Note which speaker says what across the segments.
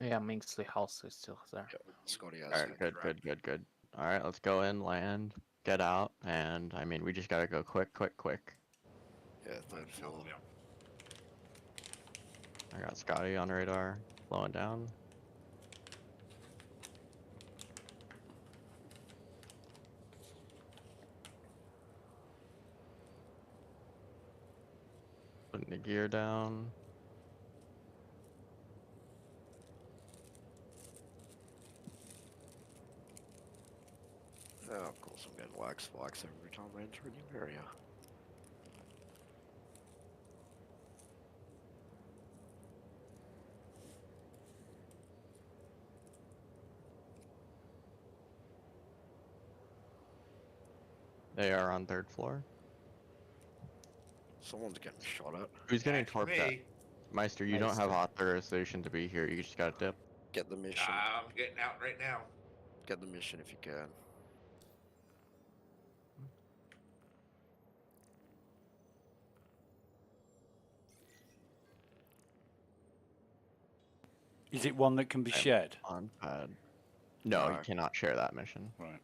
Speaker 1: Yeah, Mingsley House is still there.
Speaker 2: Yep. Scotty has
Speaker 3: Alright,
Speaker 2: it.
Speaker 3: good. Alright, let's go in, land, get out, and I mean, we just gotta go quick.
Speaker 2: Yeah, third floor.
Speaker 4: Yeah.
Speaker 3: I got Scotty on radar, slowing down. Putting the gear down.
Speaker 2: Oh, of course I'm getting lag spikes every time I enter a new area.
Speaker 3: They are on third floor.
Speaker 2: Someone's getting shot at.
Speaker 3: Who's getting
Speaker 4: That's
Speaker 3: torped at?
Speaker 4: me.
Speaker 3: Meister, you don't have
Speaker 1: Meister.
Speaker 3: authorization to be here. You just gotta dip.
Speaker 2: Get the mission.
Speaker 4: I'm getting out right now.
Speaker 2: Get the mission if you can.
Speaker 5: Is it one that can be
Speaker 3: I'm
Speaker 5: shared?
Speaker 3: On pad. No, you
Speaker 2: No.
Speaker 3: cannot share that mission.
Speaker 5: Right.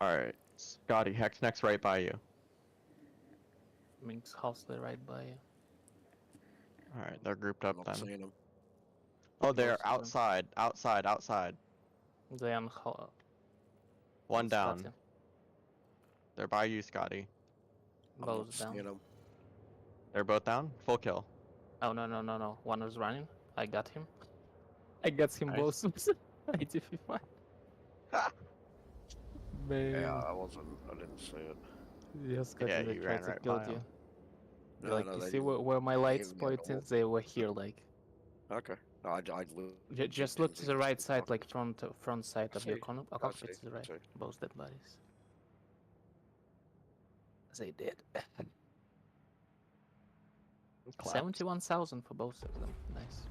Speaker 3: Alright, Scotty, Hex next right by you.
Speaker 1: Minx House, they're right by you.
Speaker 3: Alright, they're grouped
Speaker 2: I'm
Speaker 3: up
Speaker 2: not
Speaker 3: then.
Speaker 2: seeing them.
Speaker 3: Oh, they're
Speaker 1: Both of them.
Speaker 3: outside.
Speaker 1: They on
Speaker 3: One down.
Speaker 1: Scotty.
Speaker 3: They're by you, Scotty.
Speaker 2: I'm
Speaker 1: Both
Speaker 2: not
Speaker 1: down.
Speaker 2: seeing them.
Speaker 3: They're both down? Full kill.
Speaker 1: Oh no. One was running. I got him. I got him
Speaker 3: Nice.
Speaker 1: both. 85. Man.
Speaker 2: Yeah, I didn't see it.
Speaker 1: Yes, Scotty,
Speaker 3: Yeah,
Speaker 1: they
Speaker 3: you
Speaker 1: tried
Speaker 3: ran
Speaker 1: to
Speaker 3: right
Speaker 1: kill
Speaker 3: by
Speaker 1: you.
Speaker 3: him.
Speaker 2: No,
Speaker 1: Like,
Speaker 2: no,
Speaker 1: you
Speaker 2: they
Speaker 1: see
Speaker 2: didn't
Speaker 1: where my lights
Speaker 2: hit me at
Speaker 1: pointed?
Speaker 2: all.
Speaker 1: They were here, like.
Speaker 2: Okay. No, I
Speaker 1: Just look to the right side, like front side of your cockpit to the right. Both dead bodies. They did.
Speaker 3: Claps.
Speaker 1: 71,000 for both of them. Nice.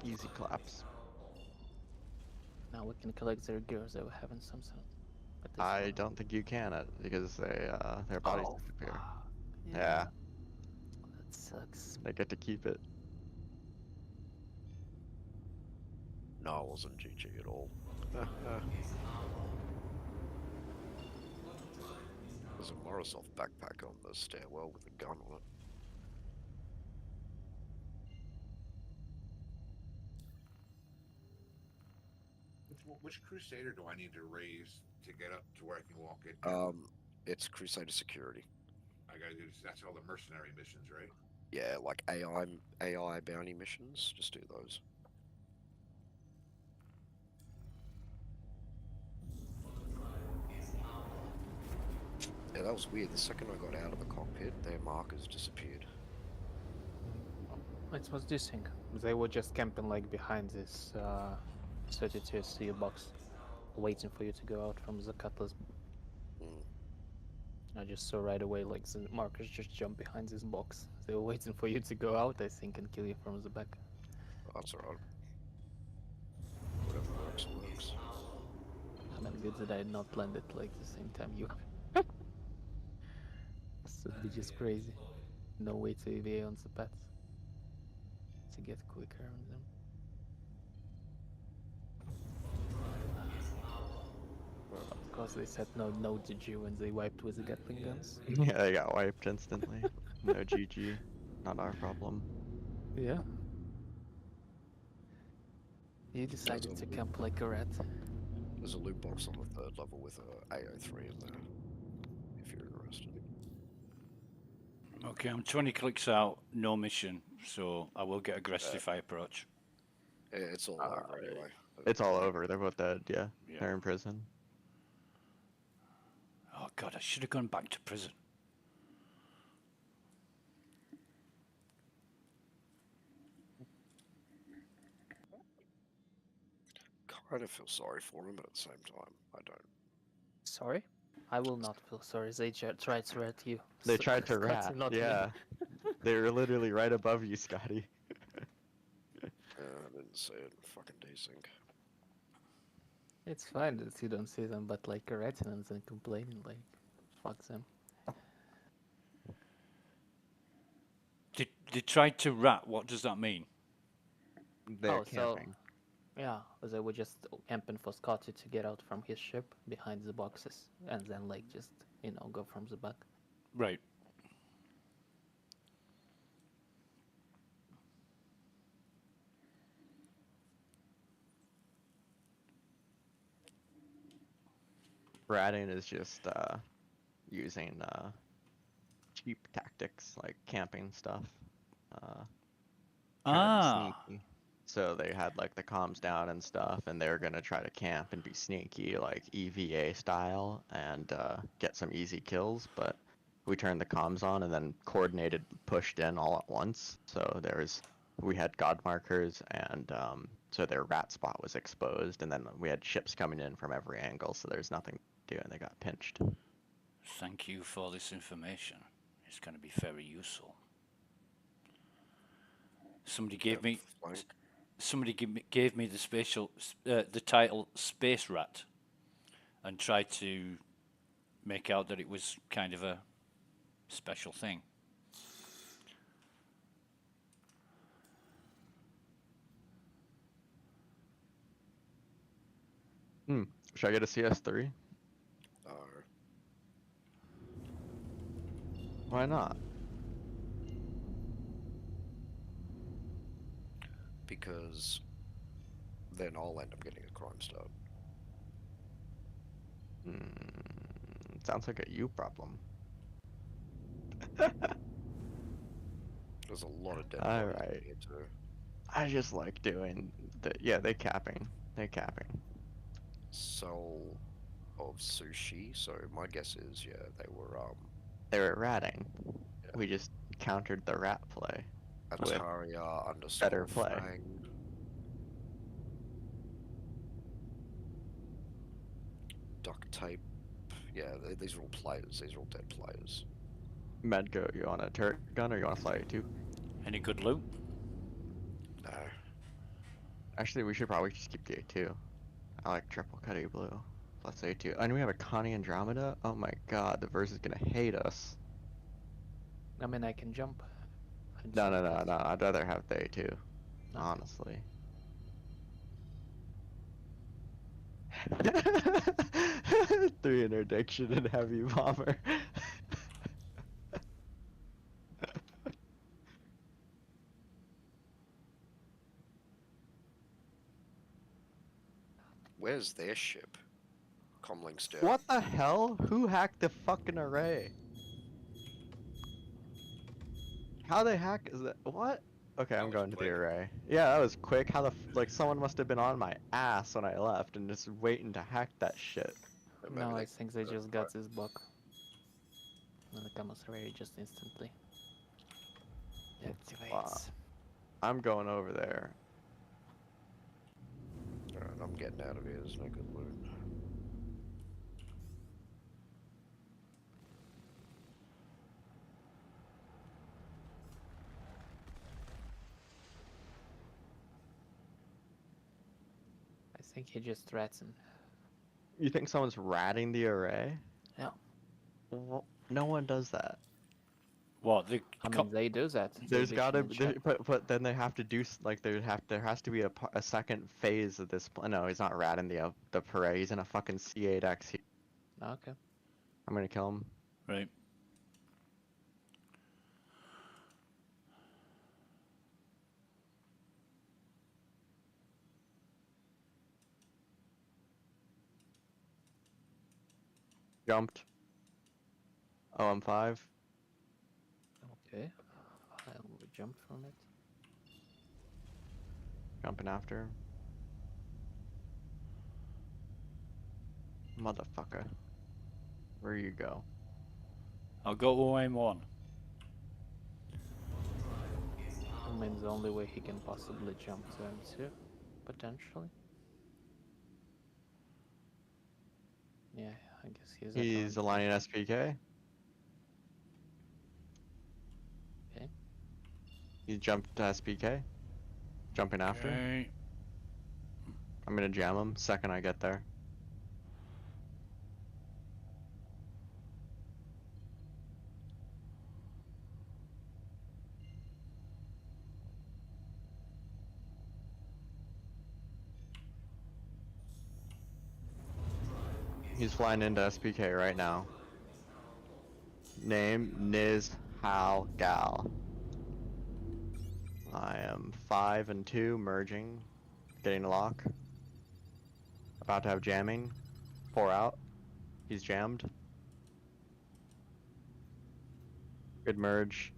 Speaker 3: Easy claps.
Speaker 1: Now we can collect their gears. They were having some sort.
Speaker 3: I don't think you can because their bodies disappear.
Speaker 1: Fuck.
Speaker 3: Yeah.
Speaker 1: That sucks.
Speaker 3: They get to keep it.
Speaker 2: No, it wasn't GG at all. There's a Morozov backpack on the stairwell with a gun on it.
Speaker 4: Which Crusader do I need to raise to get up to where I can walk it?
Speaker 2: It's Crusader Security.
Speaker 4: I gotta do this. That's all the mercenary missions, right?
Speaker 2: Yeah, like AI bounty missions. Just do those. Yeah, that was weird. The second I got out of the cockpit, their markers disappeared.
Speaker 1: It was this thing. They were just camping like behind this 32 steel box, waiting for you to go out from the cutlass. I just saw right away like the markers just jump behind this box. They were waiting for you to go out, I think, and kill you from the back.
Speaker 2: Oh, that's alright. Whatever works, works.
Speaker 1: I'm good that I had not landed like the same time you. This would be just crazy. No way to EVA on the paths to get quicker on them. Of course, they said no GG when they wiped with the Gatling guns.
Speaker 3: Yeah, they got wiped instantly. No GG. Not our problem.
Speaker 1: Yeah. You decided to camp like a rat.
Speaker 2: There's a loot box on the 3rd level with a AO3 in there, if you're interested.
Speaker 5: Okay, I'm 20 clicks out, no mission, so I will get aggressive if I approach.
Speaker 2: Yeah, it's all over anyway.
Speaker 3: It's all over. They're both dead. Yeah. They're in prison.
Speaker 5: Oh god, I should have gone back to prison.
Speaker 2: Kind of feel sorry for him, but at the same time, I don't.
Speaker 1: Sorry? I will not feel sorry. They tried to rat you.
Speaker 3: They tried to rat. Yeah. They were literally right above you, Scotty.
Speaker 2: I didn't see it. Fucking desync.
Speaker 1: It's fine that you don't see them, but like ratting and then complaining, like, fuck them.
Speaker 5: They tried to rat, what does that mean?
Speaker 3: They're
Speaker 1: Oh, so
Speaker 3: camping.
Speaker 1: yeah, they were just camping for Scotty to get out from his ship behind the boxes, and then like just go from the back.
Speaker 5: Right.
Speaker 3: Ratting is just using cheap tactics like camping stuff. Trying to be sneaky. So they had like the comms down and stuff, and they were gonna try to camp and be sneaky, like EVA style, and get some easy kills. But we turned the comms on and then coordinated, pushed in all at once. So we had god markers, and so their rat spot was exposed, and then we had ships coming in from every angle. So there's nothing to do, and they got pinched.
Speaker 5: Thank you for this information. It's going to be very useful. Somebody gave me the title Space Rat, and tried to make out that it was kind of a special thing.
Speaker 3: Should I get a CS3? Why not?
Speaker 2: Because then I'll end up getting a crime start.
Speaker 3: Sounds like a you problem.
Speaker 2: There's a lot of dead
Speaker 3: All
Speaker 2: bodies
Speaker 3: right.
Speaker 2: here too.
Speaker 3: I just like doing the they capping. They capping.
Speaker 2: Soul of sushi. So my guess is
Speaker 3: They were ratting.
Speaker 2: Yeah.
Speaker 3: We just countered the rat play.
Speaker 2: Ataria underscore
Speaker 3: better play.
Speaker 2: Fang. Duct tape. Yeah, these are all players. These are all dead players.
Speaker 3: Medgo, you want a turret gun or you want to fly A2?
Speaker 5: Any good loot?
Speaker 2: No.
Speaker 3: Actually, we should probably just keep the A2. I like triple cutty blue. Plus A2. And we have a Connie Andromeda? Oh my god, the verse is gonna hate us.
Speaker 1: I mean, I can jump.
Speaker 3: No, I'd rather have the A2.
Speaker 1: Okay.
Speaker 3: Honestly. 3 interdiction and heavy bomber.
Speaker 2: Where's their ship? Comlink's down.
Speaker 3: What the hell? Who hacked the fucking array? How they hack is that? What? Okay, I'm going to the array. Yeah, that was quick. How the like someone must have been on my ass when I left and just waiting to hack that shit.
Speaker 1: No, I think they just got this bug. And the cameras array just instantly activates.
Speaker 3: Wow. I'm going over there.
Speaker 2: Alright, I'm getting out of here. There's no good loot.
Speaker 1: I think he just threatened.
Speaker 3: You think someone's ratting the array?
Speaker 1: Yeah.
Speaker 3: Well, no one does that.
Speaker 5: What?
Speaker 1: I mean, they do that.
Speaker 3: There's gotta, but then they have to do like there has to be a second phase of this. No, he's not ratting the parade. He's in a fucking C8X.
Speaker 1: Okay.
Speaker 3: I'm gonna kill him.
Speaker 5: Right.
Speaker 3: Jumped. OM5.
Speaker 1: Okay. I will jump from it.
Speaker 3: Jumping after. Motherfucker. Where you go?
Speaker 5: I'll go OM1.
Speaker 1: I mean, the only way he can possibly jump to M2, potentially. Yeah, I guess
Speaker 3: He's aligning SPK.
Speaker 1: Okay.
Speaker 3: He jumped to SPK. Jumping after.
Speaker 5: Okay.
Speaker 3: I'm gonna jam him second I get there. He's flying into SPK right now. Name Niz Hal Gal. I am 5 and 2 merging, getting a lock. About to have jamming. 4 out. He's jammed. Good merge.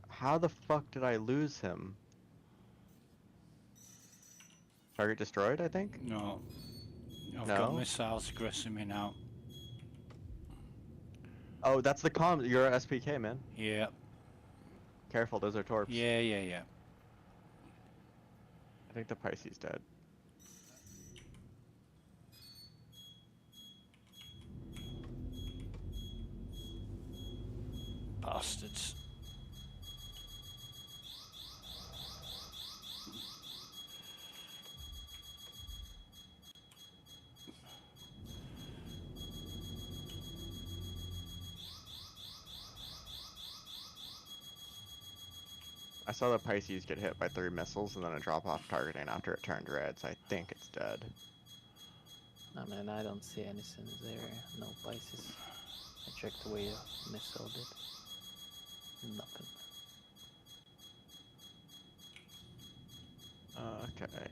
Speaker 3: How the fuck did I lose him? Target destroyed, I think?
Speaker 5: No. I've
Speaker 3: No?
Speaker 5: got missiles aggressing me now.
Speaker 3: Oh, that's the comms. You're a SPK, man.
Speaker 5: Yeah.
Speaker 3: Careful, those are torps.
Speaker 5: Yeah.
Speaker 3: I think the Pisces dead.
Speaker 5: Bastards.
Speaker 3: I saw the Pisces get hit by 3 missiles and then a drop off targeting after it turned red, so I think it's dead.
Speaker 1: I mean, I don't see anything there. No Pisces. I checked where your missile did. Nothing.
Speaker 3: Okay.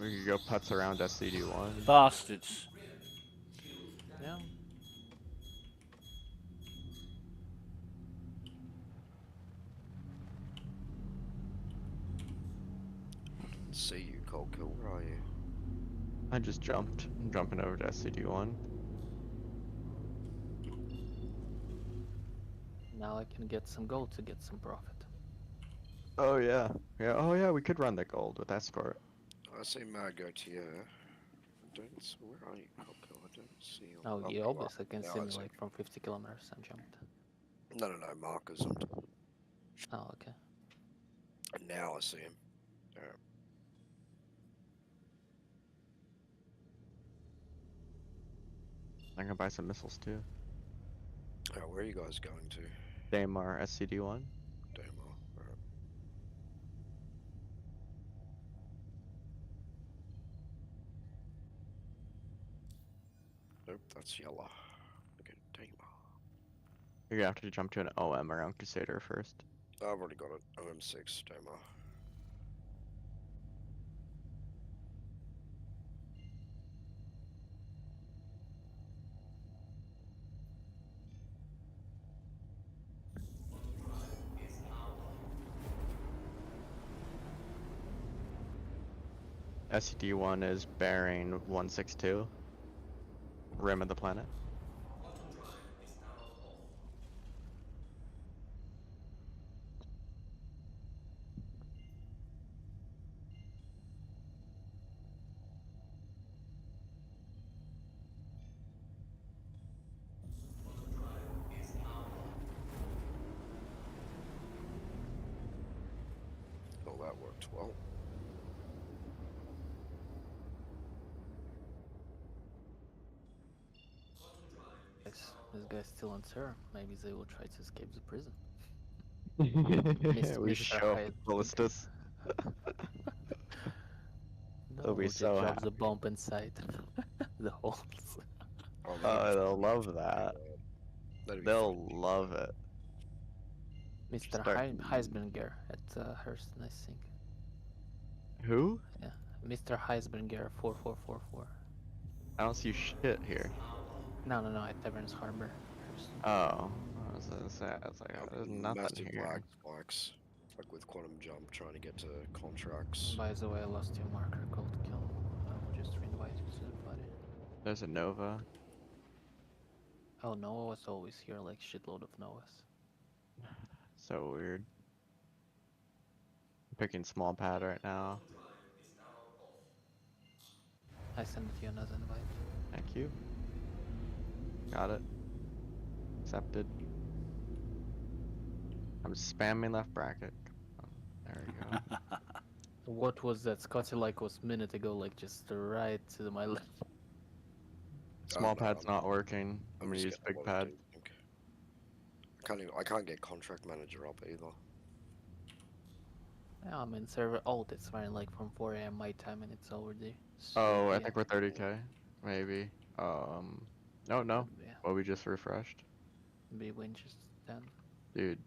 Speaker 3: We could go putts around SCD-1.
Speaker 5: Bastards.
Speaker 1: Yeah.
Speaker 2: See you, Cold Kill. Where are you?
Speaker 3: I just jumped. I'm jumping over to SCD-1.
Speaker 1: Now I can get some gold to get some profit.
Speaker 3: Oh yeah. Yeah, oh yeah, we could run the gold with escort.
Speaker 2: I see Margot to you. I don't see, where are you, Cold Kill? I don't see you.
Speaker 1: Oh, you
Speaker 2: you are.
Speaker 1: obviously can
Speaker 2: Yeah,
Speaker 1: see
Speaker 2: I
Speaker 1: me
Speaker 2: see.
Speaker 1: like from 50 kilometers. I jumped.
Speaker 2: No, markers.
Speaker 1: Oh, okay.
Speaker 2: And now I see him.
Speaker 3: I'm gonna buy some missiles too.
Speaker 2: Where are you guys going to?
Speaker 3: Daymar, SCD-1.
Speaker 2: Demo. Alright. Nope, that's yellow. Okay, Demo.
Speaker 3: You're gonna have to jump to an OM around Crusader first.
Speaker 2: I've already got it. OM6, Demo.
Speaker 3: SCD-1 is bearing 162. Rim of the planet.
Speaker 2: Oh, that worked well.
Speaker 1: This guy's still on Terra. Maybe they will try to escape the prison.
Speaker 3: We should show up with ballistas.
Speaker 1: No,
Speaker 3: They'll be
Speaker 1: we'll just
Speaker 3: so
Speaker 1: drop
Speaker 3: happy.
Speaker 1: the bomb inside the holes.
Speaker 2: Oh,
Speaker 3: They'll love that. They'll love it.
Speaker 1: Mr.
Speaker 3: Start-
Speaker 1: Heisberger at Hurston, I think.
Speaker 3: Who?
Speaker 1: Yeah, Mr. Heisberger 4444.
Speaker 3: I don't see shit here.
Speaker 1: No, at Taverns Harbor. Hurston.
Speaker 3: Oh, I was gonna say, I was like, there's nothing
Speaker 2: massive
Speaker 3: here.
Speaker 2: lag spikes. Like with Quantum Jump, trying to get to contracts.
Speaker 1: By the way, I lost your marker, Cold Kill. I will just reinvite you to the party.
Speaker 3: There's a Nova.
Speaker 1: Oh, Noah was always here, like shitload of Noahs.
Speaker 3: So weird. I'm picking small pad right now.
Speaker 1: I sent you another invite.
Speaker 3: Thank you. Got it. Accepted. I'm spamming left bracket. Come on. There we go.
Speaker 1: What was that? Scotty like was a minute ago, like just right to my left.
Speaker 3: Small
Speaker 2: no,
Speaker 3: pad's not working. I'm gonna
Speaker 2: just
Speaker 3: use
Speaker 2: getting a
Speaker 3: big
Speaker 2: lot of
Speaker 3: pad.
Speaker 2: duping. I can't get contract manager up either.
Speaker 1: Yeah, I'm in server. Oh, that's running like from 4 a.m. my time, and it's already 3
Speaker 3: Oh, I
Speaker 1: p.m.
Speaker 3: think we're 30k, maybe. No, no.
Speaker 1: Could be.
Speaker 3: Well, we just refreshed,
Speaker 1: Be winches then.
Speaker 3: dude.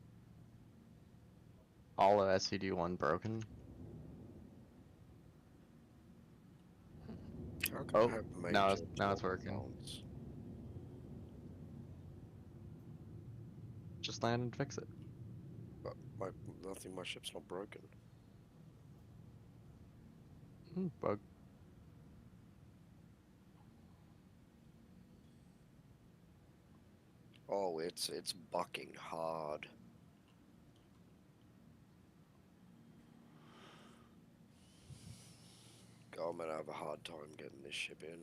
Speaker 3: All of SCD1 broken.
Speaker 2: How can
Speaker 3: Oh,
Speaker 2: I have
Speaker 3: now
Speaker 2: major
Speaker 3: now it's
Speaker 2: total
Speaker 3: working.
Speaker 2: balance?
Speaker 3: Just land and fix it.
Speaker 2: But my ship's not broken.
Speaker 3: Bug.
Speaker 2: Oh, it's bucking hard. God, I'm gonna have a hard time getting this ship in.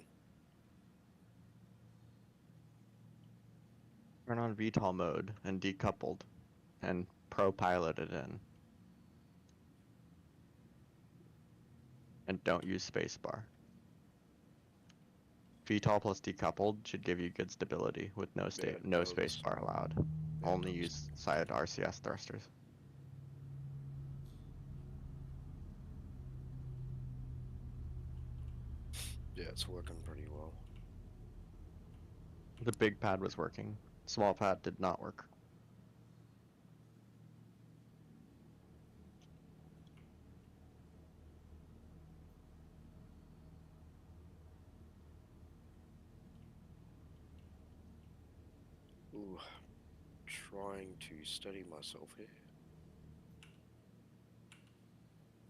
Speaker 3: Turn on VTOL mode and decoupled, and pro-pilot it in. And don't use spacebar. VTOL plus decoupled should give you good stability with no
Speaker 2: Yeah, it
Speaker 3: no
Speaker 2: does.
Speaker 3: spacebar allowed.
Speaker 2: Yeah, it
Speaker 3: Only
Speaker 2: does.
Speaker 3: use side RCS thrusters.
Speaker 2: Yeah, it's working pretty well.
Speaker 3: The big pad was working. Small pad did not work.
Speaker 2: Ooh, trying to steady myself here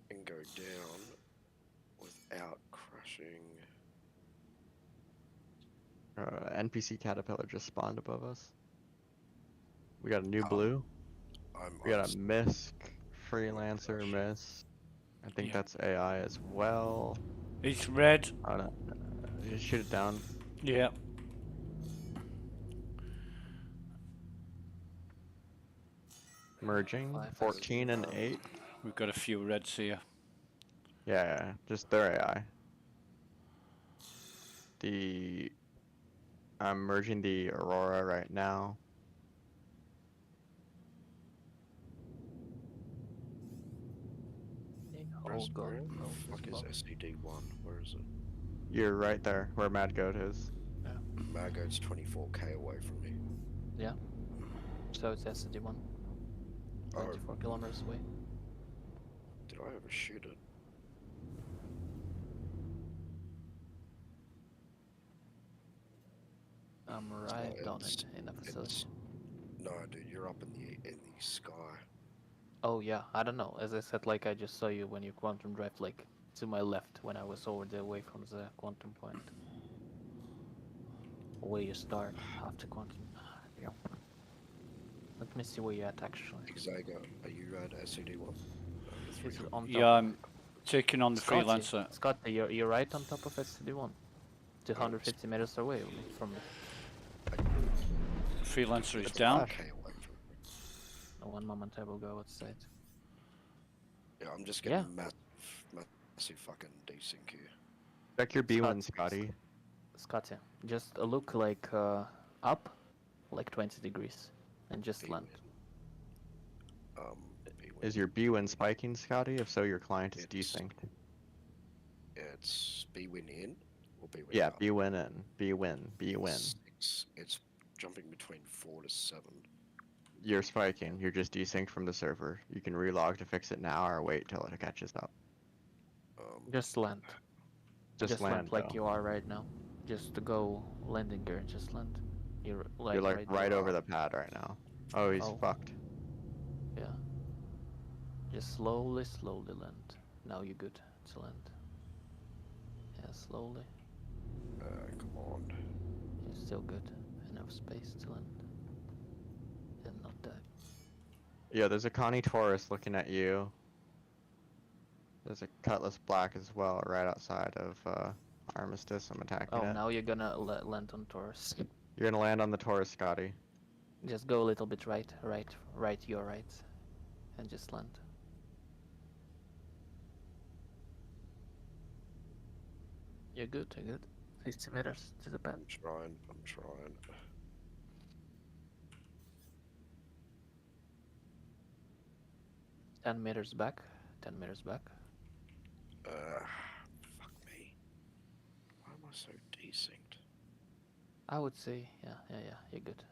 Speaker 2: and go down without crashing.
Speaker 3: NPC Caterpillar just spawned above us. We got a new
Speaker 2: Um,
Speaker 3: blue. We got a
Speaker 2: I'm
Speaker 3: MISC, Freelancer
Speaker 2: gosh.
Speaker 3: MISC. I think
Speaker 5: Yeah.
Speaker 3: that's AI as well.
Speaker 5: It's red.
Speaker 3: I don't just shoot it down.
Speaker 5: Yeah.
Speaker 3: Merging,
Speaker 1: 5
Speaker 3: 14 and 8.
Speaker 5: We've got a few reds here.
Speaker 3: Yeah, just their AI. I'm merging the Aurora right now.
Speaker 1: Oh god.
Speaker 2: Where
Speaker 1: No,
Speaker 2: the fuck is SCD1? Where is it?
Speaker 3: You're right there, where Mad Goat is.
Speaker 2: Margot's 24k away from me.
Speaker 1: Yeah. So it's SD1.
Speaker 2: Oh,
Speaker 1: 24 kilometers away.
Speaker 2: did I overshoot it?
Speaker 1: I'm right on it in the facility.
Speaker 2: No, dude, you're up in the sky.
Speaker 1: Oh yeah, I don't know. As I said, like I just saw you when you quantum drive like to my left when I was over the away from the quantum point. Where you start after quantum. Yeah. Let me see where you're at actually.
Speaker 2: Xaga, are you at SCD1?
Speaker 1: It's on top.
Speaker 5: Yeah, I'm taking on the freelancer.
Speaker 1: Scott, you're right on top of SD1. 250 meters away from me.
Speaker 5: Freelancer is
Speaker 3: It's
Speaker 5: down.
Speaker 3: flash.
Speaker 2: Okay, away from me.
Speaker 1: One moment, I will go outside.
Speaker 2: Yeah, I'm just getting massive fucking desync here.
Speaker 3: Check your B1, Scotty.
Speaker 1: Scotty, just look like up, like 20 degrees, and just land.
Speaker 3: Is your B-Win spiking, Scotty? If so, your client is
Speaker 2: It's-
Speaker 3: desynced.
Speaker 2: It's B-Win in or B-Win
Speaker 3: Yeah,
Speaker 2: out?
Speaker 3: B-Win in. B-Win. B-Win.
Speaker 2: It's jumping between 4 to 7.
Speaker 3: You're spiking. You're just desynced from the server. You can relog to fix it now or wait till it catches up.
Speaker 1: Just land.
Speaker 3: Just land
Speaker 1: like
Speaker 3: though.
Speaker 1: you are right now. Just to go landing gear, just land. You're like,
Speaker 3: You're like right over the pad right now. Oh, he's fucked.
Speaker 1: Yeah. Just slowly land. Now you're good to land. Yeah, slowly.
Speaker 2: Come on.
Speaker 1: You're still good. Enough space to land. And not die.
Speaker 3: Yeah, there's a Connie Taurus looking at you. There's a Cutlass Black as well, right outside of Armistice. I'm attacking it.
Speaker 1: Now you're gonna land on Taurus.
Speaker 3: You're gonna land on the Taurus, Scotty.
Speaker 1: Just go a little bit right, your right, and just land. You're good. 50 meters to the pad.
Speaker 2: I'm trying.
Speaker 1: 10 meters back. 10 meters back.
Speaker 2: Fuck me. Why am I so desynced?
Speaker 1: I would say, yeah, you're good.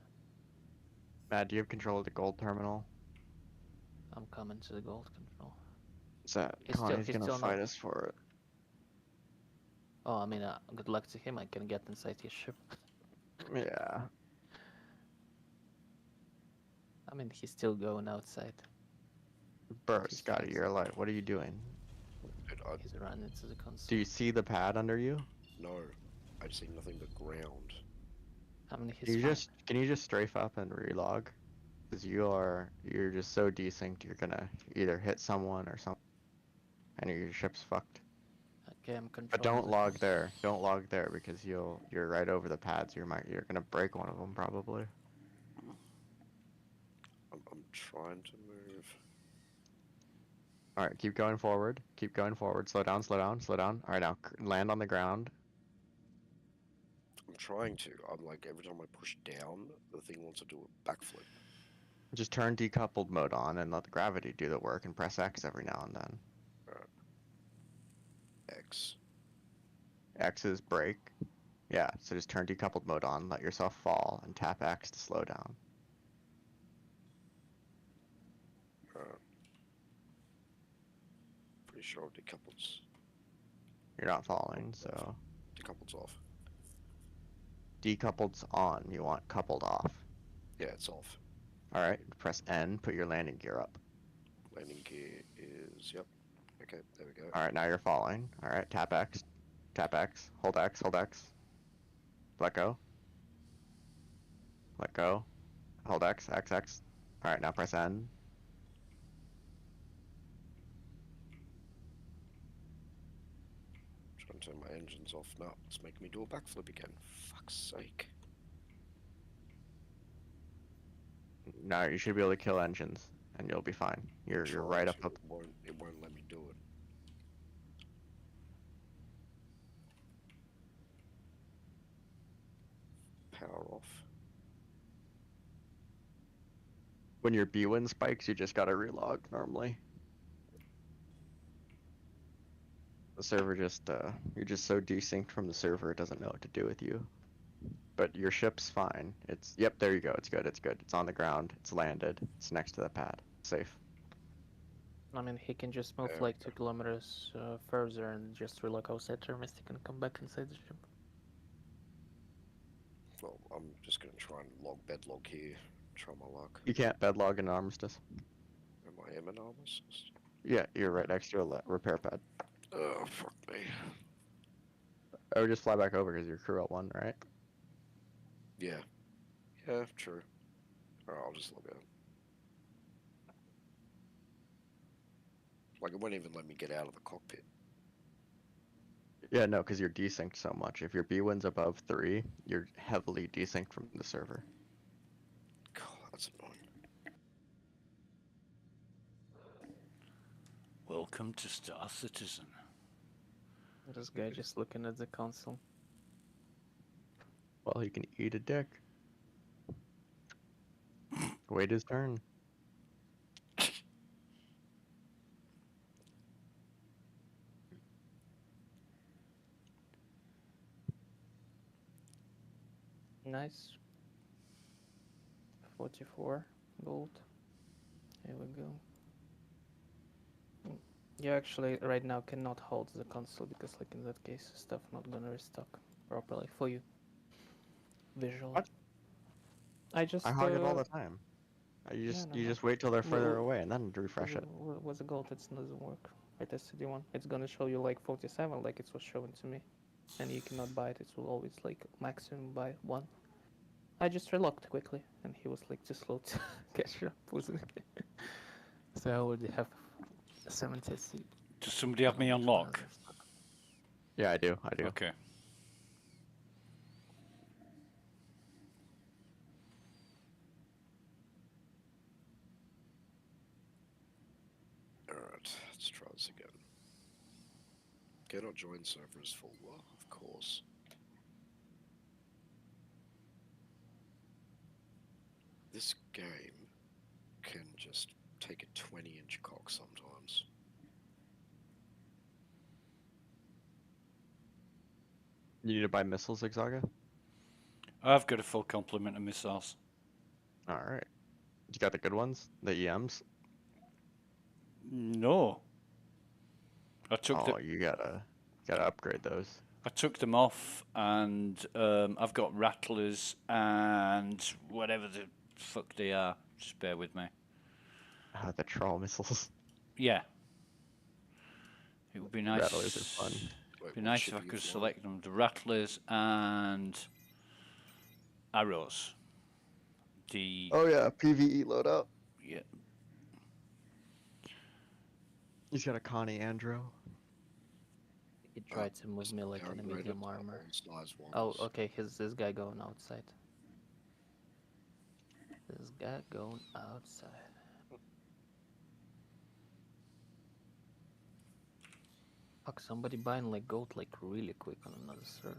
Speaker 3: Matt, do you have control of the gold terminal?
Speaker 1: I'm coming to the gold control.
Speaker 3: Is that
Speaker 1: He's
Speaker 3: Connie's
Speaker 1: still
Speaker 3: gonna
Speaker 1: not-
Speaker 3: fight us for it?
Speaker 1: Oh, I mean, good luck to him. I can get inside his ship.
Speaker 3: Yeah.
Speaker 1: I mean, he's still going outside.
Speaker 3: Bro,
Speaker 1: He's
Speaker 3: Scotty,
Speaker 1: fixed.
Speaker 3: you're alive. What are you doing?
Speaker 2: Dude,
Speaker 1: He's running into the console.
Speaker 3: Do you see the pad under you?
Speaker 2: no, I see nothing but ground.
Speaker 1: I mean, he's
Speaker 3: Can you
Speaker 1: fine.
Speaker 3: can you just strafe up and relog? Because you're just so desynced. You're gonna either hit someone or something, and your ship's fucked.
Speaker 1: Okay, I'm controlling.
Speaker 3: But don't
Speaker 1: the
Speaker 3: log
Speaker 1: console.
Speaker 3: there. Don't log there because you're right over the pads. You're gonna break one of them probably.
Speaker 2: I'm trying to move.
Speaker 3: All right, keep going forward. Keep going forward. Slow down. Slow down. Slow down. All right, now land on the ground.
Speaker 2: I'm trying to. I'm like, every time I push down, the thing wants to do a backflip.
Speaker 3: Just turn decoupled mode on and let the gravity do the work, and press X every now and then.
Speaker 2: X.
Speaker 3: X is brake. Yeah, so just turn decoupled mode on, let yourself fall, and tap X to slow down.
Speaker 2: Pretty sure decoupled's
Speaker 3: You're not falling, so
Speaker 2: decoupled's off.
Speaker 3: decoupled's on. You want coupled off.
Speaker 2: Yeah, it's off.
Speaker 3: All right, press N. Put your landing gear up.
Speaker 2: Landing gear is, yep. Okay, there we go.
Speaker 3: All right, now you're falling. All right, tap X. Tap X. Hold X. Hold X. Let go. Let go. Hold X. X. X. All right, now press N.
Speaker 2: Trying to turn my engines off now. It's making me do a backflip again. Fuck's sake.
Speaker 3: Now you should be able to kill engines, and you'll be fine. You're right up.
Speaker 2: It won't let me do it. Power off.
Speaker 3: When your B-Win spikes, you just gotta relog normally. The server just, you're just so desynced from the server, it doesn't know what to do with you. But your ship's fine. Yep, there you go, it's good, it's good. It's on the ground, it's landed, it's next to the pad. Safe.
Speaker 1: I mean, he can just move
Speaker 2: There
Speaker 1: like
Speaker 2: we
Speaker 1: 2 kilometers further and just relog outside Termistic and come back inside the ship.
Speaker 2: Well, I'm just gonna try and log bedlog here. Try my luck.
Speaker 3: You can't bedlog an armistice.
Speaker 2: Am I in an armistice?
Speaker 3: Yeah, you're right next to a repair pad.
Speaker 2: Oh, fuck me.
Speaker 3: I would just fly back over because you're crew at 1, right?
Speaker 2: Yeah. Yeah, true. Alright, I'll just log out. Like, it won't even let me get out of the cockpit.
Speaker 3: Yeah, no, because you're desynced so much. If your B-Win's above 3, you're heavily desynced from the server.
Speaker 2: God, that's annoying.
Speaker 5: Welcome to Star Citizen.
Speaker 1: This guy just looking at the console.
Speaker 3: Well, he can eat a dick. Wait his turn.
Speaker 1: Nice. 44 gold. Here we go. You actually right now cannot hold the console because like in that case stuff not gonna restock properly for you. Visually.
Speaker 3: What?
Speaker 1: I just
Speaker 3: I hog it all the time. You just wait till they're further away and then refresh it.
Speaker 1: With the gold it doesn't work. I tested one. It's gonna show you like 47 like it was showing to me. And you cannot buy it, it will always like maximum buy 1. I just relocked quickly and he was like too slow to catch up with it. So I already have 70.
Speaker 5: Does somebody have me on lock?
Speaker 3: Yeah, I do.
Speaker 5: Okay.
Speaker 2: Alright, let's try this again. Cannot join server is full. Well, of course. This game can just take a 20-inch cock sometimes.
Speaker 3: You need to buy missiles, Zigzaga?
Speaker 5: I've got a full complement of missiles.
Speaker 3: Alright. You got the good ones? The EMs?
Speaker 5: No. I took
Speaker 3: Oh, you gotta upgrade those.
Speaker 5: I took them off, and I've got rattlers and whatever the fuck they are. Just bear with me.
Speaker 3: The troll missiles.
Speaker 5: Yeah. It would be nice.
Speaker 3: Rattlers are fun.
Speaker 2: Wait,
Speaker 5: Be
Speaker 2: what
Speaker 5: nice
Speaker 2: ship
Speaker 5: if I
Speaker 2: are you
Speaker 5: could
Speaker 2: flying?
Speaker 5: select them. The rattlers and arrows. The
Speaker 3: Oh yeah, PvE loadout.
Speaker 5: yeah.
Speaker 3: He's got a Connie Andro.
Speaker 1: He tried to move me like in a medium armor. Oh, okay. Here's this guy going outside. This guy going outside. Fuck, somebody buying like gold like really quick on another server.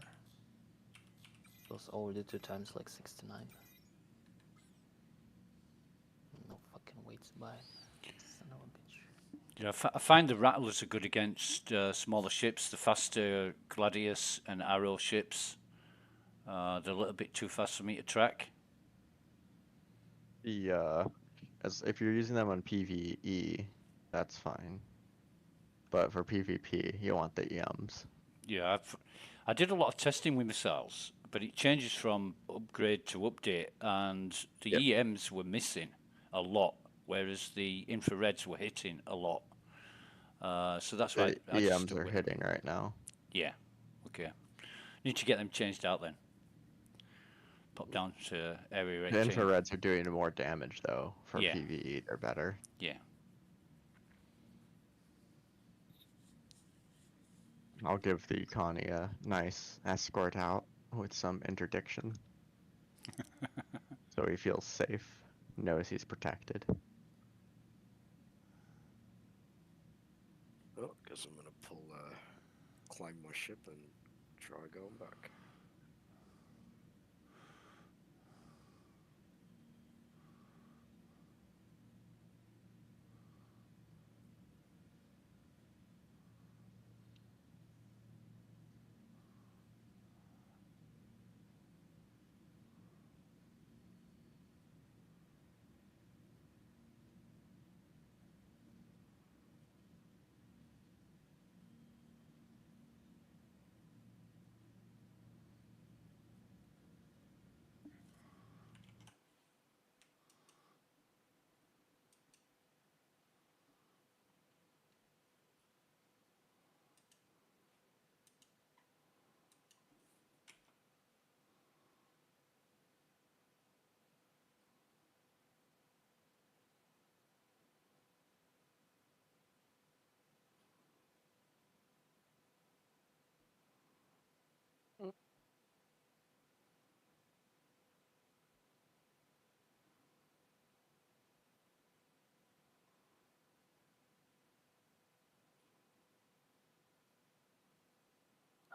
Speaker 1: It was already 2 times like 69. No fucking way to buy it. Son of a bitch.
Speaker 5: Yeah, I find the rattlers are good against smaller ships. The faster gladius and arrow ships. They're a little bit too fast for me to track.
Speaker 3: As if you're using them on PvE, that's fine. But for PvP, you want the EMs.
Speaker 5: Yeah, I did a lot of testing with missiles, but it changes from upgrade to update, and the EMs were missing a lot, whereas the infrareds were hitting a lot. So that's why
Speaker 3: The
Speaker 5: I just
Speaker 3: EMs
Speaker 5: stuck
Speaker 3: are
Speaker 5: with
Speaker 3: hitting right now.
Speaker 5: Yeah, okay. Need to get them changed out then. Pop down to area
Speaker 3: The
Speaker 5: 18.
Speaker 3: infrareds are doing more damage though. For
Speaker 5: Yeah.
Speaker 3: PvE, they're better.
Speaker 5: Yeah.
Speaker 3: I'll give the Connie a nice escort out with some interdiction. So he feels safe, knows he's protected.
Speaker 2: Oh, guess I'm gonna climb my ship and try going back.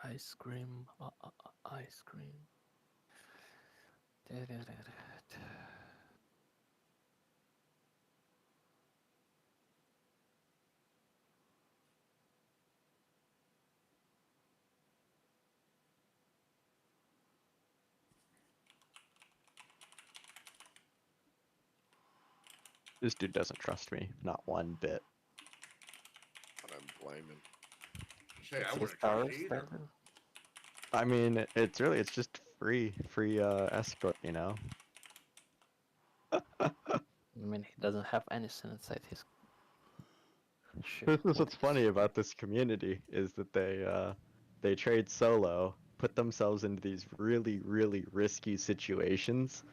Speaker 1: Ice cream, ice cream.
Speaker 3: This dude doesn't trust me, not one bit.
Speaker 2: I don't blame him.
Speaker 4: Say, I
Speaker 1: His
Speaker 4: wouldn't trust
Speaker 1: powers,
Speaker 4: you either.
Speaker 1: then.
Speaker 3: I mean, it's just free escort, you know.
Speaker 1: I mean, he doesn't have anything inside his ship.
Speaker 3: This is
Speaker 1: What
Speaker 3: what's funny about this community is that they trade solo, put themselves into these really risky situations,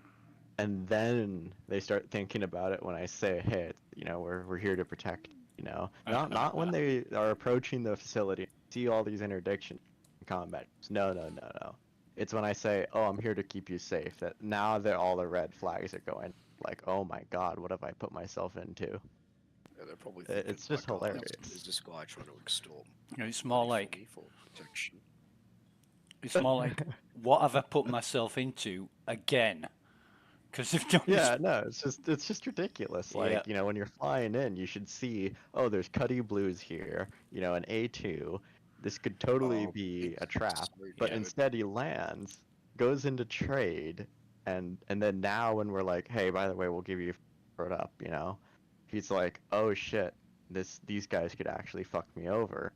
Speaker 3: and then they start thinking about it when I say, hey, you know, we're here to protect, you know, not when they are approaching the facility, see all these interdictions in combat. No. It's when I say, oh, I'm here to keep you safe. That now that all the red flags are going, like, oh my god, what have I put myself into?
Speaker 2: Yeah, they're probably thinking,
Speaker 3: It's just
Speaker 2: like, oh,
Speaker 3: hilarious.
Speaker 2: is this guy trying to extort
Speaker 5: It's more
Speaker 2: money
Speaker 5: like
Speaker 2: from me for protection?
Speaker 5: it's more like what have I put myself into again? Because they've done
Speaker 3: Yeah, no, it's just ridiculous.
Speaker 5: Yeah.
Speaker 3: Like, when you're flying in, you should see, oh, there's Cuddy Blues here, an A2. This could totally
Speaker 2: Oh,
Speaker 3: be a trap.
Speaker 2: sorry,
Speaker 3: But
Speaker 5: Yeah.
Speaker 3: instead he lands, goes into trade, and then now when we're like, hey, by the way, we'll give you it up, he's like, oh shit, these guys could actually fuck me over,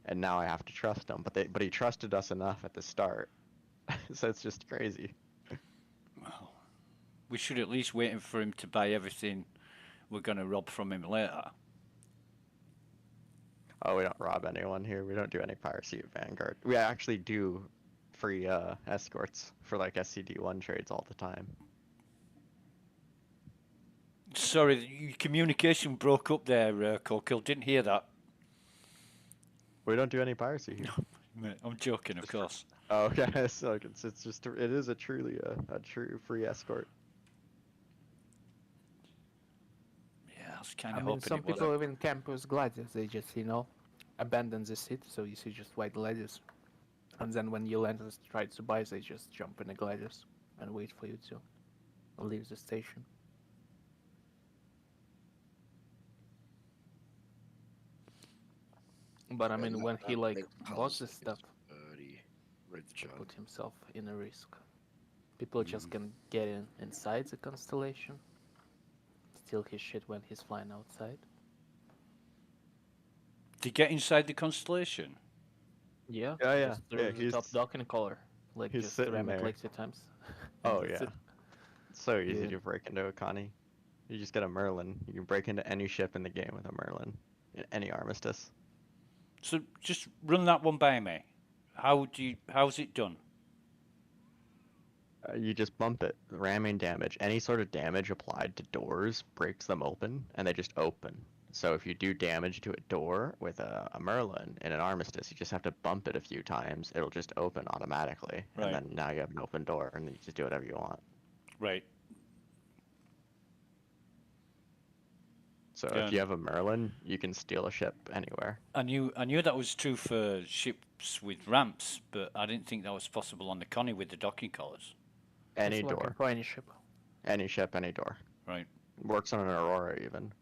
Speaker 3: and now I have to trust them. But he trusted us enough at the start, so it's just crazy.
Speaker 5: Well, we should at least wait for him to buy everything we're going to rob from him later.
Speaker 3: Oh, we don't rob anyone here. We don't do any piracy at Vanguard. We actually do free escorts for like SCD-1 trades all the time.
Speaker 5: Sorry, your communication broke up there, Kokil. Didn't hear that.
Speaker 3: We don't do any piracy here.
Speaker 5: I'm joking, of course.
Speaker 3: Oh, okay. So it's just it is a truly a true free escort.
Speaker 5: Yeah, I was kind
Speaker 1: I
Speaker 5: of
Speaker 1: mean,
Speaker 5: hoping
Speaker 1: some
Speaker 5: it wasn't.
Speaker 1: people even camp with gliders. They just, abandon the city, so you see just white gliders. And then when you land and try to buy, they just jump in the gliders and wait for you to leave the station. But I
Speaker 2: Yeah,
Speaker 1: mean, when he
Speaker 2: that
Speaker 1: like
Speaker 2: makes
Speaker 1: bought
Speaker 2: policy
Speaker 1: this stuff,
Speaker 2: he read the
Speaker 1: he
Speaker 2: job.
Speaker 1: put himself in a risk. People just can get inside the constellation, steal his shit when he's flying outside.
Speaker 5: To get inside the constellation?
Speaker 1: Yeah,
Speaker 3: Yeah.
Speaker 1: just through the top docking collar. Like,
Speaker 3: he's
Speaker 1: just
Speaker 3: sitting
Speaker 1: ram it
Speaker 3: there.
Speaker 1: like 2 times.
Speaker 3: Oh
Speaker 1: That's
Speaker 3: yeah.
Speaker 1: it.
Speaker 3: It's so easy
Speaker 1: Yeah.
Speaker 3: to break into a Connie. You just get a Merlin. You can break into any ship in the game with a Merlin in any armistice.
Speaker 5: So just run that one by me. How's it done?
Speaker 3: You just bump it. Ramming damage. Any sort of damage applied to doors breaks them open, and they just open. So if you do damage to a door with a Merlin in an armistice, you just have to bump it a few times. It'll just open automatically,
Speaker 5: Right.
Speaker 3: and then now you have an open door, and then you just do whatever you want.
Speaker 5: Right.
Speaker 3: So if you have a Merlin, you can steal a ship anywhere.
Speaker 5: I knew that was true for ships with ramps, but I didn't think that was possible on the Connie with the docking collars.
Speaker 3: Any
Speaker 1: It's working
Speaker 3: door.
Speaker 1: for any ship.
Speaker 3: Any ship, any door.
Speaker 5: Right.
Speaker 3: Works on an Aurora even.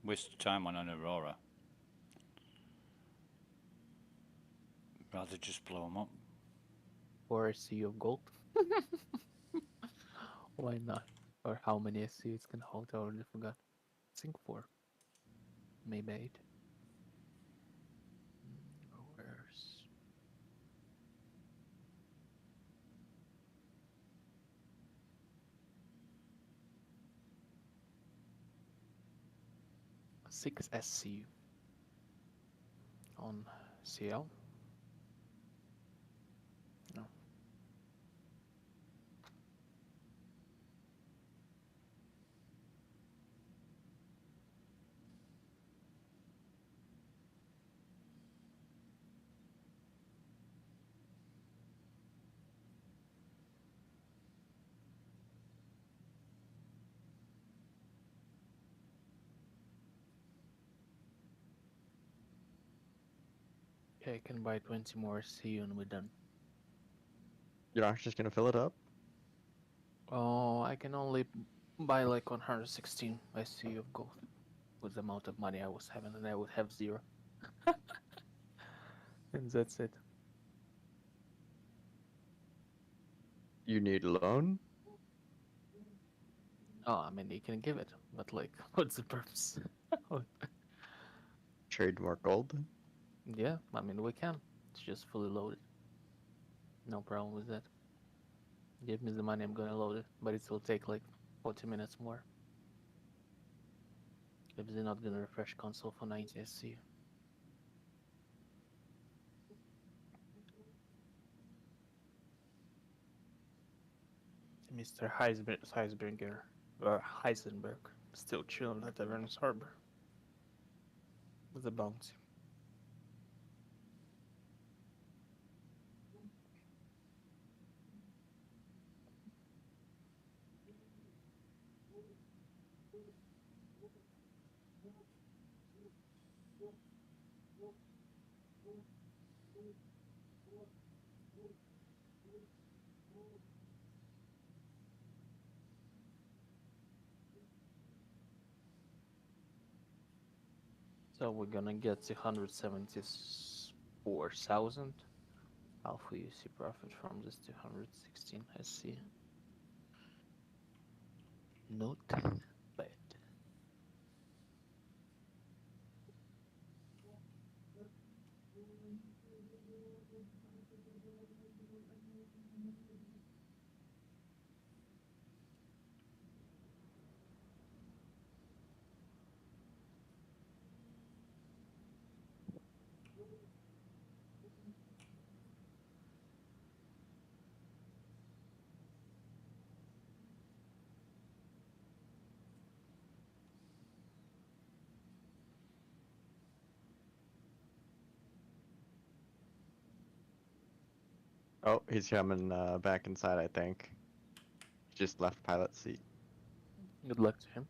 Speaker 5: Waste of time on an Aurora. Rather just blow them up.
Speaker 1: Or a sea of gold. Why not? Or how many SC it can hold, I already forgot. I think 4. Maybe 8. Where's... Six SC on CL. No. Okay, I can buy 20 more SC and we're done.
Speaker 3: You're not just gonna fill it up?
Speaker 1: Oh, I can only buy like 116 SC of gold with the amount of money I was having, and I would have 0. And that's it.
Speaker 3: You need a loan?
Speaker 1: Oh, I mean, you can give it, but like, what's the purpose?
Speaker 3: Trade more gold?
Speaker 1: Yeah, I mean, we can. It's just fully loaded. No problem with that. Give me the money, I'm gonna load it, but it will take like 40 minutes more. If they're not gonna refresh console for 90 SC. Mr. Heisenberg still chilling at Avernus Harbor with a bounty. So we're gonna get 274,000 alpha UC profit from this 216 SC. Not bad.
Speaker 3: Oh, he's coming back inside, I think. Just left pilot seat.
Speaker 1: Good luck to him.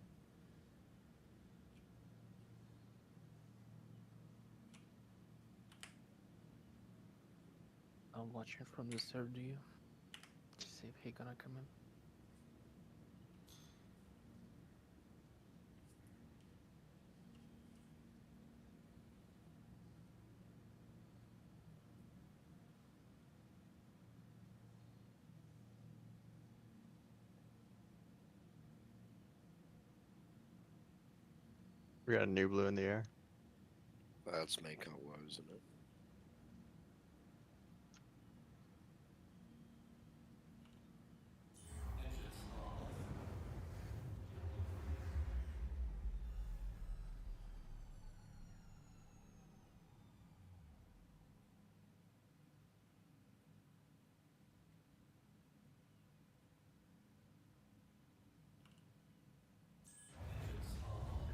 Speaker 1: I'm watching from the third view to see if he gonna come in.
Speaker 3: We got a new blue in the air.
Speaker 2: That's Mako, isn't it?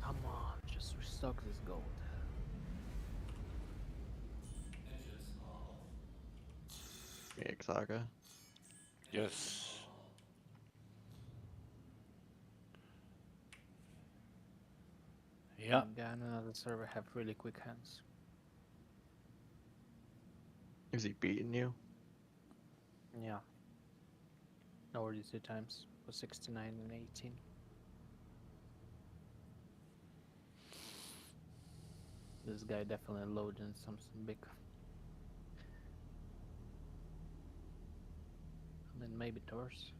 Speaker 1: Come on, just restock this gold.
Speaker 3: Saga.
Speaker 5: Yes. Yeah.
Speaker 1: Yeah, and another server have really quick hands.
Speaker 3: Is he beating you?
Speaker 1: Yeah. Already 2 times for 69 and 18. This guy definitely loading something big. I mean, maybe Taurus.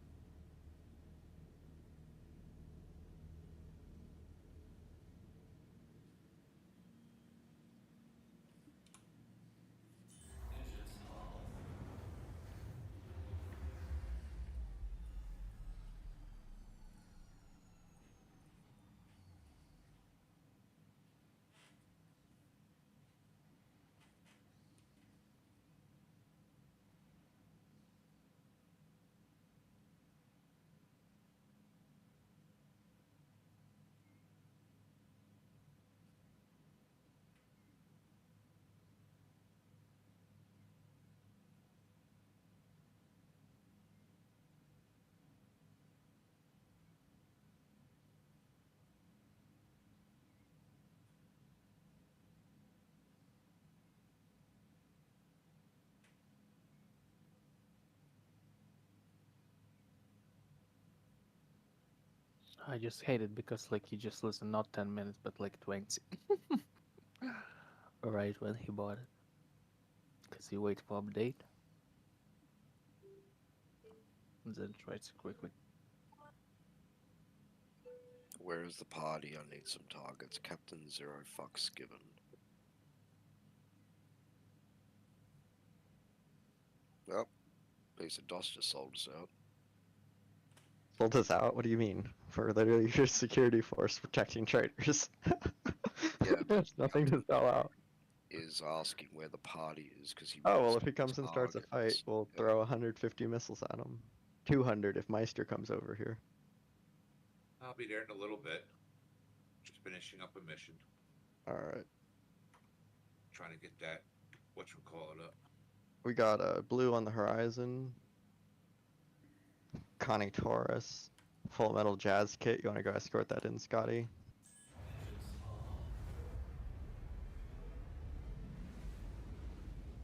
Speaker 1: I just hate it because like you just listen not 10 minutes but like 20. Right when he bought it. Because he wait for update. And then tries to quickly.
Speaker 2: Where is the party? I need some targets. Captain Zero fucks given. Well, piece of DOS just sold us out.
Speaker 3: Sold us out? What do you mean? For literally your security force protecting traders.
Speaker 2: Yeah,
Speaker 3: There's nothing to sell out.
Speaker 2: Is asking where the party is because he.
Speaker 3: Oh,
Speaker 2: wants
Speaker 3: well, if he comes and starts a fight,
Speaker 2: targets.
Speaker 3: we'll
Speaker 2: Yeah.
Speaker 3: throw 150 missiles at him. 200 if Meister comes over here.
Speaker 4: I'll be there in a little bit. Just finishing up a mission.
Speaker 3: Alright.
Speaker 4: Trying to get that whatchamacallit up.
Speaker 3: We got a blue on the horizon. Connie Taurus. Full metal jazz kit. You want to go escort that in, Scotty?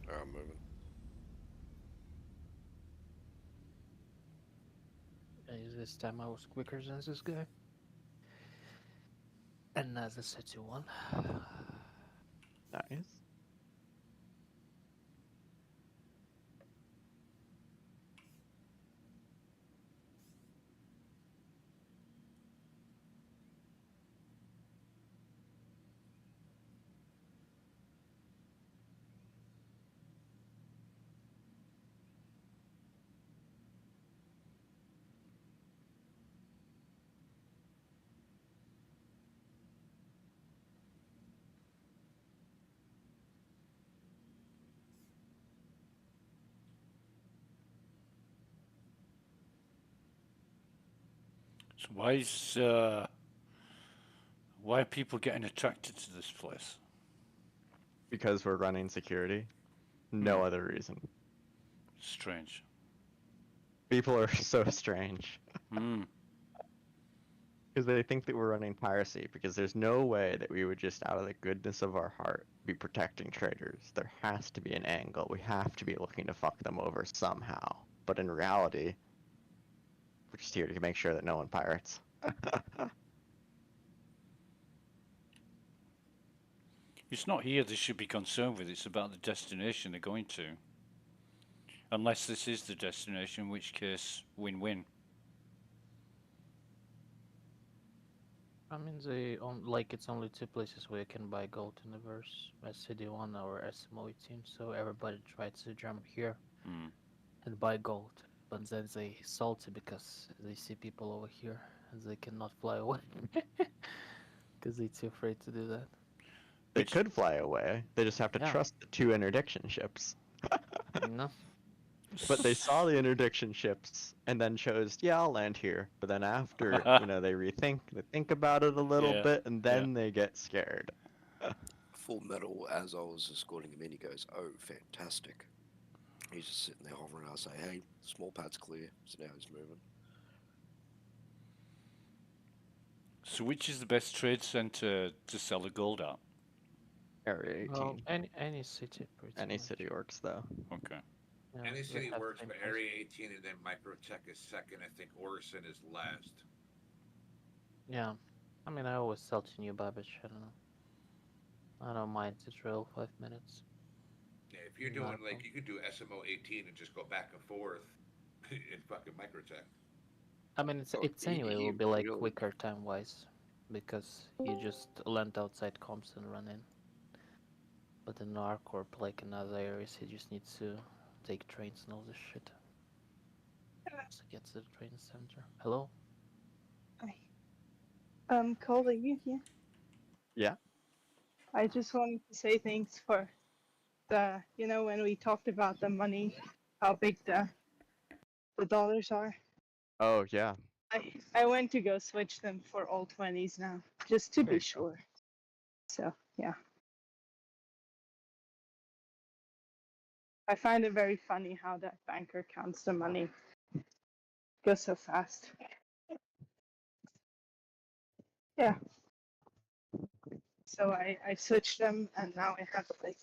Speaker 2: I'm moving.
Speaker 1: This time I was quicker than this guy. Another city one.
Speaker 3: Nice.
Speaker 5: So why are people getting attracted to this place?
Speaker 3: Because we're running security. No other reason.
Speaker 5: Strange.
Speaker 3: People are so strange.
Speaker 5: Hmm.
Speaker 3: Because they think that we're running piracy, because there's no way that we would just out of the goodness of our heart be protecting traders. There has to be an angle. We have to be looking to fuck them over somehow. But in reality, we're just here to make sure that no one pirates.
Speaker 5: It's not here they should be concerned with, it's about the destination they're going to. Unless this is the destination, in which case, win-win.
Speaker 1: I mean, it's only two places where you can buy gold in the verse, SCD1 or SMO18. So everybody tries to jump here and buy gold, but then they salty because they see people over here and they cannot fly away because they're too afraid to do that.
Speaker 3: They could fly away. They just have to trust the two interdiction ships.
Speaker 1: No.
Speaker 3: But they saw the interdiction ships and then chose, yeah, I'll land here. But then after, they think about it a little bit, and then they get scared.
Speaker 2: Full Metal, as I was escorting him in, he goes, "Oh, fantastic." He's just sitting there hovering. I say, "Hey, small pad's clear." So now he's moving.
Speaker 5: So which is the best trade center to sell the gold at?
Speaker 3: Area 18.
Speaker 1: Well, any city, pretty
Speaker 3: Any
Speaker 1: much.
Speaker 3: city works, though.
Speaker 5: Okay.
Speaker 1: Yeah,
Speaker 4: Any
Speaker 1: they
Speaker 4: city
Speaker 1: have
Speaker 4: works,
Speaker 1: same
Speaker 4: but
Speaker 1: price.
Speaker 4: Area 18 and then Microtech is second. I think Orison is last.
Speaker 1: Yeah, I mean, I always sell to New Babbage. I don't know. I don't mind to drill 5 minutes.
Speaker 4: Yeah, if you're
Speaker 1: Not
Speaker 4: doing
Speaker 1: a
Speaker 4: like
Speaker 1: problem.
Speaker 4: you could do SMO 18 and just go back and forth in fucking Microtech.
Speaker 1: I mean, it's
Speaker 2: Oh,
Speaker 1: anyway
Speaker 2: he
Speaker 1: will be like
Speaker 2: really-
Speaker 1: quicker time wise, because you just land outside comps and run in. But in Arc or like in other areas, you just need to take trains and all this shit. To get to the train center. Hello?
Speaker 6: Hi. Cole, are you here?
Speaker 3: Yeah.
Speaker 6: I just wanted to say thanks for the, when we talked about the money, how big the dollars are.
Speaker 3: Oh, yeah.
Speaker 6: I went to go switch them for all 20s now, just to be sure. So, yeah. I find it very funny how that banker counts the money. Goes so fast. Yeah. So I switched them and now I have like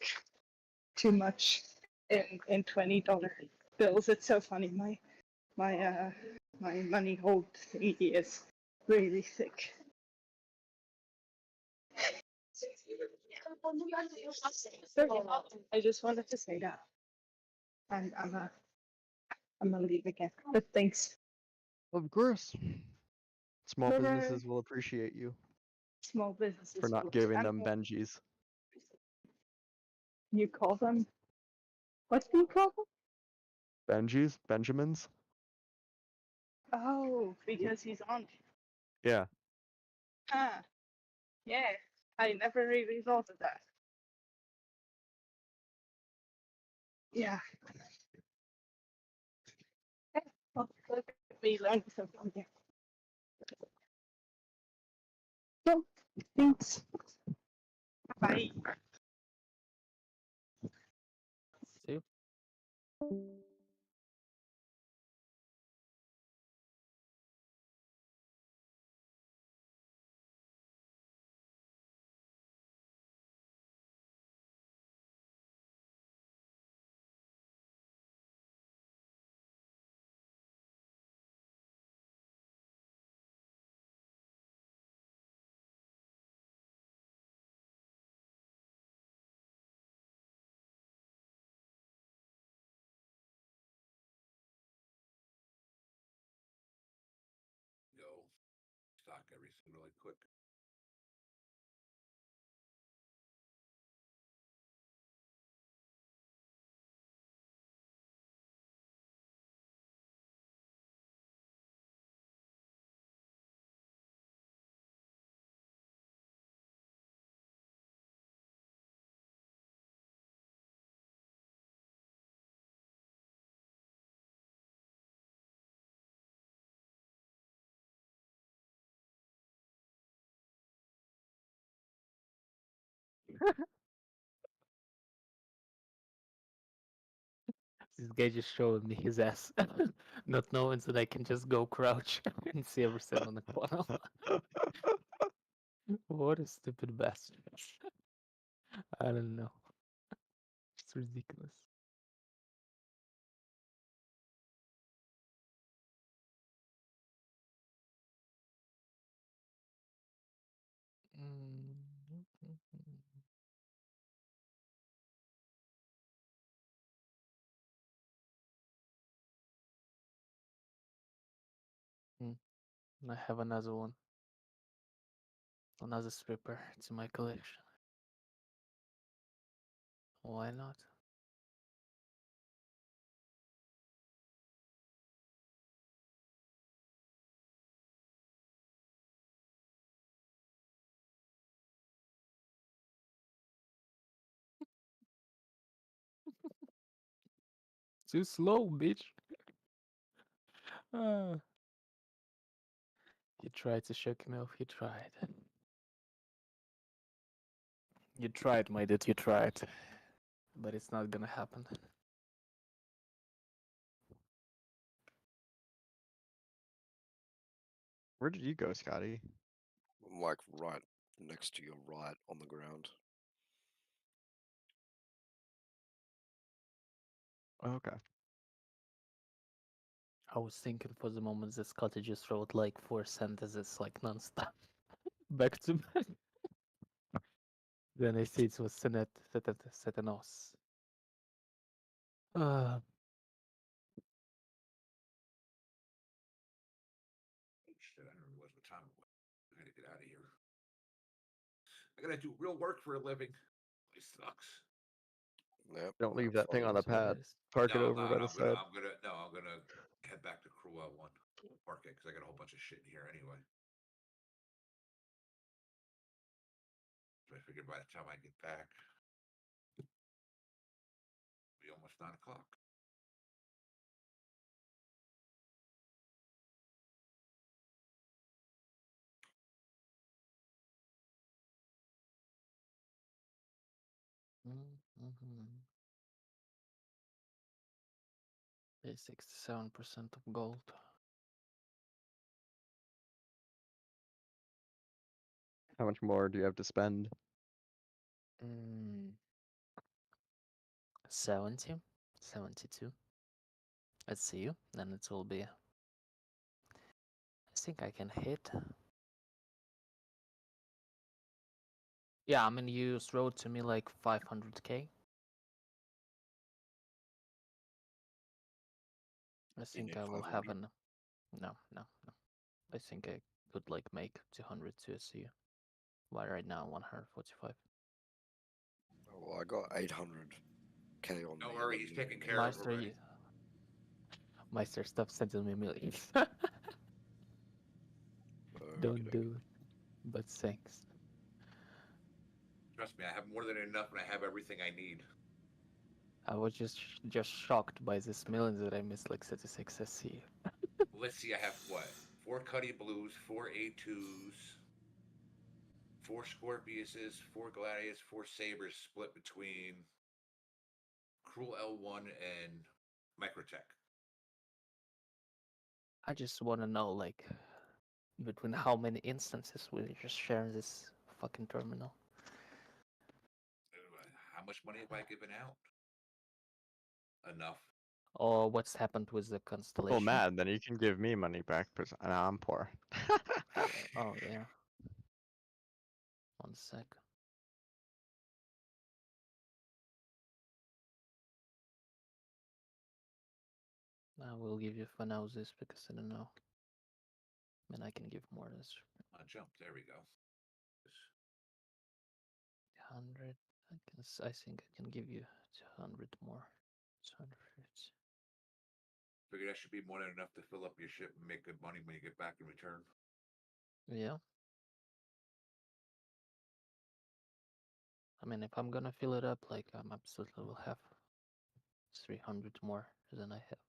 Speaker 6: too much in $20 bills. It's so funny. My money hold thingy is really thick. I just wanted to say that. And I'm gonna leave again. But thanks.
Speaker 3: Of course. Small
Speaker 6: Bye-bye.
Speaker 3: businesses will appreciate you
Speaker 6: Small businesses
Speaker 3: for not
Speaker 6: will
Speaker 3: giving
Speaker 6: stand
Speaker 3: them
Speaker 6: up.
Speaker 3: Benjis.
Speaker 6: You call them? What do you call them?
Speaker 3: Benjis? Benjamins?
Speaker 6: Oh, because he's on.
Speaker 3: Yeah.
Speaker 6: Ah, yeah. I never really thought of that. Yeah. Well, look at me learning something here. So, thanks. Bye.
Speaker 1: See you.
Speaker 4: everything really quick.
Speaker 1: This guy just showing me his ass, not knowing that I can just go crouch and see everything on the corner. What a stupid bastard. I don't know. It's ridiculous. I have another one. Another stripper. It's in my collection. Why not? Too slow, bitch. Ah. You tried to shake me off. You tried. You tried, my dude. You tried. But it's not gonna happen.
Speaker 3: Where did you go, Scotty?
Speaker 2: I'm like right next to your right on the ground.
Speaker 3: Oh, okay.
Speaker 1: I was thinking for the moment this Scotty just wrote like 4 sentences like non-stop. Back to back. Then I see it was Setanos.
Speaker 4: Oh shit, I don't realize what time it was. I gotta get out of here. I gotta do real work for a living. It sucks.
Speaker 2: Yep.
Speaker 3: Don't leave
Speaker 2: I
Speaker 3: that thing on the
Speaker 1: That's what it
Speaker 3: pad.
Speaker 1: is.
Speaker 3: Park it
Speaker 4: No,
Speaker 3: over by the side.
Speaker 4: I'm gonna head back to Crew L1. Park it because I got a whole bunch of shit in here anyway. So I figured by the time I get back, it'll be almost 9 o'clock.
Speaker 1: There's 67% of gold.
Speaker 3: How much more do you have to spend?
Speaker 1: 70, 72. Let's see you. Then it will be. I think I can hit. Yeah, I mean, you wrote to me like 500k. I think
Speaker 2: need
Speaker 1: I will have
Speaker 2: 500?
Speaker 1: an. No. I think I could like make 200 to SCU. Why right now 145?
Speaker 2: Well, I got 800k on
Speaker 4: Don't
Speaker 2: the.
Speaker 4: worry, he's taking care of
Speaker 1: Meister,
Speaker 4: already.
Speaker 1: Meister, stop sending me millions.
Speaker 2: Okey
Speaker 1: Don't
Speaker 2: dokey.
Speaker 1: do it. But thanks.
Speaker 4: Trust me, I have more than enough and I have everything I need.
Speaker 1: I was just shocked by this millions that I missed like 36 SCU.
Speaker 4: Let's see, I have what? 4 Cuddy Blues, 4 A2s, 4 Scorpiuses, 4 Gladius, 4 Sabres split between Cruel L1 and Microtech.
Speaker 1: I just want to know like between how many instances will you just share this fucking terminal?
Speaker 4: How much money have I given out? Enough.
Speaker 1: Or what's happened with the constellation?
Speaker 3: Oh, mad. Then you can give me money back. No, I'm poor.
Speaker 1: Oh yeah. 1 sec. I will give you for now this because I don't know. mean, I can give more. That's
Speaker 4: Jump. There we go.
Speaker 1: 100. I think I can give you 200 more. 250.
Speaker 4: Figure that should be more than enough to fill up your ship and make good money when you get back in return.
Speaker 1: Yeah. I mean, if I'm gonna fill it up, like, I'm absolutely will have 300 more than I have.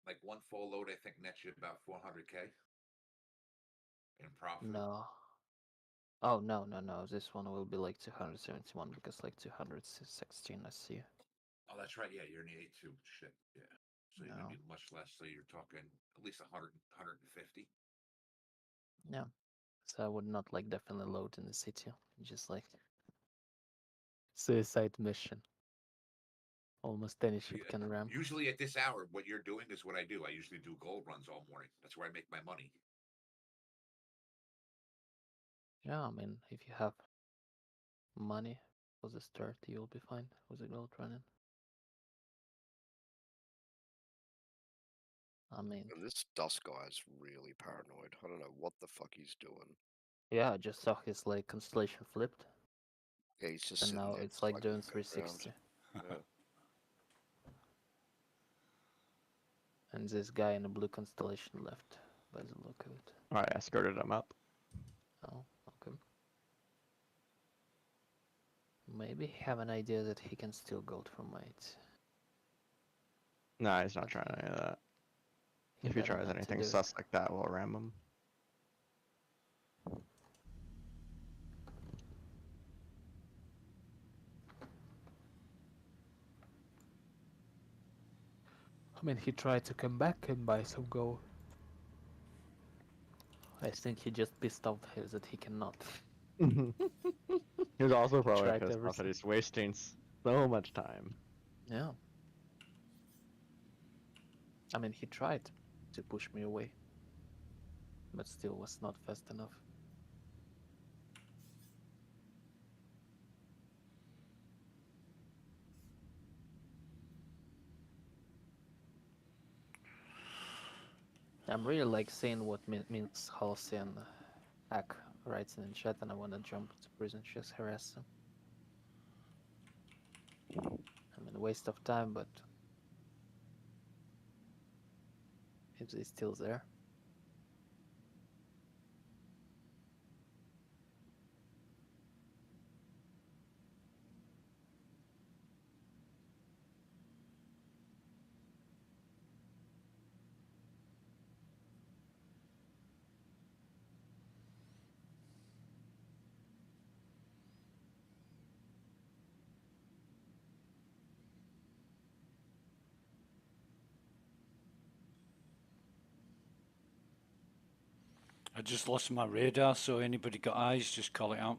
Speaker 4: Like one full load, I think nets you about 400K in profit.
Speaker 1: No. Oh, no. This one will be like 271 because like 216 I see.
Speaker 4: Oh, that's right. Yeah, you're in the A2 ship. Yeah. So you're
Speaker 1: No.
Speaker 4: gonna be much less. So you're talking at least 100, 150.
Speaker 1: Yeah. So I would not like definitely load in the city. Just like suicide mission. Almost any ship can ram.
Speaker 4: Usually at this hour, what you're doing is what I do. I usually do gold runs all morning. That's where I make my money.
Speaker 1: Yeah, I mean, if you have money for the start, you'll be fine with the gold running. I mean,
Speaker 2: And this dust guy is really paranoid. I don't know what the fuck he's doing.
Speaker 1: yeah, I just saw his like constellation flipped,
Speaker 2: Yeah, he's just
Speaker 1: and
Speaker 2: sitting
Speaker 1: now
Speaker 2: there,
Speaker 1: it's
Speaker 2: just,
Speaker 1: like doing
Speaker 2: looking around.
Speaker 1: 360.
Speaker 2: Yeah.
Speaker 1: And this guy in the blue constellation left, by the look of it.
Speaker 3: I escorted him up.
Speaker 1: Oh, okay. Maybe have an idea that he can steal gold from mates.
Speaker 3: Nah, he's not
Speaker 1: But
Speaker 3: trying any of that.
Speaker 1: he
Speaker 3: If he
Speaker 1: better
Speaker 3: tries
Speaker 1: not to
Speaker 3: anything
Speaker 1: do
Speaker 3: sus
Speaker 1: it.
Speaker 3: like that, we'll ram him.
Speaker 1: I mean, he tried to come back and buy some gold. I think he just pissed off that he cannot.
Speaker 3: He was also probably
Speaker 1: tried
Speaker 3: pissed off that
Speaker 1: everything.
Speaker 3: he's wasting so much time.
Speaker 1: Yeah. I mean, he tried to push me away, but still was not fast enough. I'm really like seeing what means Halsey and Hack writes in the chat, and I want to jump to prison, just harass them. I mean, waste of time, but if they're still there.
Speaker 5: I just lost my radar, so anybody got eyes, just call it out.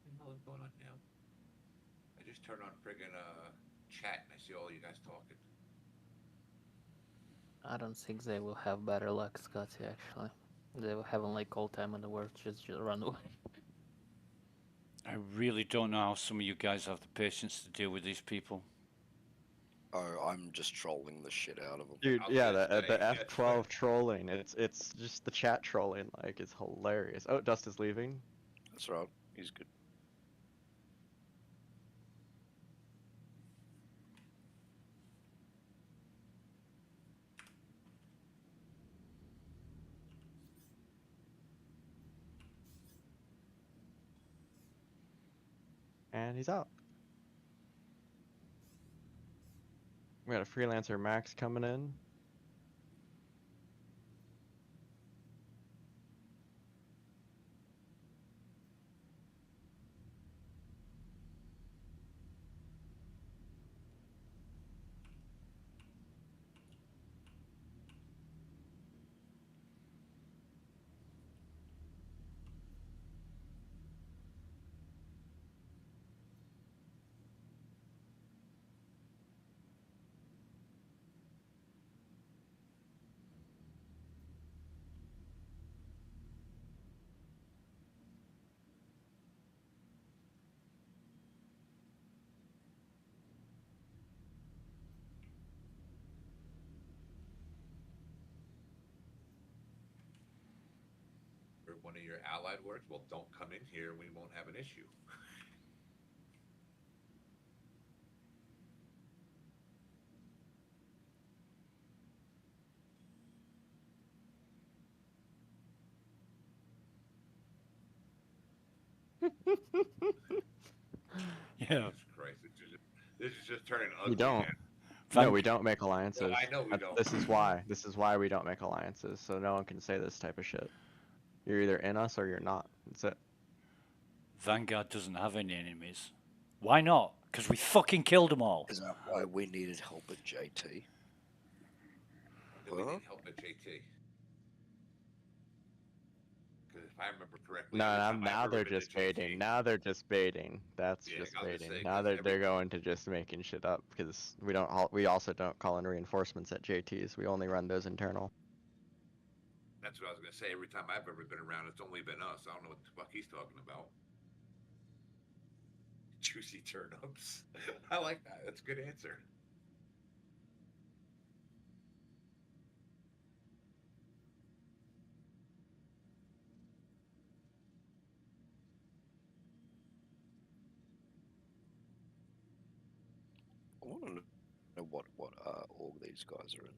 Speaker 4: What the hell is going on now? I just turned on friggin' chat and I see all you guys talking.
Speaker 1: I don't think they will have better luck, Scotty, actually. They will have like all time in the world, just run away.
Speaker 5: I really don't know how some of you guys have the patience to deal with these people.
Speaker 2: Oh, I'm just trolling the shit out of him.
Speaker 3: Dude,
Speaker 4: I was
Speaker 3: yeah,
Speaker 4: gonna
Speaker 3: the
Speaker 4: say,
Speaker 3: F12 trolling, it's just the chat trolling, like, it's hilarious. Oh, Dust is leaving.
Speaker 2: That's right. He's good.
Speaker 3: And he's out. We got a freelancer Max coming in.
Speaker 4: Or one of your allied works, well, don't come in here. We won't have an issue.
Speaker 5: Yeah.
Speaker 4: Jesus Christ, this is just turning ugly.
Speaker 3: We don't.
Speaker 4: Man.
Speaker 3: No, we don't make alliances.
Speaker 4: I know we don't.
Speaker 3: This is why. This is why we don't make alliances. So no one can say this type of shit. You're either in us or you're not. That's it.
Speaker 5: Vanguard doesn't have any enemies. Why not? Because we fucking killed them all.
Speaker 2: Is that why we needed help at JT?
Speaker 4: Do we
Speaker 2: Huh?
Speaker 4: need help at JT? Because if I remember correctly,
Speaker 3: No,
Speaker 4: every
Speaker 3: now,
Speaker 4: time I
Speaker 3: now
Speaker 4: ever
Speaker 3: they're
Speaker 4: been to
Speaker 3: just baiting.
Speaker 4: JT
Speaker 3: Now they're just baiting. That's
Speaker 4: Yeah,
Speaker 3: just
Speaker 4: I was gonna
Speaker 3: baiting.
Speaker 4: say,
Speaker 3: Now
Speaker 4: 'cause
Speaker 3: they're
Speaker 4: every-
Speaker 3: going to just making shit up because we also don't call in reinforcements at JTs. We only run those internal.
Speaker 4: That's what I was gonna say. Every time I've ever been around, it's only been us. I don't know what the fuck he's talking about. Juicy turnips. I like that. That's a good answer.
Speaker 2: I want to know what org these guys are in.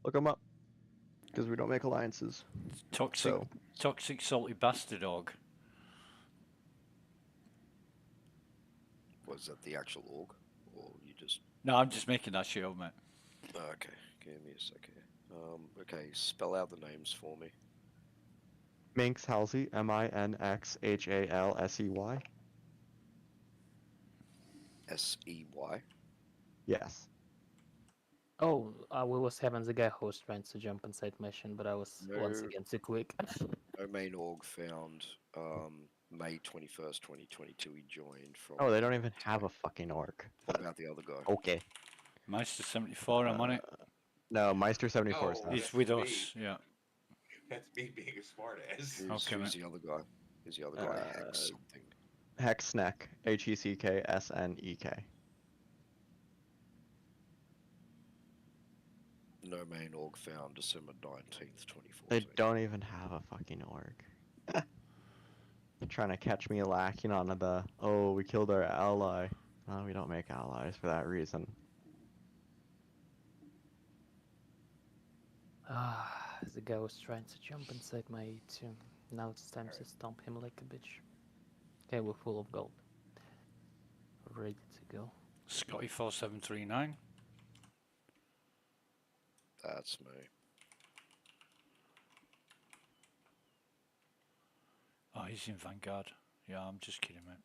Speaker 3: Look them up because we don't make alliances.
Speaker 5: Toxic,
Speaker 3: So
Speaker 5: toxic salty bastard org.
Speaker 2: Was that the actual org, or you just?
Speaker 5: No, I'm just making that shit up, mate.
Speaker 2: Okay, give me a second. Okay, spell out the names for me.
Speaker 3: Minx Halsey, MINXHALSEY.
Speaker 2: SEY.
Speaker 3: Yes.
Speaker 1: Oh, we was having the guy who was trying to jump inside mission, but I was once
Speaker 2: No.
Speaker 1: again too quick.
Speaker 2: No main org found. May 21st, 2022. He joined from.
Speaker 3: Oh, they don't even have a fucking orc.
Speaker 2: What about the other guy?
Speaker 3: Okay.
Speaker 5: Meister 74, I'm on it.
Speaker 3: No, Meister 74 is
Speaker 4: Oh,
Speaker 3: not.
Speaker 5: He's
Speaker 4: that's
Speaker 5: with
Speaker 4: me.
Speaker 5: us, yeah.
Speaker 4: That's me being a smartass.
Speaker 2: Who's
Speaker 5: mate.
Speaker 2: the other guy? Who's the other guy? Hex something.
Speaker 3: Hexneck, HECKSNEK.
Speaker 2: No main org found December 19th, 2014.
Speaker 3: They don't even have a fucking org. They're trying to catch me lacking on the, oh, we killed our ally. No, we don't make allies for that reason.
Speaker 1: The guy was trying to jump inside my A2. Now it's time to stomp him like a bitch. Okay, we're full of gold. Ready to go.
Speaker 5: Scotty 4739.
Speaker 2: That's me.
Speaker 5: Oh, he's in Vanguard. Yeah, I'm just kidding, mate.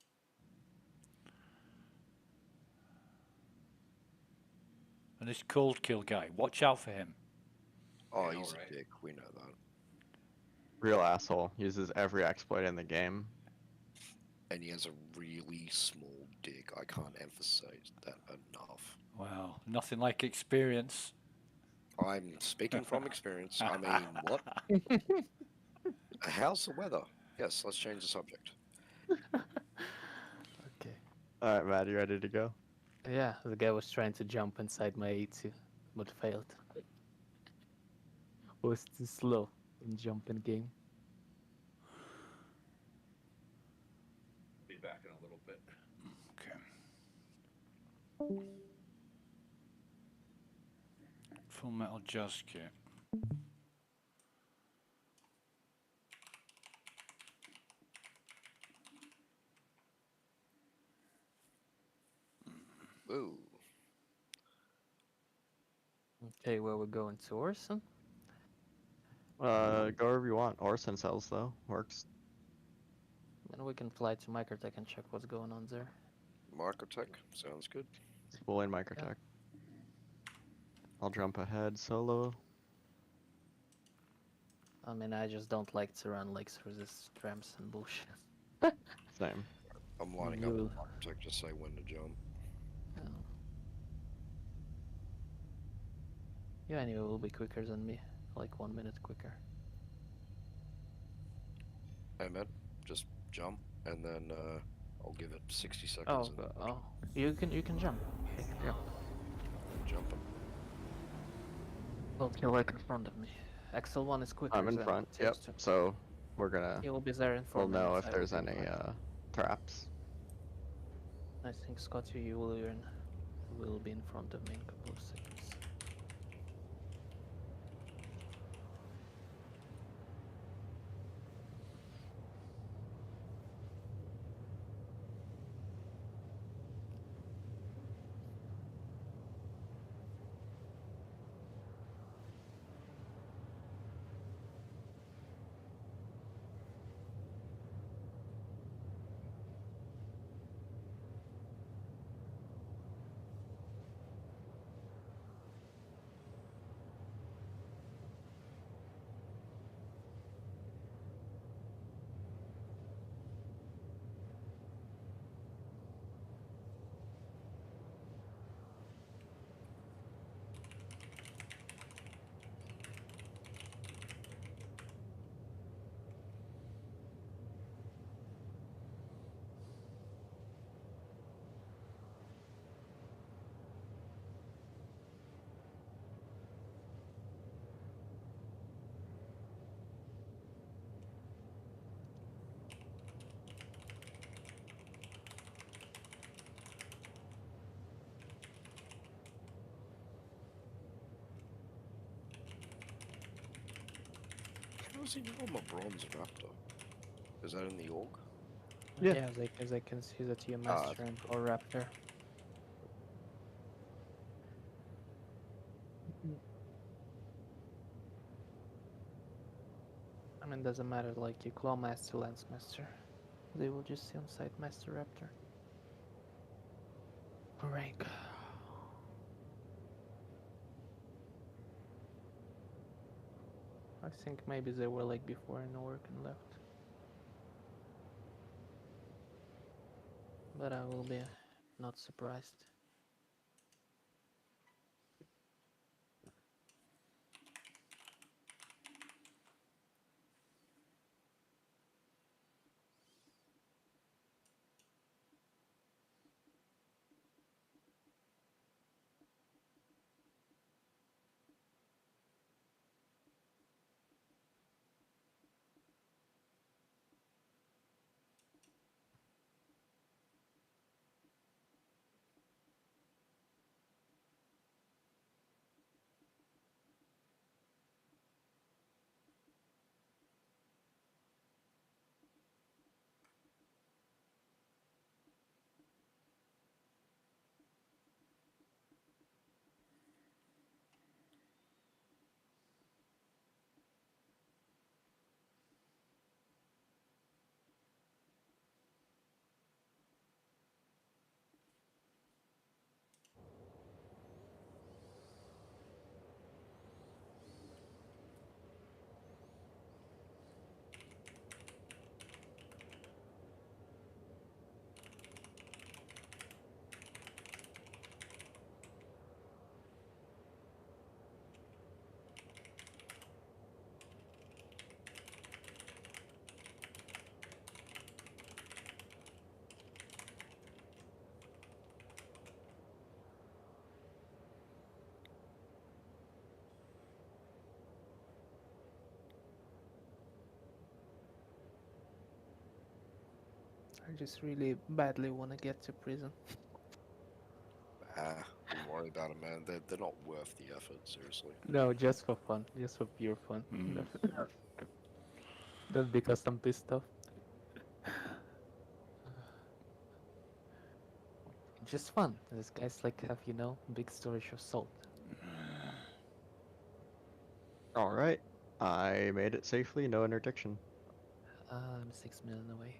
Speaker 5: And this cold kill guy, watch out for him.
Speaker 2: Oh,
Speaker 4: Yeah,
Speaker 2: he's
Speaker 4: alright.
Speaker 2: a dick. We know that.
Speaker 3: Real asshole. Uses every exploit in the game.
Speaker 2: And he has a really small dick. I can't emphasize that enough.
Speaker 5: Wow, nothing like experience.
Speaker 2: I'm speaking from experience. I mean, what? How's the weather? Yes, let's change the subject.
Speaker 1: Okay.
Speaker 3: Alright, Matt, you ready to go?
Speaker 1: Yeah, the guy was trying to jump inside my A2, but failed. Was too slow in jumping game.
Speaker 4: Be back in a little bit.
Speaker 5: Okay. Full metal jazz kit.
Speaker 2: Ooh.
Speaker 1: Okay, well, we're going to Orson.
Speaker 3: Go wherever you want. Orson sells though. Works.
Speaker 1: And we can fly to Microtech and check what's going on there.
Speaker 2: Microtech. Sounds good.
Speaker 3: Full in Microtech. I'll jump ahead solo.
Speaker 1: I mean, I just don't like to run like through this tramps and bullshit.
Speaker 3: Same.
Speaker 2: I'm lining up
Speaker 1: You-
Speaker 2: with Microtech to say when to jump.
Speaker 1: You anyway will be quicker than me, like 1 minute quicker.
Speaker 2: Hey man, just jump and then I'll give it 60 seconds.
Speaker 1: Oh,
Speaker 2: And
Speaker 1: oh, you can jump. You can jump.
Speaker 2: I'm jumping.
Speaker 1: Well, you're like in front of me. XL1 is quicker.
Speaker 3: I'm in
Speaker 1: than
Speaker 3: front. Yep.
Speaker 1: TX2.
Speaker 3: So we're gonna.
Speaker 1: He will be there in 4
Speaker 3: We'll know
Speaker 1: minutes.
Speaker 3: if
Speaker 1: I will
Speaker 3: there's
Speaker 1: be in
Speaker 3: any
Speaker 1: 5.
Speaker 3: traps.
Speaker 1: I think Scott, you will be in front of me in a couple of seconds.
Speaker 2: How is he not on my bronze raptor? Is that in the org?
Speaker 1: Yeah, as I can see that you're master and or raptor. I mean, doesn't matter. Like you claw master, lance master, they will just see on site master raptor. Rank. I think maybe they were like before in org and left. But I will be not surprised. I just really badly want to get to prison.
Speaker 2: Ah, don't worry about it, man. They're not worth the effort, seriously.
Speaker 1: No, just for fun, just for pure fun. Not because I'm pissed off. just fun. These guys like have, you know, big storage of salt.
Speaker 3: All right, I made it safely. No interdiction.
Speaker 1: I'm 6 million away.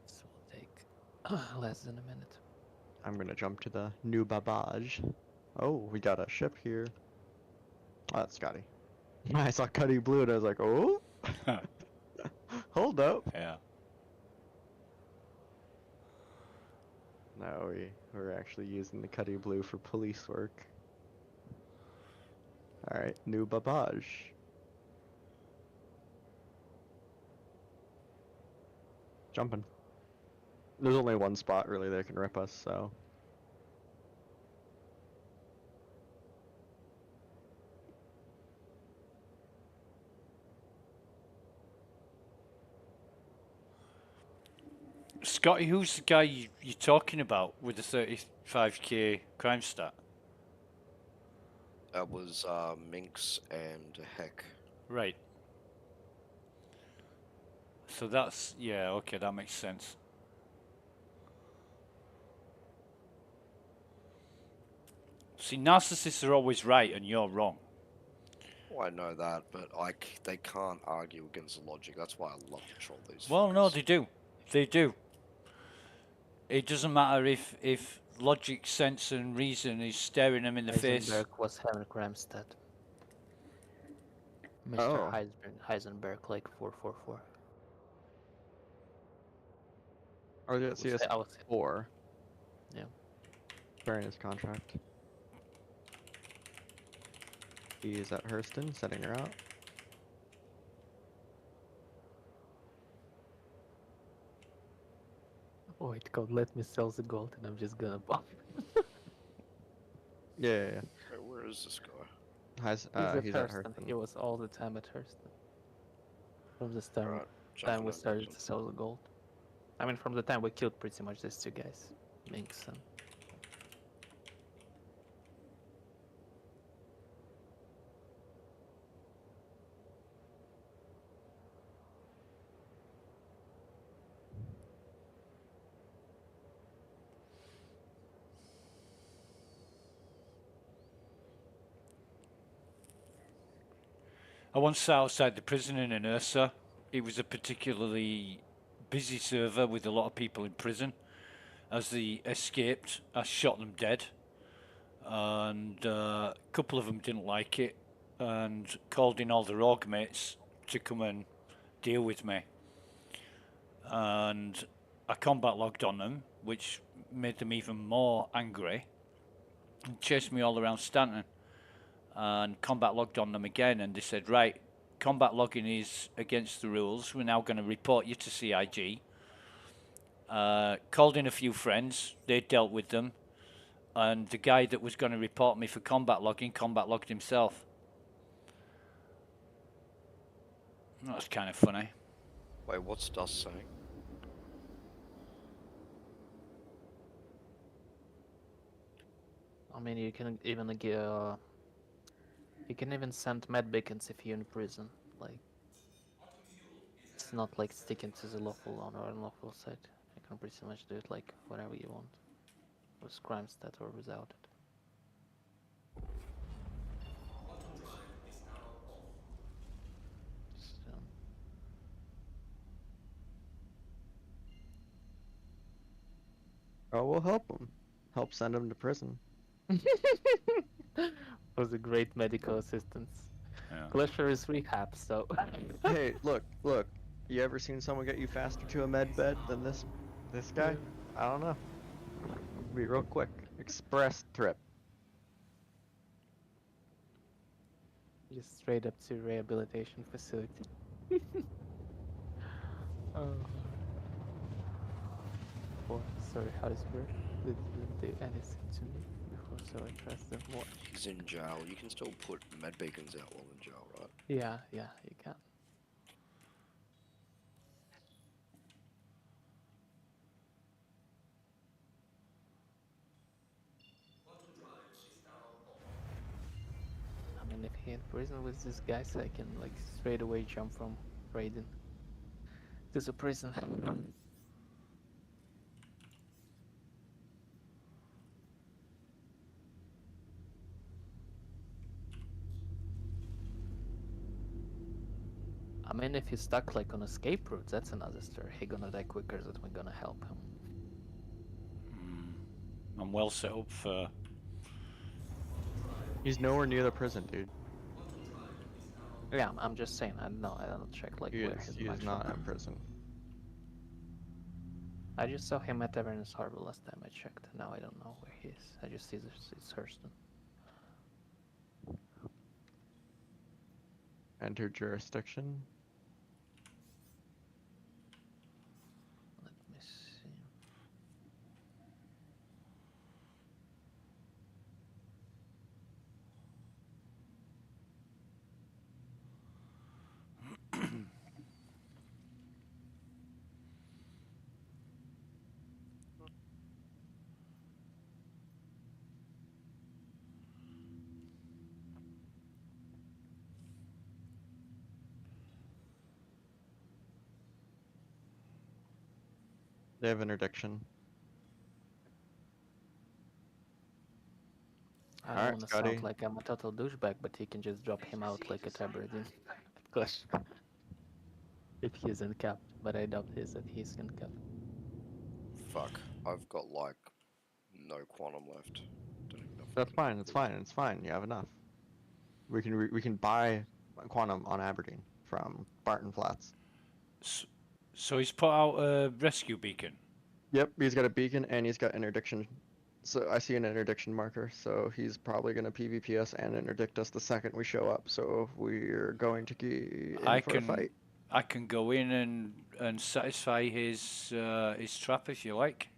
Speaker 1: This will take less than a minute.
Speaker 3: I'm gonna jump to the new Babage. Oh, we got a ship here. Oh, that's Scotty. I saw Cuddy Blue and I was like, oh, hold up.
Speaker 5: Yeah.
Speaker 3: No, we're actually using the Cuddy Blue for police work. All right, new Babage. Jumping. There's only one spot really that can rip us, so.
Speaker 5: Scotty, who's the guy you're talking about with the 35k crime stat?
Speaker 2: That was Minx and Heck.
Speaker 5: Right. So that's, yeah, okay, that makes sense. See, narcissists are always right and you're wrong.
Speaker 2: Well, I know that, but they can't argue against the logic. That's why I love to troll these.
Speaker 5: Well, no,
Speaker 2: fuckers.
Speaker 5: they do. They do. It doesn't matter if logic, sense, and reason is staring them in the face.
Speaker 1: Heisenberg was having Kramstad. Mr.
Speaker 3: Oh.
Speaker 1: Heisenberg, like 444.
Speaker 3: Or the CS
Speaker 1: I was
Speaker 3: 4.
Speaker 1: Yeah.
Speaker 3: During his contract. He is at Hurston, setting her out.
Speaker 1: Oh, it called let me sell the gold and I'm just gonna bomb.
Speaker 3: Yeah.
Speaker 2: Wait, where is this guy?
Speaker 3: He's
Speaker 1: He's
Speaker 3: at
Speaker 1: at Hurston.
Speaker 3: Hurston.
Speaker 1: He was all the time at Hurston. From the start,
Speaker 2: Alright,
Speaker 1: time
Speaker 2: jumping
Speaker 1: we
Speaker 2: in.
Speaker 1: started to sell the gold. I mean, from the time we killed pretty much these two guys, Minx and.
Speaker 5: I once sat outside the prison in an Ursa. It was a particularly busy server with a lot of people in prison. As they escaped, I shot them dead. And a couple of them didn't like it and called in all their org mates to come and deal with me. And I combat logged on them, which made them even more angry, and chased me all around Stanton. And combat logged on them again, and they said, right, combat logging is against the rules. We're now going to report you to CIG. Called in a few friends. They dealt with them. And the guy that was going to report me for combat logging combat logged himself. That's kind of funny.
Speaker 2: Wait, what's Dust saying?
Speaker 1: I mean, you can even you can even send med beacons if you're in prison. Like, it's not like sticking to the lawful or unlawful side. You can pretty much do it like whatever you want, with crime stat or without it. So,
Speaker 3: Oh, we'll help him. Help send him to prison.
Speaker 1: was a great medical assistance.
Speaker 5: Yeah.
Speaker 1: Glacier is rehab, so.
Speaker 3: Hey, look. You ever seen someone get you faster to a med bed than this guy? I don't know. Be real quick. Express trip.
Speaker 1: Just straight up to rehabilitation facility. Oh. Boy, sorry, how does it work? They didn't do anything to me before, so I trust them more.
Speaker 2: He's in jail. You can still put med beacons out while in jail, right?
Speaker 1: Yeah, you can. I mean, if he in prison with these guys, I can like straight away jump from raiding to the prison. I mean, if he's stuck like on escape routes, that's another story. He gonna die quicker than we're gonna help him.
Speaker 5: I'm well set up for.
Speaker 3: He's nowhere near the prison, dude.
Speaker 1: Yeah, I'm just saying. I don't know. I don't check like where his
Speaker 3: He is
Speaker 1: actual.
Speaker 3: not in prison.
Speaker 1: I just saw him at Everness Harbor last time I checked. Now I don't know where he is. I just see it's Hurston.
Speaker 3: Enter jurisdiction.
Speaker 1: Let me see.
Speaker 3: They have interdiction.
Speaker 1: I don't
Speaker 3: Alright,
Speaker 1: want to
Speaker 3: Scotty.
Speaker 1: sound like I'm a total douchebag, but he can just drop him out like a Aberdeen. Clash. If he's in cap, but I doubt that he's in cap.
Speaker 2: Fuck. I've got like no quantum left. Don't even know if I
Speaker 3: That's
Speaker 2: can
Speaker 3: fine. It's fine. It's fine. You have enough. We can buy quantum on Aberdeen from Barton Flats.
Speaker 5: So he's put out a rescue beacon.
Speaker 3: Yep, he's got a beacon and he's got interdiction. So I see an interdiction marker. So he's probably gonna PvP us and interdict us the second we show up. So we're going to get in for a fight.
Speaker 5: I can go in and satisfy his trap if you like.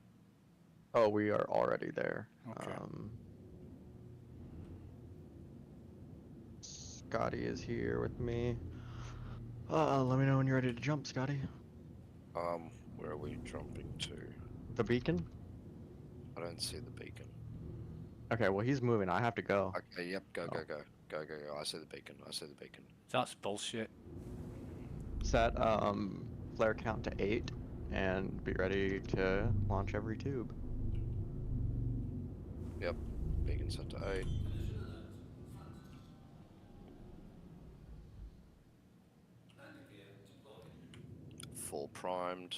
Speaker 3: Oh, we are already there.
Speaker 5: Okay.
Speaker 3: Scotty is here with me. Let me know when you're ready to jump, Scotty.
Speaker 2: Where are we jumping to?
Speaker 3: The beacon?
Speaker 2: I don't see the beacon.
Speaker 3: Okay, well he's moving. I have to go.
Speaker 2: Okay, yep, go.
Speaker 3: Oh.
Speaker 2: Go. I see the beacon.
Speaker 5: That's bullshit.
Speaker 3: Set flare count to 8 and be ready to launch every tube.
Speaker 2: Yep, beacon set to 8. Full primed.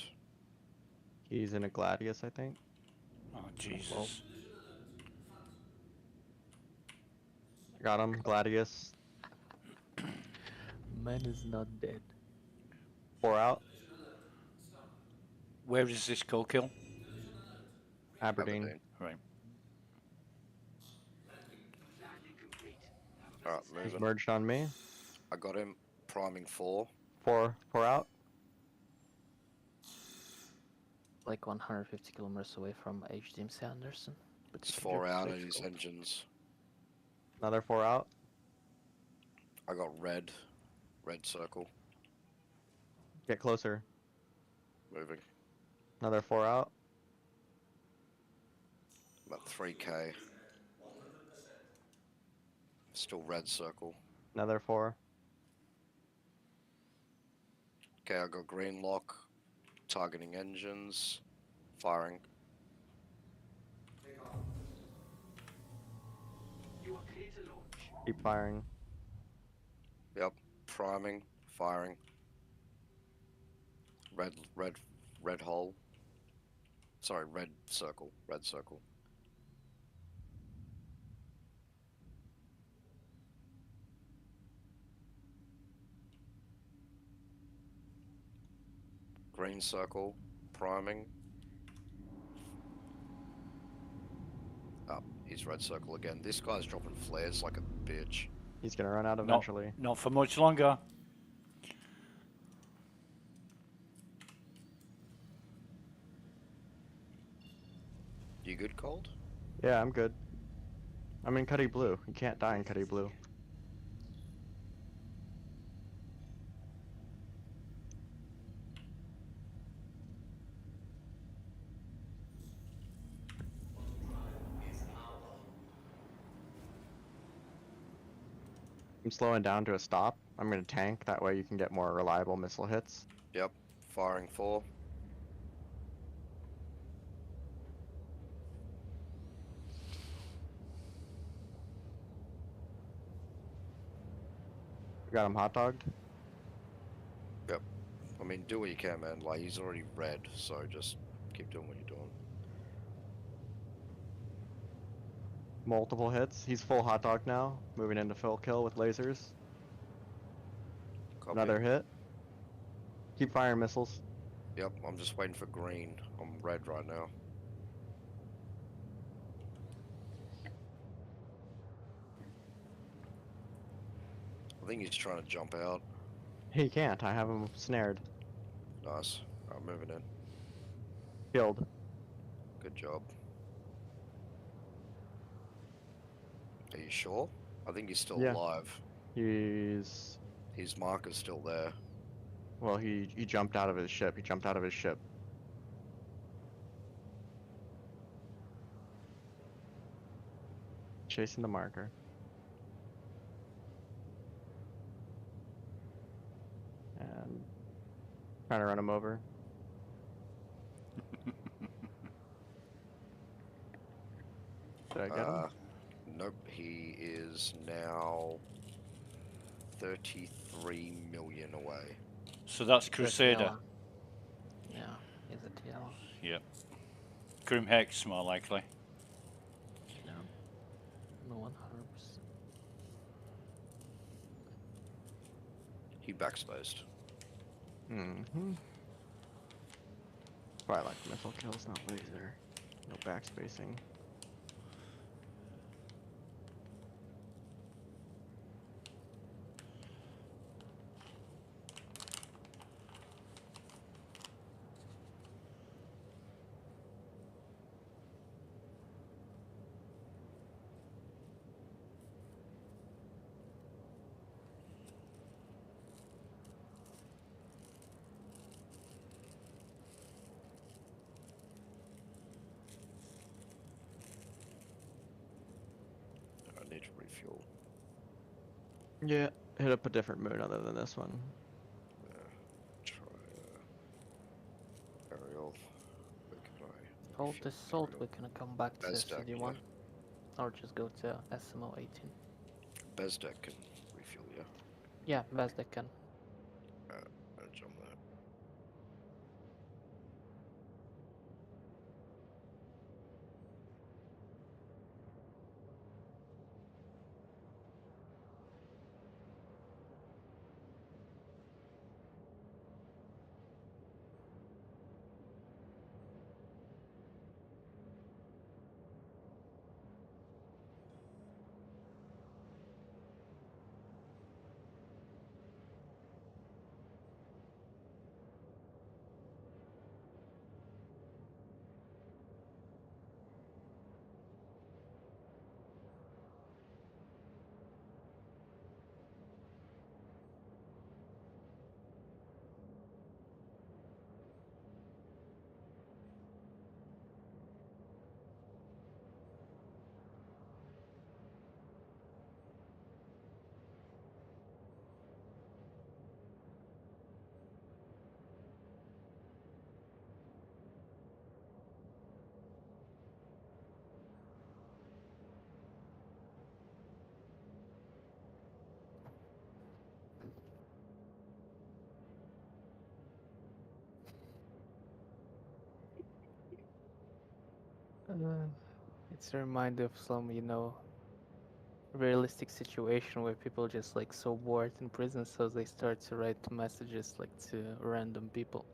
Speaker 3: He's in a Gladius, I think.
Speaker 5: Oh Jesus!
Speaker 3: Got him, Gladius.
Speaker 1: Man is not dead.
Speaker 3: 4 out.
Speaker 5: Where is this kill?
Speaker 3: Aberdeen.
Speaker 5: Right.
Speaker 2: Alright,
Speaker 3: He's
Speaker 2: moving.
Speaker 3: merged on me.
Speaker 2: I got him. Priming 4.
Speaker 3: 4 out.
Speaker 1: Like 150 kilometers away from HDMC Anderson. But
Speaker 2: It's
Speaker 1: you can
Speaker 2: 4
Speaker 1: just
Speaker 2: out
Speaker 1: switch
Speaker 2: of his
Speaker 1: code.
Speaker 2: engines.
Speaker 3: Another 4 out.
Speaker 2: I got red circle.
Speaker 3: Get closer.
Speaker 2: Moving.
Speaker 3: Another 4 out.
Speaker 2: About 3k. Still red circle.
Speaker 3: Another 4.
Speaker 2: Okay, I got green lock. Targeting engines. Firing.
Speaker 3: Keep firing.
Speaker 2: Yep. Priming. Firing. Red hole. Sorry, red circle. Green circle. Priming. Up. He's red circle again. This guy's dropping flares like a bitch.
Speaker 3: He's gonna run out eventually.
Speaker 5: Not for much longer.
Speaker 2: You good, Cold?
Speaker 3: Yeah, I'm good. I'm in Cuddy Blue. You can't die in Cuddy Blue. I'm slowing down to a stop. I'm gonna tank. That way you can get more reliable missile hits.
Speaker 2: Yep. Firing 4.
Speaker 3: We got him hot dogged.
Speaker 2: mean, do what you can, man. Like, he's already red, so just keep doing what you're doing.
Speaker 3: Multiple hits. He's full hot dog now. Moving into full kill with lasers.
Speaker 2: Copy.
Speaker 3: Another hit. Keep firing missiles.
Speaker 2: Yep, I'm just waiting for green. I'm red right now. I think he's trying to jump out.
Speaker 3: He can't. I have him snared.
Speaker 2: Nice. I'm moving in.
Speaker 3: Killed.
Speaker 2: Good job. Are you sure? I think he's still
Speaker 3: Yeah.
Speaker 2: alive.
Speaker 3: He's...
Speaker 2: His marker's still there.
Speaker 3: Well, he jumped out of his ship. He jumped out of his ship. Chasing the marker. And trying to run him over. Did I get him?
Speaker 2: Nope, he is now 33 million away.
Speaker 5: So that's
Speaker 1: It's a
Speaker 5: Crusader.
Speaker 1: Tiala. Yeah, he's a Tiala.
Speaker 5: Yep. Grim Hex, more likely.
Speaker 1: Yeah. No 100%.
Speaker 2: He backspaced.
Speaker 3: Mm-hmm. Probably like missile kills, not laser. No backspacing.
Speaker 2: I need to refuel.
Speaker 3: Yeah, hit up a different moon other than this one.
Speaker 2: Try aerial. Where can I
Speaker 1: Hold
Speaker 2: refuel
Speaker 1: this salt,
Speaker 2: aerial?
Speaker 1: we're gonna come back to
Speaker 2: Bezdek,
Speaker 1: CD1. Or just go to SMO 18.
Speaker 2: Bezdek can refuel, yeah?
Speaker 1: Yeah, Bezdek can.
Speaker 2: I'll jump that.
Speaker 1: It's a reminder of some, realistic situation where people just like so bored in prison, so they start to write messages like to random people.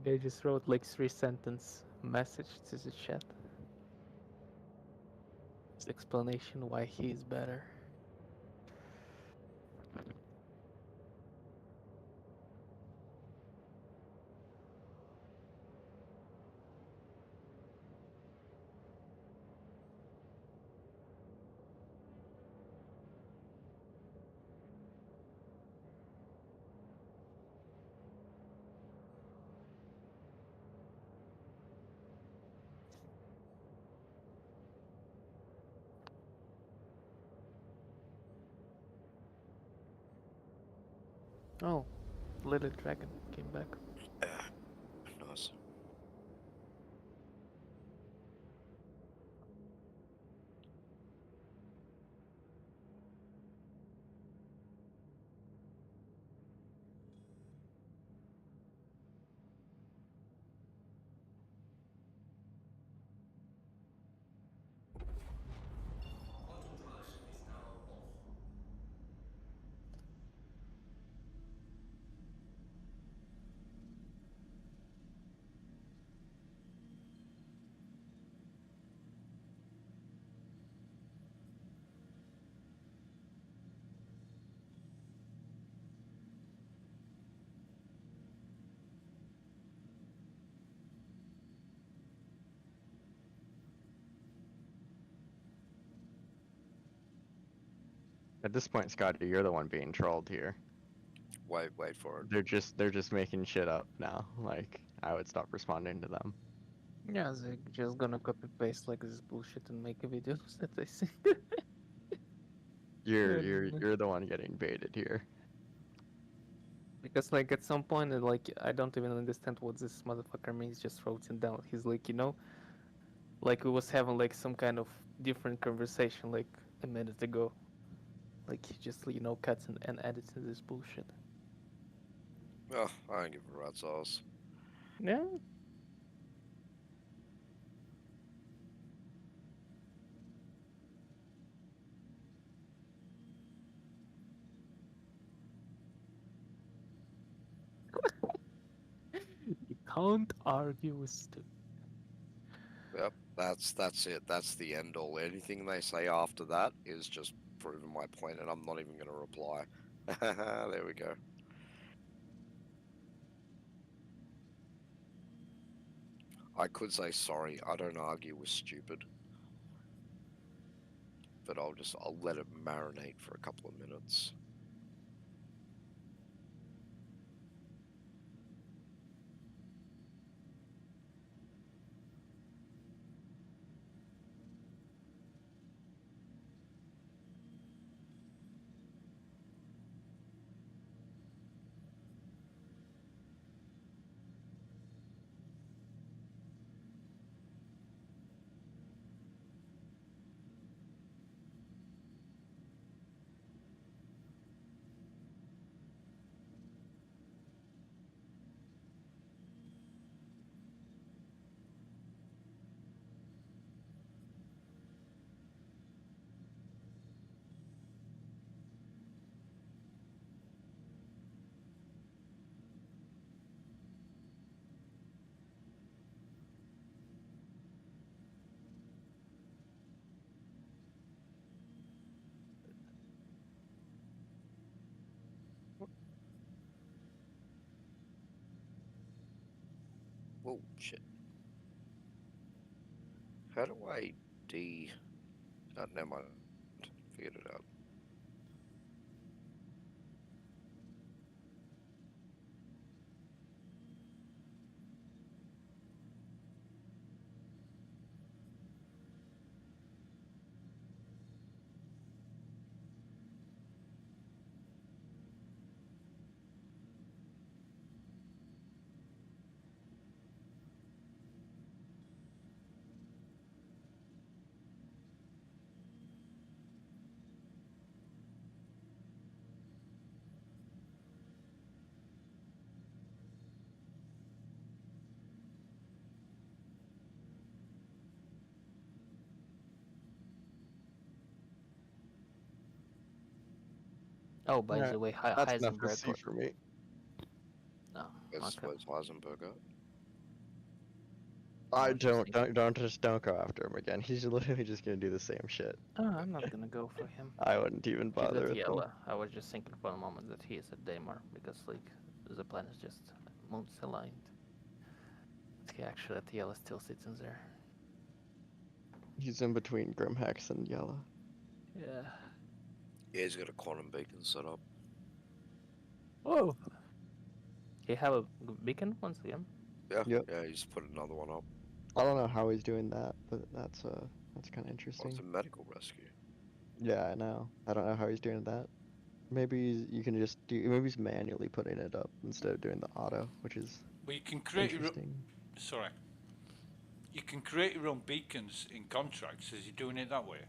Speaker 1: They just wrote like 3-sentence message to the chat. It's explanation why he is better. Oh, little dragon came back.
Speaker 2: Nice.
Speaker 3: At this point, Scotty, you're the one being trolled here.
Speaker 2: Wait for it.
Speaker 3: They're just making shit up now. Like, I would stop responding to them.
Speaker 1: Yeah, they're just gonna copy paste like this bullshit and make a videos that they see. And-
Speaker 3: You're the one getting baited here.
Speaker 1: Because like at some point, like I don't even understand what this motherfucker means. Just wrote it down. He's like, like we was having like some kind of different conversation like a minute ago. Like he just cuts and edits in this bullshit.
Speaker 2: Oh, I don't give a rat's ass.
Speaker 1: Yeah. You can't argue with stupid.
Speaker 2: Yep, that's it. That's the end all. Anything they say after that is just proving my point, and I'm not even going to reply. There we go. I could say sorry. I don't argue with stupid, but I'll let it marinate for a couple of minutes. Whoa, shit. How do I Oh, never mind. Figured it out.
Speaker 1: Oh, by
Speaker 3: Alright,
Speaker 1: the way,
Speaker 3: that's enough to
Speaker 1: Heisenberg.
Speaker 3: see for me.
Speaker 1: Oh,
Speaker 2: Where's
Speaker 1: okay.
Speaker 2: Heisenberg at?
Speaker 3: I
Speaker 1: was just
Speaker 3: don't go after him again. He's literally just gonna do the same shit.
Speaker 1: Oh, I'm not gonna go for him.
Speaker 3: I wouldn't even
Speaker 1: He's
Speaker 3: bother
Speaker 1: at
Speaker 3: with him.
Speaker 1: yellow. I was just thinking for a moment that he is at Daymar because like the plan is just moons aligned. But he actually at yellow still sits in there.
Speaker 3: He's in between Grimhex and yellow.
Speaker 1: Yeah.
Speaker 2: Yeah, he's got a quantum beacon set up.
Speaker 1: Oh. He have a beacon once again.
Speaker 2: Yeah,
Speaker 3: Yep.
Speaker 2: yeah, he's put another one up.
Speaker 3: I don't know how he's doing that, but that's kind of
Speaker 2: Oh,
Speaker 3: interesting.
Speaker 2: it's a medical rescue.
Speaker 3: Yeah, I know. I don't know how he's doing that. Maybe you can just do. Maybe he's manually putting it up instead of doing the auto, which is
Speaker 5: Well, you can create your
Speaker 3: interesting.
Speaker 5: sorry. You can create your own beacons in contracts. Is he doing it that way?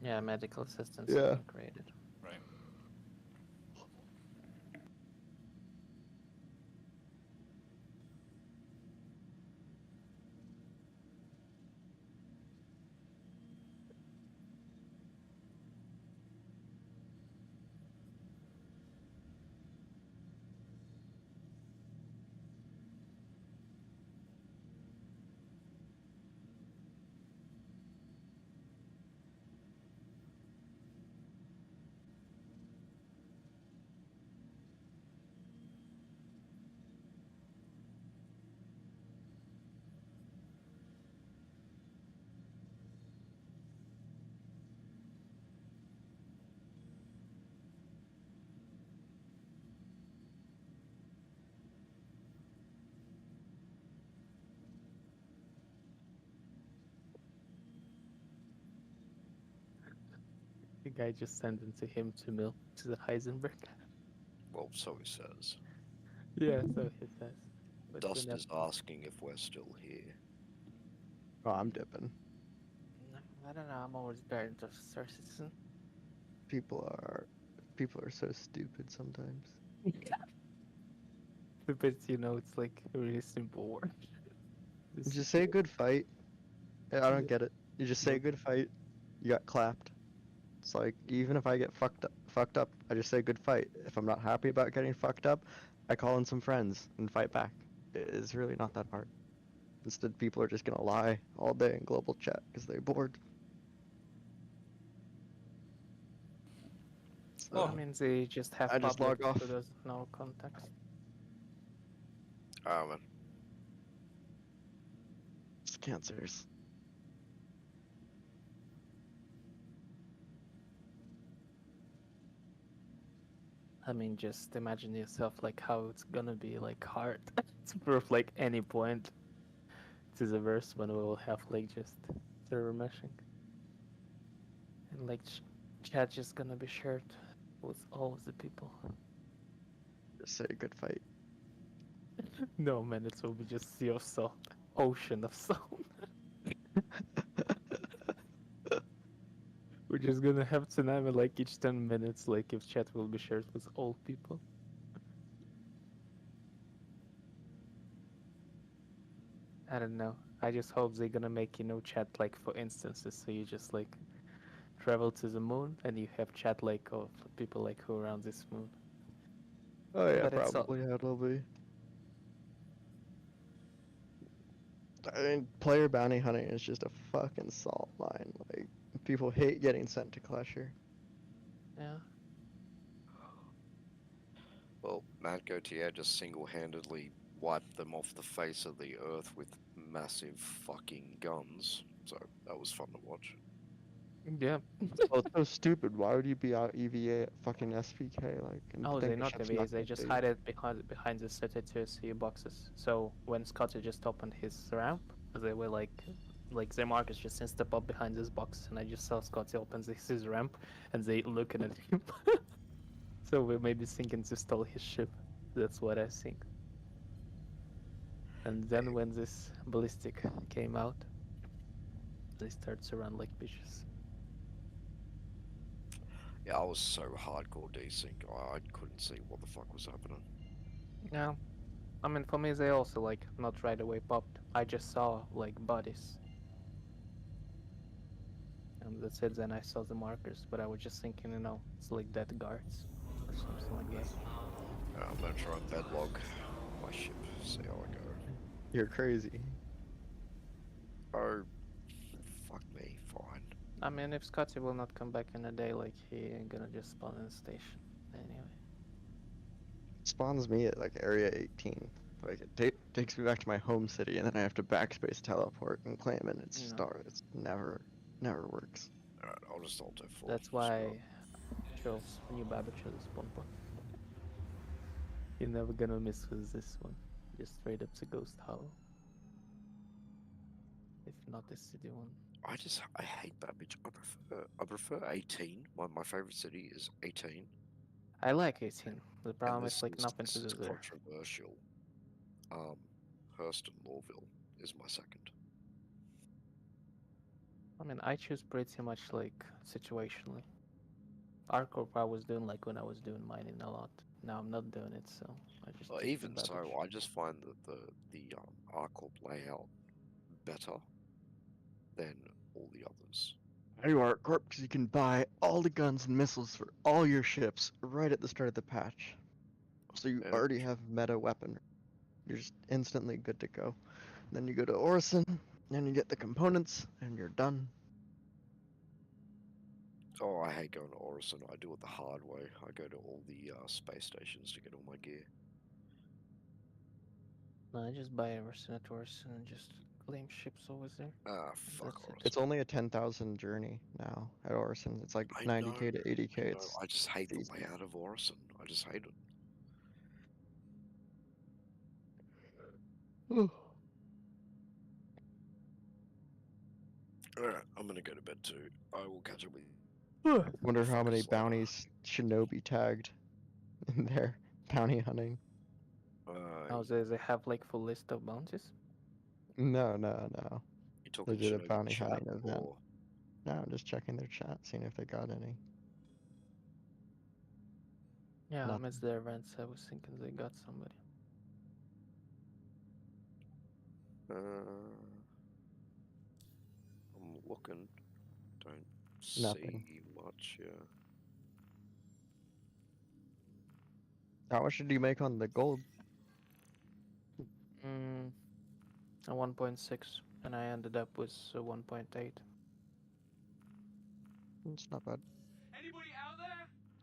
Speaker 1: Yeah, medical assistance
Speaker 3: Yeah.
Speaker 1: have been created.
Speaker 5: Right.
Speaker 1: The guy just sent it to him to Mill, to the Heisenberg.
Speaker 2: Well, so he says.
Speaker 1: Yeah, so he says. But
Speaker 2: Dust
Speaker 1: we're
Speaker 2: is asking if we're still here.
Speaker 3: Oh, I'm dipping.
Speaker 1: I don't know. I'm always better into Star Citizen.
Speaker 3: People are so stupid sometimes.
Speaker 1: But you know, it's like a really simple word. This
Speaker 3: Just
Speaker 1: is
Speaker 3: say good fight. I don't
Speaker 1: Yeah.
Speaker 3: get it. You just say
Speaker 1: Nope.
Speaker 3: good fight. You got clapped. It's like even if I get fucked up, I just say good fight. If I'm not happy about getting fucked up, I call in some friends and fight back. It's really not that hard. Instead, people are just gonna lie all day in global chat because they're bored. So
Speaker 1: I mean, they just have
Speaker 3: I just
Speaker 1: public
Speaker 3: log off.
Speaker 1: who doesn't know context.
Speaker 2: Man.
Speaker 3: It's cancers.
Speaker 1: I mean, just imagine yourself like how it's gonna be like hard to prove like any point to the verse when we will have like just server meshing and like chat just gonna be shared with all of the people.
Speaker 3: Just say good fight.
Speaker 1: No man, it will be just sea of salt, ocean of salt. We're just gonna have tsunami like each 10 minutes, like if chat will be shared with all people. I don't know. I just hope they're gonna make, you know, chat like for instances, so you just like travel to the moon and you have chat like of people like who are around this moon.
Speaker 3: Oh yeah,
Speaker 1: But it's all
Speaker 3: probably how it'll be. I mean, player bounty hunting is just a fucking salt mine. Like, people hate getting sent to Clasher.
Speaker 1: yeah.
Speaker 2: Well, Matt Gauthier just single-handedly wiped them off the face of the earth with massive fucking guns. So that was fun to watch.
Speaker 1: Yeah.
Speaker 3: Well, it's so stupid. Why would you be out EVA at fucking SPK, like, and
Speaker 1: Oh,
Speaker 3: think
Speaker 1: they're
Speaker 3: the
Speaker 1: not
Speaker 3: ship's
Speaker 1: EVAs, they
Speaker 3: gonna
Speaker 1: just
Speaker 3: be-
Speaker 1: hide it behind the 32 SU boxes. So when Scotty just opened his ramp, they were like their markers just step up behind this box, and I just saw Scotty opens his ramp, and they looking at him. So we may be thinking to stall his ship. That's what I think. And then when this ballistic came out, they start to run like bitches.
Speaker 2: Yeah, I was so hardcore desync. I couldn't see what the fuck was happening.
Speaker 1: Yeah. I mean, for me, they also like not right away popped. I just saw like bodies, and that's it. Then I saw the markers, but I was just thinking, you know, it's like dead guards or something like that.
Speaker 2: I'm gonna try and bedlog my ship, see how I go.
Speaker 3: You're crazy.
Speaker 2: Oh, fuck me, fine.
Speaker 1: I mean, if Scotty will not come back in a day, like he ain't gonna just spawn in the station anyway.
Speaker 3: Spawns me at like area 18. Like it takes me back to my home city, and then I have to backspace teleport and claim it. It's
Speaker 1: No.
Speaker 3: it's never works.
Speaker 2: Alright, I'll just alt F4.
Speaker 1: That's why I chose new Babbage as a spawn point. You're never gonna miss with this one. Just straight up to Ghost Hollow. If not the city one.
Speaker 2: I hate Babbage. I prefer 18. My favorite city is 18.
Speaker 1: I like 18. The problem
Speaker 2: And
Speaker 1: is like nothing
Speaker 2: this
Speaker 1: to do
Speaker 2: is
Speaker 1: there.
Speaker 2: controversial. Hurst and Lawville is my second.
Speaker 1: I mean, I choose pretty much like situationally. Arcorp I was doing like when I was doing mining a lot. Now I'm not doing it, so I just choose
Speaker 2: Even
Speaker 1: the
Speaker 2: so,
Speaker 1: Babbage.
Speaker 2: I just find that the Arcorp layout better than all the others.
Speaker 3: You are Corp because you can buy all the guns and missiles for all your ships right at the start of the patch. So you
Speaker 2: Yeah.
Speaker 3: already have meta weapon. You're just instantly good to go. Then you go to Orison, and you get the components, and you're done.
Speaker 2: Oh, I hate going to Orison. I do it the hard way. I go to all the space stations to get all my gear.
Speaker 1: No, I just buy a Mercenators and just claim ships over there.
Speaker 2: Ah, fuck
Speaker 1: That's it.
Speaker 2: Orison.
Speaker 3: It's only a 10,000 journey now at Orison. It's like
Speaker 2: I
Speaker 3: 90k
Speaker 2: know,
Speaker 3: to 80k.
Speaker 2: I know.
Speaker 3: It's
Speaker 2: I just hate the
Speaker 3: easy.
Speaker 2: layout of Orison. I just hate it. Alright, I'm gonna go to bed too. I will catch up with you.
Speaker 3: Wonder how many
Speaker 2: Focus later.
Speaker 3: bounties Shinobi tagged in their bounty hunting.
Speaker 1: Oh, they have like full list of bounties.
Speaker 3: No.
Speaker 2: You talking
Speaker 3: They did a
Speaker 2: Shinobi
Speaker 3: bounty
Speaker 2: chat
Speaker 3: hunting event.
Speaker 2: or
Speaker 3: No, I'm just checking their chat, seeing if they got any.
Speaker 1: Yeah, I
Speaker 3: Nothing.
Speaker 1: missed their events. I was thinking they got somebody.
Speaker 2: I'm looking. Don't
Speaker 3: Nothing.
Speaker 2: see much. Yeah.
Speaker 3: How much did you make on the gold?
Speaker 1: A 1.6, and I ended up with 1.8.
Speaker 3: It's not bad.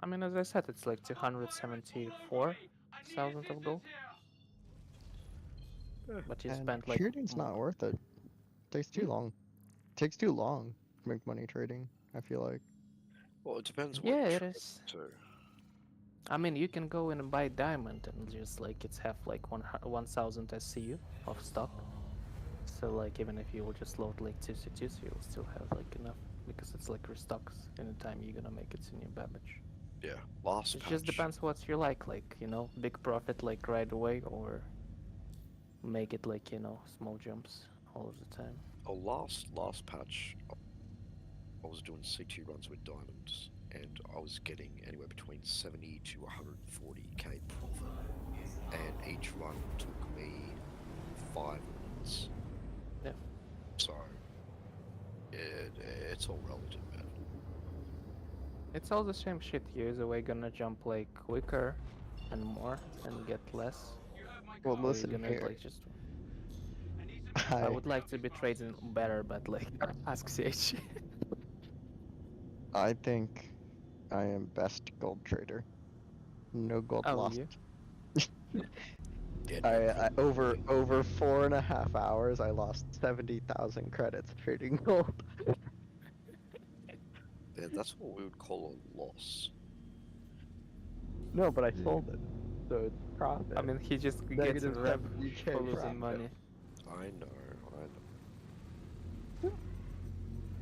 Speaker 1: I mean, as I said, it's like 274,000 of gold. But you
Speaker 3: And
Speaker 1: spent like
Speaker 3: trading's not worth it. Takes too long. Takes too long to make money trading, I feel like.
Speaker 2: Well, it depends what
Speaker 1: Yeah,
Speaker 2: you
Speaker 1: it
Speaker 2: trade
Speaker 1: is.
Speaker 2: to.
Speaker 1: I mean, you can go in and buy diamond and just like it's have like 1,000 SCU of stock. So like even if you will just load like 2 C2s, you will still have like enough because it's like restocks anytime you're gonna make it in your Babbage.
Speaker 2: Yeah. Last
Speaker 1: It
Speaker 2: patch.
Speaker 1: just depends what you like, you know, big profit like right away or make it like, you know, small jumps all of the time.
Speaker 2: Oh, last patch, I was doing C2 runs with diamonds, and I was getting anywhere between 70 to 140k profit, and each run took me 5 minutes.
Speaker 1: Yeah.
Speaker 2: So it's all relative, man.
Speaker 1: It's all the same shit. You're either way gonna jump like quicker and more and get less.
Speaker 3: Well,
Speaker 1: Or you're
Speaker 3: listen
Speaker 1: gonna
Speaker 3: here.
Speaker 1: like just I would like to be trading better, but like ask CH.
Speaker 3: I think I am best gold trader. No gold
Speaker 1: Oh,
Speaker 3: lost.
Speaker 1: you?
Speaker 2: Yeah,
Speaker 3: I
Speaker 2: no,
Speaker 3: over 4.5 hours, I lost 70,000 credits trading gold.
Speaker 2: yeah, that's what we would call a loss.
Speaker 3: No, but I sold it, so it's profit.
Speaker 1: I mean, he just gets
Speaker 3: Negative
Speaker 1: in rev
Speaker 3: 70K
Speaker 1: for losing
Speaker 3: profit.
Speaker 1: money.
Speaker 2: I know.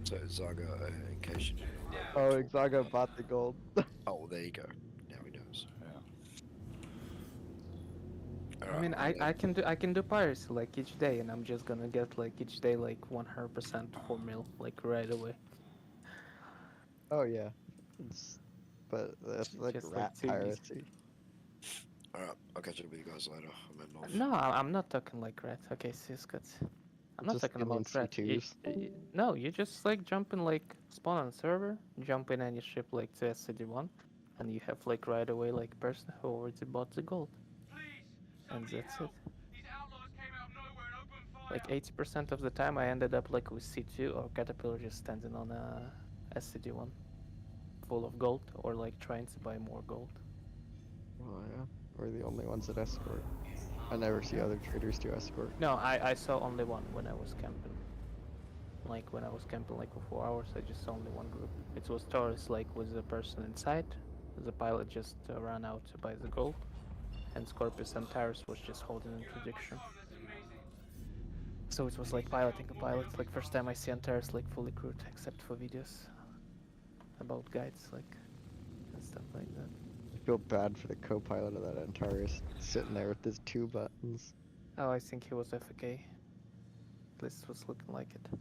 Speaker 2: So Zaga, in case you didn't know,
Speaker 3: Oh,
Speaker 2: we're talking
Speaker 3: Exaga bought the gold.
Speaker 2: Oh, well, there you go. Now he knows.
Speaker 1: I mean, I can do piracy like each day, and I'm just gonna get like each day like 100% 4 mil like right away.
Speaker 3: Oh yeah, but that's like
Speaker 1: Just
Speaker 3: rat
Speaker 1: like too easy.
Speaker 3: piracy.
Speaker 2: Alright, I'll catch up with you guys later. I'm heading off.
Speaker 1: No, I'm not talking like rat. Okay, see, Scott. I'm not
Speaker 3: Just
Speaker 1: talking
Speaker 3: stealing
Speaker 1: about rat.
Speaker 3: C2s.
Speaker 1: No, you just like jump in like spawn on server, jump in any ship like to SCD1, and you have like right away like person who already bought the gold. And that's it. Like 80% of the time I ended up like with C2 or Caterpillar just standing on a SCD1 full of gold or like trying to buy more gold.
Speaker 3: Oh yeah, we're the only ones that escort. I never see other traders do escort.
Speaker 1: No, I saw only one when I was camping. Like when I was camping like for 4 hours, I just saw only one group. It was Taurus like with the person inside. The pilot just ran out to buy the gold. And Scorpius and Tyrus was just holding introduction. So it was like piloting a pilot. Like first time I see Antares like fully crewed, except for videos about guides like and stuff like that.
Speaker 3: I feel bad for the co-pilot of that Antares sitting there with his 2 buttons.
Speaker 1: Oh, I think he was FK. At least it was looking like it.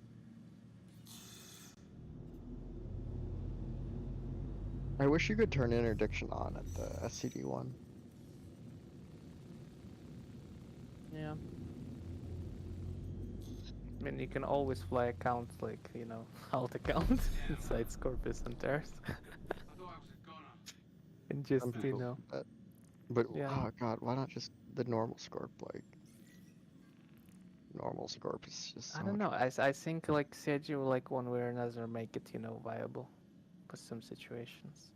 Speaker 3: I wish you could turn interdiction on at the SCD1.
Speaker 1: Yeah. I mean, you can always fly account like, you know, alt account inside Scorpius and Terrace. And just,
Speaker 3: Some
Speaker 1: you
Speaker 3: people
Speaker 1: know.
Speaker 3: do that. But
Speaker 1: Yeah.
Speaker 3: oh god, why not just the normal Scorp? Like normal Scorp is just so
Speaker 1: I don't
Speaker 3: much
Speaker 1: know. I think like CG will like one way or another make it, you know, viable for some situations.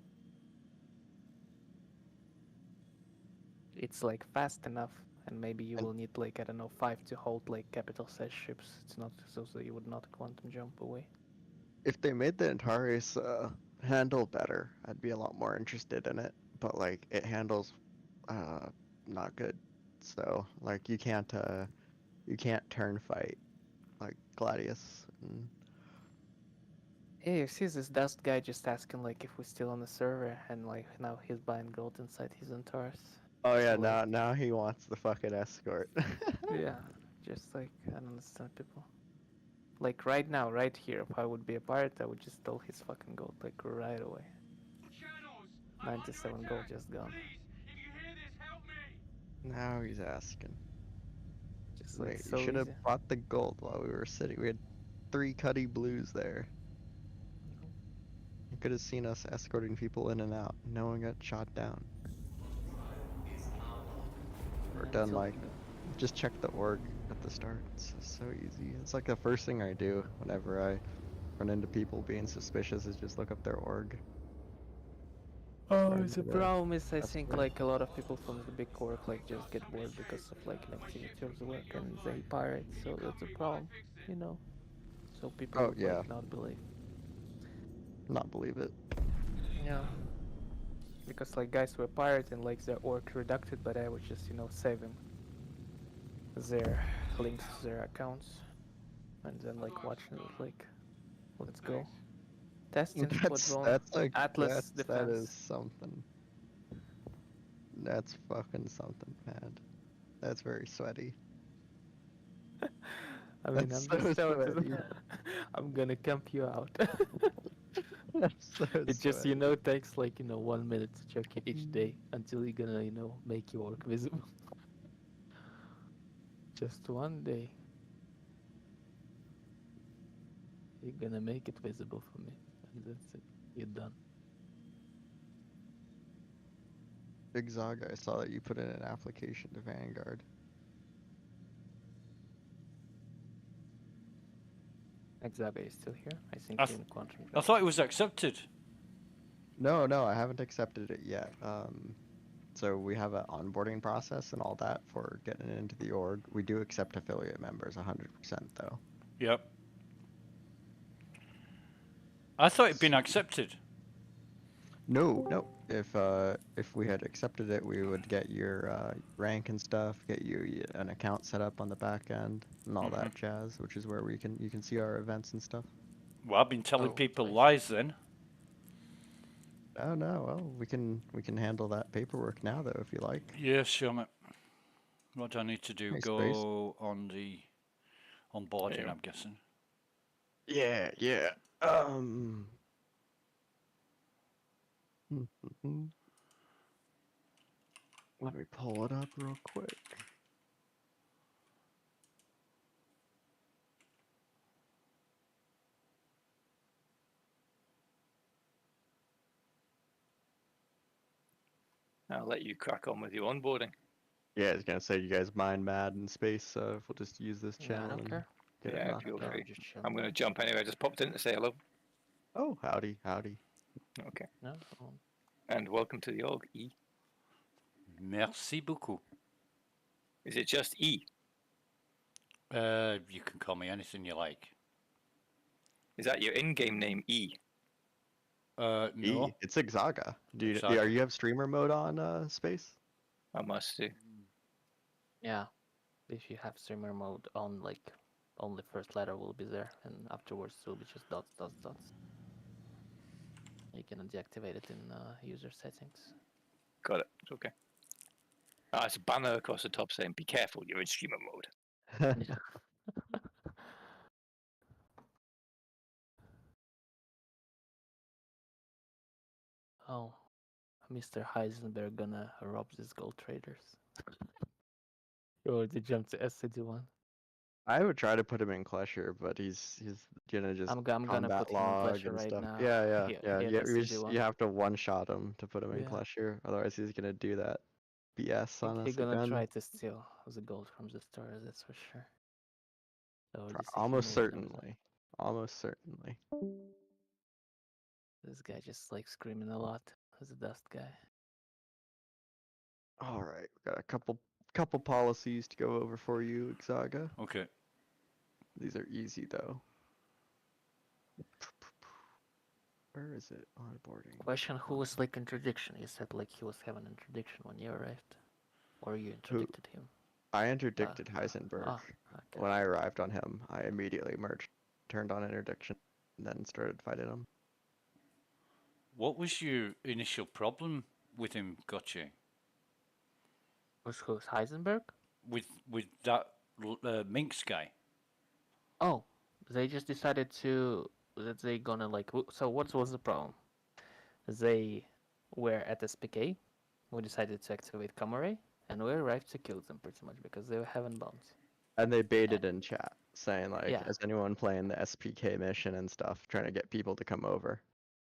Speaker 1: It's like fast enough, and maybe you
Speaker 3: And-
Speaker 1: will need like I don't know 5 to hold like capital size ships. It's not so that you would not quantum jump away.
Speaker 3: If they made the Antares handle better, I'd be a lot more interested in it. But like it handles not good. So like you can't turn fight like Gladius. And
Speaker 1: Hey, you see this dust guy just asking like if we're still on the server, and like now he's buying gold inside his own Taurus.
Speaker 3: Oh yeah,
Speaker 1: So, like,
Speaker 3: now he wants the fucking escort.
Speaker 1: yeah, just like I don't understand people. Like right now, right here, if I would be a pirate, I would just steal his fucking gold like right away. 97 gold just gone.
Speaker 3: Now he's asking.
Speaker 1: Just like
Speaker 3: Mate, you
Speaker 1: so
Speaker 3: should have
Speaker 1: easy.
Speaker 3: bought the gold while we were sitting. We had 3 cutty blues there. You could have seen us escorting people in and out. No one got shot down. Or done
Speaker 1: Until
Speaker 3: like, just check the org at the start. It's so easy. It's like the first thing I do whenever I run into people being suspicious is just look up their org.
Speaker 1: Oh,
Speaker 3: Starting
Speaker 1: the
Speaker 3: to
Speaker 1: problem is I think
Speaker 3: escort.
Speaker 1: like a lot of people from the big org like just get bored because of like inactivity of the work and they pirate, so that's a problem, you know. So people
Speaker 3: Oh
Speaker 1: would
Speaker 3: yeah,
Speaker 1: like not believe.
Speaker 3: not believe it.
Speaker 1: Yeah. Because like guys were pirate and like their org reducted, but I was just, you know, saving their links to their accounts and then like watching it like let's go. Testing squad drone.
Speaker 3: That's like
Speaker 1: Atlas
Speaker 3: that is
Speaker 1: defense.
Speaker 3: something. That's fucking something, man. That's very sweaty.
Speaker 1: I mean,
Speaker 3: That's
Speaker 1: I'm just
Speaker 3: so
Speaker 1: telling
Speaker 3: sweaty.
Speaker 1: you, I'm gonna camp you out.
Speaker 3: That's so
Speaker 1: It just, you
Speaker 3: sweaty.
Speaker 1: know, takes like, you know, 1 minute to check it each day until you're gonna, you know, make your work visible. Just one day. You're gonna make it visible for me. And that's it. You're done.
Speaker 3: Big Zaga, I saw that you put in an application to Vanguard.
Speaker 1: Exabe is still here. I think
Speaker 5: I,
Speaker 1: you're in quantum.
Speaker 5: I thought it was accepted.
Speaker 3: No, I haven't accepted it yet. So we have an onboarding process and all that for getting into the org. We do accept affiliate members 100% though.
Speaker 5: Yep. I thought it'd been accepted.
Speaker 3: No. If we had accepted it, we would get your rank and stuff, get you an account set up on the back end and all that jazz, which is where you can see our events and stuff.
Speaker 5: Well, I've been telling
Speaker 1: Oh,
Speaker 5: people
Speaker 1: I see.
Speaker 5: lies then.
Speaker 3: Oh no, well we can handle that paperwork now though if you like.
Speaker 5: Yeah, sure, mate. What do I need to do?
Speaker 3: Nice
Speaker 5: Go
Speaker 3: space.
Speaker 5: on the onboarding, I'm guessing.
Speaker 3: Yeah. Let me pull it up real quick.
Speaker 7: I'll let you crack on with your onboarding.
Speaker 3: Yeah, I was gonna say you guys mind mad in space, so if we'll just use this
Speaker 1: Yeah, I
Speaker 3: channel
Speaker 1: don't
Speaker 3: and
Speaker 1: care.
Speaker 3: get it
Speaker 7: Yeah,
Speaker 3: knocked
Speaker 7: feel
Speaker 3: out.
Speaker 7: free.
Speaker 1: Just chill.
Speaker 7: I'm going to jump anyway. I just popped in to say hello.
Speaker 3: Oh, howdy.
Speaker 7: Okay.
Speaker 1: No?
Speaker 7: And welcome to the org, E.
Speaker 5: Merci beaucoup.
Speaker 7: Is it just E?
Speaker 5: You can call me anything you like.
Speaker 7: Is that your in-game name, E?
Speaker 5: No.
Speaker 3: E, it's Exaga.
Speaker 5: Exaga.
Speaker 3: Are you have streamer mode on space?
Speaker 7: I must do.
Speaker 1: Yeah. If you have streamer mode on, like, only first letter will be there, and afterwards it will be just dots. You can deactivate it in user settings.
Speaker 7: Got it. It's okay. Ah, it's a banner across the top saying, be careful, you're in streamer mode.
Speaker 1: Oh, Mr. Heisenberg gonna rob these gold traders. You already jumped to SCD1.
Speaker 3: I would try to put him in Clesher, but he's gonna just
Speaker 1: I'm gonna
Speaker 3: combat
Speaker 1: put him in
Speaker 3: log
Speaker 1: Clasher
Speaker 3: and
Speaker 1: right
Speaker 3: stuff.
Speaker 1: now.
Speaker 3: Yeah.
Speaker 1: Here
Speaker 3: You,
Speaker 1: at SCD1.
Speaker 3: you have to one-shot him to put him in
Speaker 1: Yeah.
Speaker 3: Clesher, otherwise he's gonna do that BS on
Speaker 1: He's
Speaker 3: us
Speaker 1: gonna
Speaker 3: again.
Speaker 1: try to steal the gold from the store, that's for sure. I already see him
Speaker 3: Almost
Speaker 1: moving over there.
Speaker 3: certainly.
Speaker 1: This guy just like screaming a lot as a dust guy.
Speaker 3: All right, we got a couple policies to go over for you, Exaga.
Speaker 5: Okay.
Speaker 3: These are easy though. Where is it? Onboarding.
Speaker 1: Question: who was like interdiction? You said like he was having interdiction when you arrived, or you interdicted him?
Speaker 3: I interdicted Heisenberg.
Speaker 1: Okay.
Speaker 3: When I arrived on him, I immediately turned on interdiction. and then started fighting him.
Speaker 5: What was your initial problem with him, Gotcha?
Speaker 1: Who's Heisenberg?
Speaker 5: With that Minx guy?
Speaker 1: Oh, they just decided that they gonna like. So what was the problem? They were at SPK. We decided to activate Camera, and we arrived to kill them pretty much because they were having bombs.
Speaker 3: And they baited in chat, saying like,
Speaker 1: Yeah.
Speaker 3: "Is anyone playing the SPK mission and stuff?" Trying to get people to come over.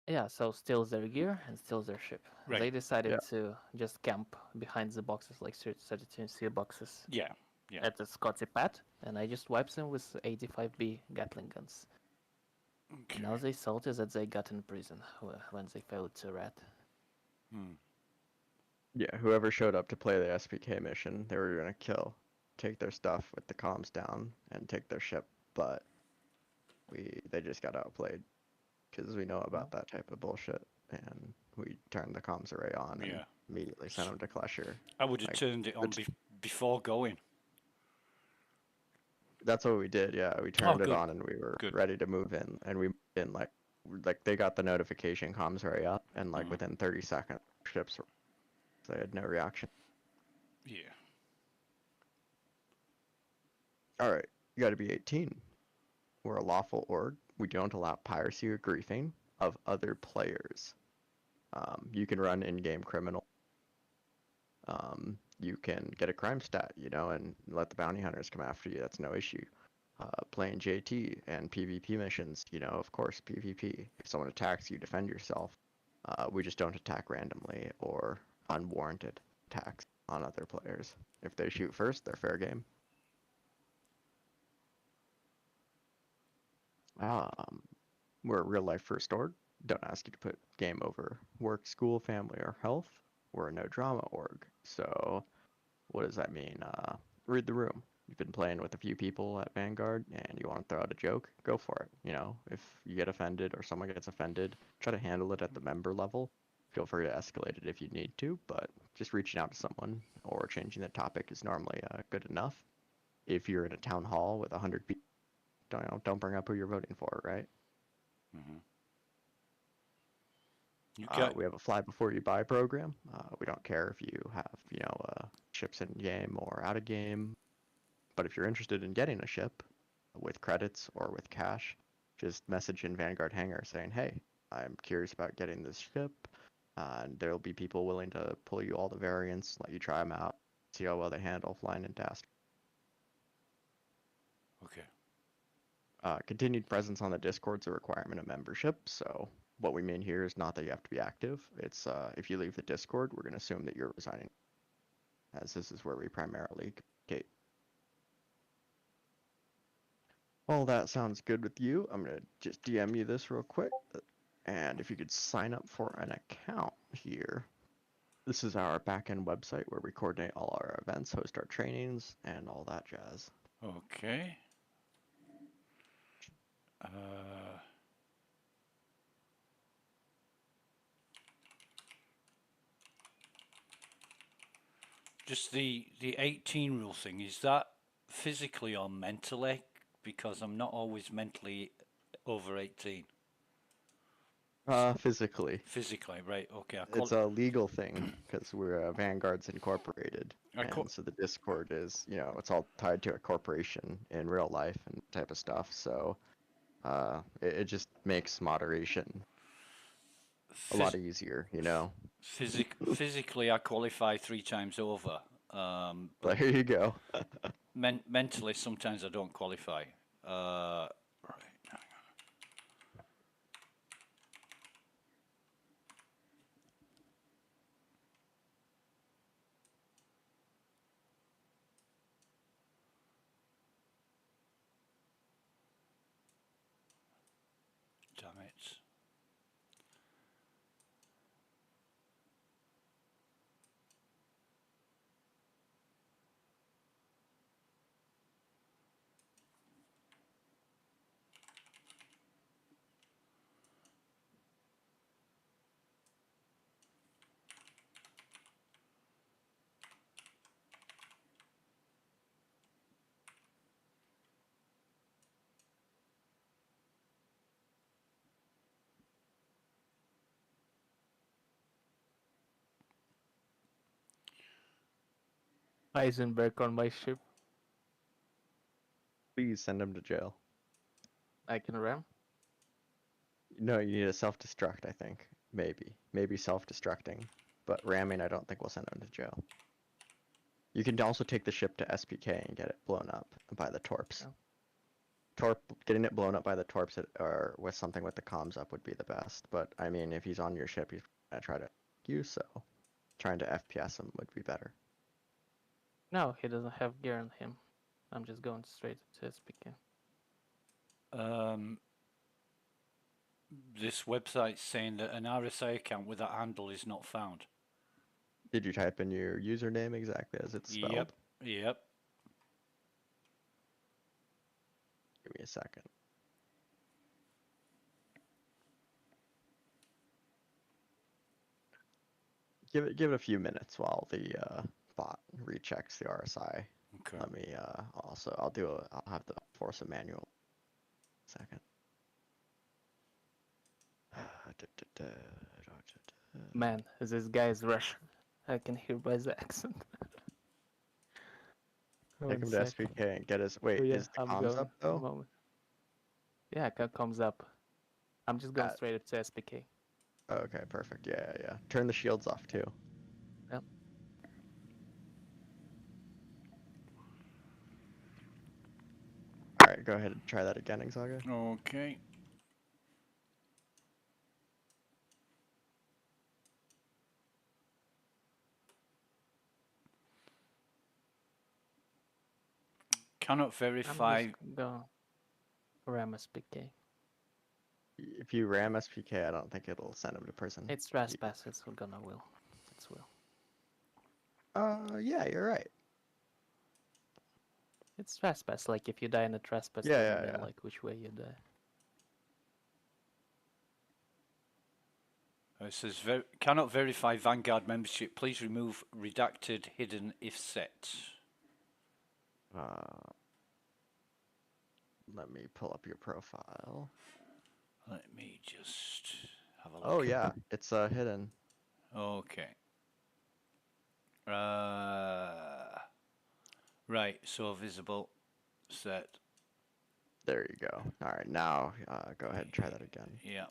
Speaker 1: Yeah, so steals their gear and steals their ship.
Speaker 5: Right.
Speaker 1: They decided
Speaker 3: Yeah.
Speaker 1: to just camp behind the boxes, like 32 steel boxes,
Speaker 5: Yeah. Yeah.
Speaker 1: at the Scotty pad, and I just wiped them with 85B Gatling guns.
Speaker 5: Okay.
Speaker 1: Now they salty that they got in prison when they failed to rat.
Speaker 3: Yeah, whoever showed up to play the SPK mission, they were gonna kill, take their stuff with the comms down, and take their ship. But they just got outplayed because we know about that type of bullshit, and we turned the comms array on and
Speaker 5: Yeah.
Speaker 3: immediately sent them to Clasher.
Speaker 5: I would have
Speaker 3: Like,
Speaker 5: turned it on before going.
Speaker 3: That's what we did. Yeah, we turned it
Speaker 5: good.
Speaker 3: on and we were
Speaker 5: Good.
Speaker 3: ready to move in, and we moved in like they got the notification comms array up, and like within 30 seconds, ships were, they had no reaction.
Speaker 5: Yeah.
Speaker 3: All right, you got to be 18. We're a lawful org. We don't allow piracy or griefing of other players. You can run in-game criminal. You can get a crime stat, and let the bounty hunters come after you. That's no issue. Playing JT and PvP missions, of course, PvP. If someone attacks you, defend yourself. We just don't attack randomly or unwarranted attacks on other players. If they shoot first, they're fair game. We're a real life first org. Don't ask you to put game over work, school, family, or health. We're a no drama org. So what does that mean? Read the room. You've been playing with a few people at Vanguard and you want to throw out a joke, go for it. If you get offended or someone gets offended, try to handle it at the member level. Feel free to escalate it if you need to, but just reaching out to someone or changing the topic is normally good enough. If you're in a town hall with 100 people, don't bring up who you're voting for, right? We have a fly before you buy program. We don't care if you have, ships in game or out of game. But if you're interested in getting a ship with credits or with cash, just message in Vanguard Hangar saying, "Hey, I'm curious about getting this ship." And there'll be people willing to pull you all the variants, let you try them out, see how well they handle flying in task.
Speaker 5: Okay.
Speaker 3: Continued presence on the Discord's a requirement of membership, so what we mean here is not that you have to be active. It's if you leave the Discord, we're going to assume that you're resigning, as this is where we primarily communicate. All that sounds good with you. I'm going to just DM you this real quick, and if you could sign up for an account here. This is our backend website where we coordinate all our events, host our trainings, and all that jazz.
Speaker 5: Okay. Just the 18 rule thing, is that physically or mentally? Because I'm not always mentally over 18.
Speaker 3: Physically.
Speaker 5: Physically, right? Okay.
Speaker 3: It's a legal thing because we're Vanguard's Incorporated, and so the Discord is, it's all tied to a corporation in real life and type of stuff. So it just makes moderation a lot easier,
Speaker 5: Physically, I qualify 3 times over. But
Speaker 3: there you go.
Speaker 5: mentally, sometimes I don't qualify. Right. Damn it.
Speaker 1: Eisenberg on my ship.
Speaker 3: Please send him to jail.
Speaker 1: I can ram.
Speaker 3: No, you need a self-destruct, I think. Maybe self-destructing. But ramming, I don't think we'll send him to jail. You can also take the ship to SPK and get it blown up by the torps.
Speaker 1: Oh.
Speaker 3: Getting it blown up by the torps or with something with the comms up would be the best. But I mean, if he's on your ship, he's gonna try to you, so trying to FPS him would be better.
Speaker 1: No, he doesn't have gear on him. I'm just going straight to SPK.
Speaker 5: This website's saying that an RSA account with that handle is not found.
Speaker 3: Did you type in your username exactly as it's spelled?
Speaker 5: Yep.
Speaker 3: Give me a second. Give it a few minutes while the bot rechecks the RSI.
Speaker 5: Okay.
Speaker 3: Let me also I'll have the force a manual. Second.
Speaker 1: Man, this guy is Russian. I can hear by his accent.
Speaker 3: Take him to SPK and get his. Wait,
Speaker 1: Oh, yeah,
Speaker 3: is the
Speaker 1: I'm
Speaker 3: comms
Speaker 1: going
Speaker 3: up
Speaker 1: in a
Speaker 3: though?
Speaker 1: moment. Yeah, comes up. I'm just going straight up to SPK.
Speaker 3: Okay, perfect. Yeah. Turn the shields off too.
Speaker 1: Yep.
Speaker 3: All right, go ahead and try that again, Exaga.
Speaker 5: Okay. Cannot verify.
Speaker 1: I'm just going ram SPK.
Speaker 3: If you ram SPK, I don't think it'll send him to prison.
Speaker 1: It's trespass. It's gonna will. It's will.
Speaker 3: Yeah, you're right.
Speaker 1: It's trespass. Like if you die in a trespass,
Speaker 3: Yeah,
Speaker 1: doesn't
Speaker 3: yeah,
Speaker 1: mean
Speaker 3: yeah.
Speaker 1: like which way you die.
Speaker 5: It says cannot verify Vanguard membership. Please remove redacted hidden if set.
Speaker 3: Let me pull up your profile.
Speaker 5: Let me just have a look.
Speaker 3: Oh yeah, it's hidden.
Speaker 5: Okay. Right, so visible, set.
Speaker 3: There you go. All right, now go ahead and try that again.
Speaker 5: Yeah.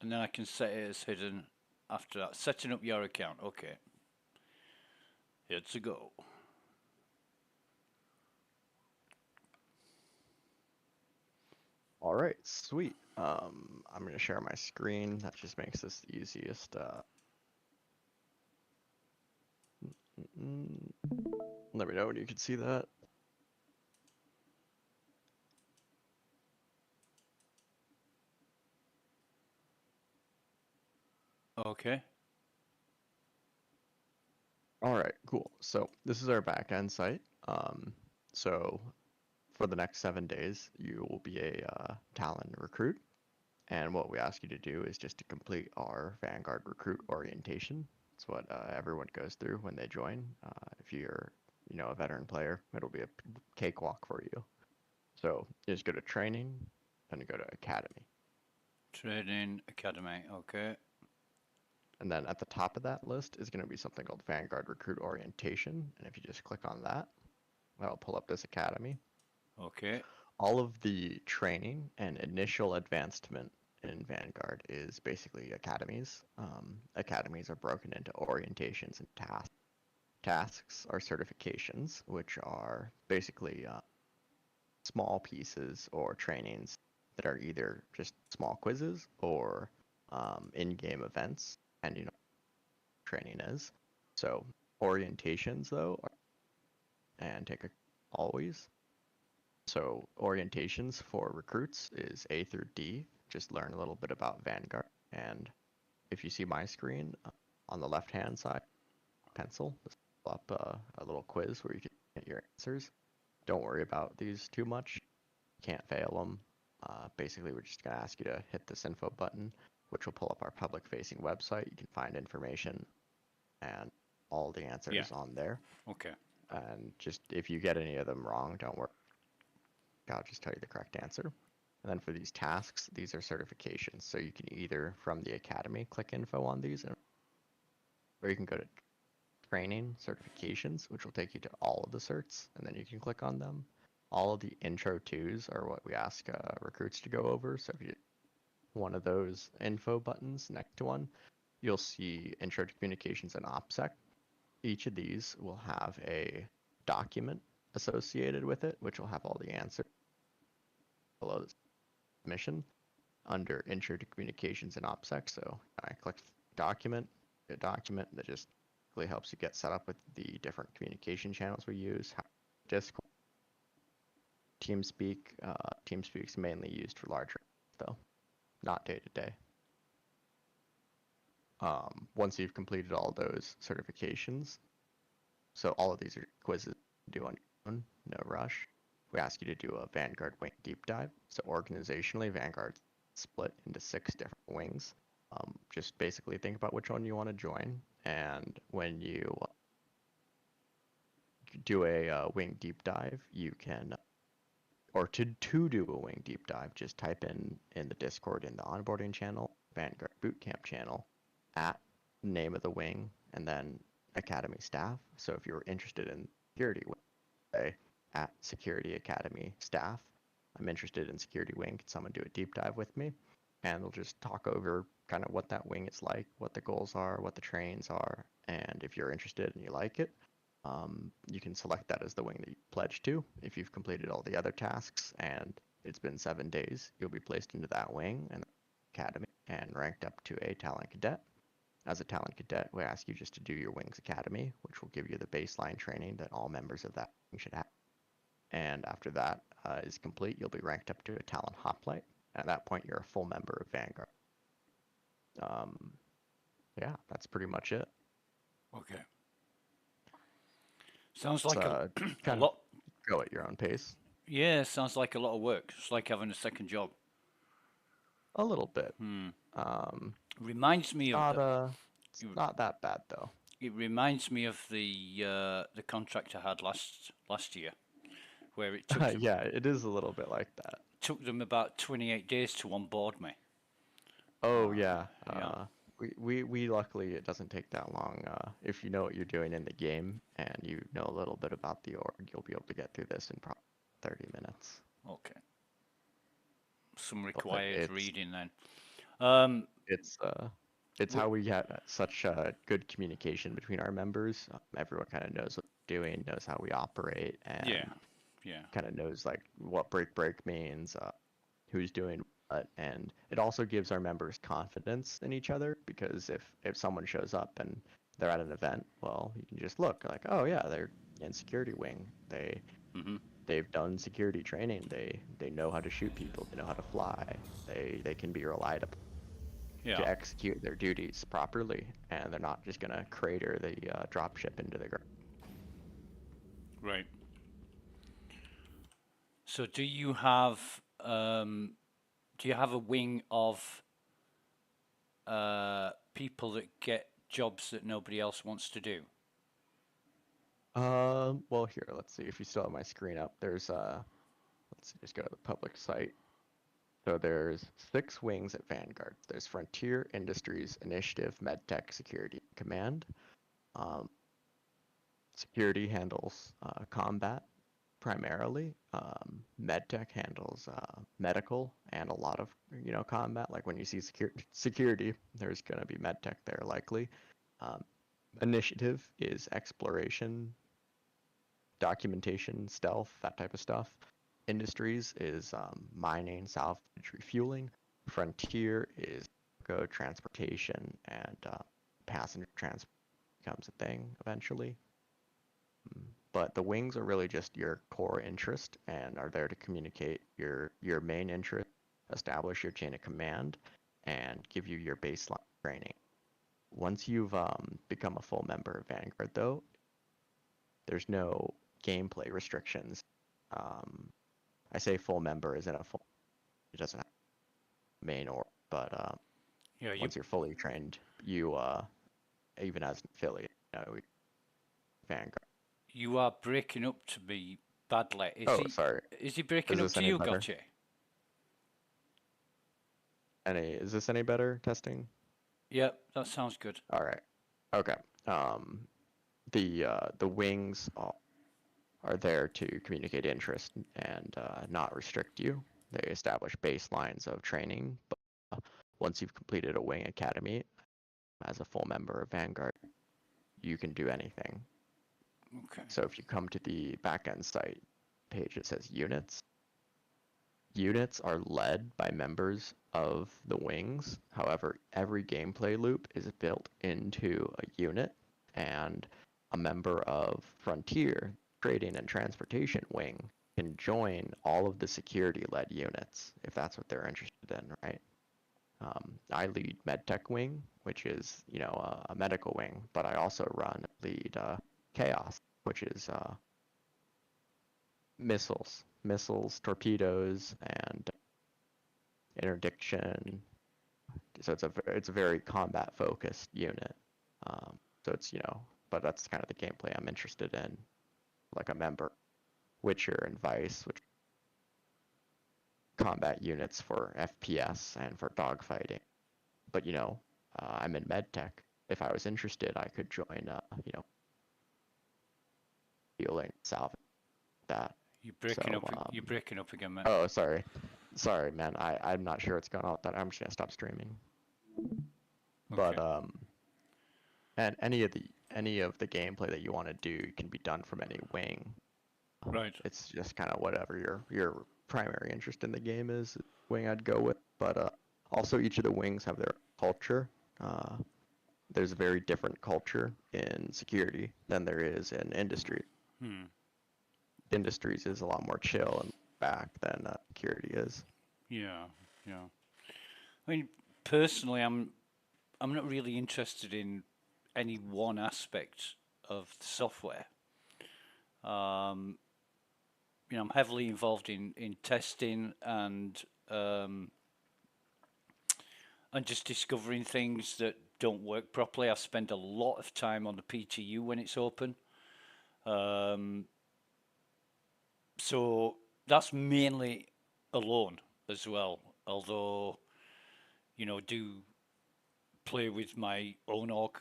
Speaker 5: And then I can set it as hidden after that. Setting up your account. Okay. Here's a go.
Speaker 3: All right, sweet. I'm gonna share my screen. That just makes this the easiest. Let me know when you can see that.
Speaker 5: Okay.
Speaker 3: All right, cool. So this is our backend site. So for the next 7 days, you will be a Talon recruit. And what we ask you to do is just to complete our Vanguard recruit orientation. It's what everyone goes through when they join. If you're, a veteran player, it'll be a cakewalk for you. So you just go to training, then you go to academy.
Speaker 5: Training academy. Okay.
Speaker 3: And then at the top of that list is going to be something called Vanguard Recruit Orientation. And if you just click on that, that'll pull up this academy.
Speaker 5: Okay.
Speaker 3: All of the training and initial advancement in Vanguard is basically academies. Academies are broken into orientations and tasks. Tasks are certifications, which are basically small pieces or trainings that are either just small quizzes or in-game events, and training is. So orientations though, and take a always. So orientations for recruits is A through D. Just learn a little bit about Vanguard. And if you see my screen on the left-hand side, pencil, just pull up a little quiz where you can get your answers. Don't worry about these too much. You can't fail them. Basically, we're just going to ask you to hit this info button, which will pull up our public-facing website. You can find information and all the answers on there.
Speaker 5: Okay.
Speaker 3: And just if you get any of them wrong, don't worry. I'll just tell you the correct answer. And then for these tasks, these are certifications. So you can either from the academy click info on these, or you can go to training certifications, which will take you to all of the certs, and then you can click on them. All of the intro twos are what we ask recruits to go over. So if you one of those info buttons next to one, you'll see intro to communications and OPSEC. Each of these will have a document associated with it, which will have all the answers below the mission under intro to communications and OPSEC. So I click document, a document that just really helps you get set up with the different communication channels we use. Discord, TeamSpeak. TeamSpeak's mainly used for larger, though, not day to day. Once you've completed all those certifications, so all of these are quizzes you do on your own, no rush. We ask you to do a Vanguard wing deep dive. So organizationally, Vanguard's split into 6 different wings. Just basically think about which one you want to join, and when you do a wing deep dive, you can, or to do a wing deep dive, just type in the Discord in the onboarding channel, Vanguard Bootcamp channel, at name of the wing, and then Academy staff. So if you're interested in security, say at Security Academy staff, I'm interested in security wing, can someone do a deep dive with me? And we'll just talk over kind of what that wing is like, what the goals are, what the trains are, and if you're interested and you like it, you can select that as the wing that you pledge to. If you've completed all the other tasks and it's been 7 days, you'll be placed into that wing and academy and ranked up to a talent cadet. As a talent cadet, we ask you just to do your wings academy, which will give you the baseline training that all members of that wing should have. And after that is complete, you'll be ranked up to a talent hoplite. At that point, you're a full member of Vanguard. Yeah, that's pretty much it.
Speaker 5: Okay. Sounds like a
Speaker 3: kind
Speaker 5: lot.
Speaker 3: Of go at your own pace.
Speaker 5: Yeah, sounds like a lot of work. It's like having a second job.
Speaker 3: A little bit.
Speaker 5: Reminds me of
Speaker 3: it's not that bad though.
Speaker 5: It reminds me of the contract I had last year, where it took
Speaker 3: yeah, it is a little bit like that.
Speaker 5: Took them about 28 days to onboard me.
Speaker 3: Oh yeah. We luckily it doesn't take that long. If you know what you're doing in the game and you know a little bit about the org, you'll be able to get through this in probably 30 minutes.
Speaker 5: Okay. Some required reading then.
Speaker 3: It's how we get such good communication between our members. Everyone kind of knows what they're doing, knows how we operate, and kind of knows like what break means, who's doing what, and it also gives our members confidence in each other, because if someone shows up and they're at an event, well, you can just look like, oh yeah, they're in security wing. They've done security training. They know how to shoot people. They know how to fly. They can be relied upon to execute their duties properly, and they're not just gonna crater the dropship into the ground.
Speaker 5: Right. So do you have a wing of people that get jobs that nobody else wants to do?
Speaker 3: Well, here, let's see if you still have my screen up. There's let's see, just go to the public site. So there's 6 wings at Vanguard. There's Frontier, Industries, Initiative, MedTech, Security, Command. Security handles combat primarily. MedTech handles medical and a lot of combat. Like when you see security, there's going to be MedTech there likely. Initiative is exploration, documentation, stealth, that type of stuff. Industries is mining, salvage, refueling. Frontier is cargo transportation, and passenger transport becomes a thing eventually. But the wings are really just your core interest and are there to communicate your main interest, establish your chain of command, and give you your baseline training. Once you've become a full member of Vanguard, though, there's no gameplay restrictions. I say full member isn't a full. It doesn't have main org, but once you're fully trained, you even as an affiliate, Vanguard.
Speaker 5: You are breaking up to me badly.
Speaker 3: Sorry.
Speaker 5: Is he breaking up to you, Gotcha?
Speaker 3: Is this any better testing?
Speaker 5: Yeah, that sounds good.
Speaker 3: All right. Okay. The wings are there to communicate interest and not restrict you. They establish baselines of training, but once you've completed a wing academy as a full member of Vanguard, you can do anything.
Speaker 5: Okay.
Speaker 3: So if you come to the backend site page, it says units. Units are led by members of the wings. However, every gameplay loop is built into a unit, and a member of Frontier Trading and Transportation Wing can join all of the security-led units if that's what they're interested in, right? I lead MedTech Wing, which is, a medical wing, but I also lead Chaos, which is missiles, torpedoes, and interdiction. So it's a very combat focused unit. So it's but that's kind of the gameplay I'm interested in, like a member, Witcher and Vice, which combat units for FPS and for dogfighting. But I'm in medtech. If I was interested, I could join healing, salvage, that.
Speaker 5: You're breaking
Speaker 3: So,
Speaker 5: up. You're breaking up again, man.
Speaker 3: Oh, sorry, man. I'm not sure what's going on with that. I'm just gonna stop streaming.
Speaker 5: Okay.
Speaker 3: But and any of the gameplay that you want to do can be done from any wing.
Speaker 5: Right.
Speaker 3: It's just kind of whatever your primary interest in the game is, wing I'd go with. But also each of the wings have their culture. There's a very different culture in security than there is in industry. Industries is a lot more chill and back than security is.
Speaker 5: Yeah. I mean, personally, I'm not really interested in any one aspect of the software. I'm heavily involved in testing and just discovering things that don't work properly. I spend a lot of time on the PTU when it's open. So that's mainly alone as well, although do play with my own org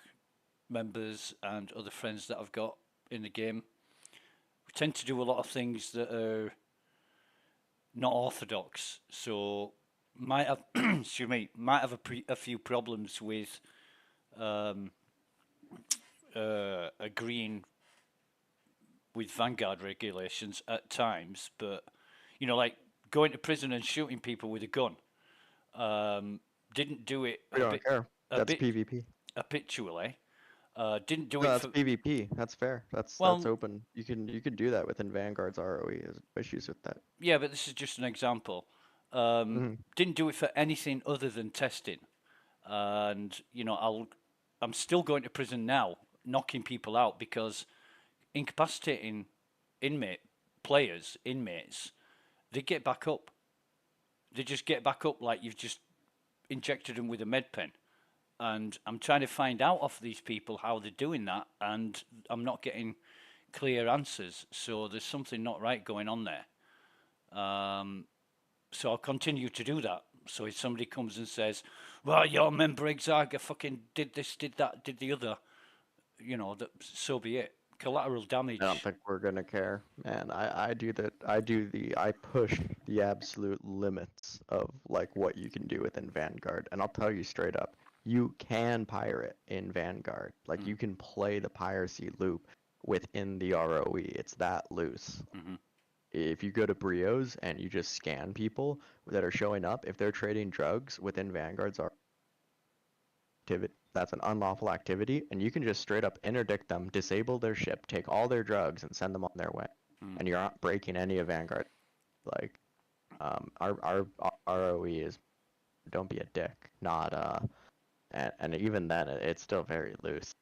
Speaker 5: members and other friends that I've got in the game. We tend to do a lot of things that are not orthodox, so might have a few problems with agreeing with Vanguard regulations at times, but like going to prison and shooting people with a gun. Didn't do it.
Speaker 3: We don't care. That's PvP.
Speaker 5: Habitually. Didn't do
Speaker 3: No,
Speaker 5: it.
Speaker 3: that's PvP. That's fair. That's
Speaker 5: Well,
Speaker 3: open. You can do that within Vanguard's ROE. There's no issues with that.
Speaker 5: Yeah, but this is just an example. Didn't do it for anything other than testing, and I'm still going to prison now, knocking people out because incapacitating inmates, they get back up. They just get back up like you've just injected them with a med pen. And I'm trying to find out of these people how they're doing that, and I'm not getting clear answers. So there's something not right going on there. So I'll continue to do that. So if somebody comes and says, well, your member Exarga fucking did this, did that, did the other, so be it. Collateral damage.
Speaker 3: I don't think we're gonna care, man. I push the absolute limits of like what you can do within Vanguard, and I'll tell you straight up, you can pirate in Vanguard. Like you can play the piracy loop within the ROE. It's that loose. If you go to Brios and you just scan people that are showing up, if they're trading drugs within Vanguard's activity, that's an unlawful activity, and you can just straight up interdict them, disable their ship, take all their drugs, and send them on their way. And you're not breaking any of Vanguard. Like, our ROE is don't be a dick, not and even then it's still very loose.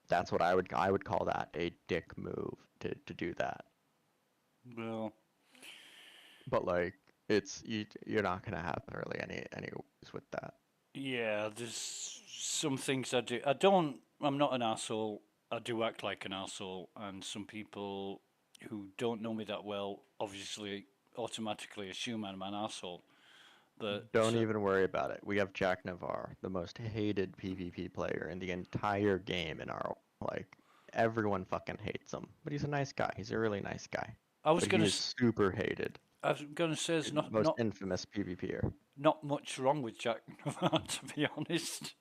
Speaker 3: That's what I would call that a dick move to do that.
Speaker 5: Well,
Speaker 3: but like you're not gonna have really any issues with that.
Speaker 5: Yeah, there's some things I do. I'm not an asshole. I do act like an asshole, and some people who don't know me that well obviously automatically assume I'm an asshole. But
Speaker 3: Don't even worry about it. We have Jack Navarre, the most hated PvP player in the entire game in our like everyone fucking hates him. But he's a nice guy. He's a really nice guy.
Speaker 5: I was
Speaker 3: But
Speaker 5: gonna
Speaker 3: he is super hated.
Speaker 5: I was gonna say there's not
Speaker 3: Most infamous PvPer.
Speaker 5: not much wrong with Jack Navarre, to be honest.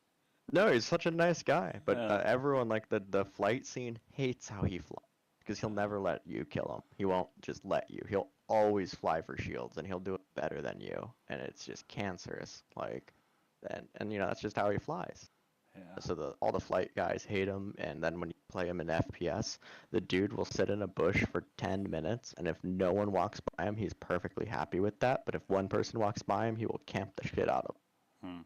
Speaker 3: No, he's such a nice guy. But
Speaker 5: Yeah.
Speaker 3: everyone like the flight scene hates how he flies because he'll never let you kill him. He won't just let you. He'll always fly for shields and he'll do it better than you. And it's just cancerous. Like, and you know that's just how he flies.
Speaker 5: Yeah.
Speaker 3: So all the flight guys hate him, and then when you play him in FPS, the dude will sit in a bush for 10 minutes, and if no one walks by him, he's perfectly happy with that. But if one person walks by him, he will camp the shit out of him.
Speaker 5: Hmm.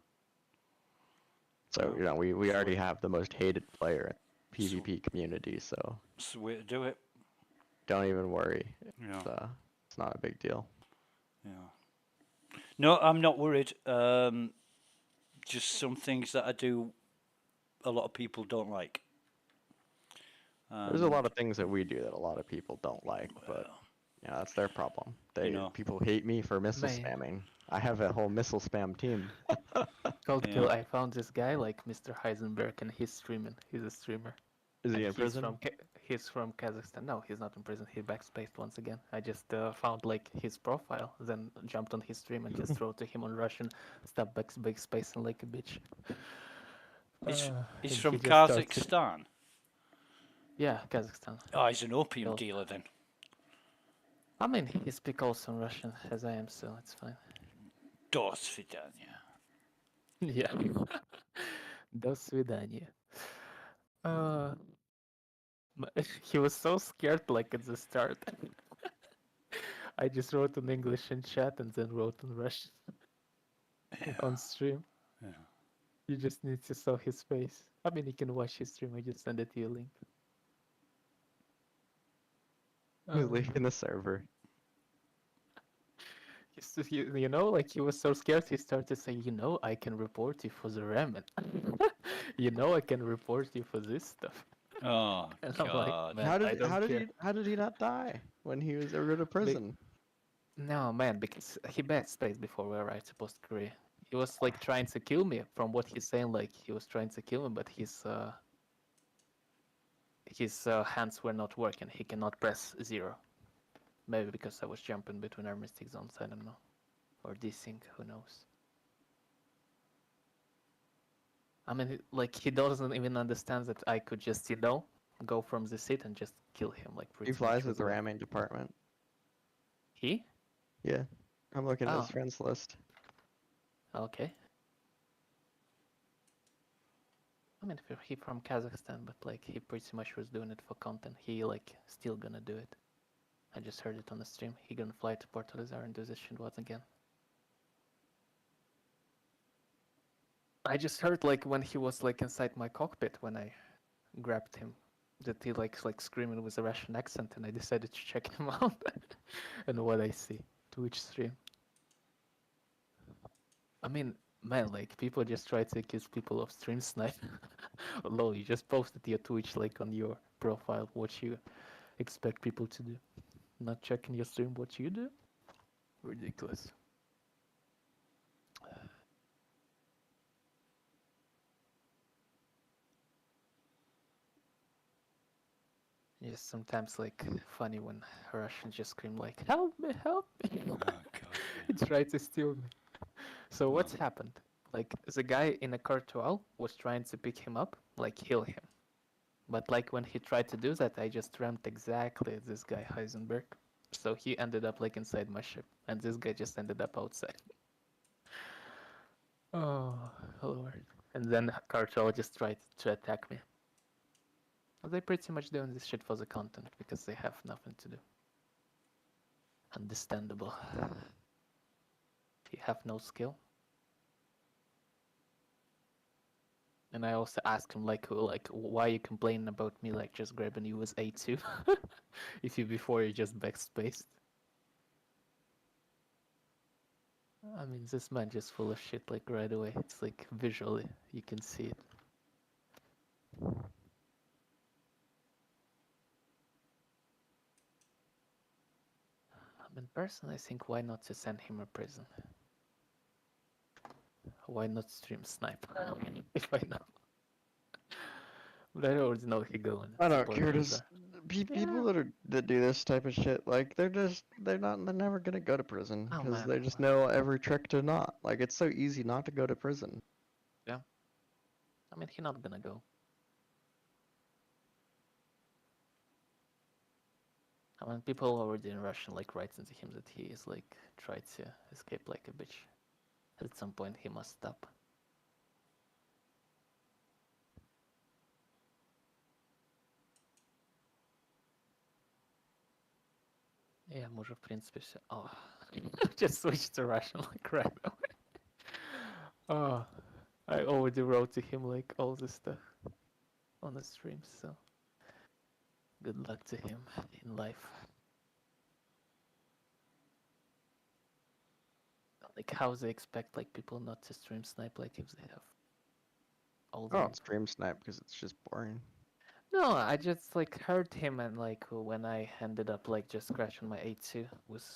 Speaker 3: So, you know, we
Speaker 5: So-
Speaker 3: already have the most hated player in PvP community, so
Speaker 5: It's the way to do it.
Speaker 3: don't even worry.
Speaker 5: Yeah.
Speaker 3: It's not a big deal.
Speaker 5: Yeah. No, I'm not worried. Just some things that I do, a lot of people don't like.
Speaker 3: There's a lot of things that we do that a lot of people don't like, but
Speaker 5: Well,
Speaker 3: yeah, that's their problem.
Speaker 5: know.
Speaker 3: People hate me for missile
Speaker 1: Man.
Speaker 3: spamming. I have a whole missile spam team.
Speaker 1: Cold kill.
Speaker 5: Yeah.
Speaker 1: I found this guy like Mr. Heisenberg, and he's streaming. He's a streamer.
Speaker 3: Is he
Speaker 1: And
Speaker 3: in prison?
Speaker 1: He's from Kazakhstan. No, he's not in prison. He backspaced once again. I just found like his profile, then jumped on his stream and just wrote to him on Russian, "Stop backspacing like a bitch."
Speaker 5: He's
Speaker 1: And
Speaker 5: from
Speaker 1: he just started-
Speaker 5: Kazakhstan.
Speaker 1: Yeah, Kazakhstan.
Speaker 5: Oh, he's an opium
Speaker 1: Well-
Speaker 5: dealer then.
Speaker 1: I mean, he speaks also in Russian as I am, so it's fine.
Speaker 5: До свидания.
Speaker 1: Yeah. До свидания. He was so scared, like at the start. I just wrote in English in chat and then wrote in Russian on stream.
Speaker 5: Yeah.
Speaker 1: You just need to saw his face. I mean, you can watch his stream. I just send it to you a link.
Speaker 3: Who's leaving the server?
Speaker 1: You know, like he was so scared, he started saying, "You know, I can report you for the ramen. You know, I can report you for this stuff."
Speaker 5: Oh,
Speaker 1: And I'm like,
Speaker 5: God.
Speaker 1: man, I don't care.
Speaker 3: How did he not die when he was ever to prison?
Speaker 1: No, man, because he backspaced before we arrived to Post Korea. He was like trying to kill me. From what he's saying, like he was trying to kill me, but his hands were not working. He cannot press 0. Maybe because I was jumping between armistice zones. I don't know, or desync. Who knows? I mean, like he doesn't even understand that I could just, go from the seat and just kill him. Like pretty
Speaker 3: He flies
Speaker 1: much
Speaker 3: with the
Speaker 1: with a-
Speaker 3: ramming department.
Speaker 1: He?
Speaker 3: Yeah, I'm looking at his
Speaker 1: Oh.
Speaker 3: friends list.
Speaker 1: Okay. I mean, he from Kazakhstan, but like he pretty much was doing it for content. He like still gonna do it. I just heard it on the stream. He gonna fly to Port Elizar and do this shit once again. I just heard like when he was like inside my cockpit when I grabbed him, that he like screaming with a Russian accent, and I decided to check him out. And what I see, Twitch stream. I mean, man, like people just try to accuse people of stream snipe. Although you just posted your Twitch like on your profile, what you expect people to do. Not checking your stream, what you do? Ridiculous. Yes, sometimes like funny when Russians just scream like, "Help me, help me!"
Speaker 5: Oh, God.
Speaker 1: He tried to steal me. So what's happened? Like the guy in a cartel was trying to pick him up, like heal him. But like when he tried to do that, I just rammed exactly at this guy Heisenberg. So he ended up like inside my ship, and this guy just ended up outside. Oh Lord! And then cartel just tried to attack me. They pretty much doing this shit for the content because they have nothing to do. Understandable. You have no skill. And I also asked him like why you complaining about me like just grabbing you with A2 if you before you just backspaced. I mean, this man just full of shit like right away. It's like visually you can see it. I mean, personally, I think why not to send him to prison? why not stream snipe? If I know. But I already know he go and
Speaker 3: I don't
Speaker 1: support
Speaker 3: care.
Speaker 1: user.
Speaker 3: People that do this type of shit, like they're never gonna go to prison
Speaker 1: Oh,
Speaker 3: because
Speaker 1: man,
Speaker 3: they just
Speaker 1: come on.
Speaker 3: know every trick to not. Like it's so easy not to go to prison.
Speaker 1: I mean, he not gonna go. I mean, people already in Russian like writes into him that he is like tried to escape like a bitch. At some point, he must stop. Я уже, в принципе, все. Oh, just switch to Russian like right away. Oh, I already wrote to him like all this stuff on the stream, so good luck to him in life. Like, how they expect like people not to stream snipe like if they have all the.
Speaker 3: I don't stream snipe because it's just boring.
Speaker 1: No, I just like heard him and like when I ended up like just crashing my A2 with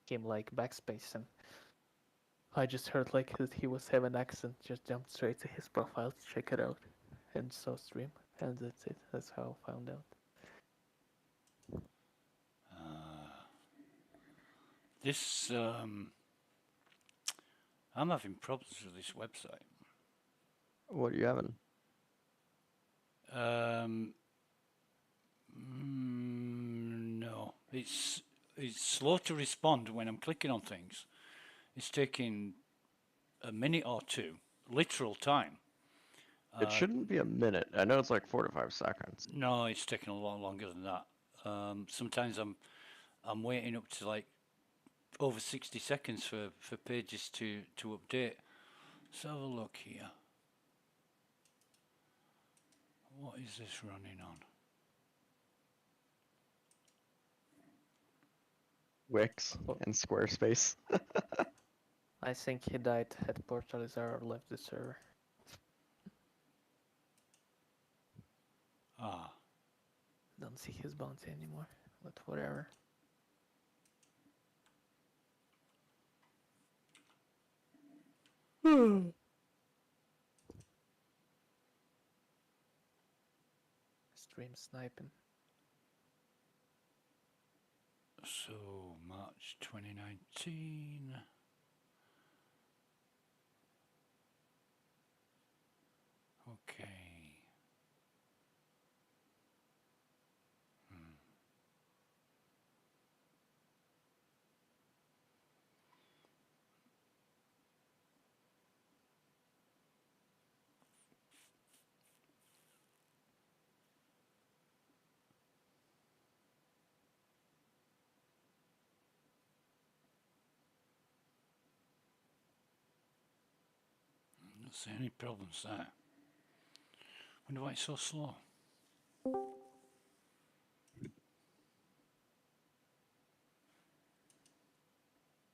Speaker 1: him like backspacing. I just heard like that he was having an accent, just jumped straight to his profile to check it out and saw stream, and that's it. That's how I found out.
Speaker 5: This I'm having problems with this website.
Speaker 3: What are you having?
Speaker 5: No, it's slow to respond when I'm clicking on things. It's taking a minute or two, literal time.
Speaker 3: It shouldn't be a minute. I know it's like 4 to 5 seconds.
Speaker 5: No, it's taking a lot longer than that. Sometimes I'm waiting up to like over 60 seconds for pages to update. Let's have a look here. What is this running on?
Speaker 3: Wix and Squarespace.
Speaker 1: I think he died at Portalizar or left the server.
Speaker 5: Ah,
Speaker 1: Don't see his bounty anymore, but whatever. Stream sniping.
Speaker 5: so March 2019. Okay. Don't see any problems there. Wonder why it's so slow.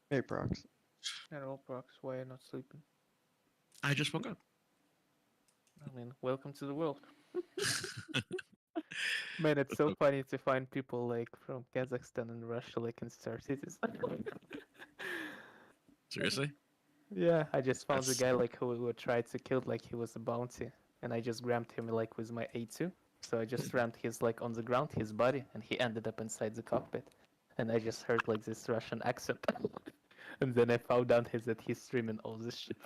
Speaker 3: Hey, Prox.
Speaker 1: Hello, Prox. Why are you not sleeping?
Speaker 8: I just woke up.
Speaker 1: I mean, welcome to the world. Man, it's so funny to find people like from Kazakhstan and Russia like in Star Cities.
Speaker 8: Seriously?
Speaker 1: Yeah, I just found
Speaker 8: That's-
Speaker 1: the guy like who tried to kill like he was a bounty, and I just grabbed him like with my A2. So I just rammed his like on the ground, his body, and he ended up inside the cockpit. And I just heard like this Russian accent, and then I found out that he's streaming all this shit.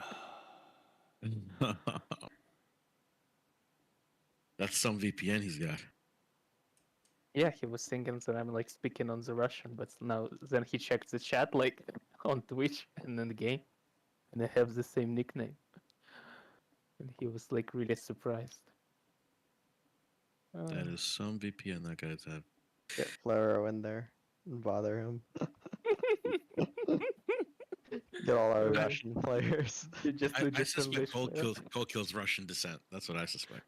Speaker 8: That's some VPN he's got.
Speaker 1: Yeah, he was thinking that I'm like speaking on the Russian, but now then he checked the chat like on Twitch and in the game, and I have the same nickname, and he was like really surprised.
Speaker 8: That is some VPN that guy's had.
Speaker 3: Get Flaro in there and bother him. Get all our
Speaker 1: Okay.
Speaker 3: Russian players.
Speaker 1: Just
Speaker 8: I
Speaker 1: just
Speaker 8: suspect
Speaker 1: English.
Speaker 8: Cold kills Russian descent. That's what I suspect.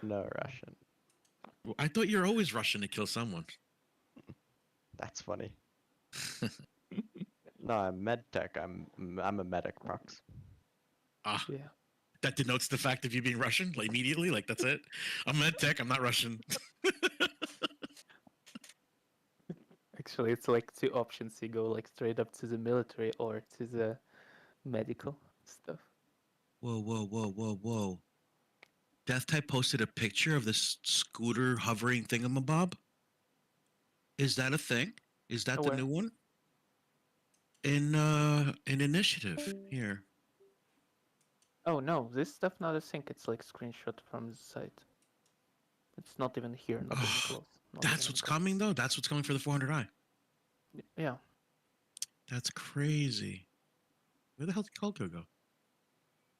Speaker 3: No Russian.
Speaker 8: Well, I thought you're always Russian to kill someone.
Speaker 3: That's funny. No, I'm medtech. I'm a medic, Prox.
Speaker 8: Ah,
Speaker 1: Yeah.
Speaker 8: that denotes the fact of you being Russian, like immediately. Like that's it. I'm medtech. I'm not Russian.
Speaker 1: Actually, it's like two options. You go like straight up to the military or to the medical. stuff.
Speaker 8: Whoa. Death Type posted a picture of this scooter hovering thingamabob. Is that a thing? Is that the
Speaker 1: Where?
Speaker 8: new one? In initiative here.
Speaker 1: Oh no, this stuff not a sync. It's like screenshot from the site. It's not even here. Not even close. Not
Speaker 8: That's
Speaker 1: even
Speaker 8: what's
Speaker 1: close.
Speaker 8: coming though. That's what's coming for the 400i.
Speaker 1: Yeah.
Speaker 8: That's crazy. Where the hell did Colco go?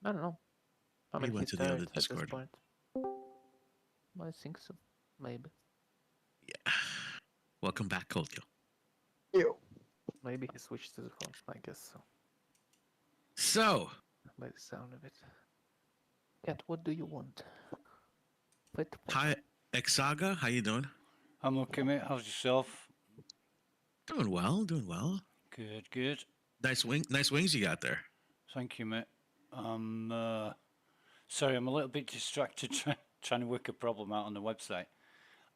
Speaker 1: I don't know. I
Speaker 8: He
Speaker 1: mean,
Speaker 8: went
Speaker 1: he's
Speaker 8: to the other
Speaker 1: tired at this
Speaker 8: Discord.
Speaker 1: point. I think so. Maybe.
Speaker 8: Yeah. Welcome back, Colco.
Speaker 9: Ew.
Speaker 1: Maybe he switched to the phone. I guess so.
Speaker 8: So,
Speaker 1: By the sound of it. Cat, what do you want? Fit.
Speaker 8: hi, Exaga. How you doing?
Speaker 5: I'm okay, mate. How's yourself?
Speaker 8: Doing well. Doing well.
Speaker 5: Good, good.
Speaker 8: Nice wings you got there.
Speaker 5: Thank you, mate. Sorry, I'm a little bit distracted trying to work a problem out on the website.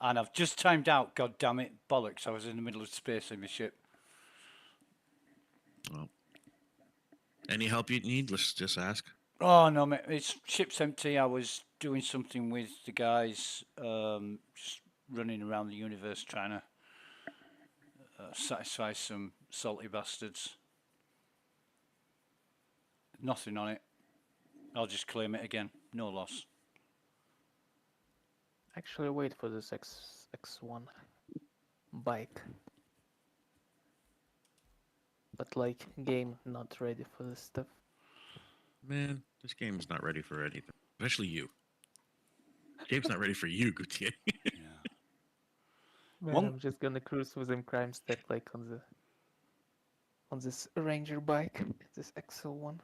Speaker 5: And I've just timed out, god damn it, bollocks. I was in the middle of space in my ship.
Speaker 8: Well, any help you need? Let's just ask.
Speaker 5: Oh, no, mate. It's ship's empty. I was doing something with the guys, just running around the universe trying to satisfy some salty bastards. Nothing on it. I'll just claim it again. No loss.
Speaker 1: Actually, wait for this X1 bike. But like, game not ready for this stuff.
Speaker 8: Man, this game is not ready for anything. Especially you. Game's not ready for you, Gutier.
Speaker 1: Man, I'm just gonna cruise with him crime stat like on this Ranger bike, this XL1,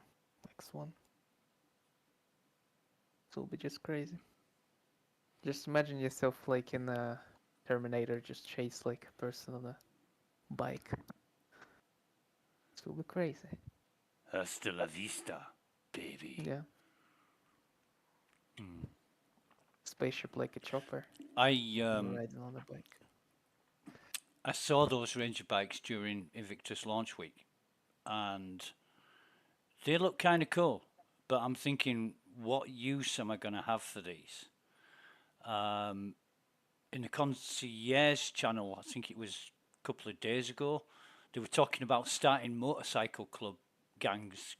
Speaker 1: X1. It will be just crazy. Just imagine yourself like in a Terminator, just chase like a person on a bike. It will be crazy.
Speaker 5: Hasta la vista, baby.
Speaker 1: Yeah. Spaceship like a chopper.
Speaker 5: I
Speaker 1: Riding on a bike.
Speaker 5: I saw those Ranger bikes during Invictus launch week, and they look kind of cool. But I'm thinking, what use am I going to have for these? In the Concierge channel, I think it was a couple of days ago, they were talking about starting motorcycle club gangs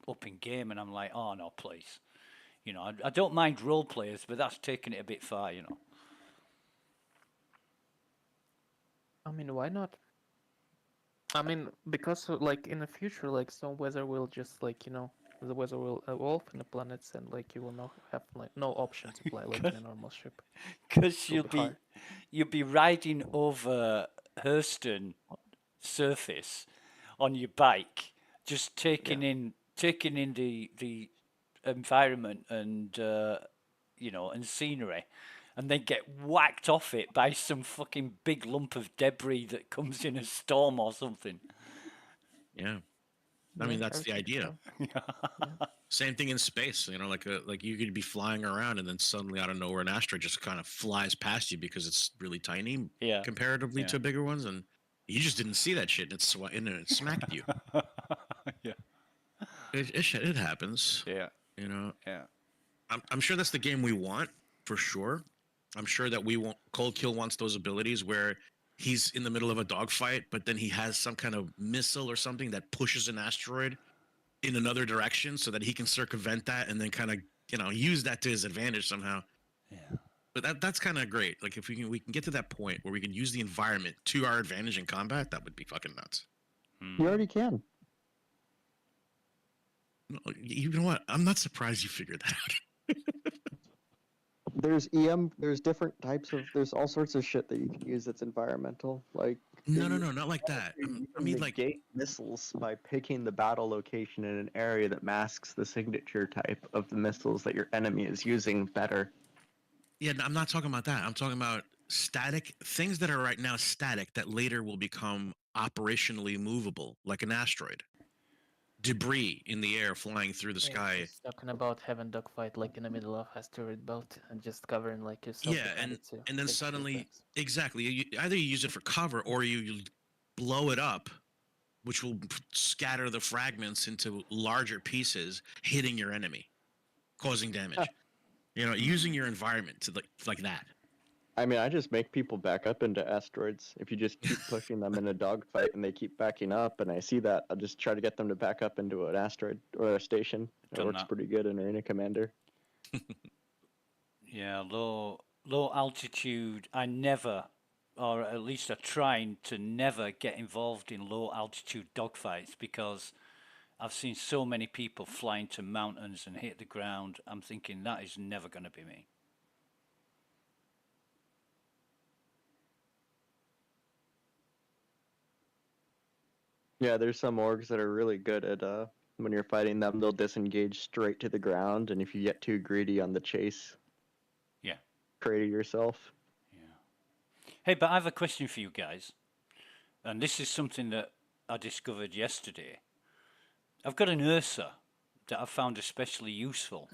Speaker 5: up in game, and I'm like, oh no, please. You know, I don't mind role players, but that's taking it a bit far, you know.
Speaker 1: I mean, why not? I mean, because like in the future, like some weather will just like, you know, the weather will evolve in the planets, and like you will not have like no option to play like in a normal ship.
Speaker 5: Because
Speaker 1: It'll be hard.
Speaker 5: you'll be riding over Hurston surface on your bike, just taking in the environment and you know, and scenery, and then get whacked off it by some fucking big lump of debris that comes in a storm or something.
Speaker 8: Yeah. I mean, that's the idea. Same thing in space, you know, like you could be flying around and then suddenly out of nowhere an asteroid just kind of flies past you because it's really tiny comparatively to bigger ones, and you just didn't see that shit and it smacked you.
Speaker 5: Yeah.
Speaker 8: It happens.
Speaker 5: Yeah.
Speaker 8: You know.
Speaker 5: Yeah.
Speaker 8: I'm sure that's the game we want for sure. I'm sure that Cold Kill wants those abilities where he's in the middle of a dogfight, but then he has some kind of missile or something that pushes an asteroid in another direction so that he can circumvent that and then kind of, you know, use that to his advantage somehow.
Speaker 5: Yeah.
Speaker 8: But that's kind of great. Like if we can get to that point where we can use the environment to our advantage in combat, that would be fucking nuts.
Speaker 9: You already can.
Speaker 8: You know what? I'm not surprised you figured that out.
Speaker 9: There's there's different types of, there's all sorts of shit that you can use that's environmental. Like
Speaker 8: No, not like that. I mean, like
Speaker 9: negate missiles by picking the battle location in an area that masks the signature type of the missiles that your enemy is using better.
Speaker 8: Yeah, I'm not talking about that. I'm talking about static things that are right now static that later will become operationally movable, like an asteroid. Debris in the air flying through the sky.
Speaker 1: He's talking about having dogfight like in the middle of asteroid belt and just covering like yourself.
Speaker 8: Yeah, and then suddenly, exactly, either you use it for cover or you blow it up which will scatter the fragments into larger pieces, hitting your enemy, causing damage. You know, using your environment to like that.
Speaker 9: I mean, I just make people back up into asteroids. If you just keep pushing them in a dogfight and they keep backing up, and I see that, I'll just try to get them to back up into an asteroid or a station. It
Speaker 5: Done
Speaker 9: works
Speaker 5: that.
Speaker 9: pretty good in Arena Commander.
Speaker 5: Yeah, low altitude. I never, or at least I'm trying to never get involved in low altitude dogfights because I've seen so many people fly into mountains and hit the ground. I'm thinking that is never going to be me.
Speaker 9: Yeah, there's some orgs that are really good at when you're fighting them, they'll disengage straight to the ground, and if you get too greedy on the chase,
Speaker 5: Yeah.
Speaker 9: crater yourself.
Speaker 5: Yeah. Hey, but I have a question for you guys, and this is something that I discovered yesterday. I've got an Ursa that I found especially useful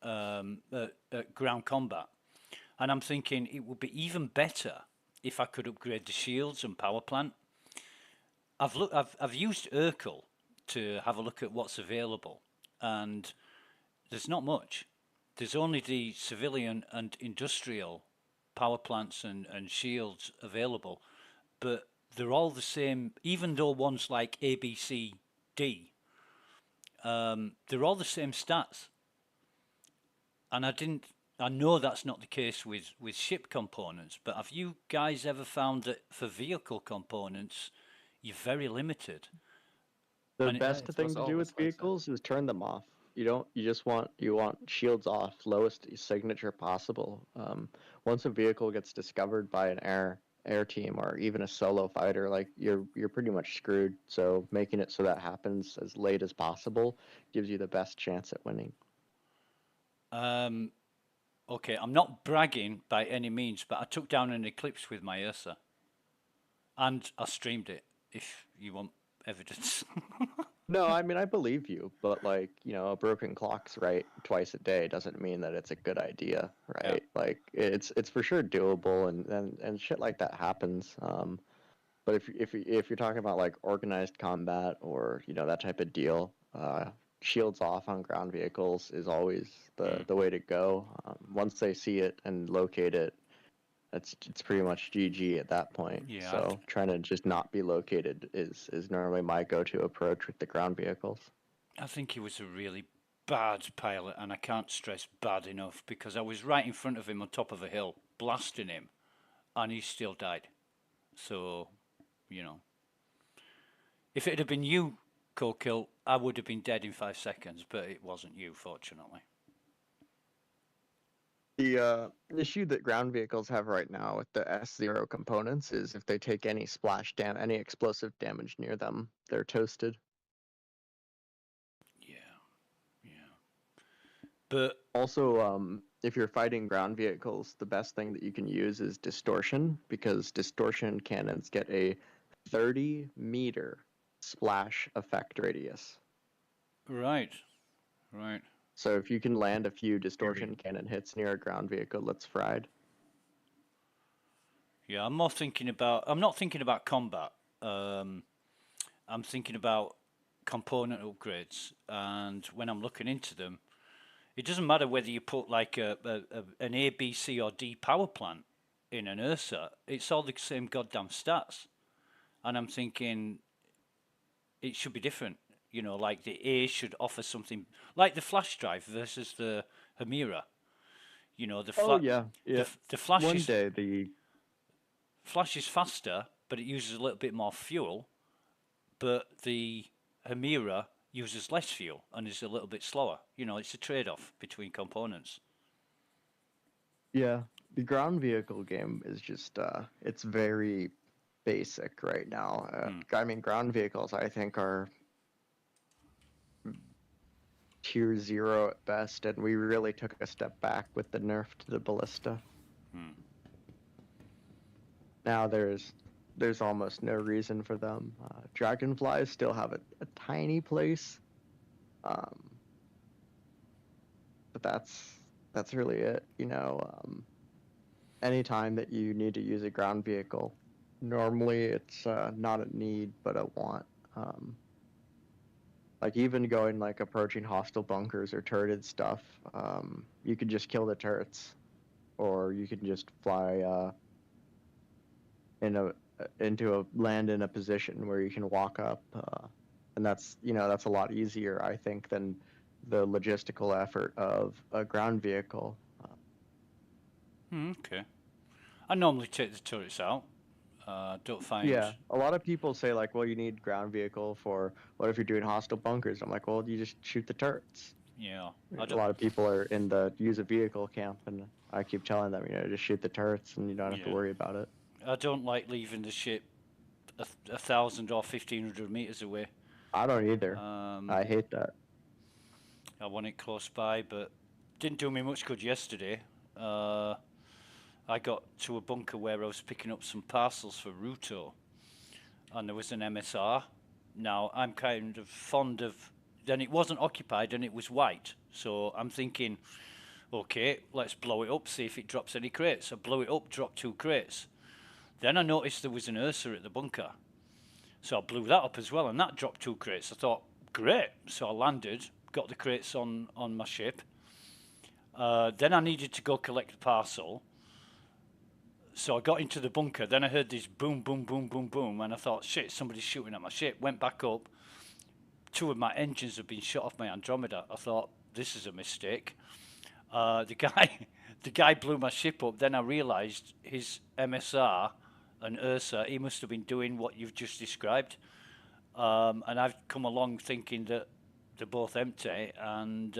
Speaker 5: at ground combat, and I'm thinking it would be even better if I could upgrade the shields and power plant. I've used Urkel to have a look at what's available, and there's not much. There's only the civilian and industrial power plants and shields available, but they're all the same. Even though one's like A, B, C, D, they're all the same stats. And I know that's not the case with ship components, but have you guys ever found that for vehicle components, you're very limited?
Speaker 9: The
Speaker 5: And
Speaker 9: best
Speaker 1: it
Speaker 9: thing
Speaker 1: was
Speaker 9: to do
Speaker 1: always
Speaker 9: with
Speaker 1: like that.
Speaker 9: vehicles is turn them off. You want shields off, lowest signature possible. Once a vehicle gets discovered by an air team or even a solo fighter, like you're pretty much screwed. So making it so that happens as late as possible gives you the best chance at winning.
Speaker 5: Okay, I'm not bragging by any means, but I took down an Eclipse with my Ursa. And I streamed it, if you want evidence.
Speaker 9: No, I mean I believe you, but like, you know, a broken clock's right twice a day doesn't mean that it's a good idea, right?
Speaker 5: Yeah.
Speaker 9: Like it's for sure doable and shit like that happens. But if you're talking about like organized combat or, you know, that type of deal, shields off on ground vehicles is always the way to go. Once they see it and locate it, it's pretty much GG at that point.
Speaker 5: Yeah,
Speaker 9: So trying to just not be located is normally my go-to approach with the ground vehicles.
Speaker 5: I think he was a really bad pilot, and I can't stress bad enough because I was right in front of him on top of a hill, blasting him, and he still died. So, you know, if it had been you, Cokill, I would have been dead in 5 seconds, but it wasn't you, fortunately.
Speaker 9: The issue that ground vehicles have right now with the S0 components is if they take any any explosive damage near them, they're toasted.
Speaker 5: Yeah. But
Speaker 9: Also, if you're fighting ground vehicles, the best thing that you can use is distortion, because distortion cannons get a 30-meter splash effect radius.
Speaker 5: right.
Speaker 9: So if you can land a few distortion cannon hits near a ground vehicle that's fried.
Speaker 5: Yeah, I'm not thinking about combat. I'm thinking about component upgrades, and when I'm looking into them, it doesn't matter whether you put like an A, B, C, or D power plant in an Ursa. It's all the same goddamn stats, and I'm thinking it should be different. You know, like the A should offer something like the flash drive versus the Hemira. You know, the the flash
Speaker 9: One
Speaker 5: is
Speaker 9: day the
Speaker 5: flash is faster, but it uses a little bit more fuel. But the Hemira uses less fuel and is a little bit slower. You know, it's a trade-off between components.
Speaker 9: Yeah, the ground vehicle game is just it's very basic right now. I mean, ground vehicles I think are tier 0 at best, and we really took a step back with the nerf to the ballista. Now there's almost no reason for them. Dragonflies still have a tiny place, but that's really it. You know, anytime that you need to use a ground vehicle, Normally, it's not a need, but a want. Like even going like approaching hostile bunkers or turreted stuff, you could just kill the turrets, or you can just fly into a land in a position where you can walk up, and that's that's a lot easier, I think, than the logistical effort of a ground vehicle.
Speaker 5: Okay. I normally take the turrets out. Don't find.
Speaker 9: Yeah, a lot of people say like, well, you need ground vehicle for what if you're doing hostile bunkers? I'm like, well, you just shoot the turrets.
Speaker 5: Yeah.
Speaker 9: A lot of people are in the use a vehicle camp, and I keep telling them, just shoot the turrets, and you don't have to worry about it.
Speaker 5: I don't like leaving the ship 1,000 or 1,500 meters away.
Speaker 9: I don't either. I hate that.
Speaker 5: I want it close by, but didn't do me much good yesterday. I got to a bunker where I was picking up some parcels for Ruto, and there was an MSR. Now, I'm kind of fond of... Then it wasn't occupied, and it was white. So I'm thinking, okay, let's blow it up, see if it drops any crates. I blew it up, dropped 2 crates. Then I noticed there was an Ursa at the bunker. So I blew that up as well, and that dropped 2 crates. I thought, great. So I landed, got the crates on my ship. Then I needed to go collect the parcel. So I got into the bunker. Then I heard this boom, boom, boom, boom, boom. And I thought, shit, somebody's shooting at my ship. Went back up. 2 of my engines had been shot off my Andromeda. I thought, this is a mistake. The guy blew my ship up. Then I realised his MSR and Ursa, he must have been doing what you've just described. And I've come along thinking that they're both empty, and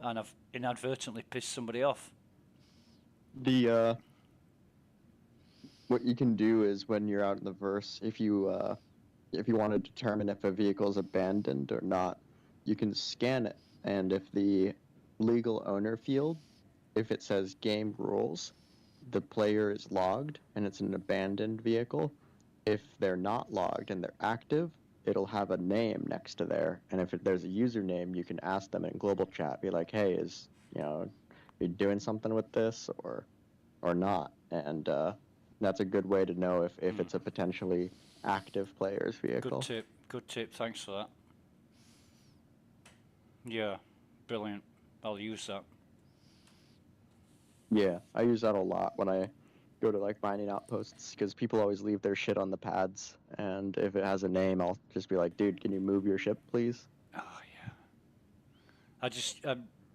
Speaker 5: I've inadvertently pissed somebody off.
Speaker 9: What you can do is when you're out in the verse, if you want to determine if a vehicle is abandoned or not, you can scan it, and if the legal owner field, if it says game rules, the player is logged and it's an abandoned vehicle. If they're not logged and they're active, it'll have a name next to there, and if there's a username, you can ask them in global chat, be like, hey, are you doing something with this or not? And that's a good way to know if it's a potentially active player's vehicle.
Speaker 5: Good tip, thanks for that. Yeah, brilliant. I'll use that.
Speaker 9: Yeah, I use that a lot when I go to like mining outposts, because people always leave their shit on the pads, and if it has a name, I'll just be like, dude, can you move your ship, please?
Speaker 5: Oh, yeah. I just,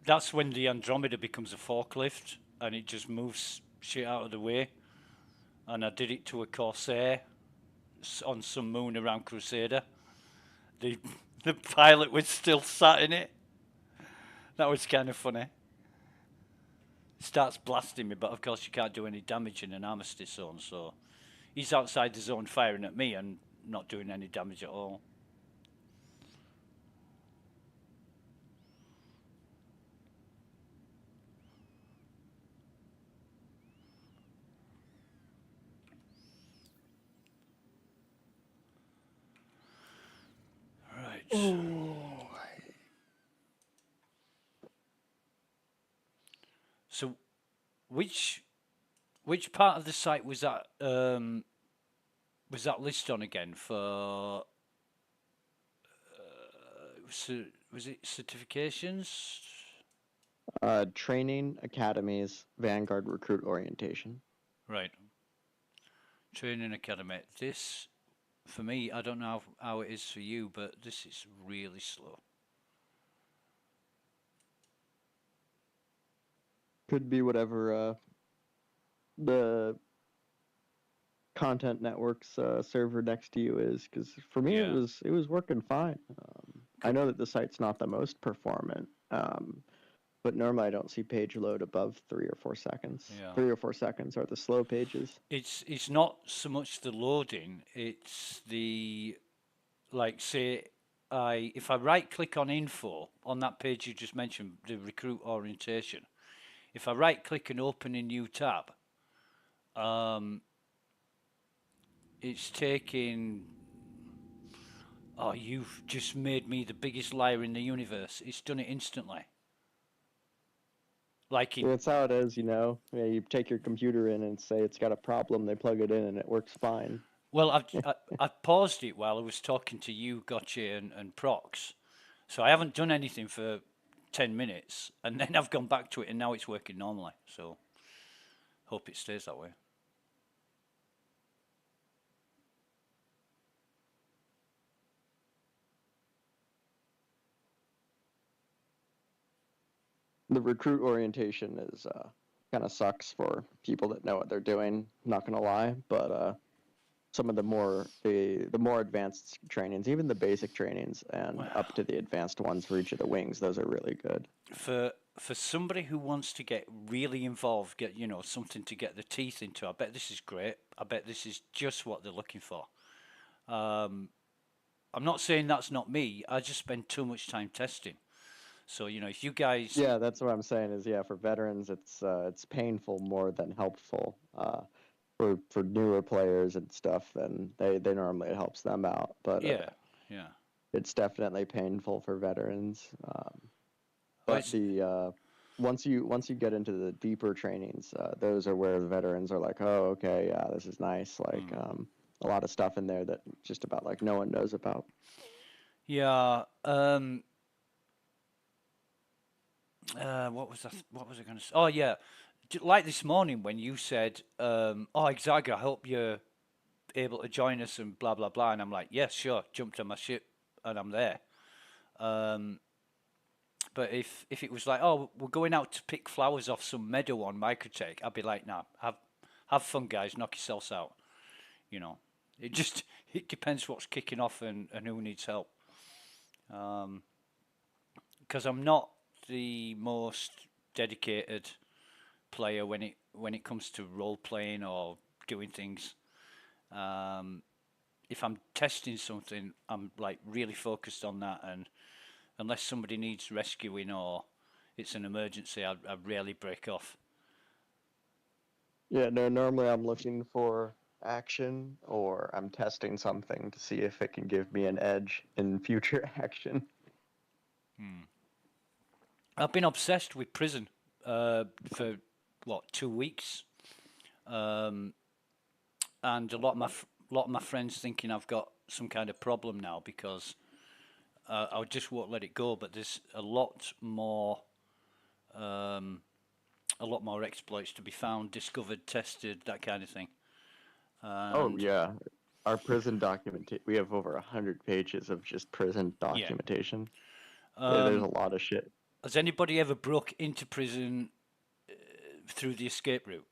Speaker 5: that's when the Andromeda becomes a forklift, and it just moves shit out of the way. And I did it to a Corsair on some moon around Crusader. The pilot was still sat in it. That was kind of funny. Starts blasting me, but of course you can't do any damage in an armistice zone, so he's outside the zone firing at me and not doing any damage at all. Right.
Speaker 1: Ooh.
Speaker 5: So which part of the site was that list on again for was it certifications?
Speaker 9: Training, academies, Vanguard recruit orientation.
Speaker 5: Right. Training academy. This, for me, I don't know how it is for you, but this is really slow.
Speaker 9: Could be whatever the content network's server next to you is, because for me it was working fine. I know that the site's not the most performant, but normally I don't see page load above 3 or 4 seconds.
Speaker 5: Yeah.
Speaker 9: 3 or 4 seconds are the slow pages.
Speaker 5: It's not so much the loading, it's the, like, say if I right click on info on that page you just mentioned, the recruit orientation, if I right click and open a new tab, it's taking... Oh, you've just made me the biggest liar in the universe. It's done it instantly. Like in,
Speaker 9: That's how it is, you know. Yeah, you take your computer in and say it's got a problem. They plug it in and it works fine.
Speaker 5: well, I paused it while I was talking to you, Gotcha, and Prox. So I haven't done anything for 10 minutes, and then I've gone back to it, and now it's working normally. So hope it stays that way.
Speaker 9: The recruit orientation is kind of sucks for people that know what they're doing. Not gonna lie, but some of the more advanced trainings, even the basic trainings, and up to the advanced ones for each of the wings, those are really good.
Speaker 5: For somebody who wants to get really involved, get something to get the teeth into, I bet this is great. I bet this is just what they're looking for. I'm not saying that's not me. I just spend too much time testing. So if you guys,
Speaker 9: Yeah, that's what I'm saying. Is for veterans, it's painful more than helpful. For newer players and stuff, then they normally it helps them out. But
Speaker 5: yeah,
Speaker 9: it's definitely painful for veterans. But once you get into the deeper trainings, those are where the veterans are like, oh, okay, yeah, this is nice. Like a lot of stuff in there that just about like no one knows about.
Speaker 5: Yeah. What was I going to say? Oh yeah, like this morning when you said, "Oh, Exaga, I hope you're able to join us," and blah blah blah, and I'm like, "Yes, sure." Jumped on my ship and I'm there. But if it was like, "Oh, we're going out to pick flowers off some meadow on Microtech," I'd be like, "Nah, have fun, guys. Knock yourselves out." It depends what's kicking off and who needs help. Because I'm not the most dedicated player when it comes to role playing or doing things. If I'm testing something, I'm like really focused on that, and unless somebody needs rescuing or it's an emergency, I rarely break off.
Speaker 9: Yeah, no, normally I'm looking for action or I'm testing something to see if it can give me an edge in future action.
Speaker 5: I've been obsessed with prison for 2 weeks, and a lot of my friends thinking I've got some kind of problem now because I just won't let it go. But there's a lot more exploits to be found, discovered, tested, that kind of thing.
Speaker 9: Oh yeah, our prison documentation. We have over 100 pages of just prison documentation. Yeah, there's a lot of shit.
Speaker 5: Has anybody ever broke into prison through the escape route?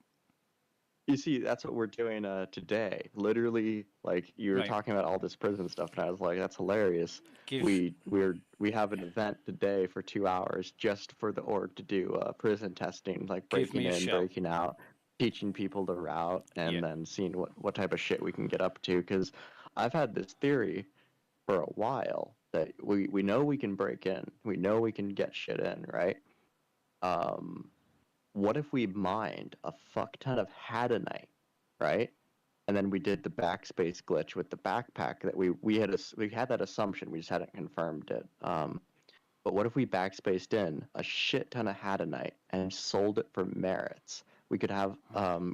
Speaker 9: You see, that's what we're doing today. Literally, like you were talking about all this prison stuff, and I was like, "That's hilarious." We have an event today for 2 hours just for the org to do prison testing, like breaking in, breaking out, teaching people the route, and then seeing what type of shit we can get up to. Because I've had this theory for a while that we know we can break in, we know we can get shit in, right? What if we mined a fuck ton of Hadanite, right? And then we did the backspace glitch with the backpack that we had that assumption, we just hadn't confirmed it. But what if we backspaced in a shit ton of Hadanite and sold it for merits? We could have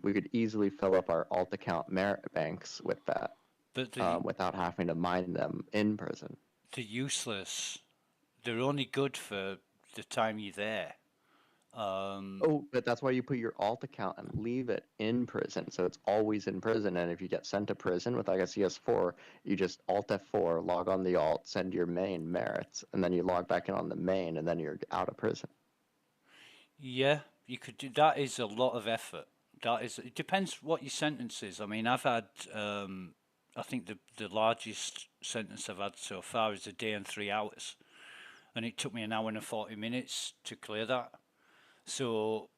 Speaker 9: we could easily fill up our alt account merit banks with that, without having to mine them in prison.
Speaker 5: They're useless. They're only good for the time you're there.
Speaker 9: But that's why you put your alt account and leave it in prison, so it's always in prison. And if you get sent to prison with like a CS4, you just alt F4, log on the alt, send your main merits, and then you log back in on the main, and then you're out of prison.
Speaker 5: Yeah, you could do that. Is a lot of effort. It depends what your sentence is. I mean, I've had I think the largest sentence I've had so far is a day and 3 hours, and it took me an hour and 40 minutes to clear that. So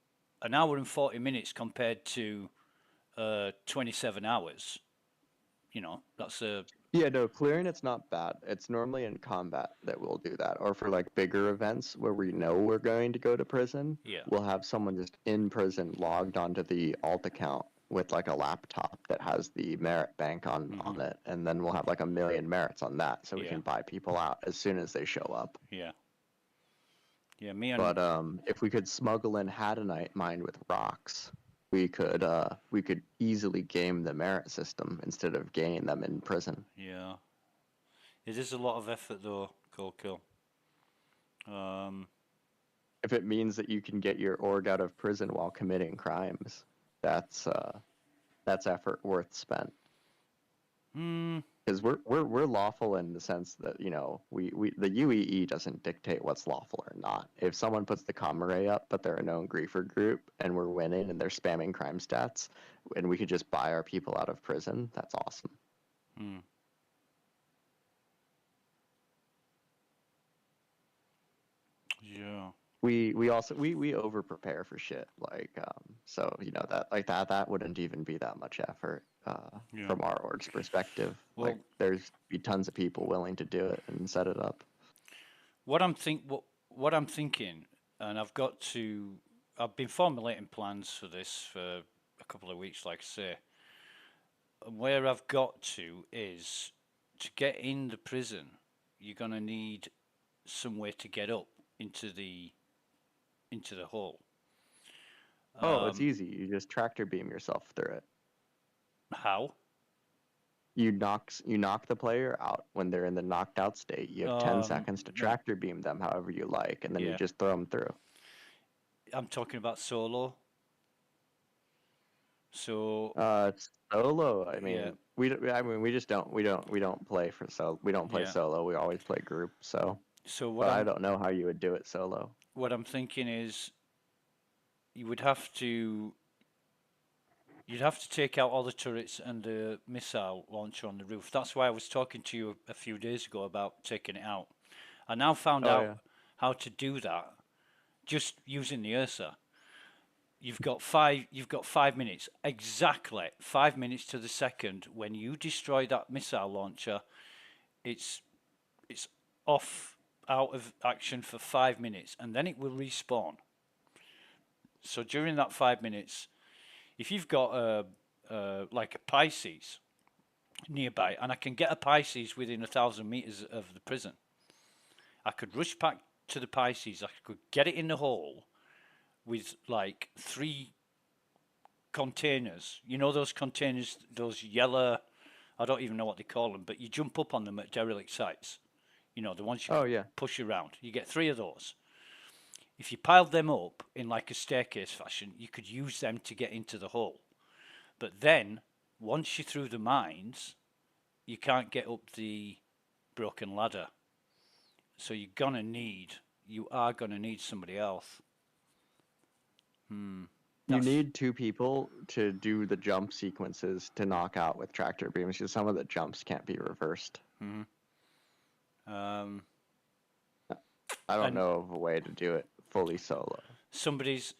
Speaker 5: an hour and 40 minutes compared to 27 hours, that's a...
Speaker 9: Yeah, no, clearing it's not bad. It's normally in combat that we'll do that. Or for like bigger events where we know we're going to go to prison, we'll have someone just in prison logged onto the alt account with like a laptop that has the merit bank on it, and then we'll have like 1 million merits on that, so we can buy people out as soon as they show up.
Speaker 5: Yeah. Yeah, me and
Speaker 9: But if we could smuggle in Hadanite mined with rocks, we could easily game the merit system instead of gaining them in prison.
Speaker 5: yeah, it is a lot of effort though. Cold kill.
Speaker 9: If it means that you can get your org out of prison while committing crimes, that's effort worth spent. Because we're lawful in the sense that, you know, we the UEE doesn't dictate what's lawful or not. If someone puts the com array up but they're a known griefer group and we're winning and they're spamming crime stats and we could just buy our people out of prison, that's awesome.
Speaker 5: Yeah.
Speaker 9: We also we over prepare for shit, like so, you know, that wouldn't even be that much effort
Speaker 5: Yeah.
Speaker 9: from our org's perspective.
Speaker 5: Well-
Speaker 9: Like there's be tons of people willing to do it and set it up.
Speaker 5: What I'm thinking, and I've been formulating plans for this for a couple of weeks, like I say. And where I've got to is to get in the prison, you're gonna need somewhere to get up into the hole.
Speaker 9: It's easy. You just tractor beam yourself through it.
Speaker 5: How?
Speaker 9: You knock the player out when they're in the knocked out state. You have 10 seconds to tractor beam them however you like, and then you
Speaker 5: Yeah.
Speaker 9: just throw them through.
Speaker 5: I'm talking about solo. So
Speaker 9: Solo. I mean,
Speaker 5: Yeah.
Speaker 9: we don't play for
Speaker 5: Yeah.
Speaker 9: solo. We always play group. So,
Speaker 5: So
Speaker 9: but I don't know how you would do it solo.
Speaker 5: what I'm thinking is you'd have to take out all the turrets and the missile launcher on the roof. That's why I was talking to you a few days ago about taking it out. I now found out how to do that just using the URSA. You've got 5 minutes, exactly 5 minutes to the second. When you destroy that missile launcher, it's out of action for 5 minutes, and then it will respawn. So during that 5 minutes, if you've got like a Pisces nearby, and I can get a Pisces within 1,000 meters of the prison, I could rush back to the Pisces. I could get it in the hole with like 3 containers. You know those containers, those yellow, I don't even know what they call them, but you jump up on them at derelict sites. You know, the ones you push around. You get 3 of those. If you piled them up in like a staircase fashion, you could use them to get into the hole. But then, once you're through the mines, you can't get up the broken ladder. So you are gonna need somebody else.
Speaker 9: You need 2 people to do the jump sequences to knock out with tractor beams, because some of the jumps can't be reversed. I don't know of a way to do it fully solo.
Speaker 5: Somebody's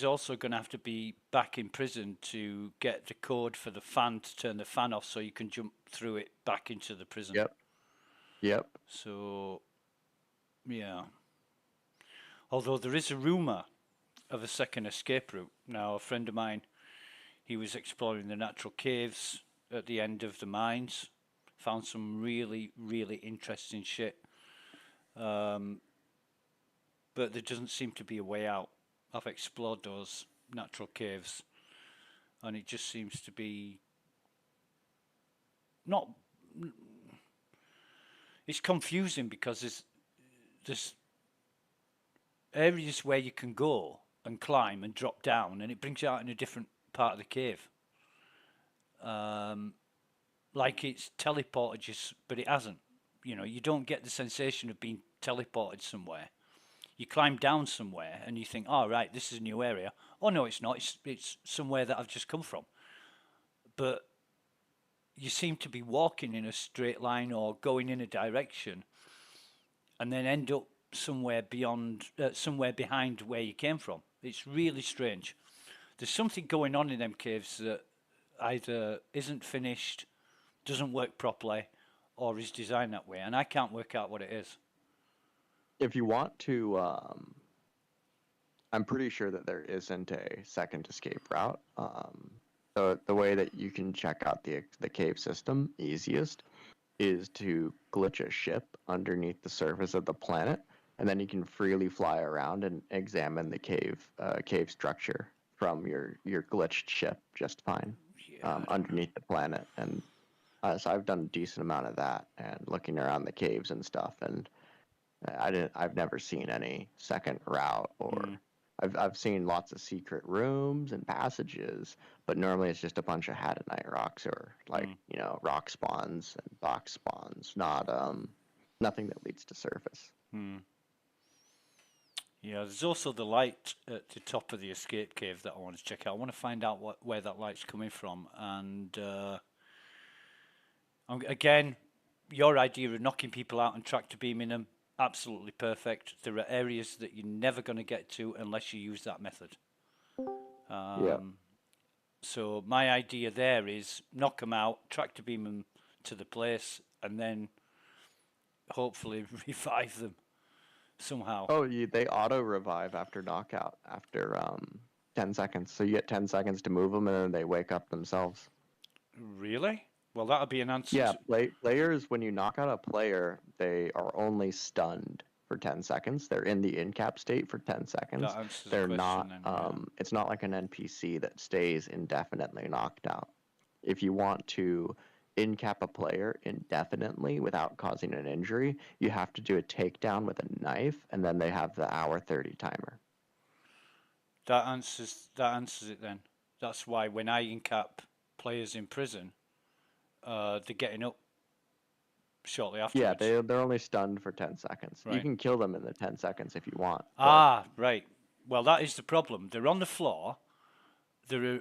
Speaker 5: also going to have to be back in prison to get the code for the fan to turn the fan off, so you can jump through it back into the prison.
Speaker 9: Yep.
Speaker 5: So, yeah. Although there is a rumor of a second escape route. Now, a friend of mine, he was exploring the natural caves at the end of the mines, found some really, really interesting shit. But there doesn't seem to be a way out. I've explored those natural caves, and it just seems to be not. It's confusing because there's areas where you can go and climb and drop down, and it brings you out in a different part of the cave. Like it's teleported you, but it hasn't. You know, you don't get the sensation of being teleported somewhere. You climb down somewhere and you think, oh, right, this is a new area. Oh, no, it's not. It's somewhere that I've just come from. But you seem to be walking in a straight line or going in a direction and then end up somewhere behind where you came from. It's really strange. There's something going on in them caves that either isn't finished, doesn't work properly, or is designed that way. And I can't work out what it is.
Speaker 9: If you want to, I'm pretty sure that there isn't a second escape route. The way that you can check out the cave system easiest is to glitch a ship underneath the surface of the planet and then you can freely fly around and examine the cave structure from your glitched ship just fine, underneath the planet. And so I've done a decent amount of that and looking around the caves and stuff. And I've never seen any second route, or I've seen lots of secret rooms and passages, but normally it's just a bunch of Hadanite rocks, or like rock spawns and box spawns, not nothing that leads to surface.
Speaker 5: Yeah, there's also the light at the top of the escape cave that I want to check out. I want to find out where that light's coming from. And again, your idea of knocking people out and tractor beaming them, absolutely perfect. There are areas that you're never going to get to unless you use that method. So my idea there is knock them out, tractor beam them to the place, and then hopefully revive them somehow.
Speaker 9: Oh, they auto revive after knockout after 10 seconds. So you get 10 seconds to move them, and then they wake up themselves.
Speaker 5: Really? Well, that'll be an answer.
Speaker 9: Yeah, players, when you knock out a player, they are only stunned for 10 seconds. They're in the in-cap state for 10 seconds.
Speaker 5: That answers
Speaker 9: They're
Speaker 5: the
Speaker 9: not.
Speaker 5: question then,
Speaker 9: It's not like an NPC that stays indefinitely knocked out. If you want to in-cap a player indefinitely without causing an injury, you have to do a takedown with a knife, and then they have the hour 30 timer.
Speaker 5: That answers it then. That's why when I in-cap players in prison, they're getting up shortly afterwards.
Speaker 9: Yeah, they're only stunned for 10 seconds.
Speaker 5: Right.
Speaker 9: You can kill them in the 10 seconds if you want.
Speaker 5: Right. Well, that is the problem. They're on the floor, they're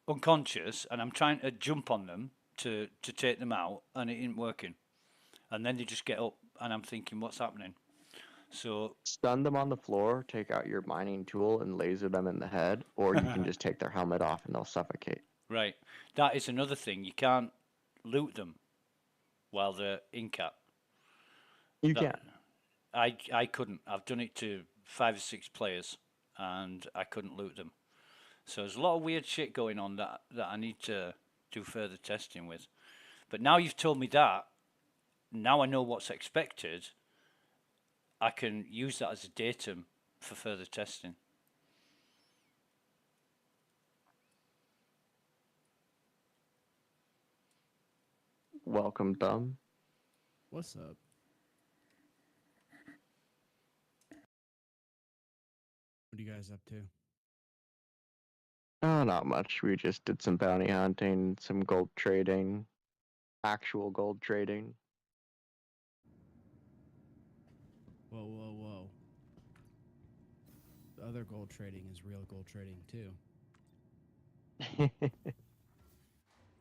Speaker 5: unconscious, and I'm trying to jump on them to take them out, and it isn't working. And then they just get up, and I'm thinking, what's happening? So
Speaker 9: stun them on the floor, take out your mining tool and laser them in the head, or you can just take their helmet off and they'll suffocate.
Speaker 5: Right. That is another thing. You can't loot them while they're in cap.
Speaker 9: You can.
Speaker 5: I couldn't. I've done it to 5 or 6 players, and I couldn't loot them. So there's a lot of weird shit going on that I need to do further testing with. But now you've told me that, now I know what's expected. I can use that as a datum for further testing.
Speaker 9: Welcome, Thumb.
Speaker 10: What's up? What are you guys up to?
Speaker 9: Oh, not much. We just did some bounty hunting, some gold trading, actual gold trading.
Speaker 10: Whoa, whoa, whoa. The other gold trading is real gold trading, too.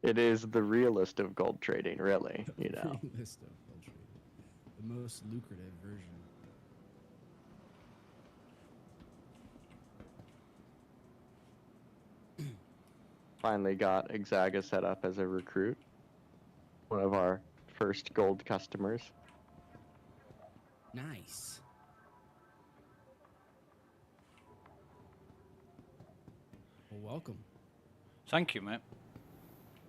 Speaker 9: It is the realest of gold trading, really, you know.
Speaker 10: Realest of gold trading. The most lucrative version.
Speaker 9: Finally got Exaga set up as a recruit. One of our first gold customers.
Speaker 10: Nice. Well, welcome.
Speaker 5: Thank you, mate.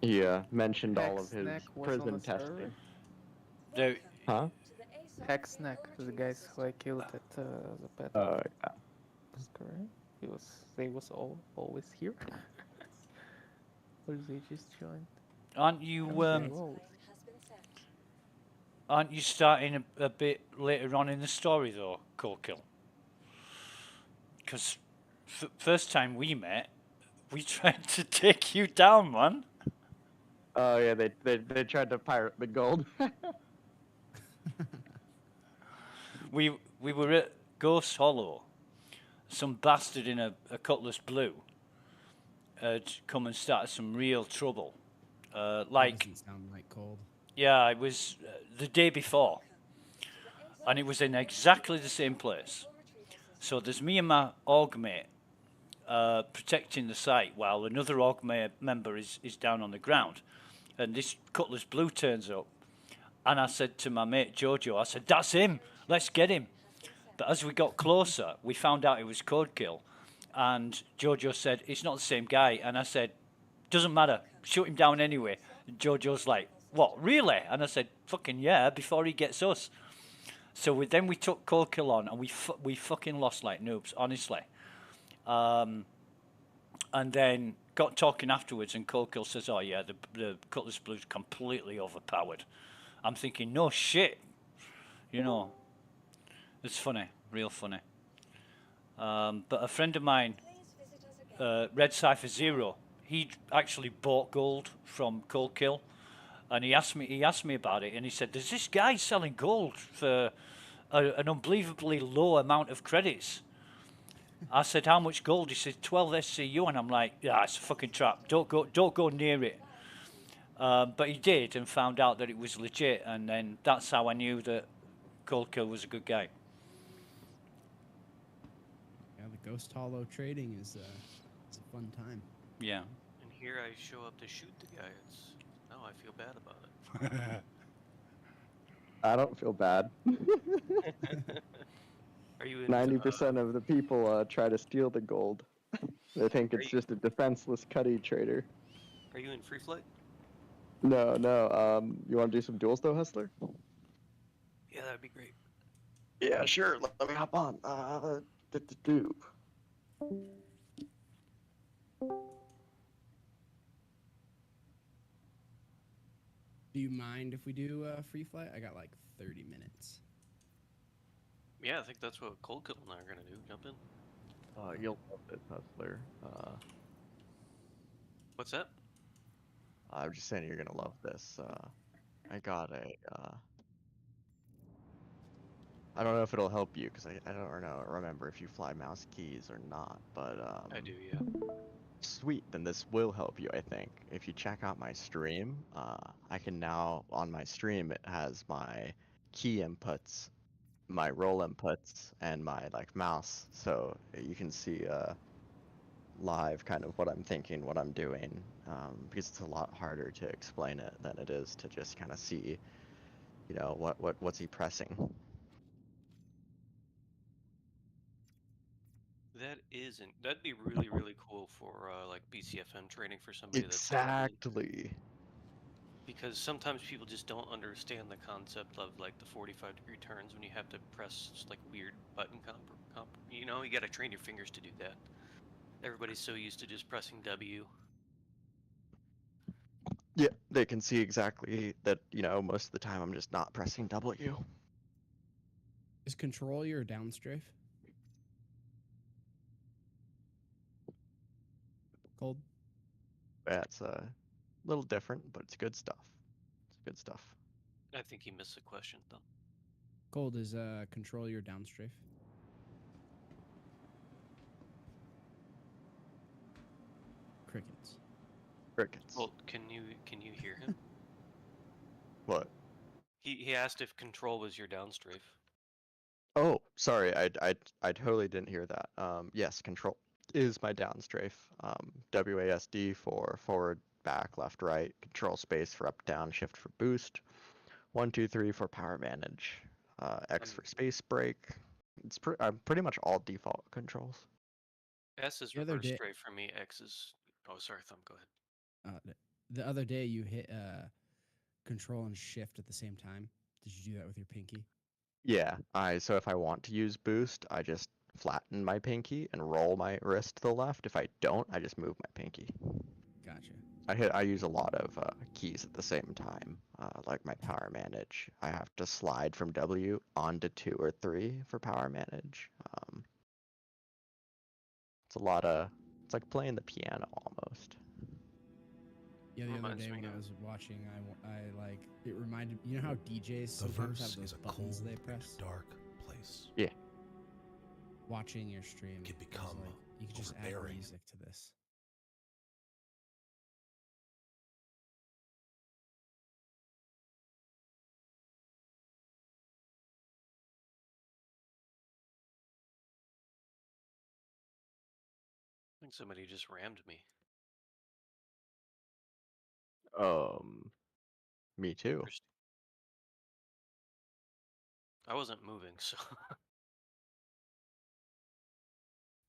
Speaker 9: He mentioned all of his
Speaker 1: Hexneck was on
Speaker 9: prison
Speaker 1: the server.
Speaker 9: testing.
Speaker 5: There,
Speaker 9: Huh?
Speaker 1: Hexneck, the guys who I killed at the pet.
Speaker 9: Yeah.
Speaker 1: That's correct. They was always here. Or they just joined?
Speaker 5: aren't you
Speaker 1: Whoa.
Speaker 5: aren't you starting a bit later on in the story though, Cokill? Because first time we met, we tried to take you down, man.
Speaker 9: Oh yeah, they tried to pirate the gold.
Speaker 5: We were at Ghost Hollow. Some bastard in a Cutlass Blue had come and started some real trouble.
Speaker 10: That
Speaker 5: Like,
Speaker 10: doesn't sound like cold.
Speaker 5: yeah, it was the day before. And it was in exactly the same place. So there's me and my org mate protecting the site while another org member is down on the ground. And this Cutlass Blue turns up. And I said to my mate Jojo, I said, that's him, let's get him. But as we got closer, we found out it was Codekill. And Jojo said, it's not the same guy. And I said, doesn't matter, shoot him down anyway. And Jojo's like, what, really? And I said, fucking yeah, before he gets us. So then we took Cold Kill on, and we fucking lost like noobs, honestly. And then got talking afterwards, and Cold Kill says, "Oh yeah, the Cutlass Blue's completely overpowered." I'm thinking, no shit, you know. It's funny, real funny. But a friend of mine, Red Cipher Zero, he actually bought gold from Cold Kill, and he asked me about it, and he said, "There's this guy selling gold for an unbelievably low amount of credits." I said, "How much gold?" He said, 12 SCU, and I'm like, "Yeah, it's a fucking trap. Don't go near it." But he did, and found out that it was legit, and then that's how I knew that Cold Kill was a good guy.
Speaker 10: Yeah, the Ghost Hollow trading is it's a fun time.
Speaker 5: Yeah.
Speaker 11: And here I show up to shoot the guy. Now I feel bad about it.
Speaker 9: I don't feel bad.
Speaker 11: Are you in?
Speaker 9: 90% of the people try to steal the gold. They think it's just a defenseless cutty trader.
Speaker 11: Are you in free flight?
Speaker 9: No, no. You want to do some duels though, Hustler?
Speaker 11: Yeah, that'd be great.
Speaker 9: Yeah, sure. Let me hop on. Do.
Speaker 10: Do you mind if we do free flight? I got like 30 minutes.
Speaker 11: Yeah, I think that's what Cold Kill and I are gonna do. Jump in.
Speaker 9: You'll love this, Hustler.
Speaker 11: What's that?
Speaker 9: I'm just saying you're gonna love this. I got a. I don't know if it'll help you because I don't remember if you fly mouse keys or not, but
Speaker 11: I do, yeah.
Speaker 9: Sweet, then this will help you, I think. If you check out my stream, I can now, on my stream, it has my key inputs, my roll inputs, and my mouse, so you can see live kind of what I'm thinking, what I'm doing, because it's a lot harder to explain it than it is to just kind of see, you know, what's he pressing.
Speaker 11: That'd be really, really cool for like BCFM training for somebody that's
Speaker 9: Exactly.
Speaker 11: because sometimes people just don't understand the concept of like the 45-degree turns when you have to press like weird button you know, you got to train your fingers to do that. Everybody's so used to just pressing W.
Speaker 9: Yeah, they can see exactly that, you know, most of the time I'm just not pressing W.
Speaker 10: Is control your downstrafe? Cold?
Speaker 9: That's a little different, but it's good stuff. It's good stuff.
Speaker 11: I think he missed the question though.
Speaker 10: Cold is control your downstrafe. Crickets.
Speaker 9: Crickets.
Speaker 11: Well, can you hear him?
Speaker 9: What?
Speaker 11: He asked if control was your downstrafe.
Speaker 9: Oh, sorry, I totally didn't hear that. Yes, control is my downstrafe. WASD for forward, back, left, right. Control space for up, down, shift for boost. 1, 2, 3 for power manage. X for space break. It's pretty much all default controls.
Speaker 11: S is
Speaker 10: The other
Speaker 11: reverse
Speaker 10: day-
Speaker 11: strafe for me. X is. Oh, sorry, Thumb. Go ahead.
Speaker 10: The other day you hit control and shift at the same time. Did you do that with your pinky?
Speaker 9: Yeah, so if I want to use boost, I just flatten my pinky and roll my wrist to the left. If I don't, I just move my pinky.
Speaker 10: Gotcha.
Speaker 9: I use a lot of keys at the same time, like my power manage. I have to slide from W onto 2 or 3 for power manage. It's a lot of, it's like playing the piano almost.
Speaker 10: Yeah, the other
Speaker 11: Reminds
Speaker 10: day
Speaker 11: me
Speaker 10: when I
Speaker 11: of-
Speaker 10: was watching, I like it reminded you know how DJs sometimes have those buttons they press.
Speaker 12: Dark place.
Speaker 9: Yeah.
Speaker 10: Watching your stream,
Speaker 12: Can
Speaker 10: it was
Speaker 12: become
Speaker 10: like you could just add
Speaker 12: overbearing.
Speaker 10: music to this.
Speaker 11: I think somebody just rammed me.
Speaker 9: Me too.
Speaker 11: Interesting. I wasn't moving, so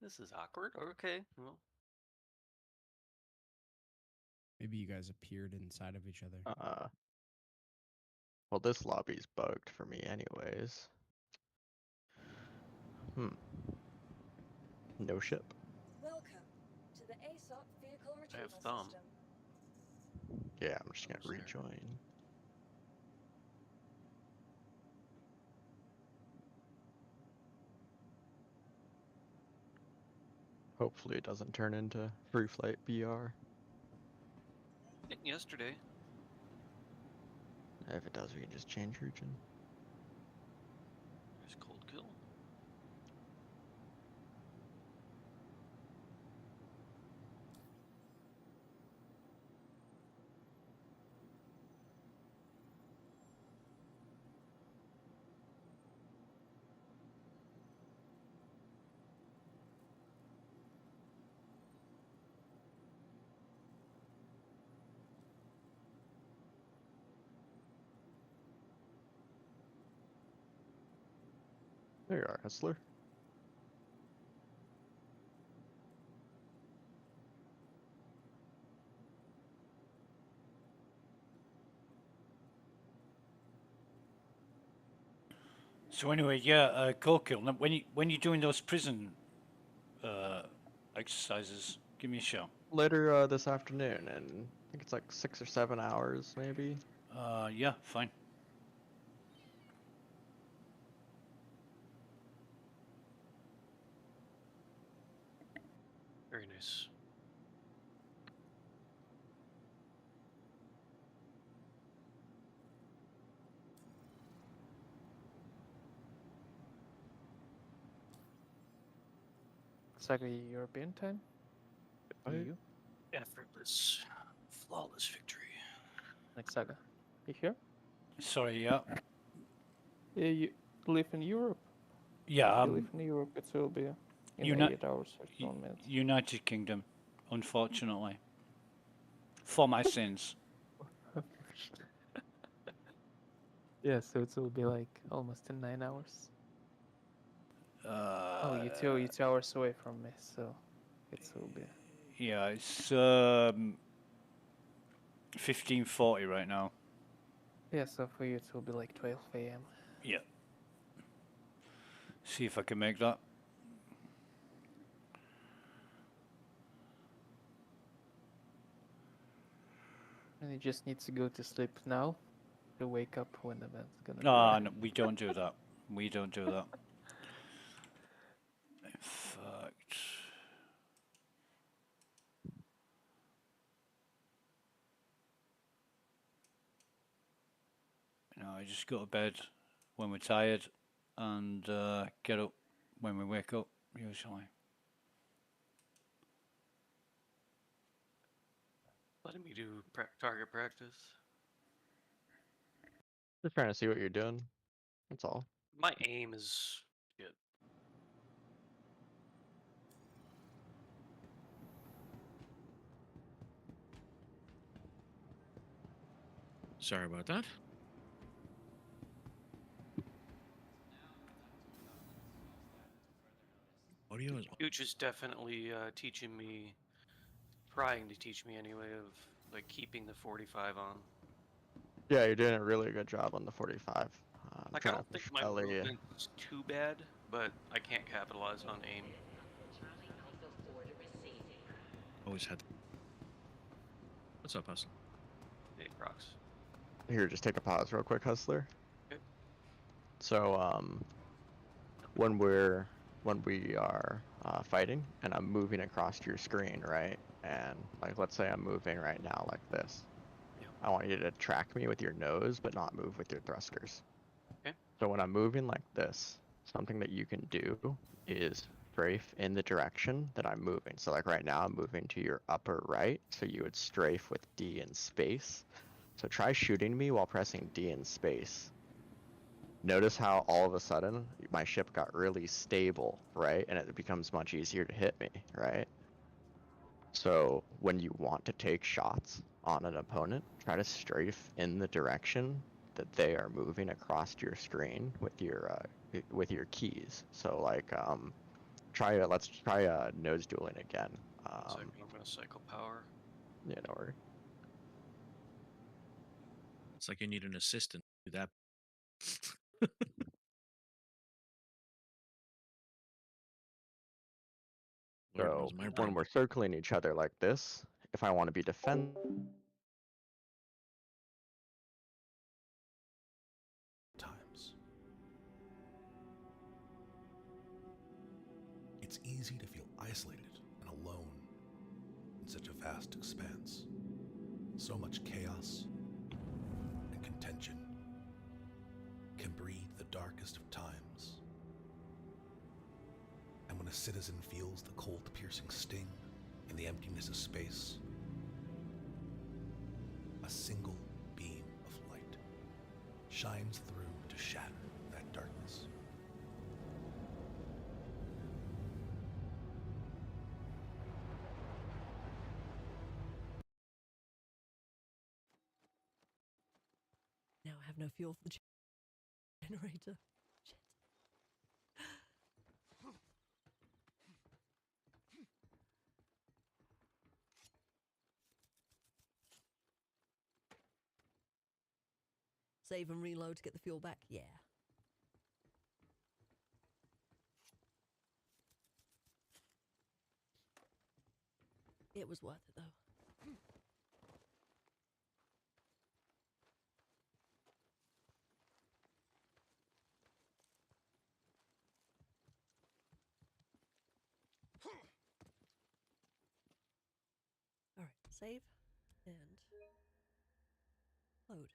Speaker 11: this is awkward. Okay, well,
Speaker 10: Maybe you guys appeared inside of each other.
Speaker 9: Well, this lobby's bugged for me anyways.
Speaker 3: No ship.
Speaker 12: Welcome to the ASOP vehicle
Speaker 11: I
Speaker 12: retrieval
Speaker 11: have thumb.
Speaker 12: system.
Speaker 3: Yeah, I'm just gonna
Speaker 11: Sorry.
Speaker 3: rejoin. Hopefully it doesn't turn into free flight BR.
Speaker 11: Yesterday.
Speaker 3: If it does, we can just change region.
Speaker 11: There's cold kill.
Speaker 3: There you are, Hustler.
Speaker 5: So anyway, yeah, cold kill. Now, when you're doing those prison exercises, give me a shout.
Speaker 3: Later this afternoon, and I think it's like 6 or 7 hours, maybe.
Speaker 5: Yeah, fine.
Speaker 11: Very nice.
Speaker 1: Saga European time?
Speaker 3: Right.
Speaker 1: EU?
Speaker 11: Effortless, flawless victory.
Speaker 1: Like Saga. You here?
Speaker 5: Sorry, yeah.
Speaker 1: Yeah, you live in Europe.
Speaker 5: Yeah,
Speaker 1: If you live in Europe, it will be in
Speaker 5: Uni-
Speaker 1: 8 hours or 1 minute.
Speaker 5: United Kingdom, unfortunately. For my sins.
Speaker 1: Yeah, so it will be like almost in 9 hours. Oh, you 2 hours away from me, so it will be.
Speaker 5: Yeah, it's 15:40 right now.
Speaker 1: Yeah, so for you it will be like 12 a.m.
Speaker 5: Yeah. See if I can make that.
Speaker 1: And you just need to go to sleep now to wake up when the event's gonna be.
Speaker 5: No, we don't do that. We don't do that. In fact, no, I just go to bed when we're tired and get up when we wake up, usually.
Speaker 11: Letting me do target practice.
Speaker 3: Just trying to see what you're doing. That's all.
Speaker 11: My aim is shit.
Speaker 8: Sorry about that. Audio is
Speaker 11: Gooch is definitely teaching me, trying to teach me anyway, of like keeping the 45 on.
Speaker 3: Yeah, you're doing a really good job on the 45. I'm
Speaker 11: Like I
Speaker 3: trying
Speaker 11: don't
Speaker 3: to
Speaker 11: think
Speaker 3: push
Speaker 11: my
Speaker 3: Ellie.
Speaker 11: movement's too bad, but I can't capitalize on aim.
Speaker 8: always had. What's up, Hustle?
Speaker 11: Hey, procs.
Speaker 3: Here, just take a pause real quick, Hustler.
Speaker 11: Okay.
Speaker 3: So, when we are fighting and I'm moving across your screen, right? And like, let's say I'm moving right now like this.
Speaker 11: Yeah.
Speaker 3: I want you to track me with your nose, but not move with your thrusters.
Speaker 11: Okay.
Speaker 3: So when I'm moving like this, something that you can do is strafe in the direction that I'm moving. So like right now I'm moving to your upper right, so you would strafe with D in space. So try shooting me while pressing D in space. Notice how all of a sudden my ship got really stable, right? And it becomes much easier to hit me, right? So when you want to take shots on an opponent, try to strafe in the direction that they are moving across your screen with your keys. So like let's try nose dueling again.
Speaker 11: Second, I'm gonna cycle power.
Speaker 3: Yeah, no worry.
Speaker 8: It's like you need an assistant to do that. Lord
Speaker 3: So
Speaker 8: knows my
Speaker 3: when
Speaker 8: brain.
Speaker 3: we're circling each other like this, if I want to be defend
Speaker 13: times. It's easy to feel isolated and alone in such a vast expanse. So much chaos and contention can breed the darkest of times. And when a citizen feels the cold, piercing sting in the emptiness of space, a single beam of light shines through to shatter that darkness.
Speaker 14: Now I have no fuel for the generator. Shit. Save and reload to get the fuel back? Yeah. It was worth it, though. All right, save and load.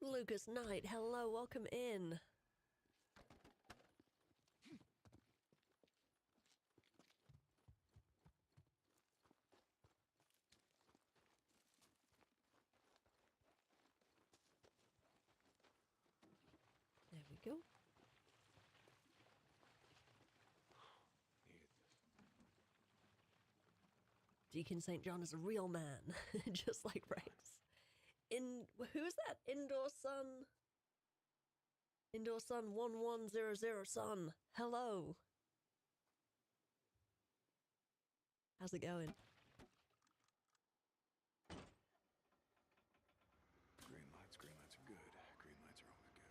Speaker 14: Lucas Knight, hello, welcome in. There we go. Deacon St. John is a real man, just like Rex. Who's that? Indoor Sun 1100 Sun. Hello. How's it going?
Speaker 13: Green lights are good. Green lights are always good.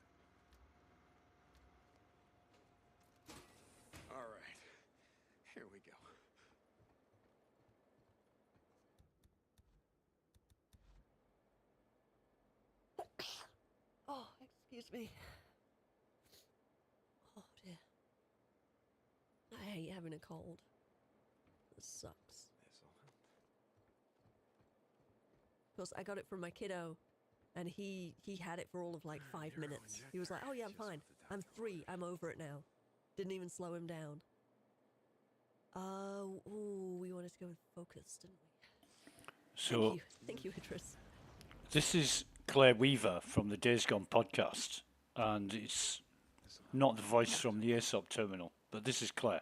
Speaker 13: All right, here we go.
Speaker 14: Oh, excuse me. Oh dear. I hate having a cold. This sucks. Of course, I got it from my kiddo, and he had it for all of like 5 minutes. He was like, "Oh yeah, I'm fine. I'm 3. I'm over it now." Didn't even slow him down. We wanted to go with focus, didn't we?
Speaker 5: So
Speaker 14: Thank you, Idris.
Speaker 5: this is Claire Weaver from the Days Gone podcast, and it's not the voice from the ASOP terminal, but this is Claire.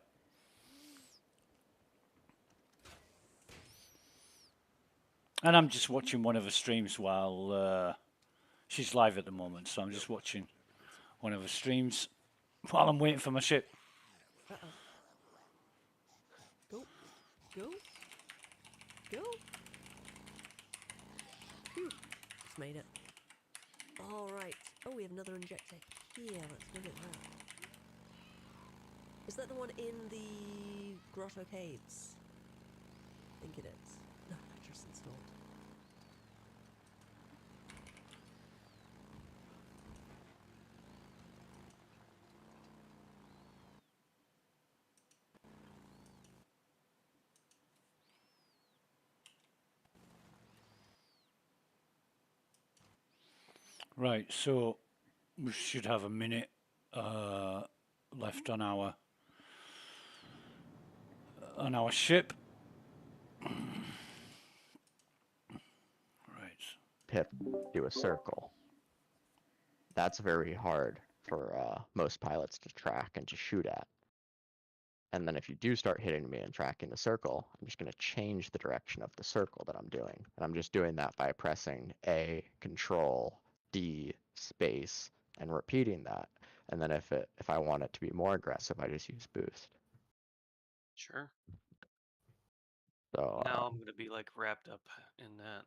Speaker 5: And I'm just watching one of her streams while she's live at the moment, so I'm just watching one of her streams while I'm waiting for my ship.
Speaker 14: Uh-oh. Go. Go. Go. Phew. Just made it. All right. Oh, we have another injector here. Let's go get that. Is that the one in the Grotto Caves? I think it is. No, mattress installed.
Speaker 5: Right, so we should have a minute left on our ship. Right.
Speaker 3: Pip do a circle. That's very hard for most pilots to track and to shoot at. And then if you do start hitting me and tracking the circle, I'm just going to change the direction of the circle that I'm doing. And I'm just doing that by pressing A, Control, D, space, and repeating that. And then if I want it to be more aggressive, I just use boost.
Speaker 11: Sure.
Speaker 3: So
Speaker 11: Now I'm gonna be like wrapped up in that.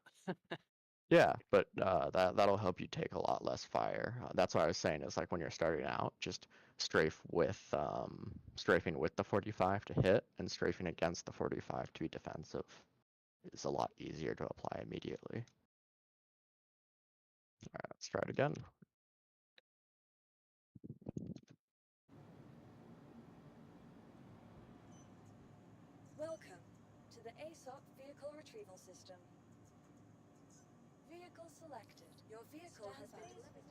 Speaker 3: Yeah, but that'll help you take a lot less fire. That's what I was saying is like when you're starting out, just strafing with the 45 to hit and strafing against the 45 to be defensive is a lot easier to apply immediately. All right, let's try it again.
Speaker 12: Welcome to the ASOP vehicle retrieval system. Vehicle selected. Your vehicle has been delivered.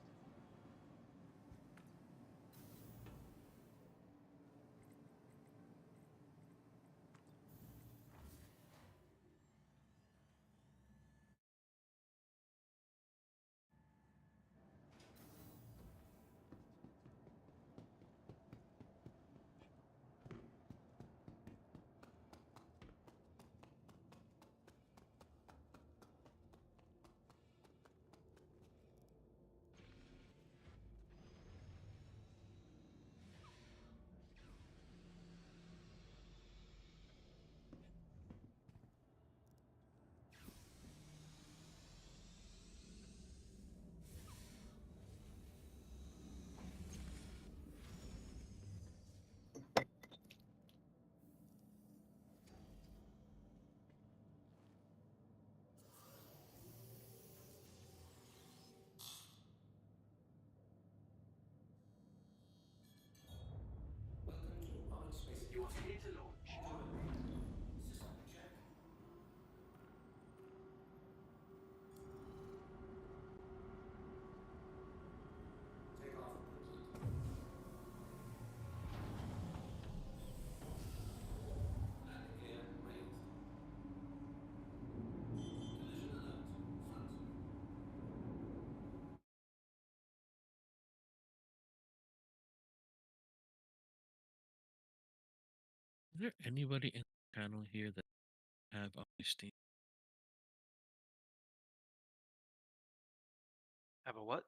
Speaker 8: Is there anybody in the panel here that have on my Steam?
Speaker 11: Have a what?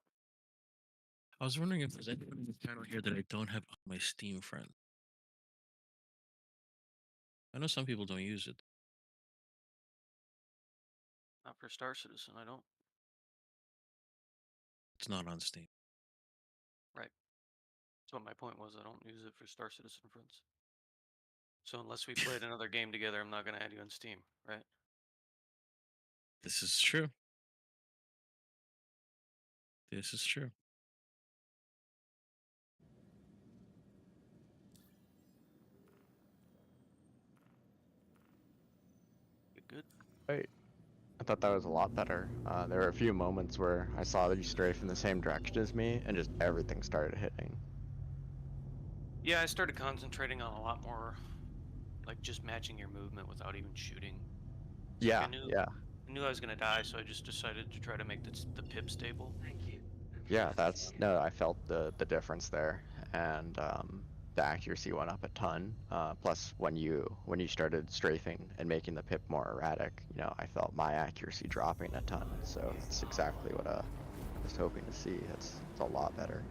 Speaker 8: I was wondering if there's anyone in the panel here that I don't have on my Steam friend. I know some people don't use it.
Speaker 11: Not for Star Citizen, I don't.
Speaker 8: It's not on Steam.
Speaker 11: Right. That's what my point was. I don't use it for Star Citizen friends. So unless we played another game together, I'm not going to add you on Steam, right?
Speaker 8: This is true. This is true.
Speaker 11: Good.
Speaker 3: Right. I thought that was a lot better. There were a few moments where I saw that you strafe in the same direction as me, and just everything started hitting.
Speaker 11: Yeah, I started concentrating on a lot more, like just matching your movement without even shooting. It's
Speaker 3: Yeah,
Speaker 11: like
Speaker 3: yeah.
Speaker 11: I knew I was gonna die, so I just decided to try to make the pip stable.
Speaker 3: Yeah, I felt the difference there, and the accuracy went up a ton. Plus, when you started strafing and making the pip more erratic, I felt my accuracy dropping a ton. So that's exactly what I was hoping to see. It's a lot better.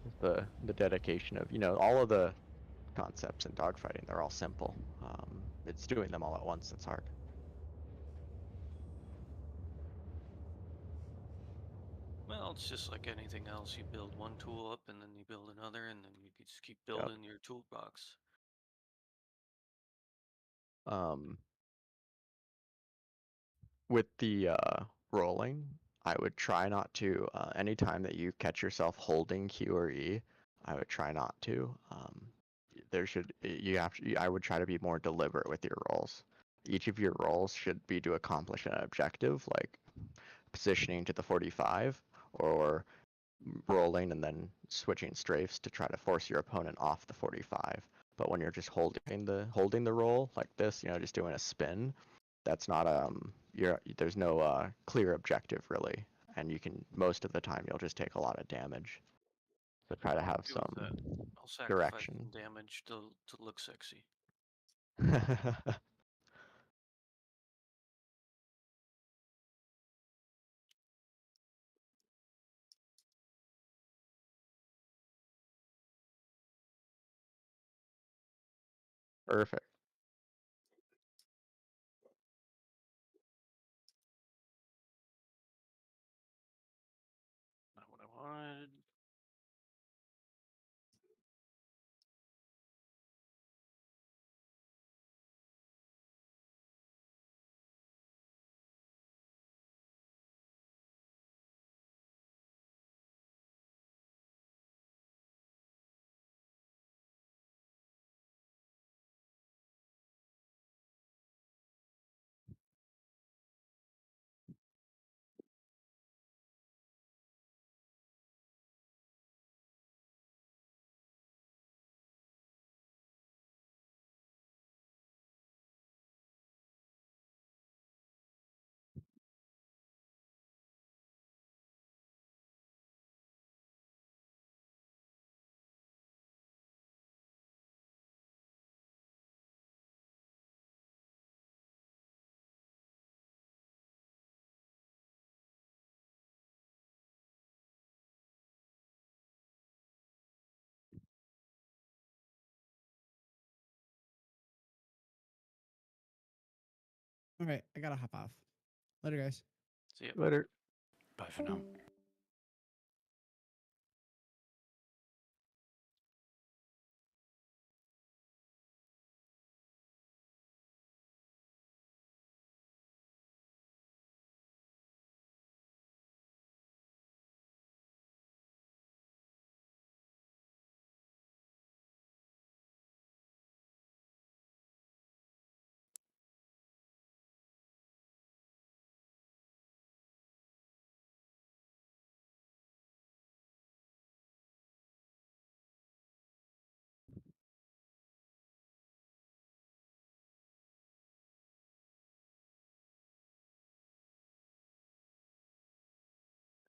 Speaker 3: Just the dedication of all of the concepts in dogfighting, they're all simple. It's doing them all at once that's hard.
Speaker 11: Well, it's just like anything else. You build one tool up, and then you build another, and then you just keep building your toolbox.
Speaker 3: With the rolling, I would try not to. Anytime that you catch yourself holding Q or E, I would try not to. I would try to be more deliberate with your rolls. Each of your rolls should be to accomplish an objective, like positioning to the 45 or rolling and then switching strafes to try to force your opponent off the 45. But when you're just holding the roll like this, just doing a spin, that's not there's no clear objective really, and you can most of the time you'll just take a lot of damage. So try to have
Speaker 11: Do with
Speaker 3: some
Speaker 11: that. I'll sacrifice
Speaker 3: direction.
Speaker 11: some damage to look sexy.
Speaker 3: Perfect.
Speaker 10: All right, I gotta hop off. Later, guys.
Speaker 11: See ya.
Speaker 3: Later.
Speaker 5: Bye for now.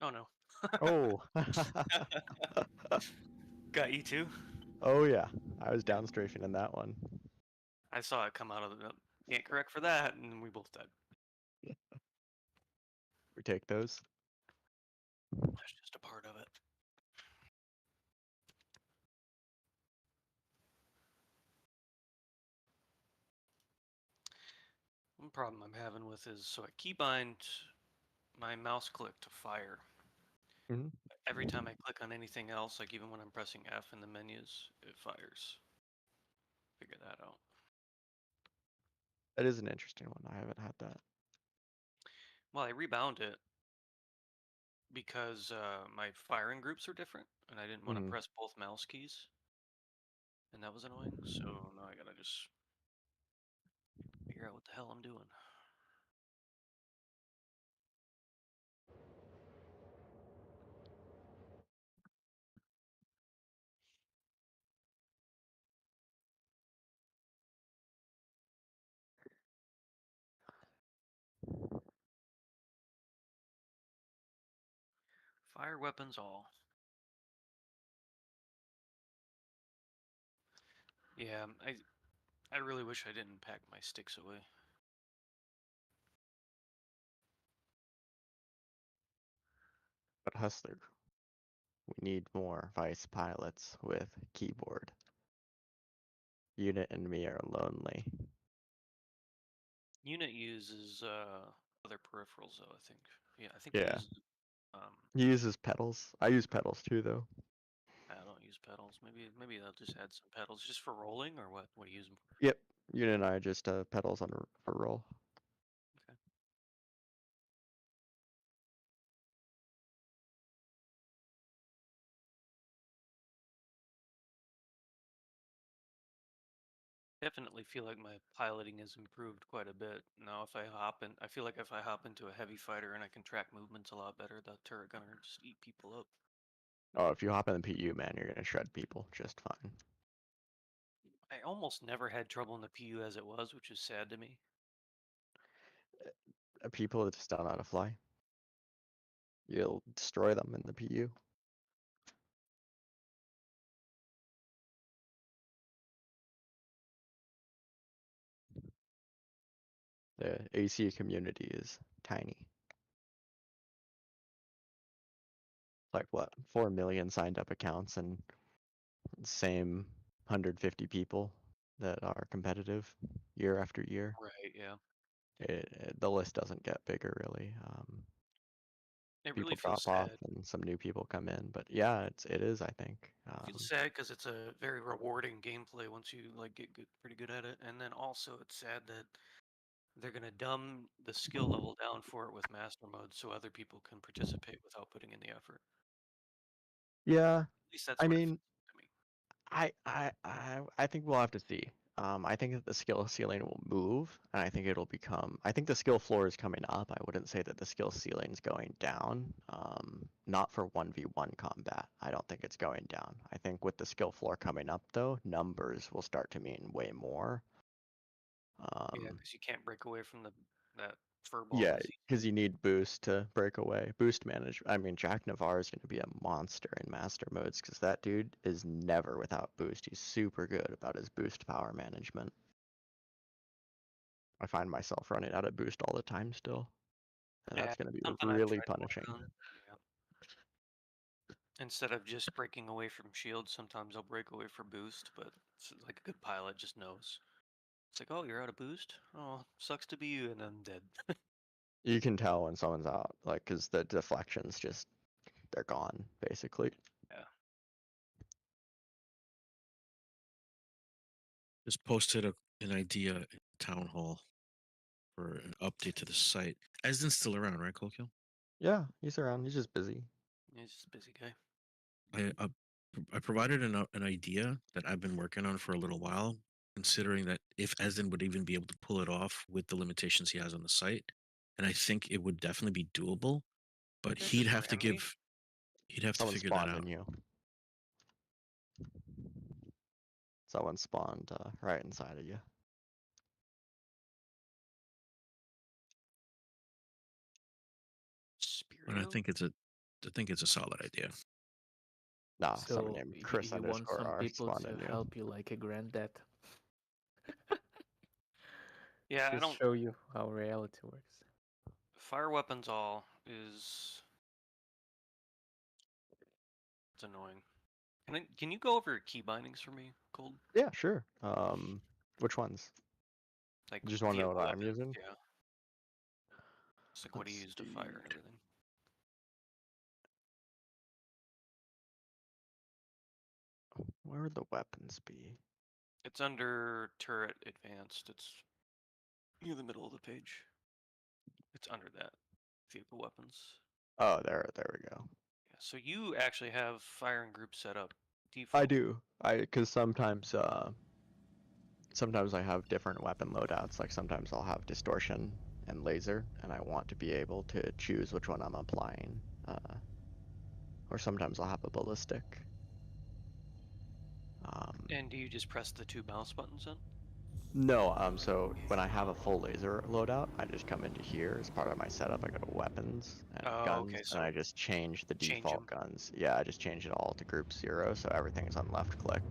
Speaker 11: Oh no.
Speaker 3: Oh.
Speaker 11: Got you too.
Speaker 3: Oh yeah, I was down strafing in that one.
Speaker 11: I saw it come out of the. Can't correct for that, and we both died.
Speaker 3: We take those.
Speaker 11: That's just a part of it. One problem I'm having with is so I keybind my mouse click to fire.
Speaker 3: Hmm.
Speaker 11: Every time I click on anything else, like even when I'm pressing F in the menus, it fires. Figure that out.
Speaker 3: That is an interesting one. I haven't had that.
Speaker 11: Well, I rebound it because my firing groups are different, and I didn't want to
Speaker 3: Mhm.
Speaker 11: press both mouse keys, and that was annoying. So now I gotta just figure out what the hell I'm doing. Fire weapons all. Yeah, I really wish I didn't pack my sticks away.
Speaker 3: But Hustler, we need more vice pilots with keyboard. Unit and me are lonely.
Speaker 11: Unit uses other peripherals though, I think. Yeah, I think he
Speaker 3: Yeah.
Speaker 11: uses
Speaker 3: He uses pedals. I use pedals too, though.
Speaker 11: I don't use pedals. Maybe I'll just add some pedals just for rolling or what? What do you use them for?
Speaker 3: Yep. Unit and I are just pedals on for roll.
Speaker 11: Okay. Definitely feel like my piloting has improved quite a bit. Now if I hop in I feel like if I hop into a heavy fighter and I can track movements a lot better, the turret gunner just eat people up.
Speaker 3: Oh, if you hop in the PU, man, you're gonna shred people just fine.
Speaker 11: I almost never had trouble in the PU as it was, which is sad to me.
Speaker 3: People that just don't know how to fly. You'll destroy them in the PU. The AC community is tiny. Like what, 4 million signed up accounts and same 150 people that are competitive year after year.
Speaker 11: Right, yeah.
Speaker 3: The list doesn't get bigger really.
Speaker 11: It
Speaker 3: People
Speaker 11: really feels
Speaker 3: drop off
Speaker 11: sad.
Speaker 3: and some new people come in, but yeah, it is, I think.
Speaker 11: It feels sad because it's a very rewarding gameplay once you like get pretty good at it, and then also it's sad that they're gonna dumb the skill level down for it with master mode so other people can participate without putting in the effort.
Speaker 3: Yeah,
Speaker 11: At least that's
Speaker 3: I
Speaker 11: what it
Speaker 3: mean,
Speaker 11: feels to me.
Speaker 3: I think we'll have to see. I think that the skill ceiling will move, and I think it'll become. I think the skill floor is coming up. I wouldn't say that the skill ceiling's going down. Not for 1v1 combat. I don't think it's going down. I think with the skill floor coming up, though, numbers will start to mean way more.
Speaker 11: Yeah, because you can't break away from that fur ball.
Speaker 3: Yeah, because you need boost to break away. Boost manage. I mean, Jack Navarre is going to be a monster in master modes because that dude is never without boost. He's super good about his boost power management. I find myself running out of boost all the time still, and
Speaker 11: Yeah,
Speaker 3: that's going to be
Speaker 11: something I've
Speaker 3: really
Speaker 11: tried to work
Speaker 3: punishing.
Speaker 11: on. Yeah. Instead of just breaking away from shield, sometimes I'll break away for boost, but it's like a good pilot just knows. It's like, oh, you're out of boost. Oh, sucks to be you, and I'm dead.
Speaker 3: You can tell when someone's out, like, because the deflections just, they're gone, basically.
Speaker 11: Yeah.
Speaker 8: Just posted an idea in town hall for an update to the site. Esden's still around, right, Colkill?
Speaker 3: Yeah, he's around. He's just busy.
Speaker 11: He's just a busy guy.
Speaker 8: I provided an idea that I've been working on for a little while, considering that if Esden would even be able to pull it off with the limitations he has on the site, and I think it would definitely be doable, but
Speaker 11: Yeah,
Speaker 8: he'd
Speaker 11: just
Speaker 8: have to
Speaker 11: ram me.
Speaker 3: Someone
Speaker 8: figure that
Speaker 3: spawned
Speaker 8: out.
Speaker 3: in you. Someone spawned right inside of you.
Speaker 8: And I
Speaker 11: Spirio?
Speaker 8: think it's a solid idea.
Speaker 3: Nah, someone
Speaker 1: So
Speaker 3: named Chris
Speaker 1: you want some
Speaker 3: _R
Speaker 1: people
Speaker 3: spawned
Speaker 1: to
Speaker 3: in you.
Speaker 1: help you like a granddad.
Speaker 11: Yeah, I
Speaker 1: Just
Speaker 11: don't.
Speaker 1: show you how reality works.
Speaker 11: Fire weapons all is. It's annoying. Can you go over key bindings for me, Cold?
Speaker 3: Yeah, sure. Which ones?
Speaker 11: Like
Speaker 3: You just want to know
Speaker 11: vehicle
Speaker 3: what I'm
Speaker 11: weapons,
Speaker 3: using?
Speaker 11: yeah. It's like what do you
Speaker 3: Let's
Speaker 11: use to
Speaker 3: see.
Speaker 11: fire and everything.
Speaker 3: Where would the weapons be?
Speaker 11: It's under turret advanced. It's near the middle of the page. It's under that. Vehicle weapons.
Speaker 3: Oh, there we go.
Speaker 11: Yeah, so you actually have firing group set up
Speaker 3: I
Speaker 11: default.
Speaker 3: do. Because sometimes I have different weapon loadouts. Like sometimes I'll have distortion and laser, and I want to be able to choose which one I'm applying. Or sometimes I'll have a ballistic.
Speaker 11: And do you just press the 2 mouse buttons then?
Speaker 3: No, so when I have a full laser loadout, I just come into here as part of my setup. I go to weapons and
Speaker 11: Oh,
Speaker 3: guns,
Speaker 11: okay,
Speaker 3: and
Speaker 11: so
Speaker 3: I just change the
Speaker 11: change
Speaker 3: default
Speaker 11: 'em.
Speaker 3: guns. Yeah, I just change it all to group 0, so everything's on left click.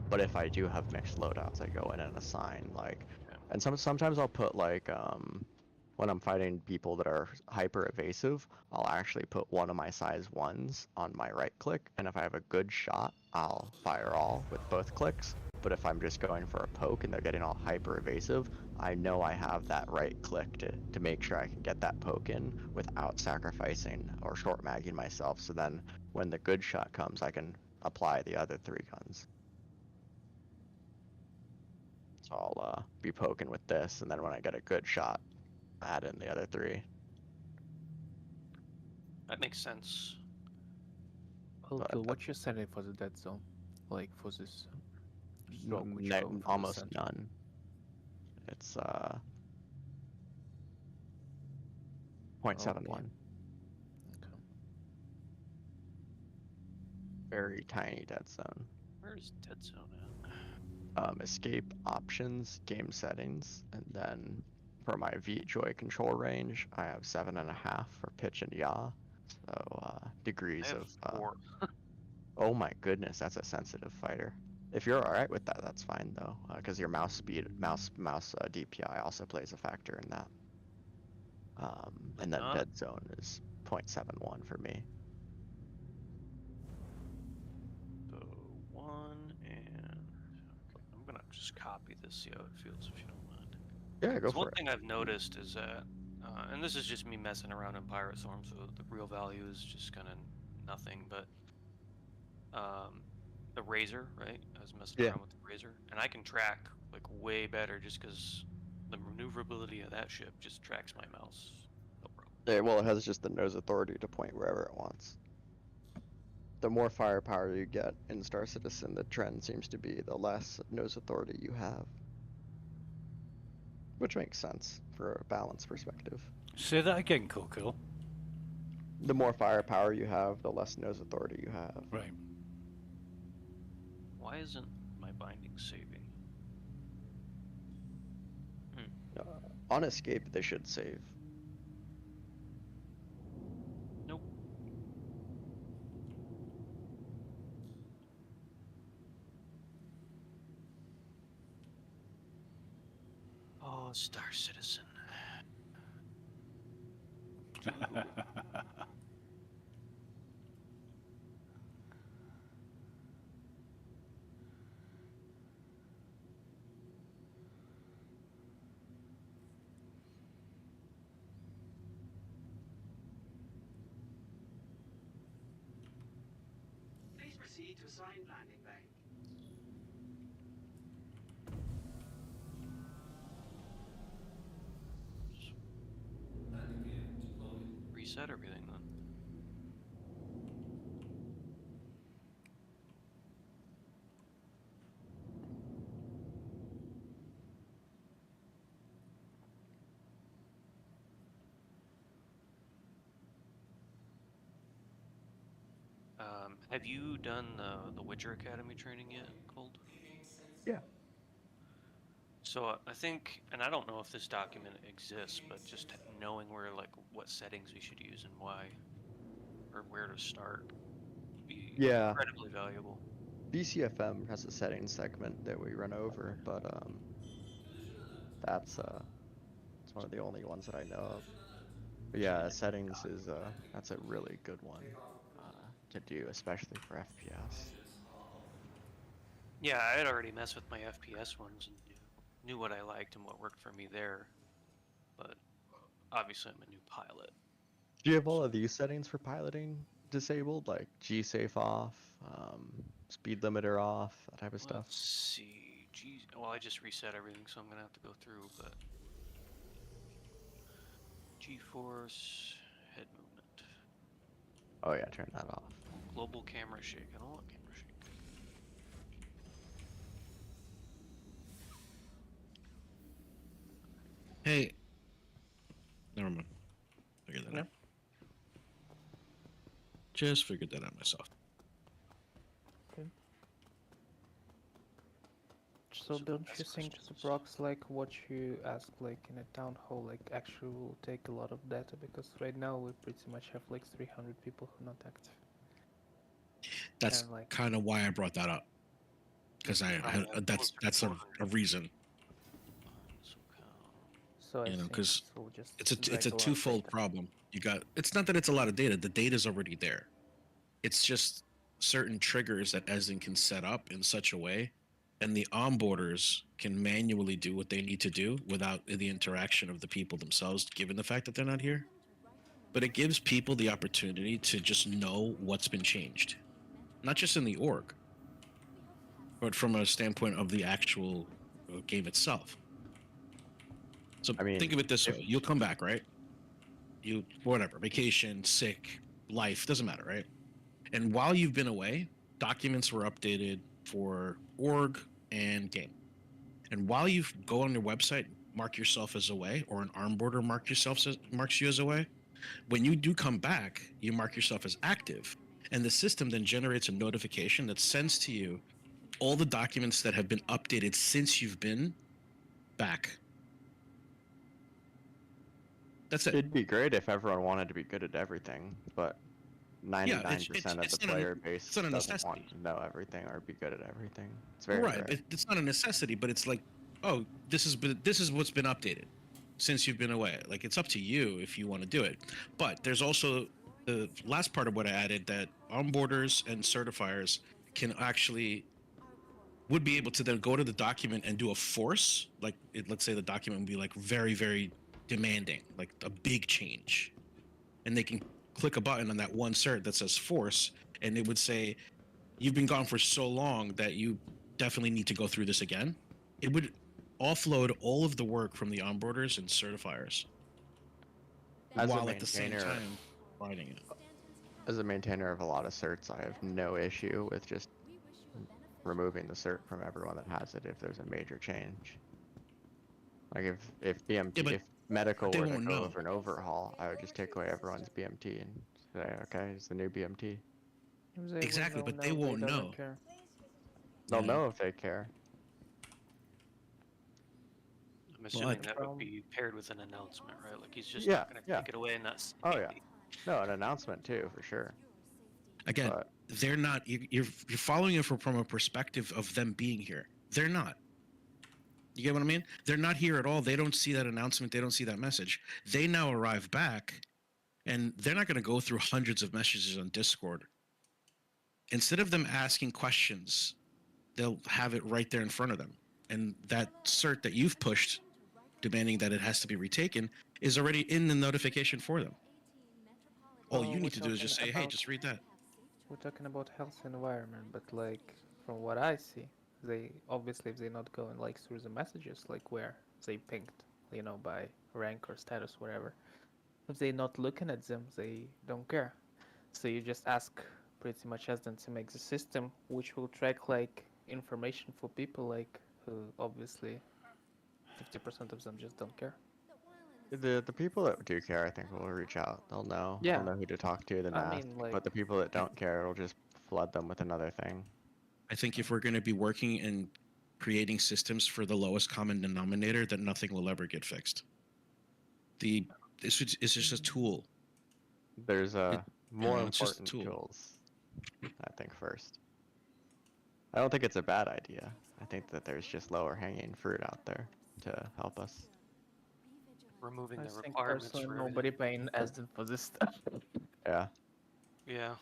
Speaker 3: But if I do have mixed loadouts, I go in and assign like, and sometimes I'll put like when I'm fighting people that are hyper evasive, I'll actually put one of my size 1s on my right click, and if I have a good shot, I'll fire all with both clicks. But if I'm just going for a poke and they're getting all hyper evasive, I know I have that right click to make sure I can get that poke in without sacrificing or short magging myself. So then when the good shot comes, I can apply the other 3 guns. So I'll be poking with this, and then when I get a good shot, add in the other 3.
Speaker 11: That makes sense.
Speaker 1: Hulkil, what's your setting for the dead zone? Like for this stroke which go from the
Speaker 3: Almost
Speaker 1: center?
Speaker 3: none. It's 0.71.
Speaker 1: Okay.
Speaker 3: Very tiny dead zone.
Speaker 11: Where's dead zone at?
Speaker 3: Escape options, game settings, and then for my V-Joy control range, I have 7.5 for pitch and yaw. So degrees
Speaker 11: have
Speaker 3: of
Speaker 11: 4.
Speaker 3: Oh my goodness, that's a sensitive fighter. If you're alright with that, that's fine though, because your mouse speed, mouse DPI also plays a factor in that. And then
Speaker 11: not.
Speaker 3: dead zone is 0.71 for me.
Speaker 11: So 1 and okay, I'm gonna just copy this, see how it feels if you don't mind.
Speaker 3: Yeah, go
Speaker 11: So
Speaker 3: for
Speaker 11: one
Speaker 3: it.
Speaker 11: thing I've noticed is that, and this is just me messing around in Pirate Storm, so the real value is just kind of nothing, but the razor, right? I was messing
Speaker 3: Yeah.
Speaker 11: around with the razor, and I can track like way better just because the maneuverability of that ship just tracks my mouse. No problem.
Speaker 3: Yeah, well, it has just the nose authority to point wherever it wants. The more firepower you get in Star Citizen, the trend seems to be the less nose authority you have. Which makes sense for a balance perspective.
Speaker 5: Say that again, Coco.
Speaker 3: The more firepower you have, the less nose authority you have.
Speaker 5: Right.
Speaker 11: Why isn't my binding saving?
Speaker 3: On escape, they should save.
Speaker 11: Nope. Oh, Star Citizen. Reset everything then. Have you done the Witcher Academy training yet, Cold?
Speaker 9: Yeah.
Speaker 11: So I think, and I don't know if this document exists, but just knowing where, like, what settings we should use and why, or where to start, would be
Speaker 3: Yeah.
Speaker 11: incredibly valuable.
Speaker 3: BCFM has a settings segment that we run over, but that's it's one of the only ones that I know of. But yeah, settings is that's a really good one to do, especially for FPS.
Speaker 11: Yeah, I had already messed with my FPS ones and knew what I liked and what worked for me there. But obviously, I'm a new pilot.
Speaker 3: Do you have all of these settings for piloting disabled, like G-safe off, speed limiter off, that type of stuff?
Speaker 11: Let's see. Geez, well, I just reset everything, so I'm gonna have to go through. But G-force, head movement,
Speaker 3: Oh yeah, turn that off.
Speaker 11: global camera shake. I don't want camera shake.
Speaker 8: Hey. Never mind. Figured that out. Just figured that out myself.
Speaker 1: So don't you think the procs like what you asked like in a town hall like actually will take a lot of data, because right now we pretty much have like 300 people who are not active.
Speaker 8: That's
Speaker 1: And, like,
Speaker 8: kind of why I brought that up, because that's a reason.
Speaker 1: so I
Speaker 8: You know,
Speaker 1: think
Speaker 8: because
Speaker 1: it will just
Speaker 8: it's a
Speaker 1: drag a lot of
Speaker 8: twofold
Speaker 1: data.
Speaker 8: problem. You got, it's not that it's a lot of data. The data's already there. It's just certain triggers that Ezen can set up in such a way, and the onboarders can manually do what they need to do without the interaction of the people themselves, given the fact that they're not here. But it gives people the opportunity to just know what's been changed, not just in the org, but from a standpoint of the actual game itself. So
Speaker 3: I mean,
Speaker 8: think of it this way: you'll come back, right? You whatever, vacation, sick, life, doesn't matter, right? And while you've been away, documents were updated for org and game. And while you go on your website, mark yourself as away, or an onboarder marks you as away, when you do come back, you mark yourself as active, and the system then generates a notification that sends to you all the documents that have been updated since you've been back. That's it.
Speaker 3: It'd be great if everyone wanted to be good at everything, but 99% of the player base doesn't want to know everything or be good at everything. It's very
Speaker 8: right.
Speaker 3: rare.
Speaker 8: It's not a necessity, but it's like, oh, this is what's been updated since you've been away. Like, it's up to you if you want to do it. But there's also the last part of what I added, that onboarders and certifiers can actually would be able to then go to the document and do a force. Like, let's say the document would be like very, very demanding, like a big change, and they can click a button on that one cert that says force, and it would say, you've been gone for so long that you definitely need to go through this again. It would offload all of the work from the onboarders and certifiers, while at the same time writing it.
Speaker 3: As a maintainer of a lot of certs, I have no issue with just removing the cert from everyone that has it if there's a major change. Like if BMT, if medical were to go over an overhaul, I would just take away everyone's BMT and say, okay, it's the new BMT.
Speaker 8: Exactly, but they won't know.
Speaker 3: They'll know if they care.
Speaker 11: I'm assuming that would be paired with an announcement, right? Like, he's just
Speaker 3: Yeah,
Speaker 11: not going to take it away and not say,
Speaker 3: Oh yeah. No, an announcement too, for sure.
Speaker 8: Again, they're not. You're following it from a perspective of them being here. They're not. You get what I mean? They're not here at all. They don't see that announcement. They don't see that message. They now arrive back, and they're not going to go through hundreds of messages on Discord. Instead of them asking questions, they'll have it right there in front of them. And that cert that you've pushed, demanding that it has to be retaken, is already in the notification for them. All you need to do is just say, hey, just read that.
Speaker 1: we're talking about health and environment, but like from what I see, they obviously if they not going like through the messages, like where they pinged, you know, by rank or status, whatever. If they not looking at them, they don't care. So you just ask pretty much ask them to make the system which will track like information for people like who obviously 50% of them just don't care.
Speaker 3: The people that do care, I think, will reach out. They'll know.
Speaker 1: Yeah.
Speaker 3: They'll know who to talk to, then
Speaker 1: I
Speaker 3: ask.
Speaker 1: mean, like,
Speaker 3: But the people that don't care will just flood them with another thing.
Speaker 8: I think if we're going to be working and creating systems for the lowest common denominator, then nothing will ever get fixed. This is just a tool.
Speaker 3: There's more
Speaker 8: it's just a
Speaker 3: important
Speaker 8: tool.
Speaker 3: tools, I think, first. I don't think it's a bad idea. I think that there's just lower hanging fruit out there to help us.
Speaker 11: Removing
Speaker 1: I
Speaker 11: the
Speaker 1: think
Speaker 11: requirements
Speaker 1: personally
Speaker 11: for
Speaker 1: nobody paying Asden for this stuff.
Speaker 3: Yeah.
Speaker 11: Yeah.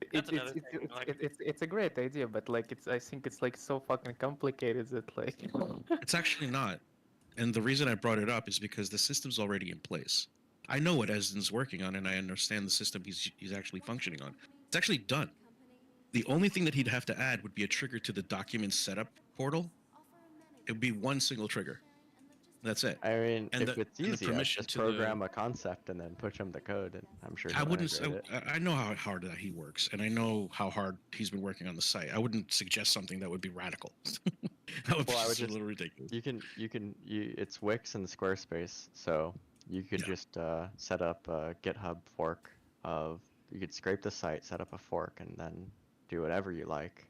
Speaker 1: It's
Speaker 11: That's another thing. Like,
Speaker 1: it's a great idea, but like I think it's like so fucking complicated that like
Speaker 8: It's actually not. And the reason I brought it up is because the system's already in place. I know what Esden's working on, and I understand the system he's actually functioning on. It's actually done. The only thing that he'd have to add would be a trigger to the document setup portal. It would be one single trigger. That's it.
Speaker 3: I mean,
Speaker 8: And
Speaker 3: if it's easy, I'd
Speaker 8: permission
Speaker 3: just
Speaker 8: to
Speaker 3: program a concept and then push him the code, and I'm sure
Speaker 8: I
Speaker 3: he'll
Speaker 8: wouldn't.
Speaker 3: integrate it.
Speaker 8: I know how hard that he works, and I know how hard he's been working on the site. I wouldn't suggest something that would be radical. That would be
Speaker 3: Well, I would
Speaker 8: just a
Speaker 3: just,
Speaker 8: little ridiculous.
Speaker 3: it's Wix and Squarespace, so you could just set up a GitHub fork of, you could scrape the site, set up a fork, and then do whatever you like.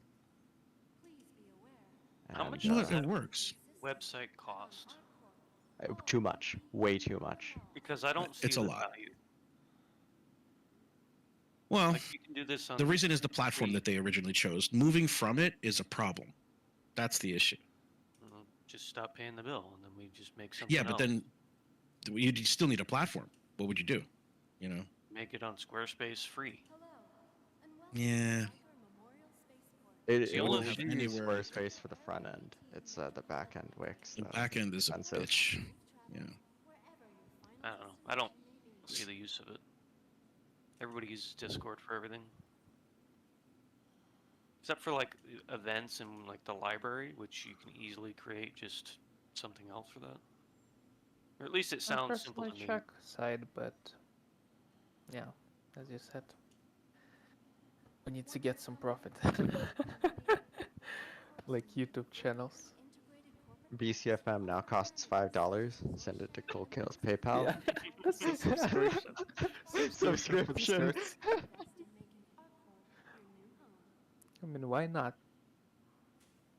Speaker 11: how
Speaker 3: And,
Speaker 11: much
Speaker 8: Well,
Speaker 11: does
Speaker 8: it
Speaker 11: that
Speaker 8: works.
Speaker 11: website cost?
Speaker 3: Too much, way too much.
Speaker 11: Because I don't see
Speaker 8: It's a
Speaker 11: the
Speaker 8: lot.
Speaker 11: value.
Speaker 8: Well,
Speaker 11: Like, you can do this on
Speaker 8: the reason is the platform that they originally chose. Moving from it is a problem. That's the issue.
Speaker 11: Just stop paying the bill, and then we just make something.
Speaker 8: Yeah, but
Speaker 11: else.
Speaker 8: then you still need a platform. What would you do? You know?
Speaker 11: Make it on Squarespace free.
Speaker 8: Yeah.
Speaker 3: It
Speaker 11: the
Speaker 3: will
Speaker 11: only
Speaker 3: use
Speaker 11: thing-
Speaker 3: Squarespace for the front end. It's the back end Wix.
Speaker 8: The back end is a bitch. Yeah.
Speaker 11: I don't know. I don't see the use of it. Everybody uses Discord for everything. Except for like events and like the library, which you can easily create just something else for that. Or at least it
Speaker 1: I
Speaker 11: sounds simple
Speaker 1: personally
Speaker 11: to me.
Speaker 1: check side, but yeah, as you said, we need to get some profit. Like YouTube channels.
Speaker 3: BCFM now costs $5. Send it to Cool Kills PayPal.
Speaker 1: Yeah. Subscription.
Speaker 3: Subscription.
Speaker 1: I mean, why not?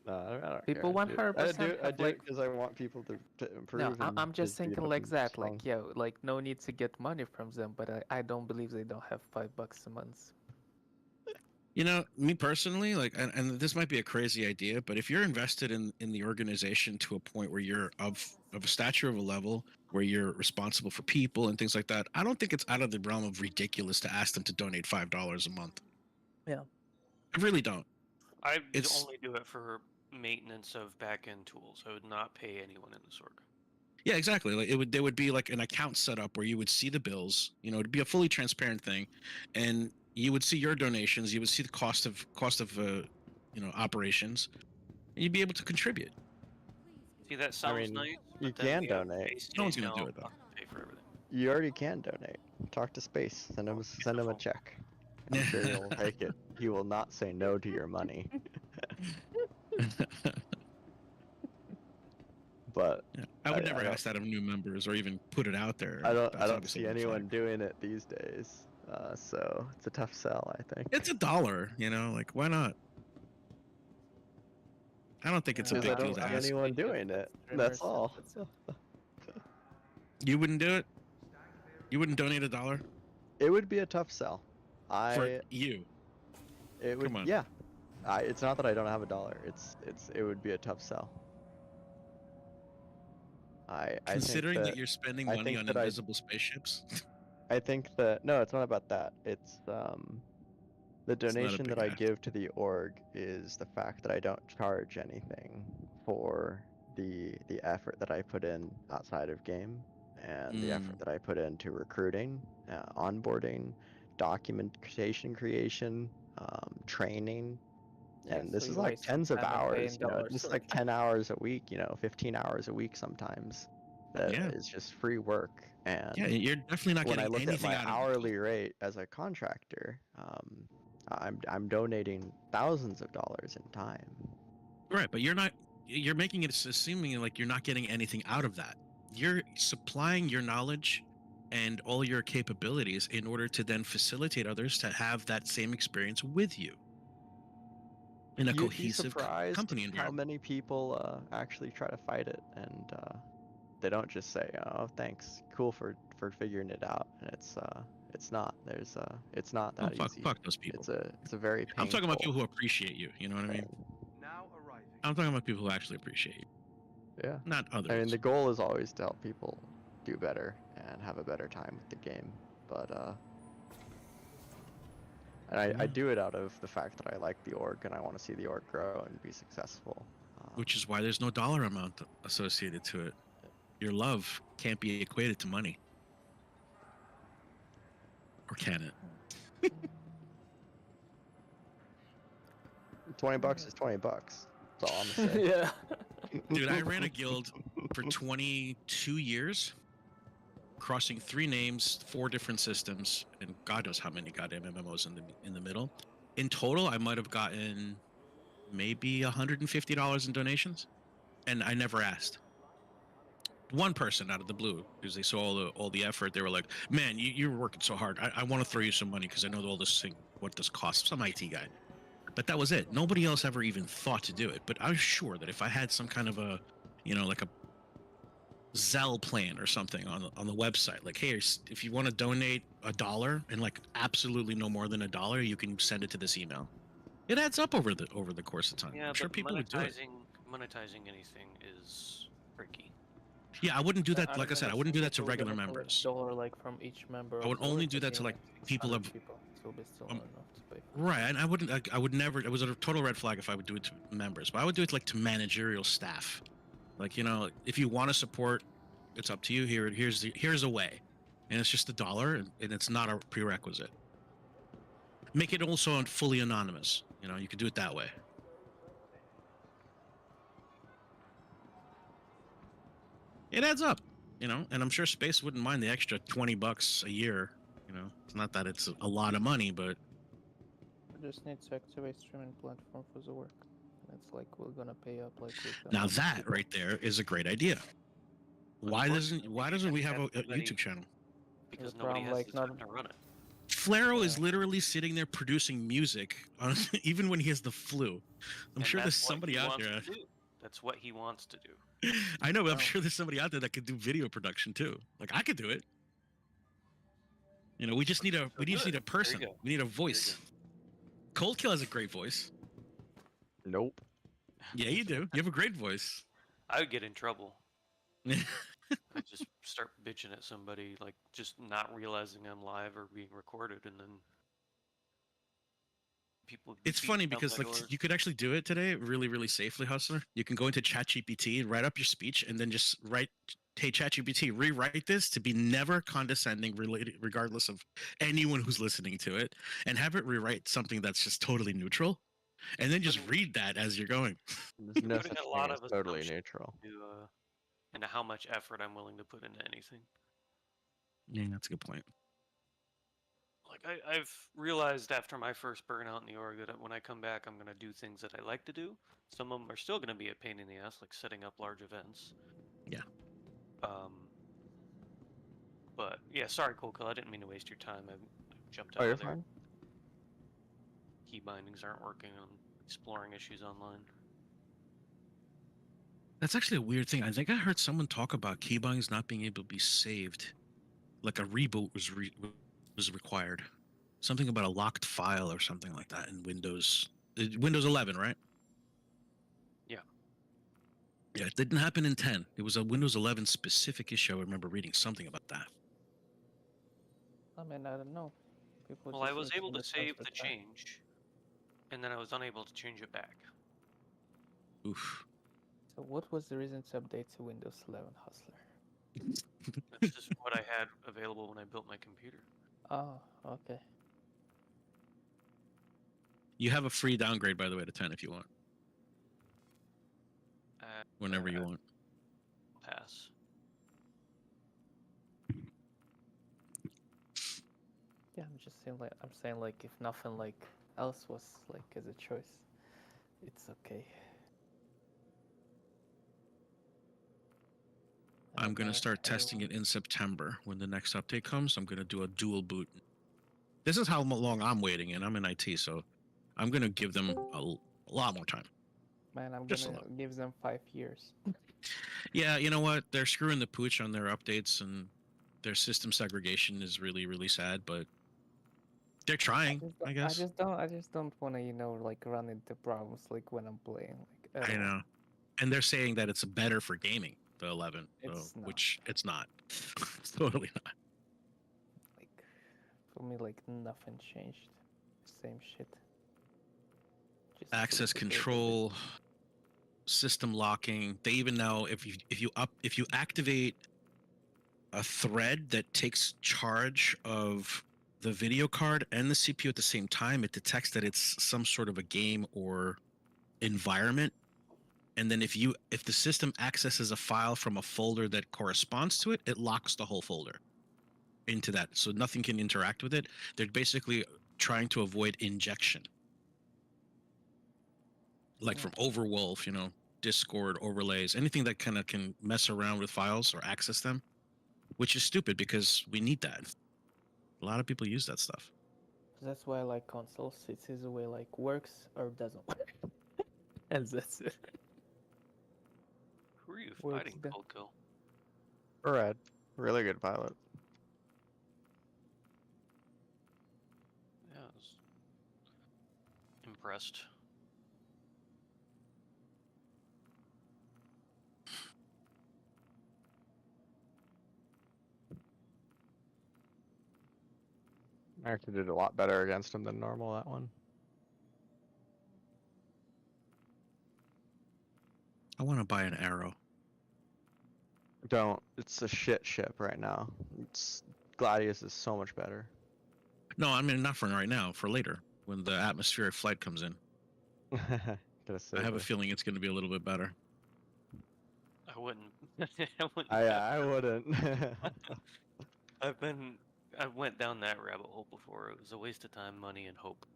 Speaker 3: No, I don't
Speaker 1: People
Speaker 3: care.
Speaker 1: 100%
Speaker 3: I
Speaker 1: have
Speaker 3: do
Speaker 1: like.
Speaker 3: it because I want people to improve.
Speaker 1: No,
Speaker 3: and
Speaker 1: I'm just
Speaker 3: be
Speaker 1: thinking
Speaker 3: able
Speaker 1: like
Speaker 3: to
Speaker 1: that.
Speaker 3: strong.
Speaker 1: Like, yeah, like no need to get money from them, but I don't believe they don't have $5 a month.
Speaker 8: You know, me personally, like, and this might be a crazy idea, but if you're invested in the organization to a point where you're of a stature of a level where you're responsible for people and things like that, I don't think it's out of the realm of ridiculous to ask them to donate $5 a month.
Speaker 1: Yeah.
Speaker 8: I really don't.
Speaker 11: I would only do it for maintenance of back-end tools. I would not pay anyone in this org.
Speaker 8: Yeah, exactly. Like there would be like an account set up where you would see the bills. You know, it'd be a fully transparent thing, and you would see your donations. You would see the cost of operations, and you'd be able to contribute.
Speaker 11: See, that sounds nice.
Speaker 3: You
Speaker 11: but then
Speaker 3: can
Speaker 11: we have
Speaker 3: donate.
Speaker 11: Space
Speaker 8: No one's
Speaker 11: saying,
Speaker 8: gonna do
Speaker 11: "No,
Speaker 8: it, though."
Speaker 11: I'll Pay for everything.
Speaker 3: You already can donate. Talk to Space. Send him a check. I'm sure he'll take it. He will not say no to your money. But
Speaker 8: yeah, I would never ask that of new members or even put it out there.
Speaker 3: I don't
Speaker 8: That's obviously
Speaker 3: see
Speaker 8: a red
Speaker 3: anyone
Speaker 8: flag.
Speaker 3: doing it these days. So it's a tough sell, I think.
Speaker 8: It's $1, you know, like why not? I don't think it's a
Speaker 3: Because
Speaker 8: big
Speaker 3: I
Speaker 8: deal
Speaker 3: don't
Speaker 8: to
Speaker 3: see
Speaker 8: ask.
Speaker 3: anyone doing it. That's all.
Speaker 8: You wouldn't do it? You wouldn't donate $1?
Speaker 3: It would be a tough sell.
Speaker 8: For you.
Speaker 3: It would.
Speaker 8: Come on.
Speaker 3: Yeah. It's not that I don't have $1. It would be a tough sell.
Speaker 8: Considering
Speaker 3: think
Speaker 8: that you're spending money on invisible spaceships.
Speaker 3: I think that no, it's not about that. It's the donation
Speaker 8: big
Speaker 3: that I
Speaker 8: ask.
Speaker 3: give to the org is the fact that I don't charge anything for the effort that I put in outside of game and the effort that I put into recruiting, onboarding,
Speaker 9: documentation creation, training,
Speaker 1: Yeah,
Speaker 9: and
Speaker 1: so
Speaker 9: this is
Speaker 1: you're
Speaker 9: like
Speaker 1: wasting
Speaker 9: tens of
Speaker 1: time and paying
Speaker 9: hours. You know,
Speaker 1: dollars.
Speaker 9: just like 10 hours a week. You know, 15 hours a week sometimes. That
Speaker 8: Yeah.
Speaker 9: is just free work. And
Speaker 8: Yeah, you're definitely not
Speaker 9: when I
Speaker 8: getting
Speaker 9: look at
Speaker 8: anything
Speaker 9: my
Speaker 8: out of it.
Speaker 9: hourly rate as a contractor, I'm donating thousands of dollars in time.
Speaker 8: Right, but you're making it seeming like you're not getting anything out of that. You're supplying your knowledge and all your capabilities in order to then facilitate others to have that same experience with you in a
Speaker 9: You'd be
Speaker 8: cohesive
Speaker 9: surprised
Speaker 8: company
Speaker 9: how
Speaker 8: environment.
Speaker 9: many people actually try to fight it, and they don't just say, "Oh, thanks, cool for figuring it out." And it's not. It's not that easy.
Speaker 8: Fuck those people.
Speaker 9: It's a very painful.
Speaker 8: I'm talking about people who appreciate you. You know what I mean? I'm talking about people who actually appreciate you.
Speaker 9: Yeah.
Speaker 8: Not others.
Speaker 9: I mean, the goal is always to help people do better and have a better time with the game, but and I do it out of the fact that I like the org and I want to see the org grow and be successful.
Speaker 8: Which is why there's no dollar amount associated to it. Your love can't be equated to money. Or can it?
Speaker 9: $20 is $20. That's all I'm gonna say.
Speaker 1: Yeah.
Speaker 8: Dude, I ran a guild for 22 years, crossing 3 names, 4 different systems, and God knows how many goddamn MMOs in the middle. In total, I might have gotten maybe $150 in donations, and I never asked. One person out of the blue, because they saw all the effort, they were like, "Man, you're working so hard. I want to throw you some money because I know all this thing, what this costs." Some IT guy. But that was it. Nobody else ever even thought to do it. But I was sure that if I had some kind of a, like a Zelle plan or something on the website, like, hey, if you want to donate $1 and like absolutely no more than $1, you can send it to this email. It adds up over the course of time.
Speaker 11: Yeah,
Speaker 8: I'm sure
Speaker 11: but
Speaker 8: people would do it.
Speaker 11: monetizing anything is tricky.
Speaker 8: Yeah, I wouldn't do that.
Speaker 1: don't
Speaker 8: Like I said, I
Speaker 1: understand
Speaker 8: wouldn't do that to
Speaker 1: people
Speaker 8: regular
Speaker 1: gonna collect
Speaker 8: members.
Speaker 1: dollar like from each member.
Speaker 8: I would
Speaker 1: of the
Speaker 8: only
Speaker 1: org,
Speaker 8: do that to
Speaker 1: like
Speaker 8: like people
Speaker 1: 600
Speaker 8: of
Speaker 1: people. It will be still not enough to pay for.
Speaker 8: right, and I would never. It was a total red flag if I would do it to members, but I would do it like to managerial staff. Like, if you want to support, it's up to you. Here's a way, and it's just $1, and it's not a prerequisite. Make it also fully anonymous. You could do it that way. It adds up, and I'm sure Space wouldn't mind the extra $20 a year. It's not that it's a lot of money, but
Speaker 1: I just need to activate streaming platform for the work. And it's like we're gonna pay up like with
Speaker 8: now that right there is a great idea. Why doesn't we have a YouTube channel?
Speaker 11: Because
Speaker 1: The
Speaker 11: nobody
Speaker 1: problem,
Speaker 11: has
Speaker 1: like,
Speaker 11: the time
Speaker 1: not-
Speaker 11: to run it.
Speaker 8: Flaro is literally sitting there producing music even when he has the flu. I'm
Speaker 11: And
Speaker 8: sure there's
Speaker 11: that's what
Speaker 8: somebody
Speaker 11: he
Speaker 8: out
Speaker 11: wants
Speaker 8: there.
Speaker 11: to do. That's what he wants to do.
Speaker 8: I know, but I'm
Speaker 1: Oh.
Speaker 8: sure there's somebody out there that could do video production too. Like, I could do it. We just need a person.
Speaker 11: go.
Speaker 8: We need a voice. Cold Kill has a great voice.
Speaker 9: Nope.
Speaker 8: Yeah, you do. You have a great voice.
Speaker 11: I would get in trouble. I just start bitching at somebody, like just not realizing I'm live or being recorded, and then people.
Speaker 8: It's
Speaker 11: beat
Speaker 8: funny
Speaker 11: down
Speaker 8: because
Speaker 11: my
Speaker 8: like
Speaker 11: doors.
Speaker 8: you could actually do it today really, really safely, Hustler. You can go into ChatGPT, write up your speech, and then just write, "Hey ChatGPT, rewrite this to be never condescending, regardless of anyone who's listening to it, and have it rewrite something that's just totally neutral, and then just read that as you're going."
Speaker 9: There's no
Speaker 11: Putting
Speaker 9: such
Speaker 11: a lot
Speaker 9: thing as
Speaker 11: of
Speaker 9: totally
Speaker 11: assumptions
Speaker 9: neutral.
Speaker 11: into how much effort I'm willing to put into anything.
Speaker 8: Yeah, that's a good point.
Speaker 11: Like I've realized after my first burnout in the org that when I come back, I'm gonna do things that I like to do. Some of them are still gonna be a pain in the ass, like setting up large events.
Speaker 8: Yeah.
Speaker 11: But yeah, sorry, Coco, I didn't mean to waste your time. I jumped out
Speaker 9: Oh, you're
Speaker 11: of there.
Speaker 9: fine.
Speaker 11: Key bindings aren't working. I'm exploring issues online.
Speaker 8: That's actually a weird thing. I think I heard someone talk about keybinds not being able to be saved. Like a reboot was required. Something about a locked file or something like that in Windows 11, right?
Speaker 11: Yeah.
Speaker 8: Yeah, it didn't happen in 10. It was a Windows 11 specific issue. I remember reading something about that.
Speaker 1: I mean, I don't know. People
Speaker 11: Well, I
Speaker 1: just
Speaker 11: was
Speaker 1: need
Speaker 11: able to
Speaker 1: understand
Speaker 11: save
Speaker 1: the
Speaker 11: the
Speaker 1: time.
Speaker 11: change, and then I was unable to change it back.
Speaker 8: Oof.
Speaker 1: So what was the reason to update to Windows 11, Hustler?
Speaker 11: That's just what I had available when I built my computer.
Speaker 1: Oh, okay.
Speaker 8: You have a free downgrade, by the way, to 10 if you want. Whenever you want.
Speaker 11: Pass.
Speaker 1: Yeah, I'm saying like if nothing like else was like as a choice, it's okay.
Speaker 8: I'm going to start testing it in September when the next update comes. I'm going to do a dual boot. This is how long I'm waiting, and I'm in IT, so I'm going to give them a lot more time.
Speaker 1: Man, I'm
Speaker 8: Just
Speaker 1: gonna give them 5 years.
Speaker 8: Yeah, you know what? They're screwing the pooch on their updates, and their system segregation is really, really sad, but they're trying, I guess.
Speaker 1: I just don't want to, like run into problems like when I'm playing. Like,
Speaker 8: I know. And they're saying that it's better for gaming, the 11, which it's not. It's totally not.
Speaker 1: Like, for me, like nothing changed. Same shit. Just
Speaker 8: Access control, system locking. They even know if you activate a thread that takes charge of the video card and the CPU at the same time, it detects that it's some sort of a game or environment. And then if the system accesses a file from a folder that corresponds to it, it locks the whole folder into that, so nothing can interact with it. They're basically trying to avoid injection, like from Overwolf, Discord overlays, anything that kind of can mess around with files or access them, which is stupid because we need that. A lot of people use that stuff.
Speaker 1: That's why I like consoles. It's either way like works or doesn't work. And that's it.
Speaker 11: Who are you
Speaker 1: Works
Speaker 11: fighting,
Speaker 1: then.
Speaker 11: Coco?
Speaker 3: Red. Really good pilot.
Speaker 11: Yeah, I was impressed.
Speaker 3: I actually did a lot better against him than normal that one.
Speaker 8: I want to buy an arrow.
Speaker 3: Don't. It's a shit ship right now. Gladius is so much better.
Speaker 8: No, I mean not for right now. For later, when the atmospheric flight comes in. I have a feeling it's going to be a little bit better.
Speaker 11: I wouldn't. I wouldn't.
Speaker 3: I wouldn't.
Speaker 11: I went down that rabbit hole before. It was a waste of time, money, and hope.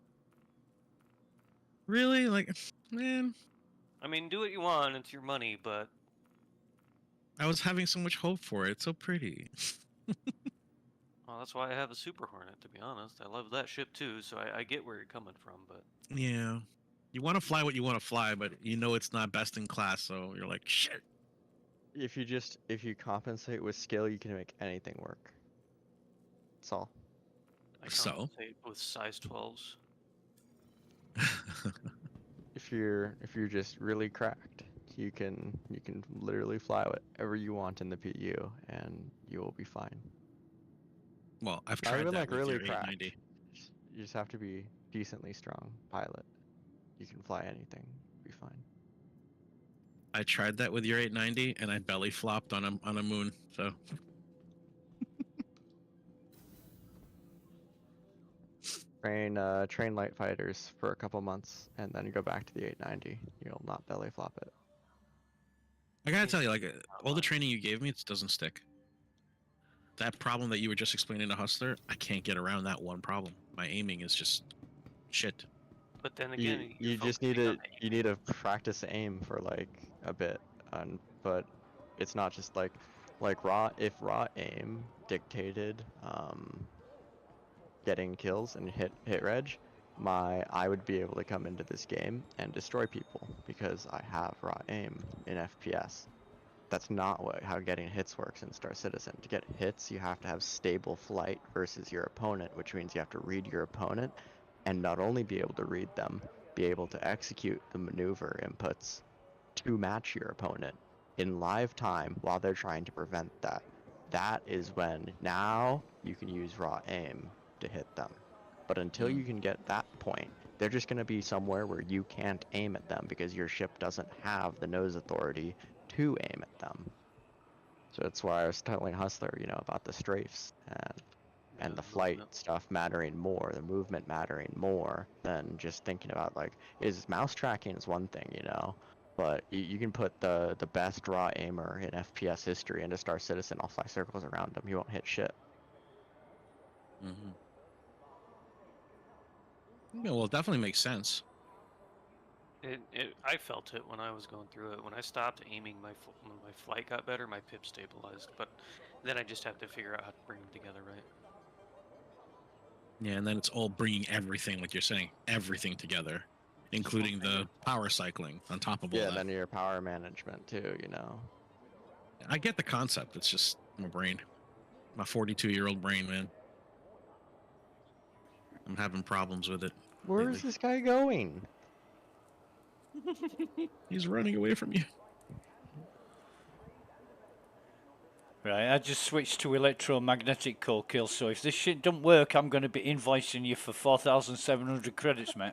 Speaker 8: Really? Like, man.
Speaker 11: I mean, do what you want. It's your money, but
Speaker 8: I was having so much hope for it. It's so pretty.
Speaker 11: well, that's why I have a Super Hornet. To be honest, I love that ship too. So I get where you're coming from, but
Speaker 8: Yeah. You want to fly what you want to fly, but you know it's not best in class, so you're like, shit.
Speaker 3: If you compensate with skill, you can make anything work. That's all.
Speaker 11: I compensate with size 12s.
Speaker 3: If you're just really cracked, you can literally fly whatever you want in the PU, and you will be fine.
Speaker 8: Well, I've
Speaker 3: Not
Speaker 8: tried
Speaker 3: even
Speaker 8: that
Speaker 3: like
Speaker 8: with
Speaker 3: really
Speaker 8: your
Speaker 3: cracked.
Speaker 8: 890.
Speaker 3: You just have to be decently strong pilot. You can fly anything. Be fine.
Speaker 8: I tried that with your 890, and I belly flopped on a moon. So.
Speaker 3: Train light fighters for a couple months, and then go back to the 890. You'll not belly flop it.
Speaker 8: I gotta tell you, like, all the training you gave me, it doesn't stick. That problem that you were just explaining to Hustler, I can't get around that one problem. My aiming is just shit.
Speaker 11: But then again,
Speaker 3: you just need to practice aim for like a bit, but it's not just like raw. If raw aim dictated getting kills and hit reg, I would be able to come into this game and destroy people because I have raw aim in FPS. That's not how getting hits works in Star Citizen. To get hits, you have to have stable flight versus your opponent, which means you have to read your opponent and not only be able to read them, be able to execute the maneuver inputs to match your opponent in live time while they're trying to prevent that. That is when now you can use raw aim to hit them. But until you can get that point, they're just going to be somewhere where you can't aim at them because your ship doesn't have the nose authority to aim at them. So that's why I was telling Hustler, about the strafes. And and the flight stuff mattering more, the movement mattering more than just thinking about like, is mouse tracking is one thing, you know, but you can put the best raw aimer in FPS history into Star Citizen, I'll fly circles around him, he won't hit shit.
Speaker 8: Mm-hmm. Yeah, well, it definitely makes sense.
Speaker 11: I felt it when I was going through it. When I stopped aiming, my flight got better, my pip stabilized. But then I just have to figure out how to bring them together right.
Speaker 8: Yeah, and then it's all bringing everything, like you're saying, everything together, including the power cycling on top of all
Speaker 3: Yeah,
Speaker 8: that.
Speaker 3: then your power management too, you know.
Speaker 8: I get the concept. It's just my brain, my 42-year-old brain, man. I'm having problems with it.
Speaker 3: Where
Speaker 8: lately.
Speaker 3: is this guy going?
Speaker 8: He's running away from you.
Speaker 5: Right, I just switched to electromagnetic cold kill, so if this shit don't work, I'm going to be invoicing you for 4,700 credits, mate.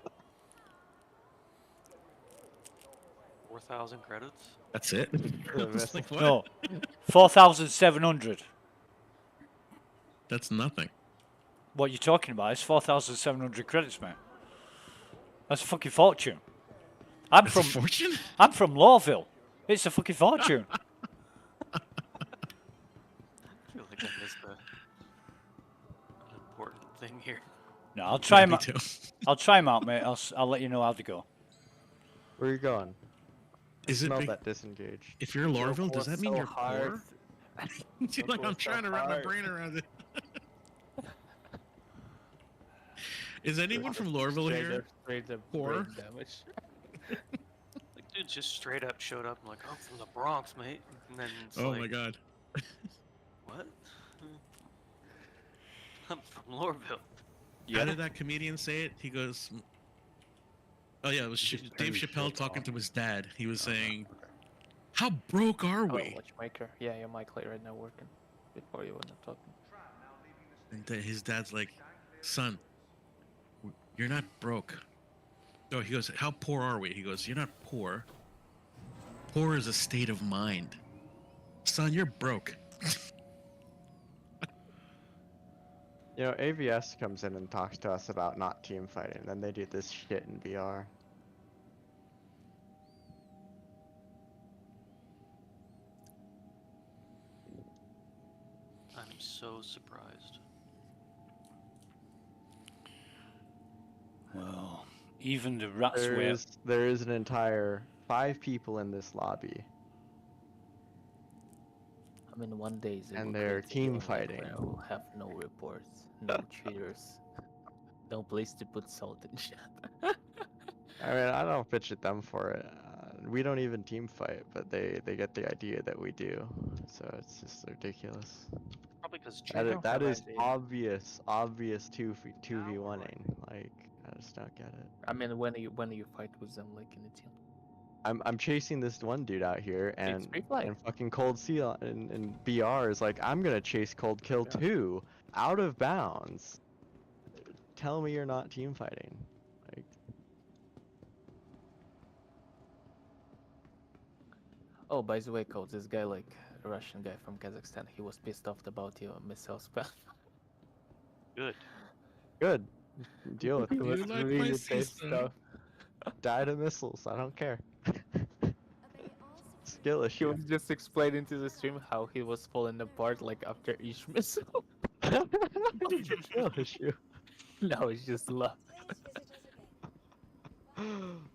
Speaker 11: 4,000 credits?
Speaker 8: That's it? Like, what?
Speaker 5: No, 4,700.
Speaker 8: That's nothing.
Speaker 5: What you're talking about is 4,700 credits, mate. That's a fucking fortune.
Speaker 8: That's a fortune?
Speaker 5: I'm from Lawville. It's a fucking fortune.
Speaker 11: I feel like I missed an important thing here.
Speaker 5: No, I'll try him.
Speaker 8: me too.
Speaker 5: I'll try him out, mate. I'll let you know how to go.
Speaker 3: Where are you going?
Speaker 8: Is it
Speaker 3: Smell
Speaker 8: big?
Speaker 3: that disengaged.
Speaker 8: If you're Lorville, does that mean you're poor? Like, I'm trying to wrap my brain around it. Is anyone from Lorville here poor?
Speaker 11: Like, dude just straight up showed up. I'm like, I'm from the Bronx, mate. And then it's
Speaker 8: Oh
Speaker 11: like,
Speaker 8: my god.
Speaker 11: what? I'm from Lorville.
Speaker 8: How did that comedian say it? He goes, oh yeah, it was Dave Chappelle talking to his dad. He was saying, how broke are we?
Speaker 1: Watchmaker. Yeah, your mic light right now working. Before you were not talking.
Speaker 8: And his dad's like, son, you're not broke. No, he goes, how poor are we? He goes, you're not poor. Poor is a state of mind. Son, you're broke.
Speaker 3: You know, AVS comes in and talks to us about not team fighting, then they do this shit in VR.
Speaker 11: I'm so surprised.
Speaker 5: Well, even the rats
Speaker 3: There is an entire 5 people in this lobby.
Speaker 1: I mean, one day they
Speaker 3: And
Speaker 1: will
Speaker 3: they're
Speaker 1: create a
Speaker 3: team
Speaker 1: game
Speaker 3: fighting.
Speaker 1: where we'll have no reports, no cheaters, no place to put salt and shit.
Speaker 3: I mean, I don't bitch at them for it. We don't even team fight, but they get the idea that we do. So it's just ridiculous.
Speaker 11: Probably because
Speaker 3: That is obvious 2v1ing. Like, I just don't get it.
Speaker 1: I mean, when you fight with them, like in a team.
Speaker 3: I'm chasing this one dude out here, and fucking Cold Seal and BR is like, I'm gonna chase Cold Kill too, out of bounds. Tell me you're not team fighting. Like,
Speaker 1: Oh, by the way, Code, this guy, like a Russian guy from Kazakhstan, he was pissed off about your missile spam.
Speaker 11: Good.
Speaker 3: Good. Deal with it.
Speaker 8: You like my
Speaker 1: really pissed
Speaker 8: sister?
Speaker 1: off.
Speaker 3: Die to missiles. I don't care. Skill
Speaker 1: He
Speaker 3: issue.
Speaker 1: was just explaining to the stream how he was falling apart like after each missile.
Speaker 3: Skill issue.
Speaker 1: No, it's just love.
Speaker 12: Welcome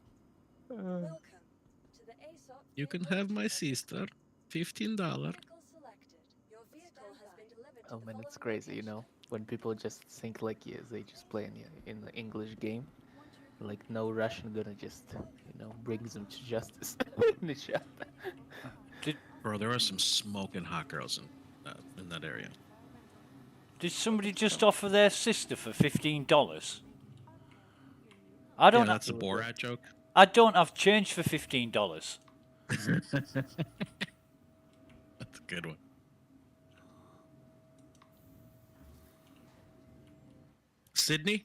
Speaker 12: to the ASOP
Speaker 8: You can have my sister. $15.
Speaker 12: vehicle selected. Your vehicle has been delivered to
Speaker 1: Oh
Speaker 12: the
Speaker 1: man, it's
Speaker 12: following
Speaker 1: crazy, you know, when people just think like they just play in the English game, like no Russian gonna just, brings them to justice in the chat.
Speaker 8: Bro, there are some smoking hot girls in that area.
Speaker 5: Did somebody just offer their sister for $15? I don't.
Speaker 8: Yeah, that's a Borat joke.
Speaker 5: I don't have change for $15.
Speaker 8: That's a good one. Sydney?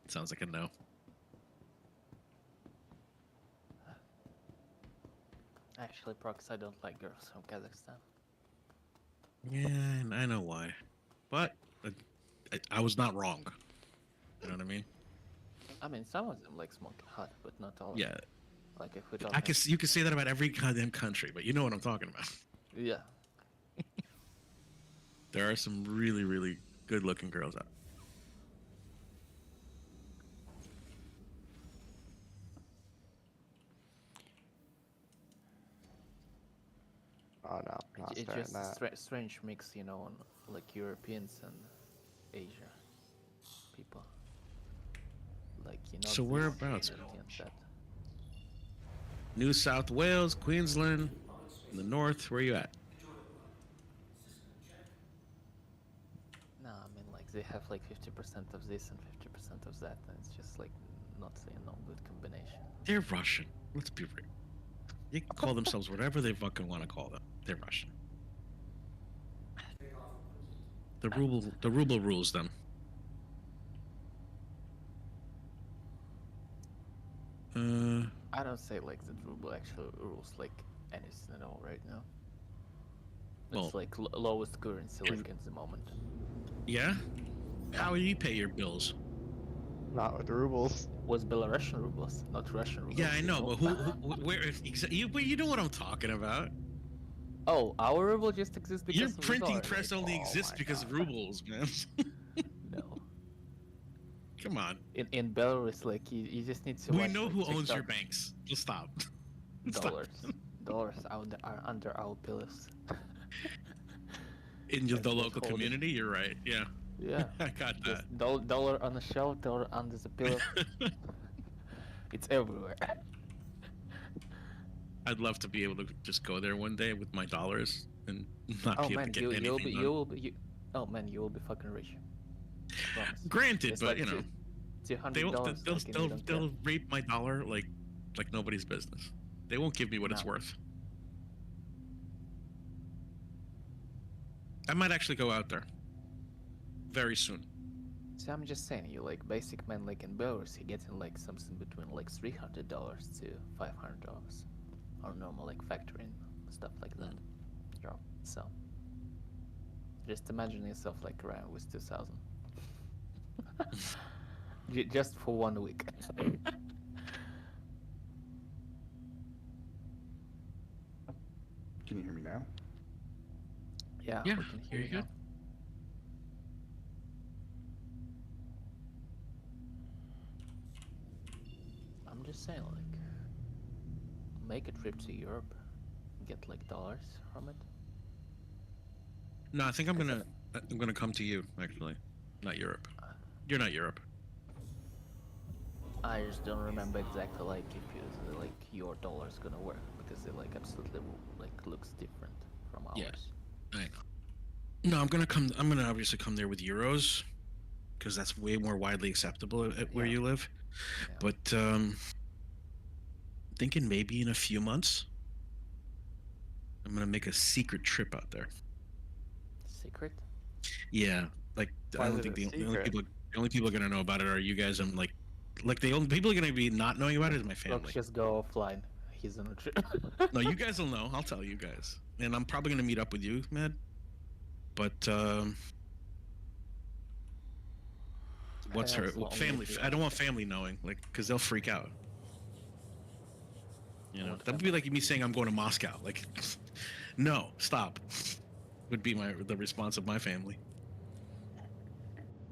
Speaker 8: Sounds like a no.
Speaker 1: actually, Prox, I don't like girls from Kazakhstan.
Speaker 8: Yeah, I know why, but I was not wrong. You know what I mean?
Speaker 1: I mean, some of them like smoking hot, but not all.
Speaker 8: Yeah.
Speaker 1: Like if we talk.
Speaker 8: You can say that about every goddamn country, but you know what I'm talking about.
Speaker 1: Yeah.
Speaker 8: There are some really, really good-looking girls out.
Speaker 3: Oh no, not
Speaker 1: It's
Speaker 3: starting
Speaker 1: just
Speaker 3: that.
Speaker 1: a strange mix, you know, on like Europeans and Asia people. Like you know.
Speaker 8: So whereabouts?
Speaker 1: That.
Speaker 8: New South Wales, Queensland, in the north. Where are you at?
Speaker 1: No, I mean like they have like 50% of this and 50% of that, and it's just like not saying no good combination.
Speaker 8: They're Russian. Let's be real. They can call themselves whatever they fucking want to call them. They're Russian. The ruble rules them.
Speaker 1: I don't say like that ruble actually rules like anything at all right now. It's like lowest currency like at the moment.
Speaker 8: Yeah? How do you pay your bills?
Speaker 3: Not with rubles.
Speaker 1: Was Belarusian rubles, not Russian rubles.
Speaker 8: Yeah, I know, but where? You know what I'm talking about.
Speaker 1: Oh, our ruble just exists because
Speaker 8: your
Speaker 1: of
Speaker 8: printing
Speaker 1: the dollar,
Speaker 8: press
Speaker 1: like,
Speaker 8: only exists because of rubles, man.
Speaker 1: No.
Speaker 8: Come on.
Speaker 1: In Belarus, like you just need to.
Speaker 8: We
Speaker 1: watch,
Speaker 8: know
Speaker 1: like,
Speaker 8: who owns
Speaker 1: TikTok.
Speaker 8: your banks. Just stop.
Speaker 1: Dollars are under our pillows.
Speaker 8: In the local community, you're right. Yeah.
Speaker 1: Yeah.
Speaker 8: I got that.
Speaker 1: Dollar on the shelf, dollar under the pillow. It's everywhere.
Speaker 8: I'd love to be able to just go there one day with my dollars and not be able to get anything done.
Speaker 1: Oh man, you will be fucking rich.
Speaker 8: Granted,
Speaker 1: it's
Speaker 8: but
Speaker 1: like
Speaker 8: you know, they'll rape my dollar like nobody's business. They won't give me what it's worth. I might actually go out there very soon.
Speaker 1: See, I'm just saying, you like basic man like in Belarus, you're getting like something between like $300 to $500, or normal like factoring stuff like that. Drop. So just imagine yourself like around with 2,000, just for 1 week.
Speaker 15: Can you hear me now?
Speaker 1: Yeah,
Speaker 8: yeah,
Speaker 1: we can hear you.
Speaker 8: Good.
Speaker 1: I'm just saying, like, make a trip to Europe, get like dollars from it.
Speaker 8: No, I think I'm gonna come to you actually, not Europe. You're not Europe.
Speaker 1: I just don't remember exactly like if like your dollar's gonna work because it like absolutely like looks different from ours.
Speaker 8: Yeah, I know. No, I'm gonna obviously come there with euros, because that's way more widely acceptable at where you live. Yeah. But thinking maybe in a few months, I'm gonna make a secret trip out there.
Speaker 1: Secret?
Speaker 8: Yeah, like I don't think the only people are gonna know about it are you guys. I'm like the only people are gonna be not knowing about it is my family.
Speaker 1: Let's just go offline. He's on a trip.
Speaker 8: No, you guys will know. I'll tell you guys, and I'm probably gonna meet up with you, Mad. But what's her family? I don't want family knowing, like, because they'll freak out. You know, that would be like me saying I'm going to Moscow. Like, no, stop. Would be the response of my family.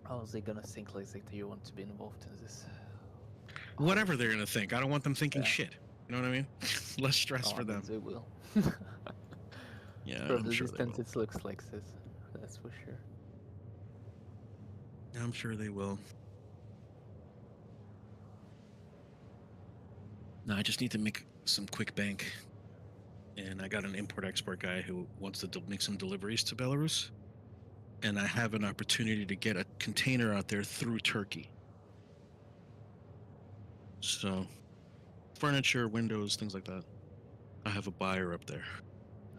Speaker 1: How is they gonna think like that you want to be involved in this?
Speaker 8: Whatever they're gonna think, I don't want them thinking shit. You know what I mean? Less stress for them.
Speaker 1: They will.
Speaker 8: Yeah,
Speaker 1: from
Speaker 8: I'm
Speaker 1: the
Speaker 8: sure
Speaker 1: distance, it looks like this. That's for sure.
Speaker 8: I'm sure they will. No, I just need to make some quick bank. And I got an import-export guy who wants to make some deliveries to Belarus. And I have an opportunity to get a container out there through Turkey. So, furniture, windows, things like that. I have a buyer up there.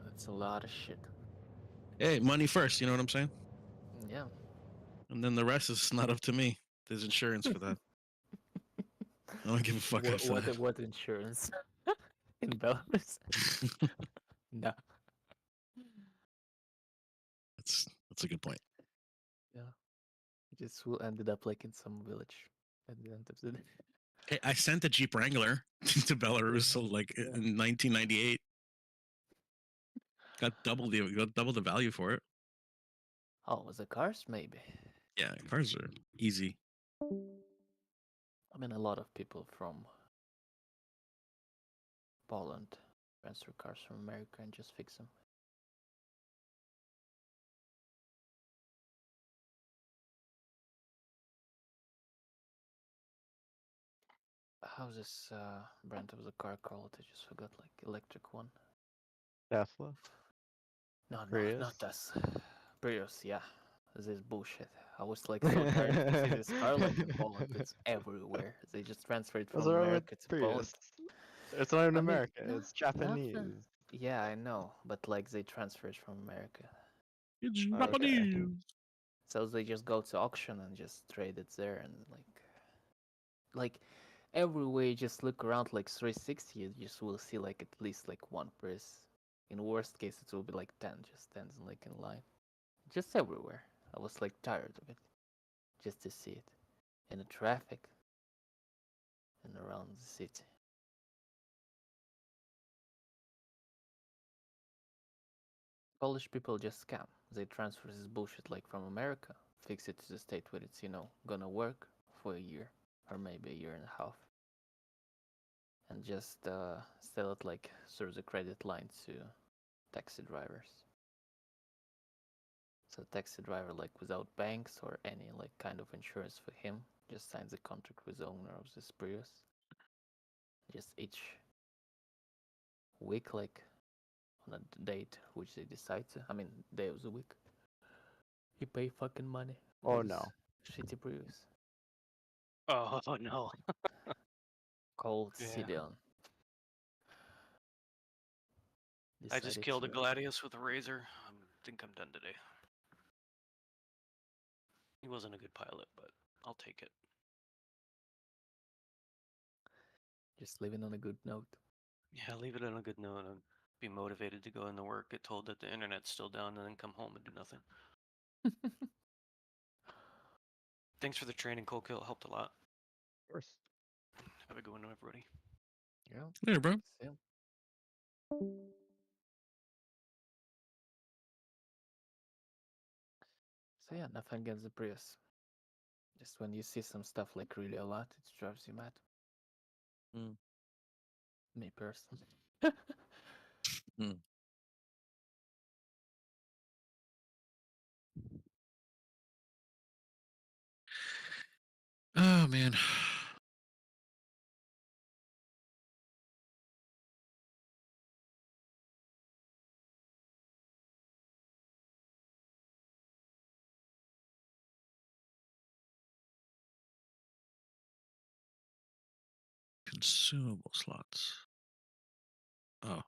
Speaker 1: That's a lot of shit.
Speaker 8: Hey, money first, you know what I'm saying?
Speaker 1: Yeah.
Speaker 8: And then the rest is not up to me. There's insurance for that. I don't give a fuck after that.
Speaker 1: What insurance? In Belarus? No.
Speaker 8: That's a good point.
Speaker 1: Yeah. Just ended up like in some village at the end of the day.
Speaker 8: Hey, I sent a Jeep Wrangler to Belarus, so like in 1998, got double the value for it.
Speaker 1: Oh, was it cars? Maybe.
Speaker 8: Yeah, cars are easy.
Speaker 1: I mean, a lot of people from Poland transfer cars from America and just fix them. How's this brand of the car called? I just forgot, like electric one.
Speaker 3: Tesla.
Speaker 1: No,
Speaker 3: Prius?
Speaker 1: not this. Prius, yeah. This is bullshit. I was like so tired to see this car like in Poland. It's everywhere. They just transferred
Speaker 3: What's
Speaker 1: from
Speaker 3: wrong with
Speaker 1: America to Poland.
Speaker 3: Prius? It's not even
Speaker 1: I mean,
Speaker 3: American. It's Japanese.
Speaker 1: yeah, I know, but like they transferred from America.
Speaker 8: It's
Speaker 1: Like,
Speaker 8: Japanese.
Speaker 1: so they just go to auction and just trade it there, and like everywhere you just look around like 360, you just will see like at least like one Prius. In worst case, it will be like 10, just stands like in line, just everywhere. I was like tired of it, just to see it in the traffic and around the city. Polish people just scam. They transfer this bullshit like from America, fix it to the state where it's, gonna work for a year or maybe a year and a half, and just sell it like through the credit line to taxi drivers. So taxi driver, like without banks or any like kind of insurance for him, just signs a contract with the owner of this Prius. Just each week, like on a date which they decide to, I mean day of the week, you pay fucking money for
Speaker 3: Oh
Speaker 1: this
Speaker 3: no.
Speaker 1: shitty Prius
Speaker 11: Oh no.
Speaker 1: called
Speaker 11: Yeah.
Speaker 1: Cidion.
Speaker 11: I just killed a Gladius with a razor. I think I'm done today. He wasn't a good pilot, but I'll take it.
Speaker 1: Just living on a good note.
Speaker 11: Yeah, leave it on a good note and be motivated to go into work, get told that the internet's still down, and then come home and do nothing. Thanks for the training, Cold Kill. It helped a lot.
Speaker 3: Of course.
Speaker 11: Have a good one, everybody.
Speaker 1: Yeah.
Speaker 8: Later, bro.
Speaker 1: Yeah. So yeah, nothing against the Prius. Just when you see some stuff like really a lot, it drives you mad. Me personally.
Speaker 8: Oh man. Consumable slots. Oh.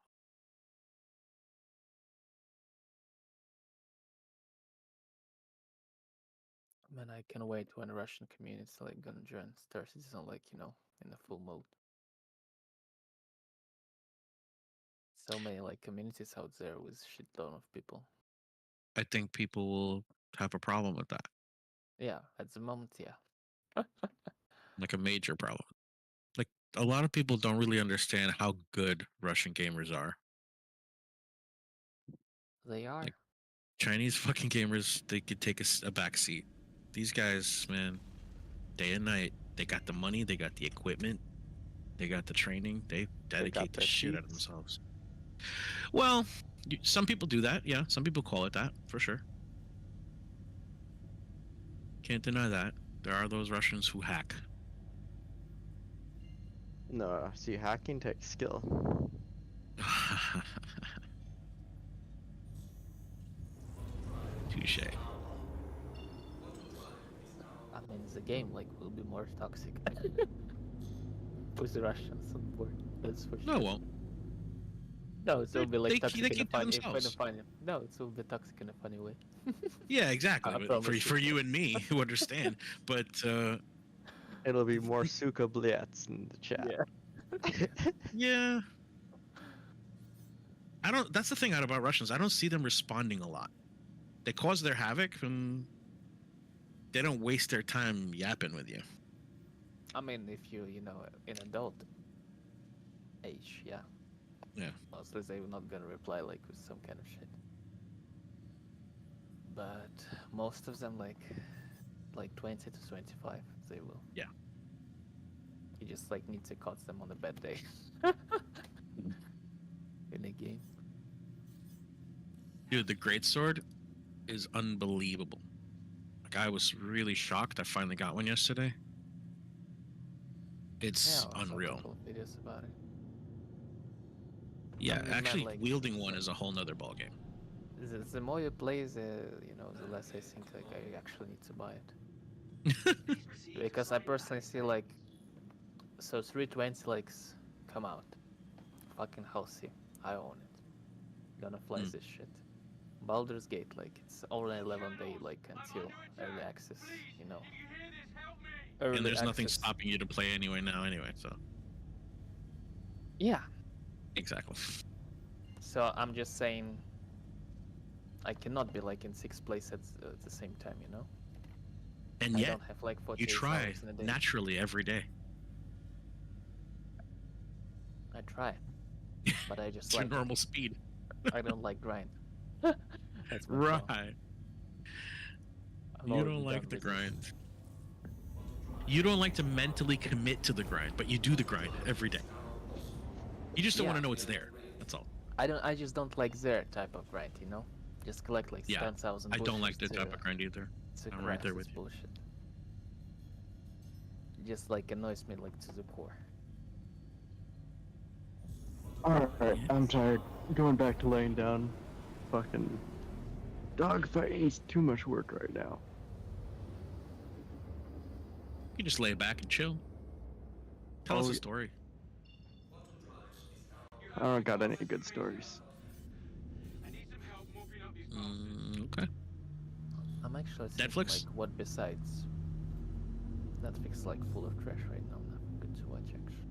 Speaker 1: Man, I can wait when Russian communities like gonna join Star Citizen, like in the full mode. So many like communities out there with shit ton of people.
Speaker 8: I think people will have a problem with that.
Speaker 1: Yeah, at the moment, yeah.
Speaker 8: Like a major problem. Like a lot of people don't really understand how good Russian gamers are.
Speaker 1: They are.
Speaker 8: Like Chinese fucking gamers, they could take a back seat. These guys, man, day and night, they got the money, they got the equipment, they got the training, they dedicate the shit out of themselves. Well, some people do that, yeah. Some people call it that, for sure. Can't deny that. There are those Russians who hack.
Speaker 3: No, see, hacking takes skill.
Speaker 8: Touche.
Speaker 1: I mean, the game like will be more toxic with the Russians on board. That's for sure.
Speaker 8: No, it won't.
Speaker 1: No, it will be like
Speaker 8: They
Speaker 1: toxic
Speaker 8: keep to themselves.
Speaker 1: No, it will be toxic in a funny way.
Speaker 8: Yeah, exactly. But for you and me who understand, but
Speaker 3: it'll be more Suka Blitz in the chat.
Speaker 1: Yeah.
Speaker 8: Yeah. I don't. That's the thing out about Russians. I don't see them responding a lot. They cause their havoc, and they don't waste their time yapping with you.
Speaker 1: I mean, if you know, in adult age, yeah.
Speaker 8: Yeah.
Speaker 1: Mostly they're not gonna reply like with some kind of shit. But most of them, like 20 to 25, they will.
Speaker 8: Yeah.
Speaker 1: You just like need to catch them on a bad day. In a game.
Speaker 8: Dude, the greatsword is unbelievable. Like, I was really shocked. I finally got one yesterday. It's
Speaker 1: Yeah, I saw a
Speaker 8: unreal.
Speaker 1: couple of videos about it.
Speaker 8: Yeah,
Speaker 1: I mean,
Speaker 8: actually,
Speaker 1: like,
Speaker 8: wielding one is a whole nother ballgame.
Speaker 1: the more you play, the less I think like I actually need to buy it. Because I personally see like, so 3.20 likes come out, fucking healthy. I own it. Gonna fly this shit. Baldur's Gate, like it's only 11 day like until early access, you know.
Speaker 8: And there's nothing
Speaker 1: access.
Speaker 8: stopping you to play anyway now, so.
Speaker 1: Yeah.
Speaker 8: Exactly.
Speaker 1: So I'm just saying, I cannot be like in 6 places at the same time, you know.
Speaker 8: And
Speaker 1: I
Speaker 8: yet,
Speaker 1: don't have like 48
Speaker 8: you try
Speaker 1: hours in a day.
Speaker 8: naturally every day.
Speaker 1: I try, but I just
Speaker 8: It's
Speaker 1: like
Speaker 8: your normal speed.
Speaker 1: I don't like grind. That's my
Speaker 8: Right.
Speaker 1: problem.
Speaker 8: You don't like the grind. You don't like to mentally commit to the grind, but you do the grind every day. You just don't want to know it's there. That's all.
Speaker 1: I just don't like their type of grind, you know. Just collect like 10,000.
Speaker 8: I don't like the type of grind either. I'm right there with you.
Speaker 1: Bullshit. Just like annoys me like to the core.
Speaker 9: Alright, I'm tired. Going back to laying down. Fucking dogfighting is too much work right now.
Speaker 8: You just lay back and chill. Tell us a story.
Speaker 9: I don't got any good stories.
Speaker 8: Okay.
Speaker 1: I'm actually thinking,
Speaker 8: Netflix?
Speaker 1: like, what besides Netflix like full of trash right now? Nothing good to watch actually.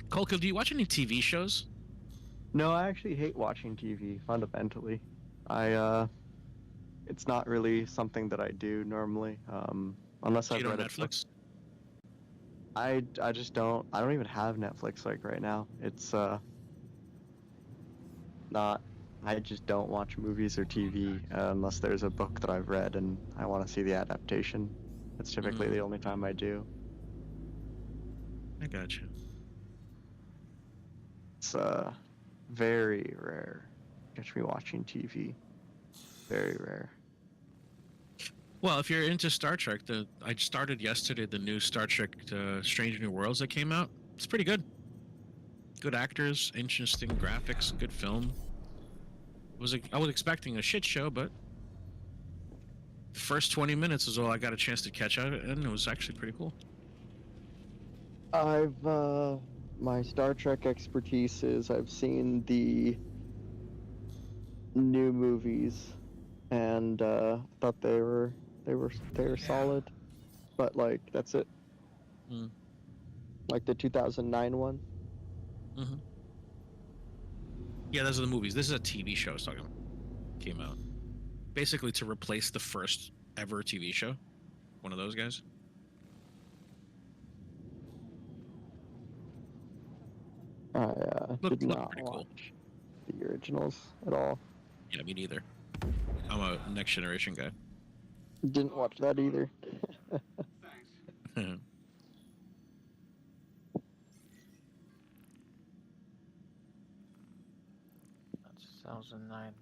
Speaker 8: Kolka, do you watch any TV shows?
Speaker 9: No, I actually hate watching TV fundamentally. It's not really something that I do normally. Unless I've read
Speaker 8: Netflix?
Speaker 9: I just don't. I don't even have Netflix like right now. It's not. I just don't watch movies or TV unless there's a book that I've read and I want to see the adaptation. That's typically the only time I do.
Speaker 8: I got you.
Speaker 9: It's very rare. Catch me watching TV. Very rare.
Speaker 8: Well, if you're into Star Trek, I started yesterday the new Star Trek Strange New Worlds that came out. It's pretty good. Good actors, interesting graphics, good film. I was expecting a shit show, but the first 20 minutes is all I got a chance to catch up, and it was actually pretty cool.
Speaker 9: My Star Trek expertise is I've seen the new movies, and thought they were solid, but like that's it. Like the 2009 one.
Speaker 8: Mm-hmm. Yeah, those are the movies. This is a TV show I was talking about. Came out basically to replace the first ever TV show. One of those guys.
Speaker 9: I did not watch
Speaker 8: cool.
Speaker 9: the originals at all.
Speaker 8: Yeah, me neither. I'm a Next Generation guy.
Speaker 9: Didn't watch that either.
Speaker 8: Thanks.
Speaker 1: 2009.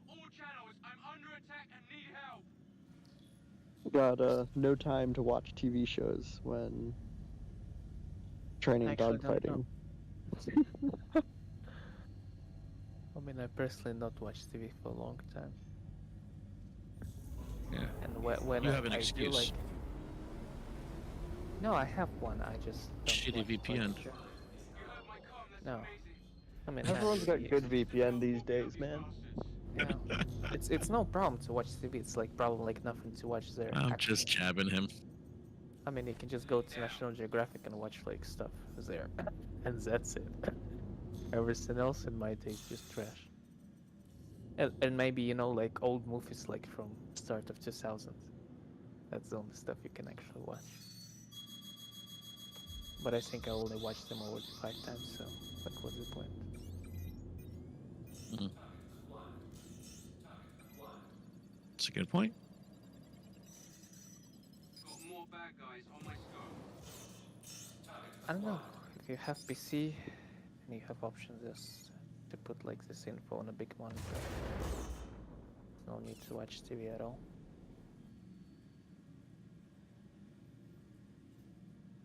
Speaker 15: All channels, I'm under attack and need help.
Speaker 9: Got no time to watch TV shows when training dogfighting.
Speaker 1: I mean, I personally not watched TV for a long time.
Speaker 8: Yeah.
Speaker 1: And when
Speaker 8: you have an
Speaker 1: I
Speaker 8: excuse.
Speaker 1: do like, no, I have one. I just don't
Speaker 8: Shitty
Speaker 1: watch
Speaker 8: VPN.
Speaker 1: much. No, I mean
Speaker 9: Everyone's got good VPN these days, man.
Speaker 1: Yeah, it's no problem to watch TV. It's like probably like nothing to watch there.
Speaker 8: I'm just jabbing him.
Speaker 1: I mean, you can just go to National Geographic and watch like stuff there, and that's it. Everything else in my taste just trash. And maybe, you know, like old movies like from start of 2000s. That's the only stuff you can actually watch. But I think I only watched them already 5 times, so like what's the point?
Speaker 8: That's a good point.
Speaker 15: Got more bad guys on my scope.
Speaker 1: I don't know. If you have PC and you have options just to put like this info on a big monitor, no need to watch TV at all.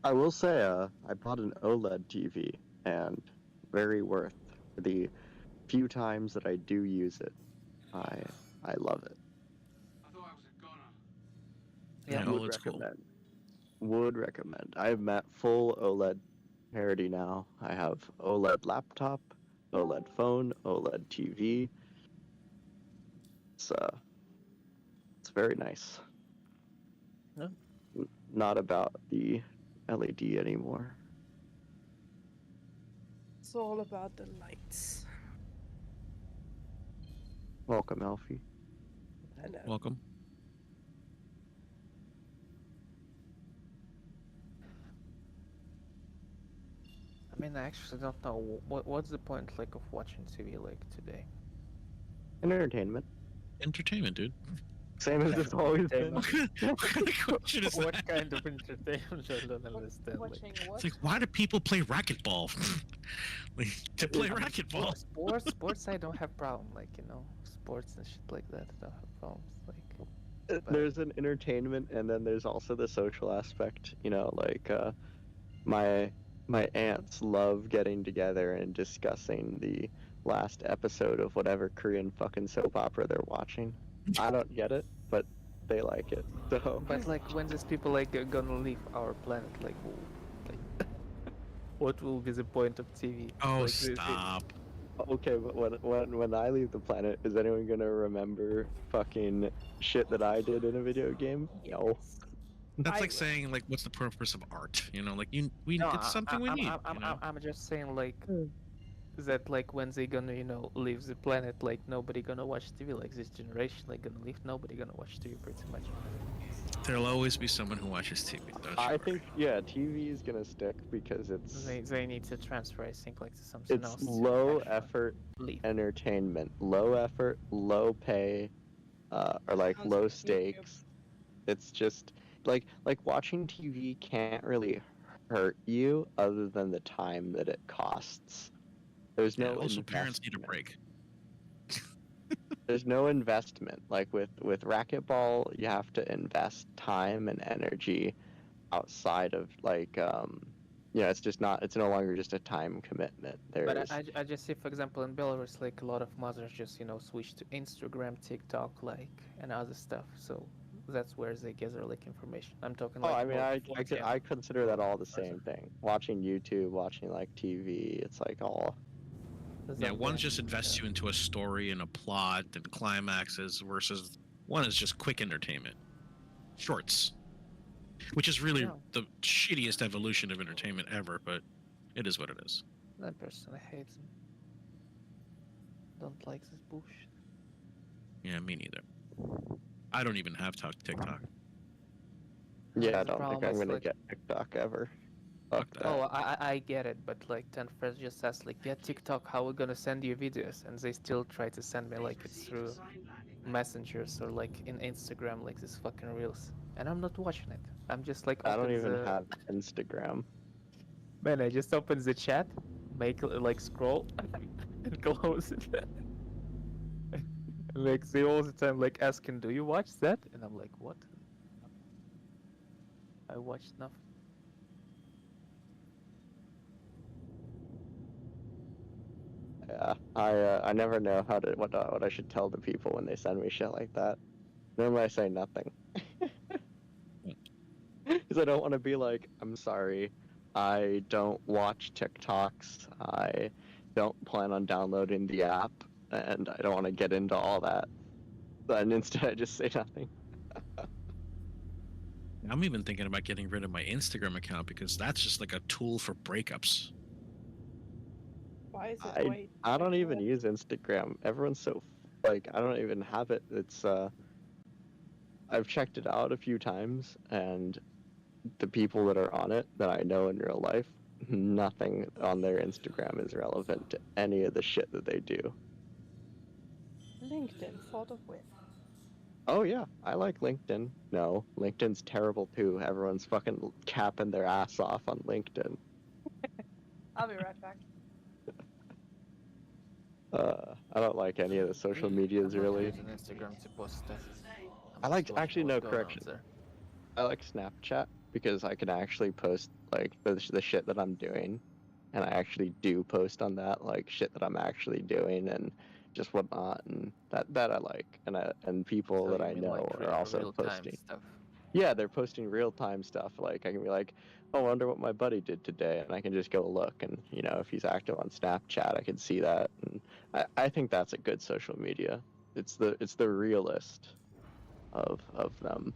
Speaker 9: I will say, I bought an OLED TV, and very worth for the few times that I do use it. I love it.
Speaker 15: I thought I was a goner.
Speaker 8: Yeah,
Speaker 9: would
Speaker 8: OLED's cool.
Speaker 9: recommend. Would recommend. I'm at full OLED parity now. I have OLED laptop, OLED phone, OLED TV. It's very nice.
Speaker 1: No.
Speaker 9: Not about the LED anymore.
Speaker 6: It's all about the lights.
Speaker 9: Welcome, Alfie.
Speaker 6: I know.
Speaker 8: Welcome.
Speaker 1: I mean, I actually don't know what's the point like of watching TV like today.
Speaker 9: Entertainment.
Speaker 8: Entertainment, dude.
Speaker 9: Same as it's always been.
Speaker 8: What kind of question is
Speaker 1: What
Speaker 8: that?
Speaker 1: kind of entertainment? I don't understand.
Speaker 6: Watching what?
Speaker 8: It's like, why do people play racquetball? Like, to play
Speaker 1: I mean,
Speaker 8: racquetball.
Speaker 1: Sports, I don't have problem. Like, you know, sports and shit like that, I don't have problems. Like,
Speaker 9: There's an entertainment, and then there's also the social aspect. You know, like my aunts love getting together and discussing the last episode of whatever Korean fucking soap opera they're watching. I don't get it, but they like it. So.
Speaker 1: but like, when these people like are gonna leave our planet, like, what will be the point of TV?
Speaker 8: Oh,
Speaker 1: like,
Speaker 8: stop.
Speaker 9: Okay, but when I leave the planet, is anyone gonna remember fucking shit that I did in a video game? No.
Speaker 8: That's like saying, like, what's the purpose of art? You know, like, it's something we need.
Speaker 1: I'm just saying, like, that, like, when they gonna, you know, leave the planet, like, nobody gonna watch TV. Like, this generation, like, gonna leave, nobody gonna watch TV pretty much.
Speaker 8: There'll always be someone who watches TV.
Speaker 9: I think, yeah, TV is gonna stick because it's
Speaker 1: They need to transfer, I think, like, to something
Speaker 9: it's
Speaker 1: else.
Speaker 9: low effort
Speaker 1: leave.
Speaker 9: entertainment, low effort, low pay, or like low stakes. It's just like watching TV can't really hurt you other than the time that it costs. There's no
Speaker 8: also parents need a break.
Speaker 9: There's no investment. Like with racquetball, you have to invest time and energy outside of like it's no longer just a time commitment.
Speaker 1: But I just see, for example, in Belarus, like a lot of mothers just, you know, switch to Instagram, TikTok, like, and other stuff. So that's where they gather like information. I'm talking like.
Speaker 9: I mean, I consider that all the same thing. Watching YouTube, watching like TV, it's like all.
Speaker 8: Yeah, one just invests you into a story and a plot and climaxes, versus one is just quick entertainment, shorts, which is really the shittiest evolution of entertainment ever. But it is what it is.
Speaker 1: That person hates them. Don't like this bullshit.
Speaker 8: Yeah, me neither. I don't even have TikTok.
Speaker 9: Yeah, I don't think I'm gonna get TikTok ever. Fuck that.
Speaker 1: Oh, I get it, but like 10 friends just asked, like, get TikTok, how we gonna send you videos? And they still try to send me like it's through messengers or like in Instagram, like this fucking reels. And I'm not watching it. I'm just like.
Speaker 9: I don't even have Instagram.
Speaker 1: Man, I just open the chat, make like scroll, and close it. Like they all the time like asking, do you watch that? And I'm like, what? I watched nothing.
Speaker 9: Yeah, I never know what I should tell the people when they send me shit like that. Normally I say nothing. Because I don't want to be like, I'm sorry, I don't watch TikToks, I don't plan on downloading the app, and I don't want to get into all that. And instead I just say nothing.
Speaker 8: I'm even thinking about getting rid of my Instagram account because that's just like a tool for breakups.
Speaker 6: Why is it
Speaker 9: I
Speaker 6: white?
Speaker 9: I don't
Speaker 6: Like
Speaker 9: even
Speaker 6: what?
Speaker 9: use Instagram. Everyone's so like I don't even have it. It's I've checked it out a few times, and the people that are on it that I know in real life, nothing on their Instagram is relevant to any of the shit that they do.
Speaker 6: LinkedIn, thought of win.
Speaker 9: Oh yeah, I like LinkedIn. No, LinkedIn's terrible too. Everyone's fucking capping their ass off on LinkedIn.
Speaker 6: I'll be right back.
Speaker 9: I don't like any of the social medias
Speaker 1: I'm not
Speaker 9: really.
Speaker 1: using Instagram to post stuff. I'm
Speaker 9: I like
Speaker 1: just watching
Speaker 9: actually
Speaker 1: what's
Speaker 9: no
Speaker 1: going on
Speaker 9: correction.
Speaker 1: there.
Speaker 9: I like Snapchat because I can actually post like the shit that I'm doing, and I actually do post on that like shit that I'm actually doing and just whatnot, and that I like, and people
Speaker 1: So
Speaker 9: that
Speaker 1: you
Speaker 9: I
Speaker 1: mean
Speaker 9: know
Speaker 1: like
Speaker 9: are also
Speaker 1: real-time
Speaker 9: posting.
Speaker 1: stuff?
Speaker 9: Yeah, they're posting real time stuff. Like I can be like, oh, I wonder what my buddy did today, and I can just go look, and you know if he's active on Snapchat, I can see that, and I think that's a good social media. It's the realist of them.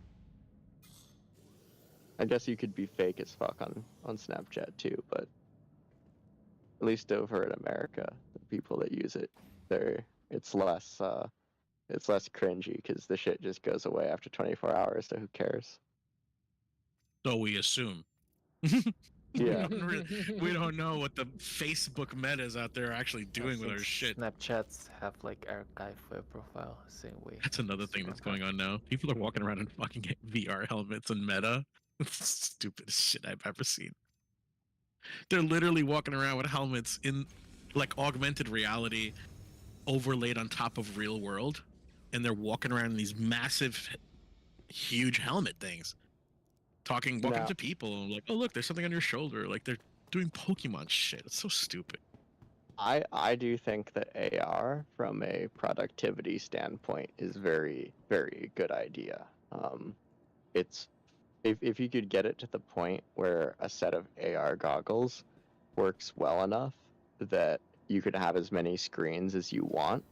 Speaker 9: I guess you could be fake as fuck on Snapchat too, but at least over in America, the people that use it, it's less cringy because the shit just goes away after 24 hours. So who cares?
Speaker 8: So we assume.
Speaker 9: Yeah.
Speaker 8: We don't know what the Facebook metas out there are actually doing with our shit.
Speaker 1: Snapchats have like archive for a profile, same way.
Speaker 8: That's another thing that's going on now. People are walking around in fucking VR helmets and meta. It's the stupidest shit I've ever seen. They're literally walking around with helmets in like augmented reality overlaid on top of real world, and they're walking around in these massive, huge helmet things, walking
Speaker 9: Now,
Speaker 8: up to people like, "Oh look, there's something on your shoulder." Like they're doing Pokemon shit. It's so stupid.
Speaker 9: I do think that AR from a productivity standpoint is very good idea. It's if you could get it to the point where a set of AR goggles works well enough that you could have as many screens as you want,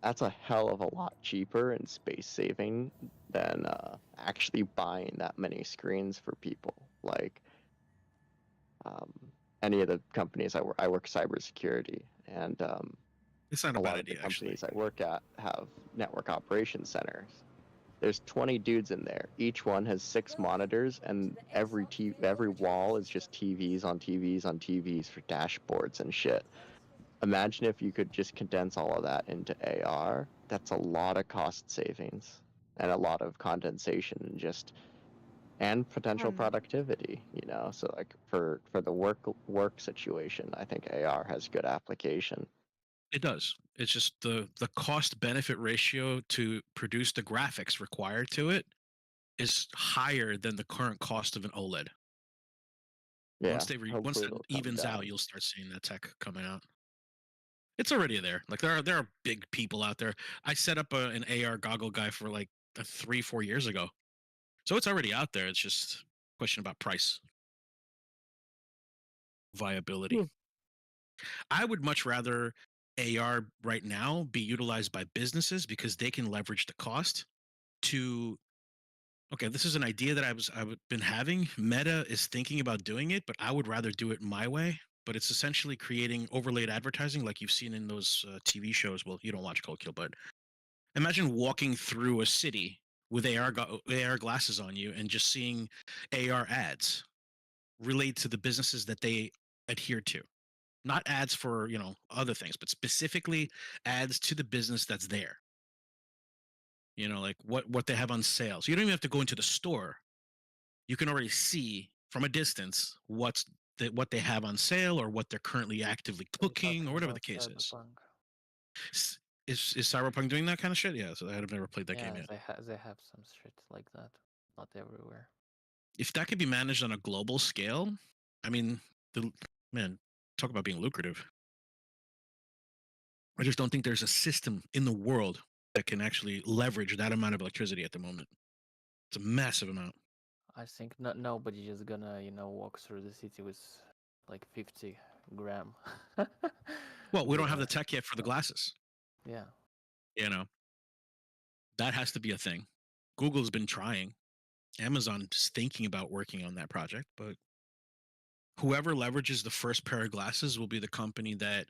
Speaker 9: that's a hell of a lot cheaper and space saving than actually buying that many screens for people. Like any of the companies I work cybersecurity, and
Speaker 8: It's not a
Speaker 9: a
Speaker 8: bad
Speaker 9: lot of the
Speaker 8: idea, actually.
Speaker 9: companies I work at have network operations centers. There's 20 dudes in there. Each one has 6 monitors, and every wall is just TVs on TVs on TVs for dashboards and shit. Imagine if you could just condense all of that into AR. That's a lot of cost savings and a lot of condensation and potential productivity, you know. So like for the work situation, I think AR has good application.
Speaker 8: It does. It's just the cost benefit ratio to produce the graphics required to it is higher than the current cost of an OLED.
Speaker 9: Yeah,
Speaker 8: Once
Speaker 9: hopefully
Speaker 8: that
Speaker 9: it'll come
Speaker 8: evens out,
Speaker 9: down.
Speaker 8: you'll start seeing that tech coming out. It's already there. Like there are big people out there. I set up an AR goggle guy for like 3-4 years ago, so it's already out there. It's just a question about price, viability. I would much rather AR right now be utilized by businesses because they can leverage the cost to. Okay, this is an idea that I've been having. Meta is thinking about doing it, but I would rather do it my way. But it's essentially creating overlaid advertising like you've seen in those TV shows. Well, you don't watch Cold Kill, but imagine walking through a city with AR glasses on you and just seeing AR ads relate to the businesses that they adhere to. Not ads for, other things, but specifically ads to the business that's there. Like what they have on sale. So you don't even have to go into the store. You can already see from a distance what they have on sale or what they're currently actively cooking or whatever the case is. Is Cyberpunk doing that kind of shit? Yeah, so I've never played that game yet.
Speaker 1: They have some shit like that. Not everywhere.
Speaker 8: If that could be managed on a global scale, I mean, talk about being lucrative. I just don't think there's a system in the world that can actually leverage that amount of electricity at the moment. It's a massive amount.
Speaker 1: I think nobody is gonna, walk through the city with like 50 gram.
Speaker 8: Well, we don't have the tech yet for the glasses.
Speaker 1: Yeah.
Speaker 8: That has to be a thing. Google's been trying. Amazon is thinking about working on that project, but whoever leverages the first pair of glasses will be the company that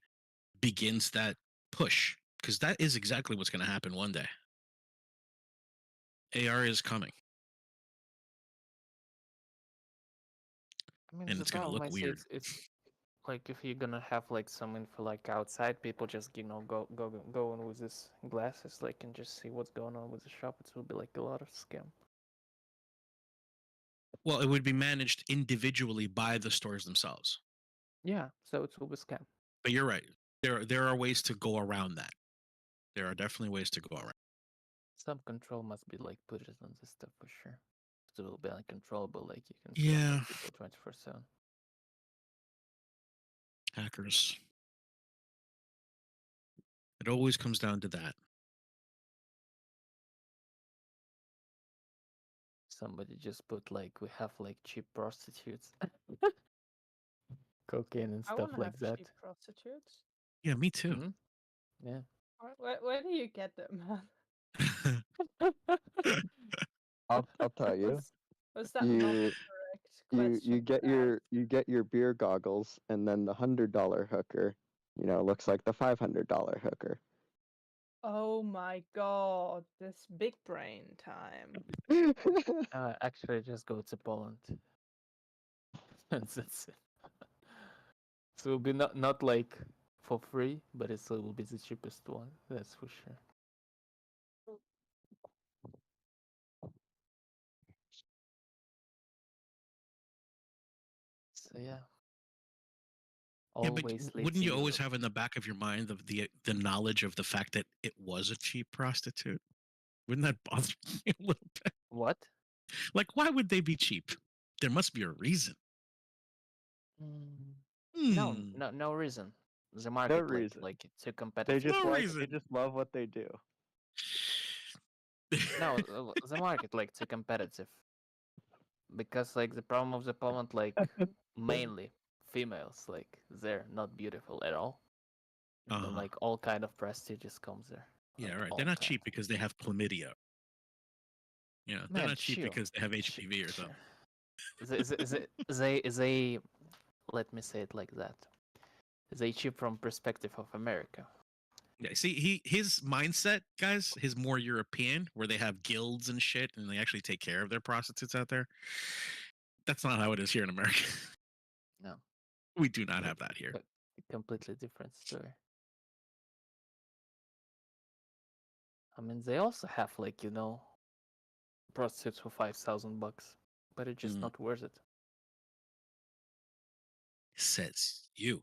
Speaker 8: begins that push, because that is exactly what's going to happen one day. AR is coming.
Speaker 1: I mean,
Speaker 8: And
Speaker 1: the
Speaker 8: it's gonna
Speaker 1: problem
Speaker 8: look
Speaker 1: I see
Speaker 8: weird.
Speaker 1: it's like if you're gonna have like some info like outside, people just go in with this glasses like and just see what's going on with the shop. It will be like a lot of scam.
Speaker 8: Well, it would be managed individually by the stores themselves.
Speaker 1: Yeah, so it will be scam.
Speaker 8: But you're right. There are ways to go around that. There are definitely ways to go around.
Speaker 1: Some control must be like put it on this stuff for sure. So it will be uncontrollable, like you can scam
Speaker 8: Yeah.
Speaker 1: like, people 24/7.
Speaker 8: Hackers. It always comes down to that.
Speaker 1: Somebody just put like we have like cheap prostitutes, cocaine and
Speaker 6: I
Speaker 1: stuff
Speaker 6: want to
Speaker 1: like
Speaker 6: have
Speaker 1: that.
Speaker 6: cheap prostitutes.
Speaker 8: Yeah, me too.
Speaker 1: Mhm. Yeah.
Speaker 6: Where do you get them, man?
Speaker 9: I'll tell you.
Speaker 6: Was that not
Speaker 9: You
Speaker 6: correct
Speaker 9: you
Speaker 6: question?
Speaker 9: you get your beer goggles, and then the $100 hooker, looks like the $500 hooker.
Speaker 6: Oh my god, this big brain time.
Speaker 1: Actually, just go to Poland. That's it. So it will be not like for free, but it still will be the cheapest one. That's for sure. So yeah.
Speaker 8: Yeah, but
Speaker 1: Always
Speaker 8: wouldn't you always
Speaker 1: Europe.
Speaker 8: have in the back of your mind the knowledge of the fact that it was a cheap prostitute? Wouldn't that bother you a little bit?
Speaker 1: What?
Speaker 8: Like, why would they be cheap? There must be a reason.
Speaker 1: No,
Speaker 8: Hmm.
Speaker 1: no reason. The
Speaker 9: No
Speaker 1: market
Speaker 9: reason.
Speaker 1: like too
Speaker 9: They
Speaker 1: competitive.
Speaker 9: just
Speaker 8: No
Speaker 9: they
Speaker 8: reason.
Speaker 9: just love what they do.
Speaker 1: No, the market like too competitive. Because like the problem of the Poland like mainly females like they're not beautiful at all. And
Speaker 8: Uh-huh.
Speaker 1: like all kind of prestigious comes there.
Speaker 8: Yeah,
Speaker 1: Like,
Speaker 8: right.
Speaker 1: all
Speaker 8: They're not
Speaker 1: kind.
Speaker 8: cheap because they have chlamydia. Yeah, they're
Speaker 1: Man,
Speaker 8: not cheap
Speaker 1: chill.
Speaker 8: because they have HPV or something.
Speaker 1: They let me say it like that. They cheap from perspective of America.
Speaker 8: Yeah, see, his mindset, guys, is more European, where they have guilds and shit, and they actually take care of their prostitutes out there. That's not how it is here in America.
Speaker 1: No.
Speaker 8: We do not have that here.
Speaker 1: But completely different story. I mean, they also have like prostitutes for $5,000, but it's just not worth it.
Speaker 9: Says you.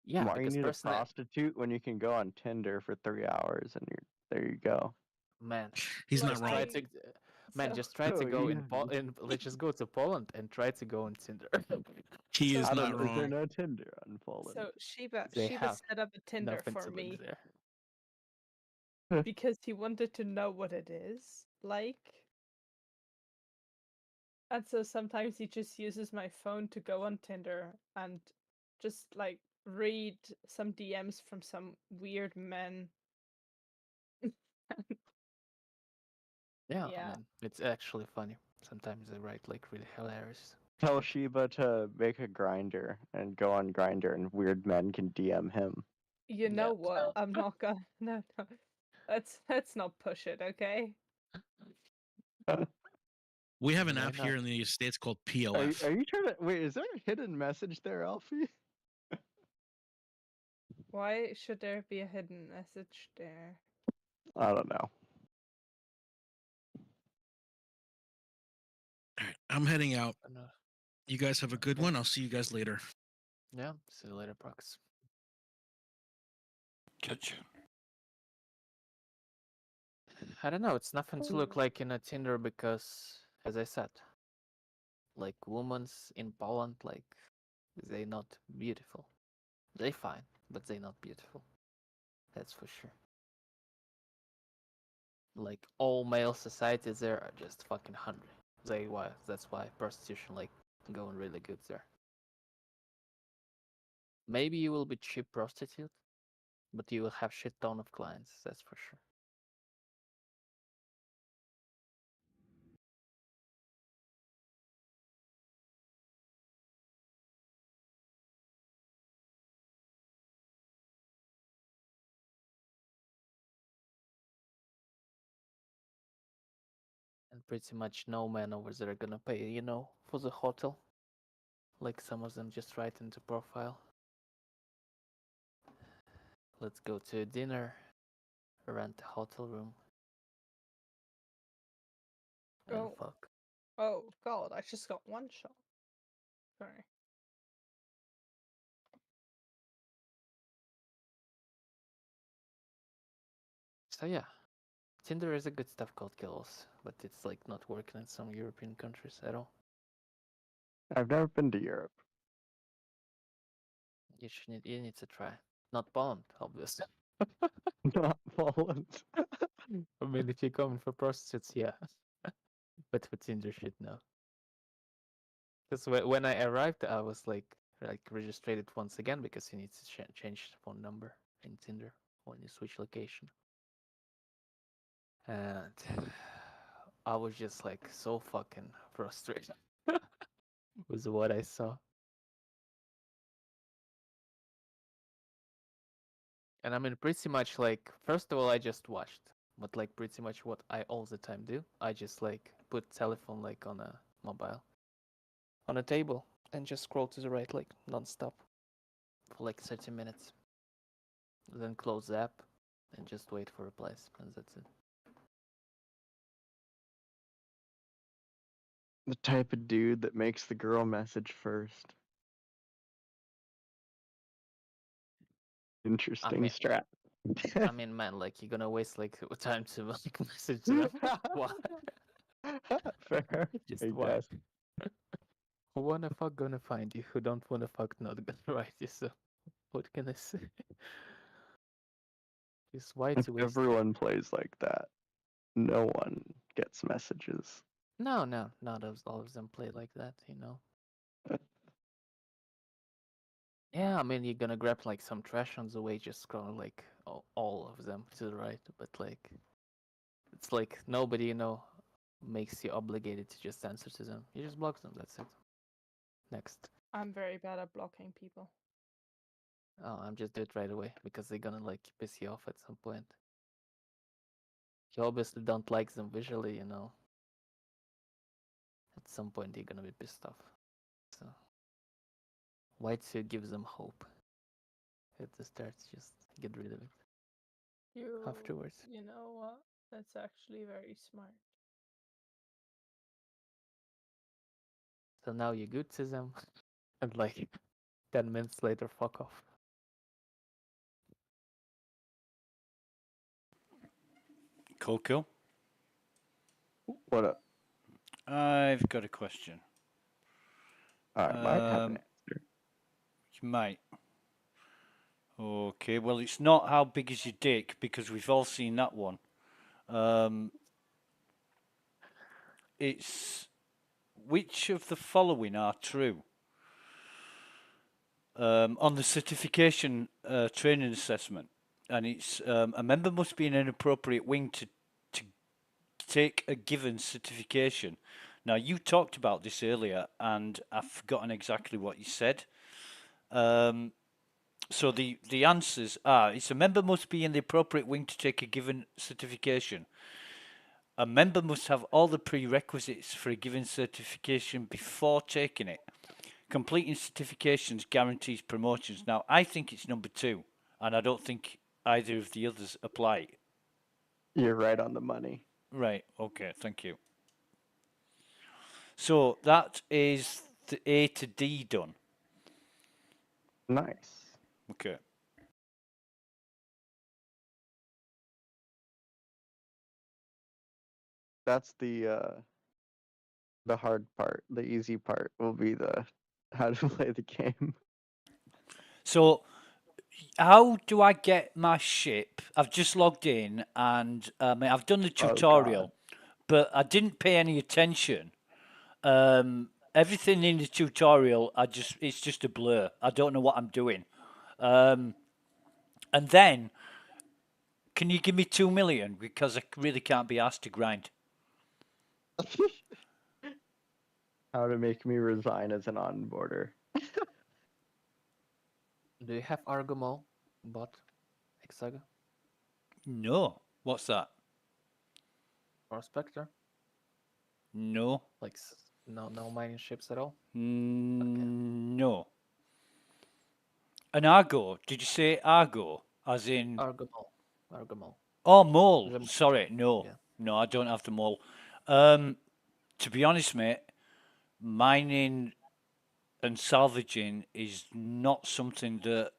Speaker 1: Yeah,
Speaker 9: Why you
Speaker 1: because
Speaker 9: need a
Speaker 1: personally,
Speaker 9: prostitute when you can go on Tinder for 3 hours and there you go.
Speaker 1: man,
Speaker 8: He's
Speaker 1: just
Speaker 8: not
Speaker 1: try
Speaker 8: wrong.
Speaker 1: to, man,
Speaker 6: So-
Speaker 1: just try to
Speaker 9: Oh,
Speaker 1: go
Speaker 9: yeah.
Speaker 1: let's just go to Poland and try to go on Tinder.
Speaker 8: He is
Speaker 9: I don't
Speaker 8: not
Speaker 9: know. Is there
Speaker 8: wrong.
Speaker 9: no Tinder on Poland?
Speaker 6: So Shiba
Speaker 1: They have
Speaker 6: set up a Tinder
Speaker 1: nothing
Speaker 6: for
Speaker 1: to look
Speaker 6: me
Speaker 1: there.
Speaker 6: because he wanted to know what it is like. And so sometimes he just uses my phone to go on Tinder and just like read some DMs from some weird men.
Speaker 1: Yeah,
Speaker 6: Yeah.
Speaker 1: man, it's actually funny. Sometimes they write like really hilarious.
Speaker 9: Tell Sheba to make a grinder and go on Grinder, and weird men can DM him.
Speaker 6: You know what? I'm not gonna. No. Let's not push it, okay?
Speaker 8: We have an
Speaker 1: Why
Speaker 8: app
Speaker 1: not?
Speaker 8: here in the United States called
Speaker 9: Are you,
Speaker 8: POF.
Speaker 9: are you trying to wait? Is there a hidden message there, Alfie?
Speaker 6: Why should there be a hidden message there?
Speaker 9: I don't know.
Speaker 8: All right, I'm heading out.
Speaker 1: No.
Speaker 8: You guys have a good one. I'll see you guys later.
Speaker 1: Yeah, see you later, Prox.
Speaker 5: Catch you.
Speaker 1: I don't know, it's nothing to look like in a Tinder because, as I said, like women's in Poland, like they not beautiful. They fine, but they not beautiful. That's for sure. Like all male societies there are just fucking hungry. That's why prostitution like going really good there. Maybe you will be cheap prostitute, but you will have shit ton of clients, that's for sure. pretty much no man over there gonna pay, you know, for the hotel. Like some of them just write into profile. Let's go to dinner, rent a hotel room. And
Speaker 6: Oh.
Speaker 1: fuck.
Speaker 6: Oh god, I just got one shot. Sorry.
Speaker 1: So yeah, Tinder is a good stuff called Kills, but it's like not working in some European countries at all.
Speaker 9: I've never been to Europe.
Speaker 1: You need to try. Not Poland, obviously.
Speaker 9: Not Poland.
Speaker 1: I mean, if you're coming for prostitutes, yeah. But for Tinder shit, no. Because when I arrived, I was like registered once again because you need to change the phone number in Tinder when you switch location. And I was just like so fucking frustrated with what I saw. And I mean, pretty much like, first of all, I just watched, but like pretty much what I all the time do, I just like put telephone like on a mobile, on a table, and just scroll to the right like non-stop for like 30 minutes. Then close the app and just wait for replies, and that's it.
Speaker 9: The type of dude that makes the girl message first. Interesting strat.
Speaker 1: I mean, man, like you're gonna waste like time to like message them. Why?
Speaker 9: Fair.
Speaker 1: Just
Speaker 9: I
Speaker 1: why?
Speaker 9: guess.
Speaker 1: Who wanna fuck gonna find you? Who don't wanna fuck not gonna write you? So what can I say? Just why
Speaker 9: If
Speaker 1: to waste?
Speaker 9: everyone plays like that, no one gets messages.
Speaker 1: No, not all of them play like that, you know. Yeah, I mean, you're gonna grab like some trash on the way, just scroll like all of them to the right, but like, it's like nobody, you know, makes you obligated to just answer to them. You just block them, that's it. Next.
Speaker 6: I'm very bad at blocking people.
Speaker 1: Oh, I'm just do it right away because they're gonna like piss you off at some point. You obviously don't like them visually, you know. At some point, you're gonna be pissed off. So, why to give them hope at the start? Just get rid of it afterwards.
Speaker 6: You know what? That's actually very smart.
Speaker 1: So now you're good to them, and like 10 minutes later, fuck off.
Speaker 5: Cool.
Speaker 9: What up?
Speaker 5: I've got a question.
Speaker 9: I might have an answer.
Speaker 5: You might. Okay, well, it's not how big is your dick, because we've all seen that one. It's which of the following are true? On the certification training assessment, and it's a member must be in an appropriate wing to take a given certification. Now, you talked about this earlier, and I've forgotten exactly what you said. So the answers are: it's a member must be in the appropriate wing to take a given certification. A member must have all the prerequisites for a given certification before taking it. Completing certifications guarantees promotions. Now, I think it's number 2, and I don't think either of the others apply.
Speaker 9: You're right on the money.
Speaker 5: Right, okay, thank you. So that is the A to D done.
Speaker 9: Nice.
Speaker 5: Okay.
Speaker 9: That's the hard part. The easy part will be the how to play the game.
Speaker 5: So, how do I get my ship? I've just logged in and I've done the tutorial, but I didn't pay any attention. Everything in the tutorial, it's just a blur. I don't know what I'm doing. And then, can you give me 2 million? Because I really can't be asked to grind.
Speaker 9: How to make me resign as an onboarder.
Speaker 1: Do you have Argomol bot, Exaga?
Speaker 5: No. What's that?
Speaker 1: Prospector?
Speaker 5: No.
Speaker 1: Like no mining ships at all.
Speaker 5: No. An Argo. Did you say Argo? As in?
Speaker 1: Argomol.
Speaker 5: Oh, mole.
Speaker 1: The-
Speaker 5: Sorry, no.
Speaker 1: Yeah.
Speaker 5: No, I don't have the mole. To be honest, mate, mining and salvaging is not something that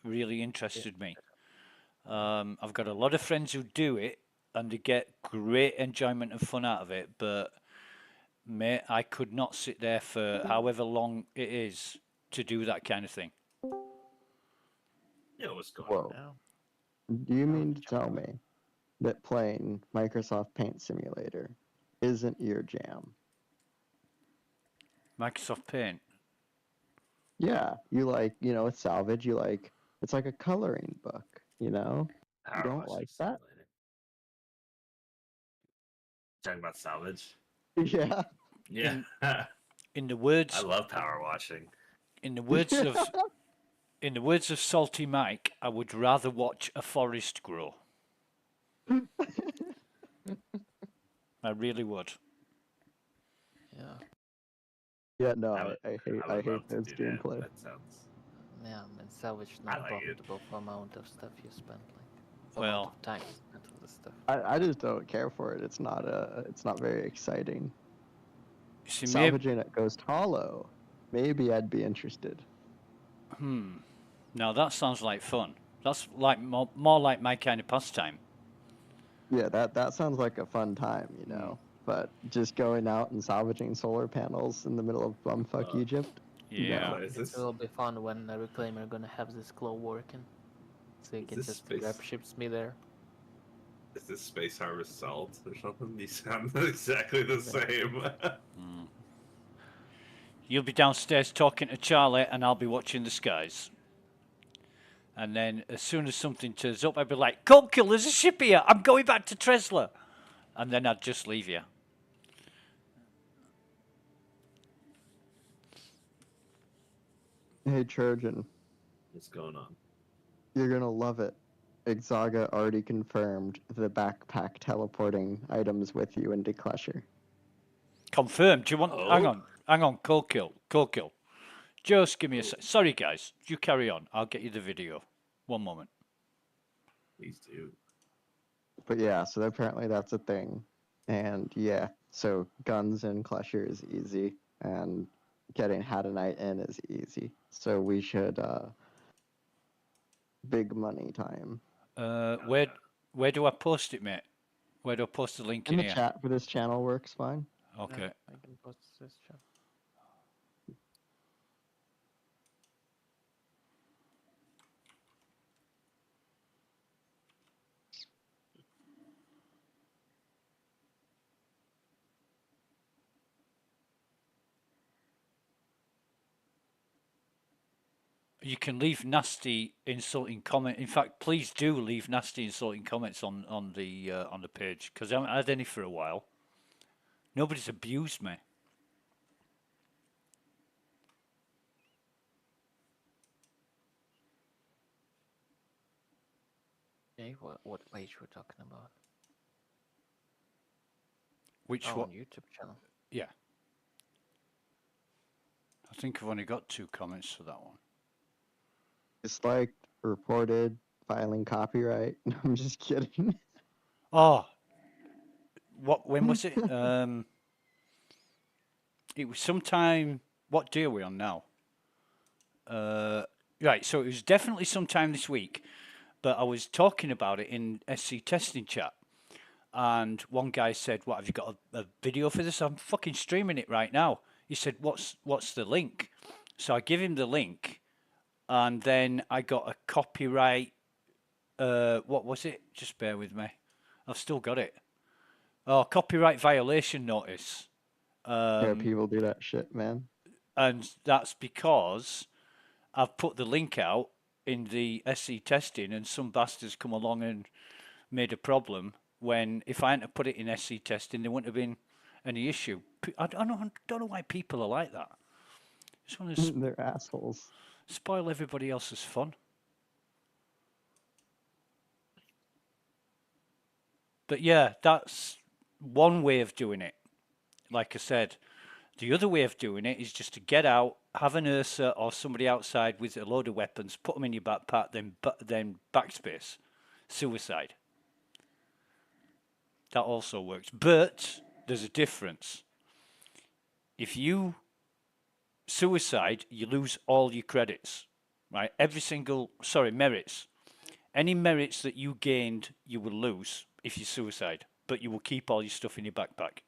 Speaker 5: really interested me. I've got a lot of friends who do it and they get great enjoyment and fun out of it, but mate, I could not sit there for however long it is to do that kind of thing.
Speaker 16: Yeah, what's going
Speaker 9: Whoa.
Speaker 16: on?
Speaker 9: Do you mean to tell me that playing Microsoft Paint Simulator isn't your jam?
Speaker 5: Microsoft Paint?
Speaker 9: Yeah, you like, with salvage, you like, it's like a coloring book, you know? You don't like that?
Speaker 16: Talking about salvage?
Speaker 9: Yeah.
Speaker 16: Yeah.
Speaker 5: In the words,
Speaker 16: I love power washing.
Speaker 5: In the words of Salty Mike, I would rather watch a forest grow. I really would.
Speaker 1: Yeah.
Speaker 9: Yeah, no, I hate those gameplay.
Speaker 16: That sounds.
Speaker 1: Yeah, man, salvage
Speaker 16: I
Speaker 1: not
Speaker 16: like it.
Speaker 1: profitable for amount of stuff you spend, like
Speaker 5: Well,
Speaker 1: amount of time spent on this stuff.
Speaker 9: I just don't care for it. It's not very exciting.
Speaker 5: See,
Speaker 9: Salvaging at Ghost Hollow, maybe I'd be interested.
Speaker 5: Now that sounds like fun. That's like more like my kind of pastime.
Speaker 9: Yeah, that sounds like a fun time, But just going out and salvaging solar panels in the middle of bumfuck Egypt.
Speaker 5: Yeah.
Speaker 9: No.
Speaker 1: It will be fun when a reclaimer gonna have this glow working, so you can
Speaker 16: this
Speaker 1: just
Speaker 16: space-
Speaker 1: grab ships me there.
Speaker 16: Is this Space Harvest Salt or something? These sound exactly the same.
Speaker 5: You'll be downstairs talking to Charlie, and I'll be watching the skies. And then as soon as something turns up, I'd be like, "Cold kill, there's a ship here. I'm going back to Tresla," and then I'd just leave you.
Speaker 9: Hey, Trojan.
Speaker 16: What's going on?
Speaker 9: You're gonna love it. Exaga already confirmed the backpack teleporting items with you into Clasher.
Speaker 5: Confirmed. Do you want? Hang on. Cold kill. Just give me a sec. Sorry, guys. You carry on. I'll get you the video. One moment.
Speaker 16: Please do.
Speaker 9: But yeah, so apparently that's a thing. And yeah, so guns in Clasher is easy, and getting Hadanite in is easy. So we should big money time.
Speaker 5: Where do I post it, mate? Where do I post the link
Speaker 9: In the
Speaker 5: here?
Speaker 9: chat for this channel works fine.
Speaker 5: Okay.
Speaker 1: Yeah, I can post this chat.
Speaker 5: You can leave nasty, insulting comment. In fact, please do leave nasty, insulting comments on the page, because I haven't had any for a while. Nobody's abused me.
Speaker 1: Hey, what page we're talking about?
Speaker 5: Which
Speaker 1: on
Speaker 5: one?
Speaker 1: YouTube channel.
Speaker 5: Yeah. I think I've only got 2 comments for that one.
Speaker 9: Disliked, reported, filing copyright. I'm just kidding.
Speaker 5: Oh, when was it? It was sometime. What day are we on now? Right, so it was definitely sometime this week, but I was talking about it in SC testing chat, and one guy said, "What, have you got a video for this?" I'm fucking streaming it right now. He said, "What's the link?" So I give him the link, and then I got a copyright. What was it? Just bear with me. I've still got it. Oh, copyright violation notice.
Speaker 9: Yeah, people do that shit, man.
Speaker 5: And that's because I've put the link out in the SC testing, and some bastards come along and made a problem. When if I hadn't put it in SC testing, there wouldn't have been any issue. I don't know why people are like that. Just want to
Speaker 9: They're assholes.
Speaker 5: Spoil everybody else's fun. But yeah, that's one way of doing it. like I said, the other way of doing it is just to get out, have an Ursa or somebody outside with a load of weapons, put them in your backpack, then backspace, suicide. That also works, but there's a difference. If you suicide, you lose all your credits, right? Merits. Any merits that you gained, you will lose if you suicide, but you will keep all your stuff in your backpack.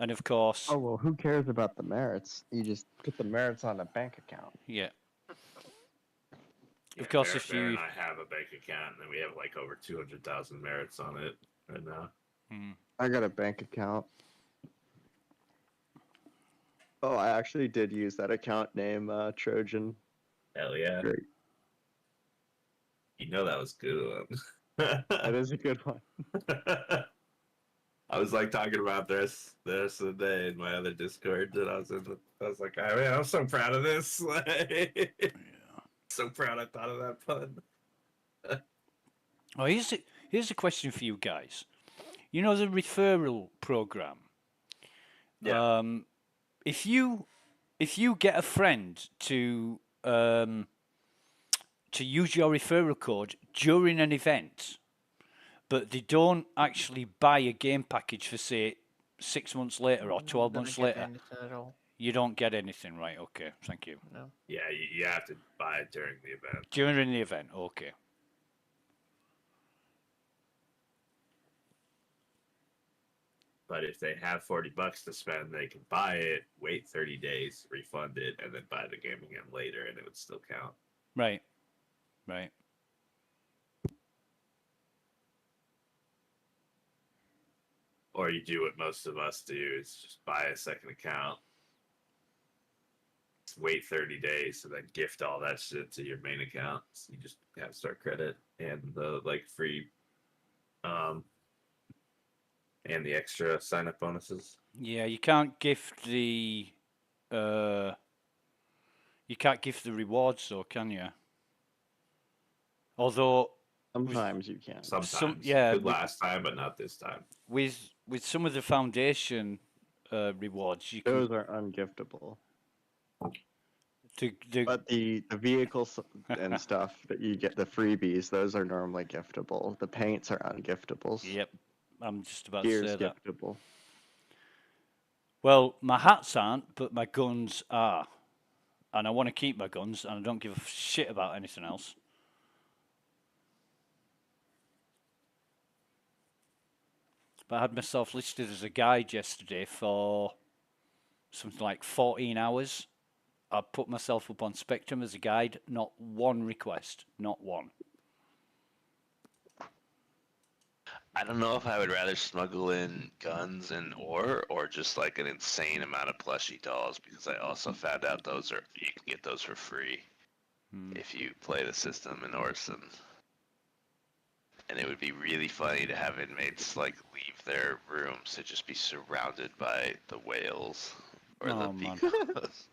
Speaker 5: And of course,
Speaker 9: Oh well, who cares about the merits? You just put the merits on a bank account.
Speaker 5: yeah.
Speaker 16: Yeah,
Speaker 5: Of course,
Speaker 16: Bear,
Speaker 5: if
Speaker 16: Bear
Speaker 5: you
Speaker 16: and I have a bank account, and we have like over 200,000 merits on it right now.
Speaker 9: I got a bank account. Oh, I actually did use that account name, Trojan.
Speaker 16: Hell yeah.
Speaker 9: Great.
Speaker 16: You know that was a good one.
Speaker 9: That is a good one.
Speaker 16: I was like talking about this the other day in my other Discord that I was in. I was like, I mean, I'm so proud of this. Like, so proud I thought of that pun.
Speaker 5: Oh, here's a question for you guys. You know the referral program.
Speaker 16: Yeah.
Speaker 5: If you get a friend to use your referral code during an event, but they don't actually buy a game package for say 6 months later or 12 months later, you don't get anything, right? Okay, thank you.
Speaker 1: No.
Speaker 16: Yeah, you have to buy it during the event.
Speaker 5: During the event, okay.
Speaker 16: But if they have $40 to spend, they can buy it, wait 30 days, refund it, and then buy the game again later, and it would still count.
Speaker 5: Right. Right.
Speaker 16: Or you do what most of us do, is just buy a second account, wait 30 days, and then gift all that shit to your main account. So you just have start credit and the like free and the extra sign up bonuses.
Speaker 5: Yeah, you can't gift the rewards though, can you? Although
Speaker 9: sometimes you can.
Speaker 16: Sometimes.
Speaker 5: Yeah,
Speaker 16: Could last time, but not this time.
Speaker 5: With some of the foundation rewards, you
Speaker 9: Those are ungiftable. But the vehicles and stuff that you get, the freebies, those are normally giftable. The paints are ungiftables.
Speaker 5: Yep, I'm just about
Speaker 9: Gear's
Speaker 5: to say that.
Speaker 9: giftable.
Speaker 5: Well, my hats aren't, but my guns are. And I want to keep my guns, and I don't give a shit about anything else. But I had myself listed as a guide yesterday for something like 14 hours. I put myself up on Spectrum as a guide, not one request, not one.
Speaker 17: I don't know if I would rather smuggle in guns and ore or just like an insane amount of plushie dolls, because I also found out you can get those for free if you play the system in Orson. And it would be really funny to have inmates like leave their rooms to just be surrounded by the whales or the peacocks.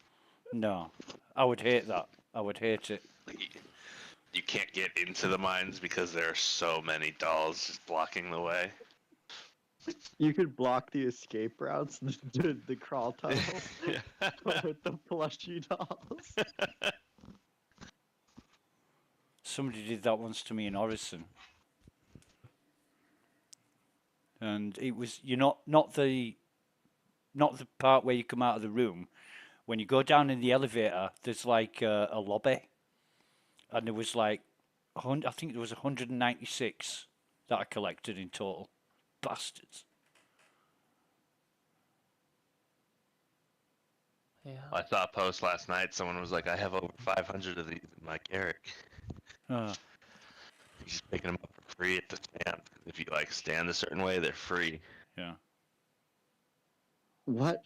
Speaker 5: No, I would hate that. I would hate it.
Speaker 17: You can't get into the mines because there are so many dolls just blocking the way.
Speaker 9: You could block the escape routes, the crawl tunnels, with the plushie dolls.
Speaker 5: Somebody did that once to me in Orison. And it was, not the part where you come out of the room. When you go down in the elevator, there's like a lobby. And there was like, I think there was 196 that I collected in total. Bastards.
Speaker 1: Yeah.
Speaker 17: I saw a post last night. Someone was like, I have over 500 of these in my Garrick.
Speaker 5: Uh.
Speaker 17: You just picking them up for free at the stand. If you like stand a certain way, they're free.
Speaker 5: Yeah.
Speaker 9: What?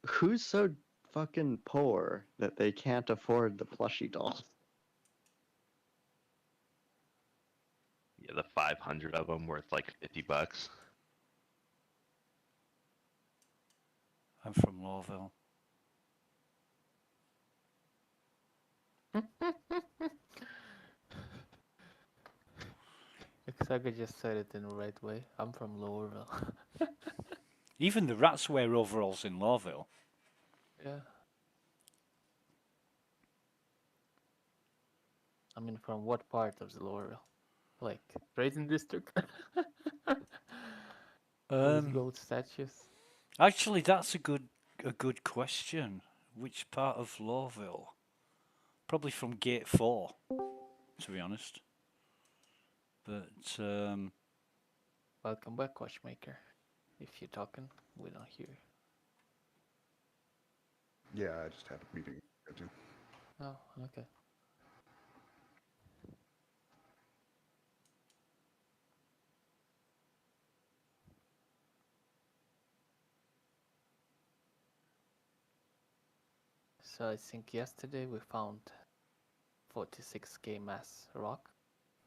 Speaker 9: Who's so fucking poor that they can't afford the plushie dolls?
Speaker 17: Yeah, the 500 of them worth like $50.
Speaker 5: I'm from Lawville.
Speaker 1: Saga just said it in the right way. I'm from Lowerville.
Speaker 5: Even the rats wear overalls in Lawville.
Speaker 1: Yeah. I mean, from what part of the Lowerville? Like, Trading District? Those gold statues.
Speaker 5: Actually, that's a good question. Which part of Lawville? Probably from Gate 4, to be honest. But
Speaker 1: Welcome back, Watchmaker. If you're talking, we don't hear.
Speaker 18: Yeah, I just had a meeting.
Speaker 1: Oh, okay. So I think yesterday we found 46k mass rock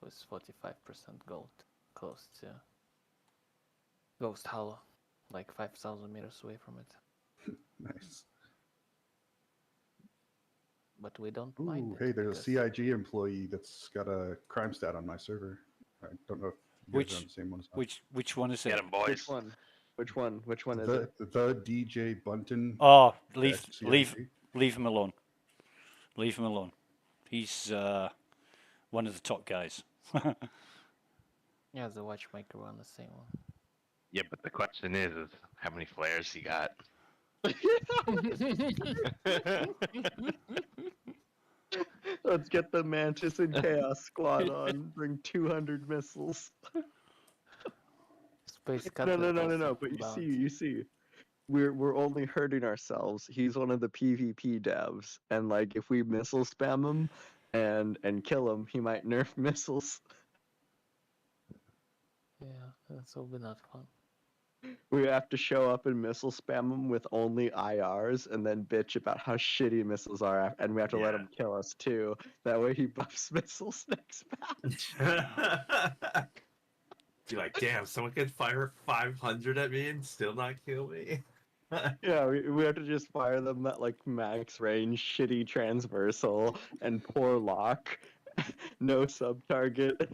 Speaker 1: with 45% gold, close to Ghost Hollow, like 5,000 meters away from it.
Speaker 18: Nice.
Speaker 1: But we don't
Speaker 18: Ooh,
Speaker 1: mind
Speaker 18: hey,
Speaker 1: it.
Speaker 18: there's a CIG employee that's got a crime stat on my server. I don't know if you guys are on the same one as us.
Speaker 5: which one is it?
Speaker 17: Get 'em, boys.
Speaker 9: Which one? Which one is
Speaker 18: the,
Speaker 9: it?
Speaker 18: The DJ Bunton.
Speaker 5: Oh,
Speaker 18: CIG.
Speaker 5: leave him alone. Leave him alone. He's one of the top guys.
Speaker 1: Yeah, the Watchmaker were on the same one.
Speaker 17: Yeah, but the question is how many flares he got?
Speaker 9: Let's get the Mantis and Chaos Squad on. Bring 200 missiles.
Speaker 1: Space
Speaker 9: No. But you see, we're only hurting ourselves. He's one of the PvP devs, and like if we missile spam him and kill him, he might nerf missiles.
Speaker 1: Yeah, that's will be not fun.
Speaker 9: We have to show up and missile spam him with only IRs, and then bitch about how shitty missiles are, and we have to let him kill us too. That way he buffs missiles next match.
Speaker 16: You're like, damn, someone could fire 500 at me and still not kill me.
Speaker 9: Yeah, we have to just fire them that like max range, shitty transversal, and poor lock, no sub target,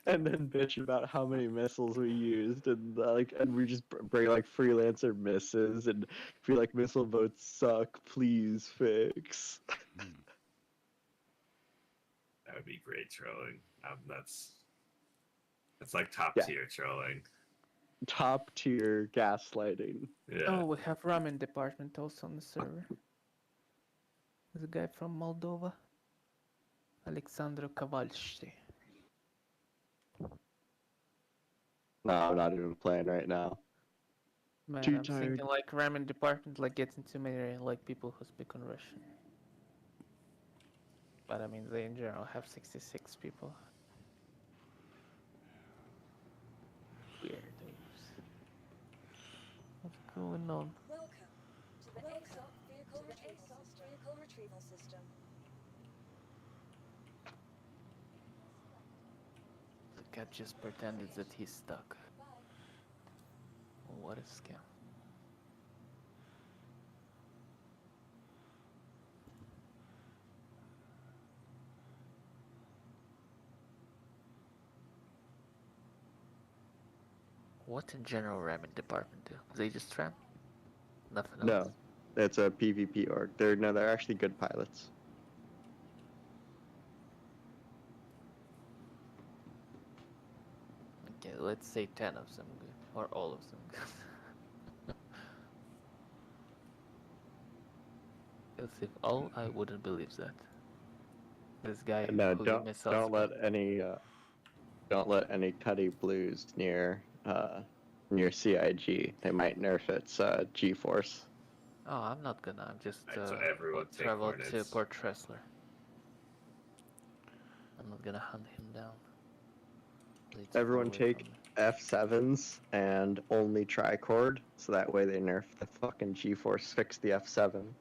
Speaker 9: and then bitch about how many missiles we used, and and we just bring like freelancer misses and feel like missile boats suck. Please fix.
Speaker 16: That would be great trolling. That's like top tier trolling.
Speaker 9: Top tier gaslighting.
Speaker 16: Yeah.
Speaker 1: Oh, we have ramen department also on the server. There's a guy from Moldova, Alexandru Kavalshi.
Speaker 9: No, I'm not even playing right now.
Speaker 1: Man,
Speaker 9: Too
Speaker 1: I'm
Speaker 9: tired.
Speaker 1: thinking like ramen department, like getting too many like people who speak on Russian. But I mean, they in general have 66 people. Weirdos. What's going on?
Speaker 12: Welcome to the ASOC vehicle retrieval system.
Speaker 1: The cat just pretended that he's stuck. What a scam. What in general ramen department do? They just ram? Nothing else?
Speaker 9: No, it's a PvP org. They're actually good pilots.
Speaker 1: Okay, let's say 10 of them good, or all of them good. Because if all, I wouldn't believe that. This guy
Speaker 9: No,
Speaker 1: who
Speaker 9: don't let any Cuddy Blues near CIG. They might nerf its G-Force.
Speaker 1: Oh, I'm not gonna. I'm just
Speaker 16: So everyone take
Speaker 1: travel to
Speaker 16: Hornets.
Speaker 1: Port Tressler. I'm not gonna hunt him down. They too
Speaker 9: Everyone
Speaker 1: far away
Speaker 9: take
Speaker 1: from me.
Speaker 9: F7s and only tricord, so that way they nerf the fucking G-Force, fix the F7.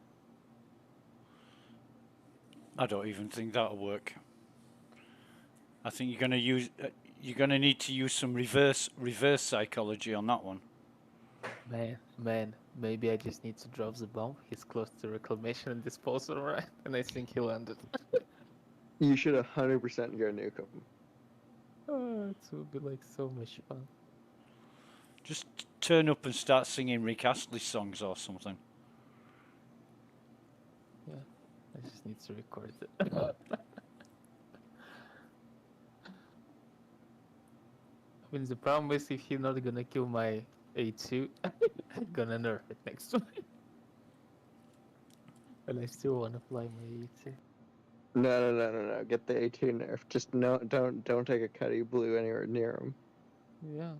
Speaker 5: I don't even think that'll work. I think you're gonna use. You're gonna need to use some reverse psychology on that one.
Speaker 1: Man, maybe I just need to drop the bomb. He's close to reclamation and disposal, right? And I think he landed.
Speaker 9: You should 100% go nuke him.
Speaker 1: Oh, it would be like so much fun.
Speaker 5: Just turn up and start singing Rick Astley songs or something.
Speaker 1: Yeah, I just need to record it. I mean, the problem is if he's not gonna kill my A2, I'm gonna nerf it next time. And I still wanna fly my A2.
Speaker 9: No. Get the A2 nerf. Just no, don't take a Cuddy Blue anywhere near him.
Speaker 1: Yeah.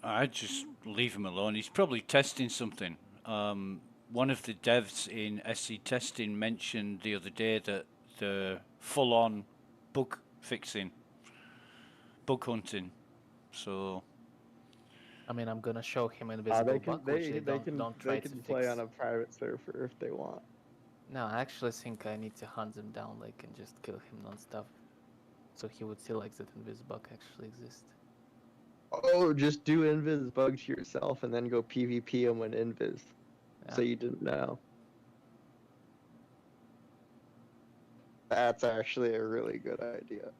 Speaker 5: I'd just leave him alone. He's probably testing something. One of the devs in SC testing mentioned the other day that the full-on bug fixing, bug hunting. So
Speaker 1: I mean, I'm gonna show him invisible bug, which they don't try to
Speaker 9: play
Speaker 1: fix.
Speaker 9: on a private server if they want.
Speaker 1: No, I actually think I need to hunt him down, like, and just kill him non-stop, so he would see like that invis bug actually exists.
Speaker 9: Oh, just do invis bug to yourself and then go PvP him when invis. So
Speaker 1: Yeah.
Speaker 9: you didn't know. That's actually a really good idea.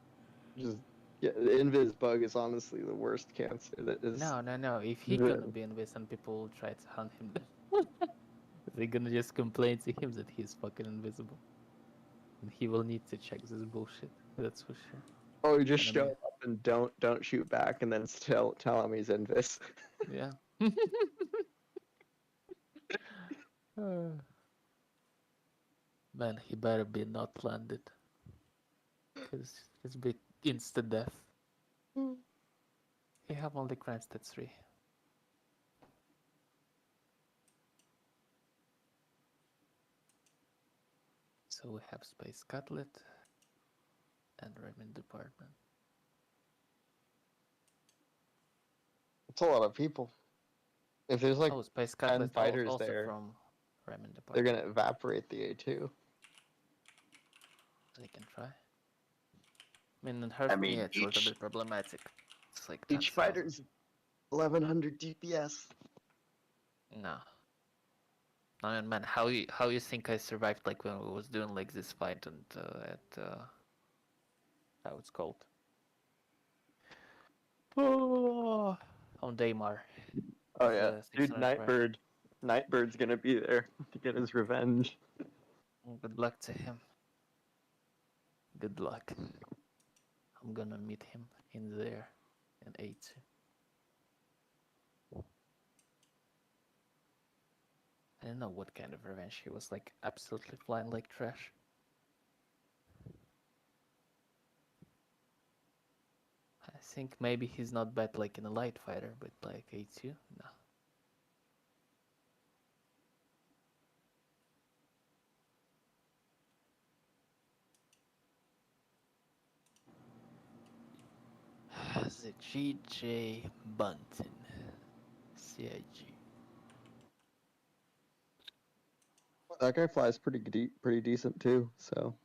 Speaker 9: Just invis bug is honestly the worst cancer that is.
Speaker 1: No. If he gonna be invis and people will try to hunt him down, they're gonna just complain to him that he's fucking invisible, and he will need to check this bullshit. That's for sure.
Speaker 9: Oh, you just
Speaker 1: And I
Speaker 9: show
Speaker 1: mean,
Speaker 9: up and don't shoot back, and then tell him he's invis.
Speaker 1: yeah. Man, he better be not landed, cause it's big insta death. He have only crime stats 3. So we have Space Cutlet and Raymond Department.
Speaker 9: It's a lot of people. If there's like
Speaker 1: Space
Speaker 9: 10
Speaker 1: Cutlet
Speaker 9: fighters
Speaker 1: also
Speaker 9: there,
Speaker 1: from Raymond
Speaker 9: they're
Speaker 1: Department.
Speaker 9: gonna evaporate the A2.
Speaker 1: They can try. I mean, in Hearth, yeah, it's a little bit problematic. It's like
Speaker 9: Each
Speaker 1: 10,000.
Speaker 9: fighter's 1100 DPS.
Speaker 1: No. I mean, man, how you think I survived like when we was doing like this fight and at how it's called? Oh, on Daymar.
Speaker 9: Oh yeah, dude, Nightbird's gonna be there to get his revenge.
Speaker 1: Good luck to him. Good luck. I'm gonna meet him in there in 8. I don't know what kind of revenge. He was like absolutely flying like trash. I think maybe he's not bad like in a light fighter, but like A2, no. The GJ Bunton. CIG.
Speaker 9: That guy flies pretty decent too. So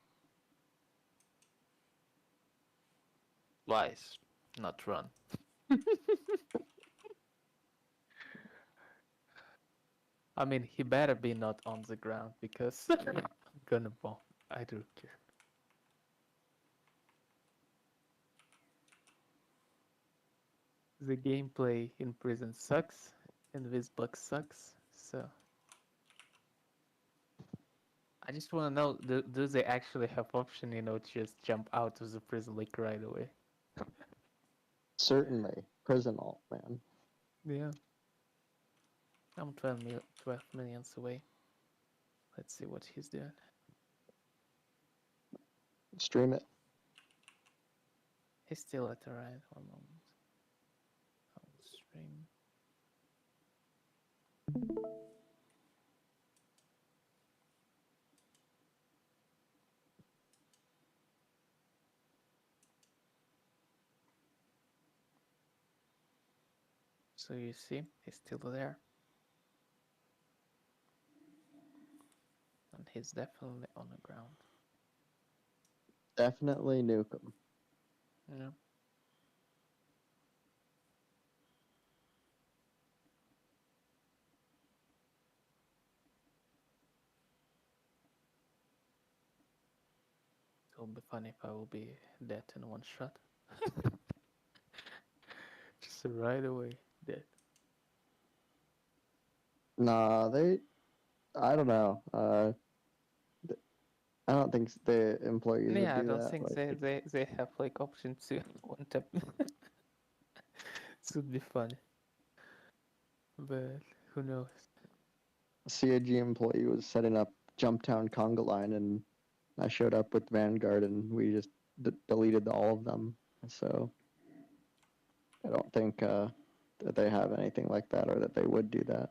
Speaker 1: Flies, not run. I mean, he better be not on the ground because I'm gonna bomb. I don't care. The gameplay in prison sucks, and this bug sucks, so... I just wanna know, do they actually have option, you know, to just jump out of the prison like right away?
Speaker 9: certainly, prison alt, man.
Speaker 1: Yeah. I'm 12 millions away. Let's see what he's doing.
Speaker 9: Stream it.
Speaker 1: He's still at the right. 1 moment. I'll stream. So you see, he's still there. And he's definitely on the ground.
Speaker 9: Definitely nuke him.
Speaker 1: Yeah. It'll be funny if I will be dead in one shot. Just right away, dead.
Speaker 9: Nah, I don't know. I don't think the employees would
Speaker 1: Yeah, I
Speaker 9: do
Speaker 1: don't
Speaker 9: that.
Speaker 1: think
Speaker 9: Like,
Speaker 1: they have like option to one tap. It would be funny, but who knows?
Speaker 9: a CAG employee was setting up Jumptown conga line, and I showed up with Vanguard, and we just deleted all of them. So I don't think that they have anything like that, or that they would do that.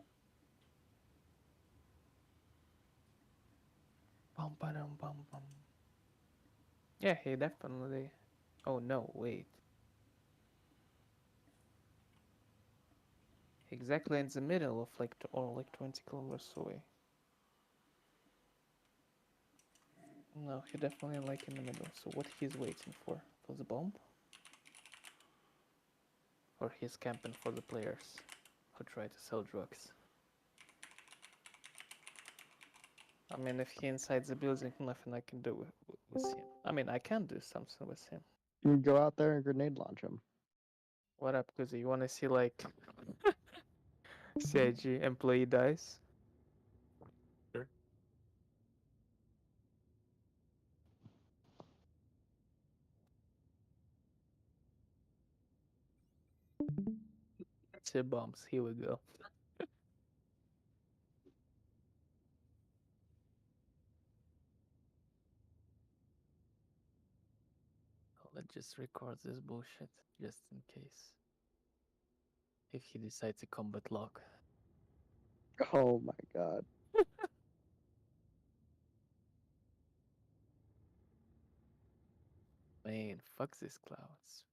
Speaker 1: Bum, ba-dum, bum, bum. Yeah, he definitely. Oh no, wait. Exactly in the middle of like, or like 20 kilometers away. No, he definitely like in the middle. So what he's waiting for? For the bomb? Or he's camping for the players who try to sell drugs? I mean, if he inside the building, nothing I can do with him. I mean, I can do something with him.
Speaker 9: You go out there and grenade launch him.
Speaker 1: What up, Kuzi? You wanna see like CIG employee dies?
Speaker 16: Sure.
Speaker 1: Two bombs. Here we go. Let's just record this bullshit, just in case. If he decides to combat log.
Speaker 9: Oh my god.
Speaker 1: Man, fuck these clouds.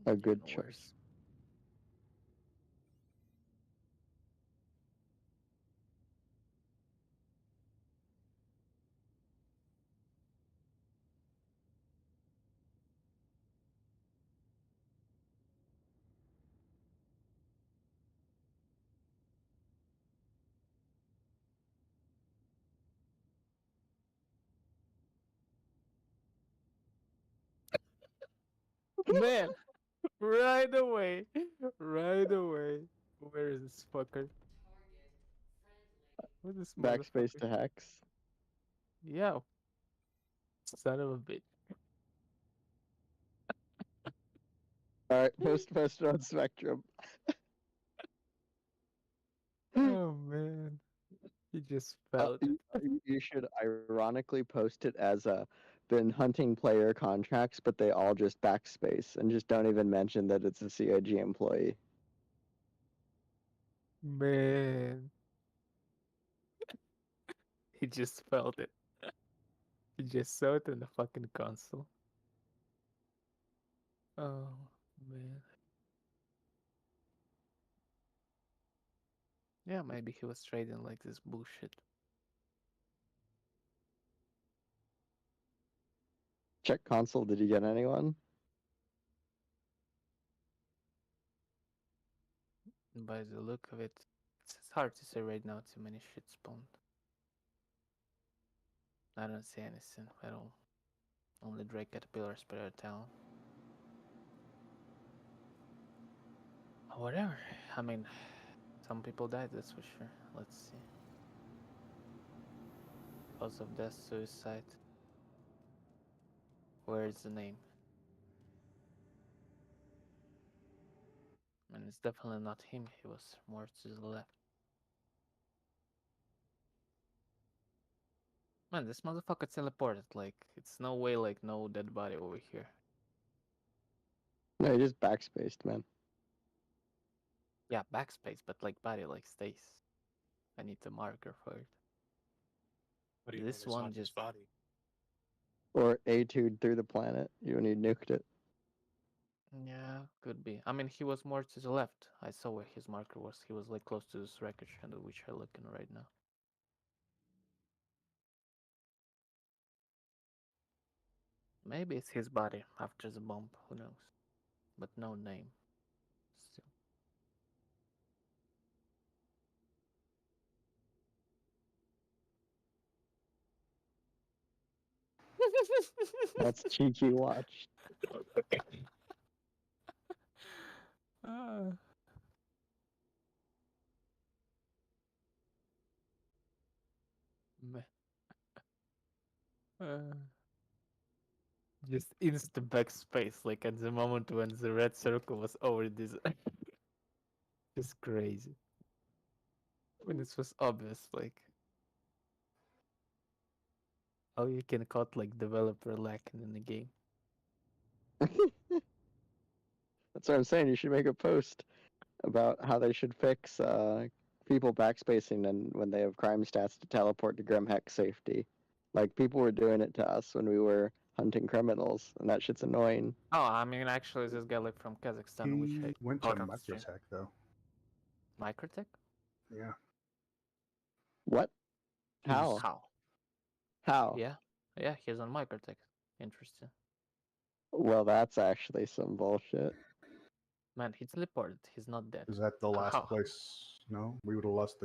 Speaker 9: A good
Speaker 1: Even
Speaker 9: choice.
Speaker 1: worse. Man, right away, right away. Where is this fucker? Where's this
Speaker 9: Backspace
Speaker 1: motherfucker?
Speaker 9: to hex.
Speaker 1: Yo, son of a bitch.
Speaker 9: All right, post on Spectrum.
Speaker 1: Oh man, he just felt it.
Speaker 9: You should ironically post it as been hunting player contracts, but they all just backspace and just don't even mention that it's a CIG employee.
Speaker 1: Man, he just felt it. He just saw it in the fucking console. Oh man. Yeah, maybe he was trading like this bullshit.
Speaker 9: Check console. Did you get anyone?
Speaker 1: By the look of it, it's hard to say right now. Too many shit spawned. I don't see anything at all. Only Drake Caterpillar spread out town. Whatever. I mean, some people died, that's for sure. Let's see. Cause of death, suicide. Where is the name? And it's definitely not him. He was more to the left. Man, this motherfucker teleported. Like, it's no way, like, no dead body over here.
Speaker 9: No, he just backspaced, man.
Speaker 1: Yeah, backspace, but like body like stays. I need the marker for it.
Speaker 16: What do you
Speaker 1: This
Speaker 16: mean it's
Speaker 1: one
Speaker 16: not his
Speaker 1: just
Speaker 16: body?
Speaker 9: Or A2'd through the planet. You when you nuked it.
Speaker 1: yeah, could be. I mean, he was more to the left. I saw where his marker was. He was like close to this wreckage handle, which I'm looking right now. Maybe it's his body after the bomb. Who knows? But no name. Still.
Speaker 9: That's cheeky watch.
Speaker 1: Meh. Just instant backspace, like at the moment when the red circle was over this. Just crazy. When this was obvious, like how you can caught like developer lacking in the game.
Speaker 9: That's what I'm saying. You should make a post about how they should fix people backspacing and when they have crime stats to teleport to Grim Hex safety. Like people were doing it to us when we were hunting criminals, and that shit's annoying.
Speaker 1: Oh, I mean, actually, this guy like from Kazakhstan, which I
Speaker 18: He went to
Speaker 1: caught on stream.
Speaker 18: Microtech though.
Speaker 1: Microtech?
Speaker 18: Yeah.
Speaker 9: What? How?
Speaker 18: He's-
Speaker 1: How?
Speaker 9: How?
Speaker 1: Yeah, yeah, he's on Microtech. Interesting.
Speaker 9: Well, that's actually some bullshit.
Speaker 1: Man, he teleported. He's not dead.
Speaker 18: Is that the last
Speaker 1: How?
Speaker 18: place? No, we would have lost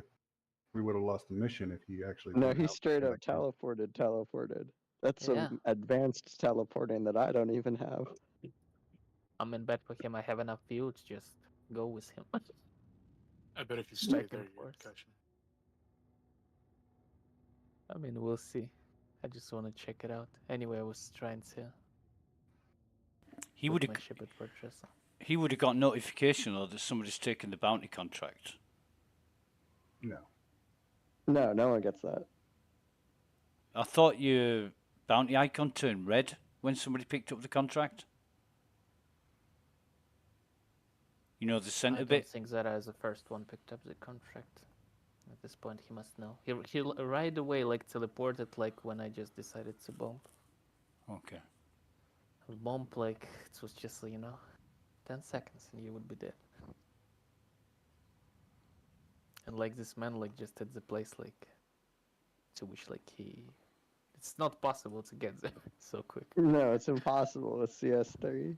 Speaker 18: the mission if he actually.
Speaker 9: No,
Speaker 18: went
Speaker 9: he
Speaker 18: out
Speaker 9: straight up
Speaker 18: connected.
Speaker 9: teleported. That's some
Speaker 1: Yeah.
Speaker 9: advanced teleporting that I don't even have.
Speaker 1: I'm in bed with him. I have enough fuels. Just go with him.
Speaker 19: I bet if you stay
Speaker 1: Back
Speaker 19: there,
Speaker 1: and
Speaker 19: you'd
Speaker 1: forth.
Speaker 19: catch him.
Speaker 1: I mean, we'll see. I just want to check it out. Anyway, I was trying to.
Speaker 5: He
Speaker 1: put
Speaker 5: would have.
Speaker 1: my ship at purchase.
Speaker 5: He would have got notification though that somebody's taken the bounty contract.
Speaker 18: No.
Speaker 9: No, no one gets that.
Speaker 5: I thought your bounty icon turned red when somebody picked up the contract. You know the
Speaker 1: I
Speaker 5: center
Speaker 1: don't
Speaker 5: bit.
Speaker 1: think Zara is the first one picked up the contract. At this point, he must know. He right away like teleported like when I just decided to bomb.
Speaker 5: Okay.
Speaker 1: Bomb like it was just 10 seconds and you would be dead. And like this man like just at the place like to which like it's not possible to get there so quick.
Speaker 9: No, it's impossible with CS3.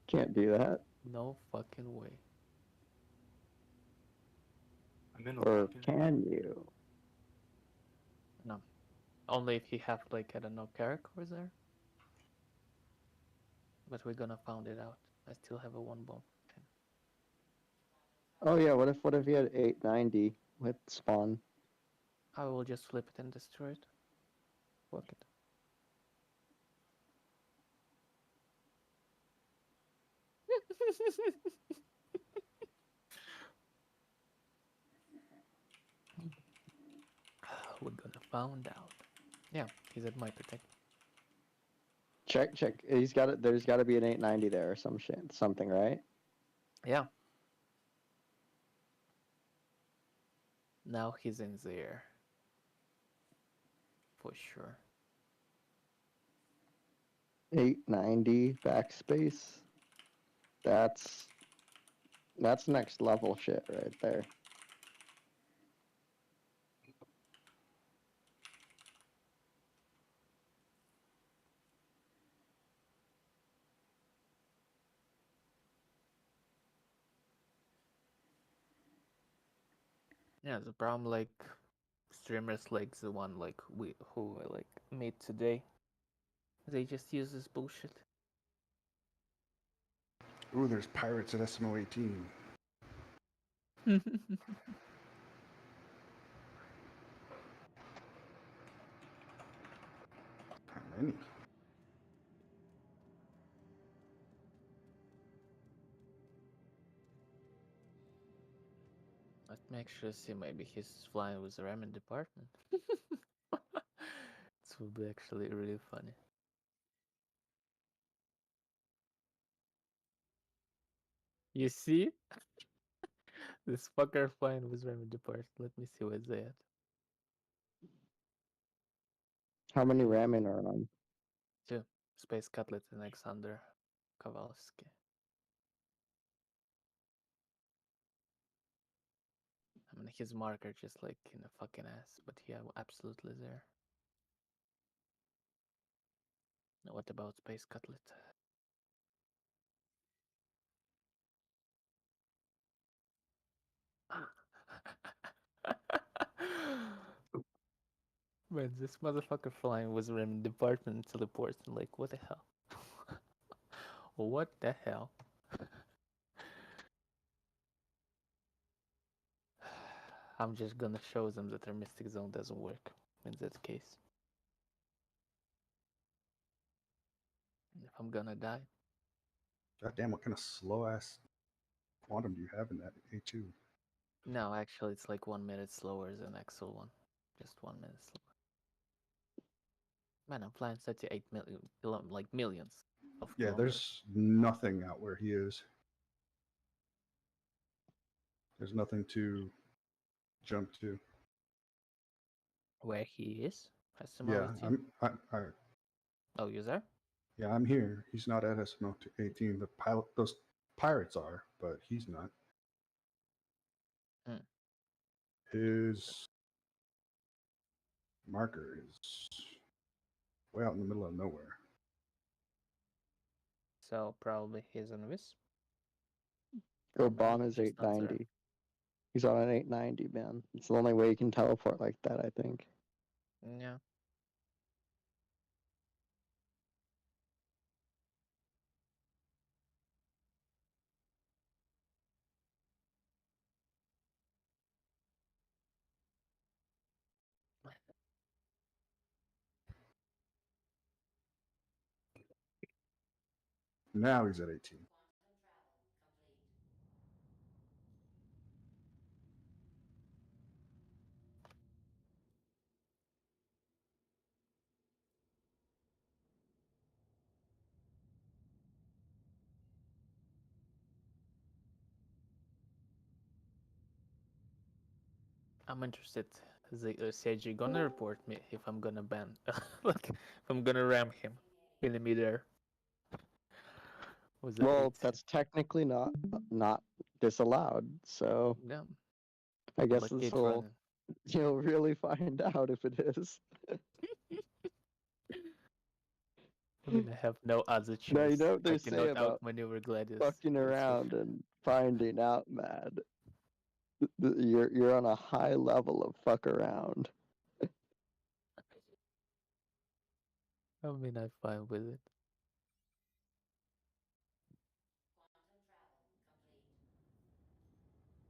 Speaker 9: Can't do that.
Speaker 1: No fucking way.
Speaker 19: I'm in a
Speaker 9: Or
Speaker 19: lock-in.
Speaker 9: can you?
Speaker 1: No. Only if you have like I don't know characters there. But we're gonna find it out. I still have a one bomb.
Speaker 9: Oh yeah, what if you had 890 with spawn?
Speaker 1: I will just flip it and destroy it. Fuck it. We're gonna find out. Yeah, he's at my protect.
Speaker 9: Check. He's got it. There's got to be an 890 there or some shit, something, right?
Speaker 1: Yeah. Now he's in there. For sure.
Speaker 9: 890 backspace. That's next level shit right there.
Speaker 1: Yeah, the problem like streamers like the one like who I like made today. They just use this bullshit.
Speaker 18: Ooh, there's pirates at SMO 18. How many?
Speaker 1: Let me actually see. Maybe he's flying with the ramen department. This would be actually really funny. You see? This fucker flying with ramen department. Let me see what's that.
Speaker 9: How many ramen are on?
Speaker 1: 2. Space Cutlet and Alexander Kowalski. I mean, his marker just like in a fucking ass, but yeah, absolutely there. Now what about Space Cutlet? Man, this motherfucker flying was in department and teleports and like, what the hell? What the hell? I'm just gonna show them that their mystic zone doesn't work in that case. If I'm gonna die.
Speaker 18: God damn, what kind of slow ass quantum do you have in that A2?
Speaker 1: No, actually, it's like 1 minute slower than Axel one. Just 1 minute slower. Man, I'm flying 38 million, like millions of
Speaker 18: Yeah,
Speaker 1: kilometers.
Speaker 18: there's nothing out where he is. There's nothing to jump to.
Speaker 1: Where he is?
Speaker 18: Yeah,
Speaker 1: Oh, you there?
Speaker 18: Yeah, I'm here. He's not at SMO 18. The pilot, those pirates are, but he's not.
Speaker 1: Hmm.
Speaker 18: His marker is way out in the middle of nowhere.
Speaker 1: So probably he's on this.
Speaker 9: Go
Speaker 1: Or
Speaker 9: bomb
Speaker 1: maybe
Speaker 9: his
Speaker 1: just not there.
Speaker 9: 890. He's on an 890, man. It's the only way you can teleport like that, I think.
Speaker 1: Yeah.
Speaker 18: Now he's at 18.
Speaker 1: I'm interested. Sage, you gonna report me if I'm gonna ban, like, if I'm gonna ram him in the midair? Was that
Speaker 9: Well, that's technically not disallowed, so
Speaker 1: Yeah.
Speaker 9: I guess
Speaker 1: But
Speaker 9: this
Speaker 1: keep
Speaker 9: will
Speaker 1: running.
Speaker 9: you'll really find out if it is.
Speaker 1: I mean, I have no other choice.
Speaker 9: Now you know what
Speaker 1: I
Speaker 9: they say
Speaker 1: cannot
Speaker 9: about
Speaker 1: outmaneuver Gladius.
Speaker 9: fucking
Speaker 1: That's for
Speaker 9: around
Speaker 1: sure.
Speaker 9: and finding out, man. You're on a high level of fuck around.
Speaker 1: I mean, I'm fine with it.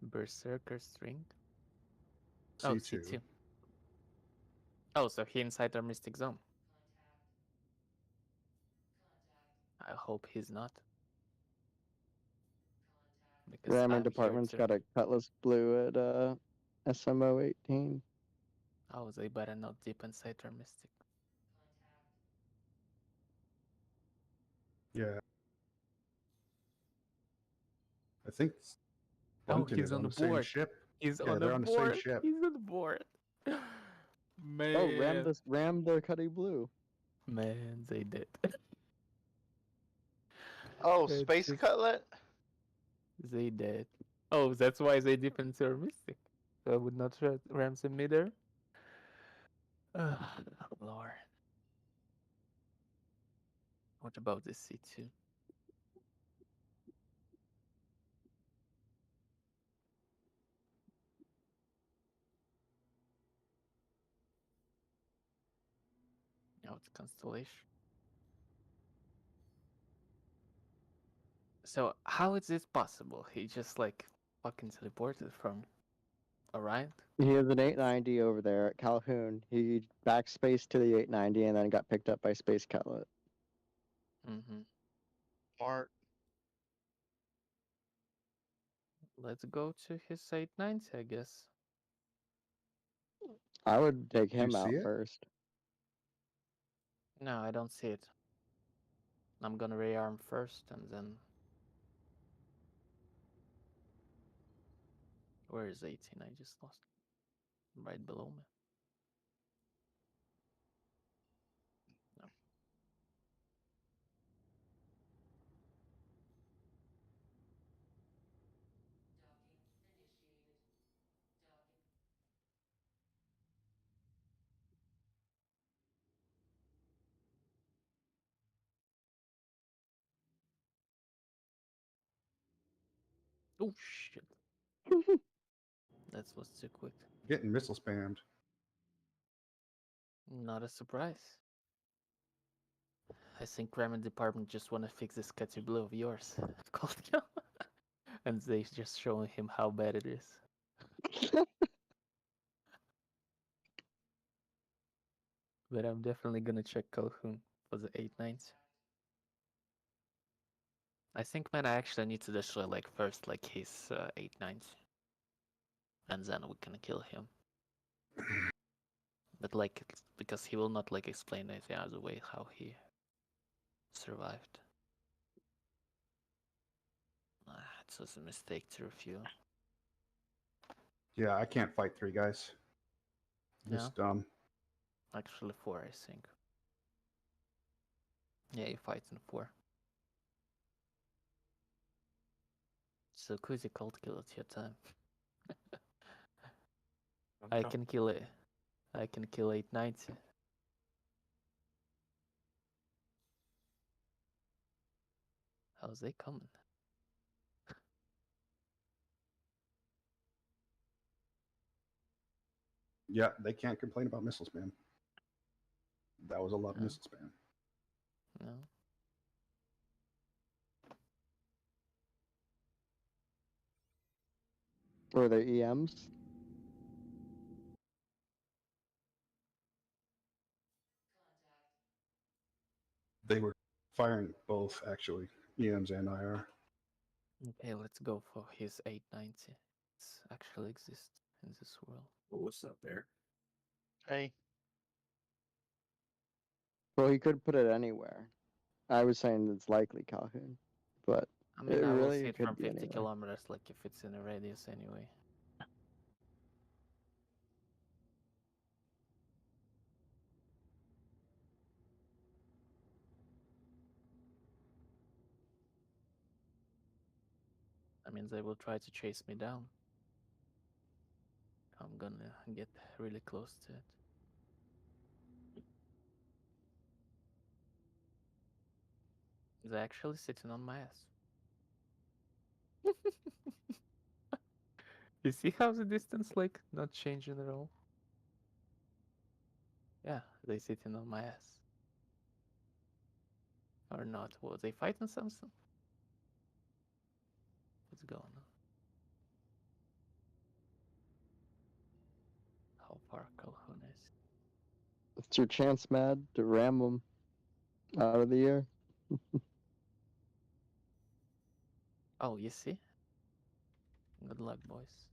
Speaker 1: Berserker string. Oh,
Speaker 18: C2.
Speaker 1: C2. Oh, so he inside our mystic zone. I hope he's not. Because
Speaker 9: Ramming
Speaker 1: I'm here
Speaker 9: department's
Speaker 1: too.
Speaker 9: got a Cutlass Blue at SMO 18.
Speaker 1: Oh, they better not deep inside our mystic.
Speaker 18: Yeah. I think
Speaker 1: Oh,
Speaker 18: Bunton
Speaker 1: he's
Speaker 18: is
Speaker 1: on
Speaker 18: on
Speaker 1: the
Speaker 18: the same
Speaker 1: board.
Speaker 18: ship.
Speaker 1: He's
Speaker 18: Yeah,
Speaker 1: on the
Speaker 18: they're on the same
Speaker 1: board.
Speaker 18: ship.
Speaker 1: He's on the board. Man.
Speaker 9: Oh, ram the Cuddy Blue.
Speaker 1: Man, they did.
Speaker 20: Oh,
Speaker 1: It's
Speaker 20: Space
Speaker 1: just-
Speaker 20: Cutlet?
Speaker 1: They did. Oh, that's why they deep into our mystic. So I would not ram some midair. Oh, Lord. What about this C2? Oh, it's Constellation. So how is this possible? He just like fucking teleported from Orion?
Speaker 9: He has an 890 over there at Calhoun. He backspaced to the 890 and then got picked up by Space Cutlet.
Speaker 1: Mm-hmm.
Speaker 20: Smart.
Speaker 1: Let's go to his 890, I guess.
Speaker 9: I would take
Speaker 18: Do you
Speaker 9: him out
Speaker 18: see it?
Speaker 9: first.
Speaker 1: No, I don't see it. I'm gonna rearm first and then... Where is 18? I just lost it. Right below me. No. Oh shit. That was too quick.
Speaker 18: Getting missile spammed.
Speaker 1: Not a surprise. I think Crime and Department just want to fix this Catchy Blue of yours. Cold kill. And they just showing him how bad it is. But I'm definitely gonna check Calhoun for the 8-9s. I think, man, I actually need to destroy like first like his 8-9s. And then we can kill him. But like, because he will not like explain anything other way how he survived. It was a mistake to refuse.
Speaker 18: Yeah, I can't fight 3 guys. This
Speaker 1: Yeah.
Speaker 18: dumb.
Speaker 1: Actually 4, I think. Yeah, you fight in 4. So Kuzi cold kill at your time. I can kill it. I can kill 890. How's they coming?
Speaker 18: Yeah, they can't complain about missile spam. That was a lot of
Speaker 1: No.
Speaker 18: missile spam.
Speaker 1: No.
Speaker 9: Were they EMs?
Speaker 18: They were firing both, actually, EMs and IR.
Speaker 1: Okay, let's go for his 890. It actually exists in this world.
Speaker 16: Well, what's up there?
Speaker 20: Hey.
Speaker 9: Well, he could put it anywhere. I was saying it's likely Calhoun, but
Speaker 1: I mean,
Speaker 9: it
Speaker 1: I will
Speaker 9: really
Speaker 1: see it
Speaker 9: could
Speaker 1: from
Speaker 9: be
Speaker 1: 50
Speaker 9: anywhere.
Speaker 1: kilometers, like if it's in a radius anyway. I mean, they will try to chase me down. I'm gonna get really close to it. They're actually sitting on my ass. You see how the distance, like, not changing at all? Yeah, they sitting on my ass. Or not. Were they fighting something? What's going on? How far Calhoun is?
Speaker 9: It's your chance, Mad, to ram them out of the air.
Speaker 1: Oh, you see? Good luck, boys.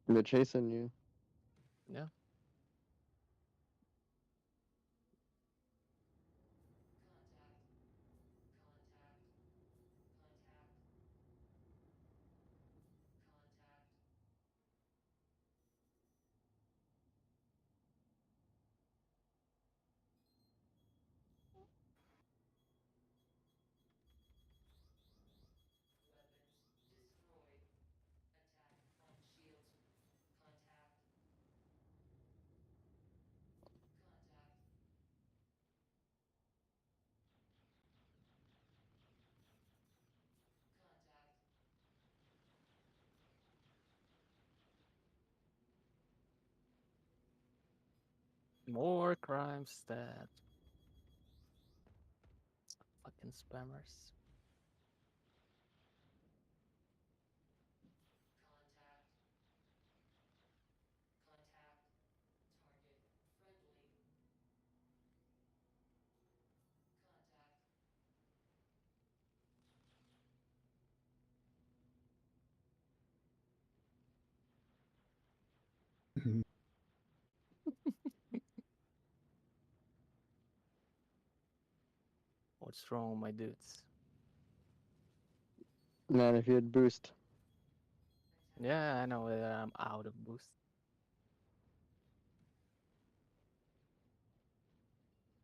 Speaker 9: They're chasing you.
Speaker 1: Yeah. More crime stat. Fucking spammers. What's wrong with my dudes?
Speaker 9: Man, if you had boost.
Speaker 1: Yeah, I know that I'm out of boost.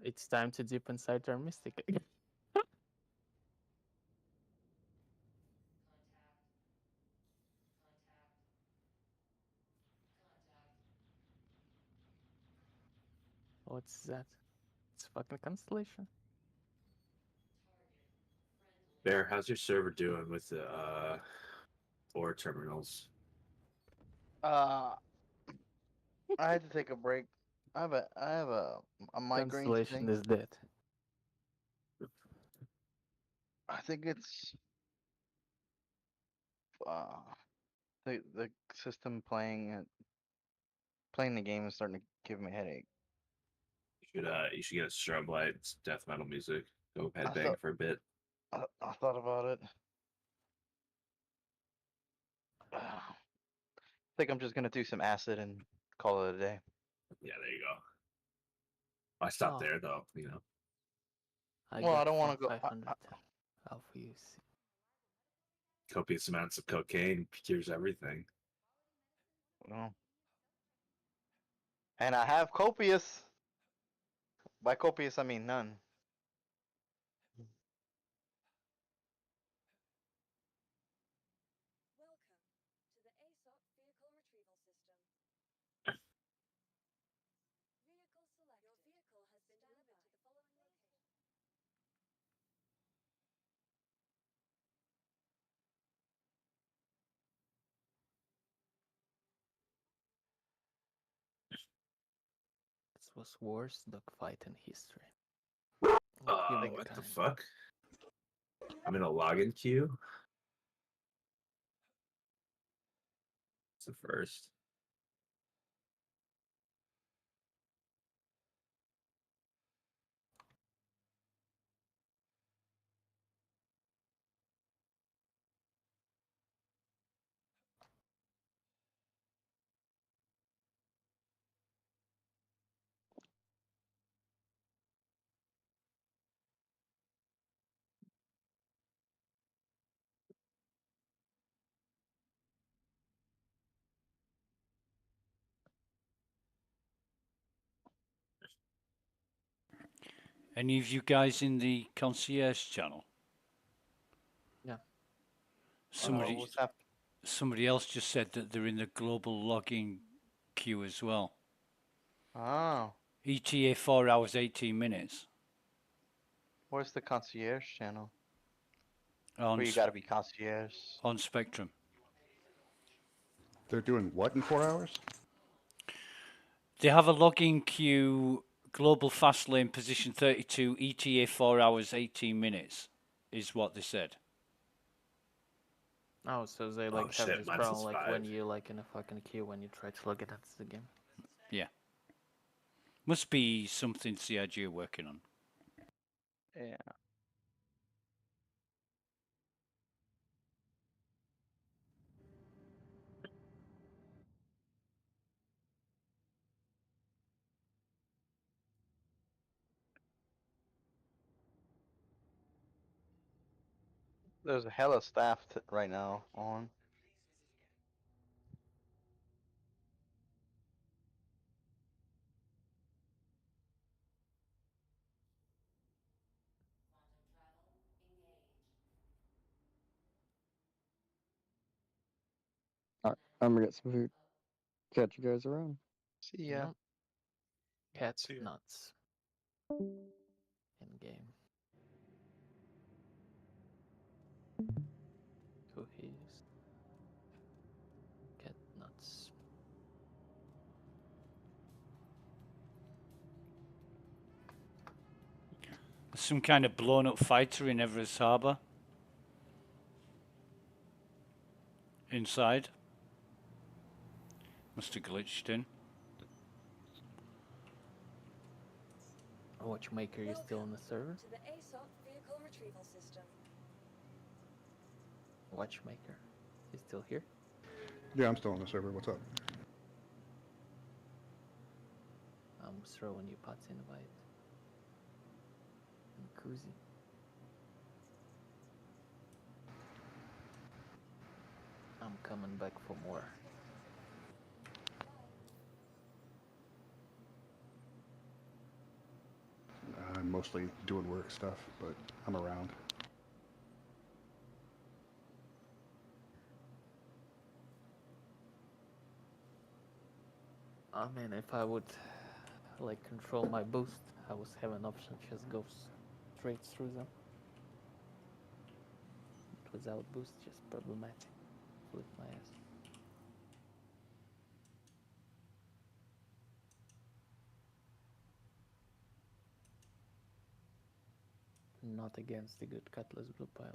Speaker 1: It's time to dip inside our mystic again. What's that? It's fucking constellation.
Speaker 16: Bear, how's your server doing with the ore terminals?
Speaker 20: I had to take a break I have a migraine
Speaker 1: Constellation
Speaker 20: thing.
Speaker 1: is dead.
Speaker 20: I think it's the system playing the game is starting to give me a headache.
Speaker 16: You should get a strobe light. It's death metal music. Go
Speaker 20: I
Speaker 16: headbang
Speaker 20: thought
Speaker 16: for a bit.
Speaker 20: I thought about it. I think I'm just gonna do some acid and call it a day.
Speaker 16: Yeah, there you go. I stopped
Speaker 1: Oh.
Speaker 16: there though. You know.
Speaker 20: Well, I don't want to go.
Speaker 1: 510 aUEC.
Speaker 16: Copious amounts of cocaine cures everything.
Speaker 20: Well, and I have copious. By copious, I mean none.
Speaker 12: Welcome to the ASOC vehicle retrieval system. Vehicle select. Your vehicle has been delivered to the following location.
Speaker 1: This was worst dogfight in history.
Speaker 16: What the fuck? I'm in a login queue. It's the first.
Speaker 5: Any of you guys in the concierge channel?
Speaker 1: Yeah.
Speaker 5: Somebody,
Speaker 20: what's happening?
Speaker 5: somebody else just said that they're in the global logging queue as well.
Speaker 20: Oh,
Speaker 5: ETA 4 hours 18 minutes.
Speaker 20: where's the concierge channel?
Speaker 5: On
Speaker 20: Where you got to be concierge.
Speaker 5: on Spectrum.
Speaker 18: They're doing what in 4 hours?
Speaker 5: They have a logging queue, global fast lane, position 32, ETA 4 hours 18 minutes, is what they said.
Speaker 1: Oh, so they like have
Speaker 16: shit,
Speaker 1: this
Speaker 16: mine
Speaker 1: problem
Speaker 16: says
Speaker 1: like when
Speaker 16: 5.
Speaker 1: you like in a fucking queue when you try to log it into the game.
Speaker 5: Yeah. Must be something CIG are working on.
Speaker 20: Yeah. There's a hella staff right now on.
Speaker 9: Alright, I'm gonna get some food. Catch you guys around.
Speaker 20: See ya.
Speaker 1: Nope. Cat nuts. In game. Who he is? Cat nuts.
Speaker 5: Some kind of blown up fighter in Everest Harbour. Inside. Must have glitched in.
Speaker 1: Watchmaker, you still on the server?
Speaker 12: To the ASOC vehicle retrieval system.
Speaker 1: Watchmaker, he's still here?
Speaker 18: Yeah, I'm still on the server. What's up?
Speaker 1: I'm throwing you pots invite. And Kuzi. I'm coming back for more.
Speaker 18: I'm mostly doing work stuff, but I'm around.
Speaker 1: I mean, if I would like control my boost, I would have an option just go straight through them. But without boost, just problematic. Flip my ass. not against the good Cutlass Blue pilot.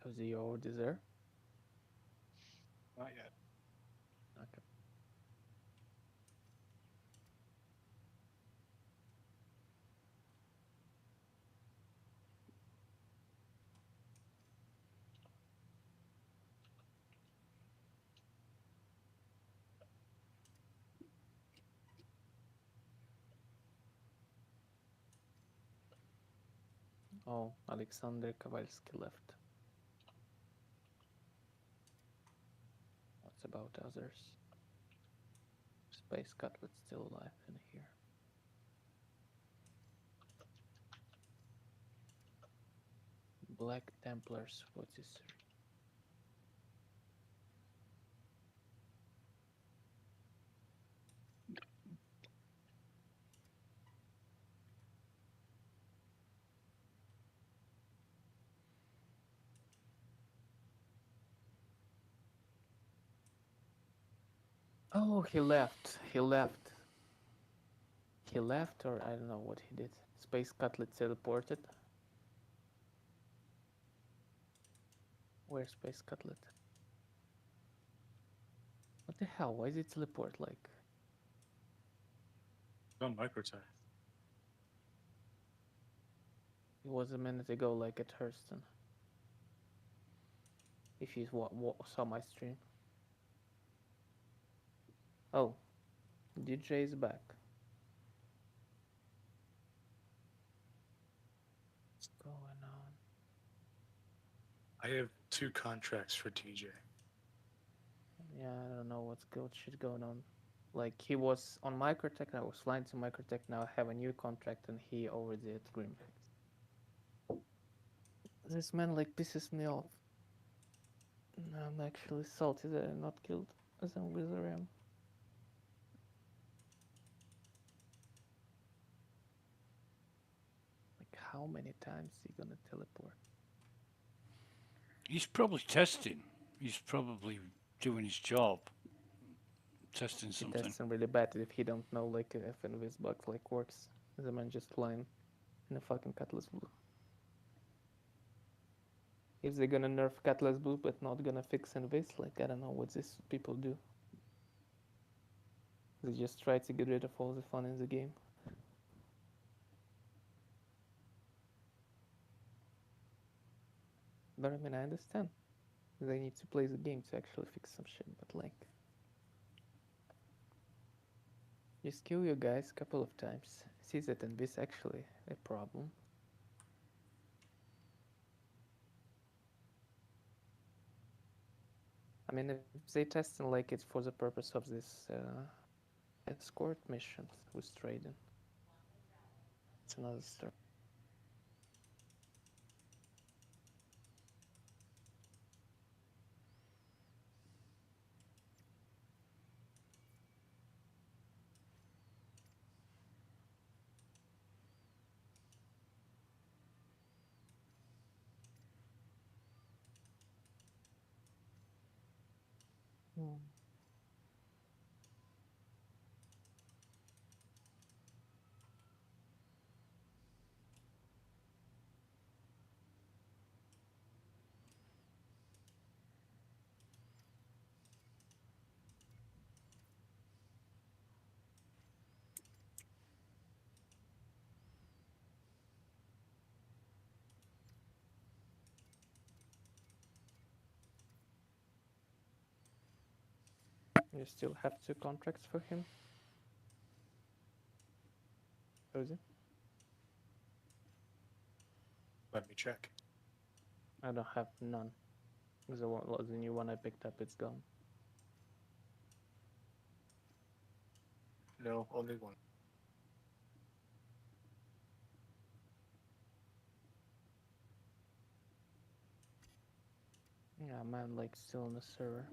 Speaker 1: Was he already there?
Speaker 19: Not yet.
Speaker 1: Okay. Oh, Alexander Kowalski left. What about others? Space Cutlet still alive in here. Black Templars 43. Oh, he left. He left. He left, or I don't know what he did. Space Cutlet teleported. Where's Space Cutlet? What the hell? Why did it teleport like?
Speaker 19: On microtech.
Speaker 1: It was a minute ago, like at Hurston. If you saw my stream. Oh, DJ is back. What's going on?
Speaker 19: I have 2 contracts for TJ.
Speaker 1: Yeah, I don't know what's good shit going on. Like, he was on Microtech, I was flying to Microtech, now I have a new contract and he already at Greenbank. This man like pisses me off. I'm actually salty that I'm not killed as long as I am. Like, how many times is he gonna teleport?
Speaker 5: He's probably testing. He's probably doing his job. Testing
Speaker 1: He
Speaker 5: something.
Speaker 1: tests him really bad if he don't know like if this bug like works. The man just flying in a fucking Cutlass Blue. If they're gonna nerf Cutlass Blue but not gonna fix Invis, like I don't know what these people do. They just try to get rid of all the fun in the game. But I mean, I understand. They need to play the game to actually fix some shit, but like... Just kill your guys a couple of times. See that Invis actually a problem. I mean, if they testing like it's for the purpose of this escort missions with trading, it's another story. You still have 2 contracts for him? Rosie?
Speaker 19: Let me check.
Speaker 1: I don't have none. The new one I picked up, it's gone.
Speaker 19: No, only 1.
Speaker 1: Yeah, man, like still on the server.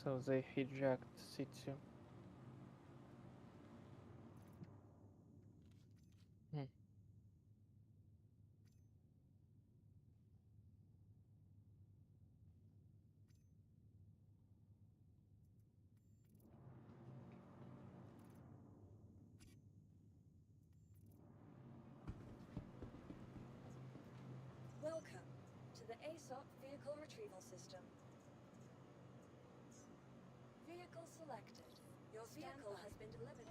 Speaker 1: So they hijacked C2.
Speaker 12: Welcome to the ASOP Vehicle Retrieval System. Vehicle selected. Your vehicle has been delivered to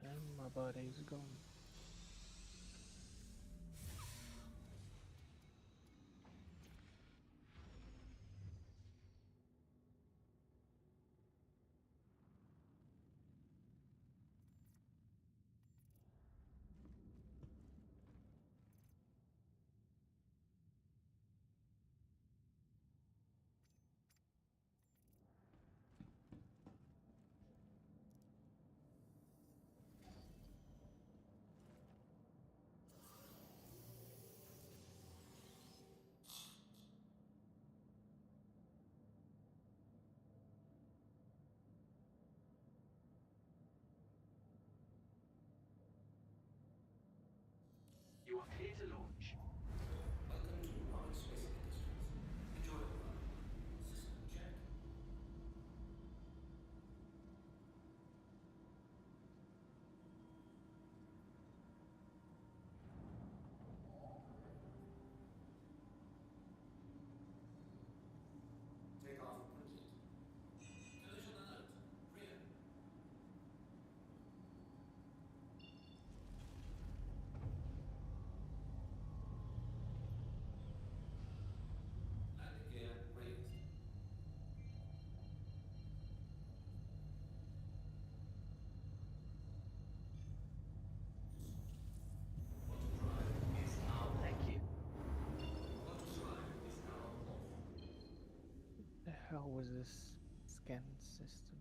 Speaker 1: And my body is gone.
Speaker 15: You are clear to launch. Welcome to Public Space Industries. Enjoy the ride. System check. Takeoff complete. Collision alert. Rear. Landing gear raised. Auto-drive is now thank you. Auto-drive is now off.
Speaker 1: The hell was this scan system?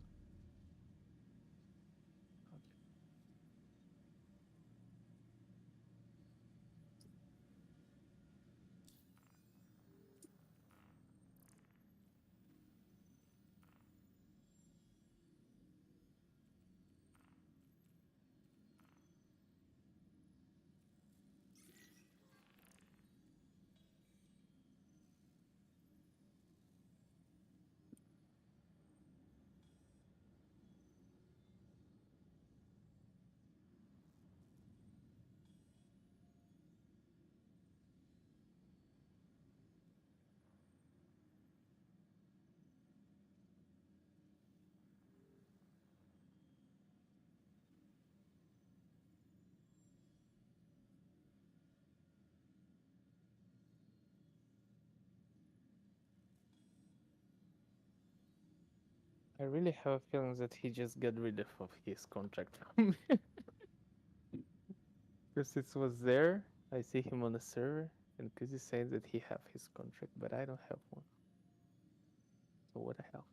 Speaker 1: I really have a feeling that he just got rid of his contract. Because it was there, I see him on the server, and Kuzi said that he have his contract, but I don't have one. So what the hell?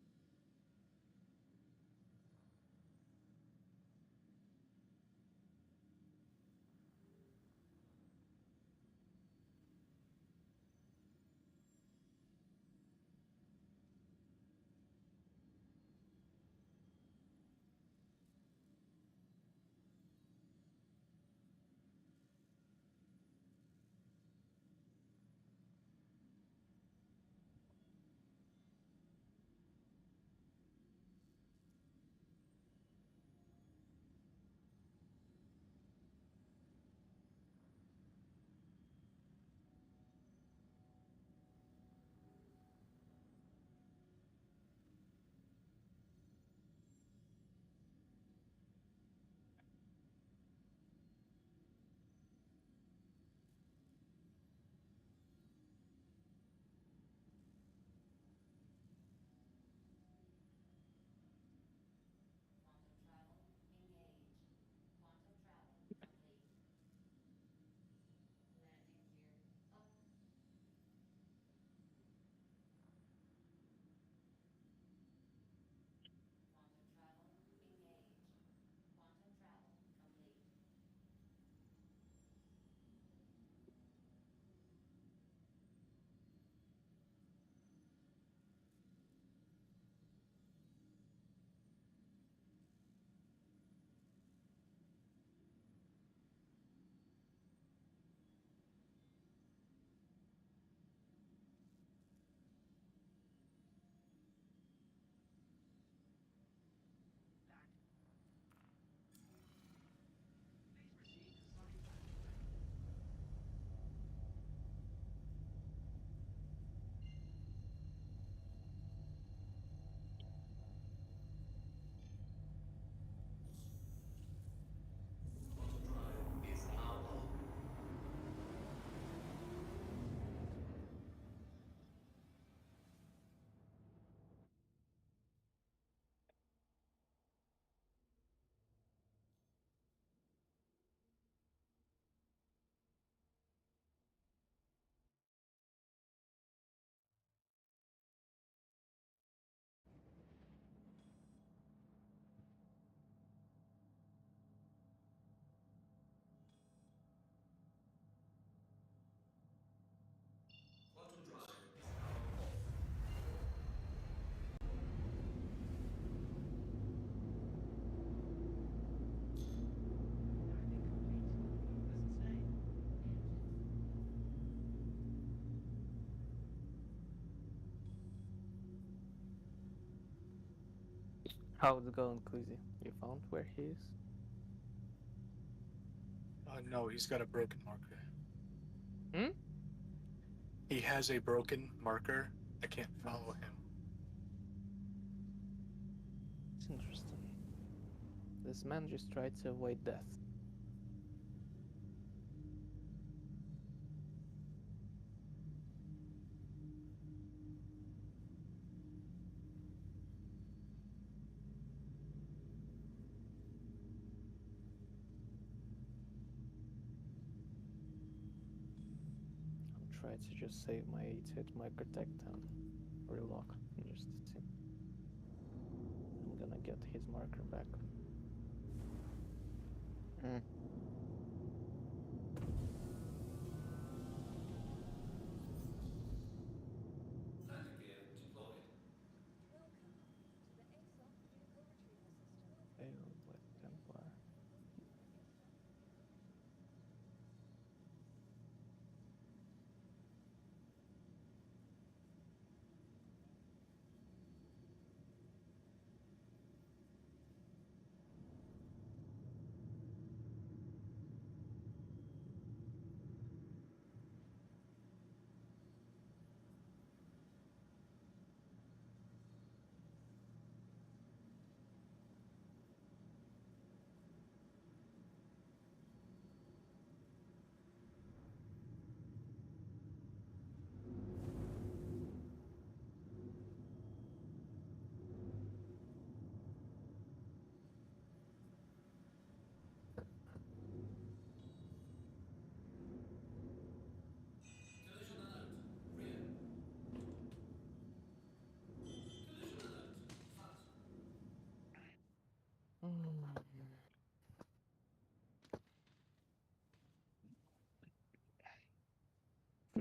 Speaker 1: How's it going, Kuzi? You found where he is?
Speaker 19: No, he's got a broken marker.
Speaker 1: Hmm?
Speaker 19: He has a broken marker. I can't follow him.
Speaker 1: It's interesting. This man just tried to avoid death. I'm trying to just save my 8-hit microtech and relock and just see. I'm gonna get his marker back. Failed with Templar.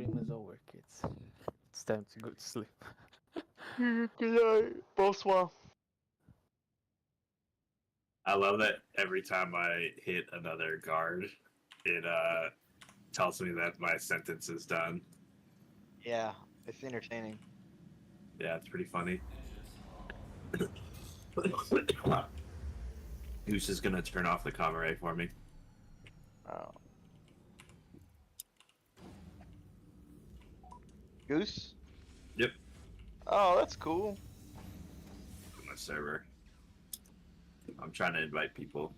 Speaker 1: stream is over, kids. It's time to go to sleep.
Speaker 20: Good night. Bonsoir.
Speaker 16: I love that every time I hit another guard, it tells me that my sentence is done.
Speaker 20: Yeah, it's entertaining.
Speaker 16: Yeah, it's pretty funny. Who's just gonna turn off the camera for me?
Speaker 20: Oh. Goose?
Speaker 16: Yep.
Speaker 20: Oh, that's cool.
Speaker 16: My server. I'm trying to invite people.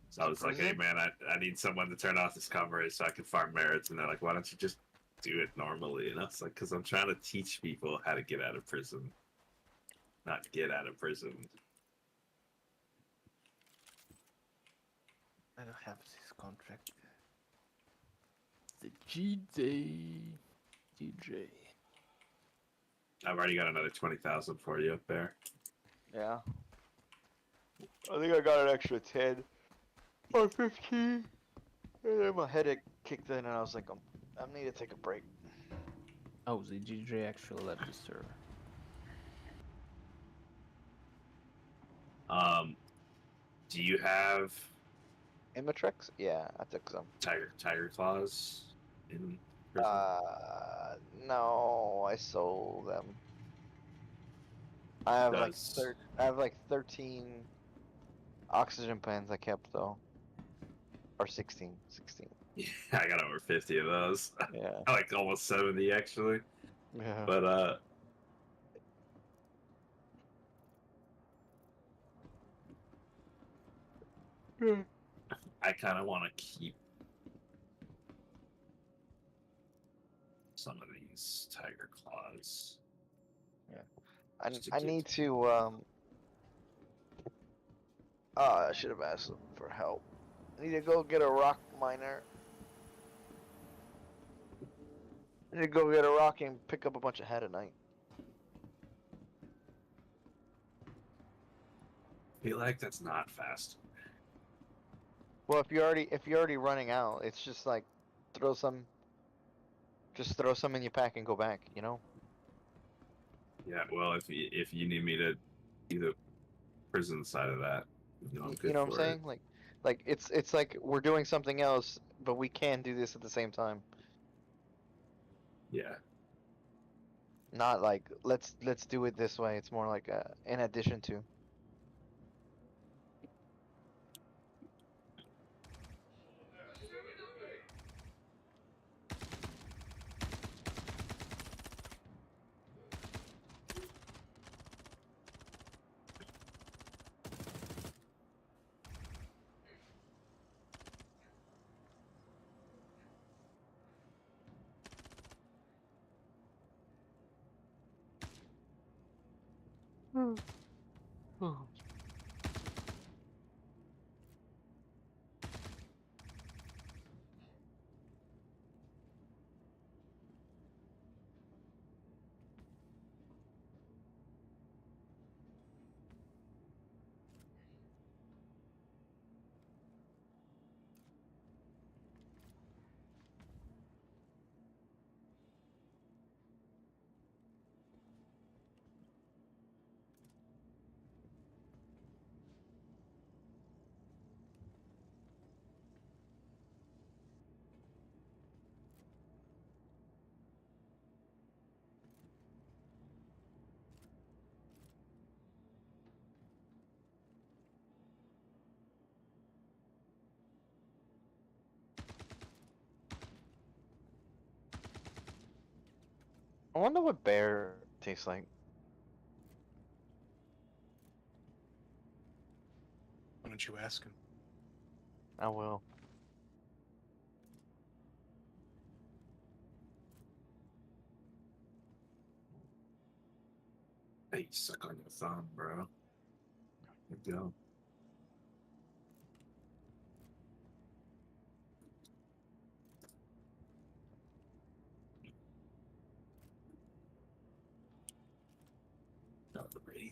Speaker 16: So I was like, hey
Speaker 20: Prison?
Speaker 16: man, I need someone to turn off this camera so I can farm merits. And they're like, why don't you just do it normally? And I was like, because I'm trying to teach people how to get out of prison. Not get out of prison.
Speaker 1: I don't have this contract. The DJ.
Speaker 16: I've already got another 20,000 for you up there.
Speaker 20: Yeah. I think I got an extra 10 or 15. And then my headache kicked in and I was like, I need to take a break.
Speaker 1: Oh, the DJ actually left the server.
Speaker 16: Do you have
Speaker 20: Imatrex? Yeah, I took some.
Speaker 16: tiger claws in prison?
Speaker 20: No, I sold them. I have I have like 13 oxygen plans I kept though. Or 16.
Speaker 16: Yeah, I got over 50 of those.
Speaker 20: Yeah.
Speaker 16: I like almost 70 actually.
Speaker 20: Yeah.
Speaker 16: But I kind of want to keep some of these tiger claws.
Speaker 20: Yeah.
Speaker 16: Just to
Speaker 20: I
Speaker 16: get-
Speaker 20: need to I should have asked them for help. I need to go get a rock miner. I need to go get a rock and pick up a bunch of head at night.
Speaker 16: I feel like that's not fast.
Speaker 20: Well, if you're already running out, it's just like throw some in your pack and go back, you know?
Speaker 16: Yeah, well, if you need me to do the prison side of that, I'm good
Speaker 20: You know what I'm
Speaker 16: for
Speaker 20: saying? Like it's like we're doing something else, but we can do this at the same time.
Speaker 16: Yeah.
Speaker 20: Not like let's do it this way. It's more like in addition to. I wonder what bear tastes like.
Speaker 19: Why don't you ask him?
Speaker 20: I will.
Speaker 16: Hey, suck on your thumb, bro. Good go. Not the rating.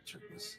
Speaker 16: Check this.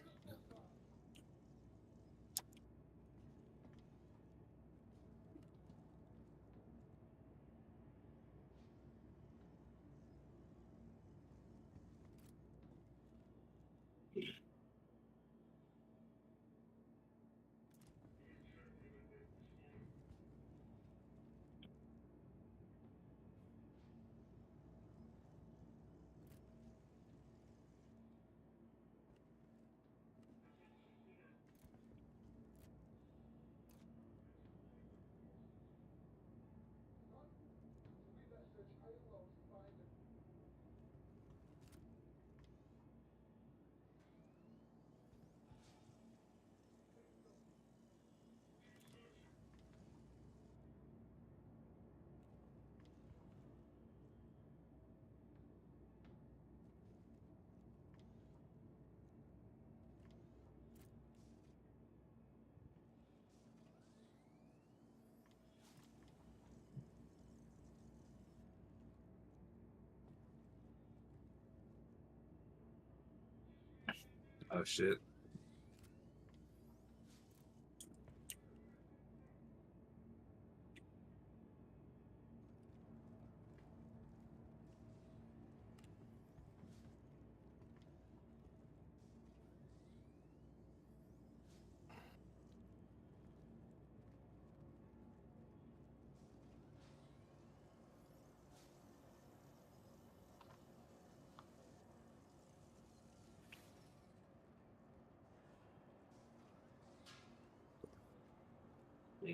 Speaker 16: Oh shit.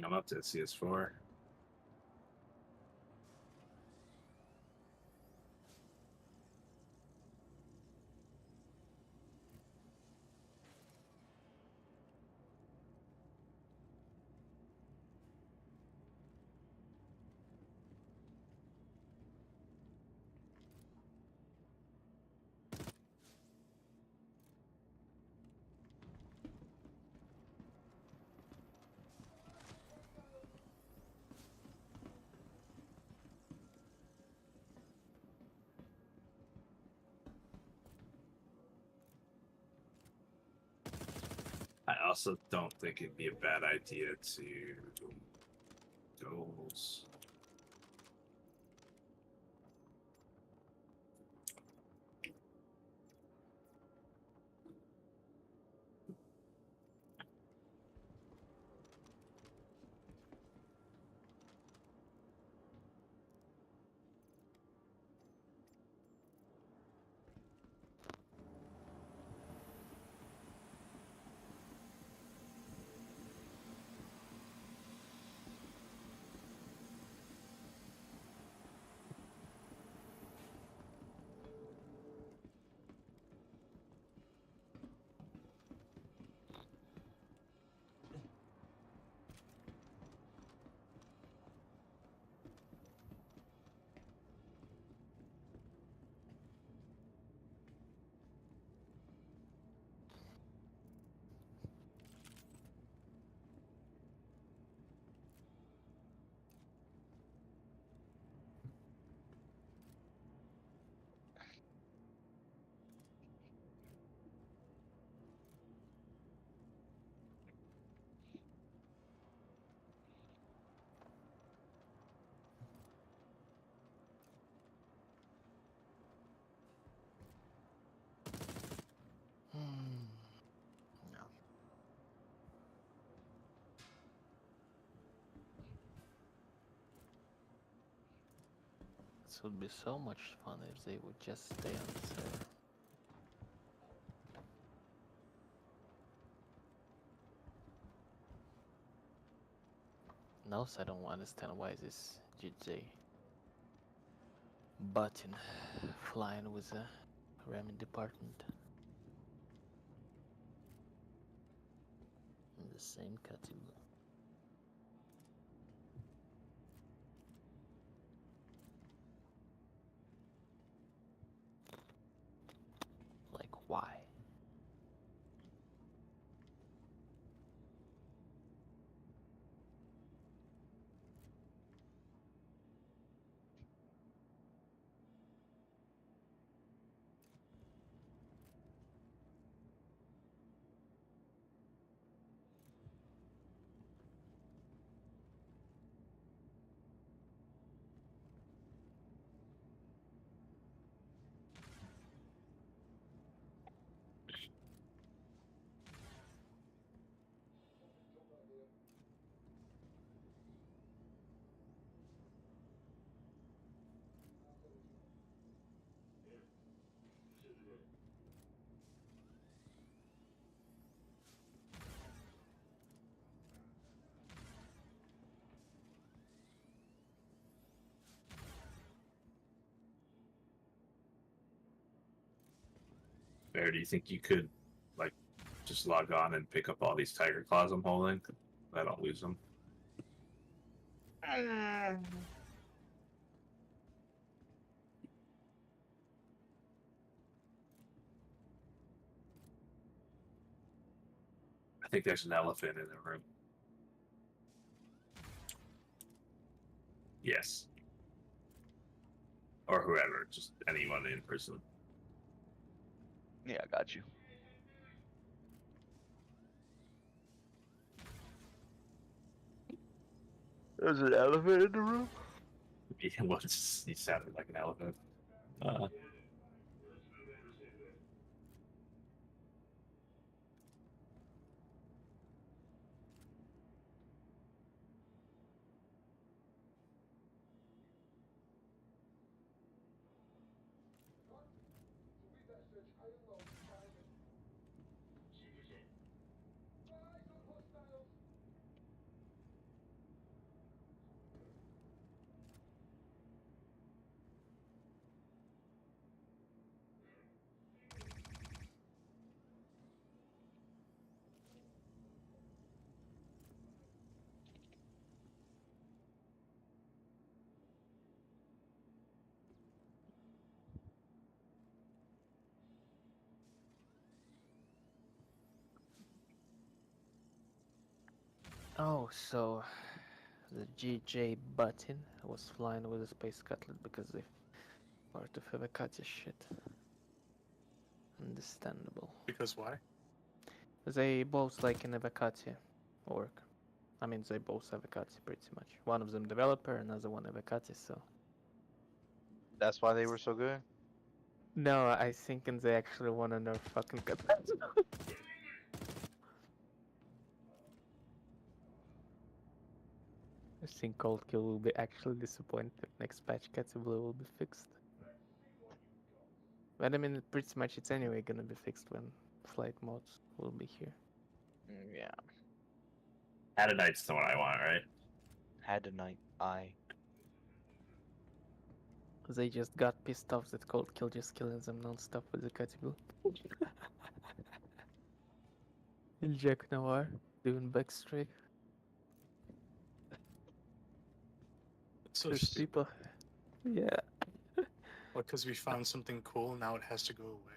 Speaker 16: I'm up to CS4. I also don't think it'd be a bad idea to goals.
Speaker 3: No.
Speaker 1: This would be so much fun if they would just stay on the server. No, so I don't understand why this GJ button flying with a ramming department in the same category. Like, why?
Speaker 16: Bear, do you think you could, like, just log on and pick up all these tiger claws I'm holding? I don't lose them. I think there's an elephant in the room. Yes. Or whoever, just anyone in person.
Speaker 20: Yeah, I got you. There's an elephant in the room.
Speaker 16: He once he sounded like an elephant.
Speaker 1: Oh, so the GJ button was flying with a space cutlet because they part of Avocati shit. Understandable.
Speaker 19: Because why?
Speaker 1: They both like an Avocati work. I mean, they both Avocati pretty much. One of them developer, another one Avocati, so.
Speaker 20: That's why they were so good.
Speaker 1: No, I think they actually want to nerf fucking cutlets. I think Cold Kill will be actually disappointed. Next patch, Catty Blue will be fixed. But I mean, pretty much it's anyway gonna be fixed when flight modes will be here.
Speaker 20: Yeah.
Speaker 16: Adonite's the one I want, right?
Speaker 20: Adonite eye.
Speaker 1: They just got pissed off that Cold Kill just killing them non-stop with the Catty Blue. And Jack Noir doing backstreak.
Speaker 19: So
Speaker 1: There's
Speaker 19: stupid.
Speaker 1: people. Yeah.
Speaker 19: Well, because we found something cool, now it has to go away.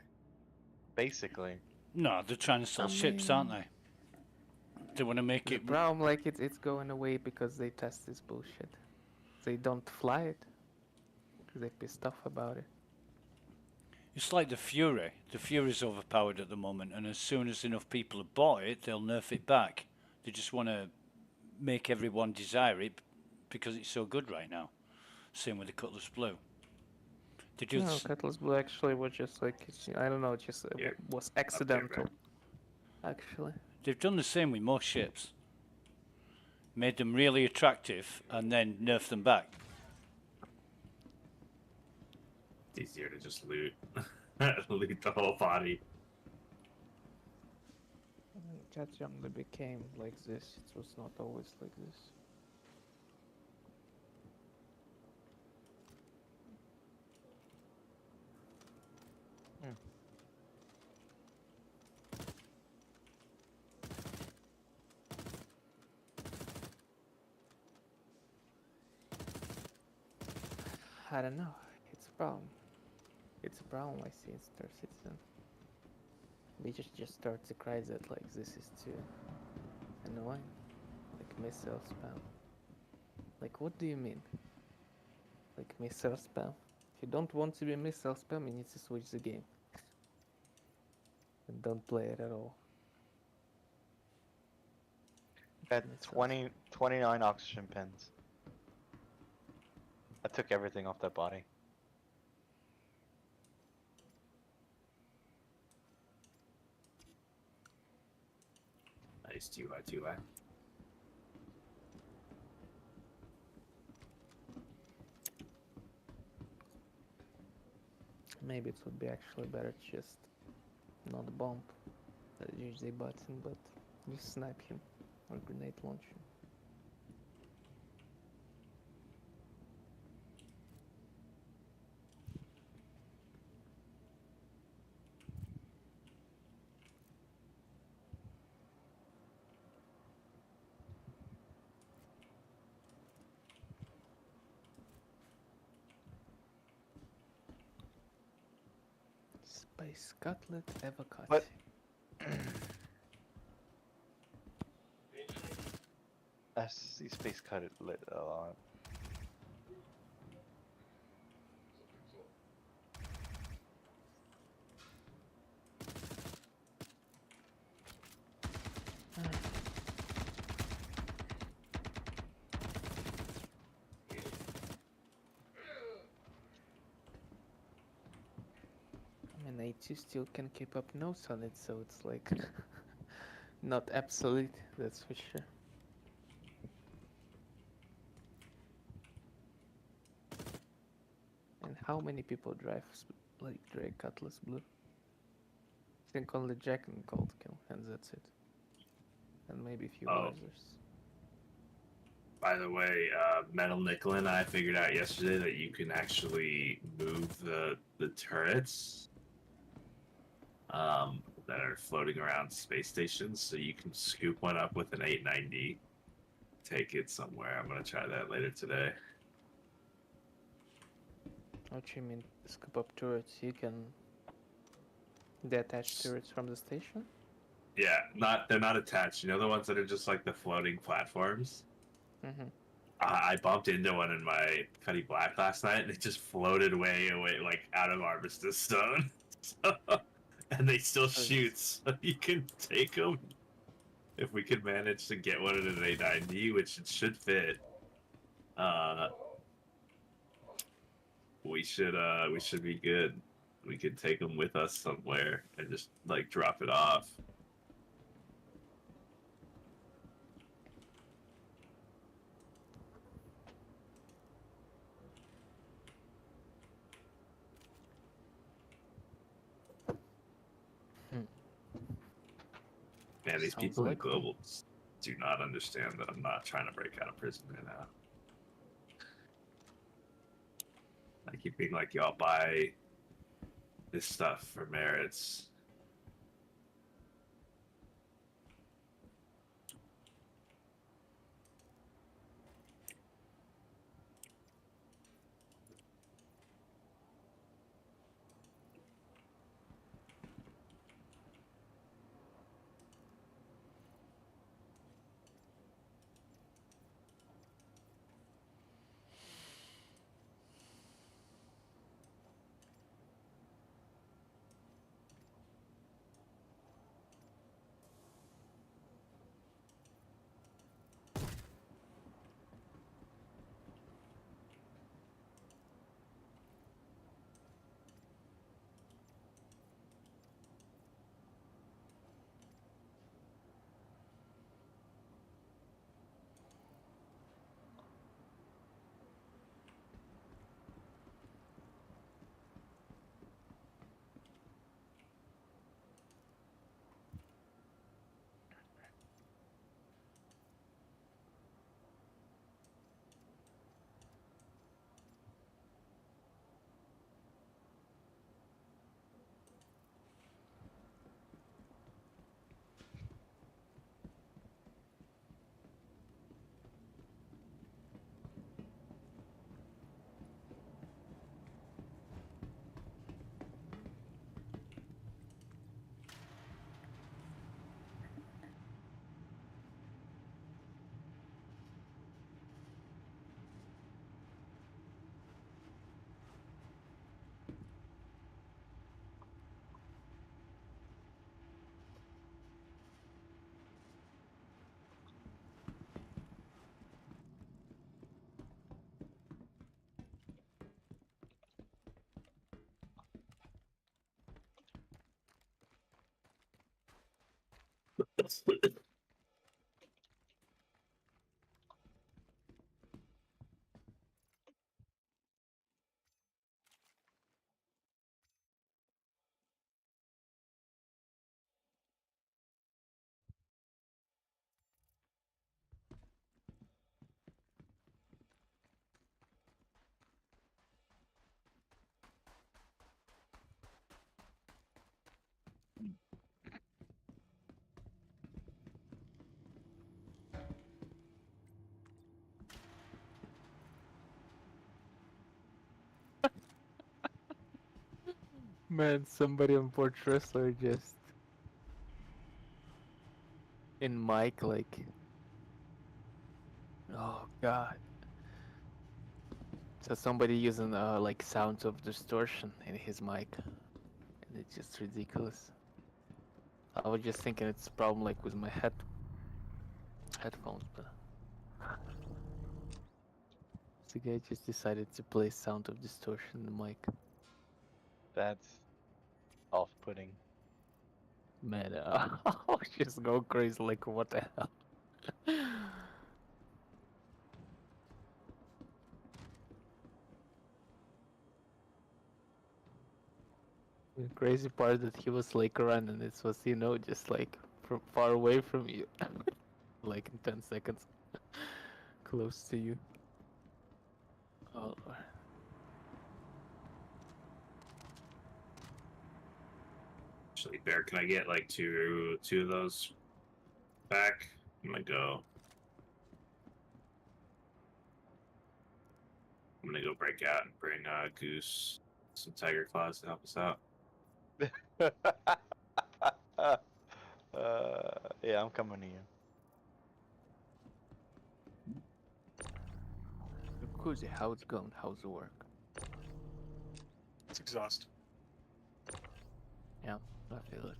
Speaker 20: Basically.
Speaker 5: No, they're trying to sell ships, aren't they? They want to make
Speaker 1: The
Speaker 5: it.
Speaker 1: problem, like, it's going away because they test this bullshit. They don't fly it. They're pissed off about it.
Speaker 5: It's like the Fury. The Fury's overpowered at the moment, and as soon as enough people have bought it, they'll nerf it back. They just want to make everyone desire it because it's so good right now. Same with the Cutlass Blue. They do
Speaker 1: No, Cutlass Blue actually was just like, I don't know, just was accidental. Actually.
Speaker 5: They've done the same with most ships. Made them really attractive and then nerfed them back.
Speaker 16: It's easier to just loot. Loot the whole body.
Speaker 1: Catty only became like this. It was not always like this. I don't know. It's a problem. It's a problem I see in Star Citizen. We just start to cry that like this is too annoying. Like missile spam. Like what do you mean? Like missile spam? If you don't want to be missile spam, you need to switch the game. And don't play it at all.
Speaker 20: Had 29 oxygen pens. I took everything off that body.
Speaker 16: Nice 2x2x.
Speaker 1: Maybe it would be actually better just not bomb the GJ button, but just snipe him or grenade launch him. Space Cutlet Avocati.
Speaker 20: What? I see space cut it lit a lot.
Speaker 1: A2 still can keep up notes on it, so it's like not absolute, that's for sure. And how many people drive like Drake Cutlass Blue? I think only Jack and Cold Kill, and that's it. And maybe a few others.
Speaker 16: By the way, Metal Nickel and I figured out yesterday that you can actually move the turrets that are floating around space stations. So you can scoop one up with an 890, take it somewhere. I'm gonna try that later today.
Speaker 1: What you mean, scoop up turrets? You can detach turrets from the station?
Speaker 16: Yeah, they're not attached. You know the ones that are just like the floating platforms?
Speaker 1: Mm-hmm.
Speaker 16: I bumped into one in my Cuddy Black last night, and it just floated way away, like out of Armistice Stone. And they still shoot, so you can take them. If we could manage to get one in an 890, which it should fit, we should be good. We could take them with us somewhere and just like drop it off. Man, these
Speaker 1: Sounds
Speaker 16: people in
Speaker 1: like fun.
Speaker 16: global do not understand that I'm not trying to break out of prison right now. I keep being like, y'all buy this stuff for merits.
Speaker 1: Man, somebody on Port Wrestler just in mic like, oh god. So somebody using like sounds of distortion in his mic, and it's just ridiculous. I was just thinking it's a problem like with my headphones, but the guy just decided to play sound of distortion in the mic.
Speaker 20: That's off-putting.
Speaker 1: Man, just go crazy. Like, what the hell? The crazy part that he was like running, it was, you know, just like from far away from you. Like in 10 seconds. Close to you. Oh, Lord.
Speaker 16: Actually, Bear, can I get like two of those back? I'm gonna go break out and bring Goose some tiger claws to help us out.
Speaker 20: Yeah, I'm coming to you.
Speaker 1: Kuzi, how's it going? How's the work?
Speaker 19: It's exhausting.
Speaker 1: Yeah, I feel it.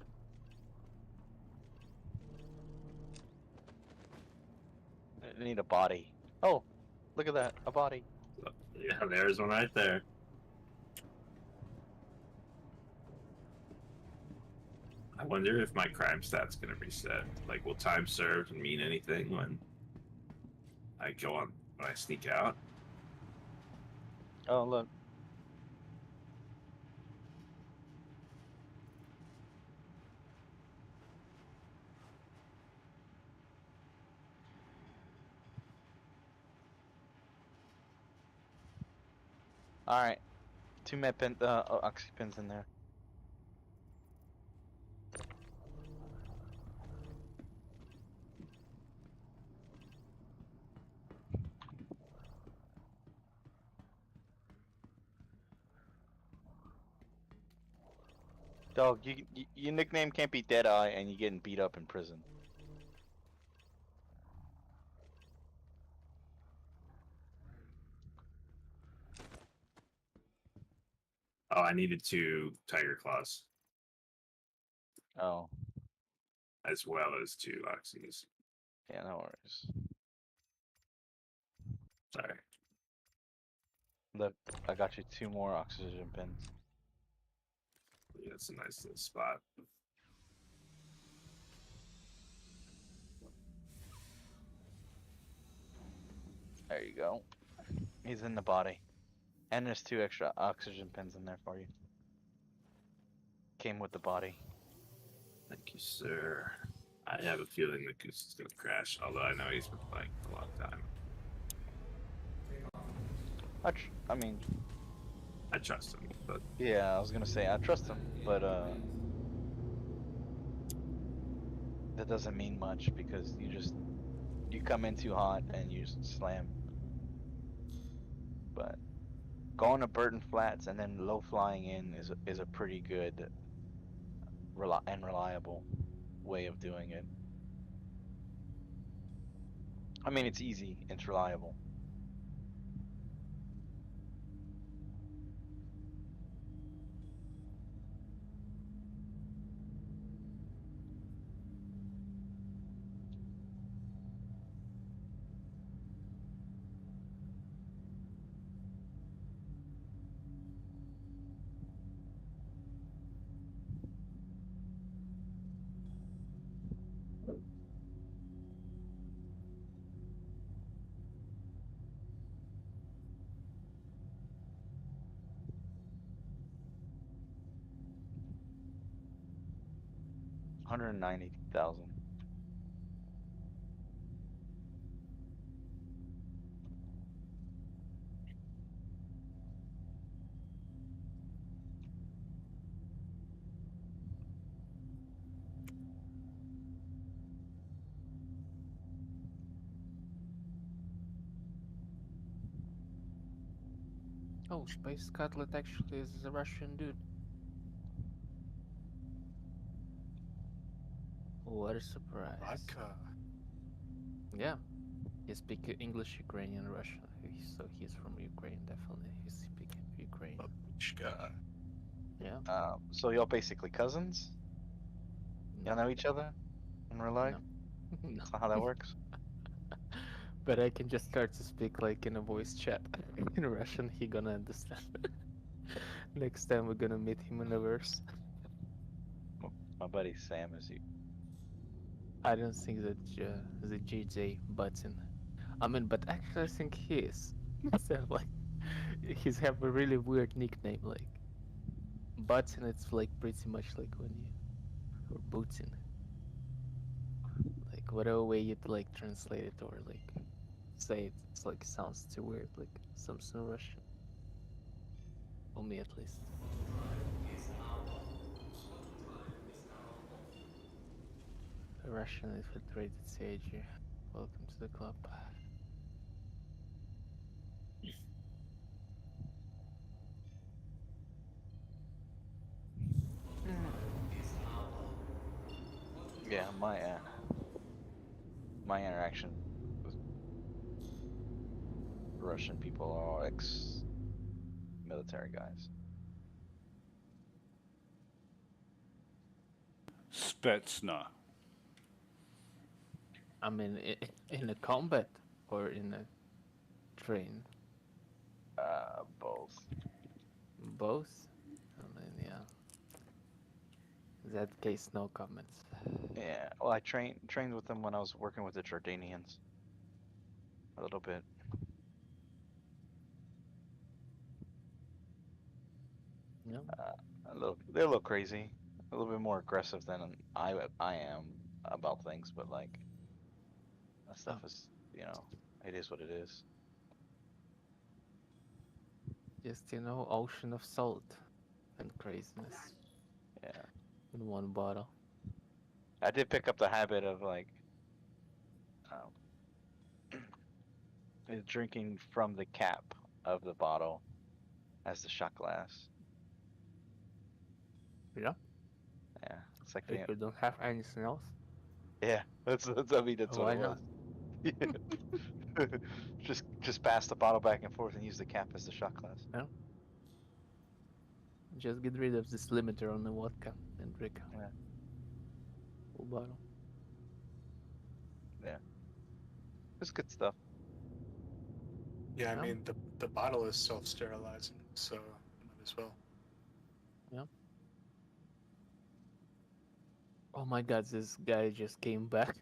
Speaker 20: I need a body. Oh, look at that, a body.
Speaker 16: Yeah, there's one right there. I wonder if my crime stat's gonna reset. Like, will time served mean anything when I sneak out?
Speaker 20: Oh, look. All right, 2 med pin, oxy pins in there. Dog, your nickname can't be Deadeye, and you're getting beat up in prison.
Speaker 16: Oh, I needed 2 tiger claws.
Speaker 20: Oh.
Speaker 16: As well as 2 oxys.
Speaker 20: Yeah, no worries.
Speaker 16: Sorry.
Speaker 20: Look, I got you 2 more oxygen pins.
Speaker 16: Yeah, that's a nice little spot.
Speaker 20: There you go. He's in the body. And there's 2 extra oxygen pins in there for you. Came with the body.
Speaker 16: Thank you, sir. I have a feeling that Goose is gonna crash, although I know he's been playing for a long time.
Speaker 20: I mean,
Speaker 16: I trust him, but
Speaker 20: yeah, I was gonna say I trust him, but that doesn't mean much because you come in too hot and you just slam. But going to Burton Flats and then low flying in is a pretty good and reliable way of doing it. I mean, it's easy, it's reliable. $190,000.
Speaker 1: Oh, Space Cutlet actually is a Russian dude. What a surprise.
Speaker 19: Vodka.
Speaker 1: Yeah. He speaks English, Ukrainian, Russian. So he's from Ukraine, definitely. He's speaking Ukrainian. Yeah.
Speaker 20: So y'all basically cousins? Y'all know each other in real life?
Speaker 1: No.
Speaker 20: That's not how that works?
Speaker 1: But I can just start to speak like in a voice chat in Russian. He gonna understand. Next time we're gonna meet him in a verse.
Speaker 20: My buddy Sam is you.
Speaker 1: I don't think that the GJ button. I mean, but actually, I think he is. So, like, he's have a really weird nickname. Like, button. It's like pretty much like when you or bootin. Like whatever way you'd like translate it or like say it, it's like sounds too weird. Like something Russian. For me, at least. A Russian infiltrated Sage. Welcome to the club.
Speaker 20: Yeah, my interaction with Russian people are all ex-military guys.
Speaker 5: Spetsna.
Speaker 1: I mean, in a combat or in a train?
Speaker 20: Both.
Speaker 1: Both? I mean, yeah. In that case, no comments.
Speaker 20: Yeah, well, I trained with them when I was working with the Jordanians. A little bit.
Speaker 1: Yeah.
Speaker 20: They're a little crazy, a little bit more aggressive than I am about things, but like that stuff is, it is what it is.
Speaker 1: Just, ocean of salt and craziness.
Speaker 20: Yeah.
Speaker 1: In one bottle.
Speaker 20: I did pick up the habit of like drinking from the cap of the bottle as the shot glass.
Speaker 1: Yeah.
Speaker 20: Yeah, it's like
Speaker 1: If you don't have anything else.
Speaker 20: yeah, that's I mean that's what
Speaker 1: Why
Speaker 20: it was.
Speaker 1: not?
Speaker 20: just pass the bottle back and forth and use the cap as the shot glass.
Speaker 1: Yeah. Just get rid of this limiter on the vodka and drink.
Speaker 20: Yeah.
Speaker 1: Full bottle.
Speaker 20: Yeah. It's good stuff.
Speaker 19: Yeah, I
Speaker 1: Yeah.
Speaker 19: mean the bottle is self-sterilizing, so might as well.
Speaker 1: Yeah. Oh my god, this guy just came back.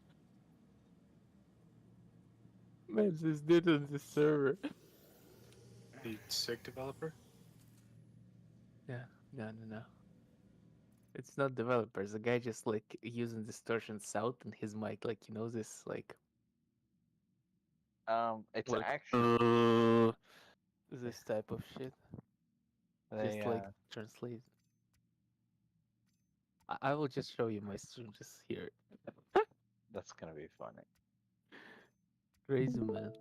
Speaker 1: Man, this dude on the server.
Speaker 19: The SIG developer?
Speaker 1: Yeah, no. It's not developers. The guy just like using distortion south in his mic, like this like.
Speaker 20: It's
Speaker 1: like,
Speaker 20: actually
Speaker 1: this type of shit.
Speaker 20: they
Speaker 1: Just like translate. I will just show you my stream. Just here.
Speaker 20: that's gonna be funny.
Speaker 1: Crazy man.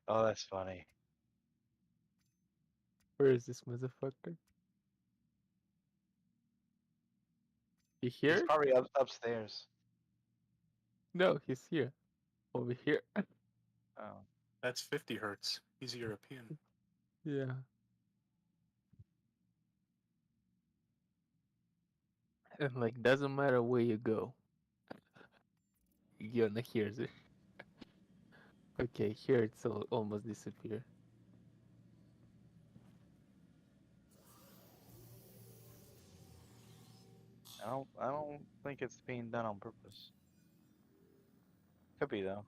Speaker 20: Oh, that's funny.
Speaker 1: Where is this motherfucker? You here?
Speaker 20: He's probably upstairs.
Speaker 1: No, he's here. Over here.
Speaker 20: Oh.
Speaker 19: That's 50 hertz. He's European.
Speaker 1: Yeah. And like doesn't matter where you go. You're gonna hear this. Okay, here it's almost disappeared.
Speaker 20: I don't think it's being done on purpose. Could be though.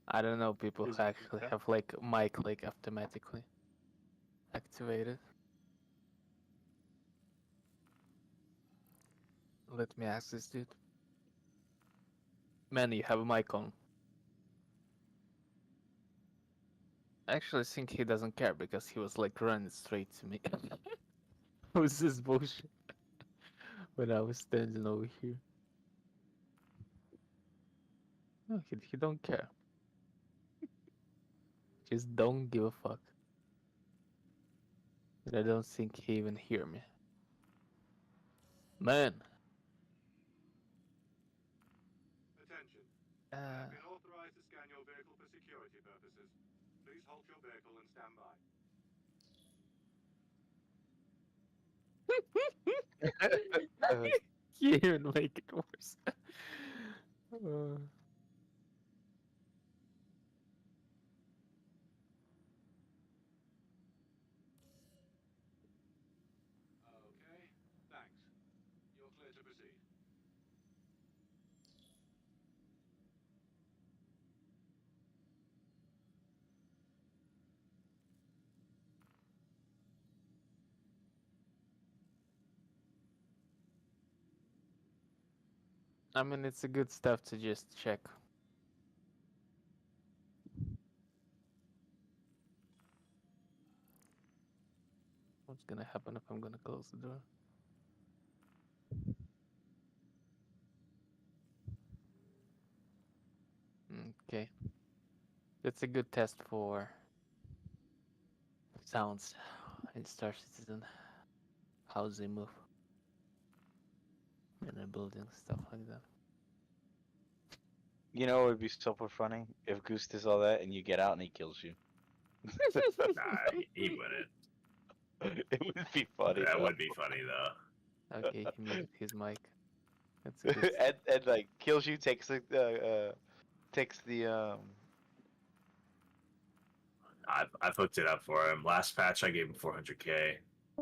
Speaker 1: I don't know. People
Speaker 19: Is it
Speaker 1: actually
Speaker 19: okay?
Speaker 1: have like mic like automatically activated. Let me ask this dude. Man, you have a mic on. I actually think he doesn't care because he was like running straight to me. What's this bullshit? When I was standing over here. No, he don't care. Just don't give a fuck. But I don't think he even hear me. Man.
Speaker 21: Attention. I have been authorized to scan your vehicle for security purposes. Please halt your vehicle and stand by.
Speaker 1: Can't even make it worse. I mean, it's a good stuff to just check. What's gonna happen if I'm gonna close the door? Okay. That's a good test for sounds in Star Citizen. How they move in a building, stuff like that.
Speaker 20: You know, it would be super funny if Goose does all that and you get out and he kills you.
Speaker 16: Nah, he wouldn't.
Speaker 20: It would be funny.
Speaker 16: That
Speaker 20: though.
Speaker 16: would be funny though.
Speaker 1: Okay, he muted his mic. That's a good.
Speaker 20: and like kills you, takes the
Speaker 16: I've hooked it up for him. Last patch I gave him 400k.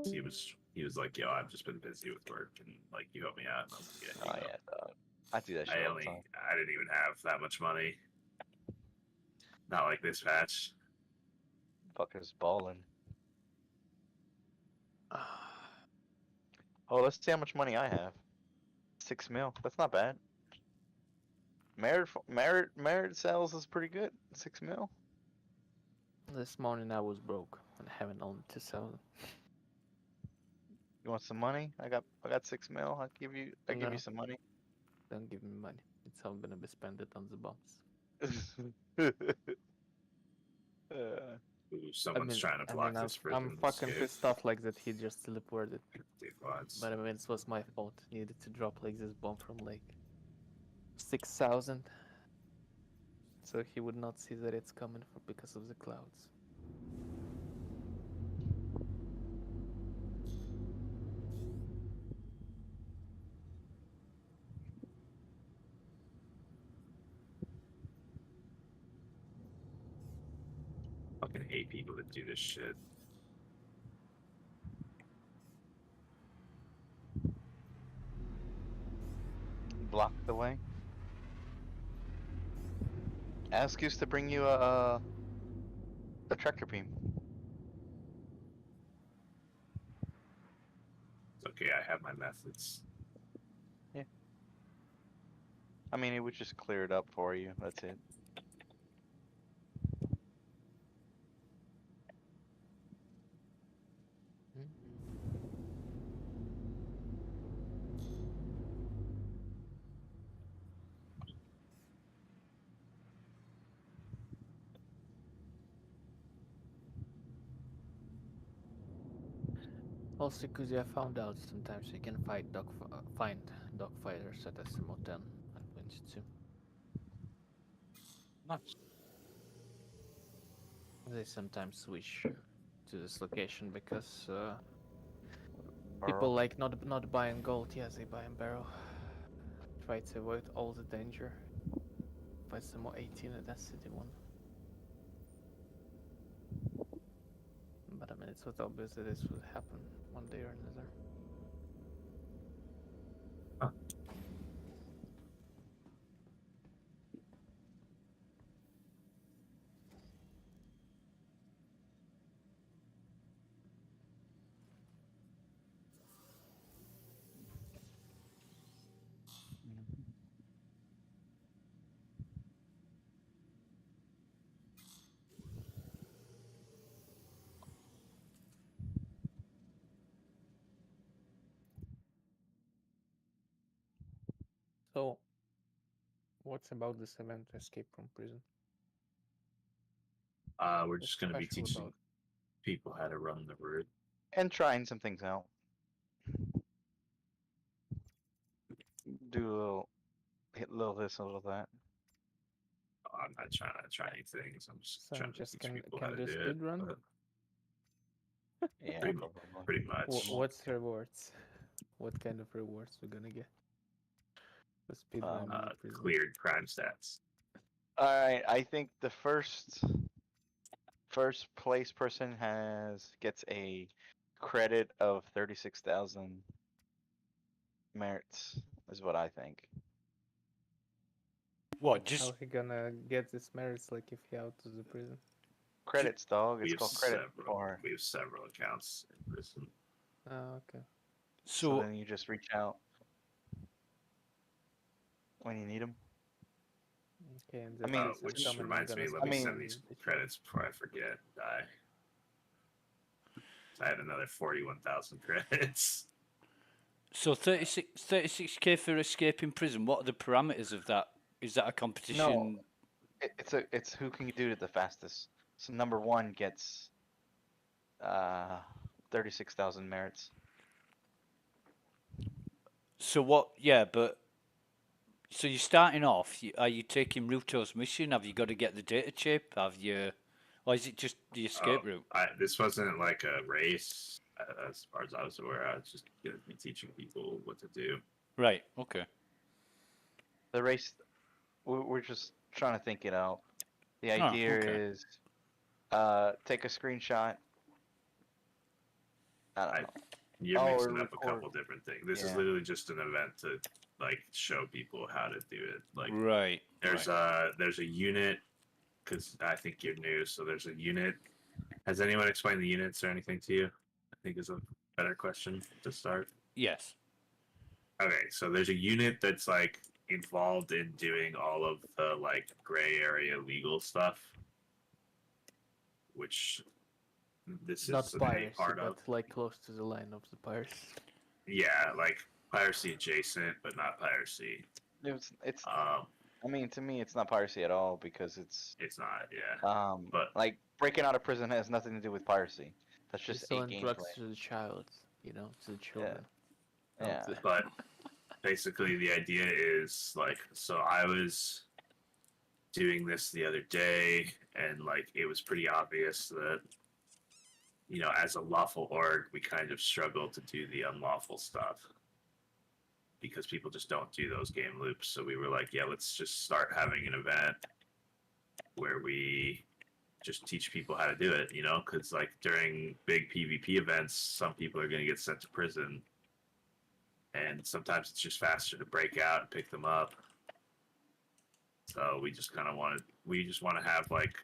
Speaker 16: He was like, yo, I've just been busy with work and like you help me out. And I was like, yeah,
Speaker 20: Oh yeah, dog. I do that shit all the time.
Speaker 16: I didn't even have that much money. Not like this patch.
Speaker 20: Fucker's balling. Oh, let's see how much money I have. 6 mil. That's not bad. Merit sales is pretty good. 6 mil.
Speaker 1: This morning I was broke and having only 2,000.
Speaker 20: You want some money? I got 6 mil. I'll give you some money.
Speaker 1: Don't give me money. It's all gonna be spent on the bombs.
Speaker 16: Ooh, someone's trying to block this prison.
Speaker 1: I'm fucking pissed off like that he just teleported.
Speaker 16: But
Speaker 1: I mean, it was my fault. Needed to drop like this bomb from like 6,000. So he would not see that it's coming because of the clouds.
Speaker 16: Fucking hate people that do this shit.
Speaker 20: Block the way. Ask us to bring you a tractor beam.
Speaker 16: It's okay, I have my methods.
Speaker 20: Yeah. I mean, it would just clear it up for you. That's it.
Speaker 1: Also, because I found out sometimes you can find dogfighters at SMO 10 and 22.
Speaker 16: Nice.
Speaker 1: They sometimes switch to this location because people like not buying gold. Yes, they buy in barrel. Try to avoid all the danger. Fight SMO 18 at SCD1. But I mean, it's not obvious that this would happen one day or another. So, what's about this event to escape from prison?
Speaker 16: We're just going to be
Speaker 1: Special
Speaker 16: teaching
Speaker 1: about?
Speaker 16: people how to run the route.
Speaker 20: And trying some things out. Do hit a little this, a little that.
Speaker 16: Oh, I'm not trying to try anything. I'm just
Speaker 1: So
Speaker 16: trying
Speaker 1: just
Speaker 16: to teach people
Speaker 1: can
Speaker 16: how to
Speaker 1: do
Speaker 16: do
Speaker 1: speed
Speaker 16: it.
Speaker 1: run?
Speaker 16: but
Speaker 20: Yeah,
Speaker 16: pretty much.
Speaker 1: What's rewards? What kind of rewards we're gonna get? The speed run in the prison.
Speaker 16: Cleared crime stats.
Speaker 20: Alright, I think the first place person gets a credit of 36,000 merits, is what I think.
Speaker 5: What, just...
Speaker 1: How he gonna get this merits like if he out of the prison?
Speaker 20: Credits, dog. It's
Speaker 16: We have
Speaker 20: called credit.
Speaker 16: we have several accounts in prison.
Speaker 1: Oh, okay.
Speaker 20: So then you just reach out. when you need them.
Speaker 1: Okay, and
Speaker 20: I mean,
Speaker 1: this is
Speaker 20: to
Speaker 1: coming. I'm
Speaker 2: reminds
Speaker 1: gonna
Speaker 2: me, let
Speaker 1: speak
Speaker 2: me
Speaker 1: to
Speaker 2: send
Speaker 1: you
Speaker 2: these
Speaker 1: this
Speaker 2: credits before I forget. I had another 41,000 credits.
Speaker 5: So 36K for escaping prison. What are the parameters of that? Is that a competition?
Speaker 20: No, it's who can do it the fastest. So number one gets 36,000 merits.
Speaker 5: So what? Yeah, but so you're starting off. Are you taking Ruto's mission? Have you got to get the data chip? Have you, or is it just the escape route?
Speaker 2: This wasn't like a race, as far as I was aware. I was just gonna be teaching people what to do.
Speaker 5: Right. Okay.
Speaker 20: The race, we're just trying to think it out. The idea
Speaker 5: okay.
Speaker 20: is, take a screenshot. I don't know.
Speaker 2: You're
Speaker 20: or
Speaker 2: mixing up a
Speaker 20: record.
Speaker 2: couple different things. This is
Speaker 20: Yeah.
Speaker 2: literally just an event to like show people how to do it. Like
Speaker 5: Right.
Speaker 2: there's a unit, because I think you're new, so there's a unit. Has anyone explained the units or anything to you? I think is a better question to start.
Speaker 5: Yes.
Speaker 2: Okay, so there's a unit that's like involved in doing all of the like gray area legal stuff, which this
Speaker 1: not
Speaker 2: is a
Speaker 1: piracy,
Speaker 2: part
Speaker 1: but
Speaker 2: of.
Speaker 1: like close to the line of the piracy.
Speaker 2: Yeah, like piracy adjacent, but not piracy.
Speaker 20: It's. I mean, to me, it's not piracy at all because it's.
Speaker 2: It's not. Yeah. But
Speaker 20: like breaking out of prison has nothing to do with piracy. That's
Speaker 1: You're
Speaker 20: just a
Speaker 1: selling drugs
Speaker 20: gameplay.
Speaker 1: to the child, you know, to the children.
Speaker 20: Yeah.
Speaker 2: But basically, the idea is like, so I was doing this the other day, and like it was pretty obvious that, you know, as a lawful org, we kind of struggle to do the unlawful stuff because people just don't do those game loops. So we were like, yeah, let's just start having an event where we just teach people how to do it, you know, because like during big PvP events, some people are going to get sent to prison, and sometimes it's just faster to break out and pick them up. So we just kind of want to have like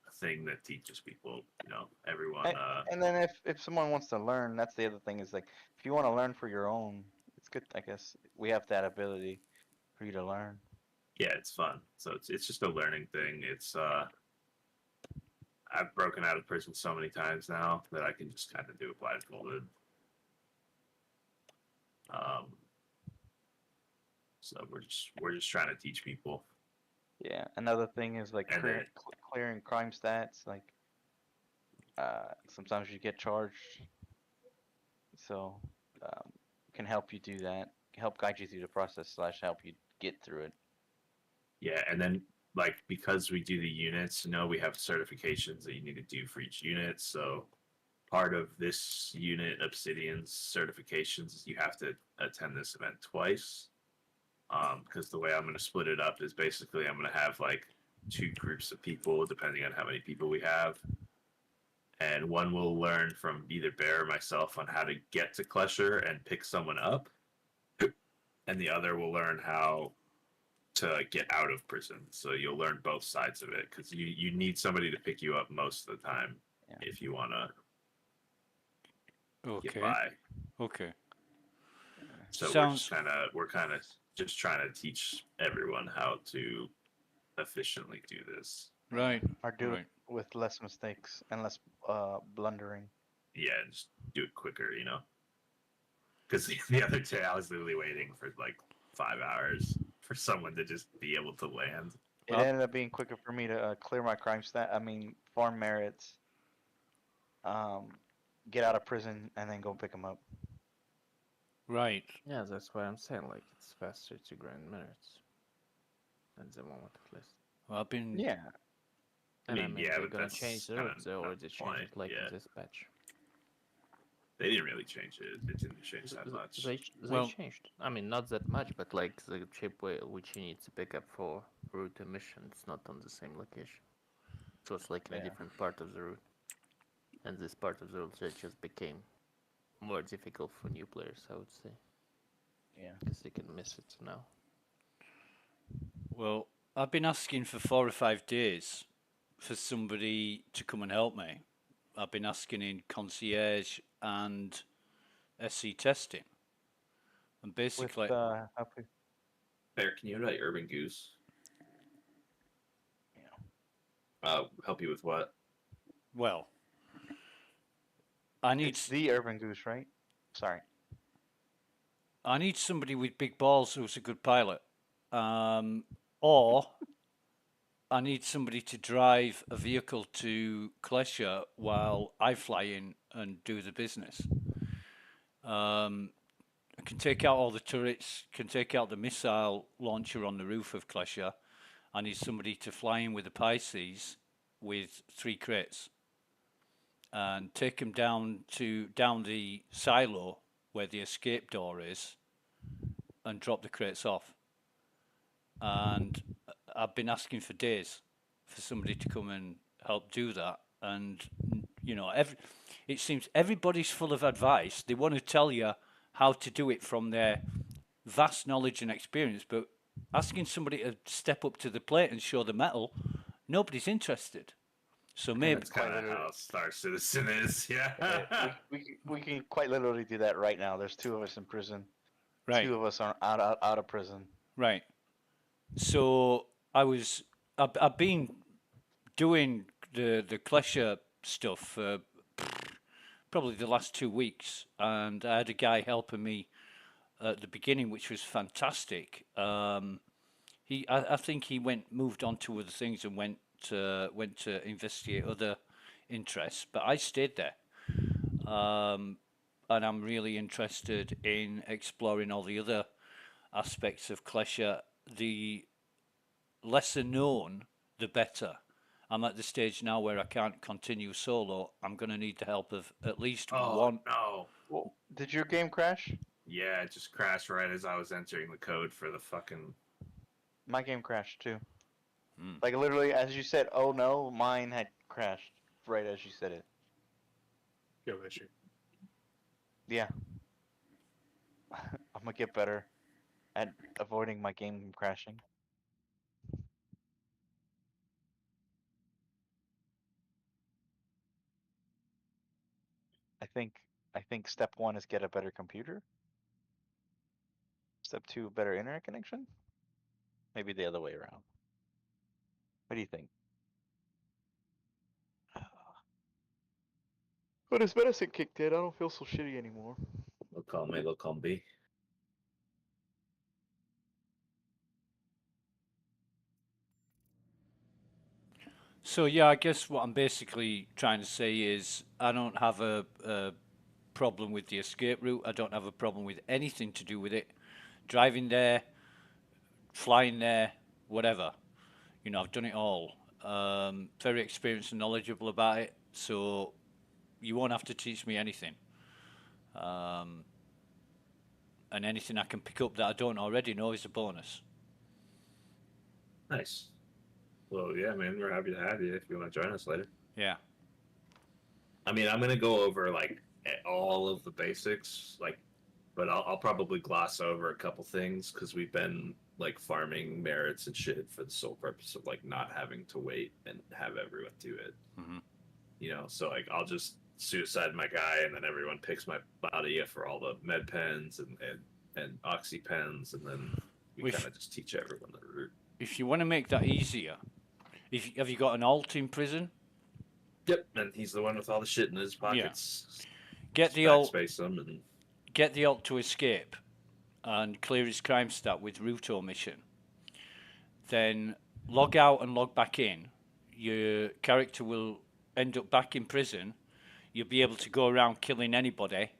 Speaker 2: a thing that teaches people, you know, everyone.
Speaker 20: And then if someone wants to learn, that's the other thing is like if you want to learn for your own, it's good. I guess we have that ability for you to learn.
Speaker 2: Yeah, it's fun. So it's just a learning thing. It's I've broken out of prison so many times now that I can just kind of do it blindfolded. So we're just trying to teach people.
Speaker 20: Yeah. Another thing is like
Speaker 2: And then-
Speaker 20: clearing crime stats. Like sometimes you get charged, so can help you do that. Help guide you through the process / help you get through it.
Speaker 2: Yeah, and then like because we do the units, you know, we have certifications that you need to do for each unit. So part of this unit Obsidian's certifications is you have to attend this event twice. Because the way I'm going to split it up is basically I'm going to have like 2 groups of people depending on how many people we have, and one will learn from either Bear or myself on how to get to Klesher and pick someone up, and the other will learn how to get out of prison. So you'll learn both sides of it because you need somebody to pick you up most of the time if you want to get by.
Speaker 5: Okay.
Speaker 2: So
Speaker 5: Sounds-
Speaker 2: we're kind of just trying to teach everyone how to efficiently do this.
Speaker 5: Right.
Speaker 20: Or do
Speaker 5: right.
Speaker 20: it with less mistakes and less blundering.
Speaker 2: Yeah, just do it quicker, you know. Because the other day I was literally waiting for like 5 hours for someone to just be able to land.
Speaker 20: It ended up being quicker for me to clear my crime stat. I mean, farm merits, get out of prison, and then go pick them up.
Speaker 5: Right.
Speaker 1: Yeah, that's why I'm saying like it's faster to grind merits than the moment at least.
Speaker 5: Well, I've been.
Speaker 20: Yeah.
Speaker 1: And I
Speaker 2: mean,
Speaker 1: mean,
Speaker 2: yeah,
Speaker 1: they're
Speaker 2: but
Speaker 1: gonna
Speaker 2: that's
Speaker 1: change the
Speaker 2: kinda
Speaker 1: routes. They
Speaker 2: not
Speaker 1: already
Speaker 2: the
Speaker 1: changed
Speaker 2: point,
Speaker 1: it like
Speaker 2: yeah.
Speaker 1: in this patch.
Speaker 2: They didn't really change it. It didn't change that much.
Speaker 1: They changed. I mean, not that much, but like the chip which you need to pick up for route emission, it's not on the same location. So it's like in a different part of the route. And this part of the route just became more difficult for new players, I would say.
Speaker 20: Yeah.
Speaker 1: Because they can miss it now.
Speaker 5: Well, I've been asking for 4 or 5 days for somebody to come and help me. I've been asking in concierge and SC testing. And basically,
Speaker 20: With, help you.
Speaker 16: Bear, can you invite Urban Goose? Help you with what?
Speaker 5: Well, I need
Speaker 20: It's the Urban Goose, right? Sorry.
Speaker 5: I need somebody with big balls who's a good pilot, or I need somebody to drive a vehicle to Klesha while I fly in and do the business. I can take out all the turrets, can take out the missile launcher on the roof of Klesha. I need somebody to fly in with the Pisces with 3 crates and take them down the silo where the escape door is and drop the crates off. And I've been asking for days for somebody to come and help do that. And, you know, it seems everybody's full of advice. They want to tell you how to do it from their vast knowledge and experience, but asking somebody to step up to the plate and show the metal, nobody's interested. So maybe
Speaker 16: That's kind of how Star Citizen is, yeah.
Speaker 20: we can quite literally do that right now. There's 2 of us in prison.
Speaker 5: Right.
Speaker 20: 2 of us are out of prison.
Speaker 5: Right. So I've been doing the Klesha stuff for probably the last 2 weeks, and I had a guy helping me at the beginning, which was fantastic. I think he moved on to other things and went to investigate other interests, but I stayed there. And I'm really interested in exploring all the other aspects of Klesha. The lesser known, the better. I'm at the stage now where I can't continue solo. I'm going to need the help of at least one.
Speaker 16: No.
Speaker 20: Well, did your game crash?
Speaker 16: Yeah, it just crashed right as I was entering the code for the fucking...
Speaker 20: My game crashed too. Like literally, as you said, oh no, mine had crashed right as you said it.
Speaker 19: Yo, issue.
Speaker 20: Yeah. I'm gonna get better at avoiding my game from crashing. I think step 1 is get a better computer. Step 2, better internet connection. Maybe the other way around. What do you think? But his medicine kicked in. I don't feel so shitty anymore.
Speaker 16: Look on me, look on B.
Speaker 5: So yeah, I guess what I'm basically trying to say is I don't have a problem with the escape route. I don't have a problem with anything to do with it. Driving there, flying there, whatever. You know, I've done it all. Very experienced and knowledgeable about it. So you won't have to teach me anything. And anything I can pick up that I don't already know is a bonus.
Speaker 16: Nice. Well, yeah, man, we're happy to have you if you want to join us later.
Speaker 5: Yeah.
Speaker 16: I mean, I'm gonna go over like all of the basics, like, but I'll probably gloss over a couple things because we've been like farming merits and shit for the sole purpose of like not having to wait and have everyone do it.
Speaker 5: Mm-hmm.
Speaker 16: You know, so like I'll just suicide my guy, and then everyone picks my body for all the med pens and oxy pens, and then we kind of just teach everyone the route.
Speaker 5: If you want to make that easier, have you got an alt in prison?
Speaker 16: Yep, and he's the one with all the shit in his pockets.
Speaker 5: Get the alt.
Speaker 16: Backspace him and
Speaker 5: Get the alt to escape, and clear his crime stat with route omission. Then log out and log back in. Your character will end up back in prison. You'll be able to go around killing anybody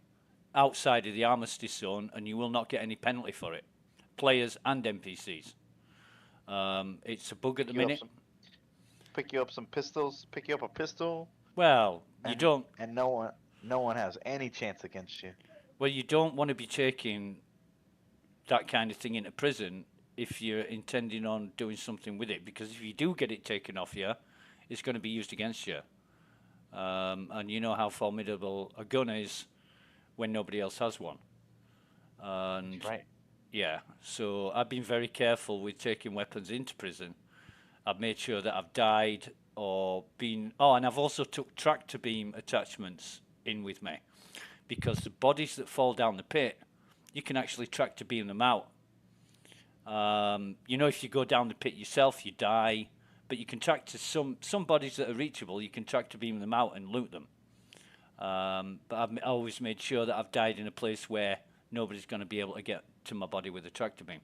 Speaker 5: outside of the armistice zone, and you will not get any penalty for it. Players and NPCs. It's a bug at the minute.
Speaker 20: Pick you up some pistols. Pick you up a pistol.
Speaker 5: Well, you don't.
Speaker 20: And no one has any chance against you.
Speaker 5: Well, you don't want to be taking that kind of thing into prison if you're intending on doing something with it, because if you do get it taken off you, it's going to be used against you. And you know how formidable a gun is when nobody else has one. And
Speaker 20: right.
Speaker 5: Yeah, so I've been very careful with taking weapons into prison. I've made sure that I've died or been... Oh, and I've also took tractor beam attachments in with me, because the bodies that fall down the pit, you can actually tractor beam them out. You know, if you go down the pit yourself, you die. But you can tractor some bodies that are reachable. You can tractor beam them out and loot them. But I've always made sure that I've died in a place where nobody's going to be able to get to my body with a tractor beam.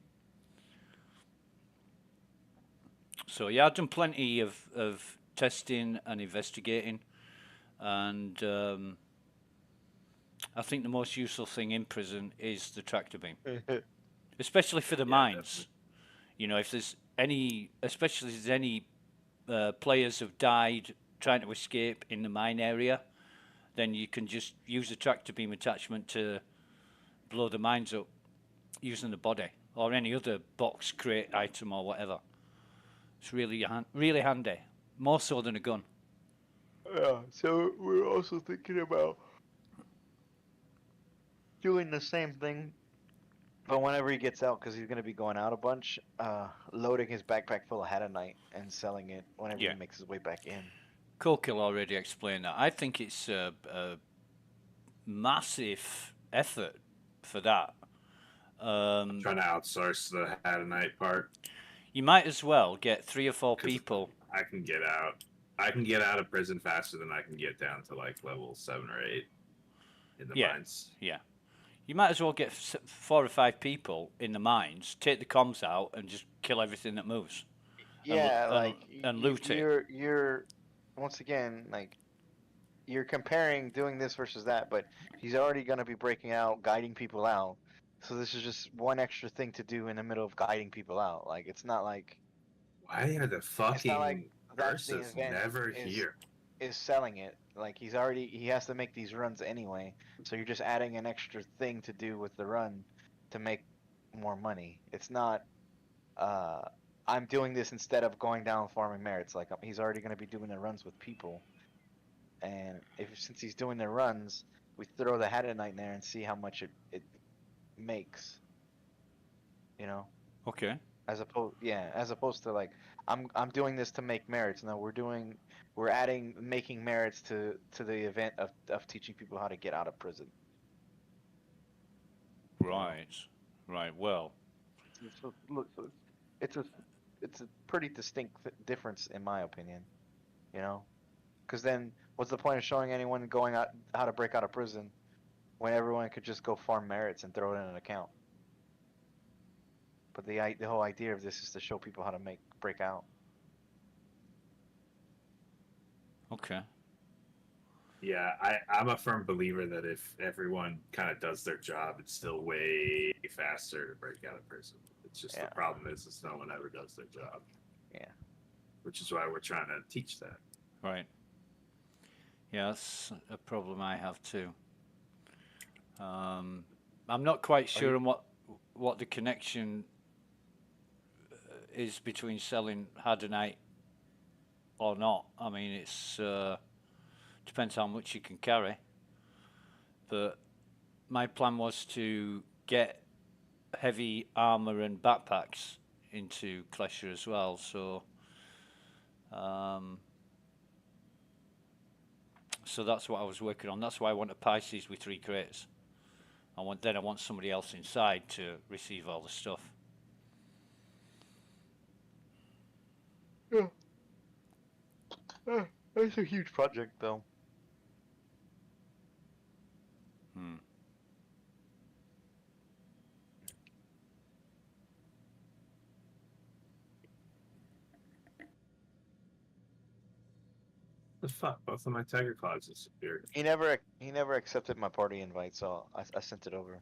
Speaker 5: So yeah, I've done plenty of testing and investigating, and I think the most useful thing in prison is the tractor beam, especially for the mines. You know, if there's any, especially if there's any players have died trying to escape in the mine area, then you can just use the tractor beam attachment to blow the mines up using the body or any other box, crate, item, or whatever. It's really really handy, more so than a gun.
Speaker 20: Yeah, so we're also thinking about doing the same thing, but whenever he gets out, because he's going to be going out a bunch, loading his backpack full of Hadanite and selling it whenever
Speaker 5: Yeah.
Speaker 20: he makes his way back in.
Speaker 5: Cokill already explained that. I think it's a massive effort for that.
Speaker 16: I'm trying to outsource the Hadanite part.
Speaker 5: You might as well get 3 or 4 people.
Speaker 16: I can get out. I can get out of prison faster than I can get down to like level 7 or 8 in the mines.
Speaker 5: Yeah. You might as well get 4 or 5 people in the mines, take the comms out, and just kill everything that moves.
Speaker 20: Yeah,
Speaker 5: and loot it.
Speaker 20: You're once again, like, you're comparing doing this versus that, but he's already going to be breaking out, guiding people out. So this is just one extra thing to do in the middle of guiding people out. Like, it's not like...
Speaker 16: Why are the fucking
Speaker 20: that's the
Speaker 16: verses
Speaker 20: event
Speaker 16: never
Speaker 20: is,
Speaker 16: here?
Speaker 20: is selling it. Like, he has to make these runs anyway. So you're just adding an extra thing to do with the run to make more money. It's not, I'm doing this instead of going down farming merits. Like, he's already going to be doing the runs with people. And since he's doing the runs, we throw the Hadanite in there and see how much it makes. You know?
Speaker 5: Okay.
Speaker 20: As opposed to like, I'm doing this to make merits. No, we're adding making merits to the event of teaching people how to get out of prison.
Speaker 5: Right. Right. Well,
Speaker 20: it's a pretty distinct difference in my opinion. You know, because then what's the point of showing anyone going out how to break out of prison when everyone could just go farm merits and throw it in an account? But the whole idea of this is to show people how to break out.
Speaker 5: Okay.
Speaker 16: Yeah, I'm a firm believer that if everyone kind of does their job, it's still way faster to break out of prison. It's just the problem is no one ever does their job.
Speaker 20: Yeah.
Speaker 16: Which is why we're trying to teach that.
Speaker 5: Right. Yeah, that's a problem I have too. I'm not quite sure on what the connection is between selling Hadanite or not. I mean, it's depends how much you can carry. But my plan was to get heavy armor and backpacks into Klesher as well. So, so that's what I was working on. That's why I want a Pisces with 3 crates. I want somebody else inside to receive all the stuff.
Speaker 20: Yeah. It's a huge project, though.
Speaker 16: The fuck? Both of my tiger claws disappeared.
Speaker 20: He never accepted my party invite, so I sent it over.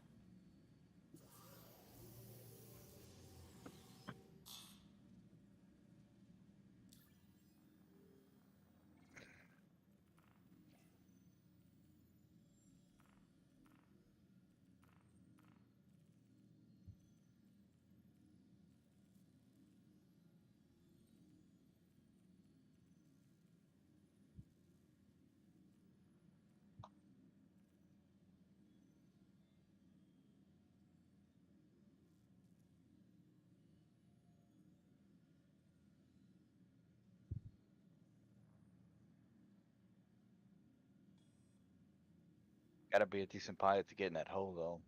Speaker 20: Gotta be a decent pilot to get in that hole, though.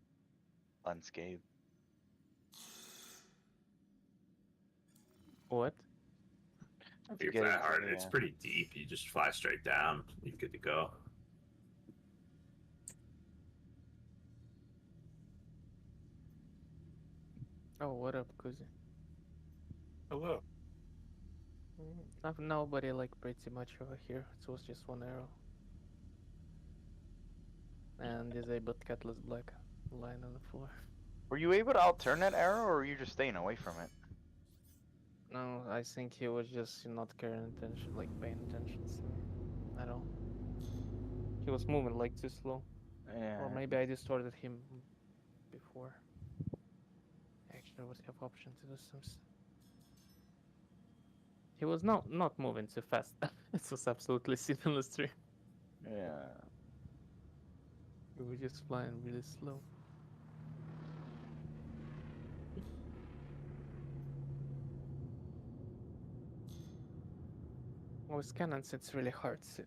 Speaker 20: Unscathed.
Speaker 1: What?
Speaker 16: If you're
Speaker 20: get
Speaker 16: that
Speaker 20: into
Speaker 16: hard,
Speaker 20: the,
Speaker 16: it's pretty deep. You just fly straight down. You're good to go.
Speaker 1: Oh, what up, Kuzi?
Speaker 19: Hello.
Speaker 1: Nobody like pretty much over here. It was just one arrow. And disabled Catalyst Black lying on the floor.
Speaker 20: Were you able to outurn that arrow, or were you just staying away from it?
Speaker 1: No, I think he was just not paying attention to me at all. He was moving like too slow.
Speaker 20: Yeah.
Speaker 1: Or maybe I distorted him before. Actually, I would have option to do some. He was not moving too fast. It was absolutely sinister.
Speaker 20: Yeah.
Speaker 1: We were just flying really slow. With cannons, it's really hard to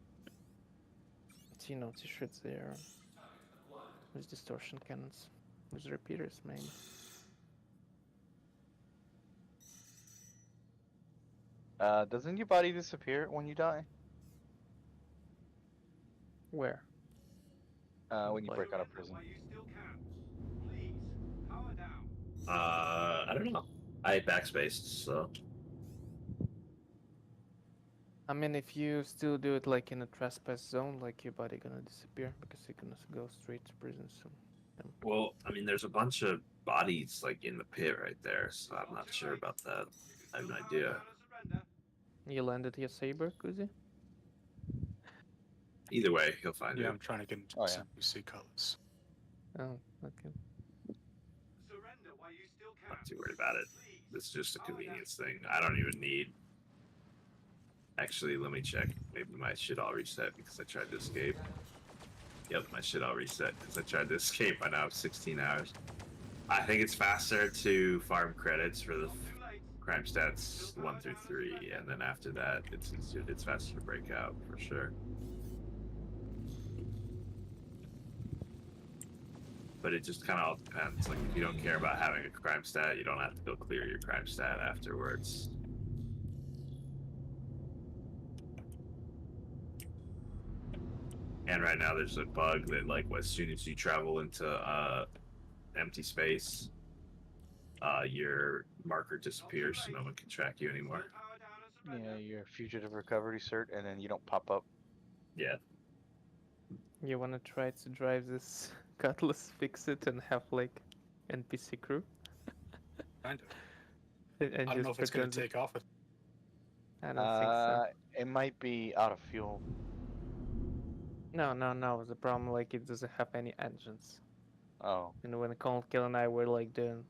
Speaker 1: shoot there with distortion cannons. With repeaters, mainly.
Speaker 20: Doesn't your body disappear when you die?
Speaker 1: Where?
Speaker 20: When you break out of prison.
Speaker 16: I don't know. I backspaced, so.
Speaker 1: I mean, if you still do it like in a trespass zone, like your body gonna disappear because you're gonna go straight to prison soon.
Speaker 16: Well, I mean, there's a bunch of bodies like in the pit right there, so I'm not sure about that. I have no idea.
Speaker 1: You landed your saber, Kuzi?
Speaker 16: Either way, he'll find
Speaker 19: Yeah,
Speaker 16: it.
Speaker 19: I'm trying to get into
Speaker 20: Oh, yeah.
Speaker 19: CBC colors.
Speaker 1: Oh, okay.
Speaker 16: Not too worried about it. This is just a convenience thing. I don't even need. Actually, let me check. Maybe my shit all reset because I tried to escape. Yep, my shit all reset because I tried to escape. I now have 16 hours. I think it's faster to farm credits for the crime stats 1 through 3, and then after that, it's faster to break out for sure. But it just kind of all depends. Like, if you don't care about having a crime stat, you don't have to go clear your crime stat afterwards. And right now, there's a bug that, like, as soon as you travel into empty space, your marker disappears, so no one can track you anymore.
Speaker 20: Yeah, your fugitive recovery cert, and then you don't pop up.
Speaker 16: Yeah.
Speaker 1: You wanna try to drive this Cutlass, fix it, and have like NPC crew?
Speaker 19: Kind of.
Speaker 1: And
Speaker 19: I don't know if it's going
Speaker 1: pretend
Speaker 19: to take off.
Speaker 1: I don't think so.
Speaker 20: It might be out of fuel.
Speaker 1: No. The problem, like, it doesn't have any engines.
Speaker 20: Oh.
Speaker 1: And when Cold Kill and I were like doing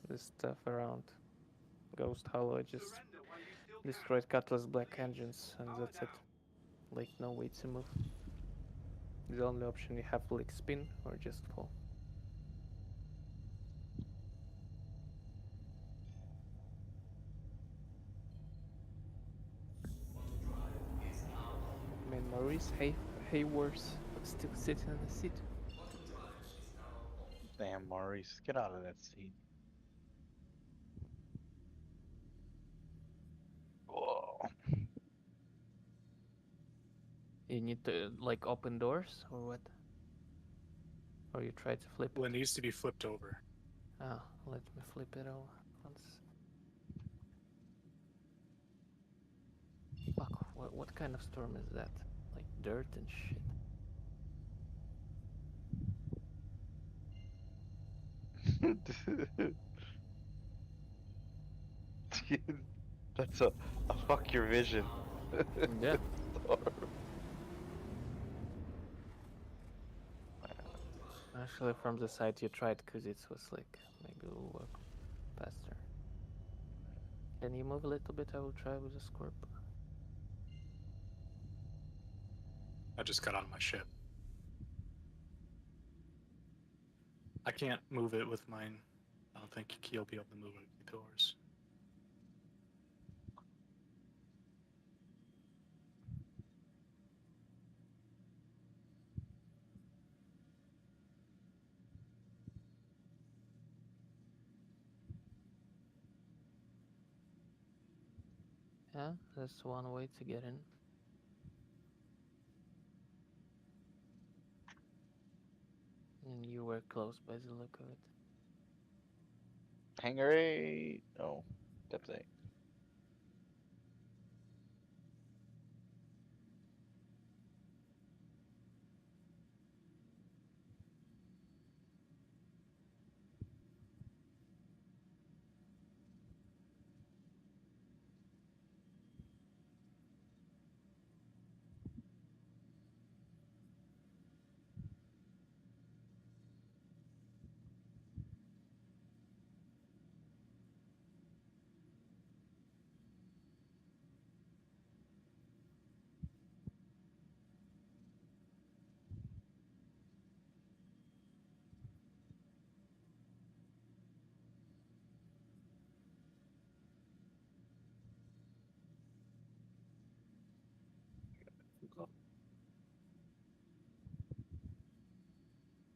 Speaker 1: this stuff around Ghost Hollow, I just destroyed Cutlass Black engines, and that's it. Like, no way to move. The only option you have, like, spin or just fall. I mean, Maurice Haywars still sitting in the seat.
Speaker 20: Damn, Maurice, get out of that seat. Whoa.
Speaker 1: You need to, like, open doors, or what? Or you try to flip it?
Speaker 19: Well, it needs to be flipped over.
Speaker 1: Oh, let me flip it over once. Fuck, what kind of storm is that? Like dirt and shit.
Speaker 20: Dude, that's a fuck your vision.
Speaker 1: Yeah. Actually, from the side you tried, because it was like, maybe it will work faster. Can you move a little bit? I will try with the Scorp.
Speaker 19: I just got on my ship. I can't move it with mine. I don't think he'll be able to move it with yours.
Speaker 1: Yeah, that's one way to get in. And you were close by the look of it.
Speaker 20: Hangar 8. Oh, depth 8.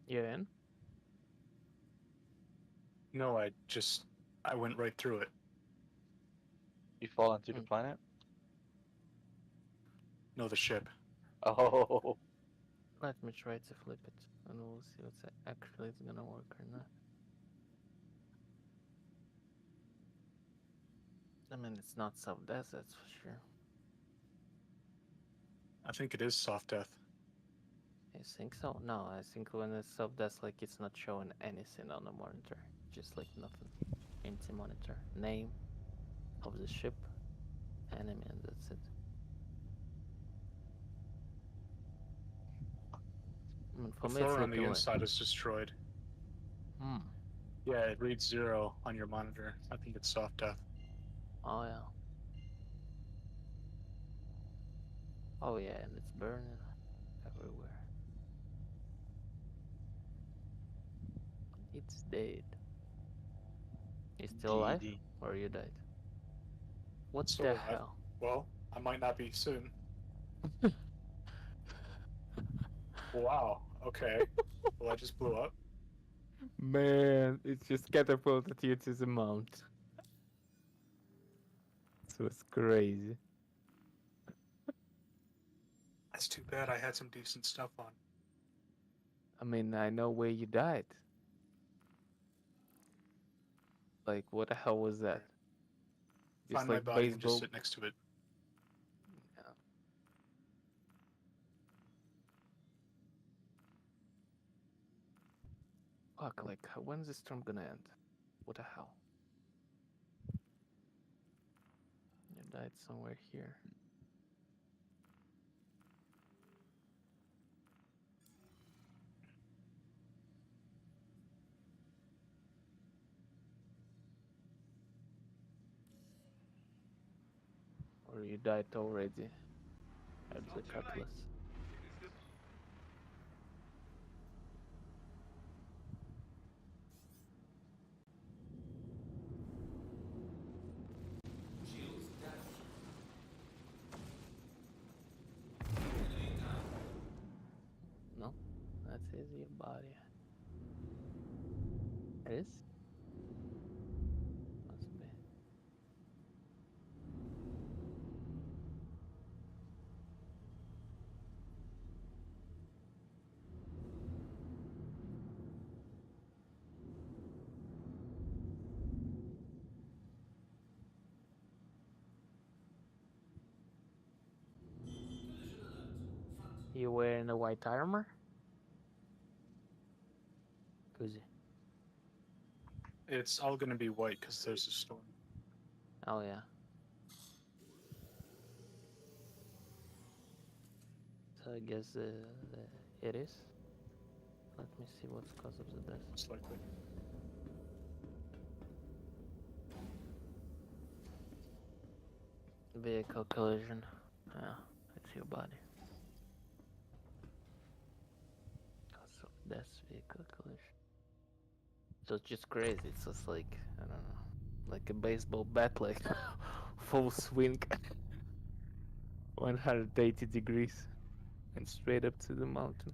Speaker 1: You're in?
Speaker 19: No, I went right through it.
Speaker 20: You fall into the planet?
Speaker 19: No, the ship.
Speaker 20: Oh.
Speaker 1: Let me try to flip it, and we'll see what's actually it's gonna work or not. I mean, it's not sub-death, that's for sure.
Speaker 19: I think it is soft death.
Speaker 1: You think so? No, I think when it's sub-death, like it's not showing anything on the monitor, just like nothing. Empty monitor, name of the ship, enemy, and that's it. I mean, for
Speaker 19: The
Speaker 1: me, it's
Speaker 19: floor on
Speaker 1: looking
Speaker 19: the
Speaker 1: like.
Speaker 19: inside is destroyed.
Speaker 1: Hmm.
Speaker 19: Yeah, it reads 0 on your monitor. I think it's soft death.
Speaker 1: Oh yeah. Oh yeah, and it's burning everywhere. It's dead. You still alive?
Speaker 19: DD.
Speaker 1: Or you died? What
Speaker 19: Still
Speaker 1: the
Speaker 19: alive.
Speaker 1: hell?
Speaker 19: Well, I might not be soon. Wow. Okay. Well, I just blew up.
Speaker 1: Man, it just catapulted you to the mount. So it's crazy.
Speaker 19: That's too bad. I had some decent stuff on.
Speaker 1: I mean, I know where you died. Like, what the hell was that? Just
Speaker 19: Find my
Speaker 1: like
Speaker 19: body and just
Speaker 1: baseball.
Speaker 19: sit next to it.
Speaker 1: Yeah. Fuck, like, when's this storm gonna end? What the hell? You died somewhere here. Or you died already at the cutlass.
Speaker 15: Shields down. Enemy down.
Speaker 1: No, that's easy, body. It is? Must be. You wearing the white armor? Kuzi.
Speaker 19: It's all gonna be white because there's a storm.
Speaker 1: Oh yeah. So I guess it is. Let me see what's cause of the death.
Speaker 19: Most likely.
Speaker 1: Vehicle collision. Yeah, it's your body. Cause of death, vehicle collision. So it's just crazy. It's just like, I don't know, like a baseball bat, like full swing, 180 degrees, and straight up to the mountain.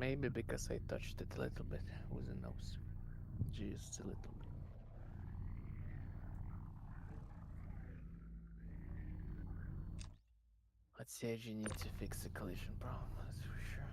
Speaker 1: Maybe because I touched it a little bit with the nose. Just a little bit. Let's say you need to fix the collision problem, that's for sure.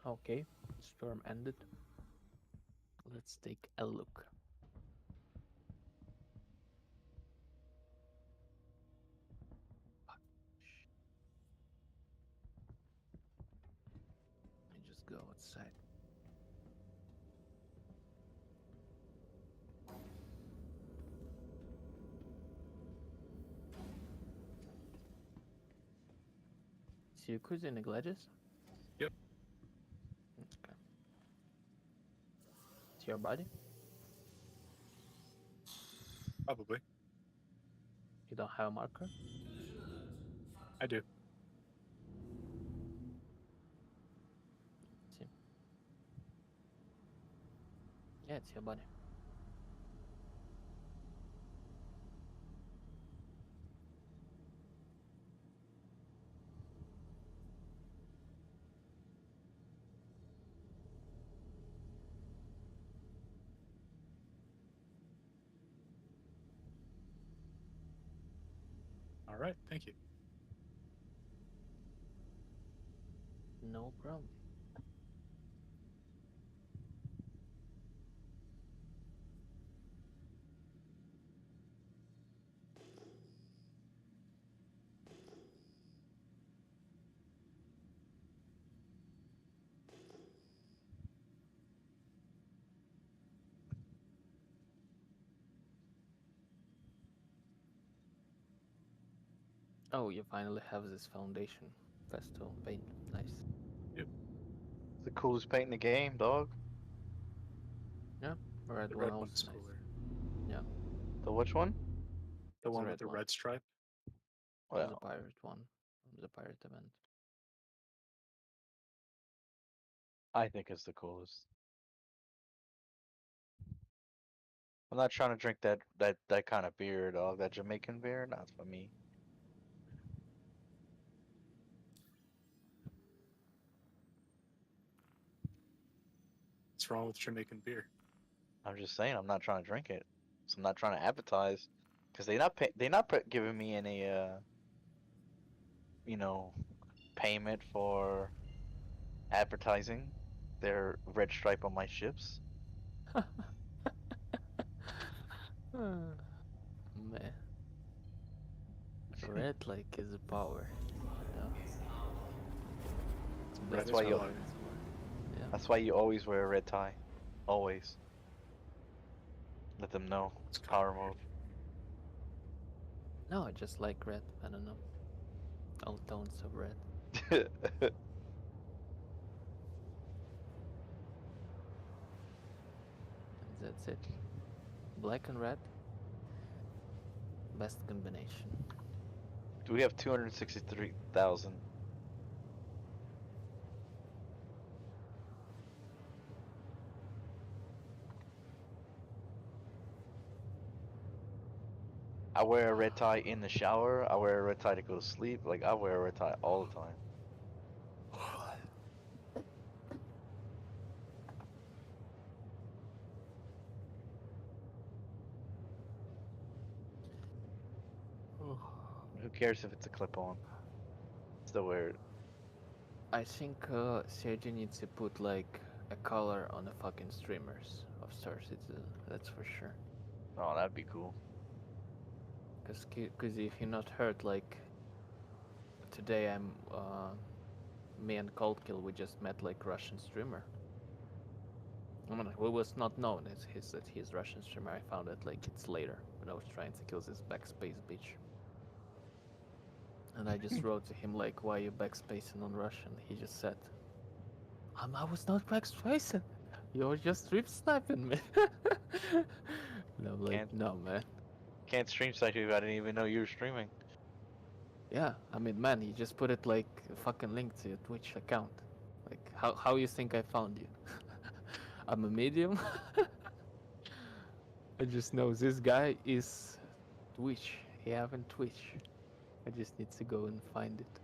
Speaker 1: Okay, storm ended. Let's take a look. Let me just go outside. So you cruising the Gledges?
Speaker 19: Yep.
Speaker 1: Okay. It's your body?
Speaker 19: Probably.
Speaker 1: You don't have a marker?
Speaker 19: I do.
Speaker 1: See. Yeah, it's your body.
Speaker 19: All right. Thank you.
Speaker 1: No problem. Oh, you finally have this foundation pastel paint. Nice.
Speaker 19: Yep.
Speaker 20: It's the coolest paint in the game, dog.
Speaker 1: Yeah, red
Speaker 19: The
Speaker 1: one
Speaker 19: red
Speaker 1: also
Speaker 19: one's
Speaker 1: nice.
Speaker 19: cooler.
Speaker 1: Yeah,
Speaker 20: The which one?
Speaker 19: The
Speaker 1: it's
Speaker 19: one
Speaker 1: red
Speaker 19: with the
Speaker 1: one.
Speaker 19: red stripe.
Speaker 1: The
Speaker 20: Well,
Speaker 1: pirate one from the pirate event.
Speaker 20: I think it's the coolest. I'm not trying to drink that kind of beer, dog. That Jamaican beer, not for me.
Speaker 19: What's wrong with Jamaican beer?
Speaker 20: I'm just saying, I'm not trying to drink it. So I'm not trying to advertise, cause giving me any you know, payment for advertising their red stripe on my ships.
Speaker 1: Man, red like is a power. You know? It's
Speaker 19: Red
Speaker 20: That's
Speaker 1: best
Speaker 19: is
Speaker 20: why you.
Speaker 1: color
Speaker 19: blood.
Speaker 1: in the world. Yeah.
Speaker 20: That's why you always wear a red tie. Always. Let them know.
Speaker 19: It's kind
Speaker 20: Power
Speaker 19: of weird.
Speaker 20: move.
Speaker 1: No, I just like red. I don't know. All tones of red. And that's it. Black and red. Best combination.
Speaker 20: Do we have 263,000? I wear a red tie in the shower. I wear a red tie to go to sleep. Like, I wear a red tie all the time. Who cares if it's a clip on? Still wear it.
Speaker 1: I think Sergey needs to put like a color on the fucking streamers of Star Citizen. That's for sure.
Speaker 20: Oh, that'd be cool.
Speaker 1: Because if you're not hurt, like today me and Cold Kill, we just met like Russian streamer. I mean, who was not known as he's Russian streamer. I found it like it's later when I was trying to kill this backspace bitch. And I just wrote to him like, why are you backspacing on Russian? He just said, I was not backspacing. You're just stream sniping me. And I'm like, no man.
Speaker 20: Can't stream snipe you. I didn't even know you were streaming.
Speaker 1: Yeah, I mean, man, he just put it like a fucking link to your Twitch account. Like, how you think I found you? I'm a medium. I just know this guy is Twitch. He haven't Twitch. I just need to go and find it.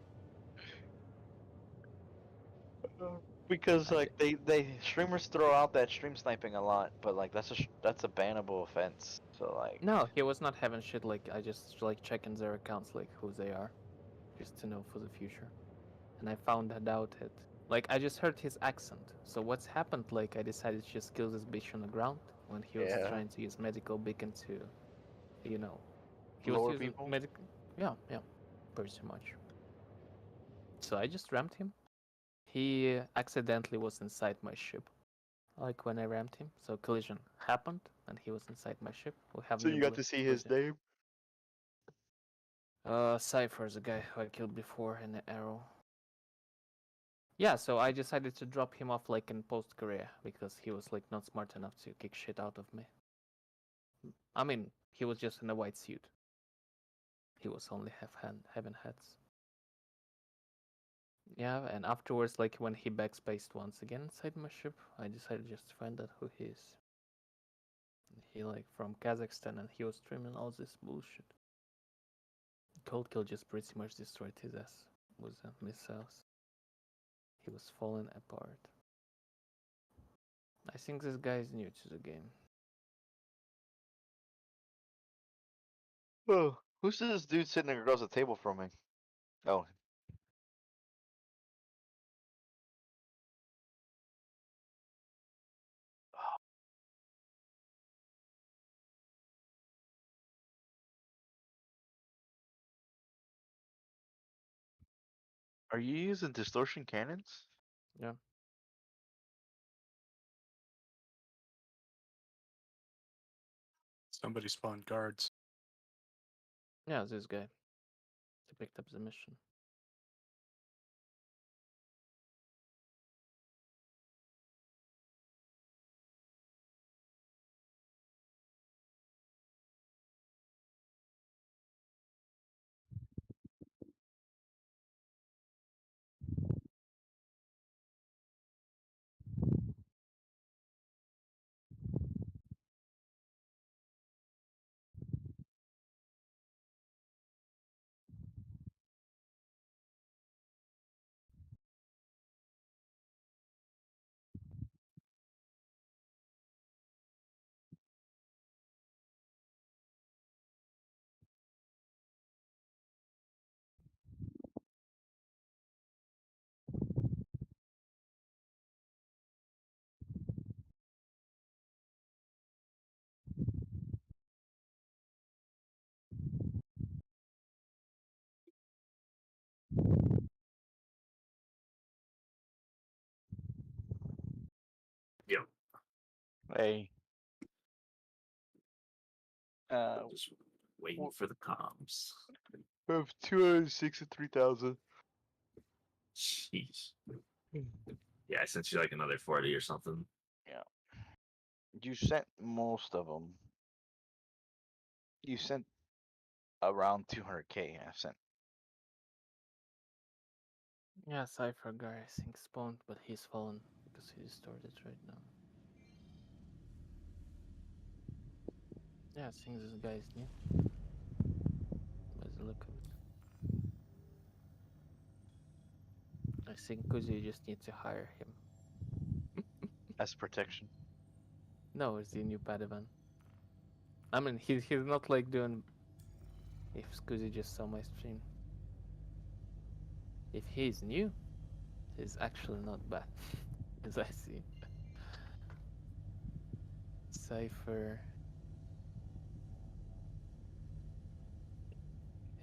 Speaker 20: Because like they streamers throw out that stream sniping a lot, but like that's a bannable offense. So like
Speaker 1: No, he was not having shit. Like I just like checking their accounts, like who they are, just to know for the future. And I found that out it. Like I just heard his accent. So what's happened? Like I decided to just kill this bitch on the ground when he was
Speaker 20: Yeah.
Speaker 1: trying to use medical beacon to, you know, he
Speaker 20: Lure
Speaker 1: was using
Speaker 20: people?
Speaker 1: medical. Yeah, pretty much. So I just rammed him. He accidentally was inside my ship, like when I rammed him. So collision happened, and he was inside my ship. We have.
Speaker 20: So you got to see his name?
Speaker 1: Cypher, the guy who I killed before in the arrow. Yeah, so I decided to drop him off like in post-career because he was like not smart enough to kick shit out of me. I mean, he was just in a white suit. He was only having heads. Yeah, and afterwards, like when he backspaced once again inside my ship, I decided just to find out who he is. He like from Kazakhstan, and he was streaming all this bullshit. Cold Kill just pretty much destroyed his ass with the missiles. He was falling apart. I think this guy is new to the game.
Speaker 20: Oh, who's this dude sitting across the table from me? Oh. Are you using distortion cannons?
Speaker 1: Yeah.
Speaker 19: Somebody spawned guards.
Speaker 1: Yeah, this guy. He picked up the mission.
Speaker 16: Yep.
Speaker 20: Hey.
Speaker 16: Just waiting for the comms.
Speaker 20: We have 263,000.
Speaker 16: Jeez. Yeah, I sent you like another 40 or something.
Speaker 20: Yeah. You sent most of them. You sent around 200K. I sent.
Speaker 1: Yeah, Cypher guy I think spawned, but he's fallen because he started right now. Yeah, I think this guy is new. By the look of it. I think Kuzi just need to hire him.
Speaker 20: As protection.
Speaker 1: No, it's the new Padawan. I mean, he's not like doing. If Kuzi just saw my stream. If he's new, he's actually not bad, as I see. Cypher.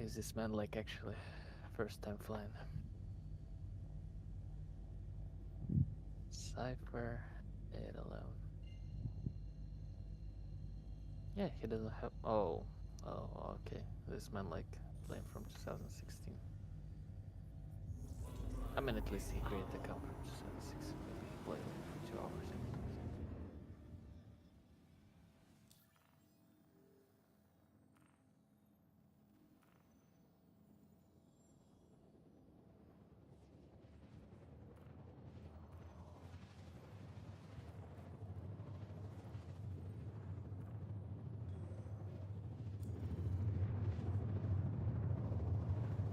Speaker 1: Is this man like actually first time flying? Cypher, it alone. Yeah, he doesn't have. Oh, okay. This man like playing from 2016. I mean, at least he created the account from 2016. Maybe he played like for 2 hours.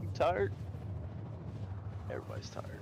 Speaker 20: You tired? Everybody's tired.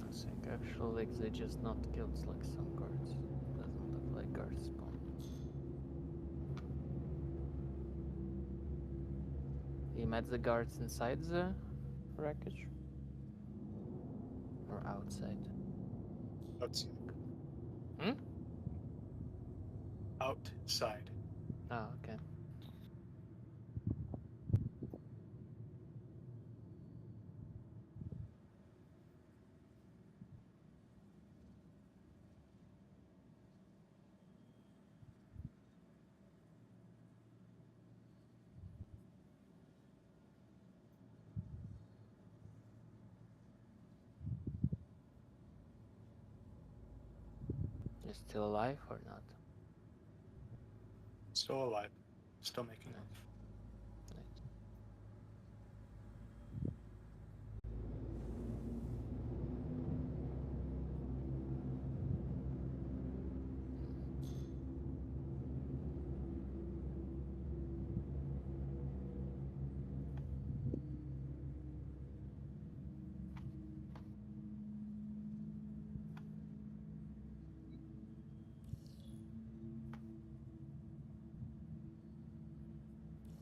Speaker 1: I think actually like they just not killed like some guards. Doesn't look like guards spawn. He met the guards inside the wreckage or outside?
Speaker 19: Outside.
Speaker 1: Hmm?
Speaker 19: Outside.
Speaker 1: Oh, okay. You're still alive or not?
Speaker 19: Still alive. Still making
Speaker 1: Nice. Nice.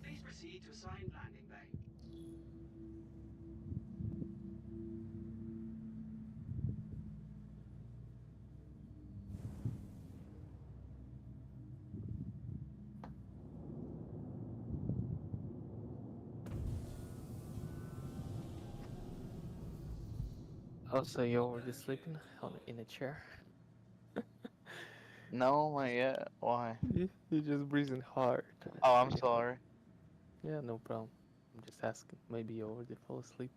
Speaker 15: Please proceed to assigned landing bay.
Speaker 1: Oh, so you're already sleeping in a chair?
Speaker 20: No, not yet. Why?
Speaker 1: You're just breathing hard.
Speaker 20: Oh, I'm sorry.
Speaker 1: Yeah, no problem. I'm just asking. Maybe you already fall asleep.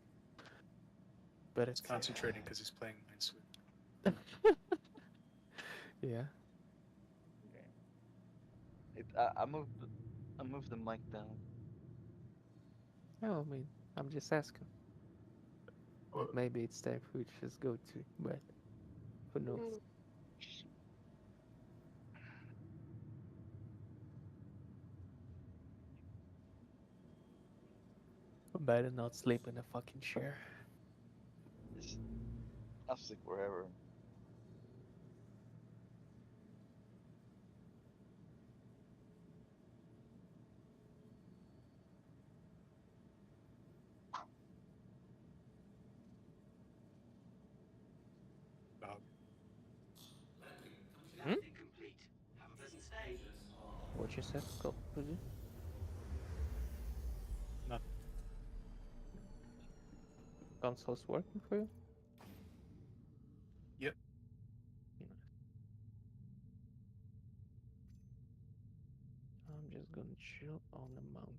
Speaker 1: But
Speaker 19: He's
Speaker 1: it's
Speaker 19: concentrating because he's playing Minesweeper.
Speaker 1: yeah.
Speaker 20: I moved the mic down.
Speaker 1: No, I mean, I'm just asking. Like maybe it's time for you to just go to bed. Who knows? Better not sleep in a fucking chair.
Speaker 20: I'll sleep wherever.
Speaker 15: Landing complete. Have a pleasant stay.
Speaker 1: What you said? Go, Fuji?
Speaker 19: Nothing.
Speaker 1: Console's working for you?
Speaker 19: Yep.
Speaker 1: Nice. I'm just gonna chill on the mountain.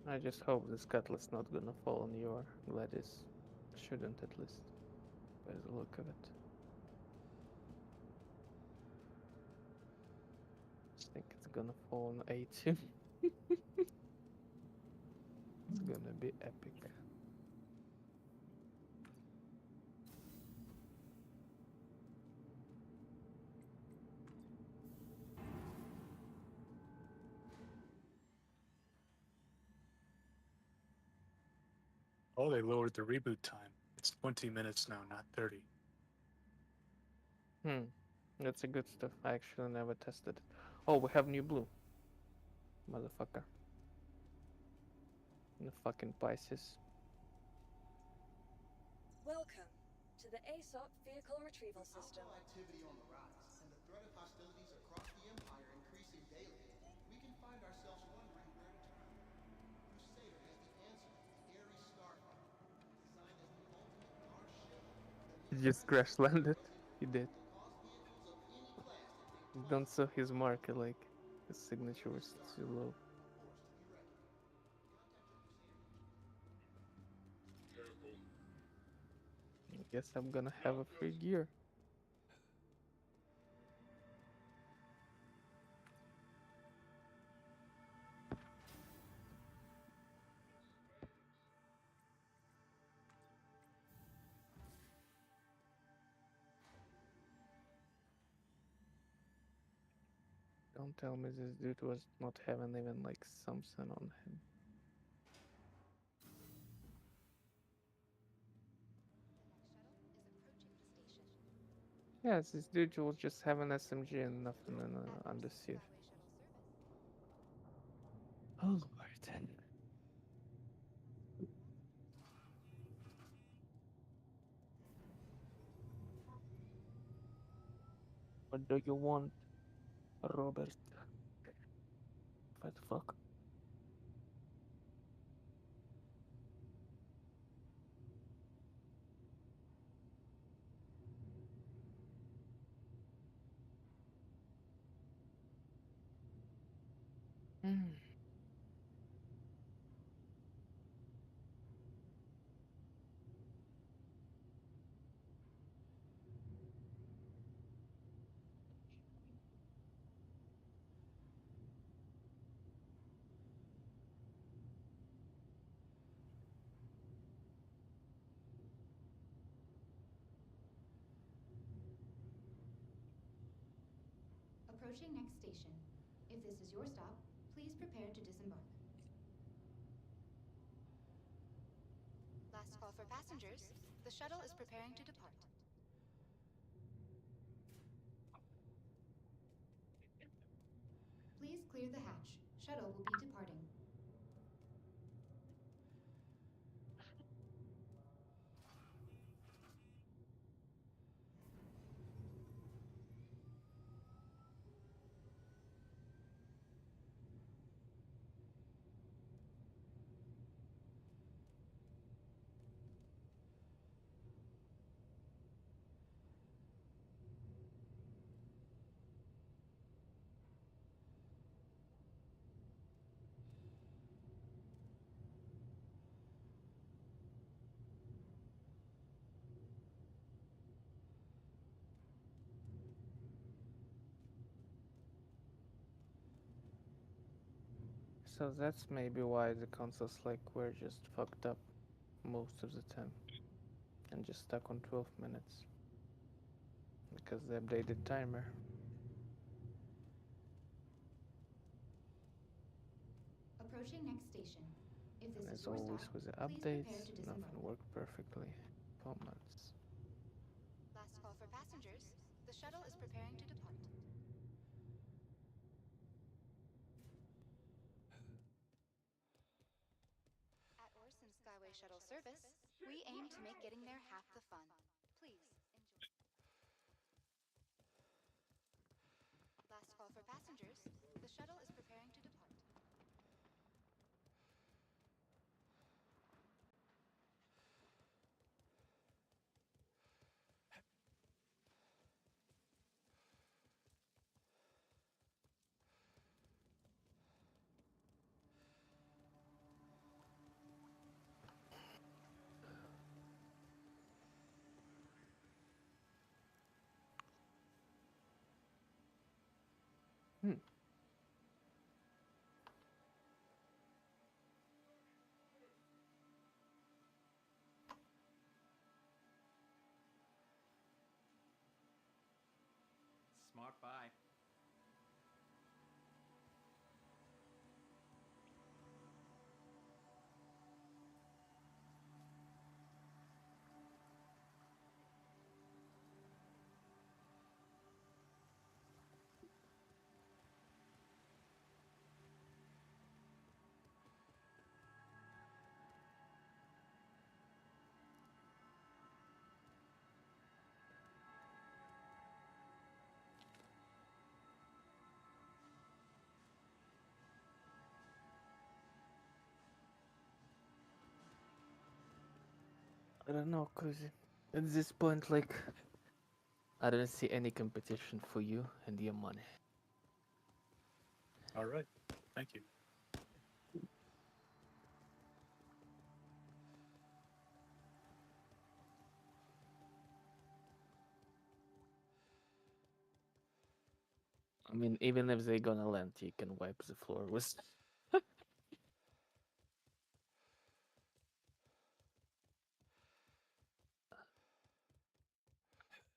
Speaker 1: I just hope this cutlass not gonna fall on your Gladys. Shouldn't at least, by the look of it. I think it's gonna fall on A2. It's gonna be epic.
Speaker 19: Oh, they lowered the reboot time. It's 20 minutes now, not 30.
Speaker 1: That's a good stuff. I actually never tested it. Oh, we have new blue. Motherfucker. The fucking Pisces.
Speaker 12: Welcome to the aSOC vehicle retrieval system.
Speaker 4: Activity on the rise, and the threat of hostilities across the Empire increasing daily, we can find ourselves wondering where to turn. Crusader is the answer to the eerie starfighter, designed as the ultimate guard ship.
Speaker 1: He just crash landed. He did. Don't saw his marker, like his signature was too low. I guess I'm gonna have a free gear. Don't tell me this dude was not having even like something on him. Yes, this dude was just having SMG and nothing under siege. Oh lord. What do you want, Robert? What the fuck?
Speaker 22: Approaching next station. If this is your stop, please prepare to disembark. Last call for passengers. The shuttle is preparing to depart. Please clear the hatch. Shuttle will be departing.
Speaker 1: So that's maybe why the consoles like were just fucked up most of the time and just stuck on 12 minutes because they updated timer.
Speaker 22: Approaching next station. If this
Speaker 1: And
Speaker 22: is
Speaker 1: as
Speaker 22: your
Speaker 1: always
Speaker 22: stop,
Speaker 1: with the
Speaker 22: please prepare
Speaker 1: updates,
Speaker 22: to disembark.
Speaker 1: nothing worked perfectly. Comments.
Speaker 22: Last call for passengers. The shuttle is preparing to depart. At Orson Skyway Shuttle service, we aim to make getting there half the fun. Please enjoy. Last call for passengers. The shuttle is preparing to depart.
Speaker 7: walk by.
Speaker 1: I don't know, Cozy. At this point, like, I don't see any competition for you and your money.
Speaker 19: All right. Thank you.
Speaker 1: I mean, even if they're gonna land, you can wipe the floor with.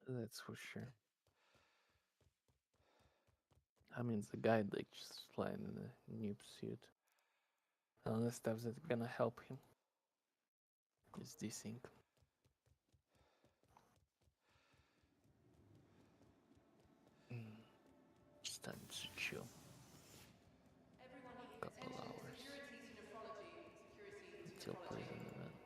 Speaker 1: That's for sure. I mean, the guy like just flying in a noob suit. The only stuff that's gonna help him is this thing. Just time to chill.
Speaker 13: Everyone pay
Speaker 1: Couple
Speaker 13: attention.
Speaker 1: hours
Speaker 13: Security to nephrology. Security to
Speaker 1: until
Speaker 13: nephrology.
Speaker 1: prison event.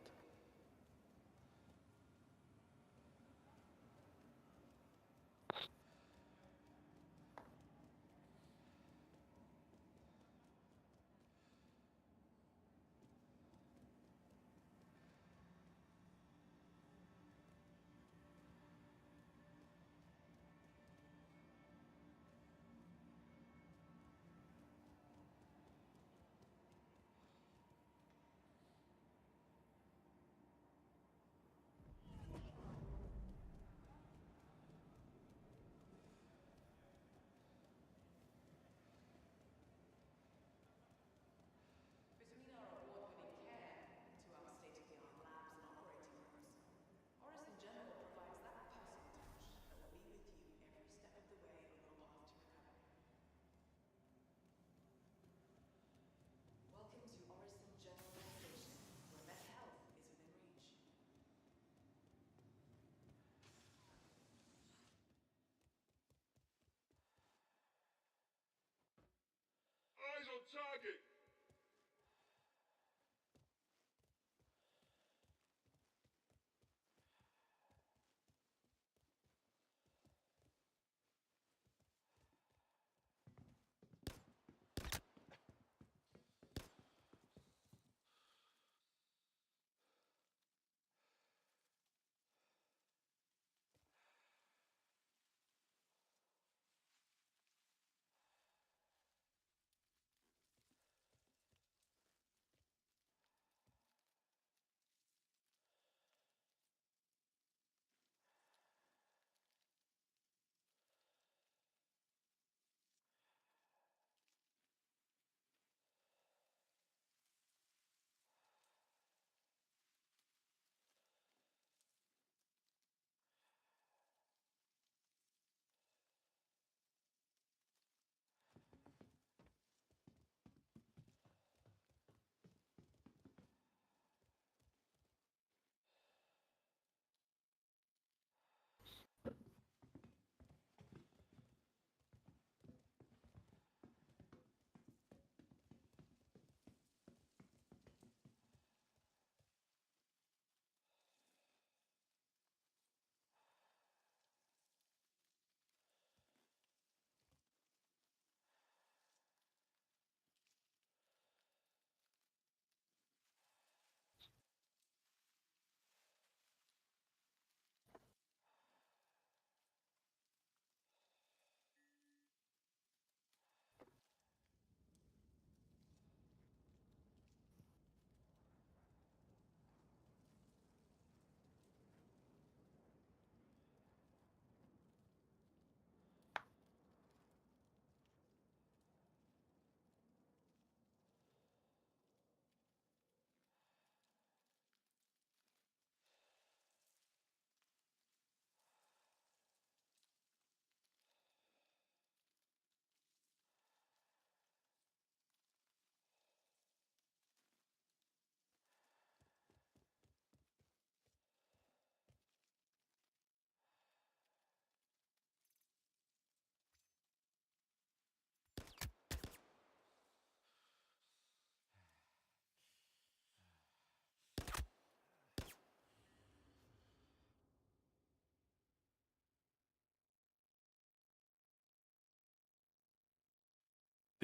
Speaker 13: Between our award-winning care to our state-of-the-art labs and operating rooms, Orison General provides that personal touch that will be with you every step of the way on your path to recovery. Welcome to Orison General Station, where better health is within reach.
Speaker 21: Eyes on target!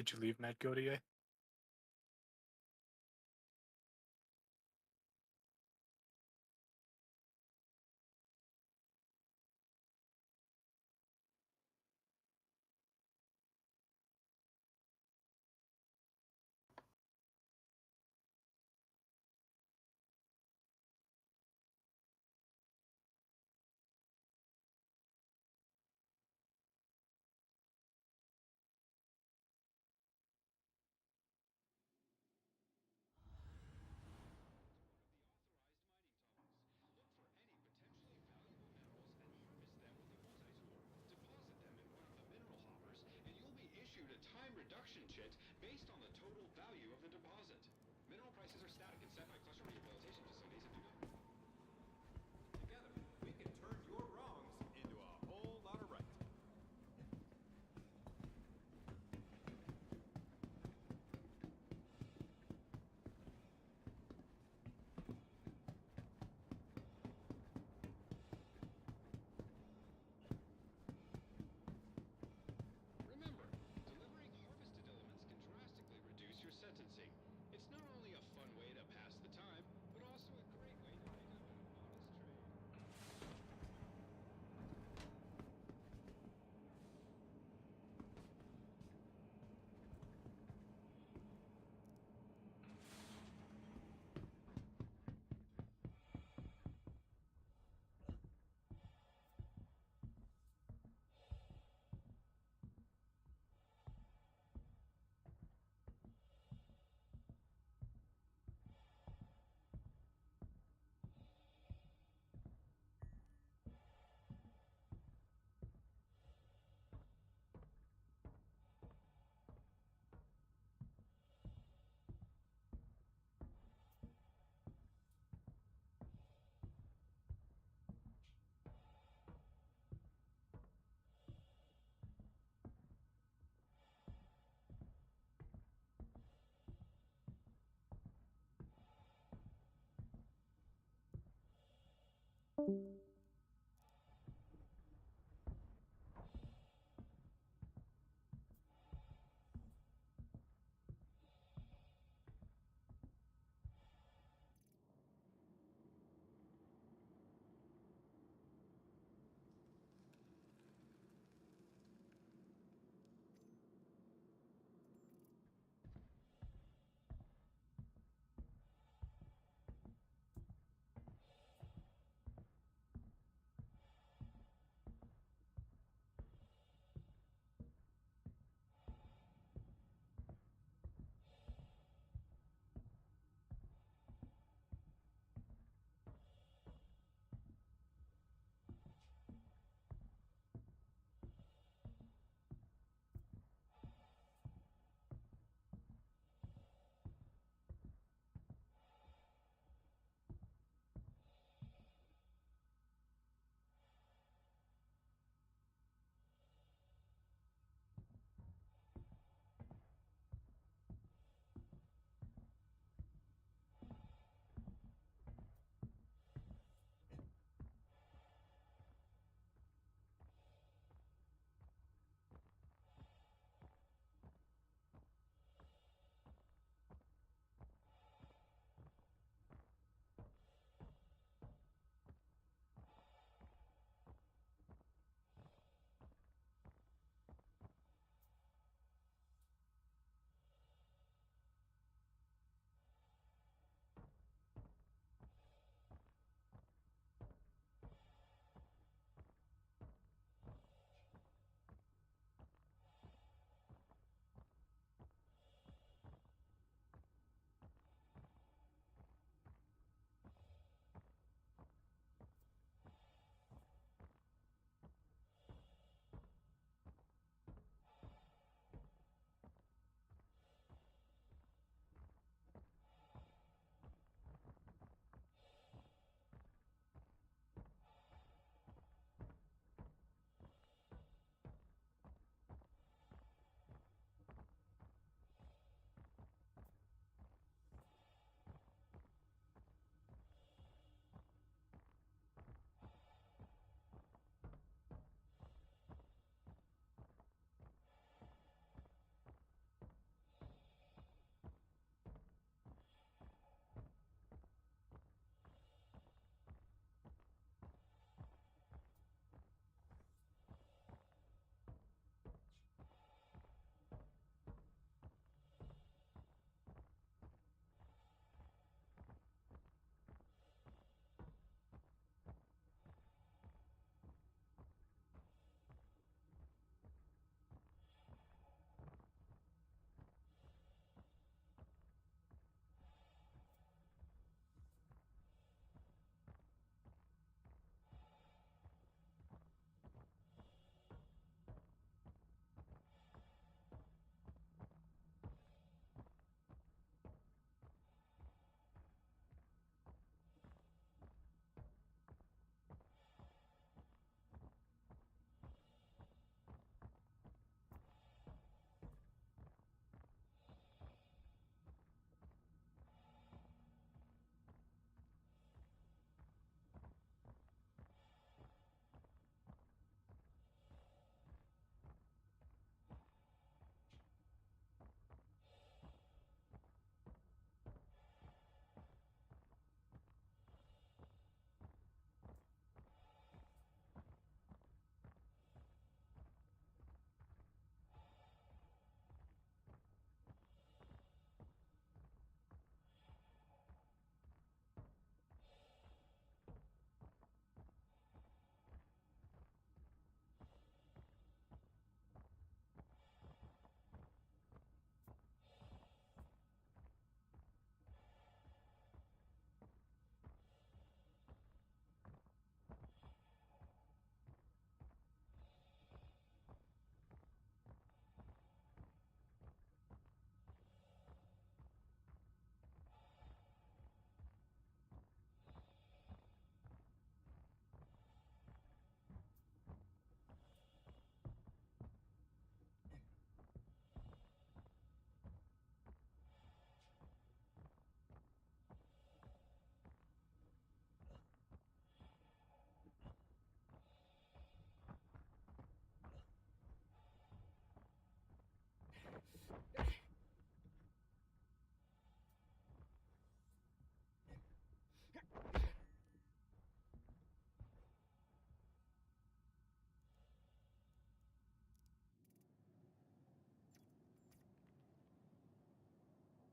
Speaker 19: Did you leave Medco today?
Speaker 7: And you'll be issued a time reduction chit based on the total value of the deposit. Mineral prices are static and set by cluster rehabilitation facilities and do not. Together, we can turn your wrongs into a whole lot of right. Remember, delivering harvested elements can drastically reduce your sentencing. It's not only a fun way to pass the time, but also a great way to pick up an honest trade.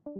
Speaker 7: Due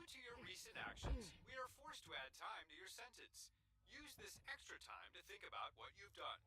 Speaker 7: to your recent actions, we are forced to add time to your sentence. Use this extra time to think about what you've done.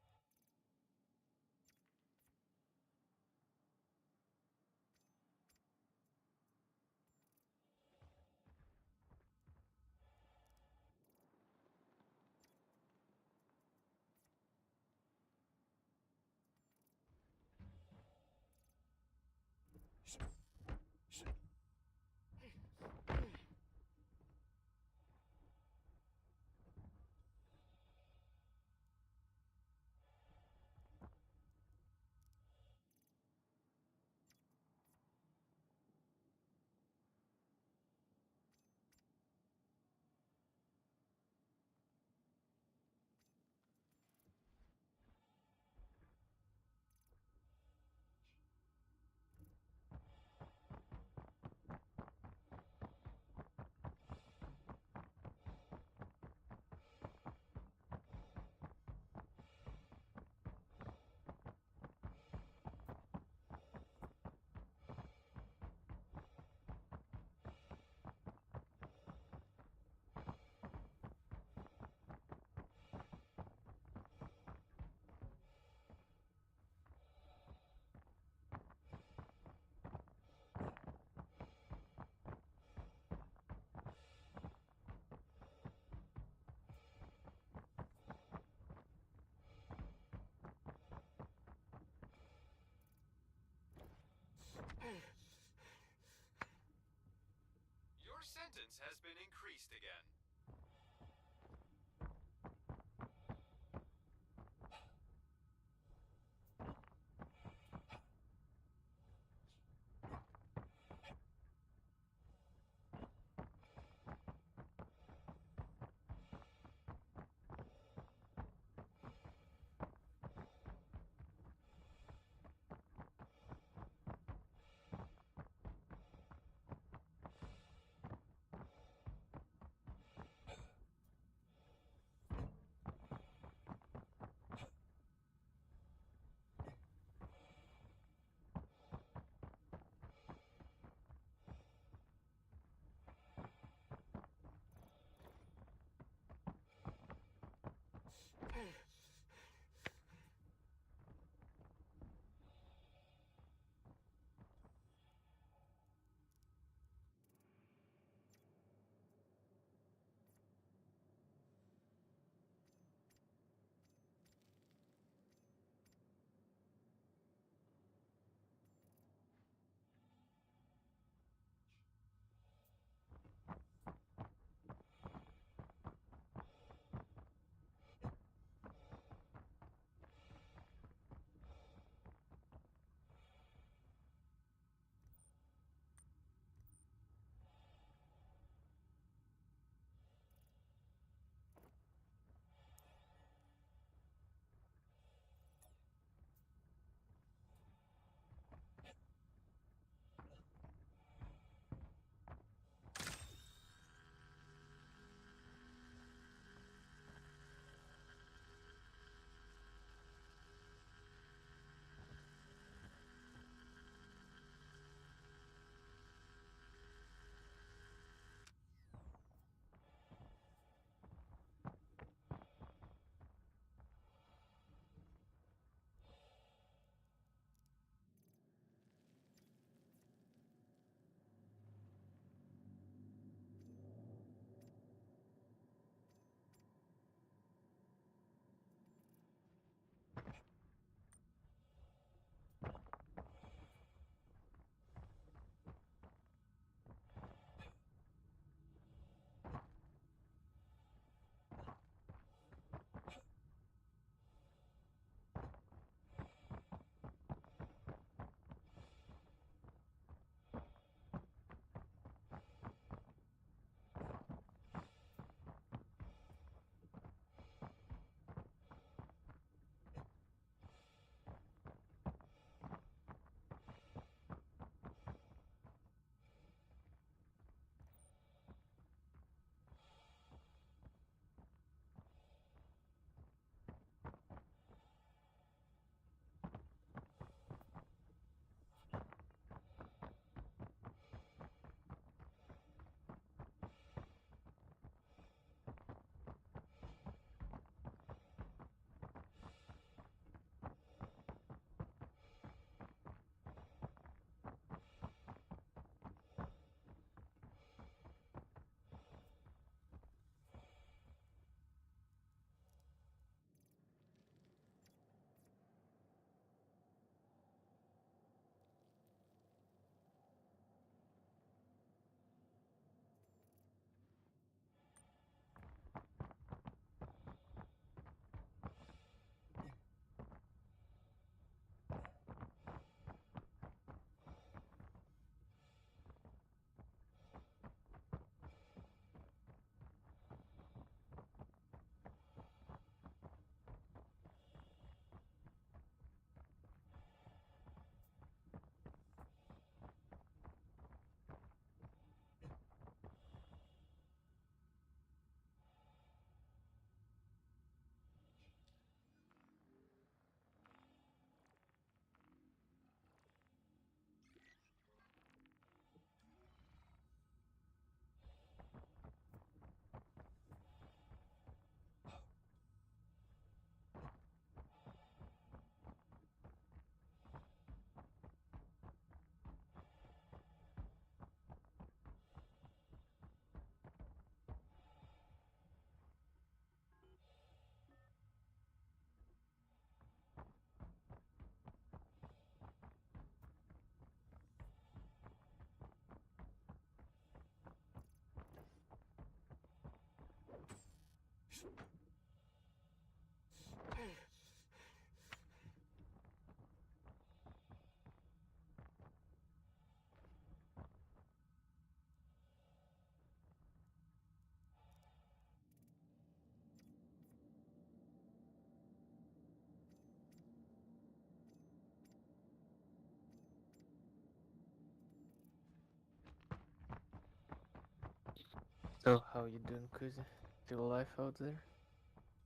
Speaker 1: So how you doing, Kuzi? Still alive out there?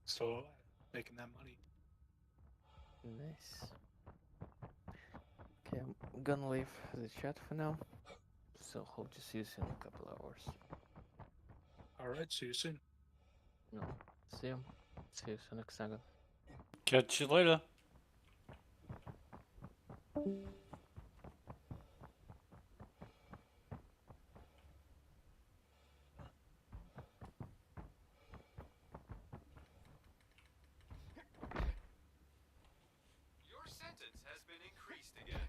Speaker 19: So making that money.
Speaker 1: Nice. Okay, I'm gonna leave the chat for now. So hope to see you soon in a couple hours.
Speaker 19: All right, see you soon.
Speaker 1: No, see you. See you soon next second.
Speaker 5: Catch you later.
Speaker 7: Your sentence has been increased again.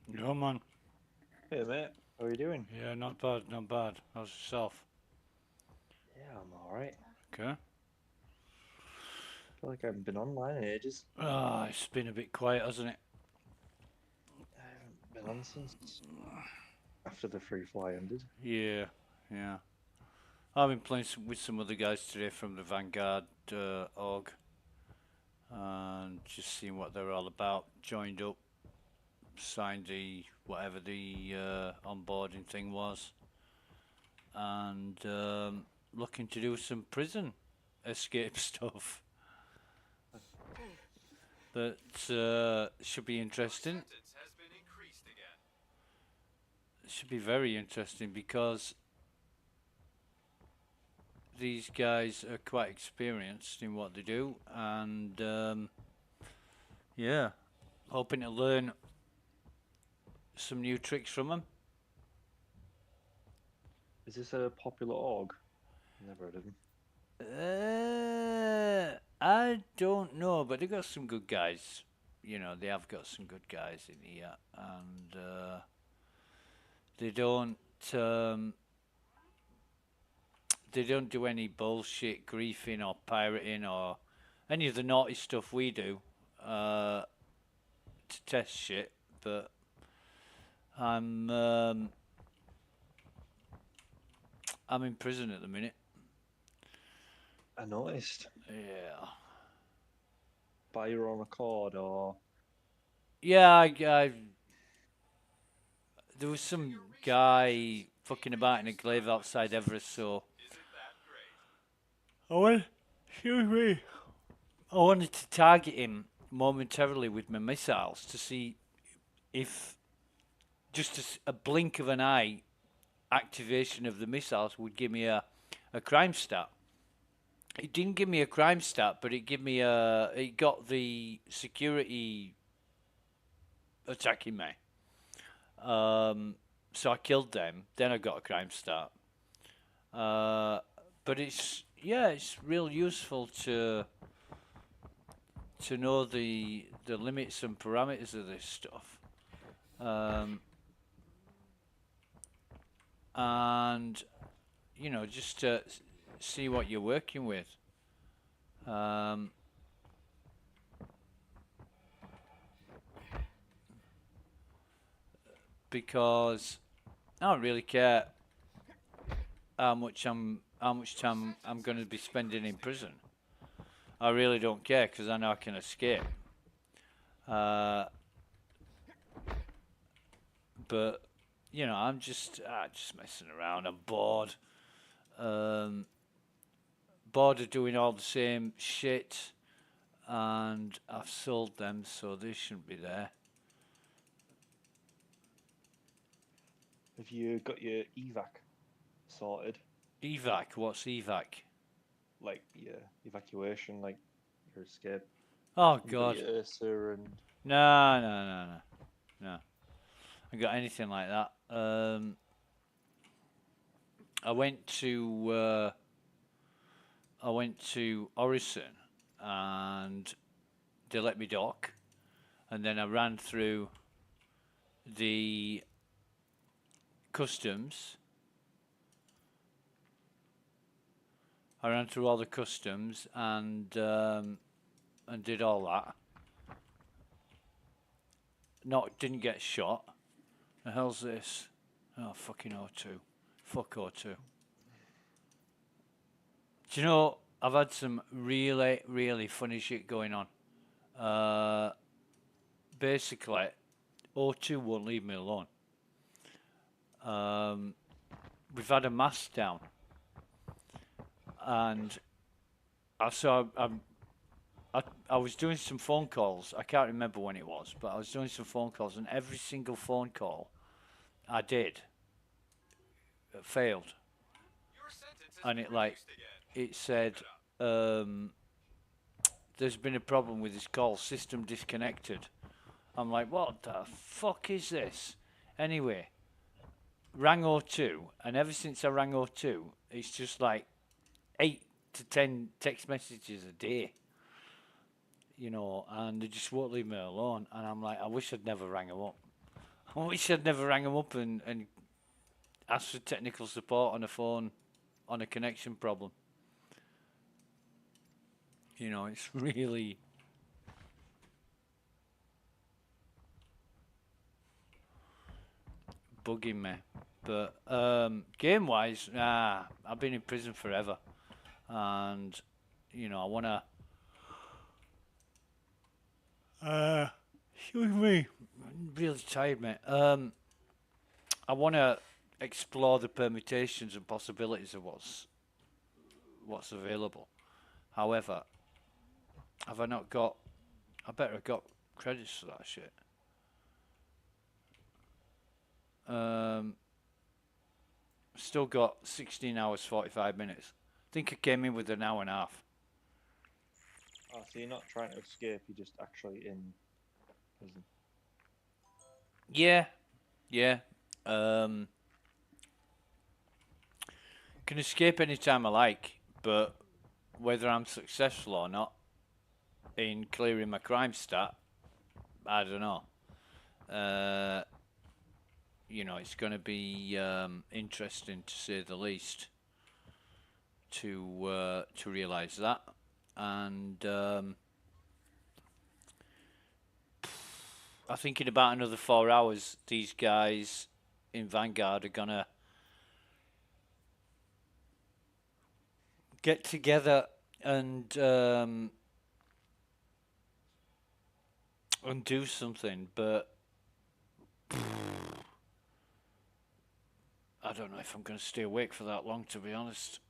Speaker 5: No, man.
Speaker 10: Hey, mate. How are you doing?
Speaker 5: Yeah, not bad, not bad. How's yourself?
Speaker 10: Yeah, I'm alright.
Speaker 5: Okay.
Speaker 10: Feel like I haven't been online in ages.
Speaker 5: Ah, it's been a bit quiet, hasn't it?
Speaker 10: I haven't been on since after the free fly ended.
Speaker 5: Yeah, yeah. I've been playing with some other guys today from the Vanguard org, and just seeing what they're all about. Joined up, signed the whatever the onboarding thing was, and looking to do some prison escape stuff. That should be interesting. Should be very interesting because these guys are quite experienced in what they do, and yeah, hoping to learn some new tricks from them.
Speaker 10: Is this a popular org? Never heard of them.
Speaker 5: I don't know, but they got some good guys. You know, they have got some good guys in here, and they don't do any bullshit griefing or pirating or any of the naughty stuff we do to test shit. But I'm in prison at the minute.
Speaker 10: I noticed.
Speaker 5: Yeah.
Speaker 10: By your own accord, or?
Speaker 5: Yeah, I there was some guy fucking about in a glaive outside Everest, so excuse me. I wanted to target him momentarily with my missiles to see if just a blink of an eye activation of the missiles would give me a crime stat. It didn't give me a crime stat, but it gave me it got the security attacking me. So I killed them. Then I got a crime stat. But it's real useful to know the limits and parameters of this stuff. And you know, just to see what you're working with. Because I don't really care how much time I'm going to be spending in prison. I really don't care because I know I can escape. But you know, I'm just messing around. I'm bored. Bored of doing all the same shit, and I've sold them, so they shouldn't be there.
Speaker 10: Have you got your evac sorted?
Speaker 5: Evac? What's evac?
Speaker 10: Like your evacuation, like your escape.
Speaker 5: Oh
Speaker 10: You
Speaker 5: God.
Speaker 10: got your Ursa and.
Speaker 5: No. I got anything like that. I went to Orison and they let me dock, and then I ran through the customs. I ran through all the customs and did all that. Didn't get shot. The hell's this? Oh, fucking O2. Fuck O2. Do you know, I've had some really, really funny shit going on. Basically, O2 won't leave me alone. We've had a mast down. And I was doing some phone calls. I can't remember when it was, but I was doing some phone calls, and every single phone call I did failed. And it said, there's been a problem with this call, system disconnected. I'm like, what the fuck is this? Anyway, rang O2, and ever since I rang O2, it's just like 8 to 10 text messages a day. you know, and they just won't leave me alone. And I'm like, I wish I'd never rang them up. I wish I'd never rang them up and asked for technical support on a phone on a connection problem. You know, it's really bugging me. But game wise, I've been in prison forever, and you know, I wanna. Excuse me, I'm really tired, mate. I wanna explore the permutations and possibilities of what's available. However, have I not got? I better have got credits for that shit. Still got 16 hours 45 minutes. I think I came in with an hour and a half.
Speaker 10: Oh, so you're not trying to escape, you're just actually in prison.
Speaker 5: Yeah. Can escape anytime I like, but whether I'm successful or not in clearing my crime stat, I don't know. You know, it's going to be interesting to say the least to realise that, and I think in about another 4 hours, these guys in Vanguard are gonna get together and do something, but I don't know if I'm going to stay awake for that long, to be honest.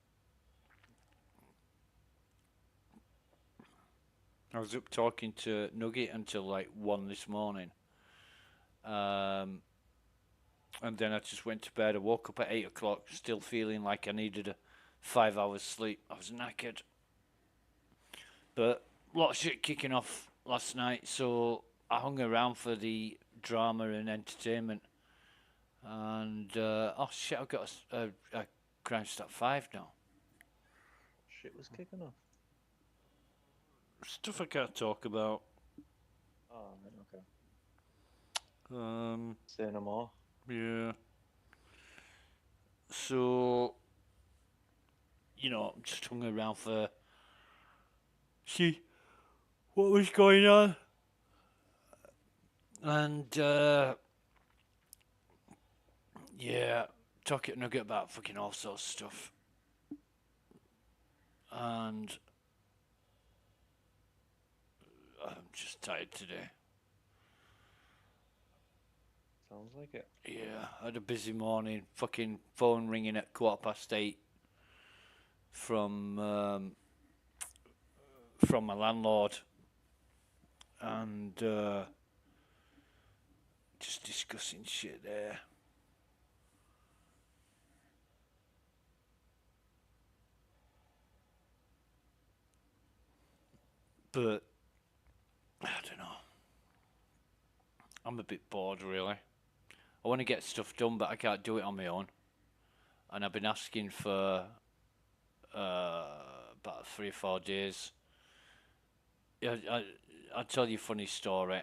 Speaker 5: I was up talking to Nugget until like 1 this morning. And then I just went to bed. I woke up at 8 o'clock, still feeling like I needed a 5 hours sleep. I was knackered. But a lot of shit kicking off last night, so I hung around for the drama and entertainment. And, oh shit, I've got a Crime Stat 5 now.
Speaker 10: Shit was kicking off.
Speaker 5: Stuff I can't talk about.
Speaker 10: Oh, right, okay. Say no more.
Speaker 5: Yeah. So, you know, just hung around for see what was going on. And, yeah, talking Nugget about fucking all sorts of stuff. And I'm just tired today.
Speaker 10: Sounds like it.
Speaker 5: Yeah, I had a busy morning. Fucking phone ringing at 8:15 from my landlord, and just discussing shit there. But I don't know. I'm a bit bored, really. I want to get stuff done, but I can't do it on my own. And I've been asking for about 3 or 4 days. I'll tell you a funny story.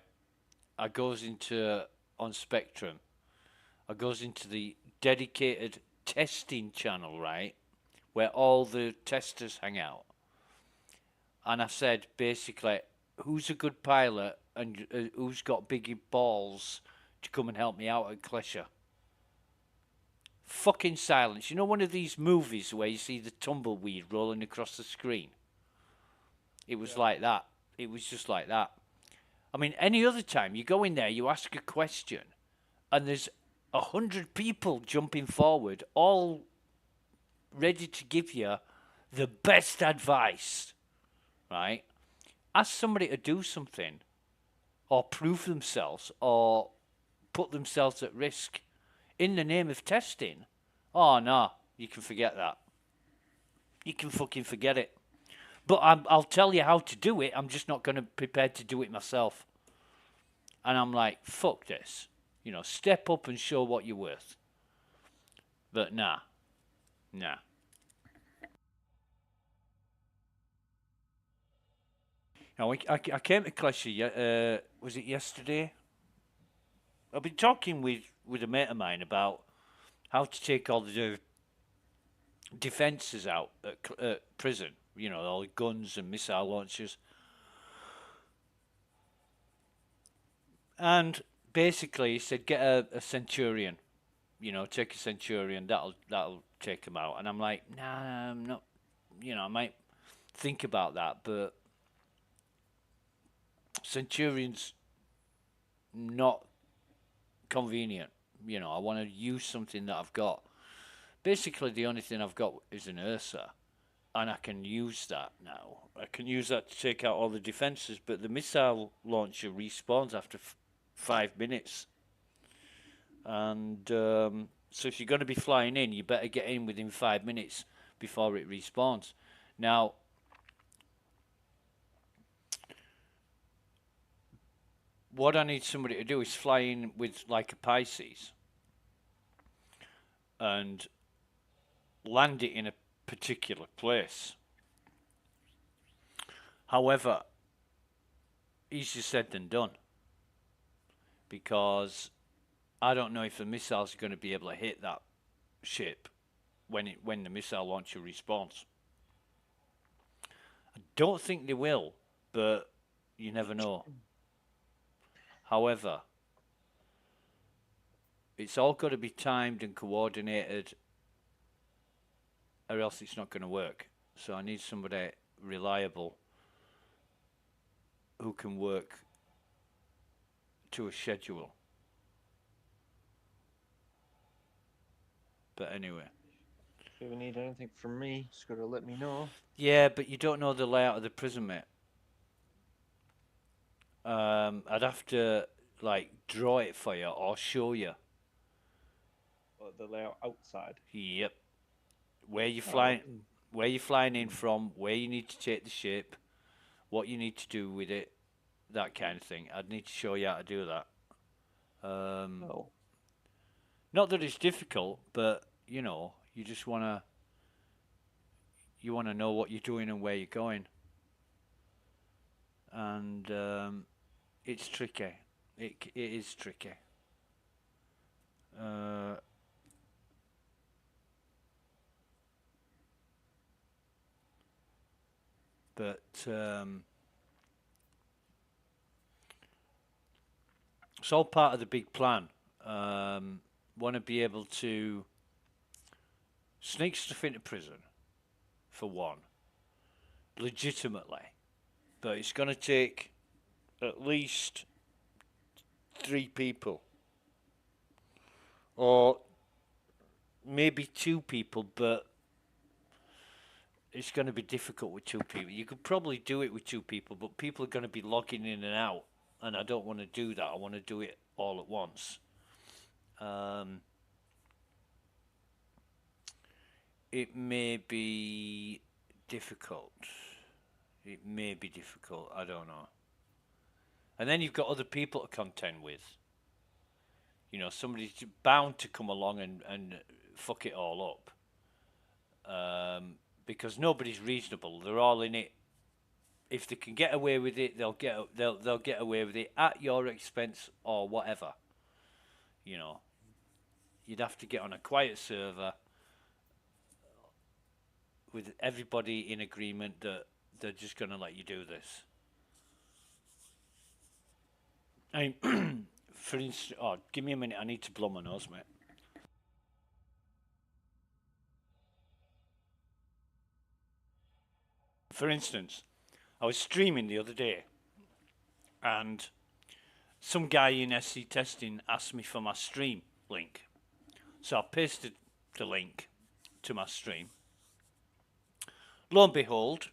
Speaker 5: I goes into, on Spectrum, I goes into the dedicated testing channel, right, where all the testers hang out. And I said, basically, who's a good pilot and who's got big balls to come and help me out at Klesher? Fucking silence. You know one of these movies where you see the tumbleweed rolling across the screen? It was like that. It was just like that. I mean, any other time, you go in there, you ask a question, and there's 100 people jumping forward, all ready to give you the best advice, right? Ask somebody to do something, or prove themselves, or put themselves at risk in the name of testing. Oh, no, you can forget that. You can fucking forget it. But I'll tell you how to do it. I'm just not going to prepare to do it myself. And I'm like, fuck this. You know, step up and show what you're worth. But nah. Now, I came to Clash was it yesterday? I've been talking with a mate of mine about how to take all the defences out at prison. You know, all the guns and missile launchers. And basically, he said, get a Centurion. You know, take a Centurion. That'll take him out. And I'm like, nah, I'm not. You know, I might think about that, but Centurion's not convenient. You know, I want to use something that I've got. Basically, the only thing I've got is an Ursa, and I can use that now. I can use that to take out all the defences, but the missile launcher respawns after 5 minutes. And so if you're going to be flying in, you better get in within 5 minutes before it respawns. Now, what I need somebody to do is fly in with like a Pisces and land it in a particular place. However, easier said than done, because I don't know if the missiles are going to be able to hit that ship when the missile launcher respawns. I don't think they will, but you never know. However, it's all got to be timed and coordinated, or else it's not going to work. So I need somebody reliable who can work to a schedule. But anyway.
Speaker 11: If you ever need anything from me, just gotta let me know.
Speaker 5: Yeah, but you don't know the layout of the prison, mate. I'd have to like draw it for you or show you.
Speaker 11: What, the layout outside?
Speaker 5: Yep. Where you
Speaker 11: Oh,
Speaker 5: flying? Where you flying in from? Where you need to take the ship? What you need to do with it? That kind of thing. I'd need to show you how to do that.
Speaker 11: Oh.
Speaker 5: Not that it's difficult, but you know, you just wanna know what you're doing and where you're going. And it's tricky. It is tricky. But it's all part of the big plan. Want to be able to sneak stuff into prison, for one, legitimately. But it's going to take at least 3 people. Or maybe 2 people, but it's going to be difficult with 2 people. You could probably do it with 2 people, but people are going to be logging in and out, and I don't want to do that. I want to do it all at once. It may be difficult. It may be difficult. I don't know. And then you've got other people to contend with. You know, somebody's bound to come along and fuck it all up. Because nobody's reasonable. They're all in it. If they can get away with it, they'll get away with it at your expense or whatever. You know, you'd have to get on a quiet server with everybody in agreement that they're just going to let you do this. I mean, for instance, give me a minute. I need to blow my nose, mate. For instance, I was streaming the other day, and some guy in SC testing asked me for my stream link. So I pasted the link to my stream. Lo and behold,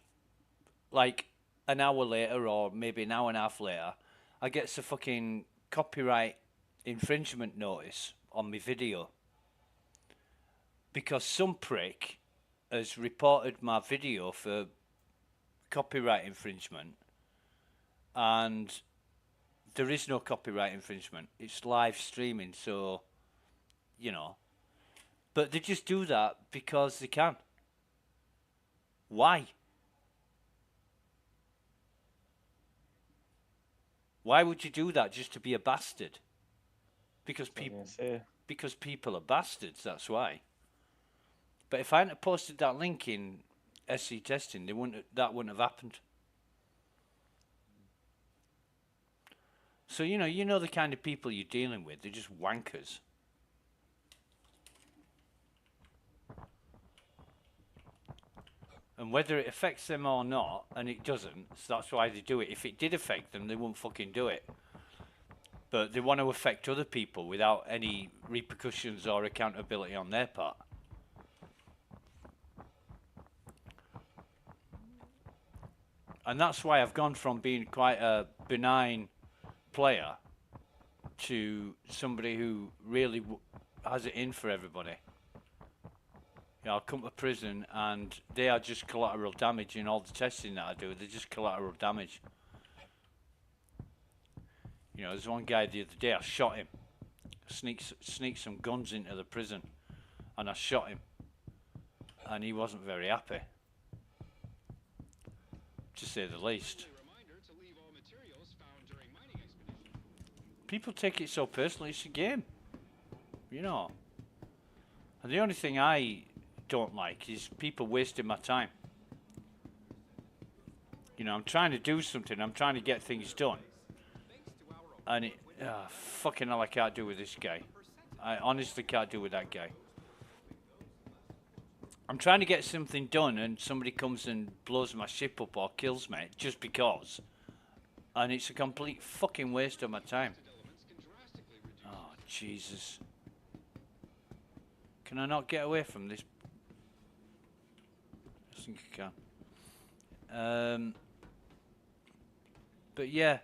Speaker 5: like an hour later or maybe an hour and a half later, I get a fucking copyright infringement notice on my video. Because some prick has reported my video for copyright infringement, and there is no copyright infringement. It's live streaming, so, you know. But they just do that because they can. Why? Why would you do that just to be a bastard? Because
Speaker 11: What am I
Speaker 5: people,
Speaker 11: gonna say?
Speaker 5: because people are bastards. That's why. But if I hadn't posted that link in SC testing, that wouldn't have happened. So you know the kind of people you're dealing with. They're just wankers. And whether it affects them or not, and it doesn't, so that's why they do it. If it did affect them, they wouldn't fucking do it. But they want to affect other people without any repercussions or accountability on their part. And that's why I've gone from being quite a benign player to somebody who really has it in for everybody. I'll come to prison and they are just collateral damage in all the testing that I do. They're just collateral damage. There's one guy the other day, I shot him. Sneaked some guns into the prison and I shot him. And he wasn't very happy, to say the least. People take it so personally, it's a game. And the only thing I don't like is people wasting my time. I'm trying to do something, I'm trying to get things done. And fucking hell, I can't do with this guy. I honestly can't do with that guy. I'm trying to get something done and somebody comes and blows my ship up or kills me just because. And it's a complete fucking waste of my time. Oh, Jesus. Can I not get away from this? I think I can. But yeah,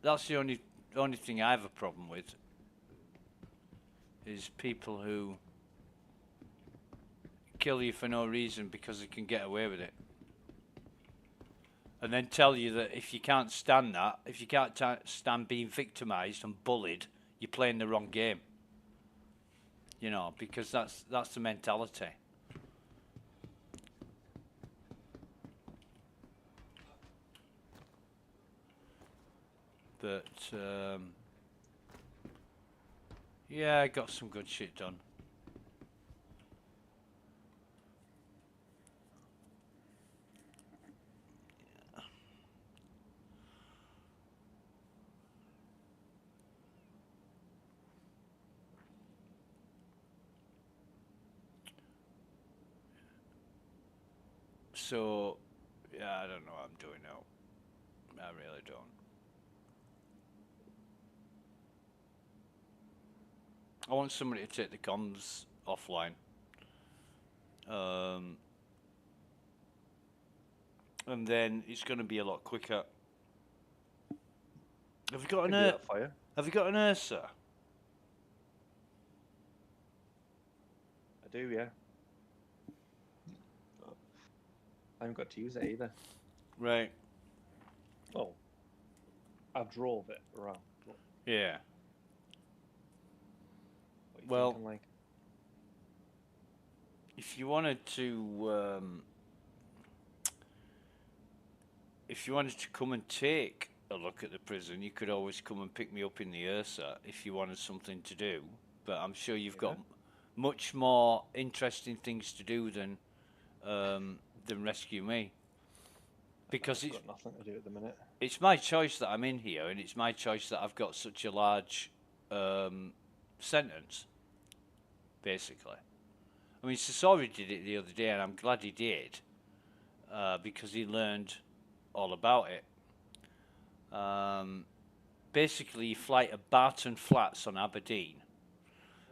Speaker 5: that's the only thing I have a problem with. Is people who kill you for no reason because they can get away with it. And then tell you that if you can't stand that, if you can't stand being victimized and bullied, you're playing the wrong game. Because that's the mentality. But yeah, I got some good shit done. So, yeah, I don't know what I'm doing now. I really don't. I want somebody to take the comms offline. And then it's going to be a lot quicker. Have you got an
Speaker 11: fire?
Speaker 5: Have you got an Ursa?
Speaker 11: I do, yeah. I haven't got to use it either.
Speaker 5: Right.
Speaker 11: Well, I drove it around.
Speaker 5: Yeah.
Speaker 11: What you
Speaker 5: Well,
Speaker 11: thinking, like?
Speaker 5: if you wanted to come and take a look at the prison, you could always come and pick me up in the Ursa if you wanted something to do. But I'm sure you've got much more interesting things to do than rescue me. Because
Speaker 11: I've got nothing to do at the minute.
Speaker 5: It's my choice that I'm in here, and it's my choice that I've got such a large sentence, basically. I mean, Sasori did it the other day, and I'm glad he did, because he learned all about it. Basically, you fly to Barton Flats on Aberdeen,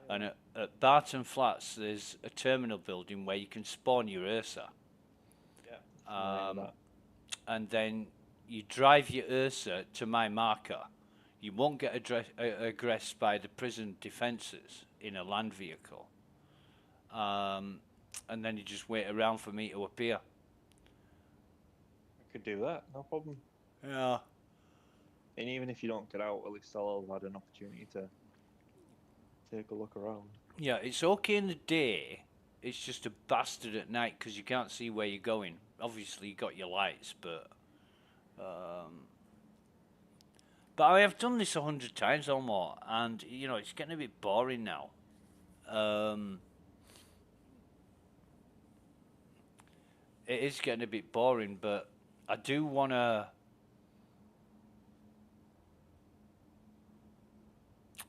Speaker 5: and at Barton Flats, there's a terminal building where you can spawn your Ursa.
Speaker 11: Yeah.
Speaker 5: And then you drive your Ursa to my marker. You won't get aggressed by the prison defences in a land vehicle. And then you just wait around for me to appear.
Speaker 11: I could do that, no problem.
Speaker 5: Yeah.
Speaker 11: And even if you don't get out, at least I'll have had an opportunity to take a look around.
Speaker 5: Yeah, it's okay in the day. It's just a bastard at night because you can't see where you're going. Obviously, you got your lights, but But I have done this 100 times or more, and you know it's getting a bit boring now. It is getting a bit boring, but I do wanna.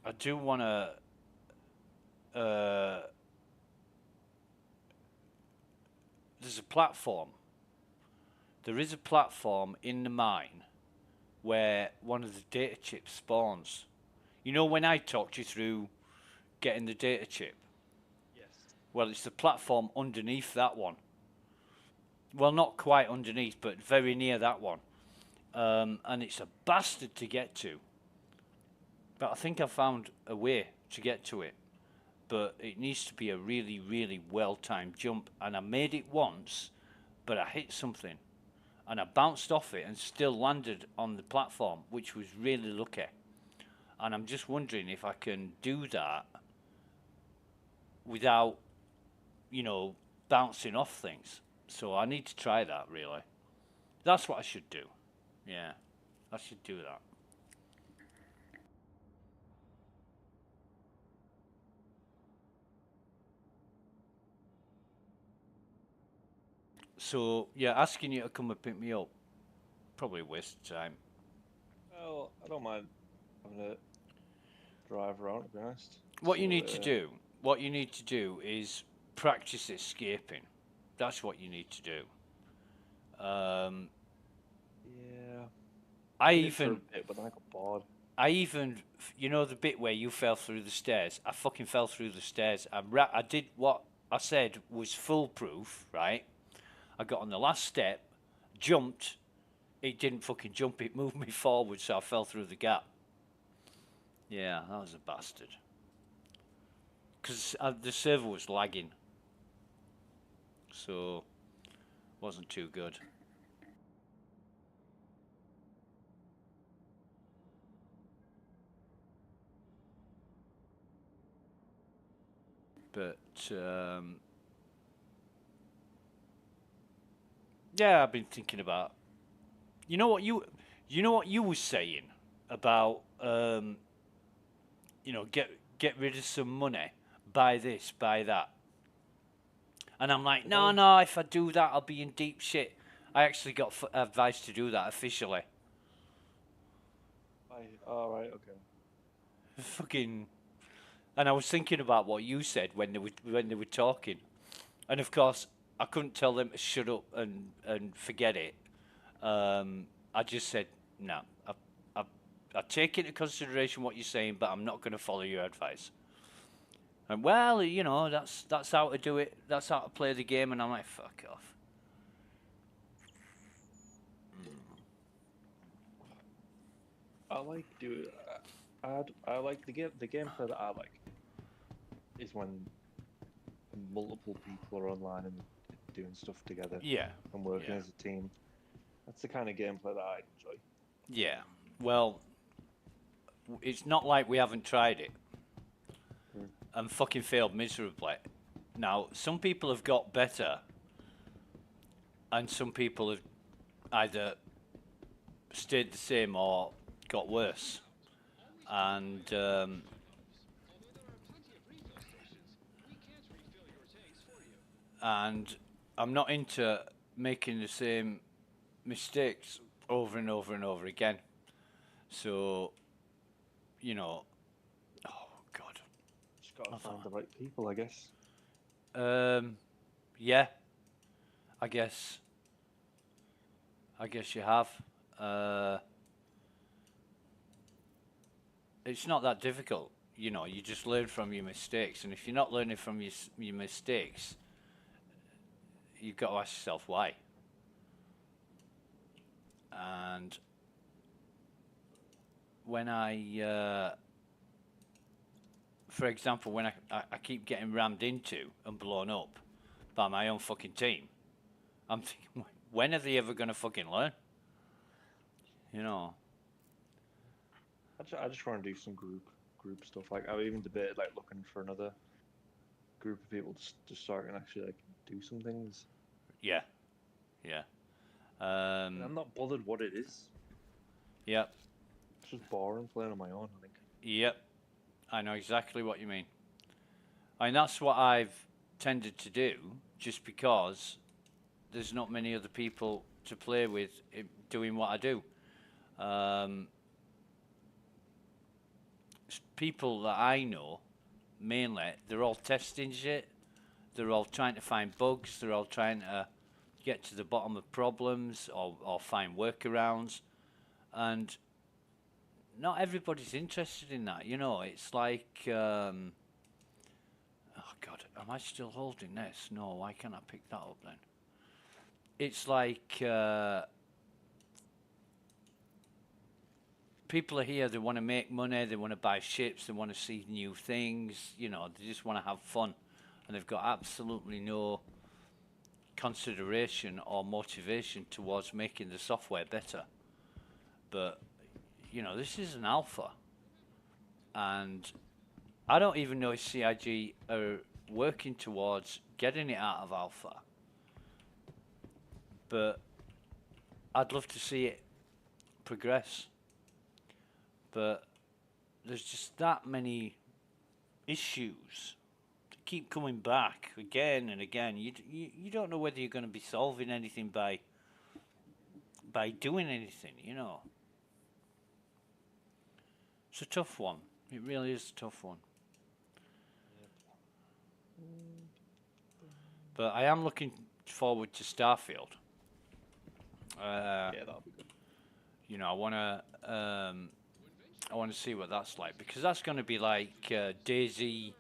Speaker 5: I do wanna. There's a platform. There is a platform in the mine where one of the data chips spawns. You know when I talked you through getting the data chip?
Speaker 11: Yes.
Speaker 5: Well, it's the platform underneath that one. Well, not quite underneath, but very near that one. And it's a bastard to get to. But I think I found a way to get to it. But it needs to be a really, really well-timed jump. And I made it once, but I hit something. And I bounced off it and still landed on the platform, which was really lucky. And I'm just wondering if I can do that without, you know, bouncing off things. So I need to try that, really. That's what I should do. Yeah, I should do that. So, yeah, asking you to come and pick me up, probably a waste of time.
Speaker 11: Well, I don't mind having a drive around, to be honest.
Speaker 5: What you need to do is practice escaping. That's what you need to do.
Speaker 11: Yeah.
Speaker 5: I
Speaker 11: did it for a
Speaker 5: even,
Speaker 11: bit, but then I got bored.
Speaker 5: you know, the bit where you fell through the stairs. I fucking fell through the stairs. I did what I said was foolproof, right? I got on the last step, jumped. It didn't fucking jump. It moved me forward, so I fell through the gap. Yeah, that was a bastard. Because the server was lagging, so wasn't too good. But yeah, I've been thinking about. You know what you was saying about you know, get rid of some money, buy this, buy that. And I'm like, no, if I do that, I'll be in deep shit. I actually got advice to do that officially.
Speaker 11: Alright, okay.
Speaker 5: Fucking. And I was thinking about what you said when they were talking, and of course I couldn't tell them to shut up and forget it. I just said no. I take into consideration what you're saying, but I'm not going to follow your advice. And well, you know, that's how to do it. That's how to play the game. And I'm like, fuck off.
Speaker 11: I like I like the gameplay that I like is when multiple people are online and doing stuff together.
Speaker 5: Yeah.
Speaker 11: And working
Speaker 5: Yeah.
Speaker 11: as a team. That's the kind of gameplay that I enjoy.
Speaker 5: Yeah. Well, it's not like we haven't tried it and fucking failed miserably. Now, some people have got better, and some people have either stayed the same or got worse. And I'm not into making the same mistakes over and over and over again. So, you know, oh God,
Speaker 11: just gotta find the right people, I guess.
Speaker 5: Yeah, I guess you have. It's not that difficult, you know. You just learn from your mistakes, and if you're not learning from your mistakes, you've got to ask yourself why. And when for example, when I keep getting rammed into and blown up by my own fucking team, I'm thinking, when are they ever going to fucking learn? You know.
Speaker 11: I just want to do some group stuff. Like I've even debated like looking for another group of people to start and actually like do some things.
Speaker 5: Yeah. Yeah.
Speaker 11: And I'm not bothered what it is.
Speaker 5: Yeah.
Speaker 11: It's just boring playing on my own, I think.
Speaker 5: Yep, I know exactly what you mean. And that's what I've tended to do, just because there's not many other people to play with doing what I do. People that I know, mainly, they're all testing shit. They're all trying to find bugs. They're all trying to get to the bottom of problems or find workarounds. And not everybody's interested in that. You know, it's like, oh God, am I still holding this? No, why can't I pick that up then? It's like people are here, they want to make money, they want to buy ships, they want to see new things, you know, they just want to have fun. And they've got absolutely no consideration or motivation towards making the software better. But, you know, this is an alpha. And I don't even know if CIG are working towards getting it out of alpha. But I'd love to see it progress. But there's just that many issues that keep coming back again and again. You don't know whether you're going to be solving anything by doing anything, you know. It's a tough one. It really is a tough one. But I am looking forward to Starfield.
Speaker 11: Yeah, that'll be good.
Speaker 5: You know, I want to see what that's like, because that's going to be like DayZ,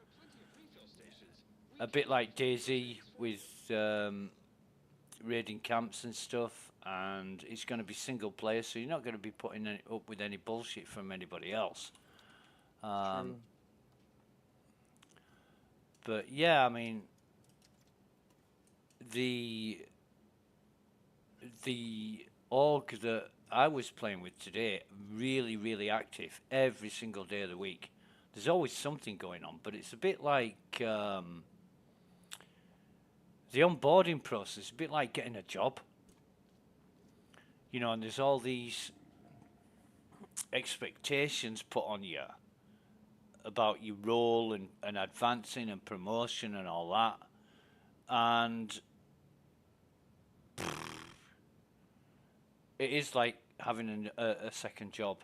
Speaker 5: a bit like DayZ with raiding camps and stuff, and it's going to be single player, so you're not going to be putting up with any bullshit from anybody else. But yeah, I mean, the org that I was playing with today, really, really active every single day of the week. There's always something going on, but it's a bit like the onboarding process, a bit like getting a job. You know, and there's all these expectations put on you about your role and advancing and promotion and all that. And it is like having a second job.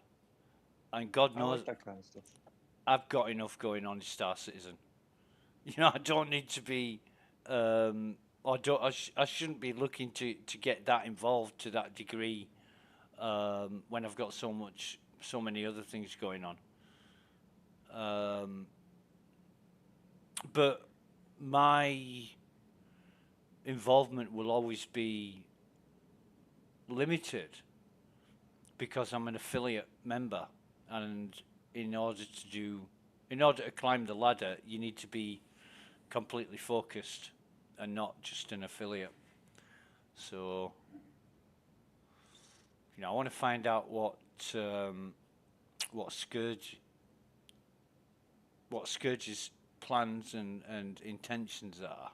Speaker 5: And God knows,
Speaker 11: I like that kind of stuff.
Speaker 5: I've got enough going on in Star Citizen. You know, I don't need to be, I shouldn't be looking to get that involved to that degree when I've got so many other things going on. But my involvement will always be limited because I'm an affiliate member, and in order to climb the ladder, you need to be completely focused and not just an affiliate. So, you know, I want to find out what Scourge's plans and intentions are,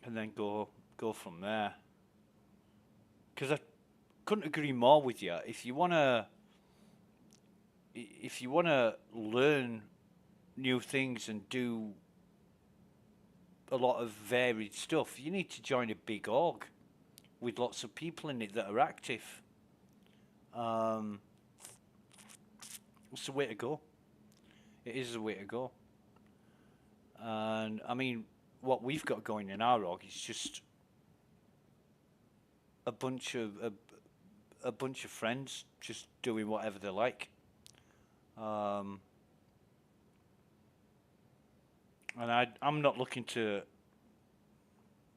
Speaker 5: and then go from there. Because I couldn't agree more with you. If you wanna learn new things and do a lot of varied stuff, you need to join a big org with lots of people in it that are active. It's the way to go. It is the way to go. And I mean, what we've got going in our org is just a bunch of friends just doing whatever they like. And I'm not looking to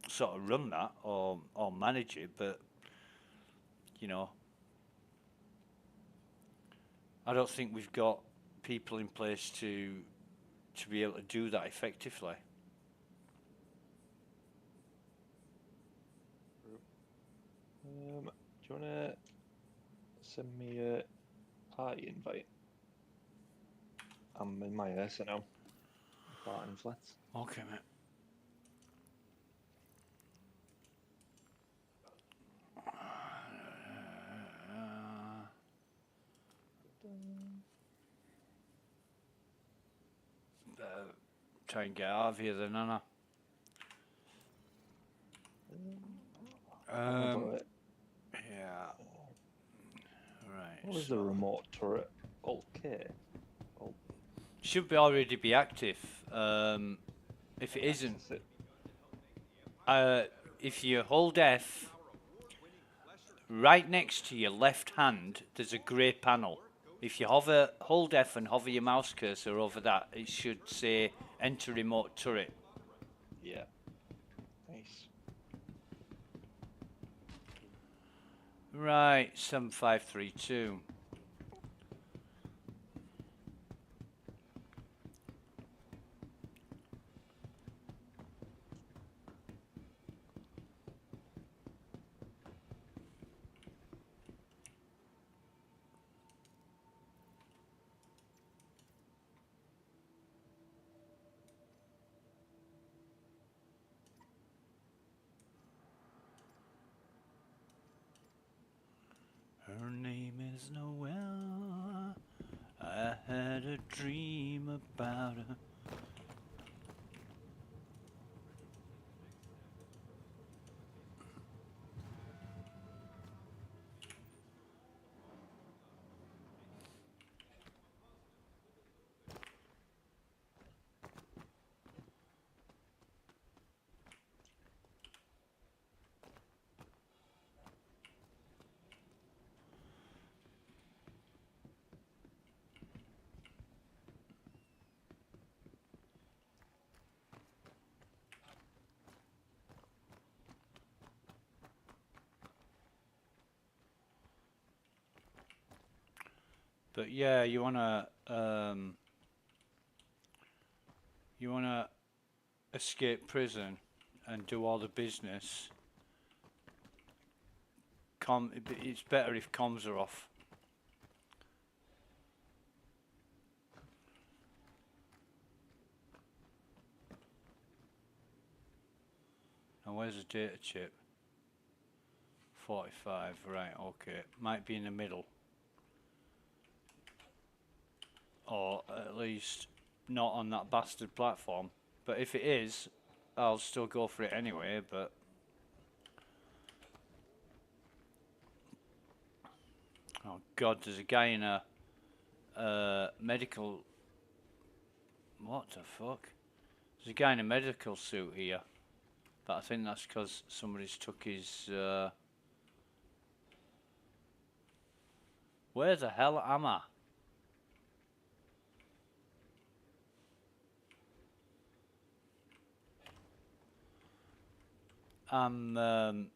Speaker 5: sort of run that or manage it, but you know, I don't think we've got people in place to be able to do that effectively.
Speaker 11: Do you want to send me a party invite? I'm in my ESA now. Barton Flats.
Speaker 5: Okay, mate. try and get out of here then, Anna. Yeah. Right.
Speaker 11: What is the remote turret? Alt K. Alt.
Speaker 5: Should be already be active. If it isn't, if you hold F, right next to your left hand, there's a grey panel. If you hold F and hover your mouse cursor over that, it should say enter remote turret.
Speaker 11: Yeah. Nice.
Speaker 5: Right, 7532. Her name is Noelle. I had a dream about her. But yeah, you wanna escape prison and do all the business. It's better if comms are off. And where's the data chip? 45, right, okay. Might be in the middle. Or at least not on that bastard platform. But if it is, I'll still go for it anyway, but... Oh god, there's a guy in a medical... What the fuck? There's a guy in a medical suit here. But I think that's because somebody's took his... Where the hell am I? I'm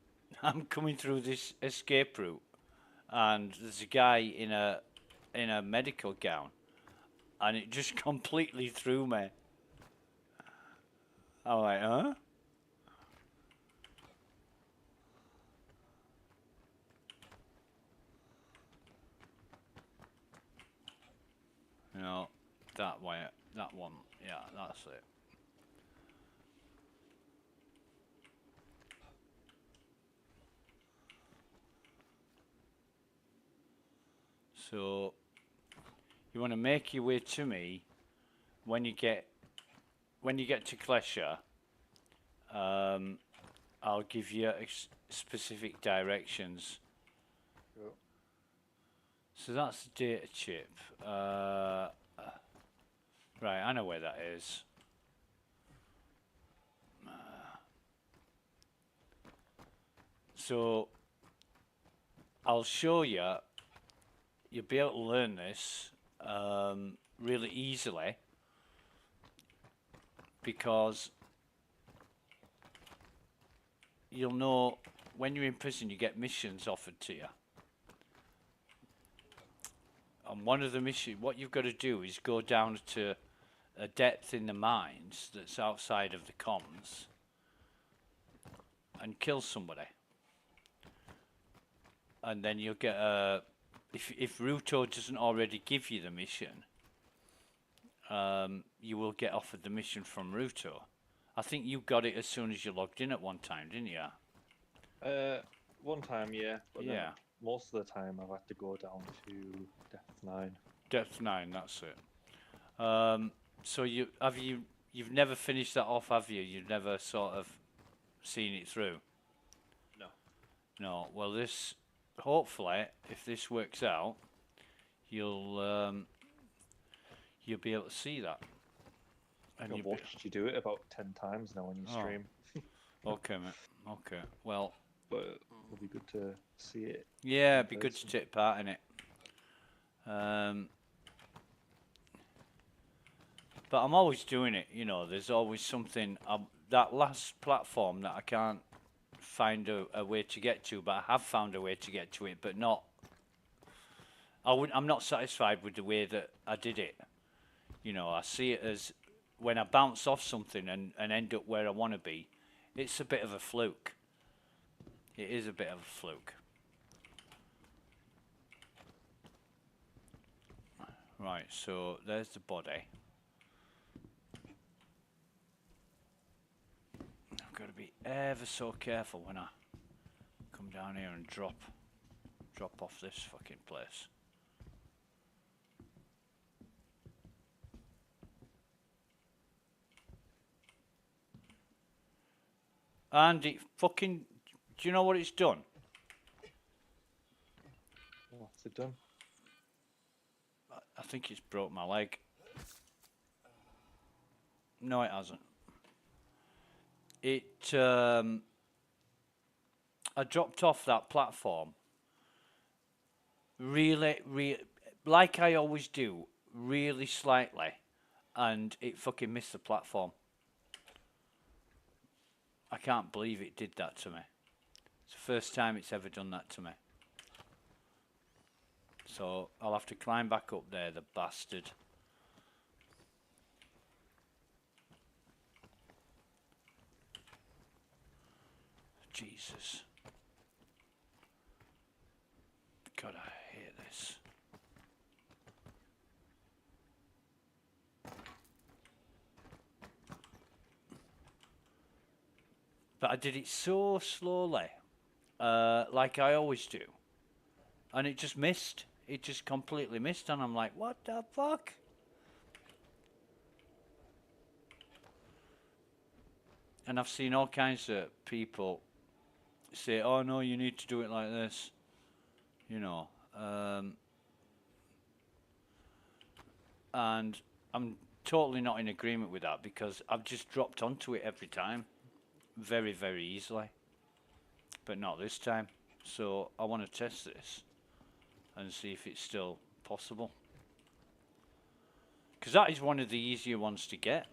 Speaker 5: coming through this escape route, and there's a guy in a medical gown, and it just completely threw me. I'm like, huh? No, that way, that one, yeah, that's it. So you want to make your way to me when you get to Klesha. I'll give you specific directions.
Speaker 11: Cool.
Speaker 5: So that's the data chip. Right, I know where that is. So I'll show you. You'll be able to learn this really easily because you'll know when you're in prison you get missions offered to you. And one of the missions, what you've got to do is go down to a depth in the mines that's outside of the comms and kill somebody. And then you'll get a... If Ruto doesn't already give you the mission, you will get offered the mission from Ruto. I think you got it as soon as you logged in at one time, didn't you?
Speaker 11: One time, yeah. But
Speaker 5: yeah.
Speaker 11: Then most of the time, I've had to go down to Depth 9.
Speaker 5: Depth 9, that's it. So have you You've never finished that off, have you? You've never sort of seen it through?
Speaker 11: No.
Speaker 5: No. Well, this, hopefully, if this works out, you'll be able to see that. And
Speaker 11: I've
Speaker 5: you'll be...
Speaker 11: watched you do it about 10 times now when you
Speaker 5: Oh.
Speaker 11: stream.
Speaker 5: Okay, mate. Okay. Well,
Speaker 11: But it'll be good to see it.
Speaker 5: yeah,
Speaker 11: in
Speaker 5: it'd be good to
Speaker 11: person.
Speaker 5: take part in it. But I'm always doing it, you know. There's always something. That last platform that I can't find a way to get to, but I have found a way to get to it, but not. I'm not satisfied with the way that I did it. You know, I see it as when I bounce off something and end up where I want to be, it's a bit of a fluke. It is a bit of a fluke. Right, so there's the body. I've got to be ever so careful when I come down here and drop off this fucking place. And it fucking... Do you know what it's done?
Speaker 11: What's it done?
Speaker 5: I think it's broke my leg. No, it hasn't. I dropped off that platform. Really, like I always do, really slightly, and it fucking missed the platform. I can't believe it did that to me. It's the first time it's ever done that to me. So I'll have to climb back up there, the bastard. Jesus. God, I hate this. But I did it so slowly, like I always do. And it just missed. It just completely missed, and I'm like, what the fuck? And I've seen all kinds of people say, oh no, you need to do it like this. You know. And I'm totally not in agreement with that because I've just dropped onto it every time. Very, very easily. But not this time. So I want to test this and see if it's still possible. Because that is one of the easier ones to get.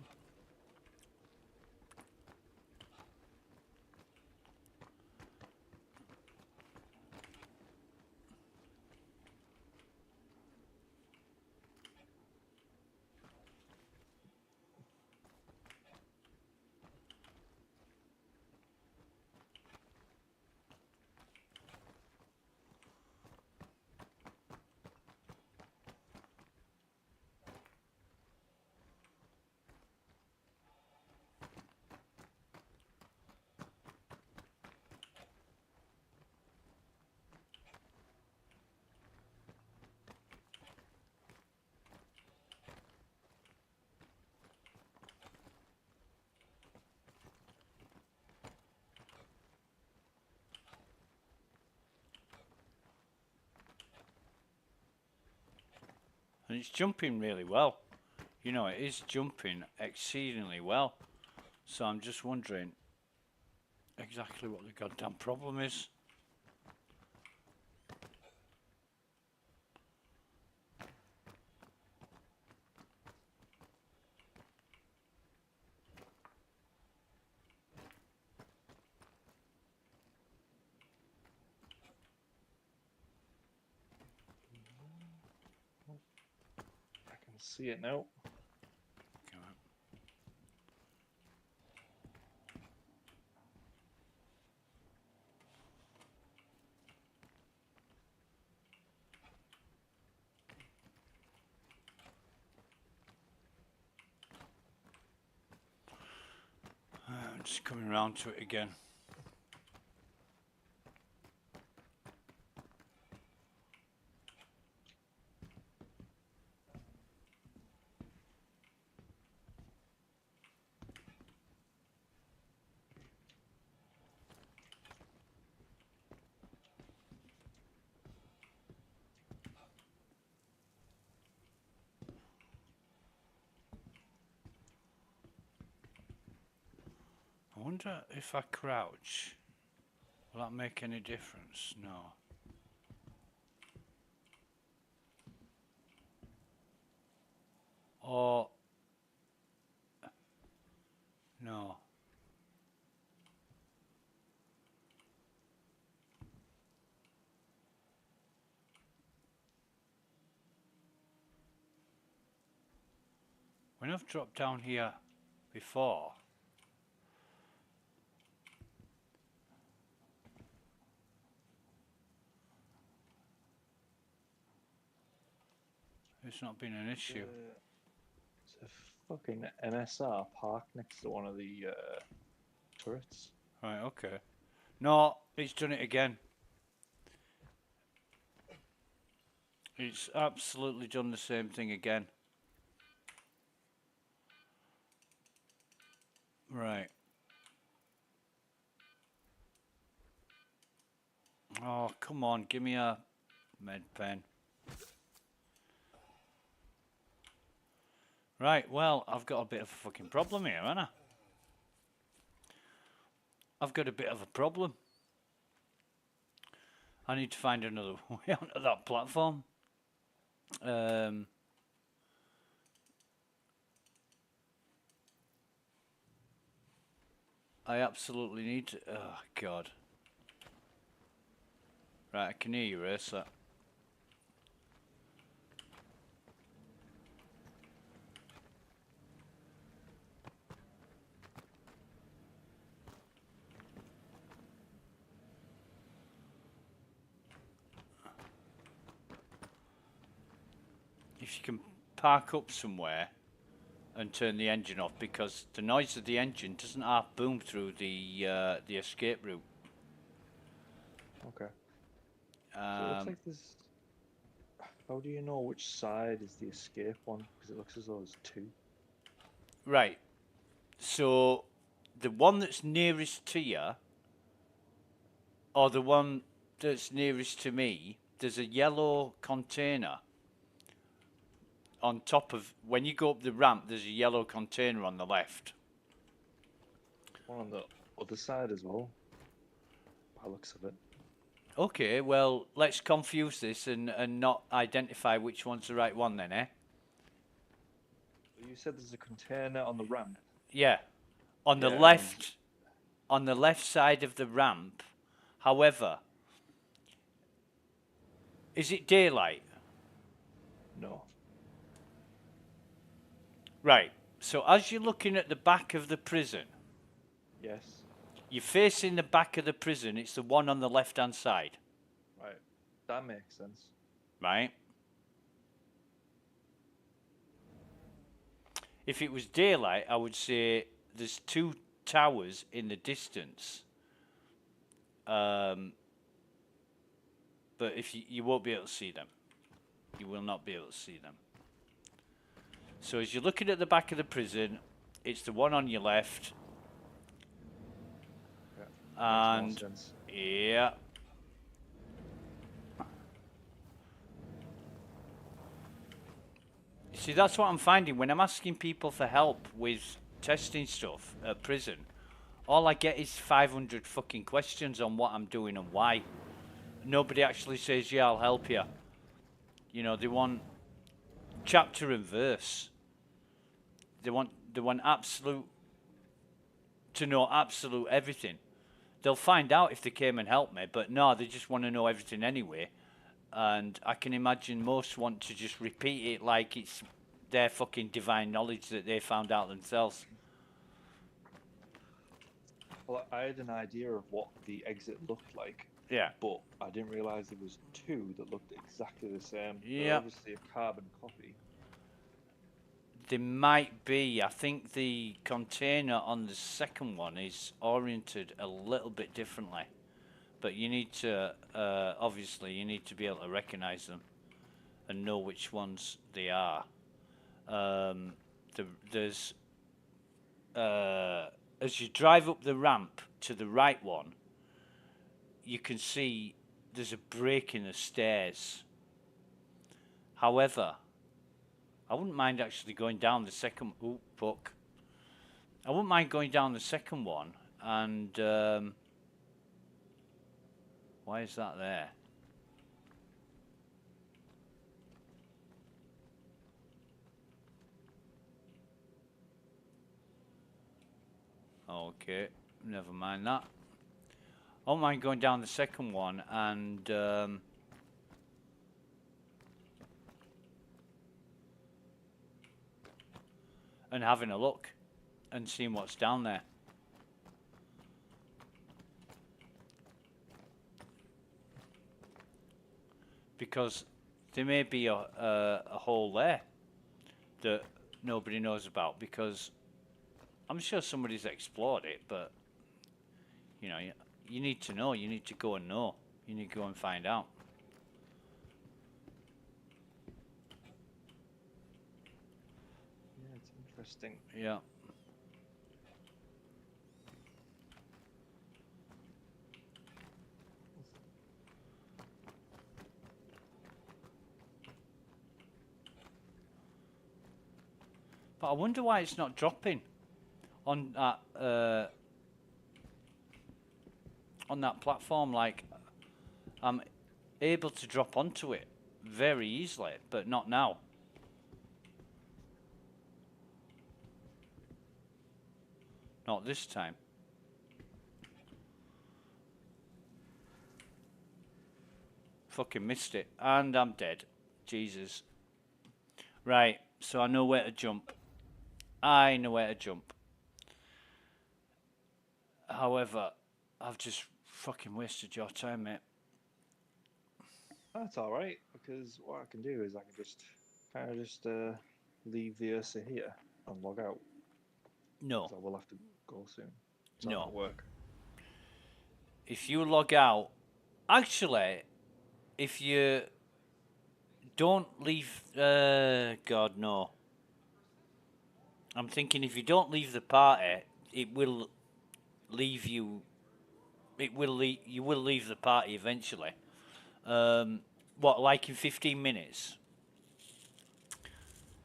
Speaker 5: And it's jumping really well. You know, it is jumping exceedingly well. So I'm just wondering exactly what the goddamn problem is.
Speaker 11: I can see it now.
Speaker 5: Come on. I'm just coming around to it again. I wonder if I crouch, will that make any difference? No. Or no. When I've dropped down here before, it's not been an issue.
Speaker 11: It's a fucking MSR parked next to one of the turrets.
Speaker 5: Right, okay. No, it's done it again. It's absolutely done the same thing again. Right. Oh, come on, give me a med pen. Right, well, I've got a bit of a fucking problem here, haven't I? I've got a bit of a problem. I need to find another way onto that platform. I absolutely need to... Oh, God. Right, I can hear you, Racer. If you can park up somewhere and turn the engine off, because the noise of the engine doesn't half boom through the escape route.
Speaker 11: Okay. So it looks like there's... How do you know which side is the escape one? Because it looks as though there's two.
Speaker 5: Right. So the one that's nearest to you, or the one that's nearest to me, there's a yellow container on top of... When you go up the ramp, there's a yellow container on the left.
Speaker 11: One on the other side as well, by the looks of it.
Speaker 5: Okay, well, let's confuse this and not identify which one's the right one then, eh?
Speaker 11: You said there's a container on the ramp.
Speaker 5: Yeah. On the
Speaker 11: Yeah,
Speaker 5: left, on the left side of the ramp. However, is it daylight?
Speaker 11: No.
Speaker 5: Right. So as you're looking at the back of the prison,
Speaker 11: Yes.
Speaker 5: you're facing the back of the prison. It's the one on the left-hand side.
Speaker 11: Right. That makes sense.
Speaker 5: Right. If it was daylight, I would say there's two towers in the distance. But if you won't be able to see them. You will not be able to see them. So as you're looking at the back of the prison, it's the one on your left.
Speaker 11: Yeah,
Speaker 5: And
Speaker 11: makes more sense.
Speaker 5: yeah. See, that's what I'm finding when I'm asking people for help with testing stuff at prison. All I get is 500 fucking questions on what I'm doing and why. Nobody actually says, yeah, I'll help you. You know, they want chapter and verse. They want absolute, to know absolute everything. They'll find out if they came and helped me, but no, they just want to know everything anyway. And I can imagine most want to just repeat it like it's their fucking divine knowledge that they found out themselves.
Speaker 11: Well, I had an idea of what the exit looked like.
Speaker 5: Yeah.
Speaker 11: But I didn't realise there was two that looked exactly the same. They're
Speaker 5: Yeah.
Speaker 11: obviously a carbon copy.
Speaker 5: There might be. I think the container on the second one is oriented a little bit differently. But you need to, obviously, you need to be able to recognize them and know which ones they are. There's, as you drive up the ramp to the right one, you can see there's a break in the stairs. However, I wouldn't mind actually going down the second... Ooh, fuck. I wouldn't mind going down the second one and why is that there? Okay, never mind that. I don't mind going down the second one and having a look and seeing what's down there. Because there may be a hole there that nobody knows about, because I'm sure somebody's explored it, but you know, you need to know, you need to go and know, you need to go and find out.
Speaker 11: Yeah, it's interesting.
Speaker 5: Yeah. But I wonder why it's not dropping on that platform. Like, I'm able to drop onto it very easily, but not now. Not this time. Fucking missed it. And I'm dead. Jesus. Right, so I know where to jump. I know where to jump. However, I've just fucking wasted your time, mate.
Speaker 11: That's alright, because what I can do is I can just kind of just leave the Ursa here and log out.
Speaker 5: No.
Speaker 11: 'Cause I will have to go soon. Does that
Speaker 5: No.
Speaker 11: not work?
Speaker 5: If you log out, actually, if you don't leave, God no. I'm thinking if you don't leave the party, it will leave you. You will leave the party eventually. What, like in 15 minutes?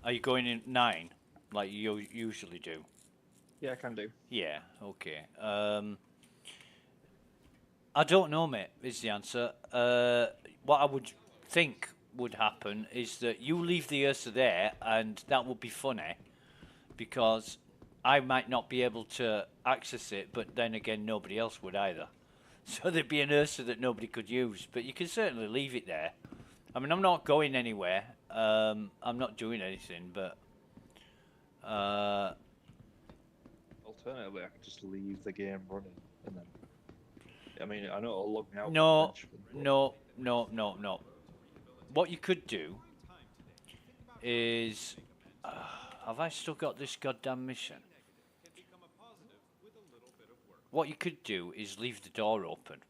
Speaker 5: Are you going in 9, like you usually do?
Speaker 11: Yeah, I can do.
Speaker 5: Yeah. Okay. I don't know, mate, is the answer. What I would think would happen is that you leave the Ursa there, and that would be funny, because I might not be able to access it, but then again, nobody else would either. So there'd be an Ursa that nobody could use, but you can certainly leave it there. I mean, I'm not going anywhere. I'm not doing anything, but...
Speaker 11: Alternatively, I could just leave the game running and then... I mean, I know it'll log me out
Speaker 5: No,
Speaker 11: eventually, but...
Speaker 5: no. What you could do is... have I still got this goddamn mission? What you could do is leave the door open.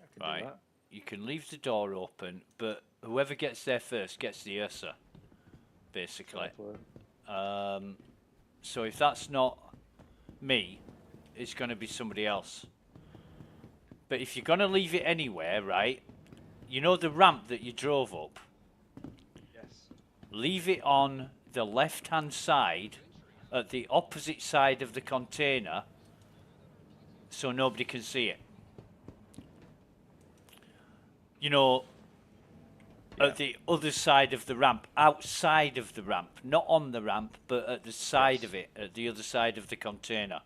Speaker 11: I can do that.
Speaker 5: You can leave the door open, but whoever gets there first gets the Ursa, basically. So if that's not me, it's going to be somebody else. But if you're going to leave it anywhere, right, you know the ramp that you drove up?
Speaker 11: Yes.
Speaker 5: Leave it on the left-hand side, at the opposite side of the container, so nobody can see it. You know, at the other side of the ramp, outside of the ramp, not on the ramp, but at the side of it, at the other side of the container.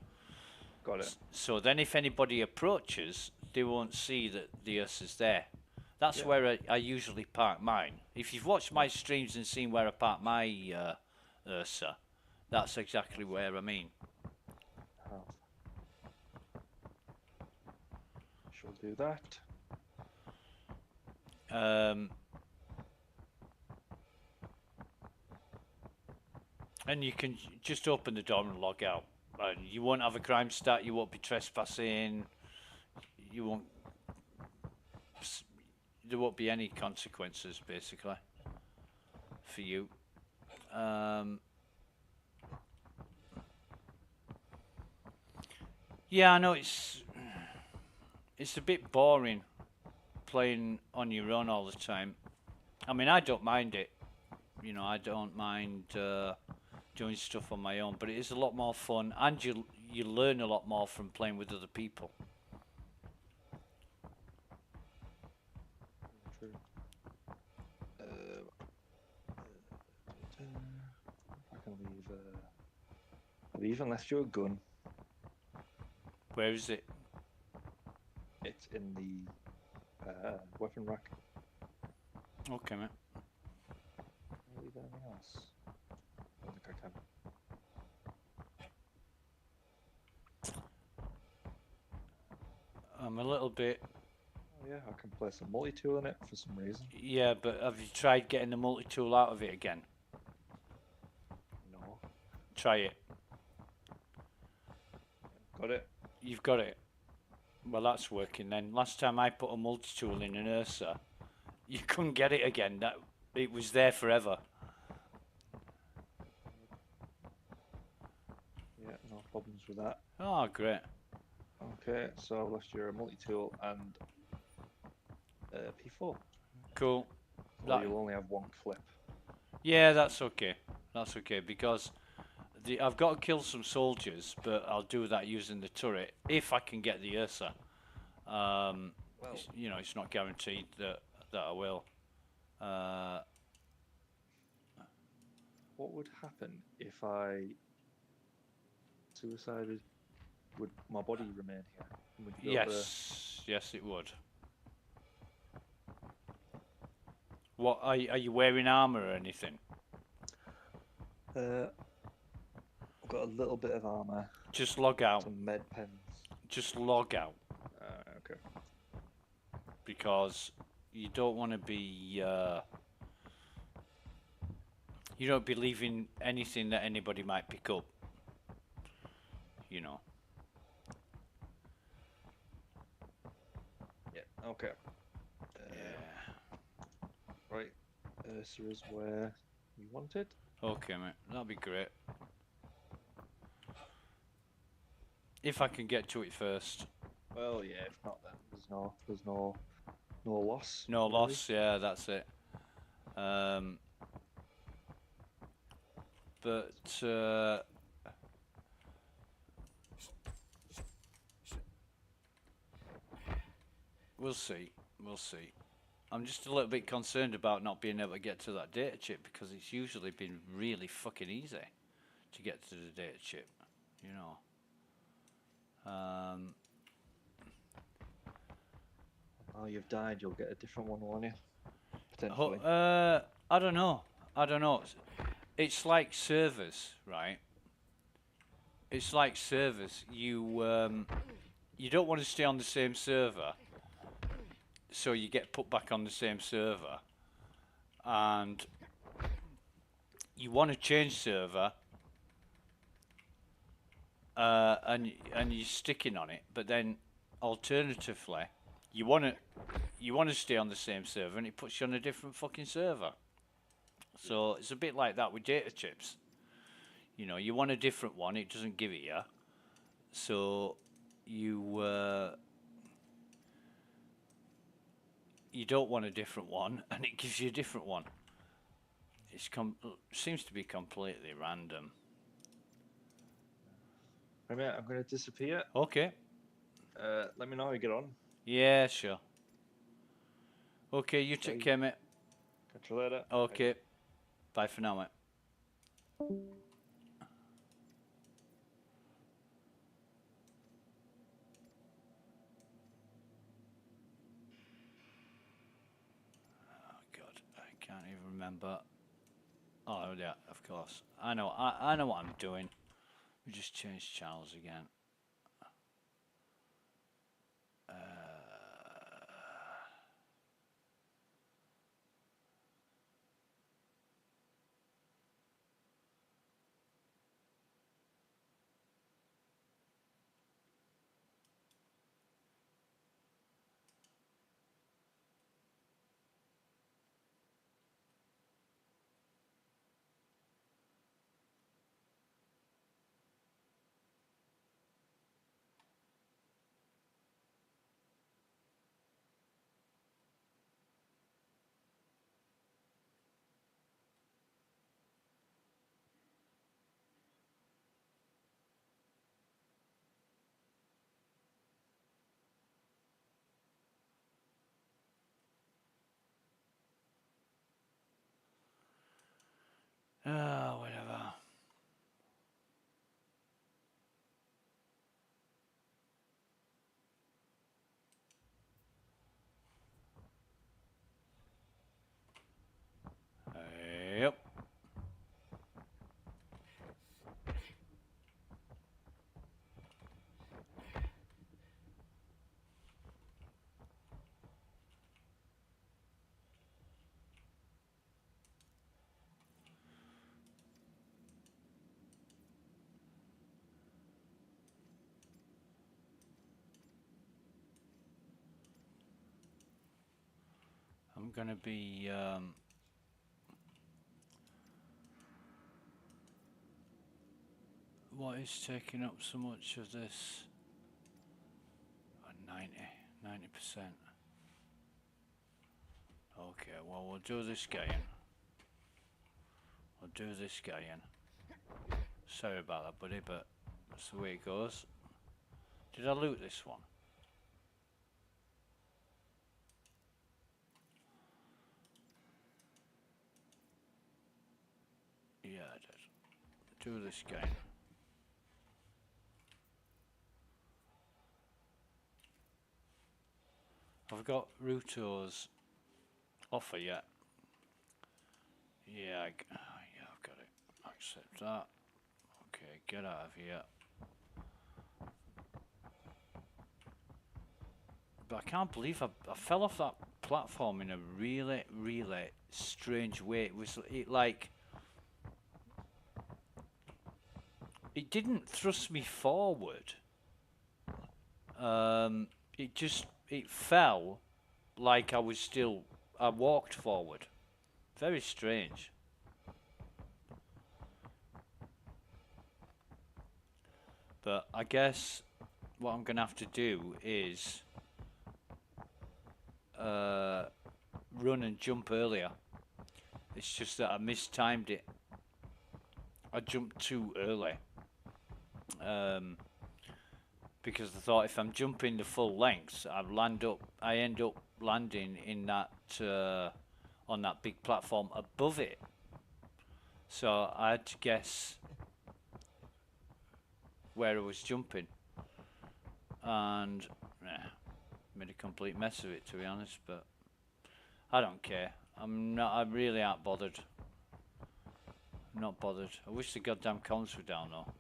Speaker 11: Got it.
Speaker 5: So then if anybody approaches, they won't see that the Ursa's there. That's where I usually park mine. If you've watched my streams and seen where I park my Ursa, that's exactly where I mean.
Speaker 11: Shall do that.
Speaker 5: And you can just open the door and log out. And you won't have a crime stat, you won't be trespassing, you won't... There won't be any consequences, basically, for you. Yeah, I know it's a bit boring playing on your own all the time. I mean, I don't mind it. You know, I don't mind doing stuff on my own, but it is a lot more fun, and you learn a lot more from playing with other people.
Speaker 11: True. I can leave unless you're a gun.
Speaker 5: Where is it?
Speaker 11: It's in the weapon rack.
Speaker 5: Okay, mate.
Speaker 11: Can I leave anything else? I don't think I can.
Speaker 5: I'm a little bit.
Speaker 11: Oh yeah, I can place a multi-tool in it for some reason.
Speaker 5: Yeah, but have you tried getting the multi-tool out of it again?
Speaker 11: No.
Speaker 5: Try it.
Speaker 11: Got it.
Speaker 5: You've got it. Well, that's working then. Last time I put a multi-tool in an Ursa, you couldn't get it again. That it was there forever.
Speaker 11: Yeah, no problems with that.
Speaker 5: Oh, great.
Speaker 11: Okay, so I've lost your multi-tool and P4.
Speaker 5: Cool.
Speaker 11: Or you'll only have one clip.
Speaker 5: Yeah, that's okay. That's okay because I've got to kill some soldiers, but I'll do that using the turret if I can get the Ursa. You know, it's not guaranteed that I will.
Speaker 11: What would happen if I suicided? Would my body remain here? Would you go
Speaker 5: Yes, yes, it would. What are you wearing armor or anything?
Speaker 11: I've got a little bit of armor.
Speaker 5: Just log out.
Speaker 11: Some med pens.
Speaker 5: Just log out.
Speaker 11: Okay.
Speaker 5: Because you don't want to be. You don't be leaving anything that anybody might pick up. You know.
Speaker 11: Yeah. Okay. Right. Ursa is where you want it.
Speaker 5: Okay, mate. That'll be great. If I can get to it first.
Speaker 11: Well, yeah. If not, then there's no loss.
Speaker 5: No
Speaker 11: really.
Speaker 5: loss. Yeah, that's it. But we'll see. We'll see. I'm just a little bit concerned about not being able to get to that data chip because it's usually been really fucking easy to get to the data chip, you know.
Speaker 11: Now you've died, you'll get a different one, won't you? Potentially.
Speaker 5: I don't know. I don't know. It's like servers, right? It's like servers. You don't want to stay on the same server, so you get put back on the same server, and you want to change server, and you're sticking on it. But then, alternatively, you want to stay on the same server, and it puts you on a different fucking server. So it's a bit like that with data chips. You know, you want a different one, it doesn't give it you. So you don't want a different one, and it gives you a different one. It's seems to be completely random.
Speaker 11: Right, mate, I'm going to disappear.
Speaker 5: Okay.
Speaker 11: Let me know how you get on.
Speaker 5: Yeah, sure. Okay, you take care, mate.
Speaker 11: Catch you later.
Speaker 5: Okay. Bye for now, mate. Oh God, I can't even remember. Oh yeah, of course. I know what I'm doing. We just changed channels again. Whatever. Yep. I'm gonna be what is taking up so much of this? 90%. Okay, well we'll do this guy in. We'll do this guy in. Sorry about that, buddy, but that's the way it goes. Did I loot this one? Yeah, I did. Do this guy in. I've got Ruto's offer yet. Yeah, yeah, I've got it. Accept that. Okay, get out of here. But I can't believe I fell off that platform in a really, really strange way. It was like it didn't thrust me forward. It fell like I walked forward. Very strange. But I guess what I'm gonna have to do is run and jump earlier. It's just that I mistimed it. I jumped too early. Because I thought if I'm jumping the full length, I end up landing in that on that big platform above it. So I had to guess where I was jumping, and made a complete mess of it, to be honest. But I don't care. I really aren't bothered. I'm not bothered. I wish the goddamn comms were down though.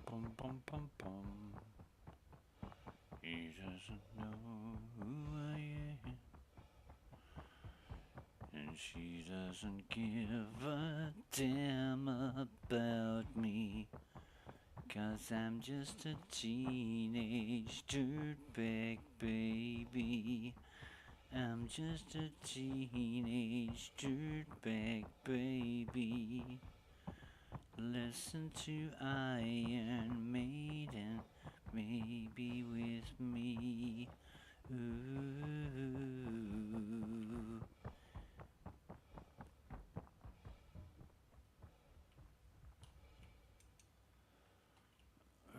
Speaker 5: Bum, bum, bum, bum. He doesn't know who I am, and she doesn't give a damn about me, 'cause I'm just a teenage dirtbag baby. I'm just a teenage dirtbag baby. Listen to Iron Maiden, maybe with me. Ooh.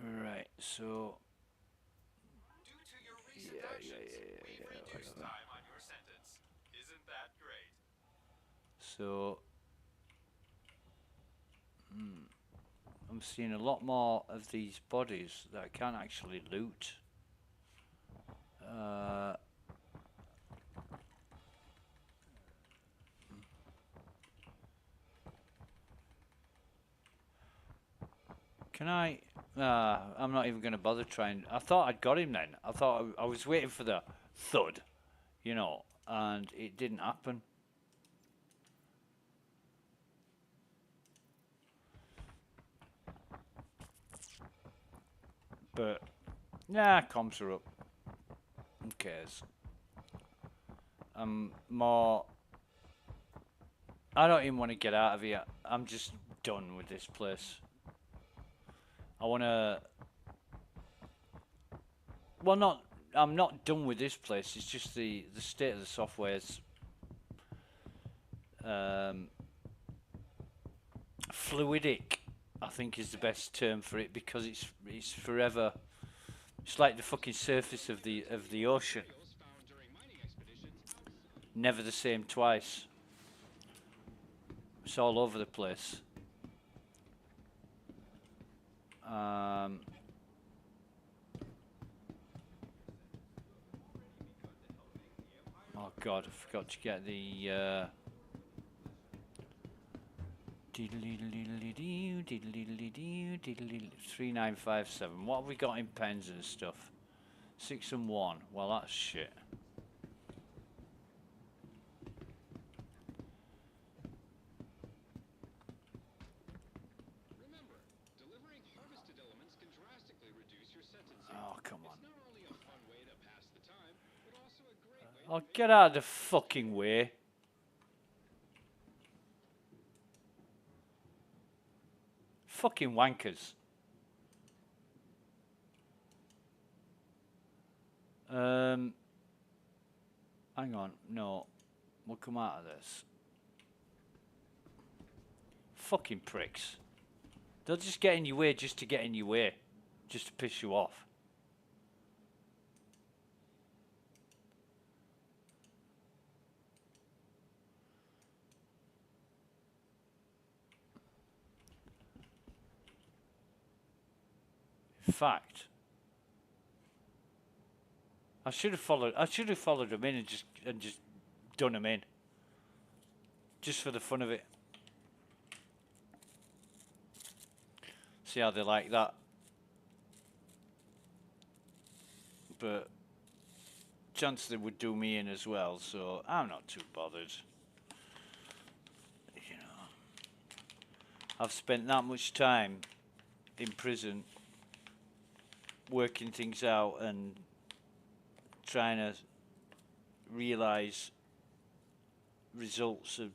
Speaker 5: Right, so
Speaker 7: Due to your recent actions, we've reduced time on your sentence. Isn't that great?
Speaker 5: So I'm seeing a lot more of these bodies that I can't actually loot. Can I? I'm not even going to bother trying. I thought I'd got him then. I thought I was waiting for the thud, you know, and it didn't happen. But, nah, comms are up. Who cares? I'm more I don't even want to get out of here. I'm just done with this place. I want to... Well, I'm not done with this place. It's just the state of the software's fluidic, I think is the best term for it, because it's forever. It's like the fucking surface of the ocean. Never the same twice. It's all over the place. Oh God, I forgot to get the 3957. What have we got in pens and stuff? 6 and 1. Well, that's shit.
Speaker 7: Remember, delivering harvested elements can drastically reduce your sentencing.
Speaker 5: Oh, come on.
Speaker 7: It's not only a fun way to pass the time, but also a great way
Speaker 5: Oh, get out of the fucking way. Fucking wankers. Hang on. No. We'll come out of this. Fucking pricks. They'll just get in your way just to get in your way. Just to piss you off. In fact, I should have followed them in and just done them in. Just for the fun of it. See how they like that. But chance they would do me in as well, so I'm not too bothered. You know, I've spent that much time in prison working things out and trying to realize results of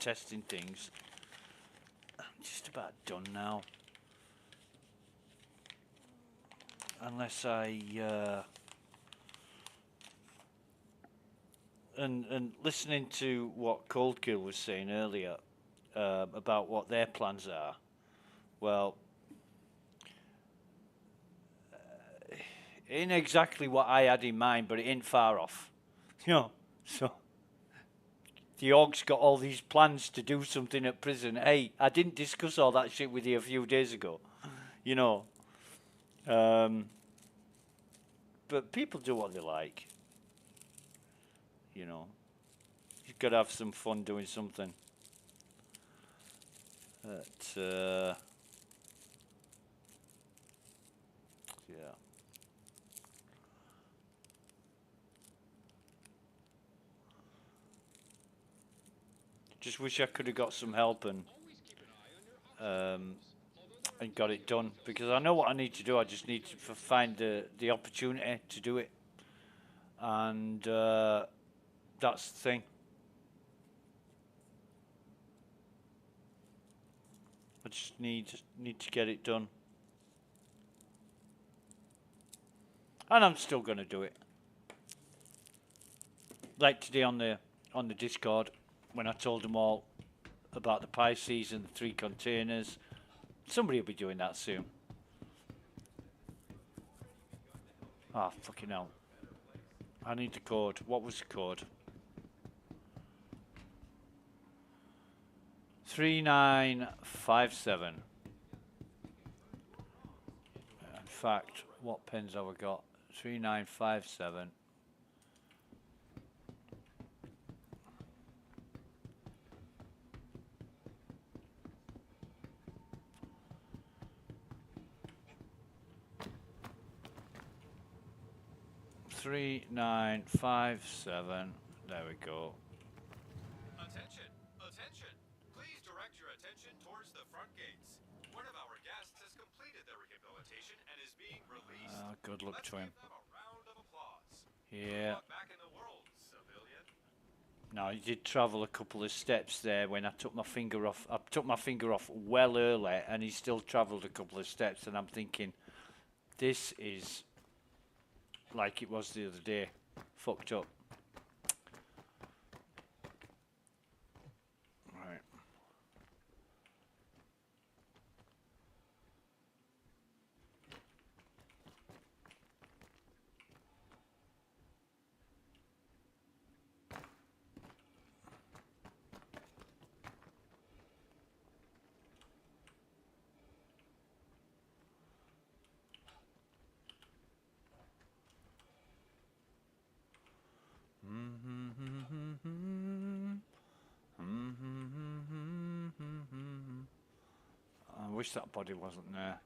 Speaker 5: testing things. I'm just about done now. Unless I and listening to what Cold Kill was saying earlier about what their plans are, well, ain't exactly what I had in mind, but it ain't far off. You know, so the org's got all these plans to do something at prison. Hey, I didn't discuss all that shit with you a few days ago. You know. But people do what they like. You know. You've got to have some fun doing something. But, yeah. Just wish I could have got some help and got it done, because I know what I need to do. I just need to find the opportunity to do it, and that's the thing. I just need to get it done, and I'm still gonna do it. Like today on the Discord, when I told them all about the Pisces and the 3 containers. Somebody will be doing that soon. Ah, fucking hell. I need the code. What was the code? 3957. In fact, what pens have I got? 3957. Three, 957. There we go.
Speaker 7: Attention! Attention! Please direct your attention towards the front gates. One of our guests has completed their rehabilitation and is being released.
Speaker 5: Good luck to him.
Speaker 7: Give them a round of applause.
Speaker 5: Yeah.
Speaker 7: Back in the world, civilian.
Speaker 5: No, I did travel a couple of steps there when I took my finger off. I took my finger off well early, and he still travelled a couple of steps. And I'm thinking, this is like it was the other day, fucked up. Right. I wish that body wasn't there.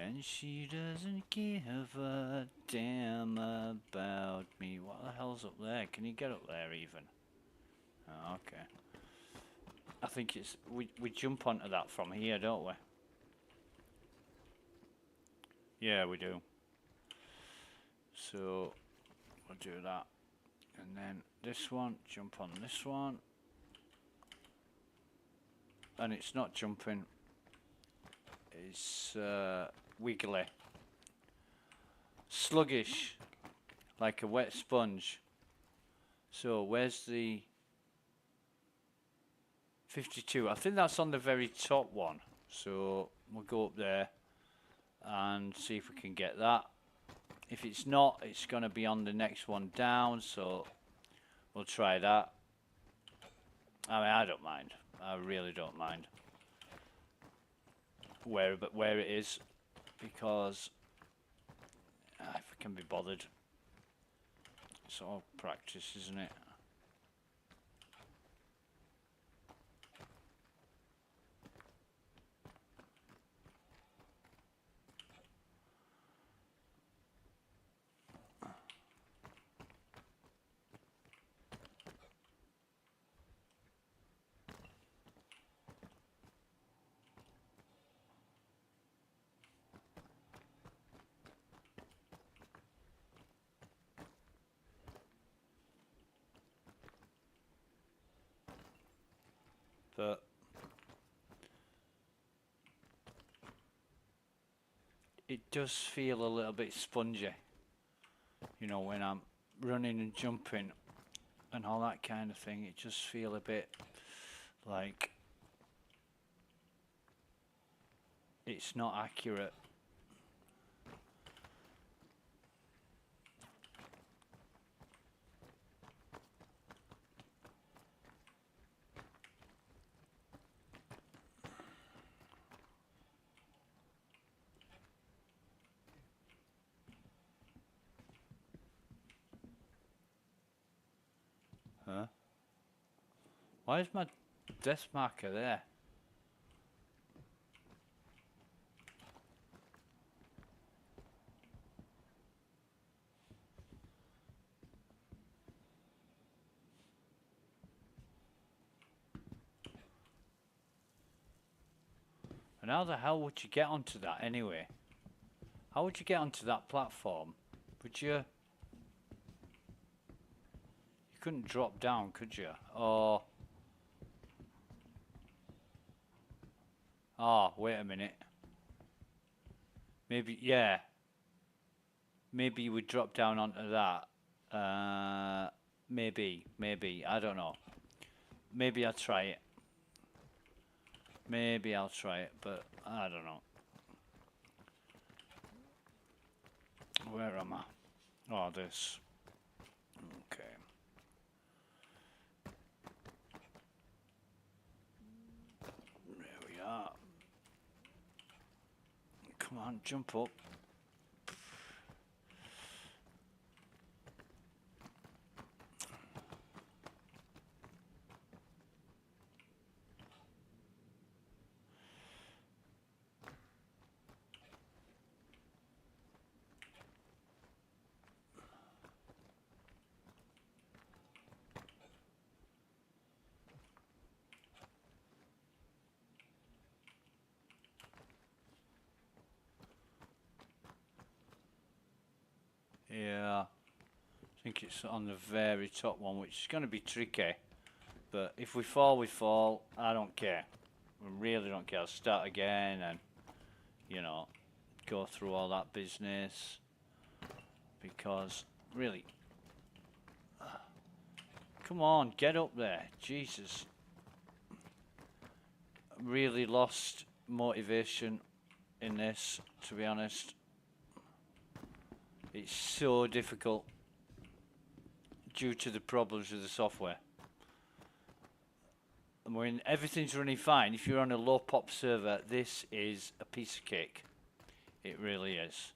Speaker 5: And she doesn't give a damn about me. What the hell's up there? Can you get up there even? Oh, okay. I think it's we jump onto that from here, don't we? Yeah, we do. So we'll do that, and then this one, jump on this one, and it's not jumping. It's wiggly, sluggish, like a wet sponge. So where's the 52? I think that's on the very top one. So we'll go up there and see if we can get that. If it's not, it's going to be on the next one down. So we'll try that. I mean, I don't mind. I really don't mind where it is, because if I can be bothered. It's all practice, isn't it? But it does feel a little bit spongy, you know, when I'm running and jumping and all that kind of thing. It just feel a bit like it's not accurate. Huh? Why is my death marker there? And how the hell would you get onto that anyway? How would you get onto that platform? Would you? You couldn't drop down, could you? Or... Oh, wait a minute. Maybe, yeah. Maybe you would drop down onto that. Maybe. I don't know. Maybe I'll try it. Maybe I'll try it, but I don't know. Where am I? Oh, this. Okay. There we are. Come on, jump up. think it's on the very top one, which is going to be tricky. But if we fall, we fall. I don't care. I really don't care. I'll start again and, you know, go through all that business. Because, really, come on, get up there. Jesus. Really lost motivation in this, to be honest. It's so difficult due to the problems with the software. And when everything's running fine, if you're on a low pop server, this is a piece of cake. It really is.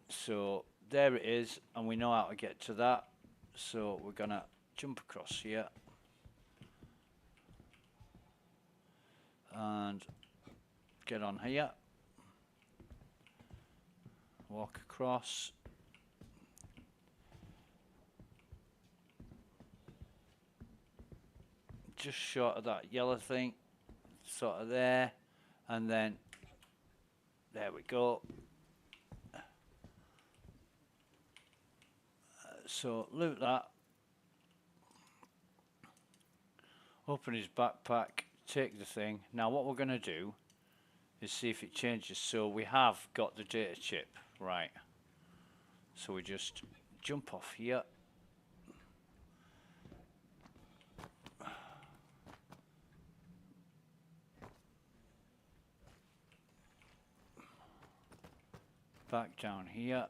Speaker 5: So there it is, and we know how to get to that. So we're gonna jump across here and get on here. Walk across. Just short of that yellow thing, sort of there, and then there we go. So loot that. Open his backpack, take the thing. Now what we're going to do is see if it changes. So we have got the data chip, right. So we just jump off here. Back down here.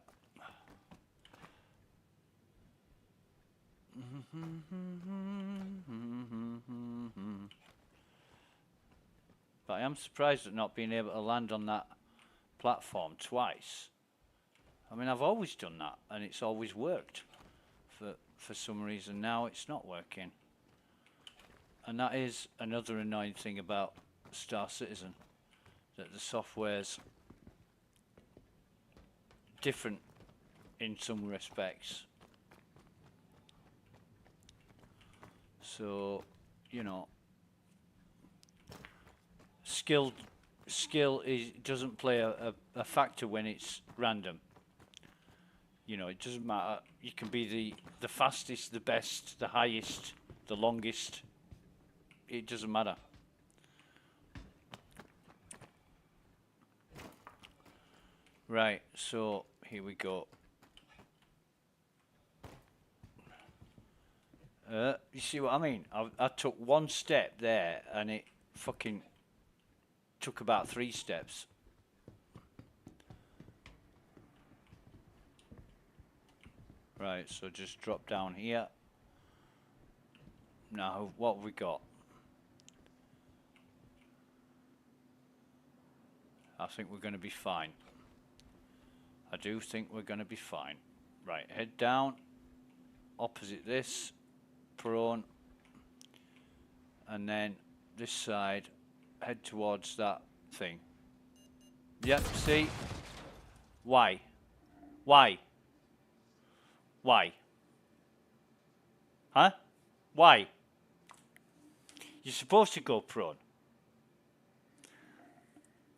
Speaker 5: But I am surprised at not being able to land on that platform twice. I mean, I've always done that, and it's always worked. For some reason now it's not working. And that is another annoying thing about Star Citizen, that the software's different in some respects. So, you know, skill doesn't play a factor when it's random. You know, it doesn't matter. You can be the fastest, the best, the highest, the longest. It doesn't matter. Right, so here we go. You see what I mean? I took one step there and it fucking took about 3 steps. Right, so just drop down here. Now, what have we got? I think we're going to be fine. I do think we're going to be fine. Right, head down. Opposite this. Prone. And then this side. Head towards that thing. Yep, see? Why? Why? Why? Huh? Why? You're supposed to go prone.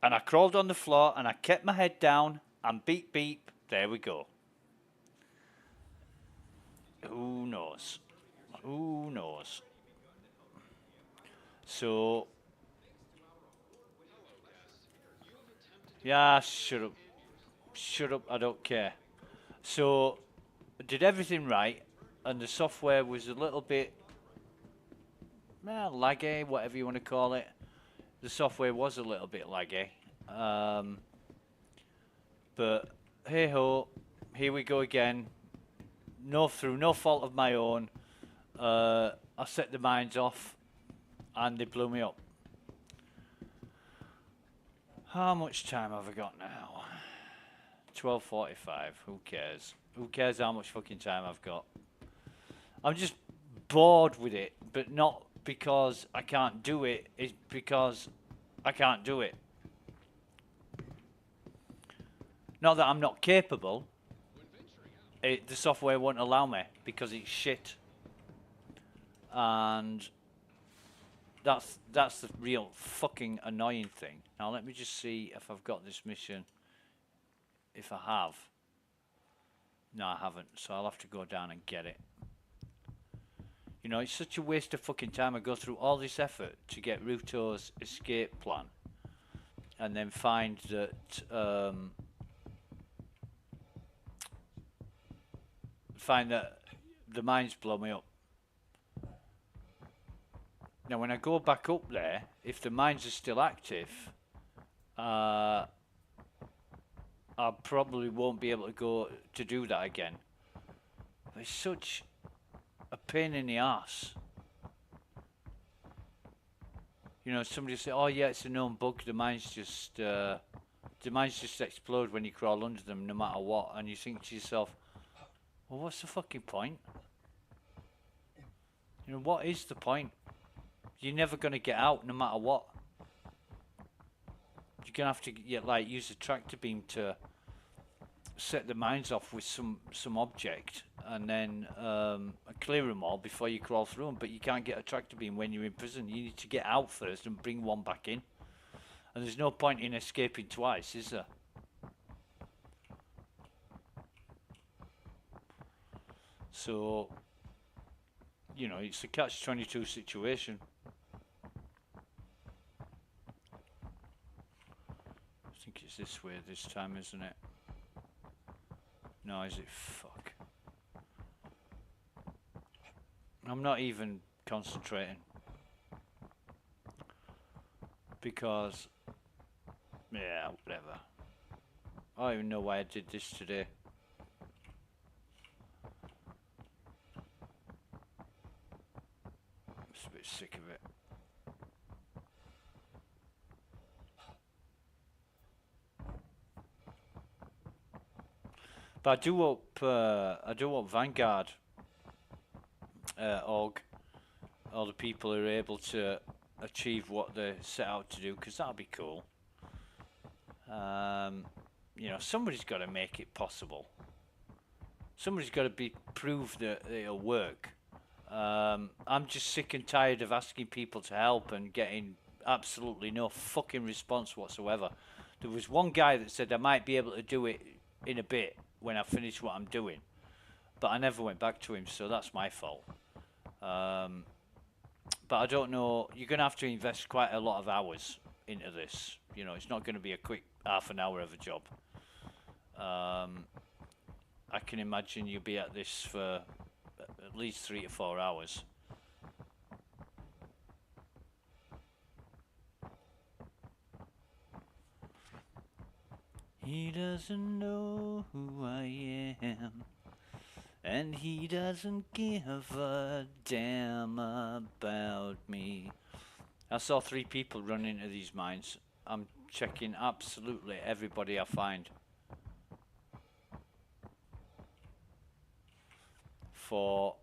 Speaker 5: And I crawled on the floor and I kept my head down and beep beep, there we go. Who knows? Who knows? So, yeah, shut up. Shut up, I don't care. So, I did everything right, and the software was a little bit laggy, whatever you want to call it. The software was a little bit laggy. But hey ho, here we go again. Through no fault of my own. I set the mines off and they blew me up. How much time have I got now? 12:45. Who cares? Who cares how much fucking time I've got? I'm just bored with it, but not because I can't do it. It's because I can't do it. Not that I'm not capable. The software won't allow me because it's shit. And that's the real fucking annoying thing. Now let me just see if I've got this mission. If I have. No, I haven't, so I'll have to go down and get it. You know, it's such a waste of fucking time. I go through all this effort to get Ruto's escape plan, and then find that the mines blow me up. Now, when I go back up there, if the mines are still active, I probably won't be able to go to do that again. It's such a pain in the ass. You know, somebody say, "Oh yeah, it's a known bug. The mines just explode when you crawl under them, no matter what." And you think to yourself, "Well, what's the fucking point? You know, what is the point? You're never gonna get out, no matter what. You're gonna have to use a tractor beam to set the mines off with some object, and then clear them all before you crawl through them. But you can't get a tractor beam when you're in prison. You need to get out first and bring one back in. And there's no point in escaping twice, is there? So, you know, it's a catch-22 situation. I think it's this way this time, isn't it? No, is it? Fuck. I'm not even concentrating. Because, yeah, whatever. I don't even know why I did this today. I'm just a bit sick of it. But I do hope Vanguard org, all the people who are able to achieve what they set out to do, because that'll be cool. You know, somebody's got to make it possible. Somebody's got to prove that it'll work. I'm just sick and tired of asking people to help and getting absolutely no fucking response whatsoever. There was one guy that said I might be able to do it in a bit when I finish what I'm doing, but I never went back to him, so that's my fault. But I don't know, you're going to have to invest quite a lot of hours into this. You know, it's not going to be a quick half an hour of a job. I can imagine you'll be at this for at least 3 to 4 hours. He doesn't know who I am, and he doesn't give a damn about me. I saw 3 people run into these mines. I'm checking absolutely everybody I find for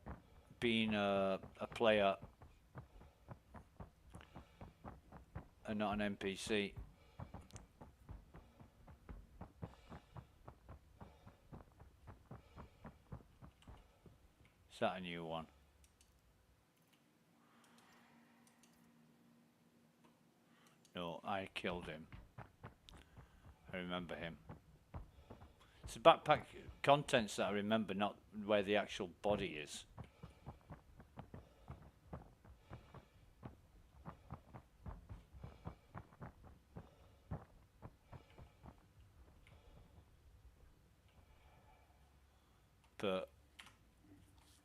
Speaker 5: being a player and not an NPC. Is that a new one? No, I killed him. I remember him. It's the backpack contents that I remember, not where the actual body is. But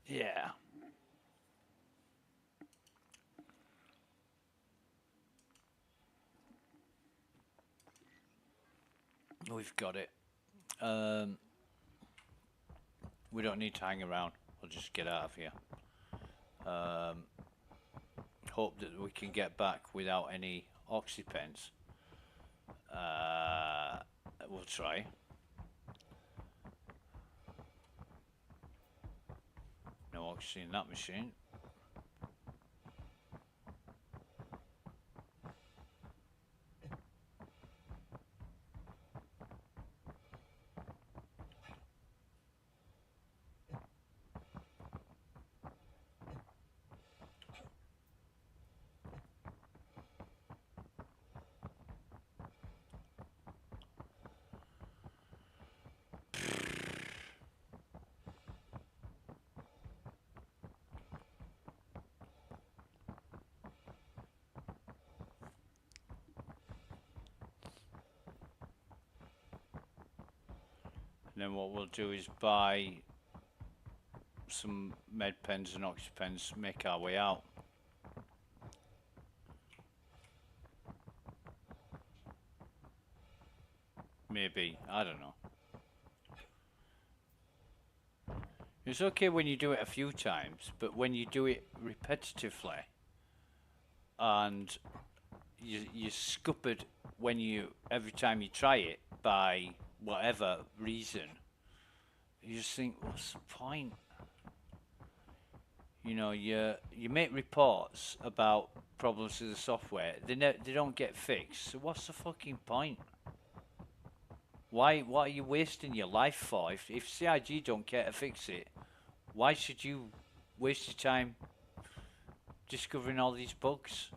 Speaker 5: yeah. We've got it. We don't need to hang around. We'll just get out of here. Hope that we can get back without any oxypens. We'll try. No oxygen in that machine. then what we'll do is buy some med pens and oxy pens, make our way out. Maybe, I don't know. It's okay when you do it a few times, but when you do it repetitively and you're scuppered when every time you try it by whatever reason, you just think, what's the point? You know, you make reports about problems with the software. They don't get fixed. So what's the fucking point? What are you wasting your life for? If CIG don't care to fix it, why should you waste your time discovering all these bugs?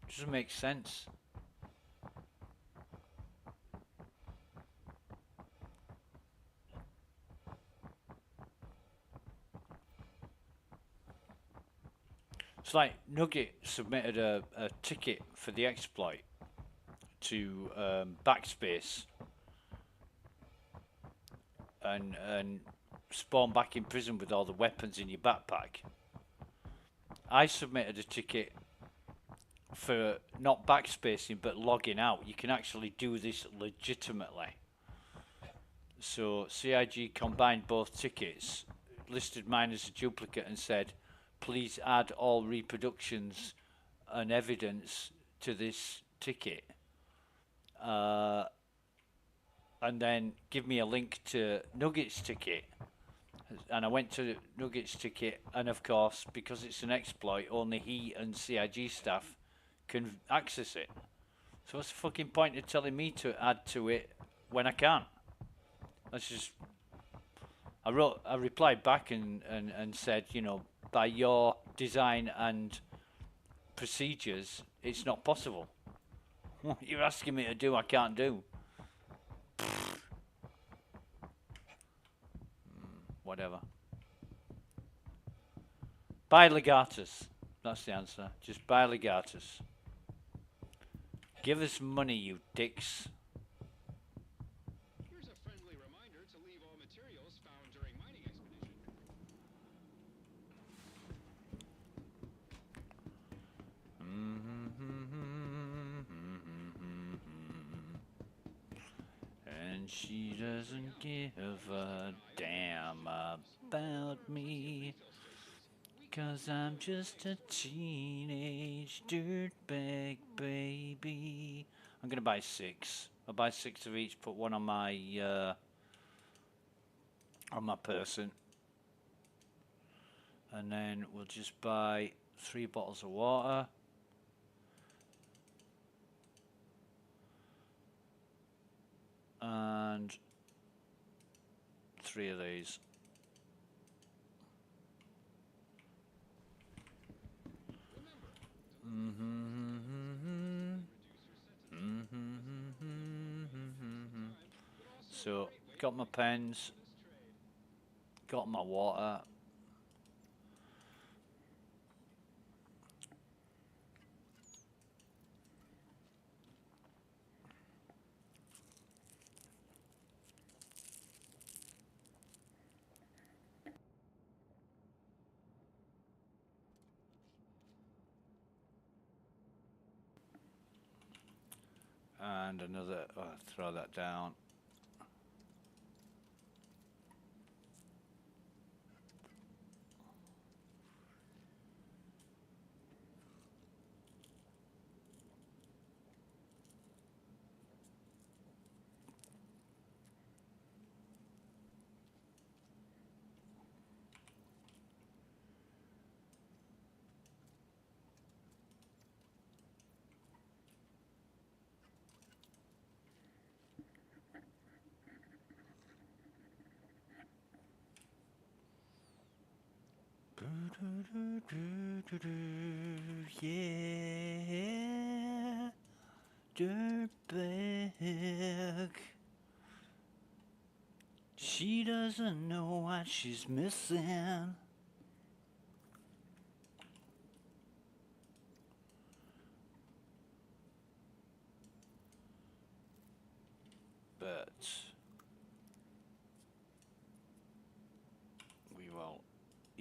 Speaker 5: Doesn't make sense. It's like Nugget submitted a ticket for the exploit to backspace and spawn back in prison with all the weapons in your backpack. I submitted a ticket for not backspacing but logging out. You can actually do this legitimately. So CIG combined both tickets, listed mine as a duplicate and said, please add all reproductions and evidence to this ticket. And then give me a link to Nugget's ticket. And I went to Nugget's ticket, and of course, because it's an exploit, only he and CIG staff can access it. So what's the fucking point of telling me to add to it when I can't? That's just... I replied back and said, you know, by your design and procedures, it's not possible. What you're asking me to do, I can't do. Whatever. Buy Legatus. That's the answer. Just buy Legatus. Give us money, you dicks.
Speaker 7: Here's a friendly reminder to leave all materials found during mining expedition.
Speaker 5: And she doesn't give a damn about me, 'cause I'm just a teenage dirtbag baby. I'm gonna buy 6. I'll buy 6 of each, put one on my person. And then we'll just buy 3 bottles of water. And 3 of these. So, got my pens, got my water. And another, throw that down. Yeah, dirtbag. She doesn't know what she's missing.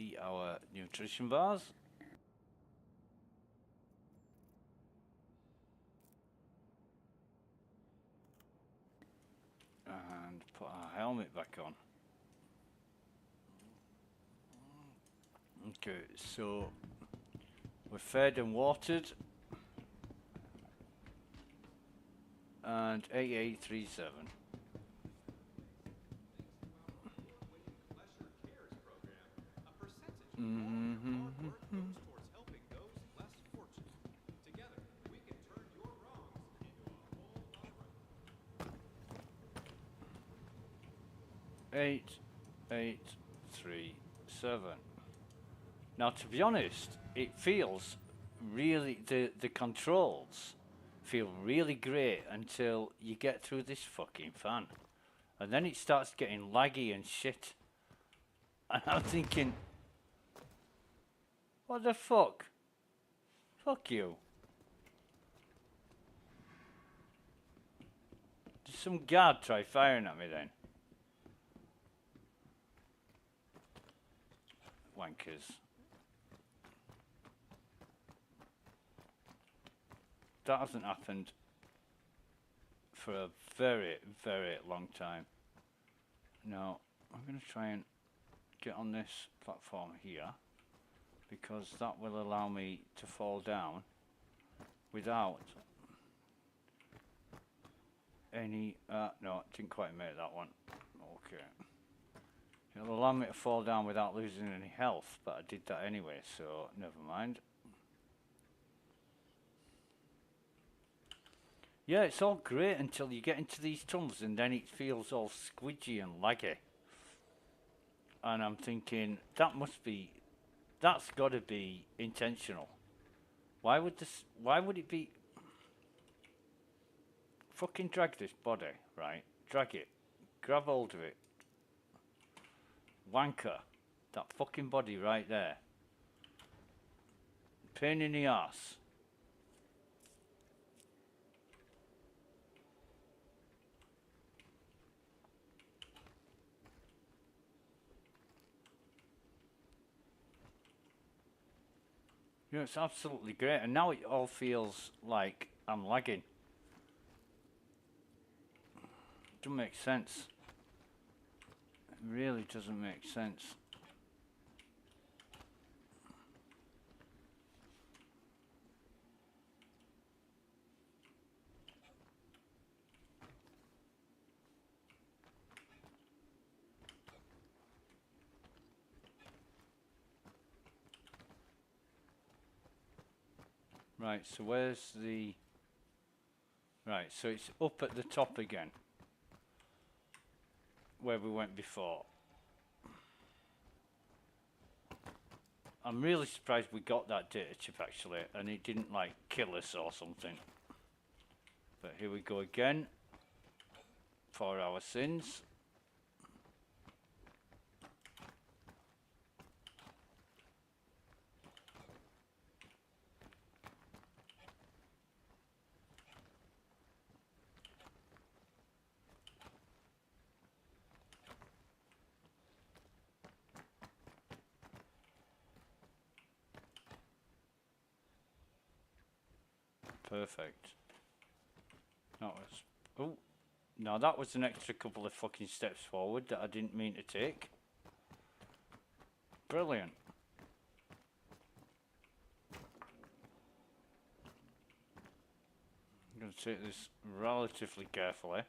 Speaker 5: eat our nutrition bars. And put our helmet back on. Okay, so we're fed and watered. And 8837. Eight, 837. Now, to be honest, it feels really, the controls feel really great until you get through this fucking fan. And then it starts getting laggy and shit. And I'm thinking, what the fuck? Fuck you. Did some guard try firing at me then? Wankers. That hasn't happened for a very, very long time. Now, I'm going to try and get on this platform here, because that will allow me to fall down without any, no, didn't quite make that one. Okay. It'll allow me to fall down without losing any health, but I did that anyway, so never mind. Yeah, it's all great until you get into these tunnels and then it feels all squidgy and laggy. And I'm thinking, that's got to be intentional. Why would it be? Fucking drag this body, right? Drag it. Grab hold of it. Wanker. That fucking body right there. Pain in the arse. Yeah, it's absolutely great, and now it all feels like I'm lagging. Doesn't make sense. It really doesn't make sense. Right, so where's the... Right, so it's up at the top again, where we went before. I'm really surprised we got that data chip actually, and it didn't like kill us or something. But here we go again, for our sins. Perfect. That was... Oh, no, that was an extra couple of fucking steps forward that I didn't mean to take. Brilliant. I'm going to take this relatively carefully.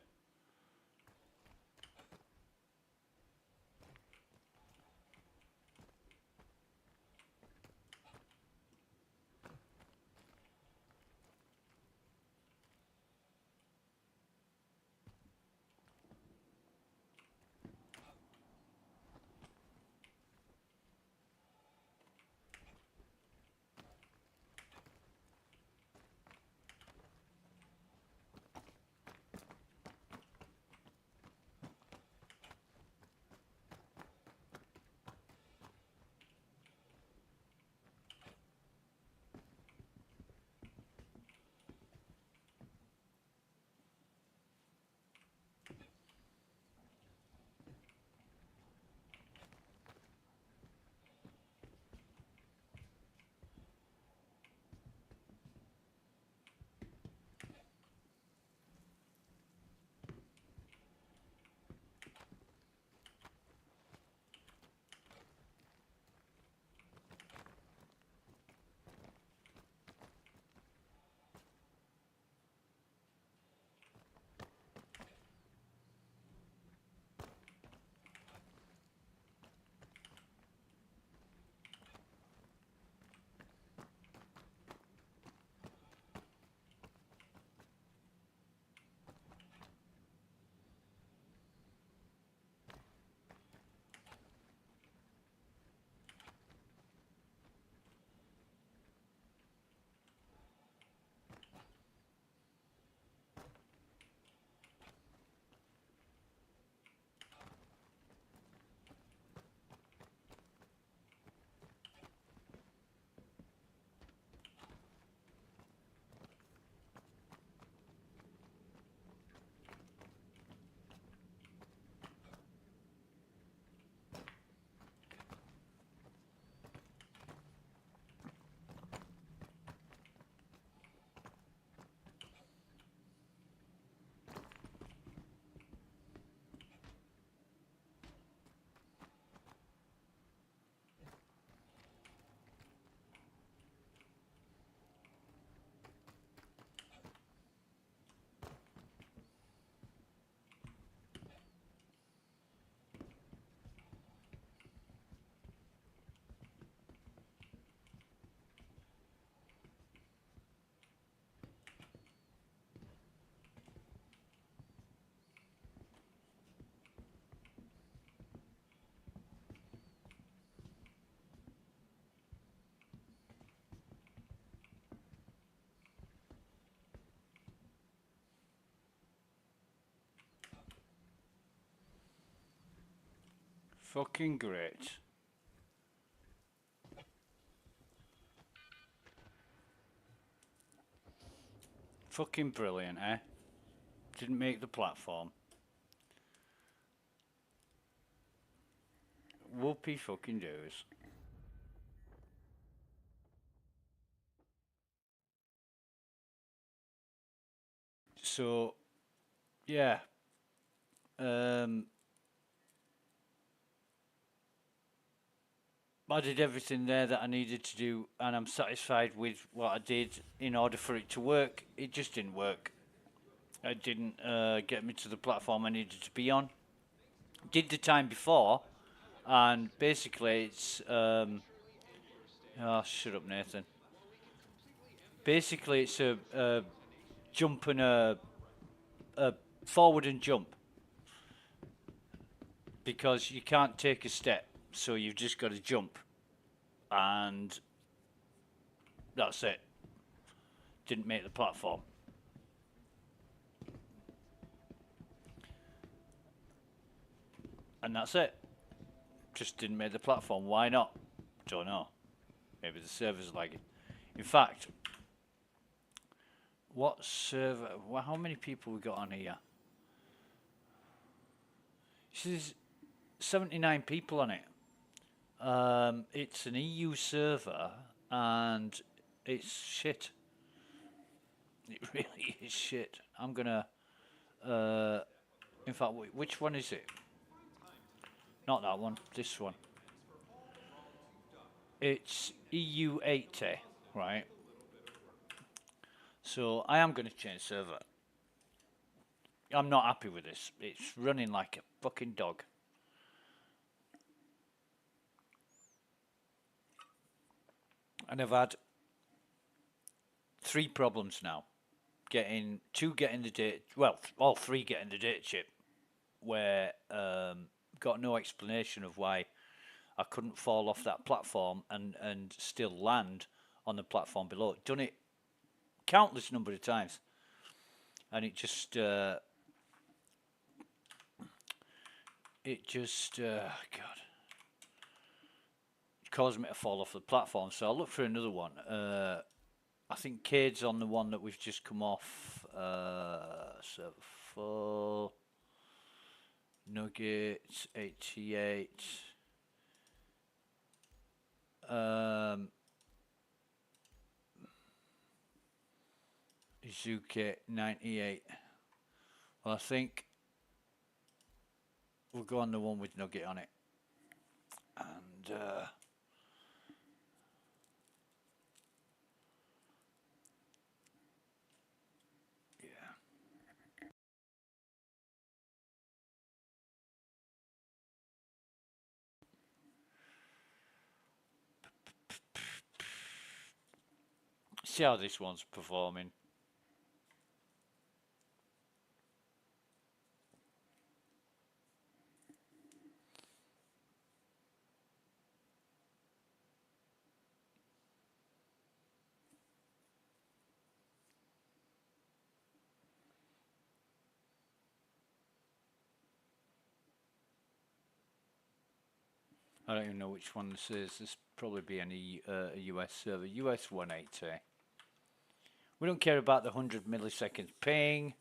Speaker 5: Fucking great. Fucking brilliant, eh? Didn't make the platform. Whoopie fucking doos. So, yeah. I did everything there that I needed to do, and I'm satisfied with what I did in order for it to work. It just didn't work. It didn't get me to the platform I needed to be on. Did the time before, and basically it's... oh, shut up, Nathan. Basically, it's a jump and a forward and jump. Because you can't take a step, so you've just got to jump. And that's it. Didn't make the platform. And that's it. Just didn't make the platform. Why not? Don't know. Maybe the server's lagging. In fact, what server... Well, how many people we got on here? There's 79 people on it. It's an EU server, and it's shit. It really is shit. I'm gonna... in fact, which one is it? Not that one, this one. It's EU80, right? So I am going to change server. I'm not happy with this. It's running like a fucking dog. And I've had 3 problems now. Getting the data, well, all 3 getting the data chip, where got no explanation of why I couldn't fall off that platform and still land on the platform below. Done it countless number of times, and it just God, caused me to fall off the platform. So I'll look for another one. I think Cade's on the one that we've just come off. So full Nuggets 88. Izuke 98. Well, I think we'll go on the one with Nugget on it. And yeah. See how this one's performing. I don't even know which one this is. This probably be a US server. US 180. We don't care about the 100 milliseconds ping.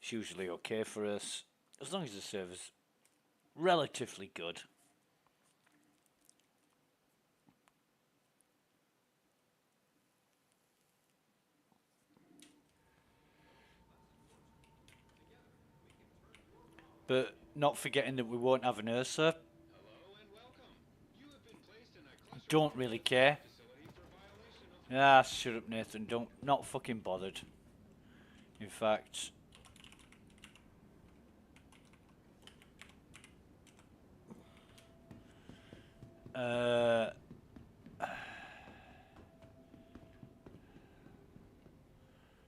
Speaker 5: It's usually okay for us, as long as the server's relatively good. But not forgetting that we won't have an Ursa. Don't really care. Ah, shut up, Nathan. Not fucking bothered. In fact,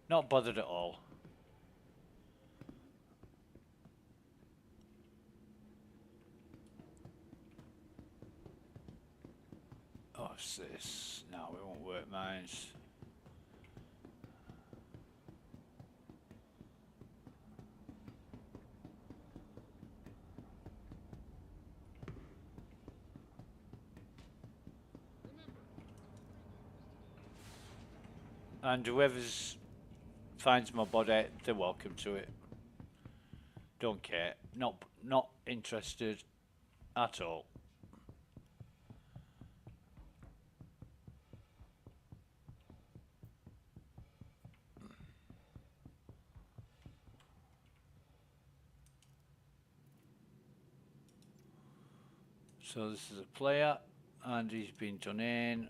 Speaker 5: not bothered at all. Oh, what's this? No, it won't work, mines. And whoever's finds my body, they're welcome to it. Don't care. Not interested at all. So this is a player, and he's been done in.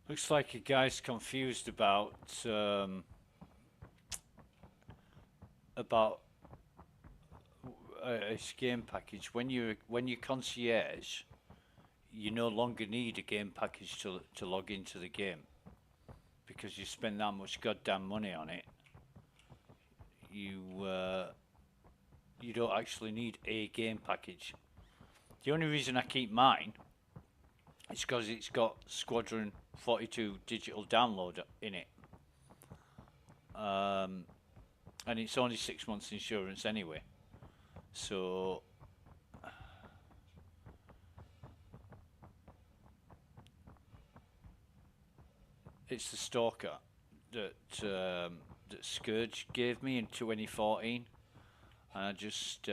Speaker 5: Looks like a guy's confused about a game package. When you concierge, you no longer need a game package to log into the game because you spend that much goddamn money on it. You don't actually need a game package. The only reason I keep mine is because it's got Squadron 42 digital download in it. And it's only 6 months insurance anyway. So it's the Stalker that Scourge gave me in 2014. And I just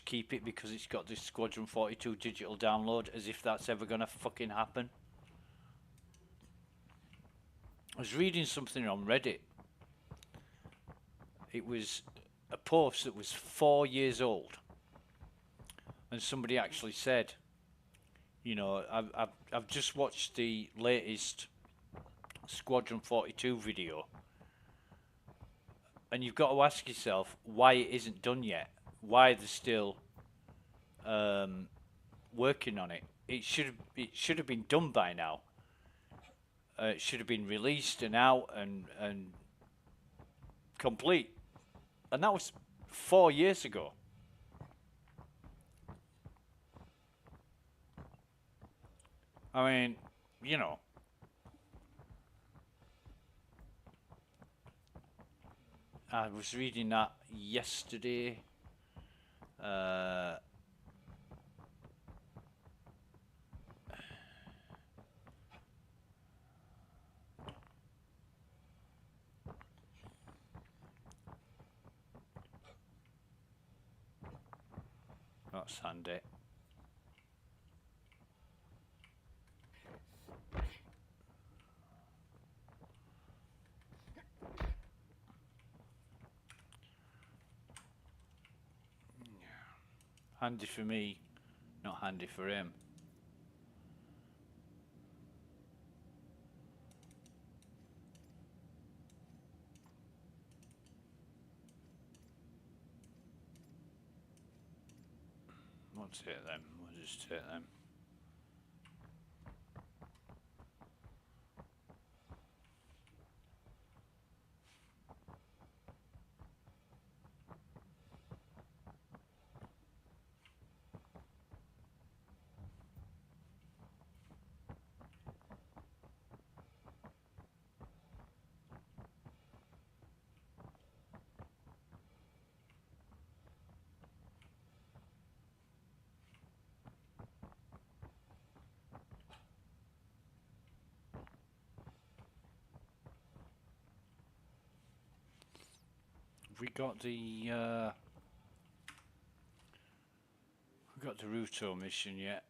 Speaker 5: keep it because it's got this Squadron 42 digital download, as if that's ever gonna fucking happen. I was reading something on Reddit. It was a post that was 4 years old, and somebody actually said, you know, I've just watched the latest Squadron 42 video, and you've got to ask yourself why it isn't done yet. Why they're still working on it. It should have been done by now. It should have been released and out and complete. And that was 4 years ago. I mean, you know. I was reading that yesterday. That's handy. Handy for me, not handy for him. We'll take them. We'll just take them. We got the Ruto mission yet?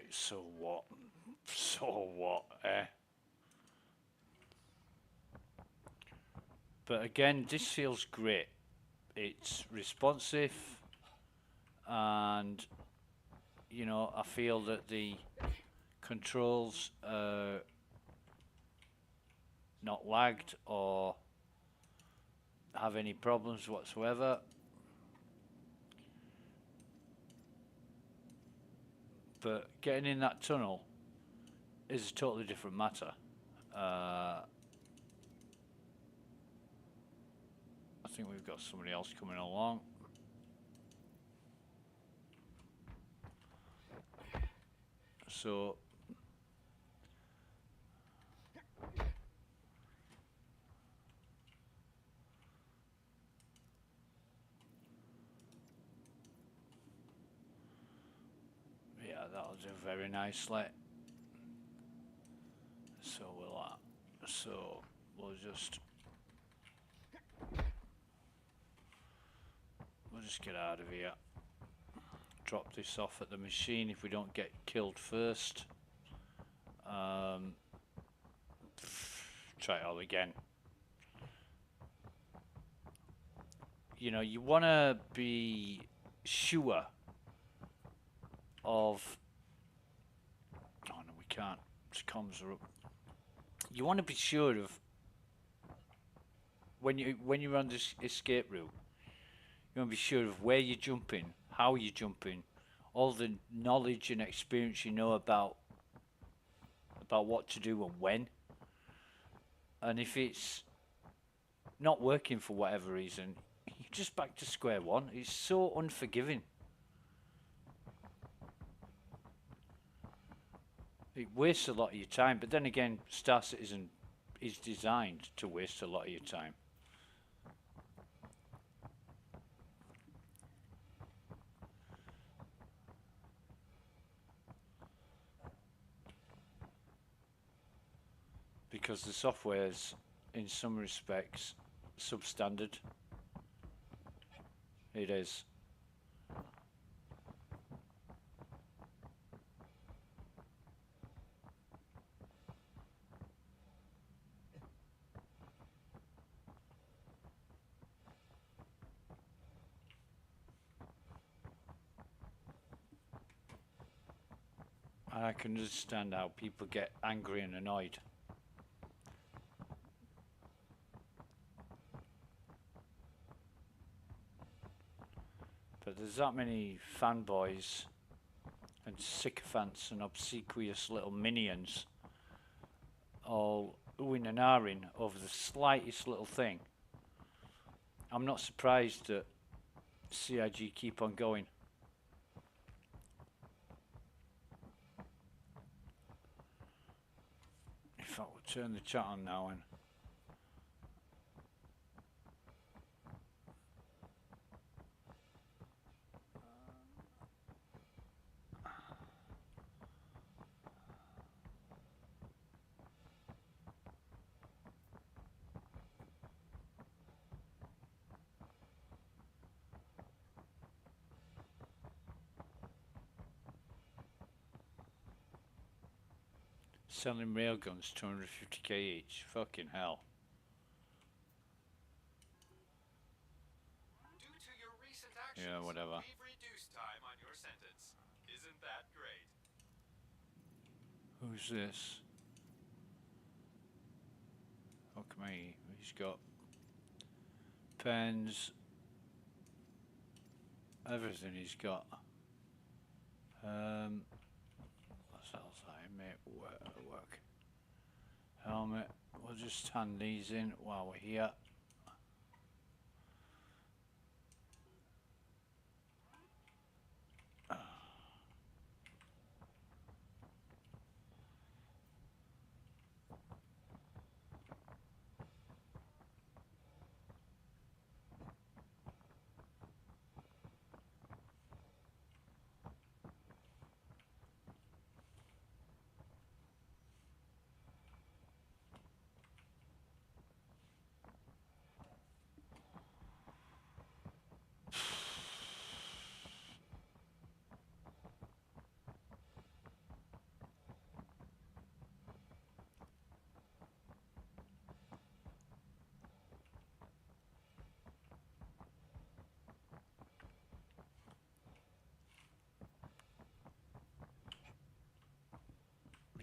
Speaker 5: so what? So what, eh? But again, this feels great. It's responsive, and you know, I feel that the controls are not lagged or have any problems whatsoever. But getting in that tunnel is a totally different matter. I think we've got somebody else coming along. So yeah, that'll do very nicely. So we'll just get out of here. Drop this off at the machine if we don't get killed first. Try it all again. You know, you want to be sure of... Oh no, we can't. The comms are up. You want to be sure of when you're on this escape route. You want to be sure of where you're jumping, how you're jumping, all the knowledge and experience you know about what to do and when. And if it's not working for whatever reason, you're just back to square one. It's so unforgiving. It wastes a lot of your time, but then again, Star Citizen is designed to waste a lot of your time. Because the software's, in some respects, substandard. It is. I can understand how people get angry and annoyed. But there's that many fanboys and sycophants and obsequious little minions all oohing and ahhing over the slightest little thing. I'm not surprised that CIG keep on going. In fact, we'll turn the chat on now and selling railguns 250k each. Fucking hell.
Speaker 7: Due to your recent actions,
Speaker 5: Yeah, whatever.
Speaker 7: we've reduced time on your sentence. Isn't that great?
Speaker 5: Who's this? Fuck me. He's got pens. Everything he's got. What else I mate work? Helmet. We'll just hand these in while we're here.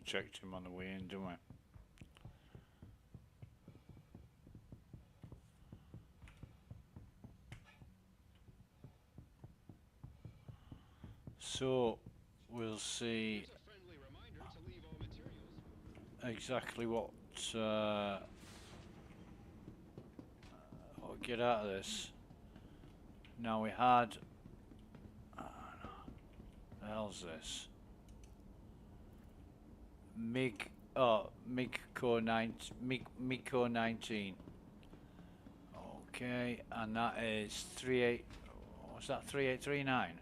Speaker 5: checked him on the way in, didn't we? So we'll see exactly what we'll get out of this. Now we had the hell's this? Miko 19. Okay, and that is 38. What's that? 3839.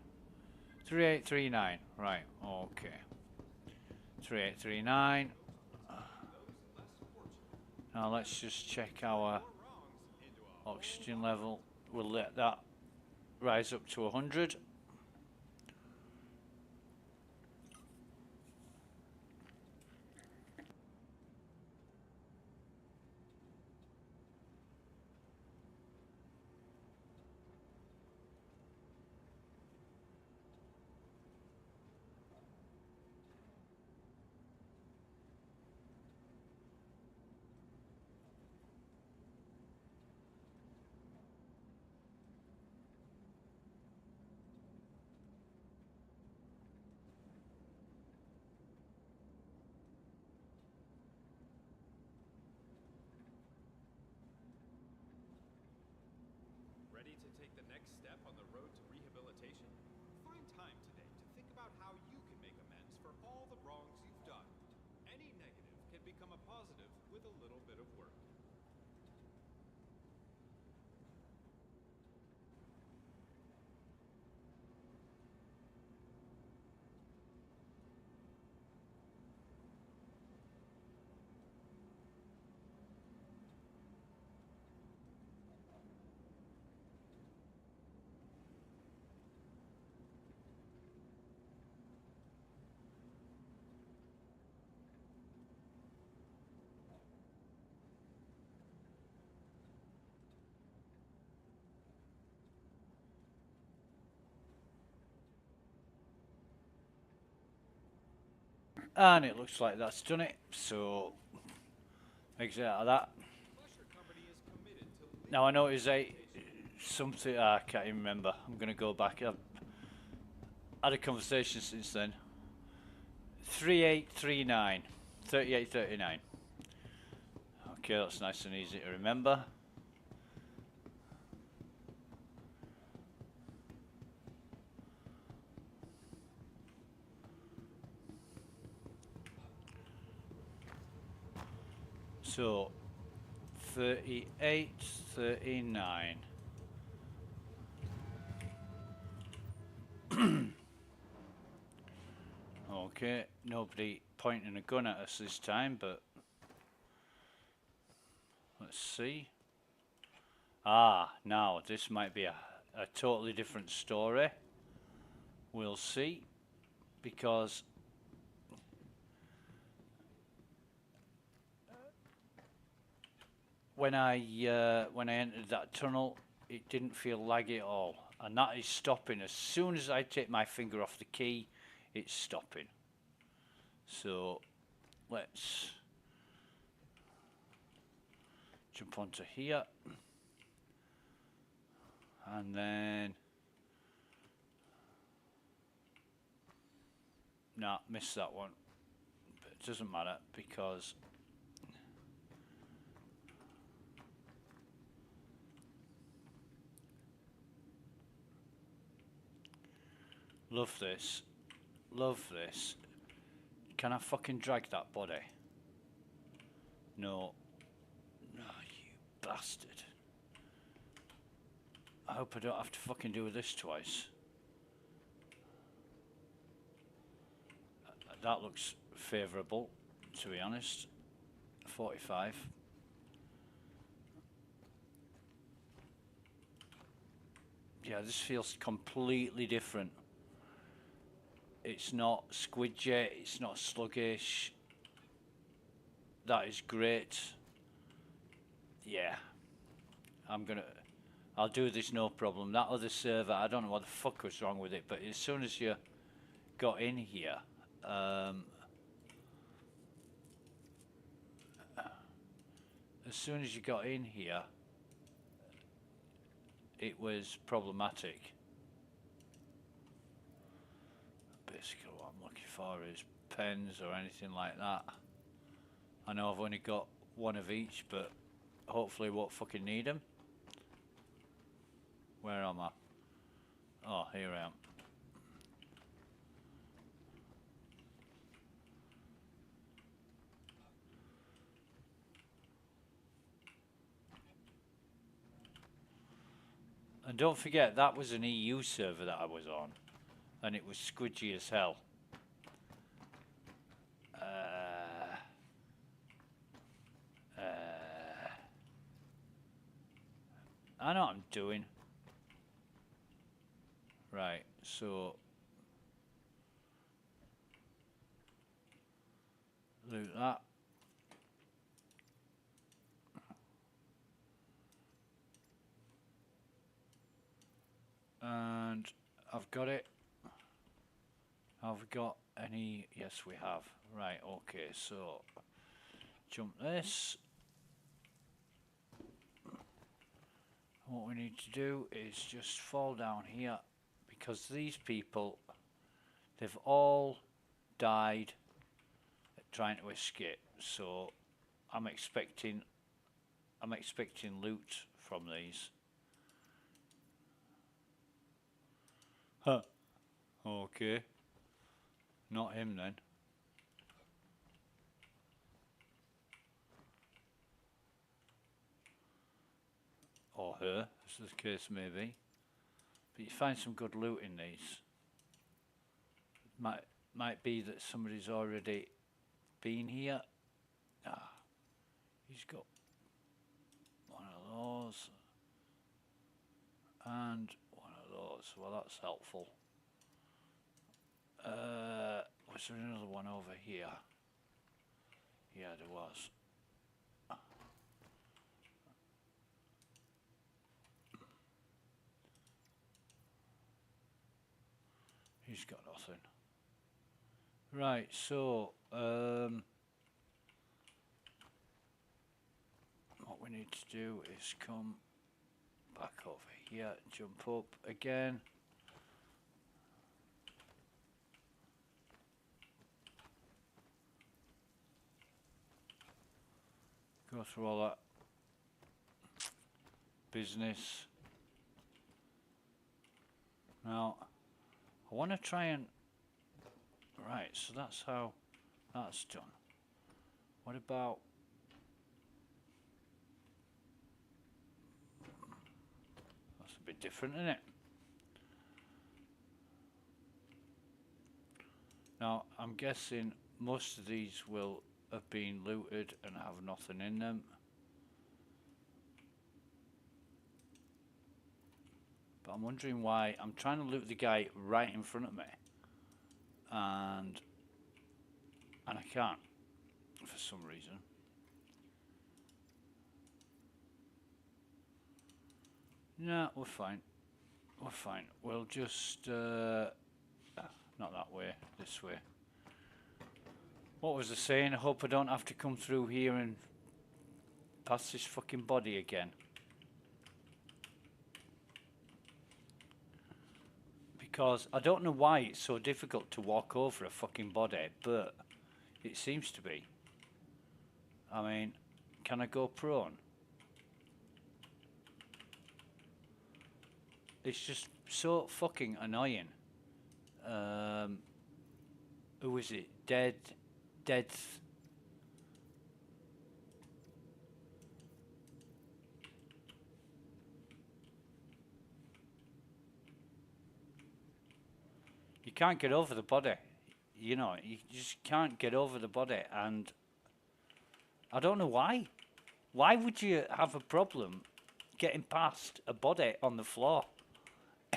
Speaker 5: 3839. Right. Okay. 3839. Now let's just check our oxygen level. We'll let that rise up to 100.
Speaker 7: Ready to take the next step on the road to rehabilitation? Find time today to think about how you can make amends for all the wrongs you've done. Any negative can become a positive with a little bit of work.
Speaker 5: And it looks like that's done it. So exit out of that. Now I noticed something I can't even remember. I'm gonna go back. I've had a conversation since then. 3839. 3839. Okay, that's nice and easy to remember. So 3839. Okay, nobody pointing a gun at us this time, but let's see. Ah, now this might be a totally different story. We'll see, because when I entered that tunnel, it didn't feel laggy at all, and that is stopping. As soon as I take my finger off the key, it's stopping. So let's jump onto here, and then nah, missed that one, but it doesn't matter because love this. Love this. Can I fucking drag that body? No. No, you bastard. I hope I don't have to fucking do this twice. That looks favourable, to be honest. 45. Yeah, this feels completely different. It's not squidgy, it's not sluggish. That is great. Yeah. I'll do this no problem. That other server, I don't know what the fuck was wrong with it, but as soon as you got in here, as soon as you got in here, it was problematic. Basically what I'm looking for is pens or anything like that. I know I've only got one of each, but hopefully won't fucking need them. Where am I? Oh, here I am. And don't forget, that was an EU server that I was on, and it was squidgy as hell. I know what I'm doing. Right, so loot that. And I've got it. Have we got any? Yes, we have. Right, okay, so jump this. What we need to do is just fall down here, because these people, they've all died trying to escape. So I'm expecting loot from these. Huh. Okay. Not him then. Or her, as the case may be. But you find some good loot in these. Might be that somebody's already been here. Ah, he's got one of those. And one of those. Well, that's helpful. Was there another one over here? Yeah, there was. He's got nothing. Right, so what we need to do is come back over here, jump up again. Go through all that business. Now, I want to try and... Right, so that's how that's done. What about... That's a bit different, isn't it? Now, I'm guessing most of these will have been looted and have nothing in them. But I'm wondering why. I'm trying to loot the guy right in front of me. And I can't, for some reason. No, we're fine. We're fine. We'll just... not that way, this way. What was I saying? I hope I don't have to come through here and pass this fucking body again. Because I don't know why it's so difficult to walk over a fucking body, but it seems to be. I mean, can I go prone? It's just so fucking annoying. Who is it? Dead. You can't get over the body. You know, you just can't get over the body, and I don't know why. Why would you have a problem getting past a body on the floor?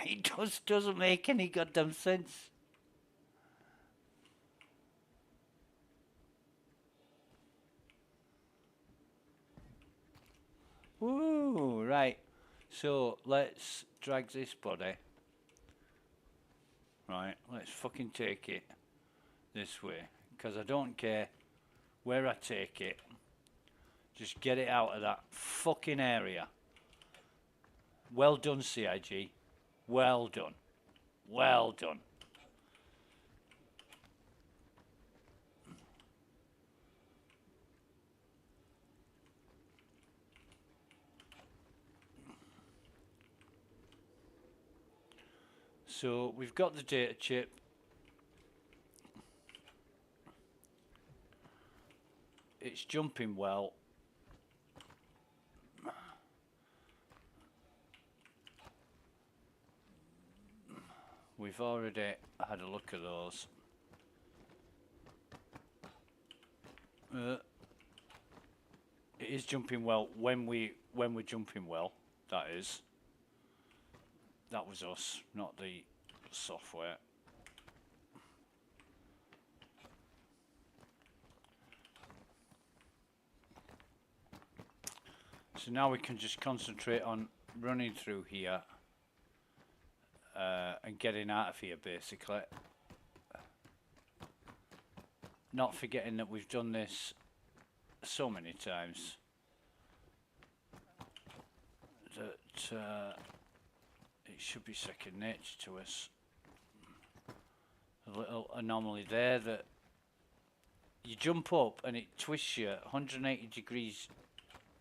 Speaker 5: It just doesn't make any goddamn sense. Woo, right. So let's drag this body. Right, let's fucking take it this way, because I don't care where I take it. Just get it out of that fucking area. Well done, CIG. Well done. Well done. So we've got the data chip. It's jumping well. We've already had a look at those. It is jumping well when we're jumping well. That is. That was us, not the software. So now we can just concentrate on running through here and getting out of here, basically. Not forgetting that we've done this so many times that it should be second nature to us. A little anomaly there that you jump up and it twists you 180 degrees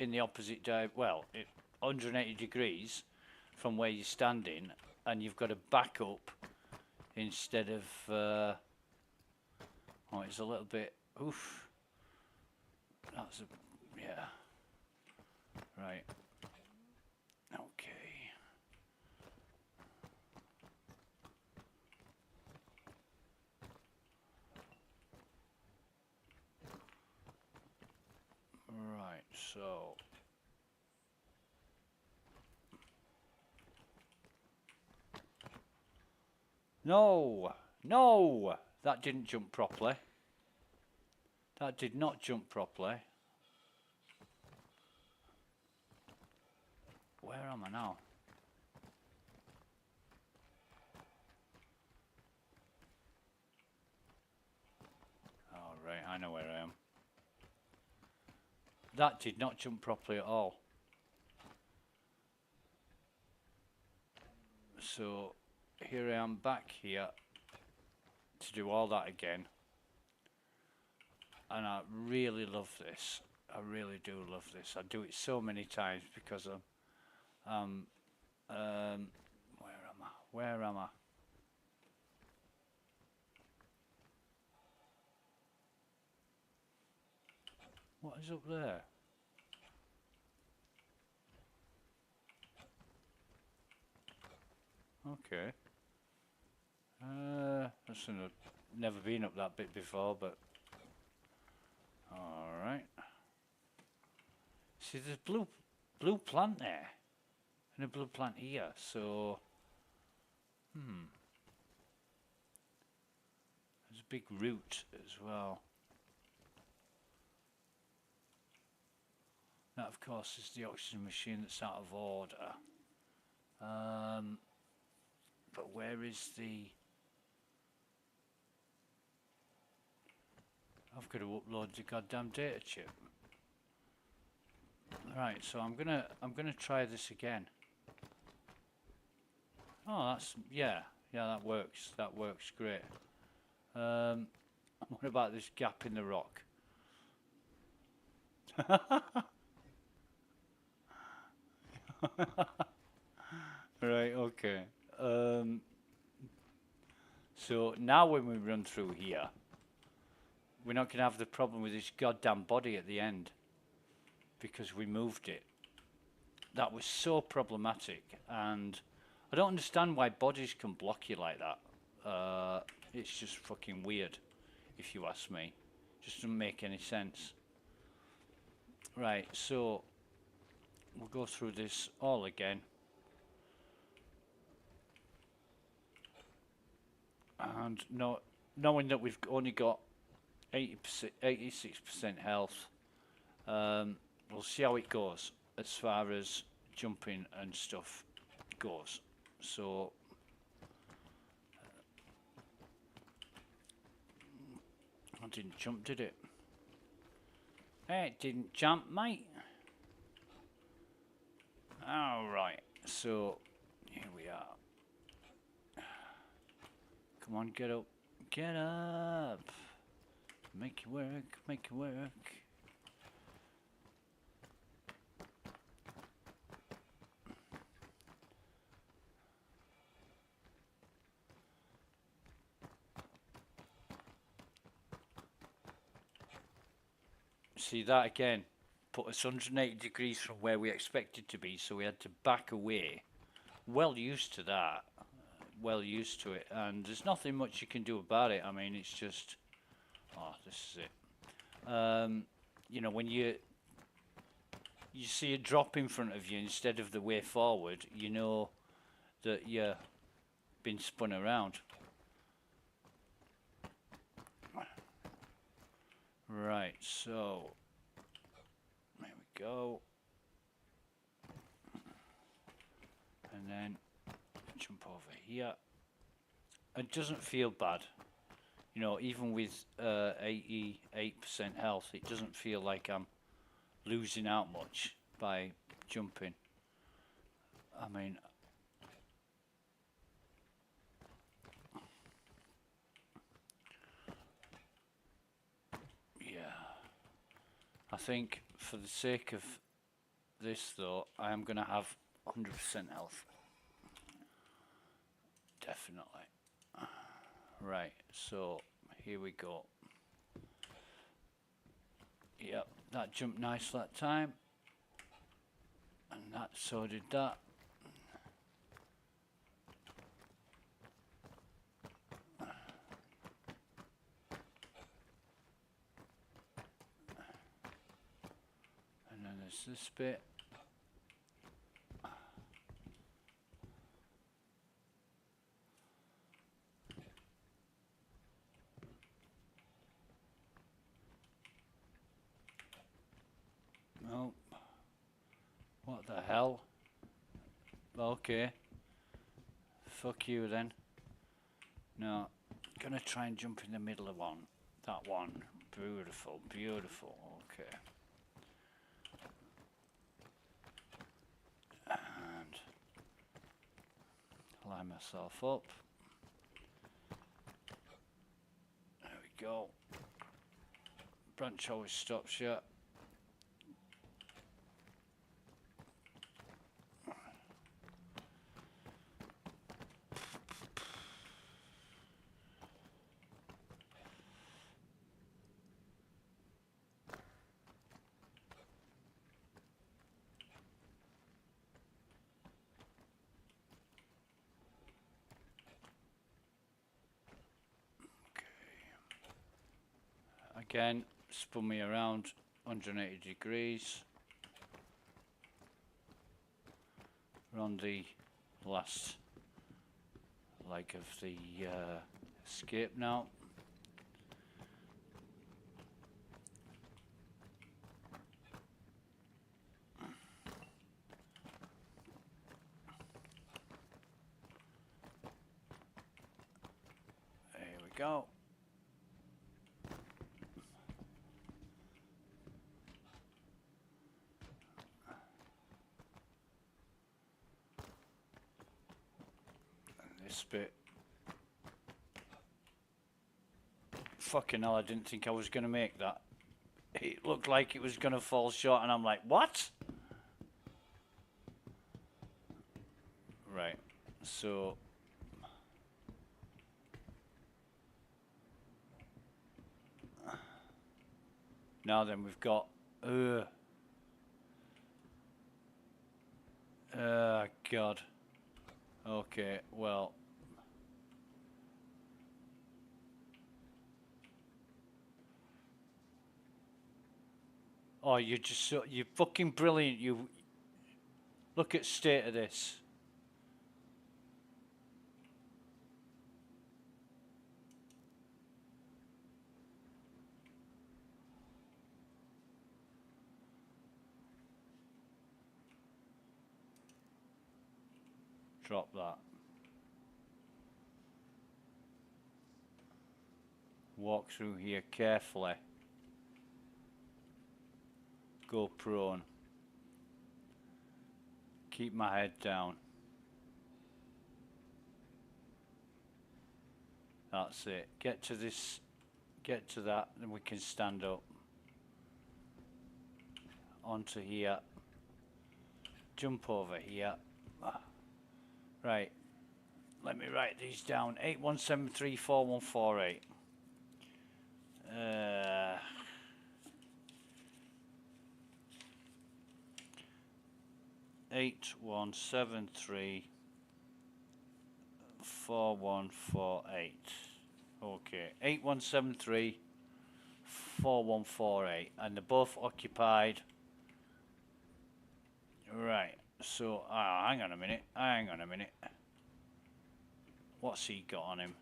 Speaker 5: in the opposite well, 180 degrees from where you're standing, and you've got to back up instead of oh, it's a little bit oof. That's a yeah. Right. Okay. Right, so no, that didn't jump properly. That did not jump properly. Where am I now? All right, I know where I am. That did not jump properly at all. So here I am back here to do all that again. And I really love this. I really do love this. I do it so many times because I'm where am I? What is up there? Okay. I've never been up that bit before, but all right. See, there's blue plant there, and a blue plant here. So, there's a big root as well. That, of course, is the oxygen machine that's out of order. But where is the... I've got to upload the goddamn data chip. Right, so I'm gonna try this again. Oh, that's yeah, that works. That works great. What about this gap in the rock? Right, okay. So now when we run through here, we're not going to have the problem with this goddamn body at the end because we moved it. That was so problematic, and I don't understand why bodies can block you like that. It's just fucking weird, if you ask me. Just doesn't make any sense. Right, so we'll go through this all again. And knowing that we've only got 86% health, we'll see how it goes as far as jumping and stuff goes. So I didn't jump, did it? Hey, it didn't jump, mate. All right, so here we are. Come on, get up. Get up. Make it work, make it work. See that again? Put us 180 degrees from where we expected to be, so we had to back away. Well used to that. Well used to it, and there's nothing much you can do about it. I mean, it's just, oh, this is it. You know, when you see a drop in front of you instead of the way forward, you know that you're been spun around. Right, so there we go, and then jump over here. It doesn't feel bad, you know, even with 88% health, it doesn't feel like I'm losing out much by jumping. I mean, yeah, I think for the sake of this though, I am going to have 100% health. Definitely. Right, so here we go. Yep, that jumped nice that time. And that, so did that. And then there's this bit. No. What the hell? Okay. Fuck you then. No. Gonna try and jump in the middle of one. That one. Beautiful, beautiful. Okay. And line myself up. There we go. Branch always stops you. Again, spun me around 180 degrees. We're on the last leg of the escape now. There we go. This bit. Fucking hell, I didn't think I was going to make that. It looked like it was going to fall short and I'm like, what? Right, so... Now then, we've got... God. Okay, well... Oh, you're just so... You're fucking brilliant, you... Look at state of this. Drop that. Walk through here carefully. Go prone. Keep my head down. That's it. Get to this, get to that, and we can stand up. Onto here. Jump over here. Right. Let me write these down. 81734148. 81734148. Okay, 81734148, and they're both occupied. Right. So, hang on a minute. Hang on a minute. What's he got on him?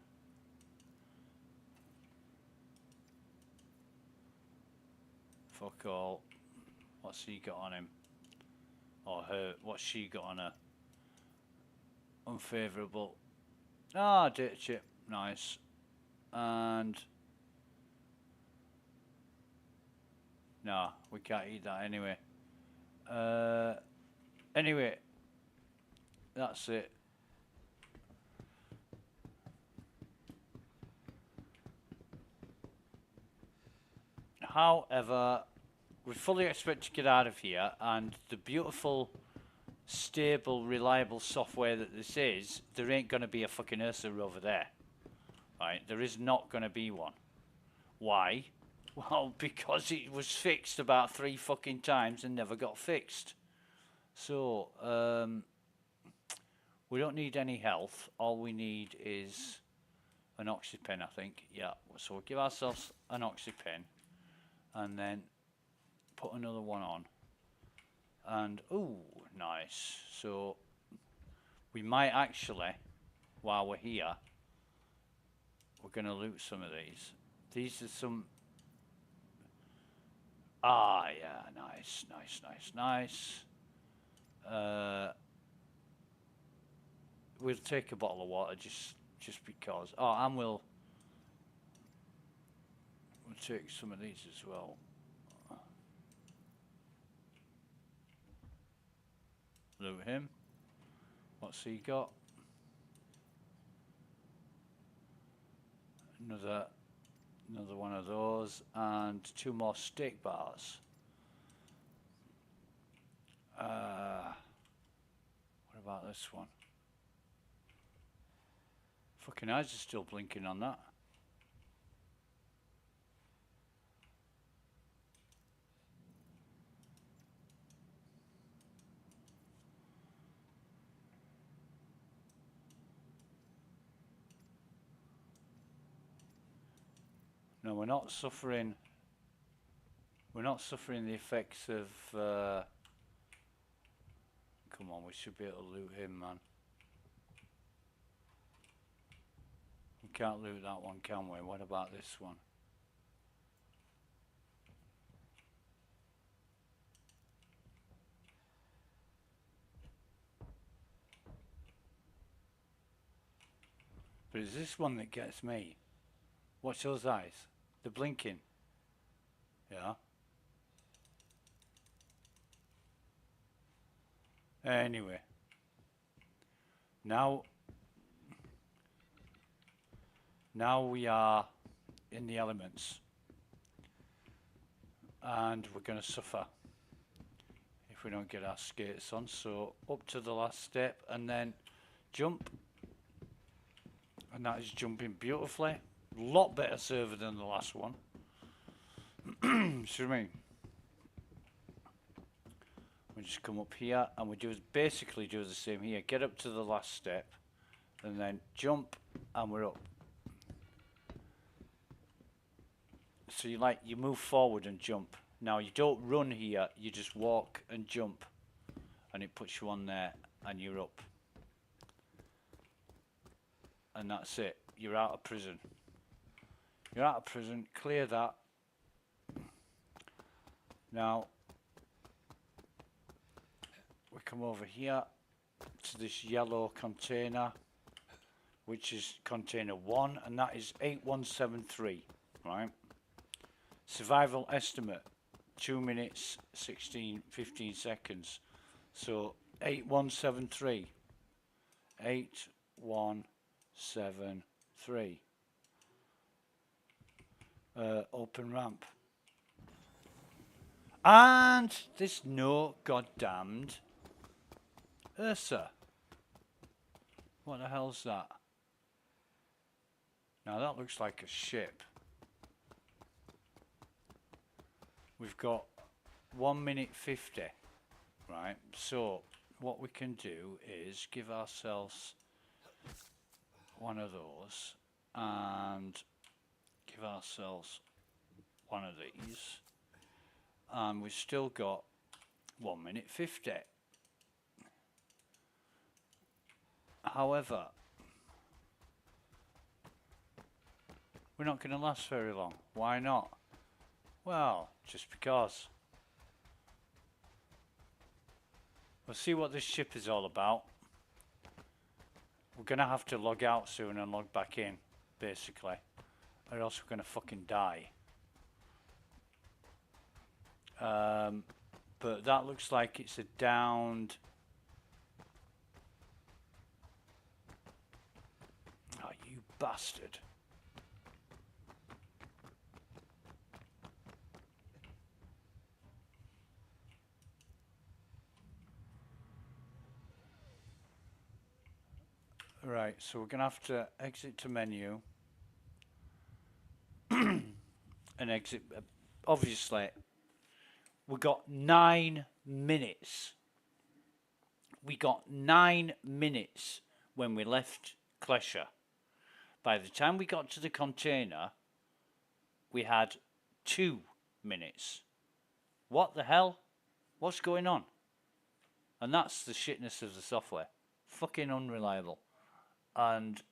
Speaker 5: Fuck all. What's he got on him? Or her? What's she got on her? Unfavourable. Ah, dirt chip. Nice. And no, we can't eat that anyway. Anyway, that's it. However, we fully expect to get out of here, and the beautiful, stable, reliable software that this is, there ain't going to be a fucking Ursa over there. Right? There is not going to be one. Why? Well, because it was fixed about 3 fucking times and never got fixed. So, we don't need any health. All we need is an oxypen, I think. Yeah, so we'll give ourselves an oxypen and then put another one on. And, ooh, nice. So, we might actually, while we're here, we're going to loot some of these. These are some... Ah, yeah, nice, nice, nice, nice. We'll take a bottle of water just because. Oh, and we'll take some of these as well. Loot him. What's he got? Another one of those, and 2 more steak bars. What about this one? Fucking eyes are still blinking on that. No, we're not suffering. We're not suffering the effects of. Come on, we should be able to loot him, man. We can't loot that one, can we? What about this one? But it's this one that gets me. Watch those eyes. They're blinking. Yeah. Anyway. Now we are in the elements. And we're going to suffer if we don't get our skates on. So up to the last step and then jump. And that is jumping beautifully. A lot better server than the last one. See what I mean? We just come up here and we basically do the same here. Get up to the last step and then jump and we're up. So you move forward and jump. Now you don't run here, you just walk and jump. And it puts you on there and you're up. And that's it. You're out of prison. You're out of prison. Clear that. Now, we come over here to this yellow container, which is container 1, and that is 8173, right? Survival estimate, 2 minutes, 15 seconds. So 8173. 8173. Open ramp. And there's no goddamned Ursa. What the hell's that? Now that looks like a ship. We've got 1 minute 50. Right, so what we can do is give ourselves one of those and give ourselves one of these, and we've still got 1 minute 50. However, we're not going to last very long. Why not? Well, just because. We'll see what this ship is all about. We're going to have to log out soon and log back in, basically. Or else we're going to fucking die. But that looks like it's a downed... Oh, you bastard. Right, so we're going to have to exit to menu and exit. Obviously, we got 9 minutes. We got 9 minutes when we left Klesha. By the time we got to the container, we had 2 minutes. What the hell? What's going on? And that's the shitness of the software. Fucking unreliable. And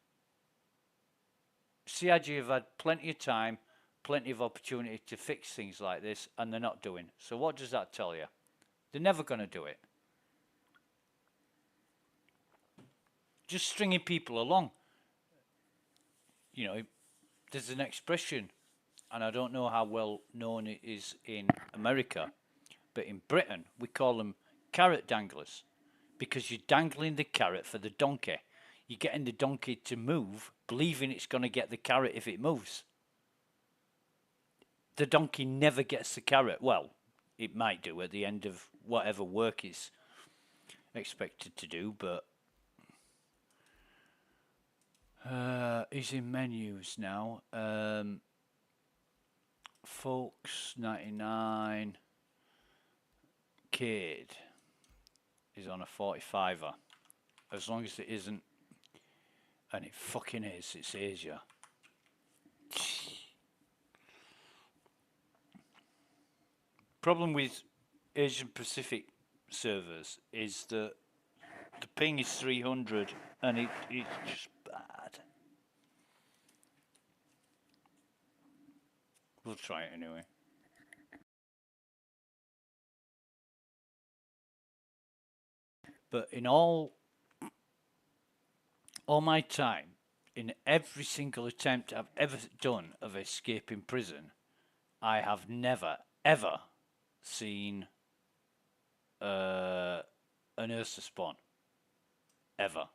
Speaker 5: CIG have had plenty of time, plenty of opportunity to fix things like this, and they're not doing. So what does that tell you? They're never going to do it. Just stringing people along. You know, there's an expression, and I don't know how well known it is in America, but in Britain, we call them carrot danglers, because you're dangling the carrot for the donkey. You're getting the donkey to move, believing it's going to get the carrot if it moves. The donkey never gets the carrot. Well, it might do at the end of whatever work it's expected to do, but he's in menus now. Folks 99 Kid is on a 45er. As long as it isn't, and it fucking is, it's Asia. Problem with Asian Pacific servers is that the ping is 300 and it's just bad. We'll try it anyway. But in all my time, in every single attempt I've ever done of escaping prison, I have never, ever seen an Ursa spawn. Ever.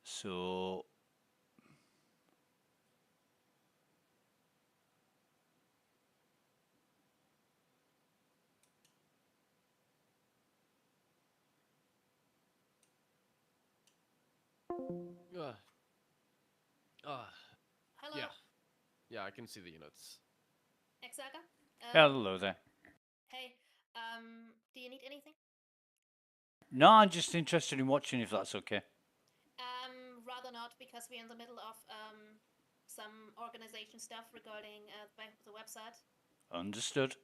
Speaker 5: So...
Speaker 8: Hello.
Speaker 14: Yeah. Yeah, I can see the units.
Speaker 8: Exaka?
Speaker 5: Hello there.
Speaker 8: Hey, do you need anything?
Speaker 5: No, I'm just interested in watching if that's okay.
Speaker 8: Rather not, because we're in the middle of some organization stuff regarding the website.
Speaker 5: Understood.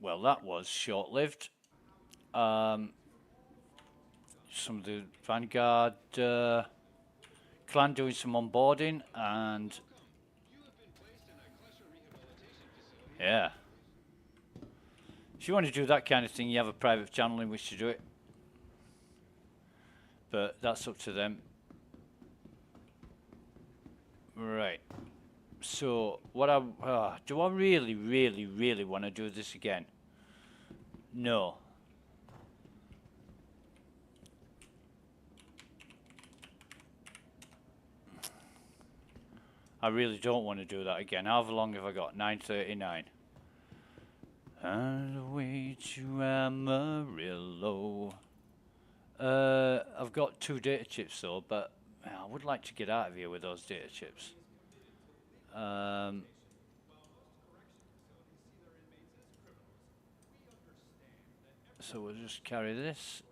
Speaker 5: Well, that was short-lived. Some of the Vanguard clan doing some onboarding, and Yeah. If you want to do that kind of thing, you have a private channel in which to do it. But that's up to them. Right. So, what do I really, really, really want to do this again? No. I really don't want to do that again. How long have I got? 9:39. On the way to Amarillo. I've got 2 data chips though, but I would like to get out of here with those data chips. So we'll just carry this.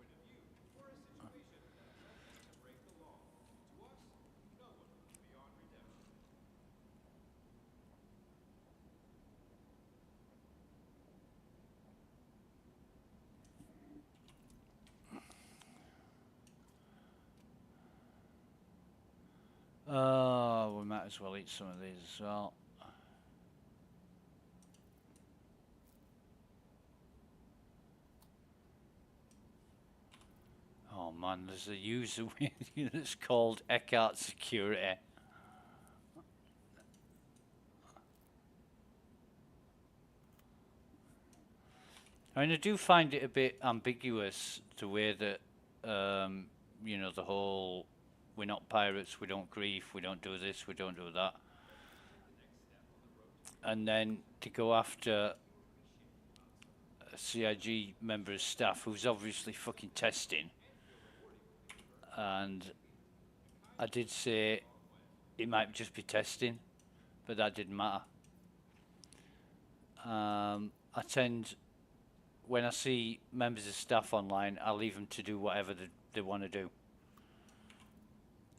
Speaker 5: Oh, we might as well eat some of these as well. Oh man, there's a user that's called Eckhart Security. I mean, I do find it a bit ambiguous the way that, you know, the whole, we're not pirates, we don't grief, we don't do this, we don't do that. And then to go after a CIG member of staff who's obviously fucking testing. And I did say it might just be testing, but that didn't matter. I tend, when I see members of staff online, I leave them to do whatever they want to do.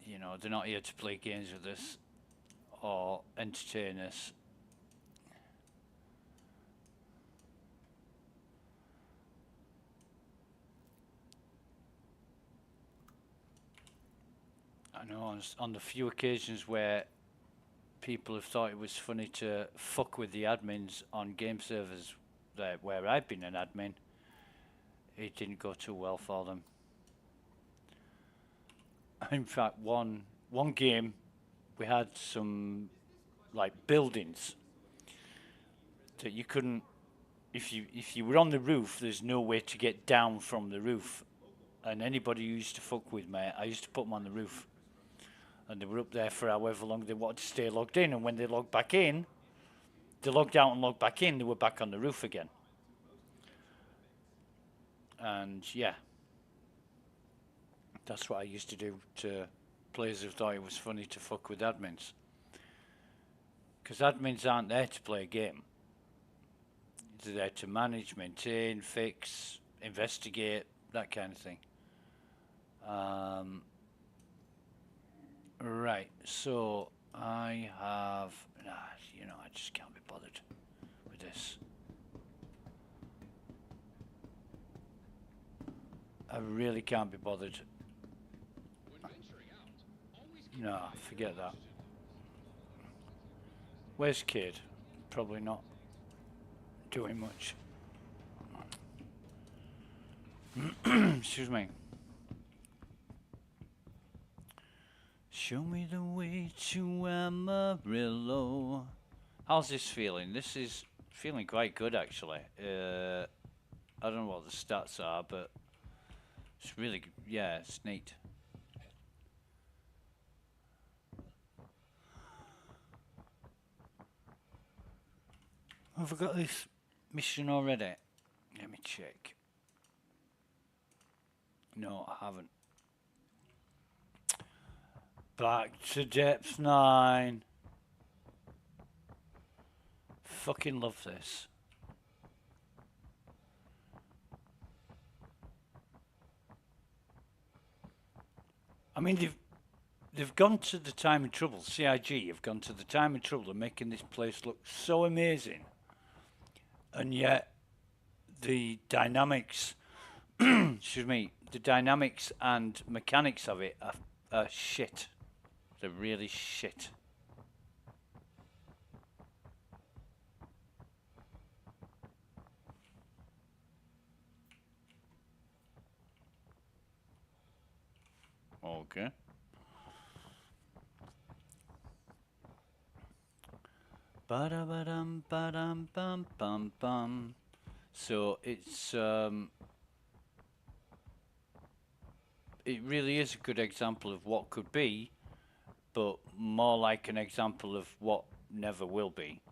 Speaker 5: You know, they're not here to play games with us or entertain us. I know on the few occasions where people have thought it was funny to fuck with the admins on game servers where I've been an admin, it didn't go too well for them. In fact, one game we had some like buildings that you couldn't, if you were on the roof, there's no way to get down from the roof. And anybody who used to fuck with me, I used to put them on the roof. And they were up there for however long they wanted to stay logged in. And when they logged back in, they logged out and logged back in, they were back on the roof again. And yeah, that's what I used to do to players who thought it was funny to fuck with admins. Because admins aren't there to play a game. They're there to manage, maintain, fix, investigate, that kind of thing. Right, so I have, you know, I just can't be bothered with this. I really can't be bothered. No, forget that. Where's Kid? Probably not doing much. Excuse me. Show me the way to Amarillo. How's this feeling? This is feeling quite good, actually. I don't know what the stats are, but it's really, yeah, it's neat. Have I got this mission already? Let me check. No, I haven't. Back to depth 9. Fucking love this. I mean, they've gone to the time and trouble. CIG have gone to the time and trouble of making this place look so amazing, and yet the dynamics, excuse me, the dynamics and mechanics of it are shit. They're really shit. Okay. Ba-da-ba-dum, ba-dum, bum, bum, bum. So it's it really is a good example of what could be, but more like an example of what never will be.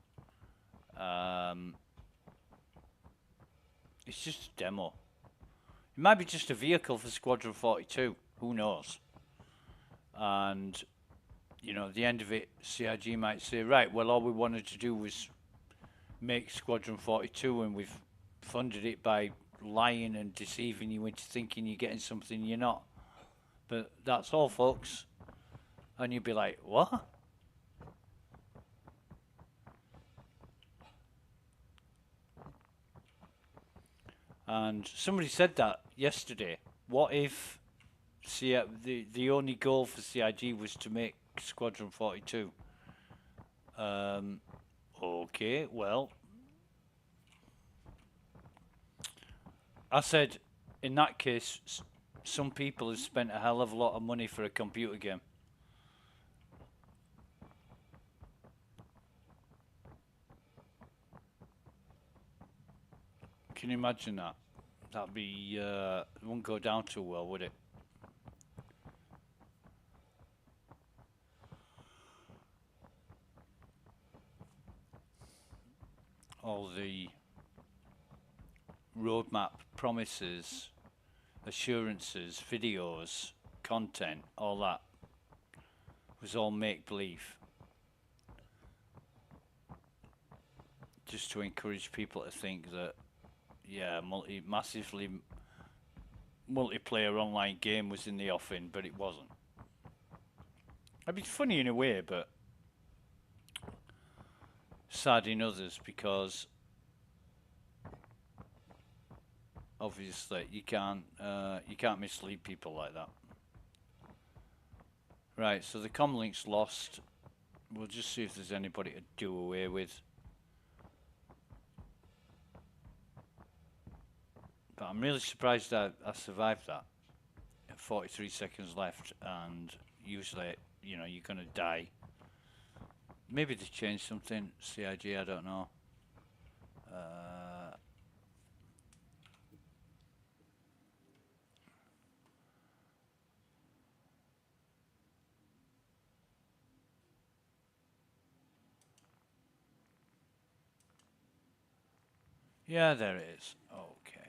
Speaker 5: It's just a demo. It might be just a vehicle for Squadron 42. Who knows? And, you know, at the end of it, CIG might say, right, well, all we wanted to do was make Squadron 42, and we've funded it by lying and deceiving you into thinking you're getting something you're not. But that's all, folks. And you'd be like, what? And somebody said that yesterday. What if the only goal for CIG was to make Squadron 42? Okay, well, I said, in that case, some people have spent a hell of a lot of money for a computer game. Can you imagine that? That'd be, it wouldn't go down too well, would it? All the roadmap promises, assurances, videos, content, all that was all make-believe. Just to encourage people to think that, yeah, massively multiplayer online game was in the offing, but it wasn't. I mean, it's funny in a way, but sad in others, because obviously you can't mislead people like that. Right, so the comlink's lost. We'll just see if there's anybody to do away with. But I'm really surprised that I survived that. 43 seconds left, and usually, you know, you're gonna die. Maybe they changed something, CIG, I don't know. Yeah, there it is. Okay.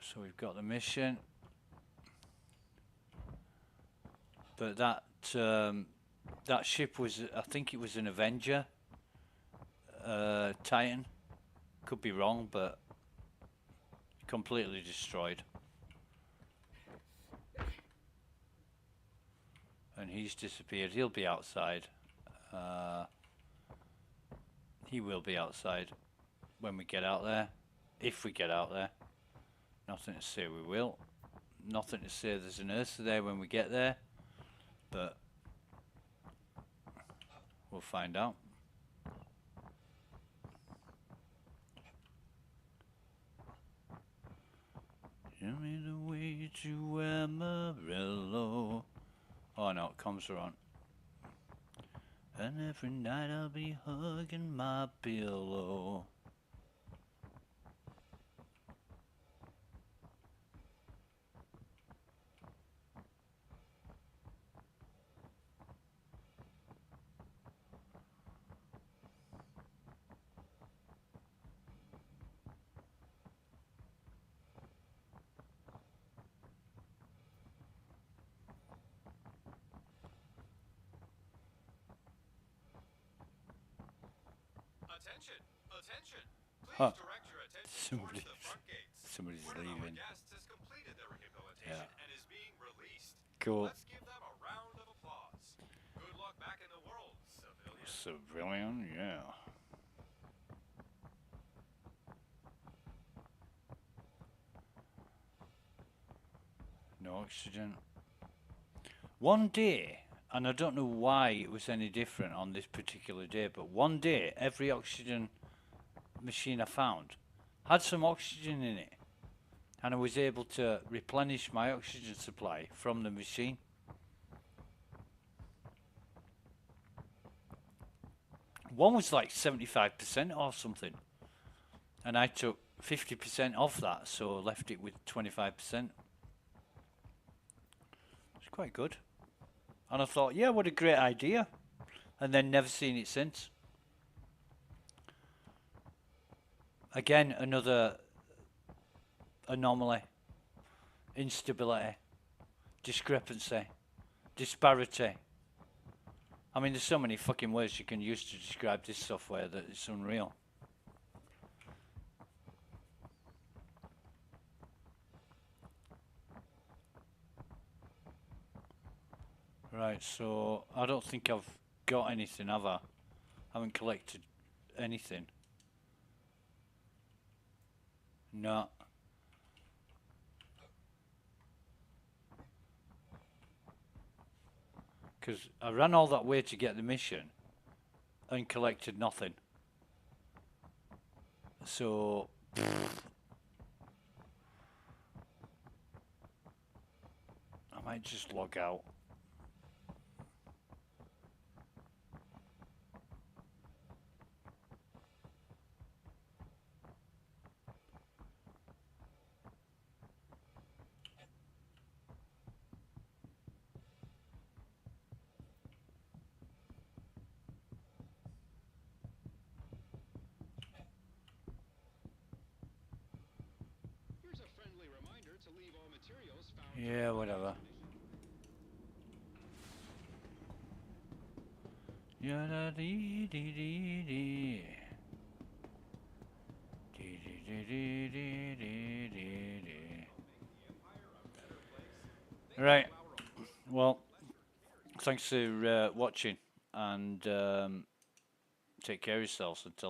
Speaker 5: So we've got the mission. But that that ship was, I think it was an Avenger Titan. Could be wrong, but completely destroyed. And he's disappeared. He'll be outside. He will be outside when we get out there. If we get out there. Nothing to say we will. Nothing to say there's an Ursa there when we get there. But we'll find out. Show me the way to Amarillo. Oh no, comms are on. And every night I'll be hugging my pillow.
Speaker 7: Attention! Attention! Please
Speaker 5: Huh.
Speaker 7: direct your attention towards the front gates.
Speaker 5: Somebody's
Speaker 7: One of our
Speaker 5: leaving.
Speaker 7: guests has completed their rehabilitation and is being released.
Speaker 5: Cool.
Speaker 7: Let's give them a round of applause. Good luck back in the world, civilian.
Speaker 5: Civilian, yeah. No oxygen. One day, and I don't know why it was any different on this particular day, but one day, every oxygen machine I found had some oxygen in it. and I was able to replenish my oxygen supply from the machine. One was like 75% or something, and I took 50% off that, so left it with 25%. It's quite good. And I thought, yeah, what a great idea. And then never seen it since. Again, another anomaly, instability, discrepancy, disparity. I mean, there's so many fucking words you can use to describe this software that it's unreal. Right, so I don't think I've got anything, have I? I haven't collected anything. No. Because I ran all that way to get the mission and collected nothing. So... I might just log out.
Speaker 7: Here's a friendly reminder to leave all materials found.
Speaker 5: Yeah, whatever. Yada-dee-dee-dee-dee. Dee-dee-dee-dee-dee-dee-dee. Right. Well, thanks for watching, and take care of yourselves until next.